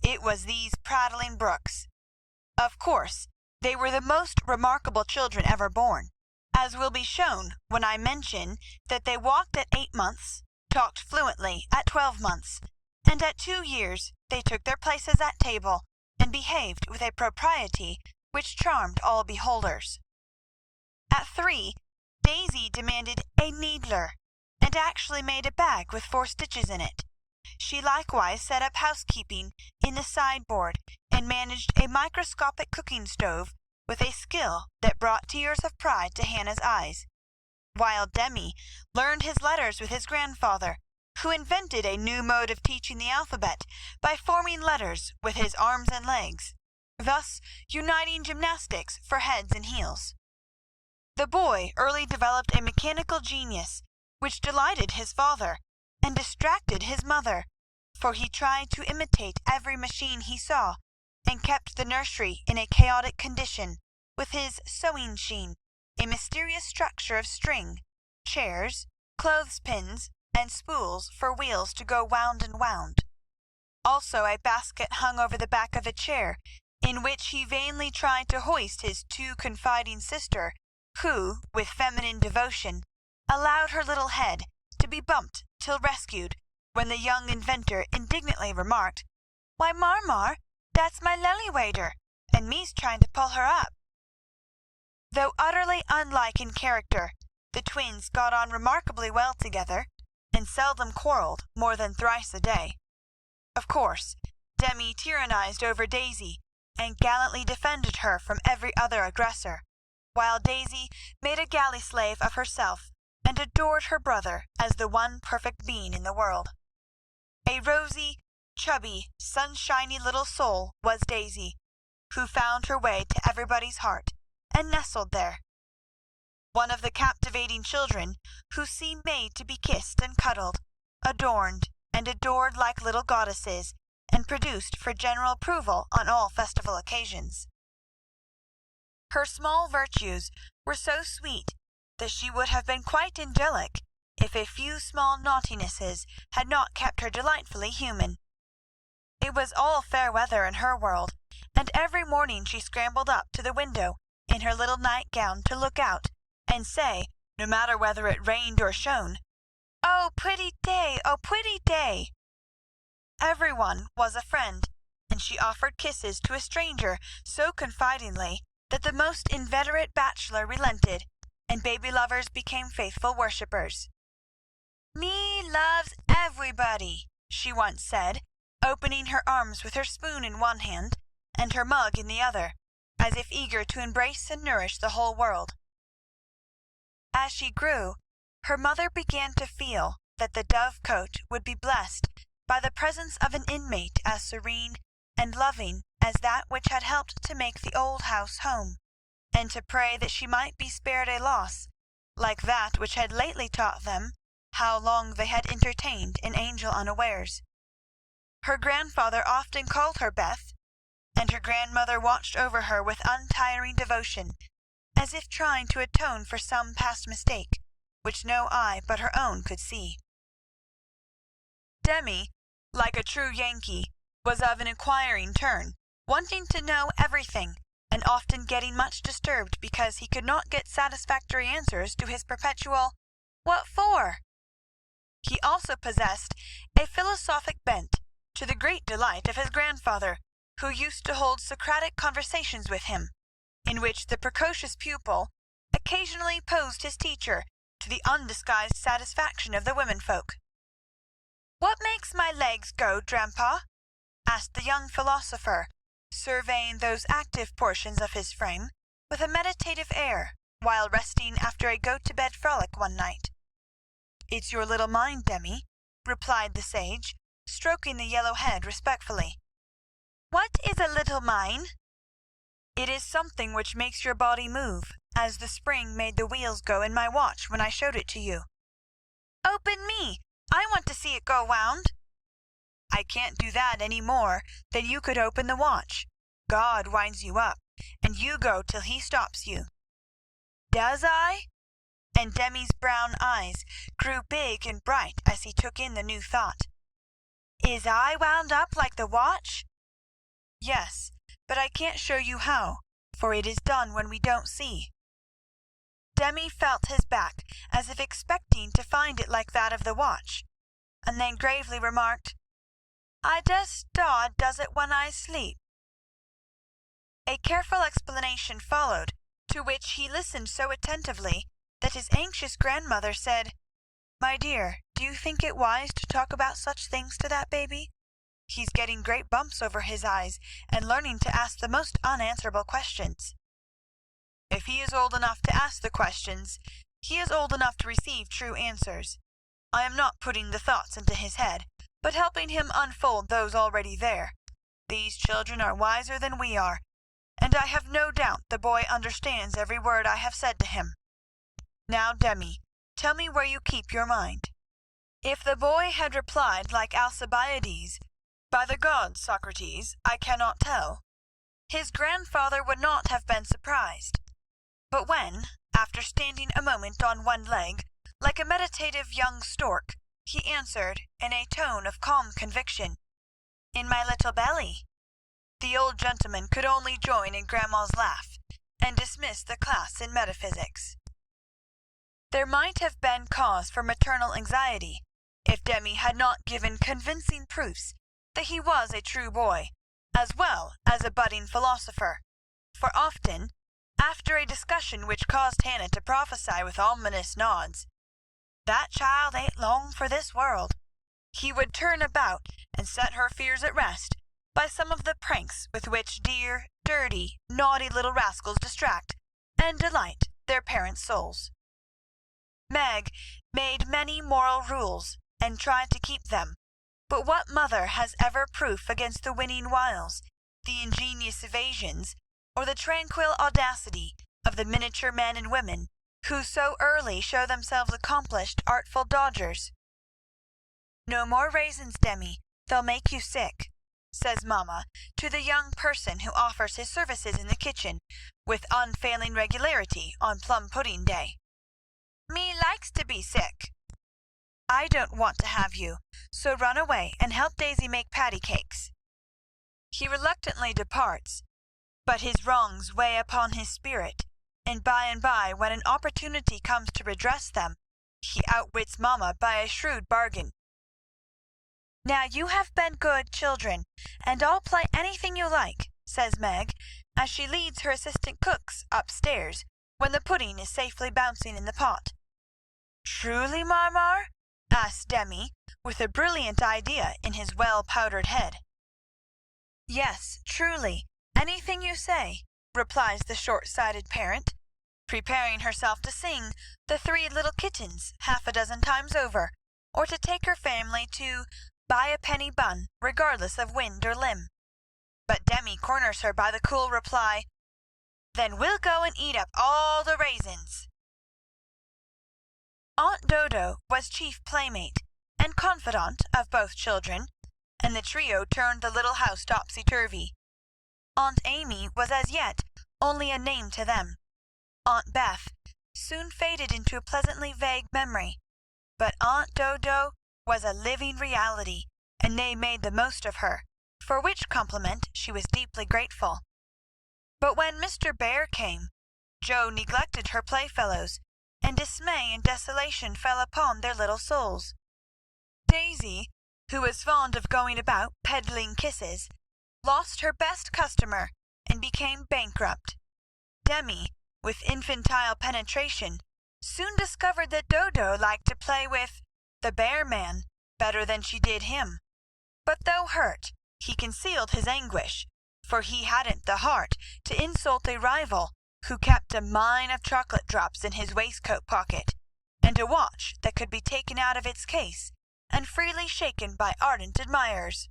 it was these prattling Brooks. Of course, they were the most remarkable children ever born, as will be shown when I mention that they walked at 8 months, talked fluently at 12 months, and at 2 years they took their places at table and behaved with a propriety which charmed all beholders. At 3, Daisy demanded a needler, and actually made a bag with 4 stitches in it, She likewise set up housekeeping in the sideboard, and managed a microscopic cooking stove with a skill that brought tears of pride to Hannah's eyes, while Demi learned his letters with his grandfather, who invented a new mode of teaching the alphabet by forming letters with his arms and legs, thus uniting gymnastics for heads and heels. The boy early developed a mechanical genius which delighted his father and distracted his mother, for he tried to imitate every machine he saw, and kept the nursery in a chaotic condition with his sewing machine, a mysterious structure of string, chairs, clothespins, and spools for wheels to go wound and wound. Also a basket hung over the back of a chair, in which he vainly tried to hoist his too confiding sister, who, with feminine devotion, allowed her little head to be bumped till rescued, when the young inventor indignantly remarked, "Why, Marmar, that's my lily wader, and me's trying to pull her up." Though utterly unlike in character, the twins got on remarkably well together, and seldom quarrelled more than thrice a day. Of course, Demi tyrannized over Daisy, and gallantly defended her from every other aggressor, while Daisy made a galley slave of herself, and adored her brother as the one perfect being in the world. A rosy, chubby, sunshiny little soul was Daisy, who found her way to everybody's heart, and nestled there. One of the captivating children who seemed made to be kissed and cuddled, adorned and adored like little goddesses, and produced for general approval on all festival occasions. Her small virtues were so sweet that she would have been quite angelic if a few small naughtinesses had not kept her delightfully human. It was all fair weather in her world, and every morning she scrambled up to the window in her little nightgown to look out, and say, no matter whether it rained or shone, "Oh, pretty day! Oh, pretty day!" Every one was a friend, and she offered kisses to a stranger so confidingly that the most inveterate bachelor relented, and baby lovers became faithful worshippers. "Me loves everybody," she once said, opening her arms with her spoon in one hand and her mug in the other, as if eager to embrace and nourish the whole world. As she grew, her mother began to feel that the dove-cote would be blessed by the presence of an inmate as serene and loving as that which had helped to make the old house home, and to pray that she might be spared a loss like that which had lately taught them how long they had entertained an angel unawares. Her grandfather often called her Beth, and her grandmother watched over her with untiring devotion, as if trying to atone for some past mistake which no eye but her own could see. Demi, like a true Yankee, was of an inquiring turn, wanting to know everything, and often getting much disturbed because he could not get satisfactory answers to his perpetual "What for?" He also possessed a philosophic bent, to the great delight of his grandfather, who used to hold Socratic conversations with him, in which the precocious pupil occasionally posed his teacher, to the undisguised satisfaction of the womenfolk. "What makes my legs go, Grandpa?" asked the young philosopher, surveying those active portions of his frame with a meditative air, while resting after a go-to-bed frolic one night. "It's your little mind, Demi," replied the sage, stroking the yellow head respectfully. "What is a little mine?" "It is something which makes your body move, as the spring made the wheels go in my watch when I showed it to you." "Open me! I want to see it go wound." "I can't do that any more than you could open the watch. God winds you up, and you go till he stops you." "Does I?" And Demi's brown eyes grew big and bright as he took in the new thought. "Is I wound up like the watch?" "Yes, but I can't show you how, for it is done when we don't see." Demi felt his back as if expecting to find it like that of the watch, and then gravely remarked, "I just Dodd does it when I sleep." A careful explanation followed, to which he listened so attentively that his anxious grandmother said, "My dear, do you think it wise to talk about such things to that baby? He's getting great bumps over his eyes and learning to ask the most unanswerable questions." "If he is old enough to ask the questions, he is old enough to receive true answers. I am not putting the thoughts into his head, but helping him unfold those already there. These children are wiser than we are, and I have no doubt the boy understands every word I have said to him. Now, Demi, tell me where you keep your mind." If the boy had replied like Alcibiades, "By the gods, Socrates, I cannot tell," his grandfather would not have been surprised. But when, after standing a moment on one leg, like a meditative young stork, he answered in a tone of calm conviction, "In my little belly," the old gentleman could only join in Grandma's laugh, and dismiss the class in metaphysics. There might have been cause for maternal anxiety, if Demi had not given convincing proofs that he was a true boy, as well as a budding philosopher, for often, after a discussion which caused Hannah to prophesy with ominous nods, "That child ain't long for this world," he would turn about and set her fears at rest by some of the pranks with which dear, dirty, naughty little rascals distract and delight their parents' souls. Meg made many moral rules, and tried to keep them, but what mother has ever proof against the winning wiles, the ingenious evasions, or the tranquil audacity of the miniature men and women who so early show themselves accomplished artful dodgers? "No more raisins, Demi, they'll make you sick," says mamma to the young person who offers his services in the kitchen with unfailing regularity on plum pudding day. "Me likes to be sick." "I don't want to have you, so run away and help Daisy make patty cakes." He reluctantly departs, but his wrongs weigh upon his spirit, and by, when an opportunity comes to redress them, he outwits mamma by a shrewd bargain. "Now you have been good children, and I'll play anything you like," says Meg, as she leads her assistant cooks upstairs when the pudding is safely bouncing in the pot. "Truly, Marmar?" asks Demi, with a brilliant idea in his well-powdered head. "Yes, truly, anything you say," replies the short-sighted parent, preparing herself to sing the Three Little Kittens half a dozen times over, or to take her family to buy a penny bun, regardless of wind or limb. But Demi corners her by the cool reply, "Then we'll go and eat up all the raisins." Aunt Dodo was chief playmate and confidant of both children, and the trio turned the little house topsy-turvy. Aunt Amy was as yet only a name to them. Aunt Beth soon faded into a pleasantly vague memory, but Aunt Dodo was a living reality, and they made the most of her, for which compliment she was deeply grateful. But when Mr. Bear came, Joe neglected her playfellows, and dismay and desolation fell upon their little souls. Daisy, who was fond of going about peddling kisses, lost her best customer and became bankrupt. Demi, with infantile penetration, soon discovered that Dodo liked to play with the bear man better than she did him. But though hurt, he concealed his anguish, for he hadn't the heart to insult a rival who kept a mine of chocolate drops in his waistcoat pocket, and a watch that could be taken out of its case and freely shaken by ardent admirers.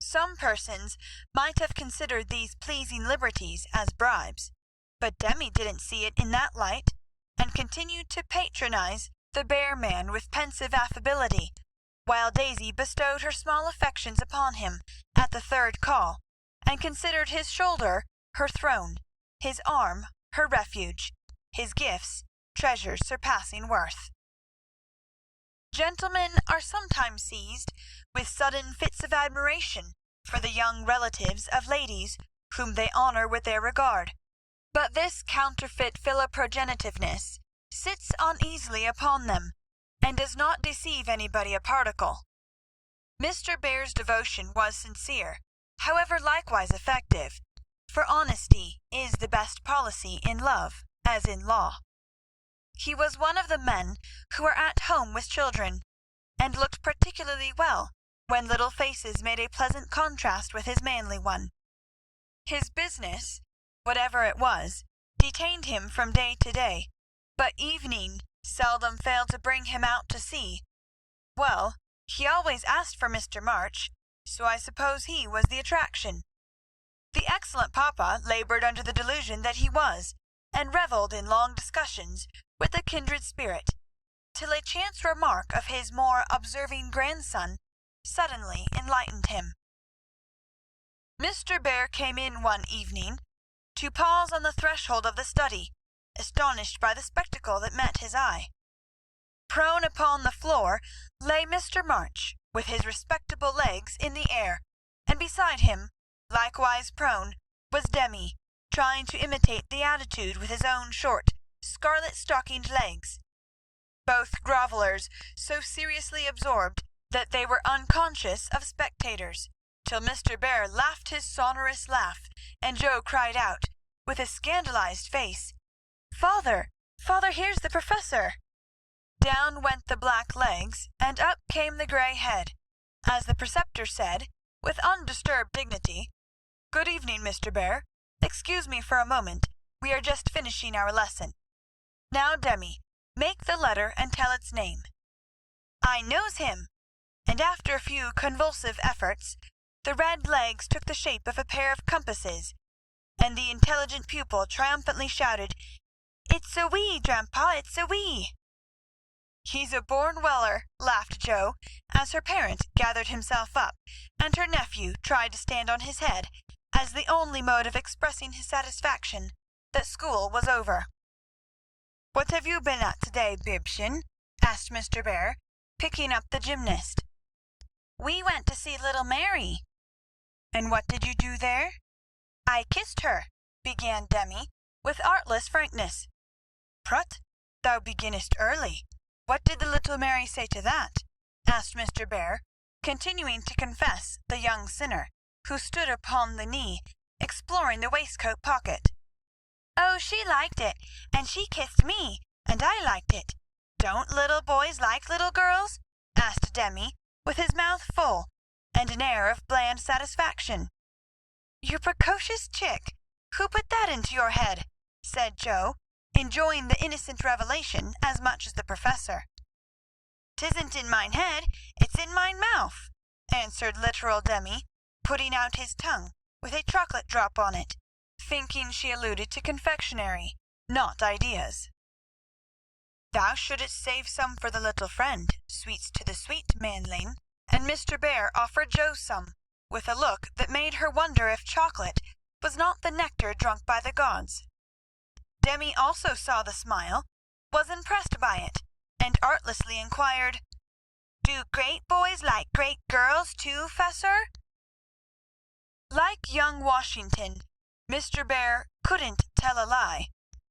Some persons might have considered these pleasing liberties as bribes, but Demi didn't see it in that light, and continued to patronize the bear man with pensive affability, while Daisy bestowed her small affections upon him at the third call, and considered his shoulder her throne, his arm her refuge, his gifts treasures surpassing worth. Gentlemen are sometimes seized with sudden fits of admiration for the young relatives of ladies whom they honor with their regard, but this counterfeit philoprogenitiveness sits uneasily upon them, and does not deceive anybody a particle. Mr. Bear's devotion was sincere, however likewise effective, for honesty is the best policy in love as in law. He was one of the men who are at home with children, and looked particularly well when little faces made a pleasant contrast with his manly one. His business, whatever it was, detained him from day to day, but evening seldom failed to bring him out to sea. Well, he always asked for Mr. March, so I suppose he was the attraction. The excellent papa laboured under the delusion that he was, and revelled in long discussions with a kindred spirit, till a chance remark of his more observing grandson suddenly enlightened him. Mr. Bear came in one evening to pause on the threshold of the study, astonished by the spectacle that met his eye. Prone upon the floor lay Mr. March, with his respectable legs in the air, and beside him, likewise prone, was Demi, trying to imitate the attitude with his own short, scarlet-stockinged legs. Both grovellers so seriously absorbed that they were unconscious of spectators, till Mr. Bear laughed his sonorous laugh, and Joe cried out, with a scandalized face, "Father, father, here's the professor!" Down went the black legs, and up came the grey head, as the preceptor said, with undisturbed dignity, "Good evening, Mr. Bear. Excuse me for a moment. We are just finishing our lesson. Now, Demi, make the letter and tell its name." "I knows him," and after a few convulsive efforts, the red legs took the shape of a pair of compasses, and the intelligent pupil triumphantly shouted, "It's a we, Grandpa, it's a we." "He's a born Weller," laughed Joe, as her parent gathered himself up, and her nephew tried to stand on his head, as the only mode of expressing his satisfaction that school was over. "What have you been at to-day, Bibchen?" asked Mr. Bear, picking up the gymnast. "We went to see little Mary." "And what did you do there?" "I kissed her," began Demi, with artless frankness. "Prut, thou beginnest early. What did the little Mary say to that?" asked Mr. Bear, continuing to confess the young sinner, who stood upon the knee, exploring the waistcoat pocket. "Oh, she liked it, and she kissed me, and I liked it. Don't little boys like little girls?" asked Demi, with his mouth full, and an air of bland satisfaction. "You precocious chick! Who put that into your head?" said Joe, enjoying the innocent revelation as much as the professor. "'Tisn't in mine head, it's in mine mouth," answered literal Demi, putting out his tongue, with a chocolate drop on it, thinking she alluded to confectionery, not ideas. "Thou shouldst save some for the little friend, sweets to the sweet, manling," and Mr. Bear offered Joe some, with a look that made her wonder if chocolate was not the nectar drunk by the gods. Demi also saw the smile, was impressed by it, and artlessly inquired, "Do great boys like great girls too, Fessor?" Like young Washington, Mr. Bear couldn't tell a lie,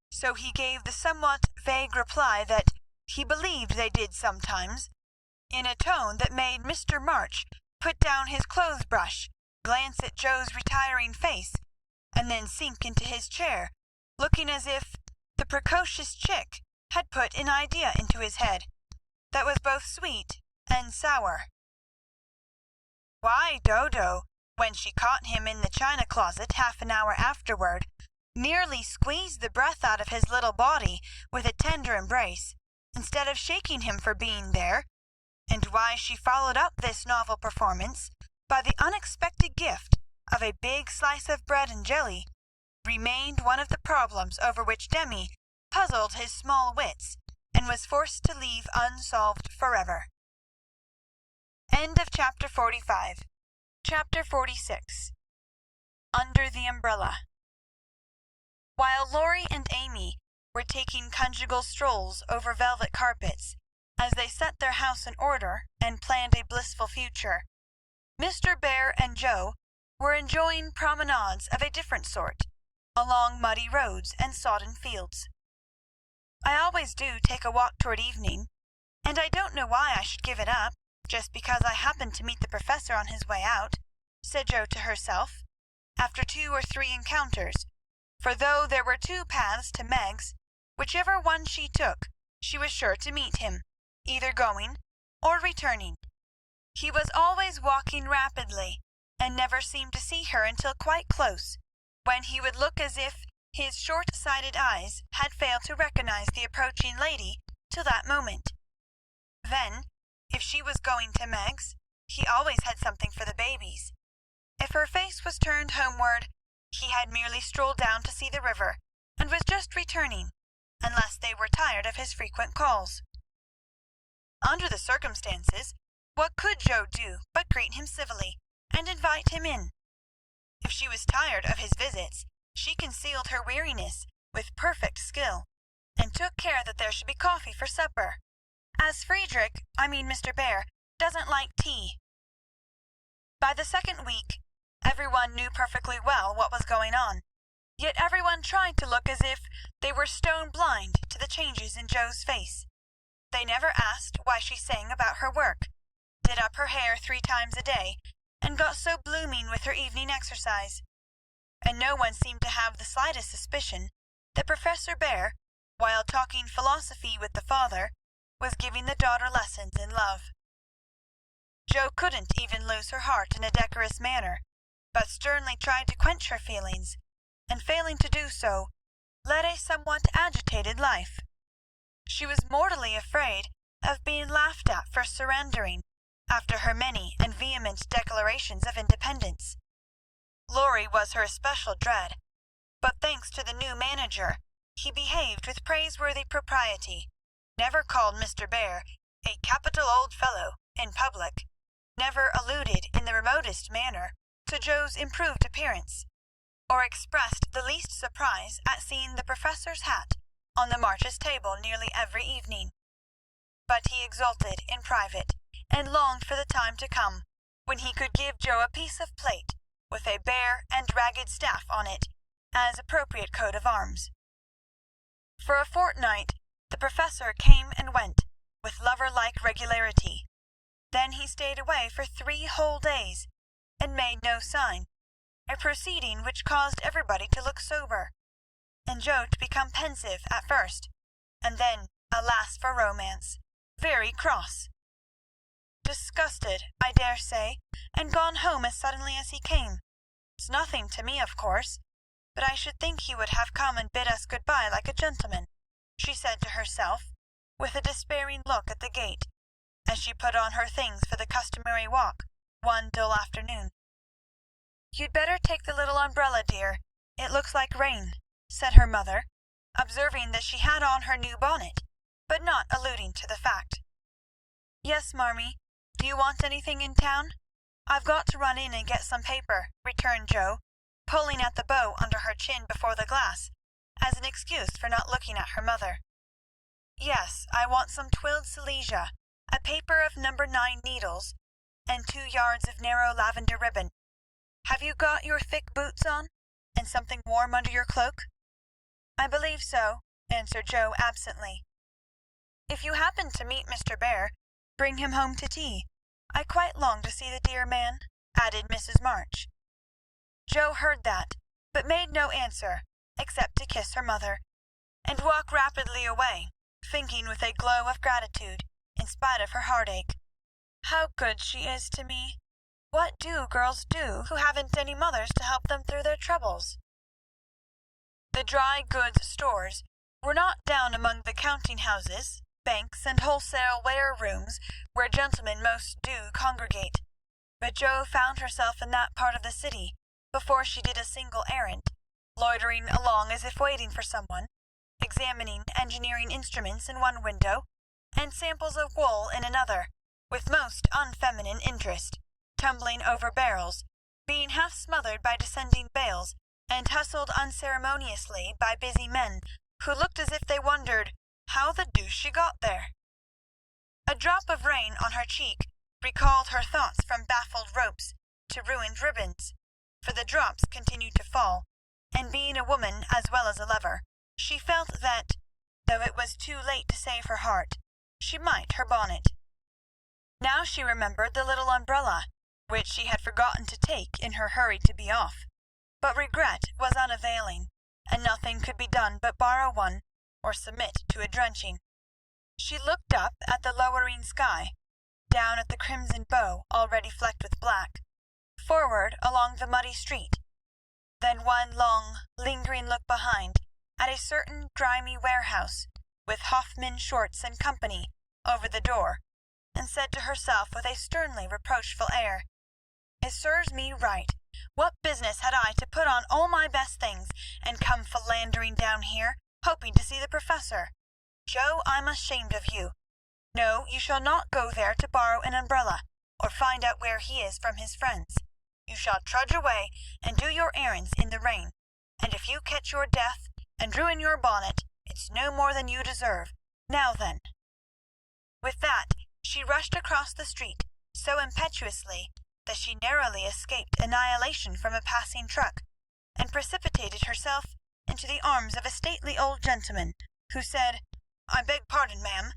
so he gave the somewhat vague reply that he believed they did sometimes, in a tone that made Mr. March put down his clothes-brush, glance at Joe's retiring face, and then sink into his chair, looking as if the precocious chick had put an idea into his head that was both sweet and sour. Why, Dodo, when she caught him in the china closet half an hour afterward, nearly squeezed the breath out of his little body with a tender embrace, instead of shaking him for being there, and why she followed up this novel performance by the unexpected gift of a big slice of bread and jelly, remained one of the problems over which Demi puzzled his small wits, and was forced to leave unsolved forever. End of chapter 45. Chapter 46. Under the Umbrella. While Laurie and Amy were taking conjugal strolls over velvet carpets, as they set their house in order and planned a blissful future, Mr. Bear and Joe were enjoying promenades of a different sort, along muddy roads and sodden fields. "I always do take a walk toward evening, and I don't know why I should give it up, just because I happened to meet the professor on his way out," said Joe to herself, after 2 or 3 encounters, for though there were 2 paths to Meg's, whichever one she took she was sure to meet him, either going or returning. He was always walking rapidly, and never seemed to see her until quite close, when he would look as if his short-sighted eyes had failed to recognize the approaching lady till that moment. Then, if she was going to Meg's, he always had something for the babies. If her face was turned homeward, he had merely strolled down to see the river, and was just returning, unless they were tired of his frequent calls. Under the circumstances, what could Joe do but greet him civilly, and invite him in? If she was tired of his visits, she concealed her weariness with perfect skill, and took care that there should be coffee for supper, as Mr. Bear, doesn't like tea. By the second week, everyone knew perfectly well what was going on, yet everyone tried to look as if they were stone blind to the changes in Joe's face. They never asked why she sang about her work, did up her hair 3 times a day, and got so blooming with her evening exercise. And no one seemed to have the slightest suspicion that Professor Bear, while talking philosophy with the father, was giving the daughter lessons in love. Joe couldn't even lose her heart in a decorous manner, but sternly tried to quench her feelings, and failing to do so, led a somewhat agitated life. She was mortally afraid of being laughed at for surrendering, after her many and vehement declarations of independence. Laurie was her especial dread, but thanks to the new manager, he behaved with praiseworthy propriety, never called Mr. Bear a capital old fellow in public, never alluded in the remotest manner to Joe's improved appearance, or expressed the least surprise at seeing the professor's hat on the March's table nearly every evening. But he exulted in private, and longed for the time to come when he could give Joe a piece of plate with a bare and ragged staff on it, as appropriate coat of arms. For a fortnight the professor came and went with lover-like regularity. Then he stayed away for 3 whole days, and made no sign, a proceeding which caused everybody to look sober, and Joe to become pensive at first, and then, alas for romance, very cross. Disgusted, I dare say, and gone home as suddenly as he came. It's nothing to me, of course, but I should think he would have come and bid us good-bye like a gentleman, she said to herself, with a despairing look at the gate, as she put on her things for the customary walk one dull afternoon. "You'd better take the little umbrella, dear. It looks like rain," said her mother, observing that she had on her new bonnet, but not alluding to the fact. "Yes, Marmee. Do you want anything in town?" "I've got to run in and get some paper," returned Joe, pulling at the bow under her chin before the glass, as an excuse for not looking at her mother. "Yes, I want some twilled silesia, a paper of No. 9 needles, and 2 yards of narrow lavender ribbon. Have you got your thick boots on, and something warm under your cloak?" "I believe so," answered Joe absently. "If you happen to meet Mr. Bear, bring him home to tea. I quite long to see the dear man," added Mrs. March. Joe heard that, but made no answer, except to kiss her mother, and walk rapidly away, thinking with a glow of gratitude, in spite of her heartache, "How good she is to me! What do girls do who haven't any mothers to help them through their troubles?" The dry goods stores were not down among the counting-houses, banks, and wholesale ware-rooms where gentlemen most do congregate, but Jo found herself in that part of the city before she did a single errand, loitering along as if waiting for someone, examining engineering instruments in one window, and samples of wool in another, with most unfeminine interest, tumbling over barrels, being half smothered by descending bales, and hustled unceremoniously by busy men who looked as if they wondered how the deuce she got there. A drop of rain on her cheek recalled her thoughts from baffled ropes to ruined ribbons, for the drops continued to fall, and being a woman as well as a lover, she felt that, though it was too late to save her heart, she might her bonnet. Now she remembered the little umbrella, which she had forgotten to take in her hurry to be off, but regret was unavailing, and nothing could be done but borrow one or submit to a drenching. She looked up at the lowering sky, down at the crimson bow already flecked with black, forward along the muddy street, then one long, lingering look behind at a certain grimy warehouse with Hoffman, Shorts and Company over the door, and said to herself with a sternly reproachful air, "It serves me right. What business had I to put on all my best things and come philandering down here, hoping to see the Professor? Joe, I'm ashamed of you. No, you shall not go there to borrow an umbrella, or find out where he is from his friends. You shall trudge away and do your errands in the rain, and if you catch your death and ruin your bonnet, it's no more than you deserve. Now then." With that, she rushed across the street so impetuously that she narrowly escaped annihilation from a passing truck, and precipitated herself into the arms of a stately old gentleman, who said, "I beg pardon, ma'am,"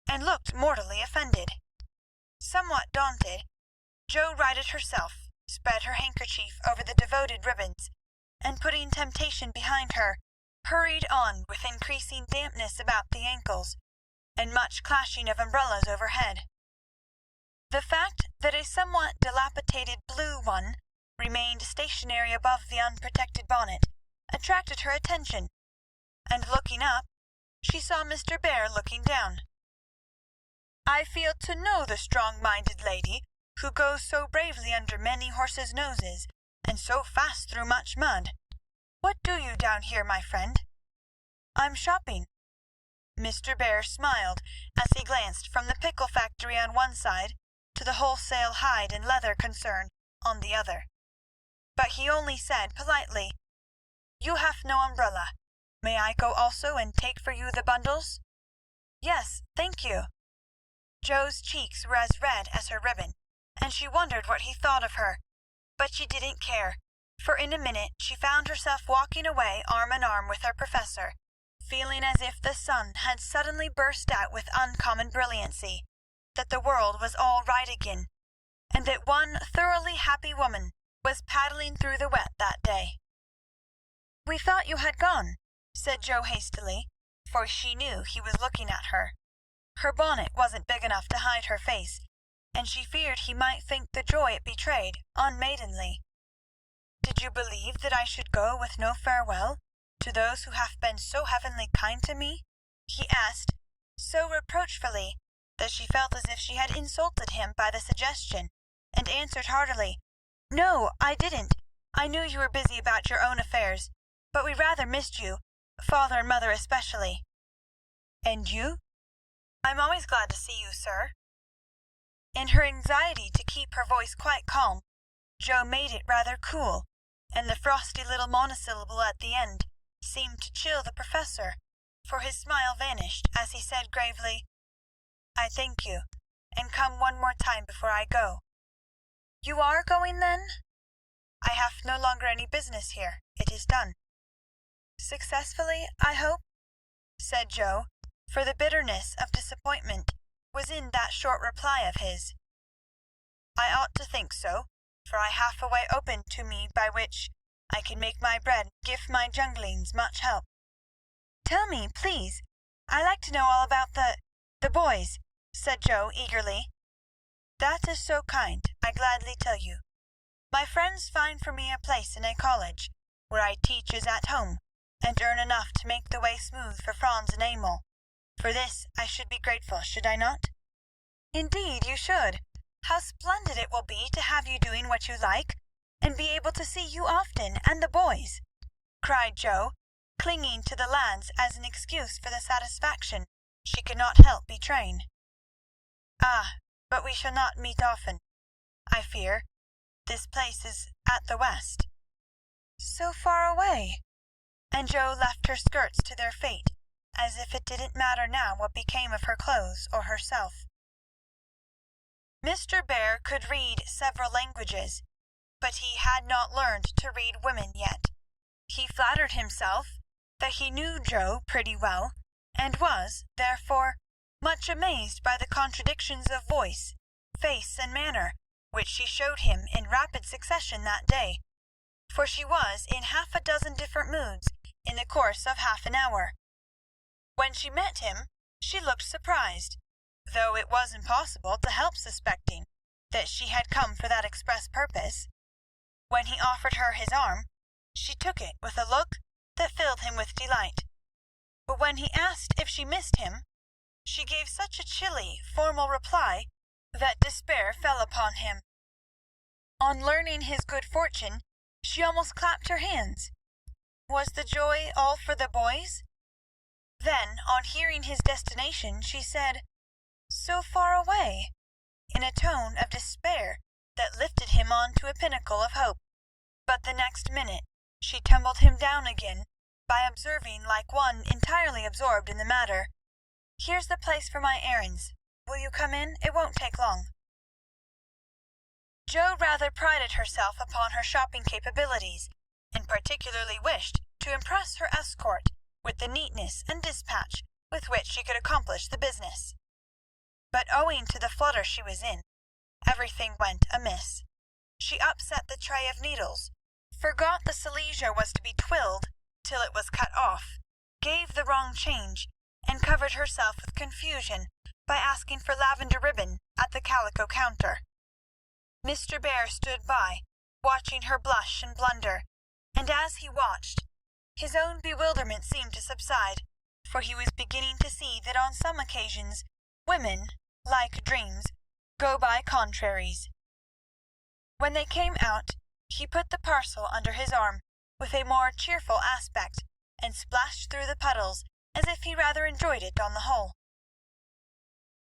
and looked mortally offended. Somewhat daunted, Jo righted herself, spread her handkerchief over the devoted ribbons, and putting temptation behind her, hurried on with increasing dampness about the ankles, and much clashing of umbrellas overhead. The fact that a somewhat dilapidated blue one remained stationary above the unprotected bonnet attracted her attention, and looking up, she saw Mr. Bear looking down. "I feel to know the strong-minded lady who goes so bravely under many horses' noses, and so fast through much mud. What do you down here, my friend?" "I'm shopping." Mr. Bear smiled as he glanced from the pickle factory on one side to the wholesale hide and leather concern on the other. But he only said politely, "You have no umbrella. May I go also and take for you the bundles?" "Yes, thank you." Jo's cheeks were as red as her ribbon, and she wondered what he thought of her, but she didn't care, for in a minute she found herself walking away arm in arm with her professor, feeling as if the sun had suddenly burst out with uncommon brilliancy, that the world was all right again, and that one thoroughly happy woman was paddling through the wet that day. "We thought you had gone," said Jo hastily, for she knew he was looking at her. Her bonnet wasn't big enough to hide her face, and she feared he might think the joy it betrayed unmaidenly. "Did you believe that I should go with no farewell to those who have been so heavenly kind to me?" he asked, so reproachfully that she felt as if she had insulted him by the suggestion, and answered heartily, "No, I didn't. I knew you were busy about your own affairs, but we rather missed you, father and mother especially." "And you?" "I'm always glad to see you, sir." In her anxiety to keep her voice quite calm, Jo made it rather cool, and the frosty little monosyllable at the end seemed to chill the professor, for his smile vanished as he said gravely, "I thank you, and come one more time before I go." "You are going, then?" "I have no longer any business here. It is done." "Successfully, I hope?" said Jo, for the bitterness of disappointment was in that short reply of his. "I ought to think so, for I have a way open to me by which I can make my bread and give my junglings much help." "Tell me, please. I like to know all about the boys," said Jo eagerly. "That is so kind. I gladly tell you. My friends find for me a place in a college, where I teach as at home, and earn enough to make the way smooth for Franz and Emil. For this I should be grateful, should I not?" "Indeed you should. How splendid it will be to have you doing what you like, and be able to see you often, and the boys," cried Jo, clinging to the lads as an excuse for the satisfaction she could not help betraying. "Ah, but we shall not meet often, I fear. This place is at the west." "So far away!" And Jo left her skirts to their fate, as if it didn't matter now what became of her clothes or herself. Mr. Bear could read several languages, but he had not learned to read women yet. He flattered himself that he knew Jo pretty well, and was, therefore, much amazed by the contradictions of voice, face, and manner which she showed him in rapid succession that day, for she was in half a dozen different moods in the course of half an hour. When she met him, She looked surprised, though it was impossible to help suspecting that she had come for that express purpose. When he offered her his arm, she took it with a look that filled him with delight. But when he asked if she missed him, she gave such a chilly, formal reply that despair fell upon him. On learning his good fortune, she almost clapped her hands. Was the joy all for the boys? Then, on hearing his destination, she said, "So far away," in a tone of despair that lifted him on to a pinnacle of hope. But the next minute she tumbled him down again by observing, like one entirely absorbed in the matter, "Here's the place for my errands. Will you come in? It won't take long." Jo rather prided herself upon her shopping capabilities, and particularly wished to impress her escort with the neatness and dispatch with which she could accomplish the business. But owing to the flutter she was in, everything went amiss. She upset the tray of needles, forgot the silesia was to be twilled till it was cut off, gave the wrong change, and covered herself with confusion by asking for lavender ribbon at the calico counter. Mr. Bear stood by, watching her blush and blunder, and as he watched, his own bewilderment seemed to subside, for he was beginning to see that on some occasions women, like dreams, go by contraries. When they came out, he put the parcel under his arm with a more cheerful aspect, and splashed through the puddles as if he rather enjoyed it on the whole.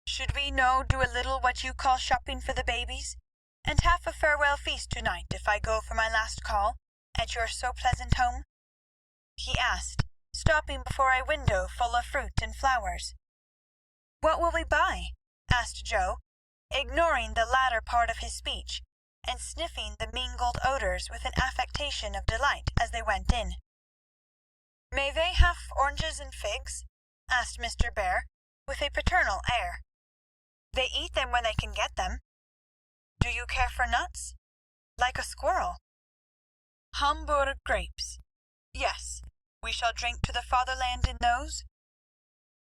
"Should we no do a little what you call shopping for the babies, and have a farewell feast to-night if I go for my last call at your so pleasant home?" he asked, stopping before a window full of fruit and flowers. "What will we buy?" asked Jo, ignoring the latter part of his speech, and sniffing the mingled odors with an affectation of delight as they went in. "May they have oranges and figs?" asked Mr. Bear, with a paternal air. "They eat them when they can get them." "Do you care for nuts?" "Like a squirrel." "Hamburg grapes?" "Yes. We shall drink to the fatherland in those?"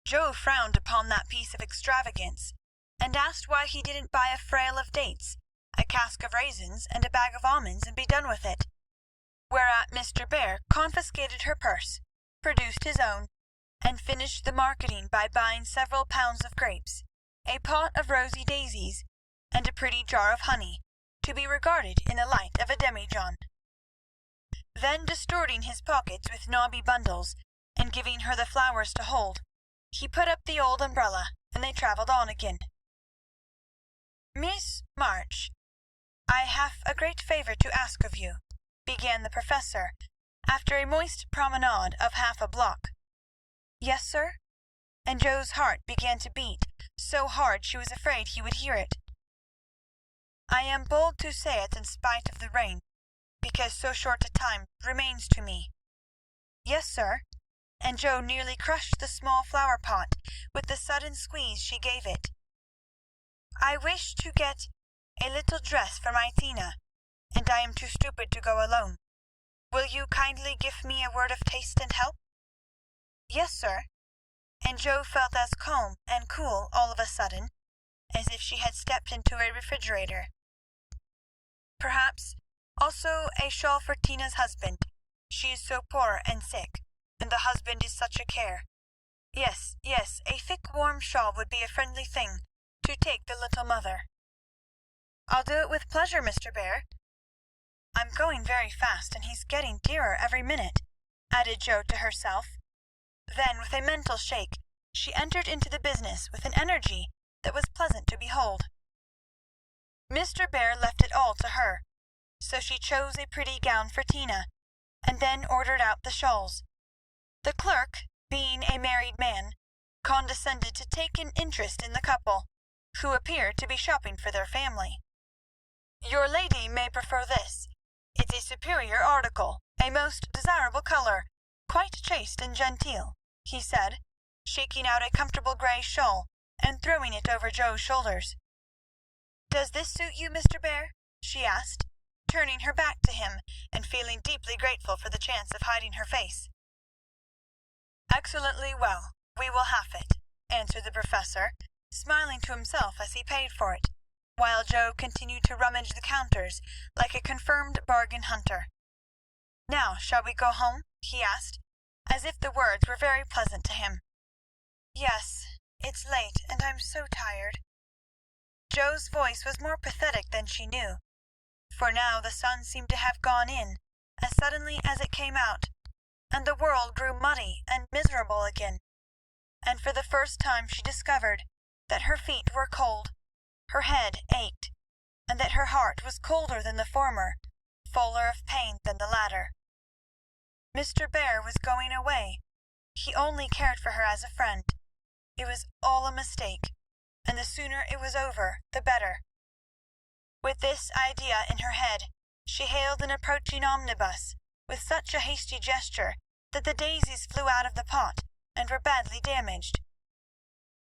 Jo frowned upon that piece of extravagance, and asked why he didn't buy a frail of dates, a cask of raisins, and a bag of almonds, and be done with it. Whereat Mr. Bear confiscated her purse, produced his own, and finished the marketing by buying several pounds of grapes, a pot of rosy daisies, and a pretty jar of honey, to be regarded in the light of a demijohn. Then, distorting his pockets with knobby bundles, and giving her the flowers to hold, he put up the old umbrella, and they travelled on again. "Miss March, I have a great favour to ask of you," began the professor, after a moist promenade of half a block. "Yes, sir?" And Jo's heart began to beat so hard she was afraid he would hear it. "I am bold to say it in spite of the rain, because so short a time remains to me." "Yes, sir," and Jo nearly crushed the small flower pot with the sudden squeeze she gave it. "I wish to get a little dress for my Tina, and I am too stupid to go alone. Will you kindly give me a word of taste and help?" "Yes, sir," and Jo felt as calm and cool all of a sudden as if she had stepped into a refrigerator. "Perhaps also a shawl for Tina's husband. She is so poor and sick, and the husband is such a care. Yes, yes, a thick warm shawl would be a friendly thing to take the little mother." "I'll do it with pleasure, Mr. Bear. I'm going very fast, and he's getting dearer every minute," added Jo to herself. Then, with a mental shake, she entered into the business with an energy that was pleasant to behold. Mr. Bear left it all to her, so she chose a pretty gown for Tina, and then ordered out the shawls. The clerk, being a married man, condescended to take an interest in the couple, who appeared to be shopping for their family. "Your lady may prefer this. It's a superior article, a most desirable colour, quite chaste and genteel," he said, shaking out a comfortable grey shawl and throwing it over Jo's shoulders. "Does this suit you, Mr. Bear?" she asked, turning her back to him and feeling deeply grateful for the chance of hiding her face. "Excellently well. We will have it," answered the professor, smiling to himself as he paid for it, while Joe continued to rummage the counters like a confirmed bargain hunter. "Now shall we go home?" he asked, as if the words were very pleasant to him. "Yes, it's late, and I'm so tired." Joe's voice was more pathetic than she knew, for now the sun seemed to have gone in as suddenly as it came out, and the world grew muddy and miserable again, and for the first time she discovered that her feet were cold, her head ached, and that her heart was colder than the former, fuller of pain than the latter. Mr. Bear was going away. He only cared for her as a friend. It was all a mistake, and the sooner it was over the better. With this idea in her head, she hailed an approaching omnibus with such a hasty gesture that the daisies flew out of the pot and were badly damaged.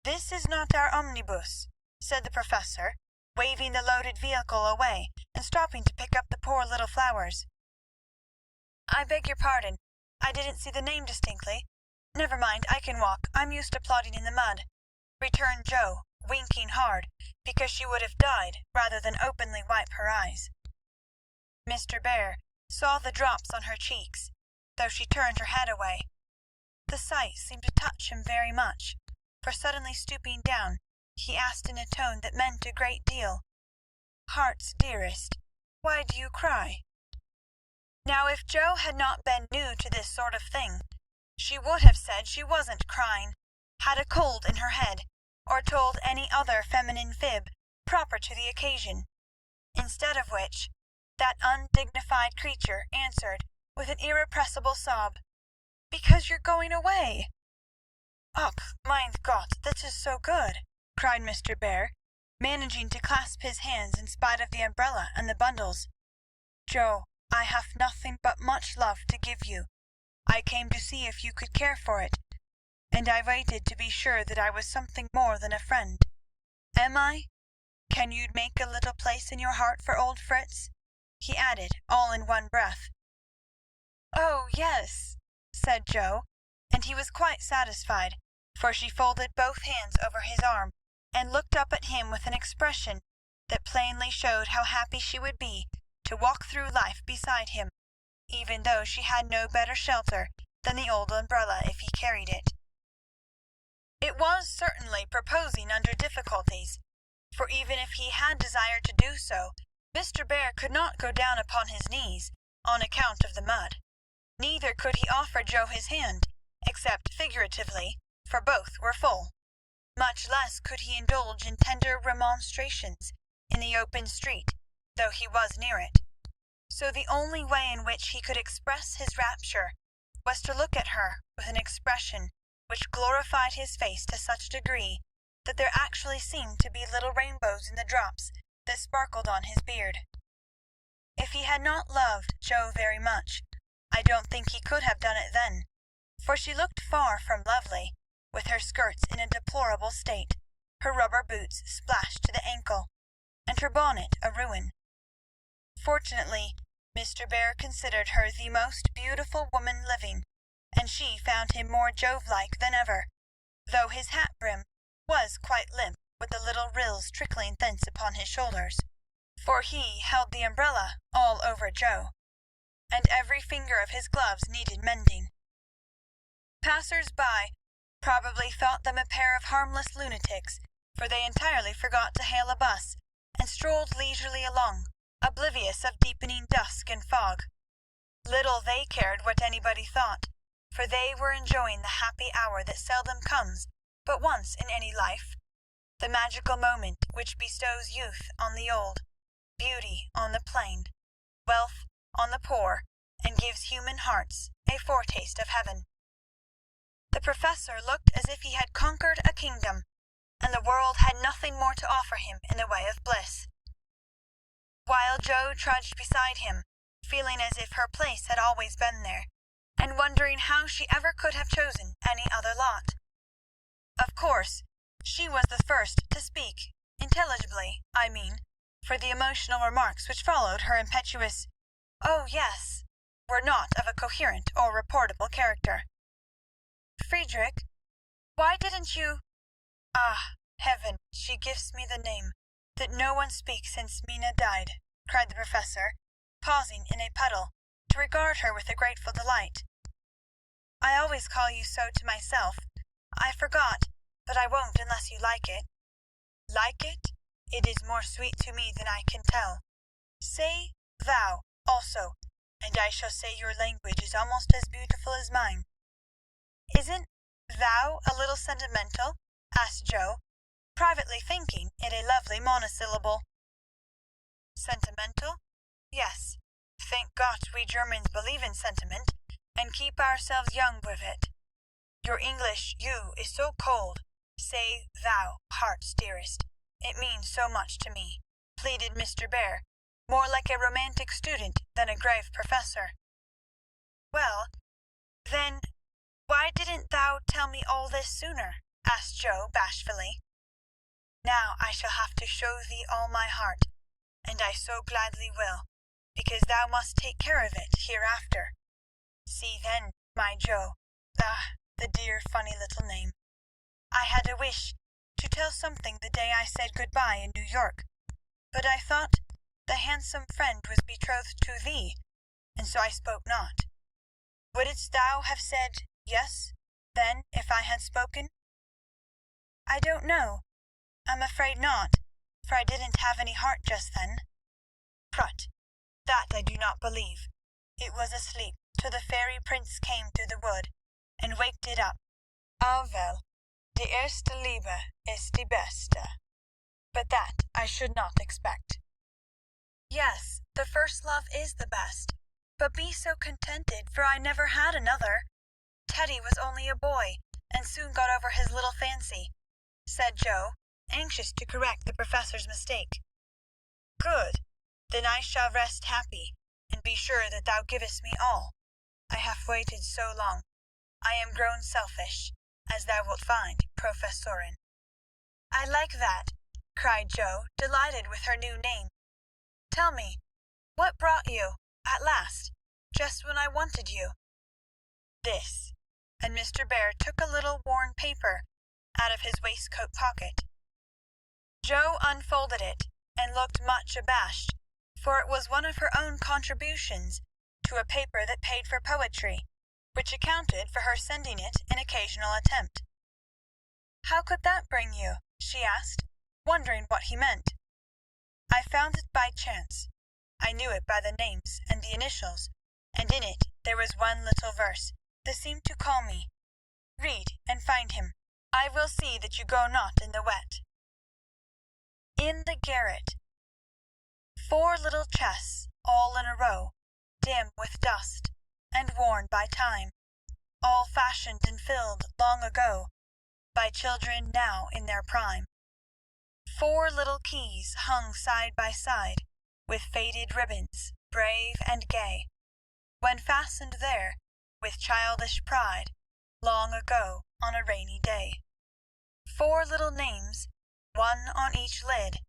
"This is not our omnibus," said the professor, waving the loaded vehicle away and stopping to pick up the poor little flowers. "I beg your pardon. I didn't see the name distinctly. Never mind, I can walk. I'm used to plodding in the mud," returned Joe, winking hard, because she would have died rather than openly wipe her eyes. Mr. Bear saw the drops on her cheeks, though she turned her head away. The sight seemed to touch him very much, for suddenly stooping down, he asked in a tone that meant a great deal, "Heart's dearest, why do you cry?" Now if Joe had not been new to this sort of thing, she would have said she wasn't crying, had a cold in her head, or told any other feminine fib proper to the occasion, instead of which that undignified creature answered with an irrepressible sob, "Because you're going away." "Ach, mein Gott, that is so good!" cried Mr. Bear, managing to clasp his hands in spite of the umbrella and the bundles. "Joe, I have nothing but much love to give you. I came to see if you could care for it, and I waited to be sure that I was something more than a friend. Am I? Can you make a little place in your heart for old Fritz?" he added, all in one breath. "Oh, yes," said Joe, and he was quite satisfied, for she folded both hands over his arm and looked up at him with an expression that plainly showed how happy she would be to walk through life beside him, even though she had no better shelter than the old umbrella if he carried it. It was certainly proposing under difficulties, for even if he had desired to do so, Mr. Bear could not go down upon his knees on account of the mud. Neither could he offer Joe his hand, except figuratively, for both were full. Much less could he indulge in tender remonstrations in the open street, though he was near it. So the only way in which he could express his rapture was to look at her with an expression which glorified his face to such a degree that there actually seemed to be little rainbows in the drops that sparkled on his beard. If he had not loved Joe very much, I don't think he could have done it then, for she looked far from lovely, with her skirts in a deplorable state, her rubber boots splashed to the ankle, and her bonnet a ruin. Fortunately, Mr. Bear considered her the most beautiful woman living, and she found him more Jove-like than ever, though his hat brim was quite limp with the little rills trickling thence upon his shoulders, for he held the umbrella all over Joe, and every finger of his gloves needed mending. Passers-by probably thought them a pair of harmless lunatics, for they entirely forgot to hail a bus, and strolled leisurely along, oblivious of deepening dusk and fog. Little they cared what anybody thought, for they were enjoying the happy hour that seldom comes but once in any life, the magical moment which bestows youth on the old, beauty on the plain, wealth on the poor, and gives human hearts a foretaste of heaven. The professor looked as if he had conquered a kingdom, and the world had nothing more to offer him in the way of bliss. While Joe trudged beside him, feeling as if her place had always been there, and wondering how she ever could have chosen any other lot. Of course, she was the first to speak, intelligibly, I mean, for the emotional remarks which followed her impetuous "Oh, yes," were not of a coherent or reportable character. "Friedrich, why didn't you Ah, heaven, she gives me the name that no one speaks since Mina died, cried the professor, pausing in a puddle to regard her with a grateful delight. I always call you so to myself. I forgot, but I won't unless you like it. Like it? It is more sweet to me than I can tell. Say thou also, and I shall say your language is almost as beautiful as mine. Isn't thou a little sentimental? Asked Joe, privately thinking it a lovely monosyllable. Sentimental? Yes. Thank God we Germans believe in sentiment, and keep ourselves young with it. Your English you is so cold. Say thou, heart's dearest. It means so much to me, pleaded Mr. Bear, more like a romantic student than a grave professor. Well, then, why didn't thou tell me all this sooner? Asked Joe bashfully. Now I shall have to show thee all my heart, and I so gladly will, because thou must take care of it hereafter. See then, my Joe, the dear funny little name. I had a wish to tell something the day I said good-bye in New York, but I thought the handsome friend was betrothed to thee, and so I spoke not. Wouldst thou have said yes, then, if I had spoken? I don't know. I'm afraid not, for I didn't have any heart just then. Prut, that I do not believe. It was asleep till the fairy prince came to the wood, and waked it up. Ah well, die erste Liebe ist die beste. But that I should not expect. Yes, the first love is the best, but be so contented, for I never had another. Teddy was only a boy, and soon got over his little fancy, said Joe, anxious to correct the professor's mistake. Good, then I shall rest happy, and be sure that thou givest me all. I have waited so long. I am grown selfish, as thou wilt find, Professorin. I like that, cried Joe, delighted with her new name. Tell me, what brought you, at last, just when I wanted you? This, and Mr. Bear took a little worn paper out of his waistcoat pocket. Joe unfolded it, and looked much abashed, for it was one of her own contributions to a paper that paid for poetry, which accounted for her sending it an occasional attempt. How could that bring you? She asked, wondering what he meant. I found it by chance. I knew it by the names and the initials, and in it there was one little verse that seemed to call me. Read and find him. I will see that you go not in the wet. In the garret. 4 little chests, all in a row, dim with dust, and worn by time, all fashioned and filled long ago, by children now in their prime. 4 little keys hung side by side, with faded ribbons, brave and gay, when fastened there, with childish pride, long ago on a rainy day. 4 little names, one on each lid,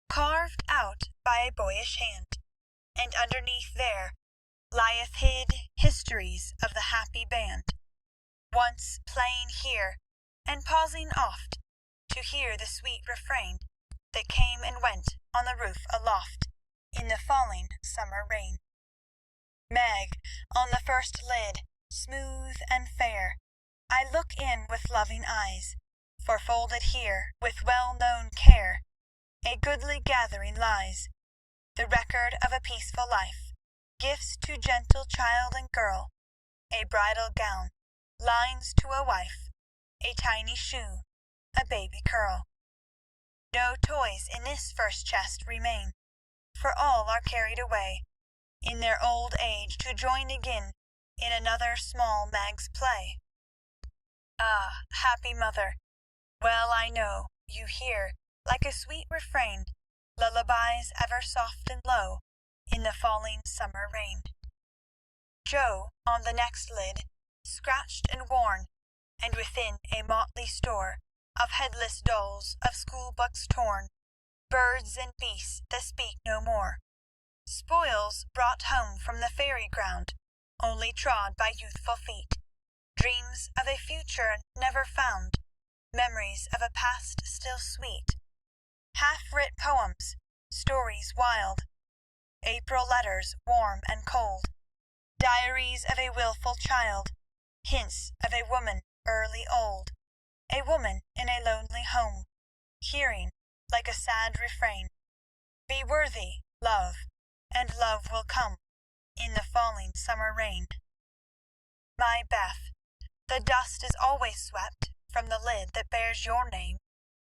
carved out by a boyish hand, and underneath there lieth hid histories of the happy band, once playing here, and pausing oft to hear the sweet refrain that came and went on the roof aloft in the falling summer rain. Meg, on the first lid, smooth and fair, I look in with loving eyes, for folded here with well-known care a goodly gathering lies, the record of a peaceful life, gifts to gentle child and girl, a bridal gown, lines to a wife, a tiny shoe, a baby curl. No toys in this first chest remain, for all are carried away in their old age to join again in another small Meg's play. Ah, happy mother, well I know you hear, like a sweet refrain, lullabies ever soft and low in the falling summer rain. Joe, on the next lid, scratched and worn, and within a motley store of headless dolls, of school books torn, birds and beasts that speak no more, spoils brought home from the fairy ground, only trod by youthful feet, dreams of a future never found, memories of a past still sweet, half-writ poems, stories wild, April letters warm and cold, diaries of a wilful child, hints of a woman early old, a woman in a lonely home, hearing, like a sad refrain, "Be worthy, love, and love will come in the falling summer rain." My Beth, the dust is always swept from the lid that bears your name,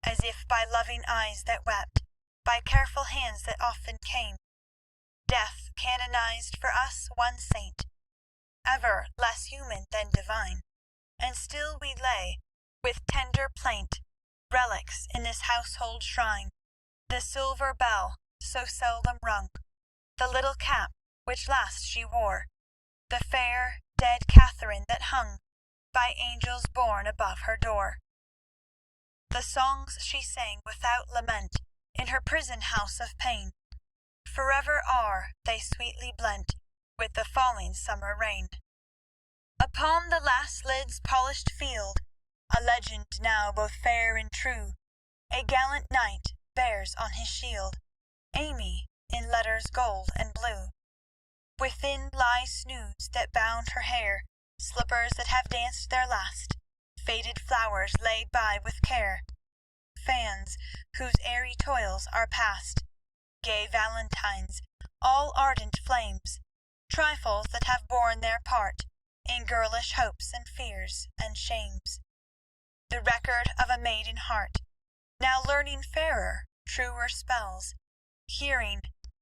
as if by loving eyes that wept, by careful hands that often came. Death canonized for us one saint, ever less human than divine, and still we lay, with tender plaint, relics in this household shrine, the silver bell so seldom rung, the little cap which last she wore, the fair dead Catherine that hung by angels born above her door. The songs she sang without lament in her prison house of pain, forever are they sweetly blent with the falling summer rain. Upon the last lid's polished field, a legend now both fair and true, a gallant knight bears on his shield, Amy in letters gold and blue. Within lie snoods that bound her hair, slippers that have danced their last, faded flowers laid by with care, fans whose airy toils are past, gay valentines, all ardent flames, trifles that have borne their part in girlish hopes and fears and shames. The record of a maiden heart, now learning fairer, truer spells, hearing,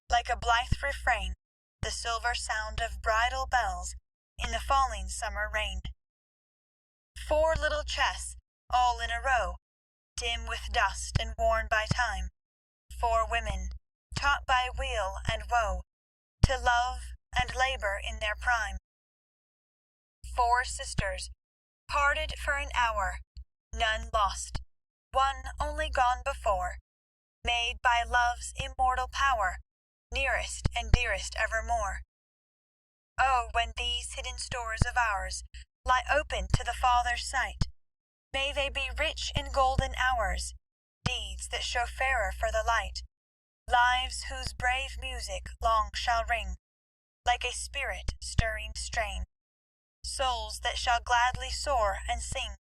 like a blithe refrain, the silver sound of bridal bells in the falling summer rain. 4 little chests, all in a row, dim with dust and worn by time, 4 women, taught by weal and woe, to love and labor in their prime. 4 sisters, parted for an hour, none lost, one only gone before, made by love's immortal power, nearest and dearest evermore. Oh, when these hidden stores of ours lie open to the Father's sight, may they be rich in golden hours, deeds that show fairer for the light, lives whose brave music long shall ring, like a spirit-stirring strain, souls that shall gladly soar and sing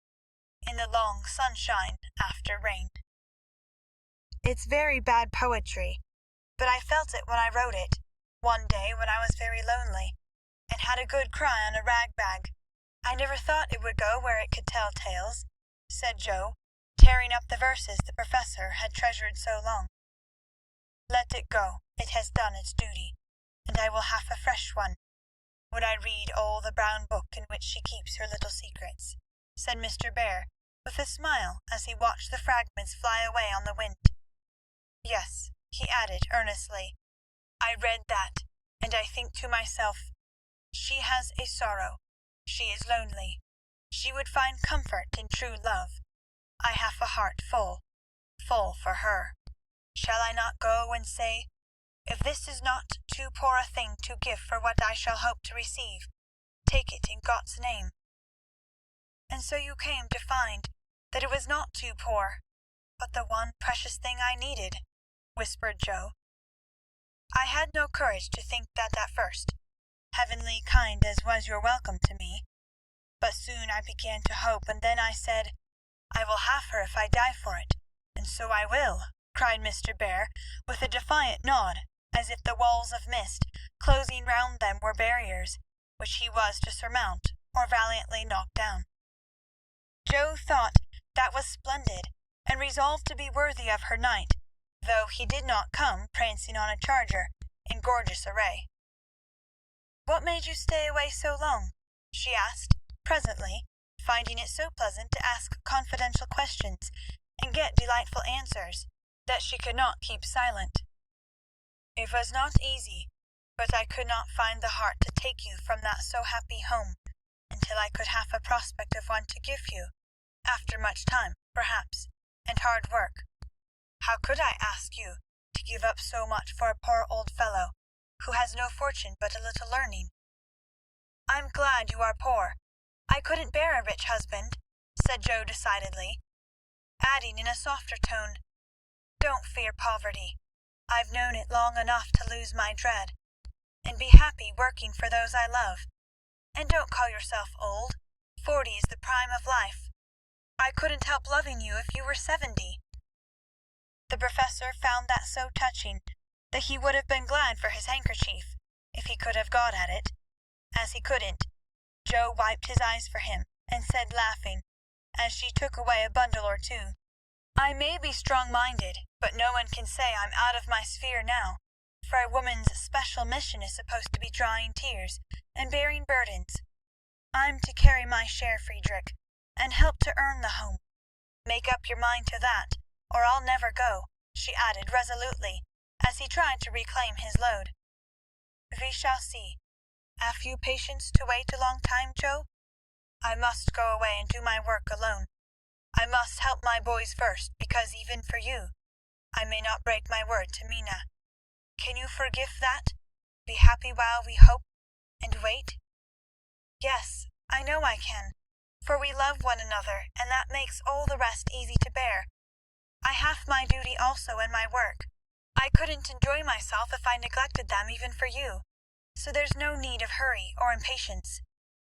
in the long sunshine after rain. It's very bad poetry, but I felt it when I wrote it, one day when I was very lonely, and had a good cry on a rag bag. I never thought it would go where it could tell tales, said Joe, tearing up the verses the professor had treasured so long. Let it go, it has done its duty, and I will have a fresh one, when I read all the brown book in which she keeps her little secrets, said Mr. Bear, with a smile as he watched the fragments fly away on the wind. Yes, he added earnestly, I read that, and I think to myself, she has a sorrow, she is lonely, she would find comfort in true love. I have a heart full, full for her. Shall I not go and say, if this is not too poor a thing to give for what I shall hope to receive, take it in God's name? And so you came to find that it was not too poor, but the one precious thing I needed, whispered Joe. I had no courage to think that at first, heavenly kind as was your welcome to me, but soon I began to hope, and then I said, I will have her if I die for it, and so I will, cried Mr. Bear, with a defiant nod, as if the walls of mist closing round them were barriers, which he was to surmount or valiantly knock down. Joe thought that was splendid, and resolved to be worthy of her knight, though he did not come prancing on a charger in gorgeous array. What made you stay away so long? She asked, presently, finding it so pleasant to ask confidential questions and get delightful answers that she could not keep silent. It was not easy, but I could not find the heart to take you from that so happy home until I could have a prospect of one to give you, after much time, perhaps, and hard work. How could I ask you to give up so much for a poor old fellow who has no fortune but a little learning? I'm glad you are poor. I couldn't bear a rich husband, said Joe decidedly, adding in a softer tone, "Don't fear poverty. I've known it long enough to lose my dread, and be happy working for those I love. And don't call yourself old. 40 is the prime of life. I couldn't help loving you if you were 70. The professor found that so touching that he would have been glad for his handkerchief if he could have got at it. As he couldn't, Joe wiped his eyes for him and said, laughing, as she took away a bundle or two, "I may be strong-minded, but no one can say I'm out of my sphere now, for a woman's special mission is supposed to be drying tears and bearing burdens. I'm to carry my share, Friedrich, and help to earn the home. Make up your mind to that, or I'll never go," she added resolutely, as he tried to reclaim his load. "We shall see. Have you patience to wait a long time, Joe? I must go away and do my work alone. I must help my boys first, because even for you, I may not break my word to Mina. Can you forgive that? Be happy while we hope and wait?" "Yes, I know I can, for we love one another, and that makes all the rest easy to bear. I have my duty also in my work. I couldn't enjoy myself if I neglected them even for you, so there's no need of hurry or impatience.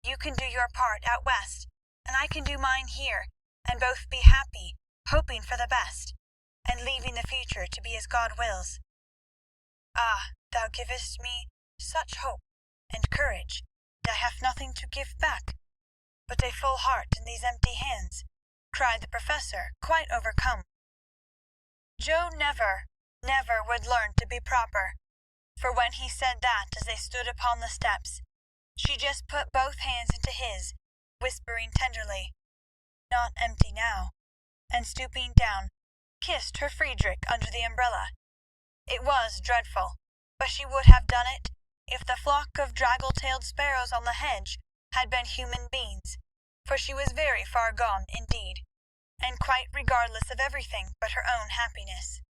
You can do your part out west, and I can do mine here, and both be happy, hoping for the best, and leaving the future to be as God wills." "Ah, thou givest me such hope and courage that I have nothing to give back, but a full heart in these empty hands," cried the professor, quite overcome. Joe never would learn to be proper, for when he said that as they stood upon the steps, she just put both hands into his, whispering tenderly, "Not empty now," and stooping down, kissed her Friedrich under the umbrella. It was dreadful, but she would have done it if the flock of draggle-tailed sparrows on the hedge had been human beings, for she was very far gone indeed, and quite regardless of everything but her own happiness.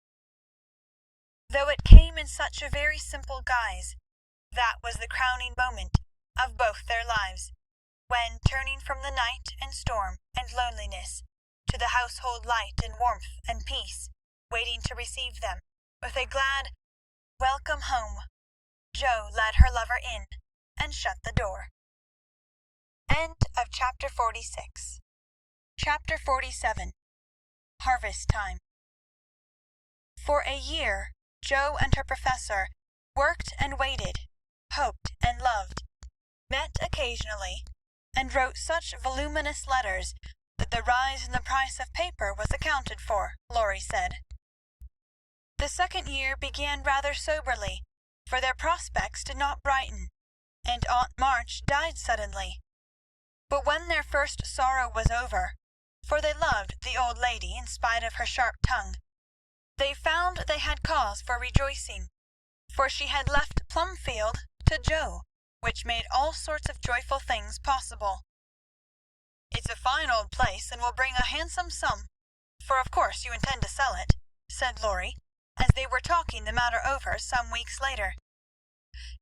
Though it came in such a very simple guise, that was the crowning moment of both their lives, when, turning from the night and storm and loneliness to the household light and warmth and peace waiting to receive them with a glad "Welcome home," Joe led her lover in and shut the door. End of chapter 46. Chapter 47. Harvest Time. For a year, Joe and her professor worked and waited, hoped and loved, met occasionally, and wrote such voluminous letters that the rise in the price of paper was accounted for, Laurie said. The second year began rather soberly, for their prospects did not brighten, and Aunt March died suddenly. But when their first sorrow was over, for they loved the old lady in spite of her sharp tongue, they found they had cause for rejoicing, for she had left Plumfield to Joe, which made all sorts of joyful things possible. "It's a fine old place, and will bring a handsome sum, for of course you intend to sell it," said Laurie, as they were talking the matter over some weeks later.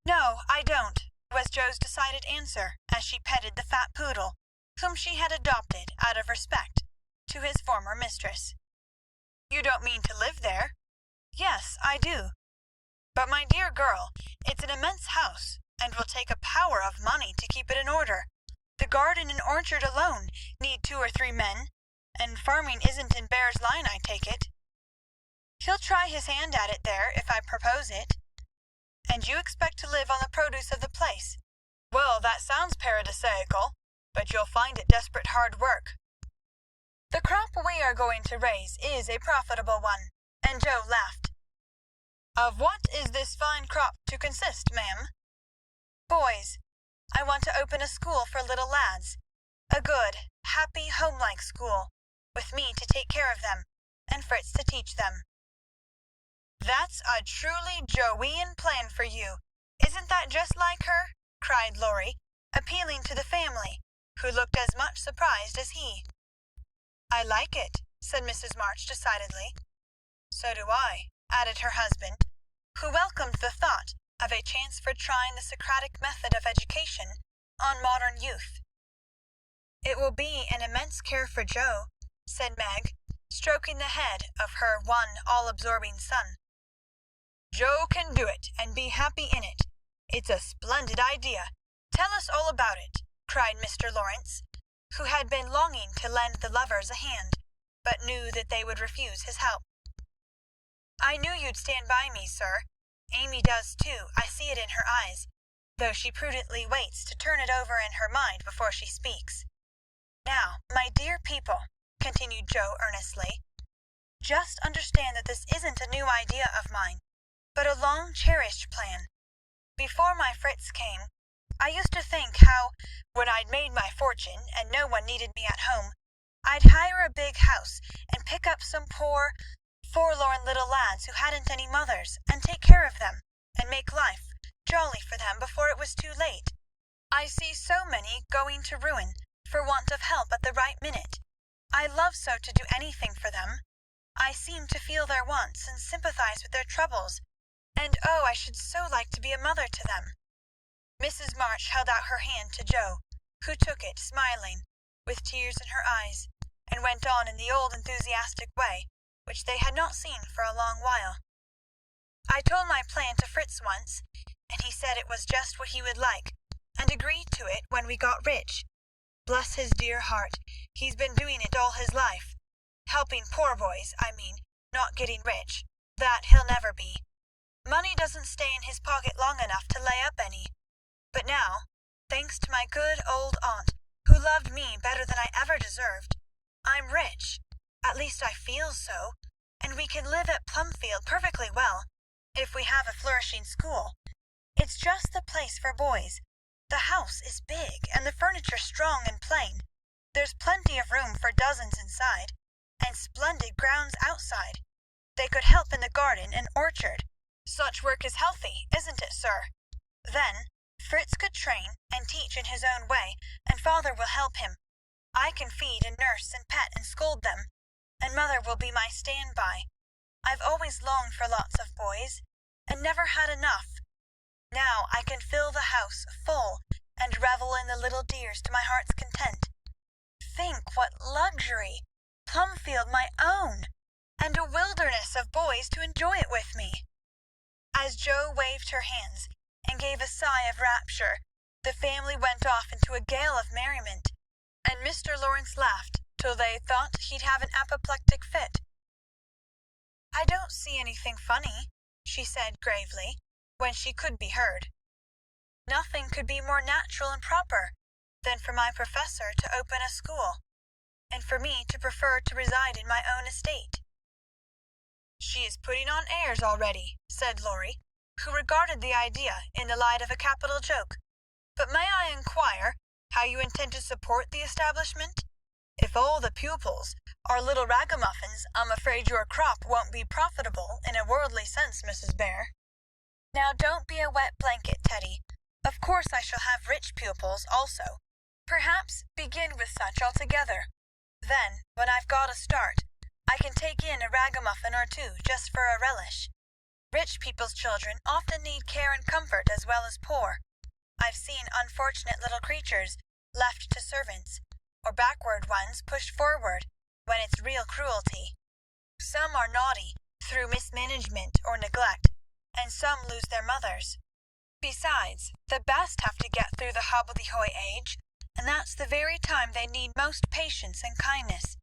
"No, I don't," was Joe's decided answer, as she petted the fat poodle, whom she had adopted out of respect to his former mistress. "You don't mean to live there?" "Yes, I do." "But, my dear girl, it's an immense house, and will take a power of money to keep it in order. The garden and orchard alone need 2 or 3 men, and farming isn't in Bear's line, I take it." "He'll try his hand at it there, if I propose it." "And you expect to live on the produce of the place? Well, that sounds paradisaical, but you'll find it desperate hard work." "The crop we are going to raise is a profitable one," and Joe laughed. "Of what is this fine crop to consist, ma'am?" "Boys. I want to open a school for little lads, a good, happy, home-like school, with me to take care of them, and Fritz to teach them." "That's a truly Joean plan for you. Isn't that just like her?" cried Laurie, appealing to the family, who looked as much surprised as he. "I like it," said Mrs. March decidedly. "So do I," added her husband, who welcomed the thought of a chance for trying the Socratic method of education on modern youth. "It will be an immense care for Joe," said Meg, stroking the head of her one all-absorbing son. "Joe can do it, and be happy in it. It's a splendid idea. Tell us all about it," cried Mr. Lawrence, who had been longing to lend the lovers a hand, but knew that they would refuse his help. "I knew you'd stand by me, sir. Amy does too. I see it in her eyes, though she prudently waits to turn it over in her mind before she speaks. Now, my dear people," continued Joe earnestly, "just understand that this isn't a new idea of mine, but a long-cherished plan. Before my Fritz came, I used to think how, when I'd made my fortune and no one needed me at home, I'd hire a big house and pick up some poor, forlorn little lads who hadn't any mothers, and take care of them, and make life jolly for them before it was too late. I see so many going to ruin for want of help at the right minute. I love so to do anything for them. I seem to feel their wants and sympathize with their troubles, and oh, I should so like to be a mother to them." Mrs. March held out her hand to Joe, who took it smiling, with tears in her eyes, and went on in the old enthusiastic way, which they had not seen for a long while. "I told my plan to Fritz once, and he said it was just what he would like, and agreed to it when we got rich. Bless his dear heart, he's been doing it all his life. Helping poor boys, I mean, not getting rich. That he'll never be. Money doesn't stay in his pocket long enough to lay up any. But now, thanks to my good old aunt, who loved me better than I ever deserved, I'm rich. At least I feel so, and we can live at Plumfield perfectly well, if we have a flourishing school. It's just the place for boys. The house is big, and the furniture strong and plain. There's plenty of room for dozens inside, and splendid grounds outside. They could help in the garden and orchard. Such work is healthy, isn't it, sir? Then Fritz could train and teach in his own way, and father will help him. I can feed and nurse and pet and scold them, and mother will be my stand-by. I've always longed for lots of boys, and never had enough. Now I can fill the house full, and revel in the little dears to my heart's content. Think what luxury! Plumfield my own, and a wilderness of boys to enjoy it with me." As Joe waved her hands and gave a sigh of rapture, the family went off into a gale of merriment, and Mr. Lawrence laughed till they thought he'd have an apoplectic fit. "I don't see anything funny," she said gravely, when she could be heard. "Nothing could be more natural and proper than for my professor to open a school, and for me to prefer to reside in my own estate." "She is putting on airs already," said Laurie, who regarded the idea in the light of a capital joke. "But may I inquire how you intend to support the establishment? If all the pupils are little ragamuffins, I'm afraid your crop won't be profitable in a worldly sense, Mrs. Bear." "Now don't be a wet blanket, Teddy. Of course I shall have rich pupils also. Perhaps begin with such altogether. Then, when I've got a start, I can take in a ragamuffin or two just for a relish. Rich people's children often need care and comfort as well as poor. I've seen unfortunate little creatures left to servants, or backward ones pushed forward when it's real cruelty. Some are naughty through mismanagement or neglect, and some lose their mothers. Besides, the best have to get through the hobbledehoy age, and that's the very time they need most patience and kindness.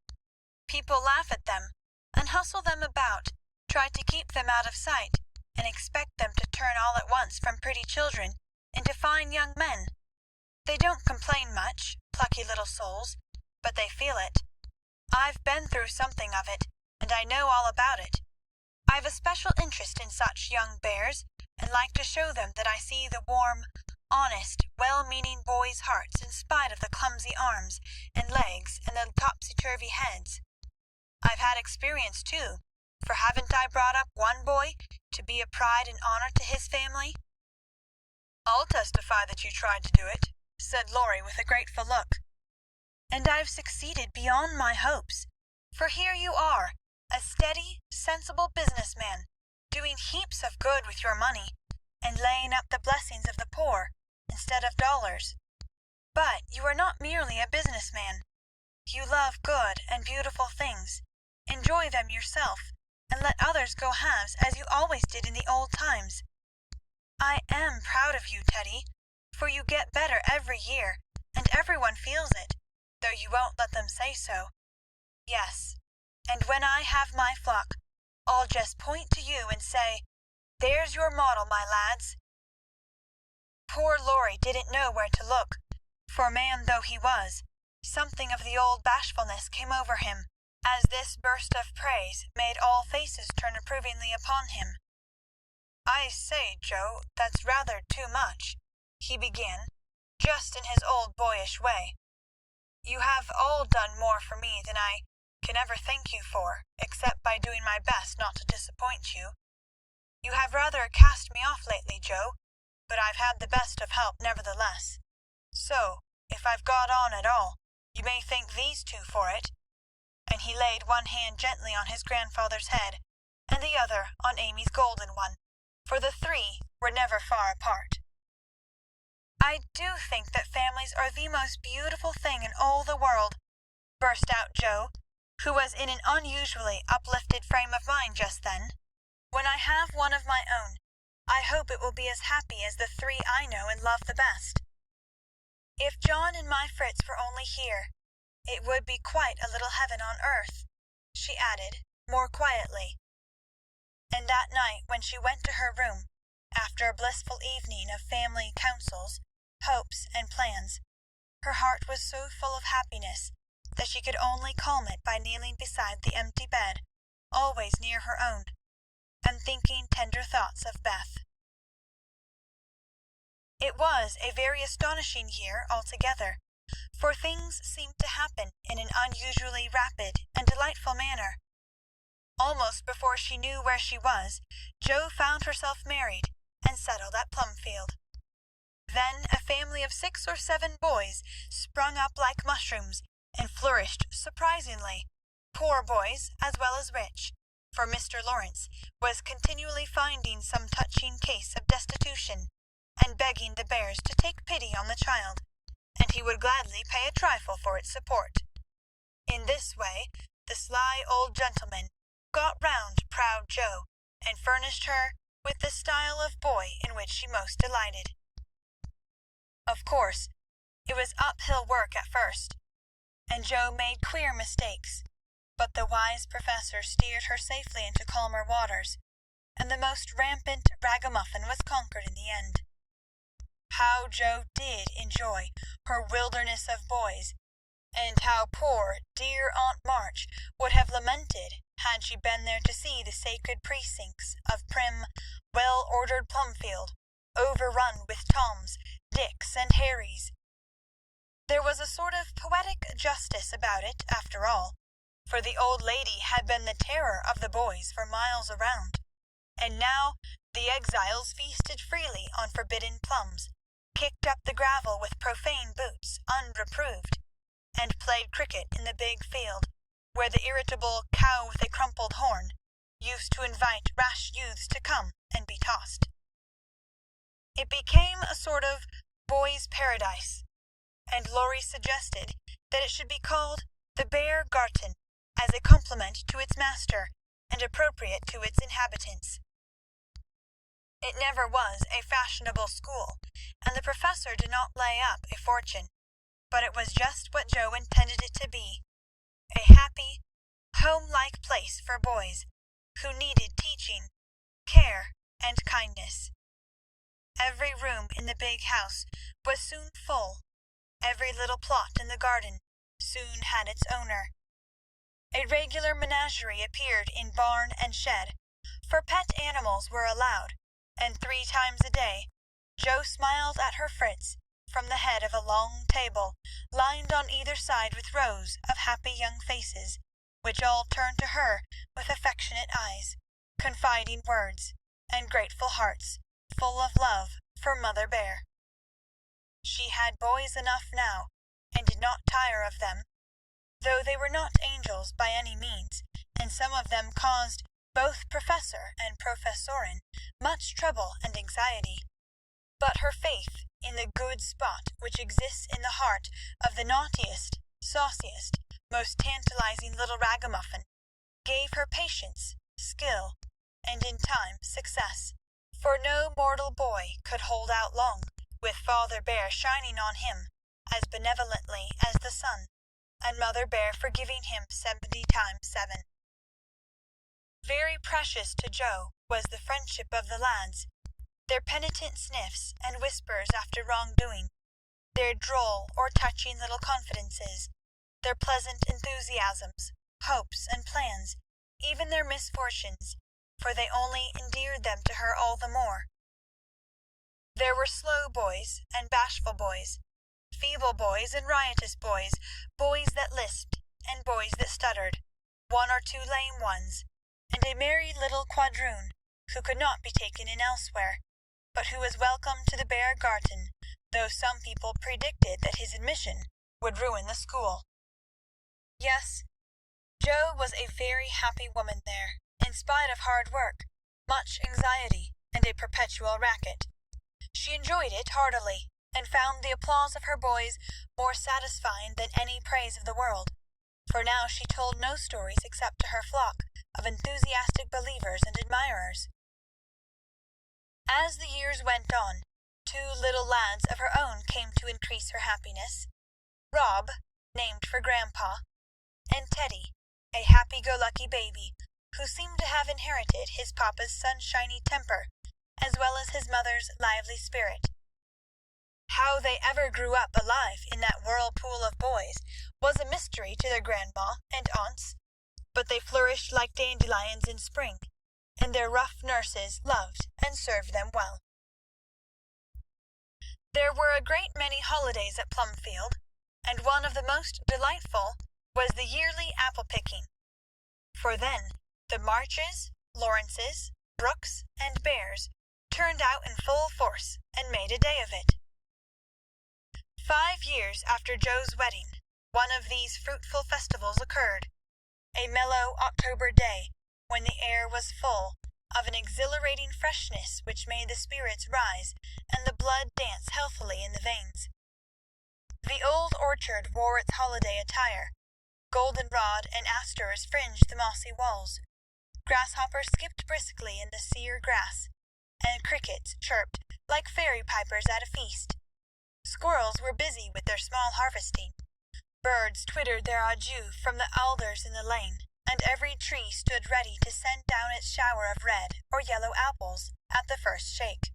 People laugh at them and hustle them about, try to keep them out of sight, and expect them to turn all at once from pretty children into fine young men. They don't complain much, plucky little souls, but they feel it. I've been through something of it, and I know all about it. I've a special interest in such young bears, and like to show them that I see the warm, honest, well-meaning boys' hearts in spite of the clumsy arms and legs and the topsy-turvy heads. I've had experience, too, for haven't I brought up one boy to be a pride and honor to his family?" "I'll testify that you tried to do it," said Laurie with a grateful look. "And I've succeeded beyond my hopes, for here you are, a steady, sensible business man, doing heaps of good with your money, and laying up the blessings of the poor instead of dollars. But you are not merely a business man. You love good and beautiful things, Enjoy them yourself, and let others go halves as you always did in the old times. I am proud of you, Teddy, for you get better every year, and everyone feels it, though you won't let them say so. Yes, and when I have my flock, I'll just point to you and say, 'There's your model, my lads.'" Poor Laurie didn't know where to look, for man though he was, something of the old bashfulness came over him, as this burst of praise made all faces turn approvingly upon him. "I say, Joe, that's rather too much," he began, just in his old boyish way. "You have all done more for me than I can ever thank you for, except by doing my best not to disappoint you. You have rather cast me off lately, Joe, but I've had the best of help nevertheless. So, if I've got on at all, you may thank these two for it," and he laid one hand gently on his grandfather's head, and the other on Amy's golden one, for the three were never far apart. "I do think that families are the most beautiful thing in all the world," burst out Joe, who was in an unusually uplifted frame of mind just then. "When I have one of my own, I hope it will be as happy as the three I know and love the best. If John and my Fritz were only here, it would be quite a little heaven on earth," she added, more quietly. And that night when she went to her room, after a blissful evening of family councils, hopes, and plans, her heart was so full of happiness that she could only calm it by kneeling beside the empty bed, always near her own, and thinking tender thoughts of Beth. It was a very astonishing year altogether, for things seemed to happen in an unusually rapid and delightful manner. Almost before she knew where she was, Jo found herself married and settled at Plumfield. Then a family of 6 or 7 boys sprung up like mushrooms and flourished surprisingly, poor boys as well as rich, for Mr. Lawrence was continually finding some touching case of destitution, and begging the Bears to take pity on the child, and he would gladly pay a trifle for its support. In this way the sly old gentleman got round proud Jo, and furnished her with the style of boy in which she most delighted. Of course, it was uphill work at first, and Jo made queer mistakes, but the wise professor steered her safely into calmer waters, and the most rampant ragamuffin was conquered in the end. How Jo did enjoy her wilderness of boys, and how poor dear Aunt March would have lamented had she been there to see the sacred precincts of prim, well-ordered Plumfield overrun with Toms, Dicks, and Harrys. There was a sort of poetic justice about it, after all, for the old lady had been the terror of the boys for miles around, and now the exiles feasted freely on forbidden plums, kicked up the gravel with profane boots unreproved, and played cricket in the big field, where the irritable cow with a crumpled horn used to invite rash youths to come and be tossed. It became a sort of boys' paradise, and Laurie suggested that it should be called the Bear Garten, as a compliment to its master and appropriate to its inhabitants. It never was a fashionable school, and the professor did not lay up a fortune, but it was just what Jo intended it to be, a happy, home-like place for boys who needed teaching, care, and kindness. Every room in the big house was soon full. Every little plot in the garden soon had its owner. A regular menagerie appeared in barn and shed, for pet animals were allowed, and 3 times a day Jo smiled at her Fritz from the head of a long table, lined on either side with rows of happy young faces, which all turned to her with affectionate eyes, confiding words, and grateful hearts full of love for Mother Bear. She had boys enough now, and did not tire of them, though they were not angels by any means, and some of them caused both Professor and Professorin much trouble and anxiety. But her faith in the good spot which exists in the heart of the naughtiest, sauciest, most tantalizing little ragamuffin gave her patience, skill, and in time success, for no mortal boy could hold out long, with Father Bear shining on him as benevolently as the sun, and Mother Bear forgiving him 70 times 7. Very precious to Joe was the friendship of the lads, their penitent sniffs and whispers after wrong-doing, their droll or touching little confidences, their pleasant enthusiasms, hopes, and plans, even their misfortunes, for they only endeared them to her all the more. There were slow boys and bashful boys, feeble boys and riotous boys, boys that lisped and boys that stuttered, one or two lame ones, and a merry little quadroon who could not be taken in elsewhere, but who was welcome to the Bear Garden, though some people predicted that his admission would ruin the school. Yes, Jo was a very happy woman there, in spite of hard work, much anxiety, and a perpetual racket. She enjoyed it heartily, and found the applause of her boys more satisfying than any praise of the world, for now she told no stories except to her flock of enthusiastic believers and admirers. As the years went on, 2 little lads of her own came to increase her happiness, Rob, named for Grandpa, and Teddy, a happy-go-lucky baby, who seemed to have inherited his papa's sunshiny temper, as well as his mother's lively spirit. How they ever grew up alive in that whirlpool of boys was a mystery to their grandma and aunts, but they flourished like dandelions in spring, and their rough nurses loved and served them well. There were a great many holidays at Plumfield, and one of the most delightful was the yearly apple-picking, for then the Marches, Lawrences, Brooks, and Bears turned out in full force and made a day of it. 5 years after Joe's wedding, one of these fruitful festivals occurred, a mellow October day, when the air was full of an exhilarating freshness which made the spirits rise and the blood dance healthily in the veins. The old orchard wore its holiday attire. Goldenrod and asters fringed the mossy walls. Grasshoppers skipped briskly in the sere grass, and crickets chirped like fairy pipers at a feast. Squirrels were busy with their small harvesting. Birds twittered their adieu from the alders in the lane, and every tree stood ready to send down its shower of red or yellow apples at the first shake.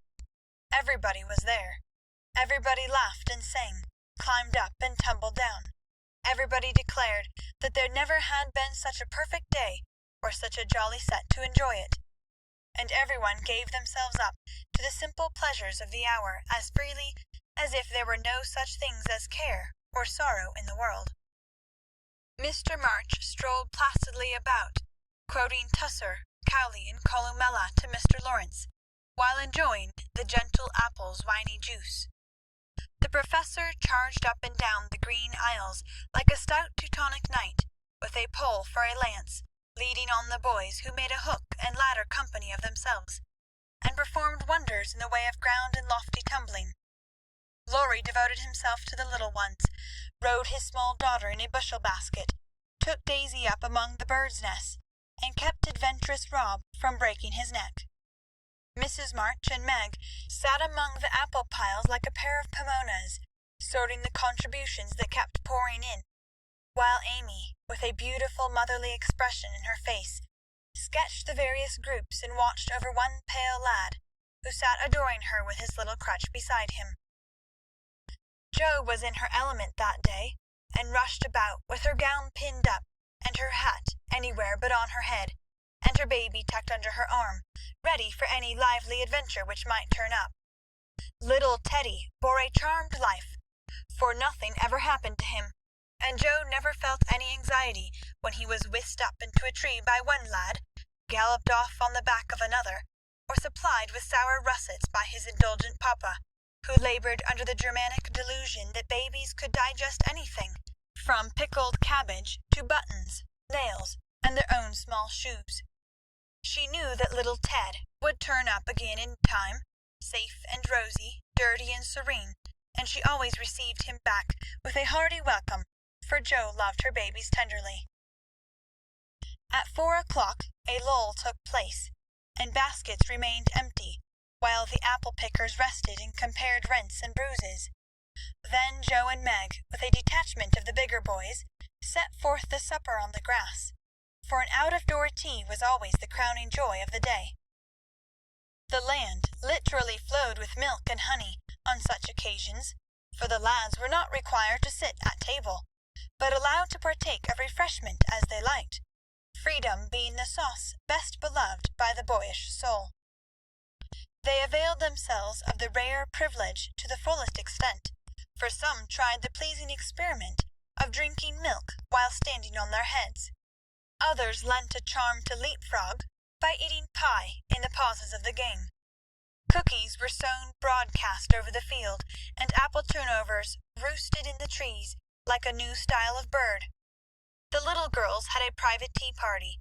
Everybody was there. Everybody laughed and sang, climbed up and tumbled down. Everybody declared that there never had been such a perfect day or such a jolly set to enjoy it, and everyone gave themselves up to the simple pleasures of the hour as freely as if there were no such things as care or sorrow in the world. Mr. March strolled placidly about, quoting Tusser, Cowley, and Columella to Mr. Lawrence, while enjoying the gentle apple's winy juice. The professor charged up and down the green aisles like a stout Teutonic knight, with a pole for a lance, leading on the boys who made a hook and ladder company of themselves, and performed wonders in the way of ground and lofty tumbling. Laurie devoted himself to the little ones, rode his small daughter in a bushel basket, took Daisy up among the birds' nests, and kept adventurous Rob from breaking his neck. Mrs. March and Meg sat among the apple piles like a pair of Pomonas, sorting the contributions that kept pouring in, while Amy, with a beautiful motherly expression in her face, sketched the various groups and watched over one pale lad, who sat adoring her with his little crutch beside him. Jo was in her element that day, and rushed about with her gown pinned up, and her hat anywhere but on her head, and her baby tucked under her arm, ready for any lively adventure which might turn up. Little Teddy bore a charmed life, for nothing ever happened to him, and Jo never felt any anxiety when he was whisked up into a tree by one lad, galloped off on the back of another, or supplied with sour russets by his indulgent papa, who labored under the Germanic delusion that babies could digest anything, from pickled cabbage to buttons, nails, and their own small shoes. She knew that little Ted would turn up again in time, safe and rosy, dirty and serene, and she always received him back with a hearty welcome, for Jo loved her babies tenderly. At 4 o'clock a lull took place, and baskets remained empty, while the apple-pickers rested and compared rents and bruises. Then Joe and Meg, with a detachment of the bigger boys, set forth the supper on the grass, for an out-of-door tea was always the crowning joy of the day. The land literally flowed with milk and honey on such occasions, for the lads were not required to sit at table, but allowed to partake of refreshment as they liked, freedom being the sauce best beloved by the boyish soul. They availed themselves of the rare privilege to the fullest extent, for some tried the pleasing experiment of drinking milk while standing on their heads. Others lent a charm to leapfrog by eating pie in the pauses of the game. Cookies were sown broadcast over the field, and apple turnovers roosted in the trees like a new style of bird. The little girls had a private tea party,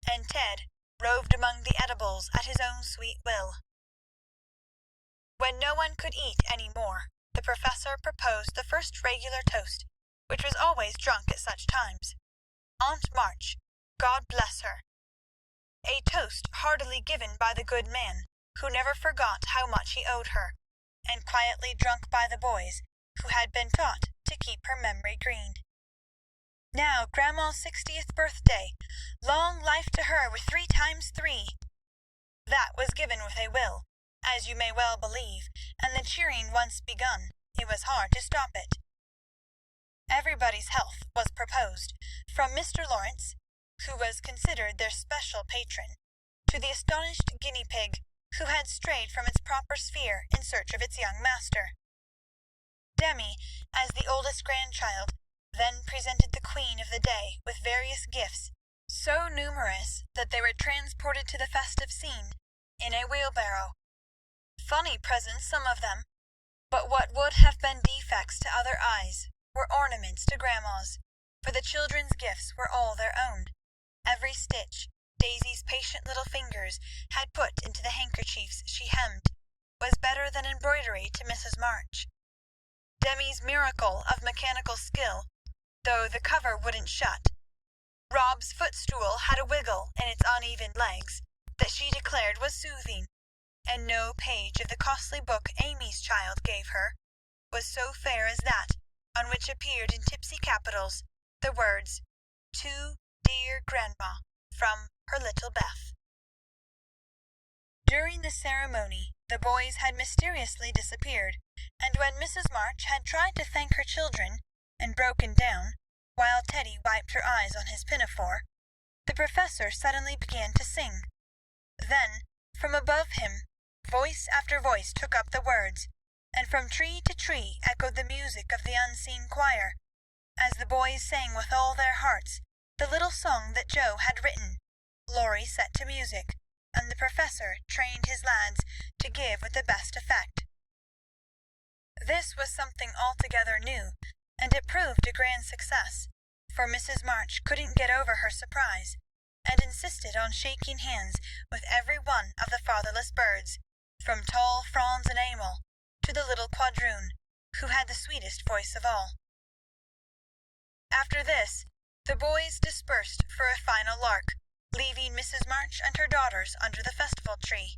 and Ted roved among the edibles at his own sweet will. When no one could eat any more, the professor proposed the first regular toast, which was always drunk at such times. Aunt March, God bless her. A toast heartily given by the good man, who never forgot how much he owed her, and quietly drunk by the boys, who had been taught to keep her memory green. Now Grandma's 60th birthday, long life to her with 3 times 3. That was given with a will, as you may well believe, and the cheering once begun, it was hard to stop it. Everybody's health was proposed, from Mr. Lawrence, who was considered their special patron, to the astonished guinea pig, who had strayed from its proper sphere in search of its young master. Demi, as the oldest grandchild, then presented the queen of the day with various gifts, so numerous that they were transported to the festive scene in a wheelbarrow. Funny presents, some of them, but what would have been defects to other eyes were ornaments to Grandma's, for the children's gifts were all their own. Every stitch Daisy's patient little fingers had put into the handkerchiefs she hemmed was better than embroidery to Mrs. March. Demi's miracle of mechanical skill, though the cover wouldn't shut. Rob's footstool had a wiggle in its uneven legs that she declared was soothing, and no page of the costly book Amy's child gave her was so fair as that on which appeared in tipsy capitals the words, "To dear Grandma, from her little Beth." During the ceremony the boys had mysteriously disappeared, and when Mrs. March had tried to thank her children and broken down, while Teddy wiped her eyes on his pinafore, the professor suddenly began to sing. Then, from above him, voice after voice took up the words, and from tree to tree echoed the music of the unseen choir, as the boys sang with all their hearts the little song that Joe had written. Laurie set to music, and the professor trained his lads to give with the best effect. This was something altogether new, and it proved a grand success, for Mrs. March couldn't get over her surprise, and insisted on shaking hands with every one of the fatherless birds, from tall Franz and Emil to the little quadroon, who had the sweetest voice of all. After this, the boys dispersed for a final lark, leaving Mrs. March and her daughters under the festival tree.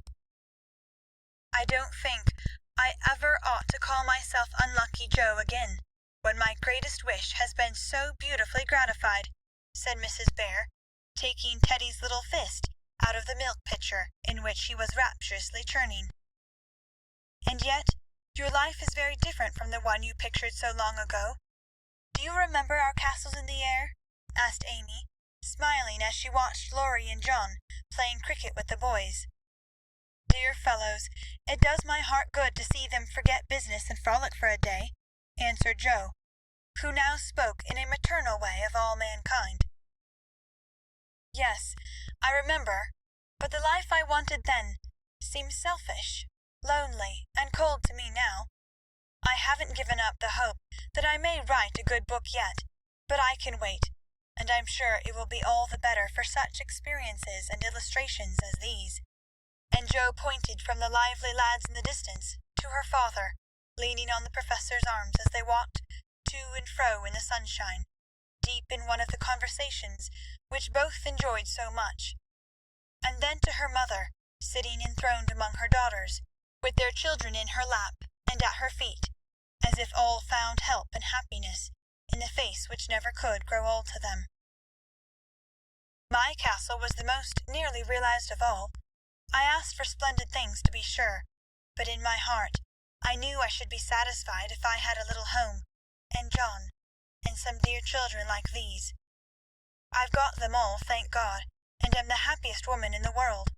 I don't think I ever ought to call myself Unlucky Joe again, when my greatest wish has been so beautifully gratified, said Mrs. Bear, taking Teddy's little fist out of the milk pitcher in which he was rapturously churning. And yet your life is very different from the one you pictured so long ago. Do you remember our castles in the air? Asked Amy, smiling as she watched Laurie and John playing cricket with the boys. Dear fellows, it does my heart good to see them forget business and frolic for a day, answered Joe, who now spoke in a maternal way of all mankind. Yes, I remember, but the life I wanted then seems selfish, lonely, and cold to me now. I haven't given up the hope that I may write a good book yet, but I can wait, and I'm sure it will be all the better for such experiences and illustrations as these. And Joe pointed from the lively lads in the distance to her father, leaning on the professor's arms as they walked to and fro in the sunshine, deep in one of the conversations which both enjoyed so much. And then to her mother, sitting enthroned among her daughters, with their children in her lap and at her feet, as if all found help and happiness in the face which never could grow old to them. My castle was the most nearly realized of all. I asked for splendid things, to be sure, but in my heart I knew I should be satisfied if I had a little home, and John, and some dear children like these. I've got them all, thank God, and am the happiest woman in the world."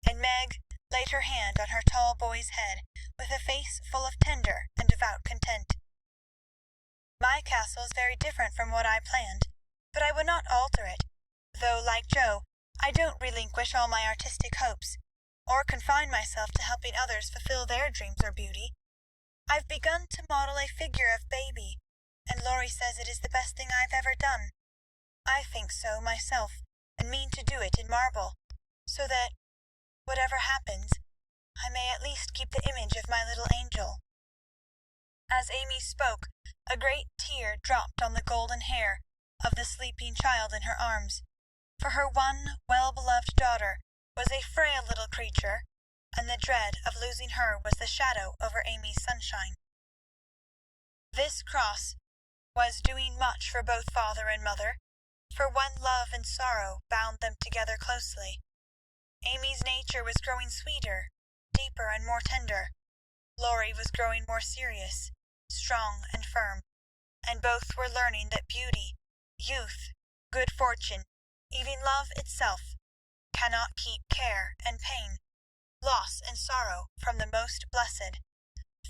And Meg laid her hand on her tall boy's head with a face full of tender and devout content. "My castle is very different from what I planned, but I would not alter it, though, like Joe, I don't relinquish all my artistic hopes, or confine myself to helping others fulfill their dreams or beauty. I've begun to model a figure of baby, and Laurie says it is the best thing I've ever done. I think so myself, and mean to do it in marble, so that, whatever happens, I may at least keep the image of my little angel." As Amy spoke, a great tear dropped on the golden hair of the sleeping child in her arms, for her one well-beloved daughter was a frail little creature, and the dread of losing her was the shadow over Amy's sunshine. This cross was doing much for both father and mother, for one love and sorrow bound them together closely. Amy's nature was growing sweeter, deeper, and more tender. Laurie was growing more serious, strong, and firm, and both were learning that beauty, youth, good fortune, even love itself, cannot keep care and pain, loss and sorrow from the most blessed,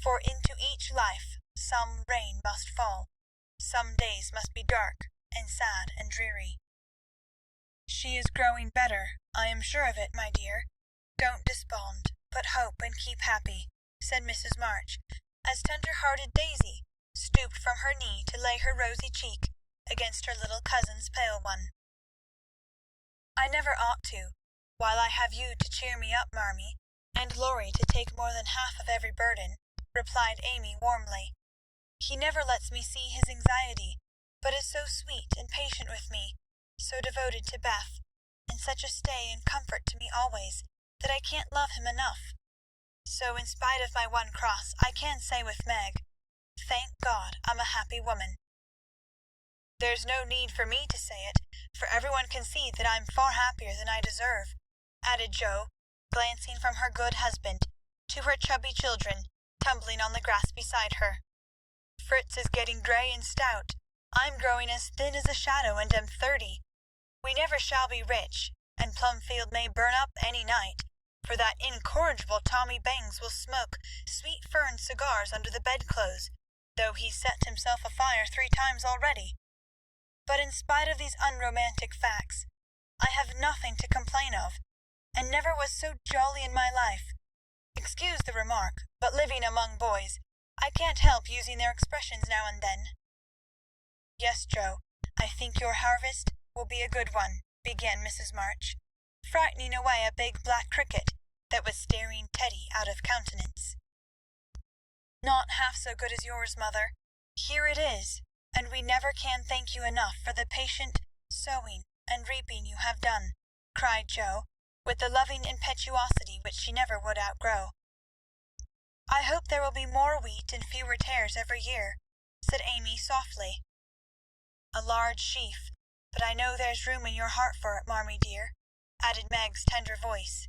for into each life some rain must fall, some days must be dark and sad and dreary. "She is growing better, I am sure of it, my dear. Don't despond, but hope and keep happy," said Mrs. March, as tender-hearted Daisy stooped from her knee to lay her rosy cheek against her little cousin's pale one. "I never ought to, while I have you to cheer me up, Marmee, and Laurie to take more than half of every burden," replied Amy warmly. "He never lets me see his anxiety, but is so sweet and patient with me, so devoted to Beth, and such a stay and comfort to me always, that I can't love him enough. So in spite of my one cross, I can say with Meg, 'Thank God, I'm a happy woman.'" "There's no need for me to say it, for everyone can see that I'm far happier than I deserve," added Joe, glancing from her good husband to her chubby children tumbling on the grass beside her. "Fritz is getting grey and stout. I'm growing as thin as a shadow, and am 30. We never shall be rich, and Plumfield may burn up any night, for that incorrigible Tommy Bangs will smoke sweet fern cigars under the bedclothes, though he's set himself afire 3 times already. But in spite of these unromantic facts, I have nothing to complain of, and never was so jolly in my life. Excuse the remark, but living among boys, I can't help using their expressions now and then." "Yes, Joe, I think your harvest will be a good one," began Mrs. March, frightening away a big black cricket that was staring Teddy out of countenance. "Not half so good as yours, mother. Here it is, and we never can thank you enough for the patient sowing and reaping you have done," cried Joe, with the loving impetuosity which she never would outgrow. "I hope there will be more wheat and fewer tares every year," said Amy softly. "A large sheaf, but I know there's room in your heart for it, Marmee dear," added Meg's tender voice.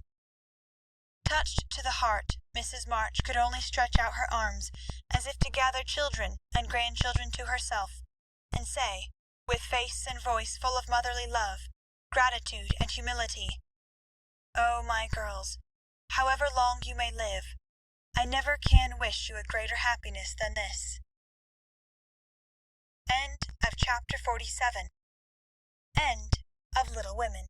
Touched to the heart, Mrs. March could only stretch out her arms, as if to gather children and grandchildren to herself, and say, with face and voice full of motherly love, gratitude, and humility, "Oh, my girls, however long you may live, I never can wish you a greater happiness than this." End of chapter 47. End of Little Women.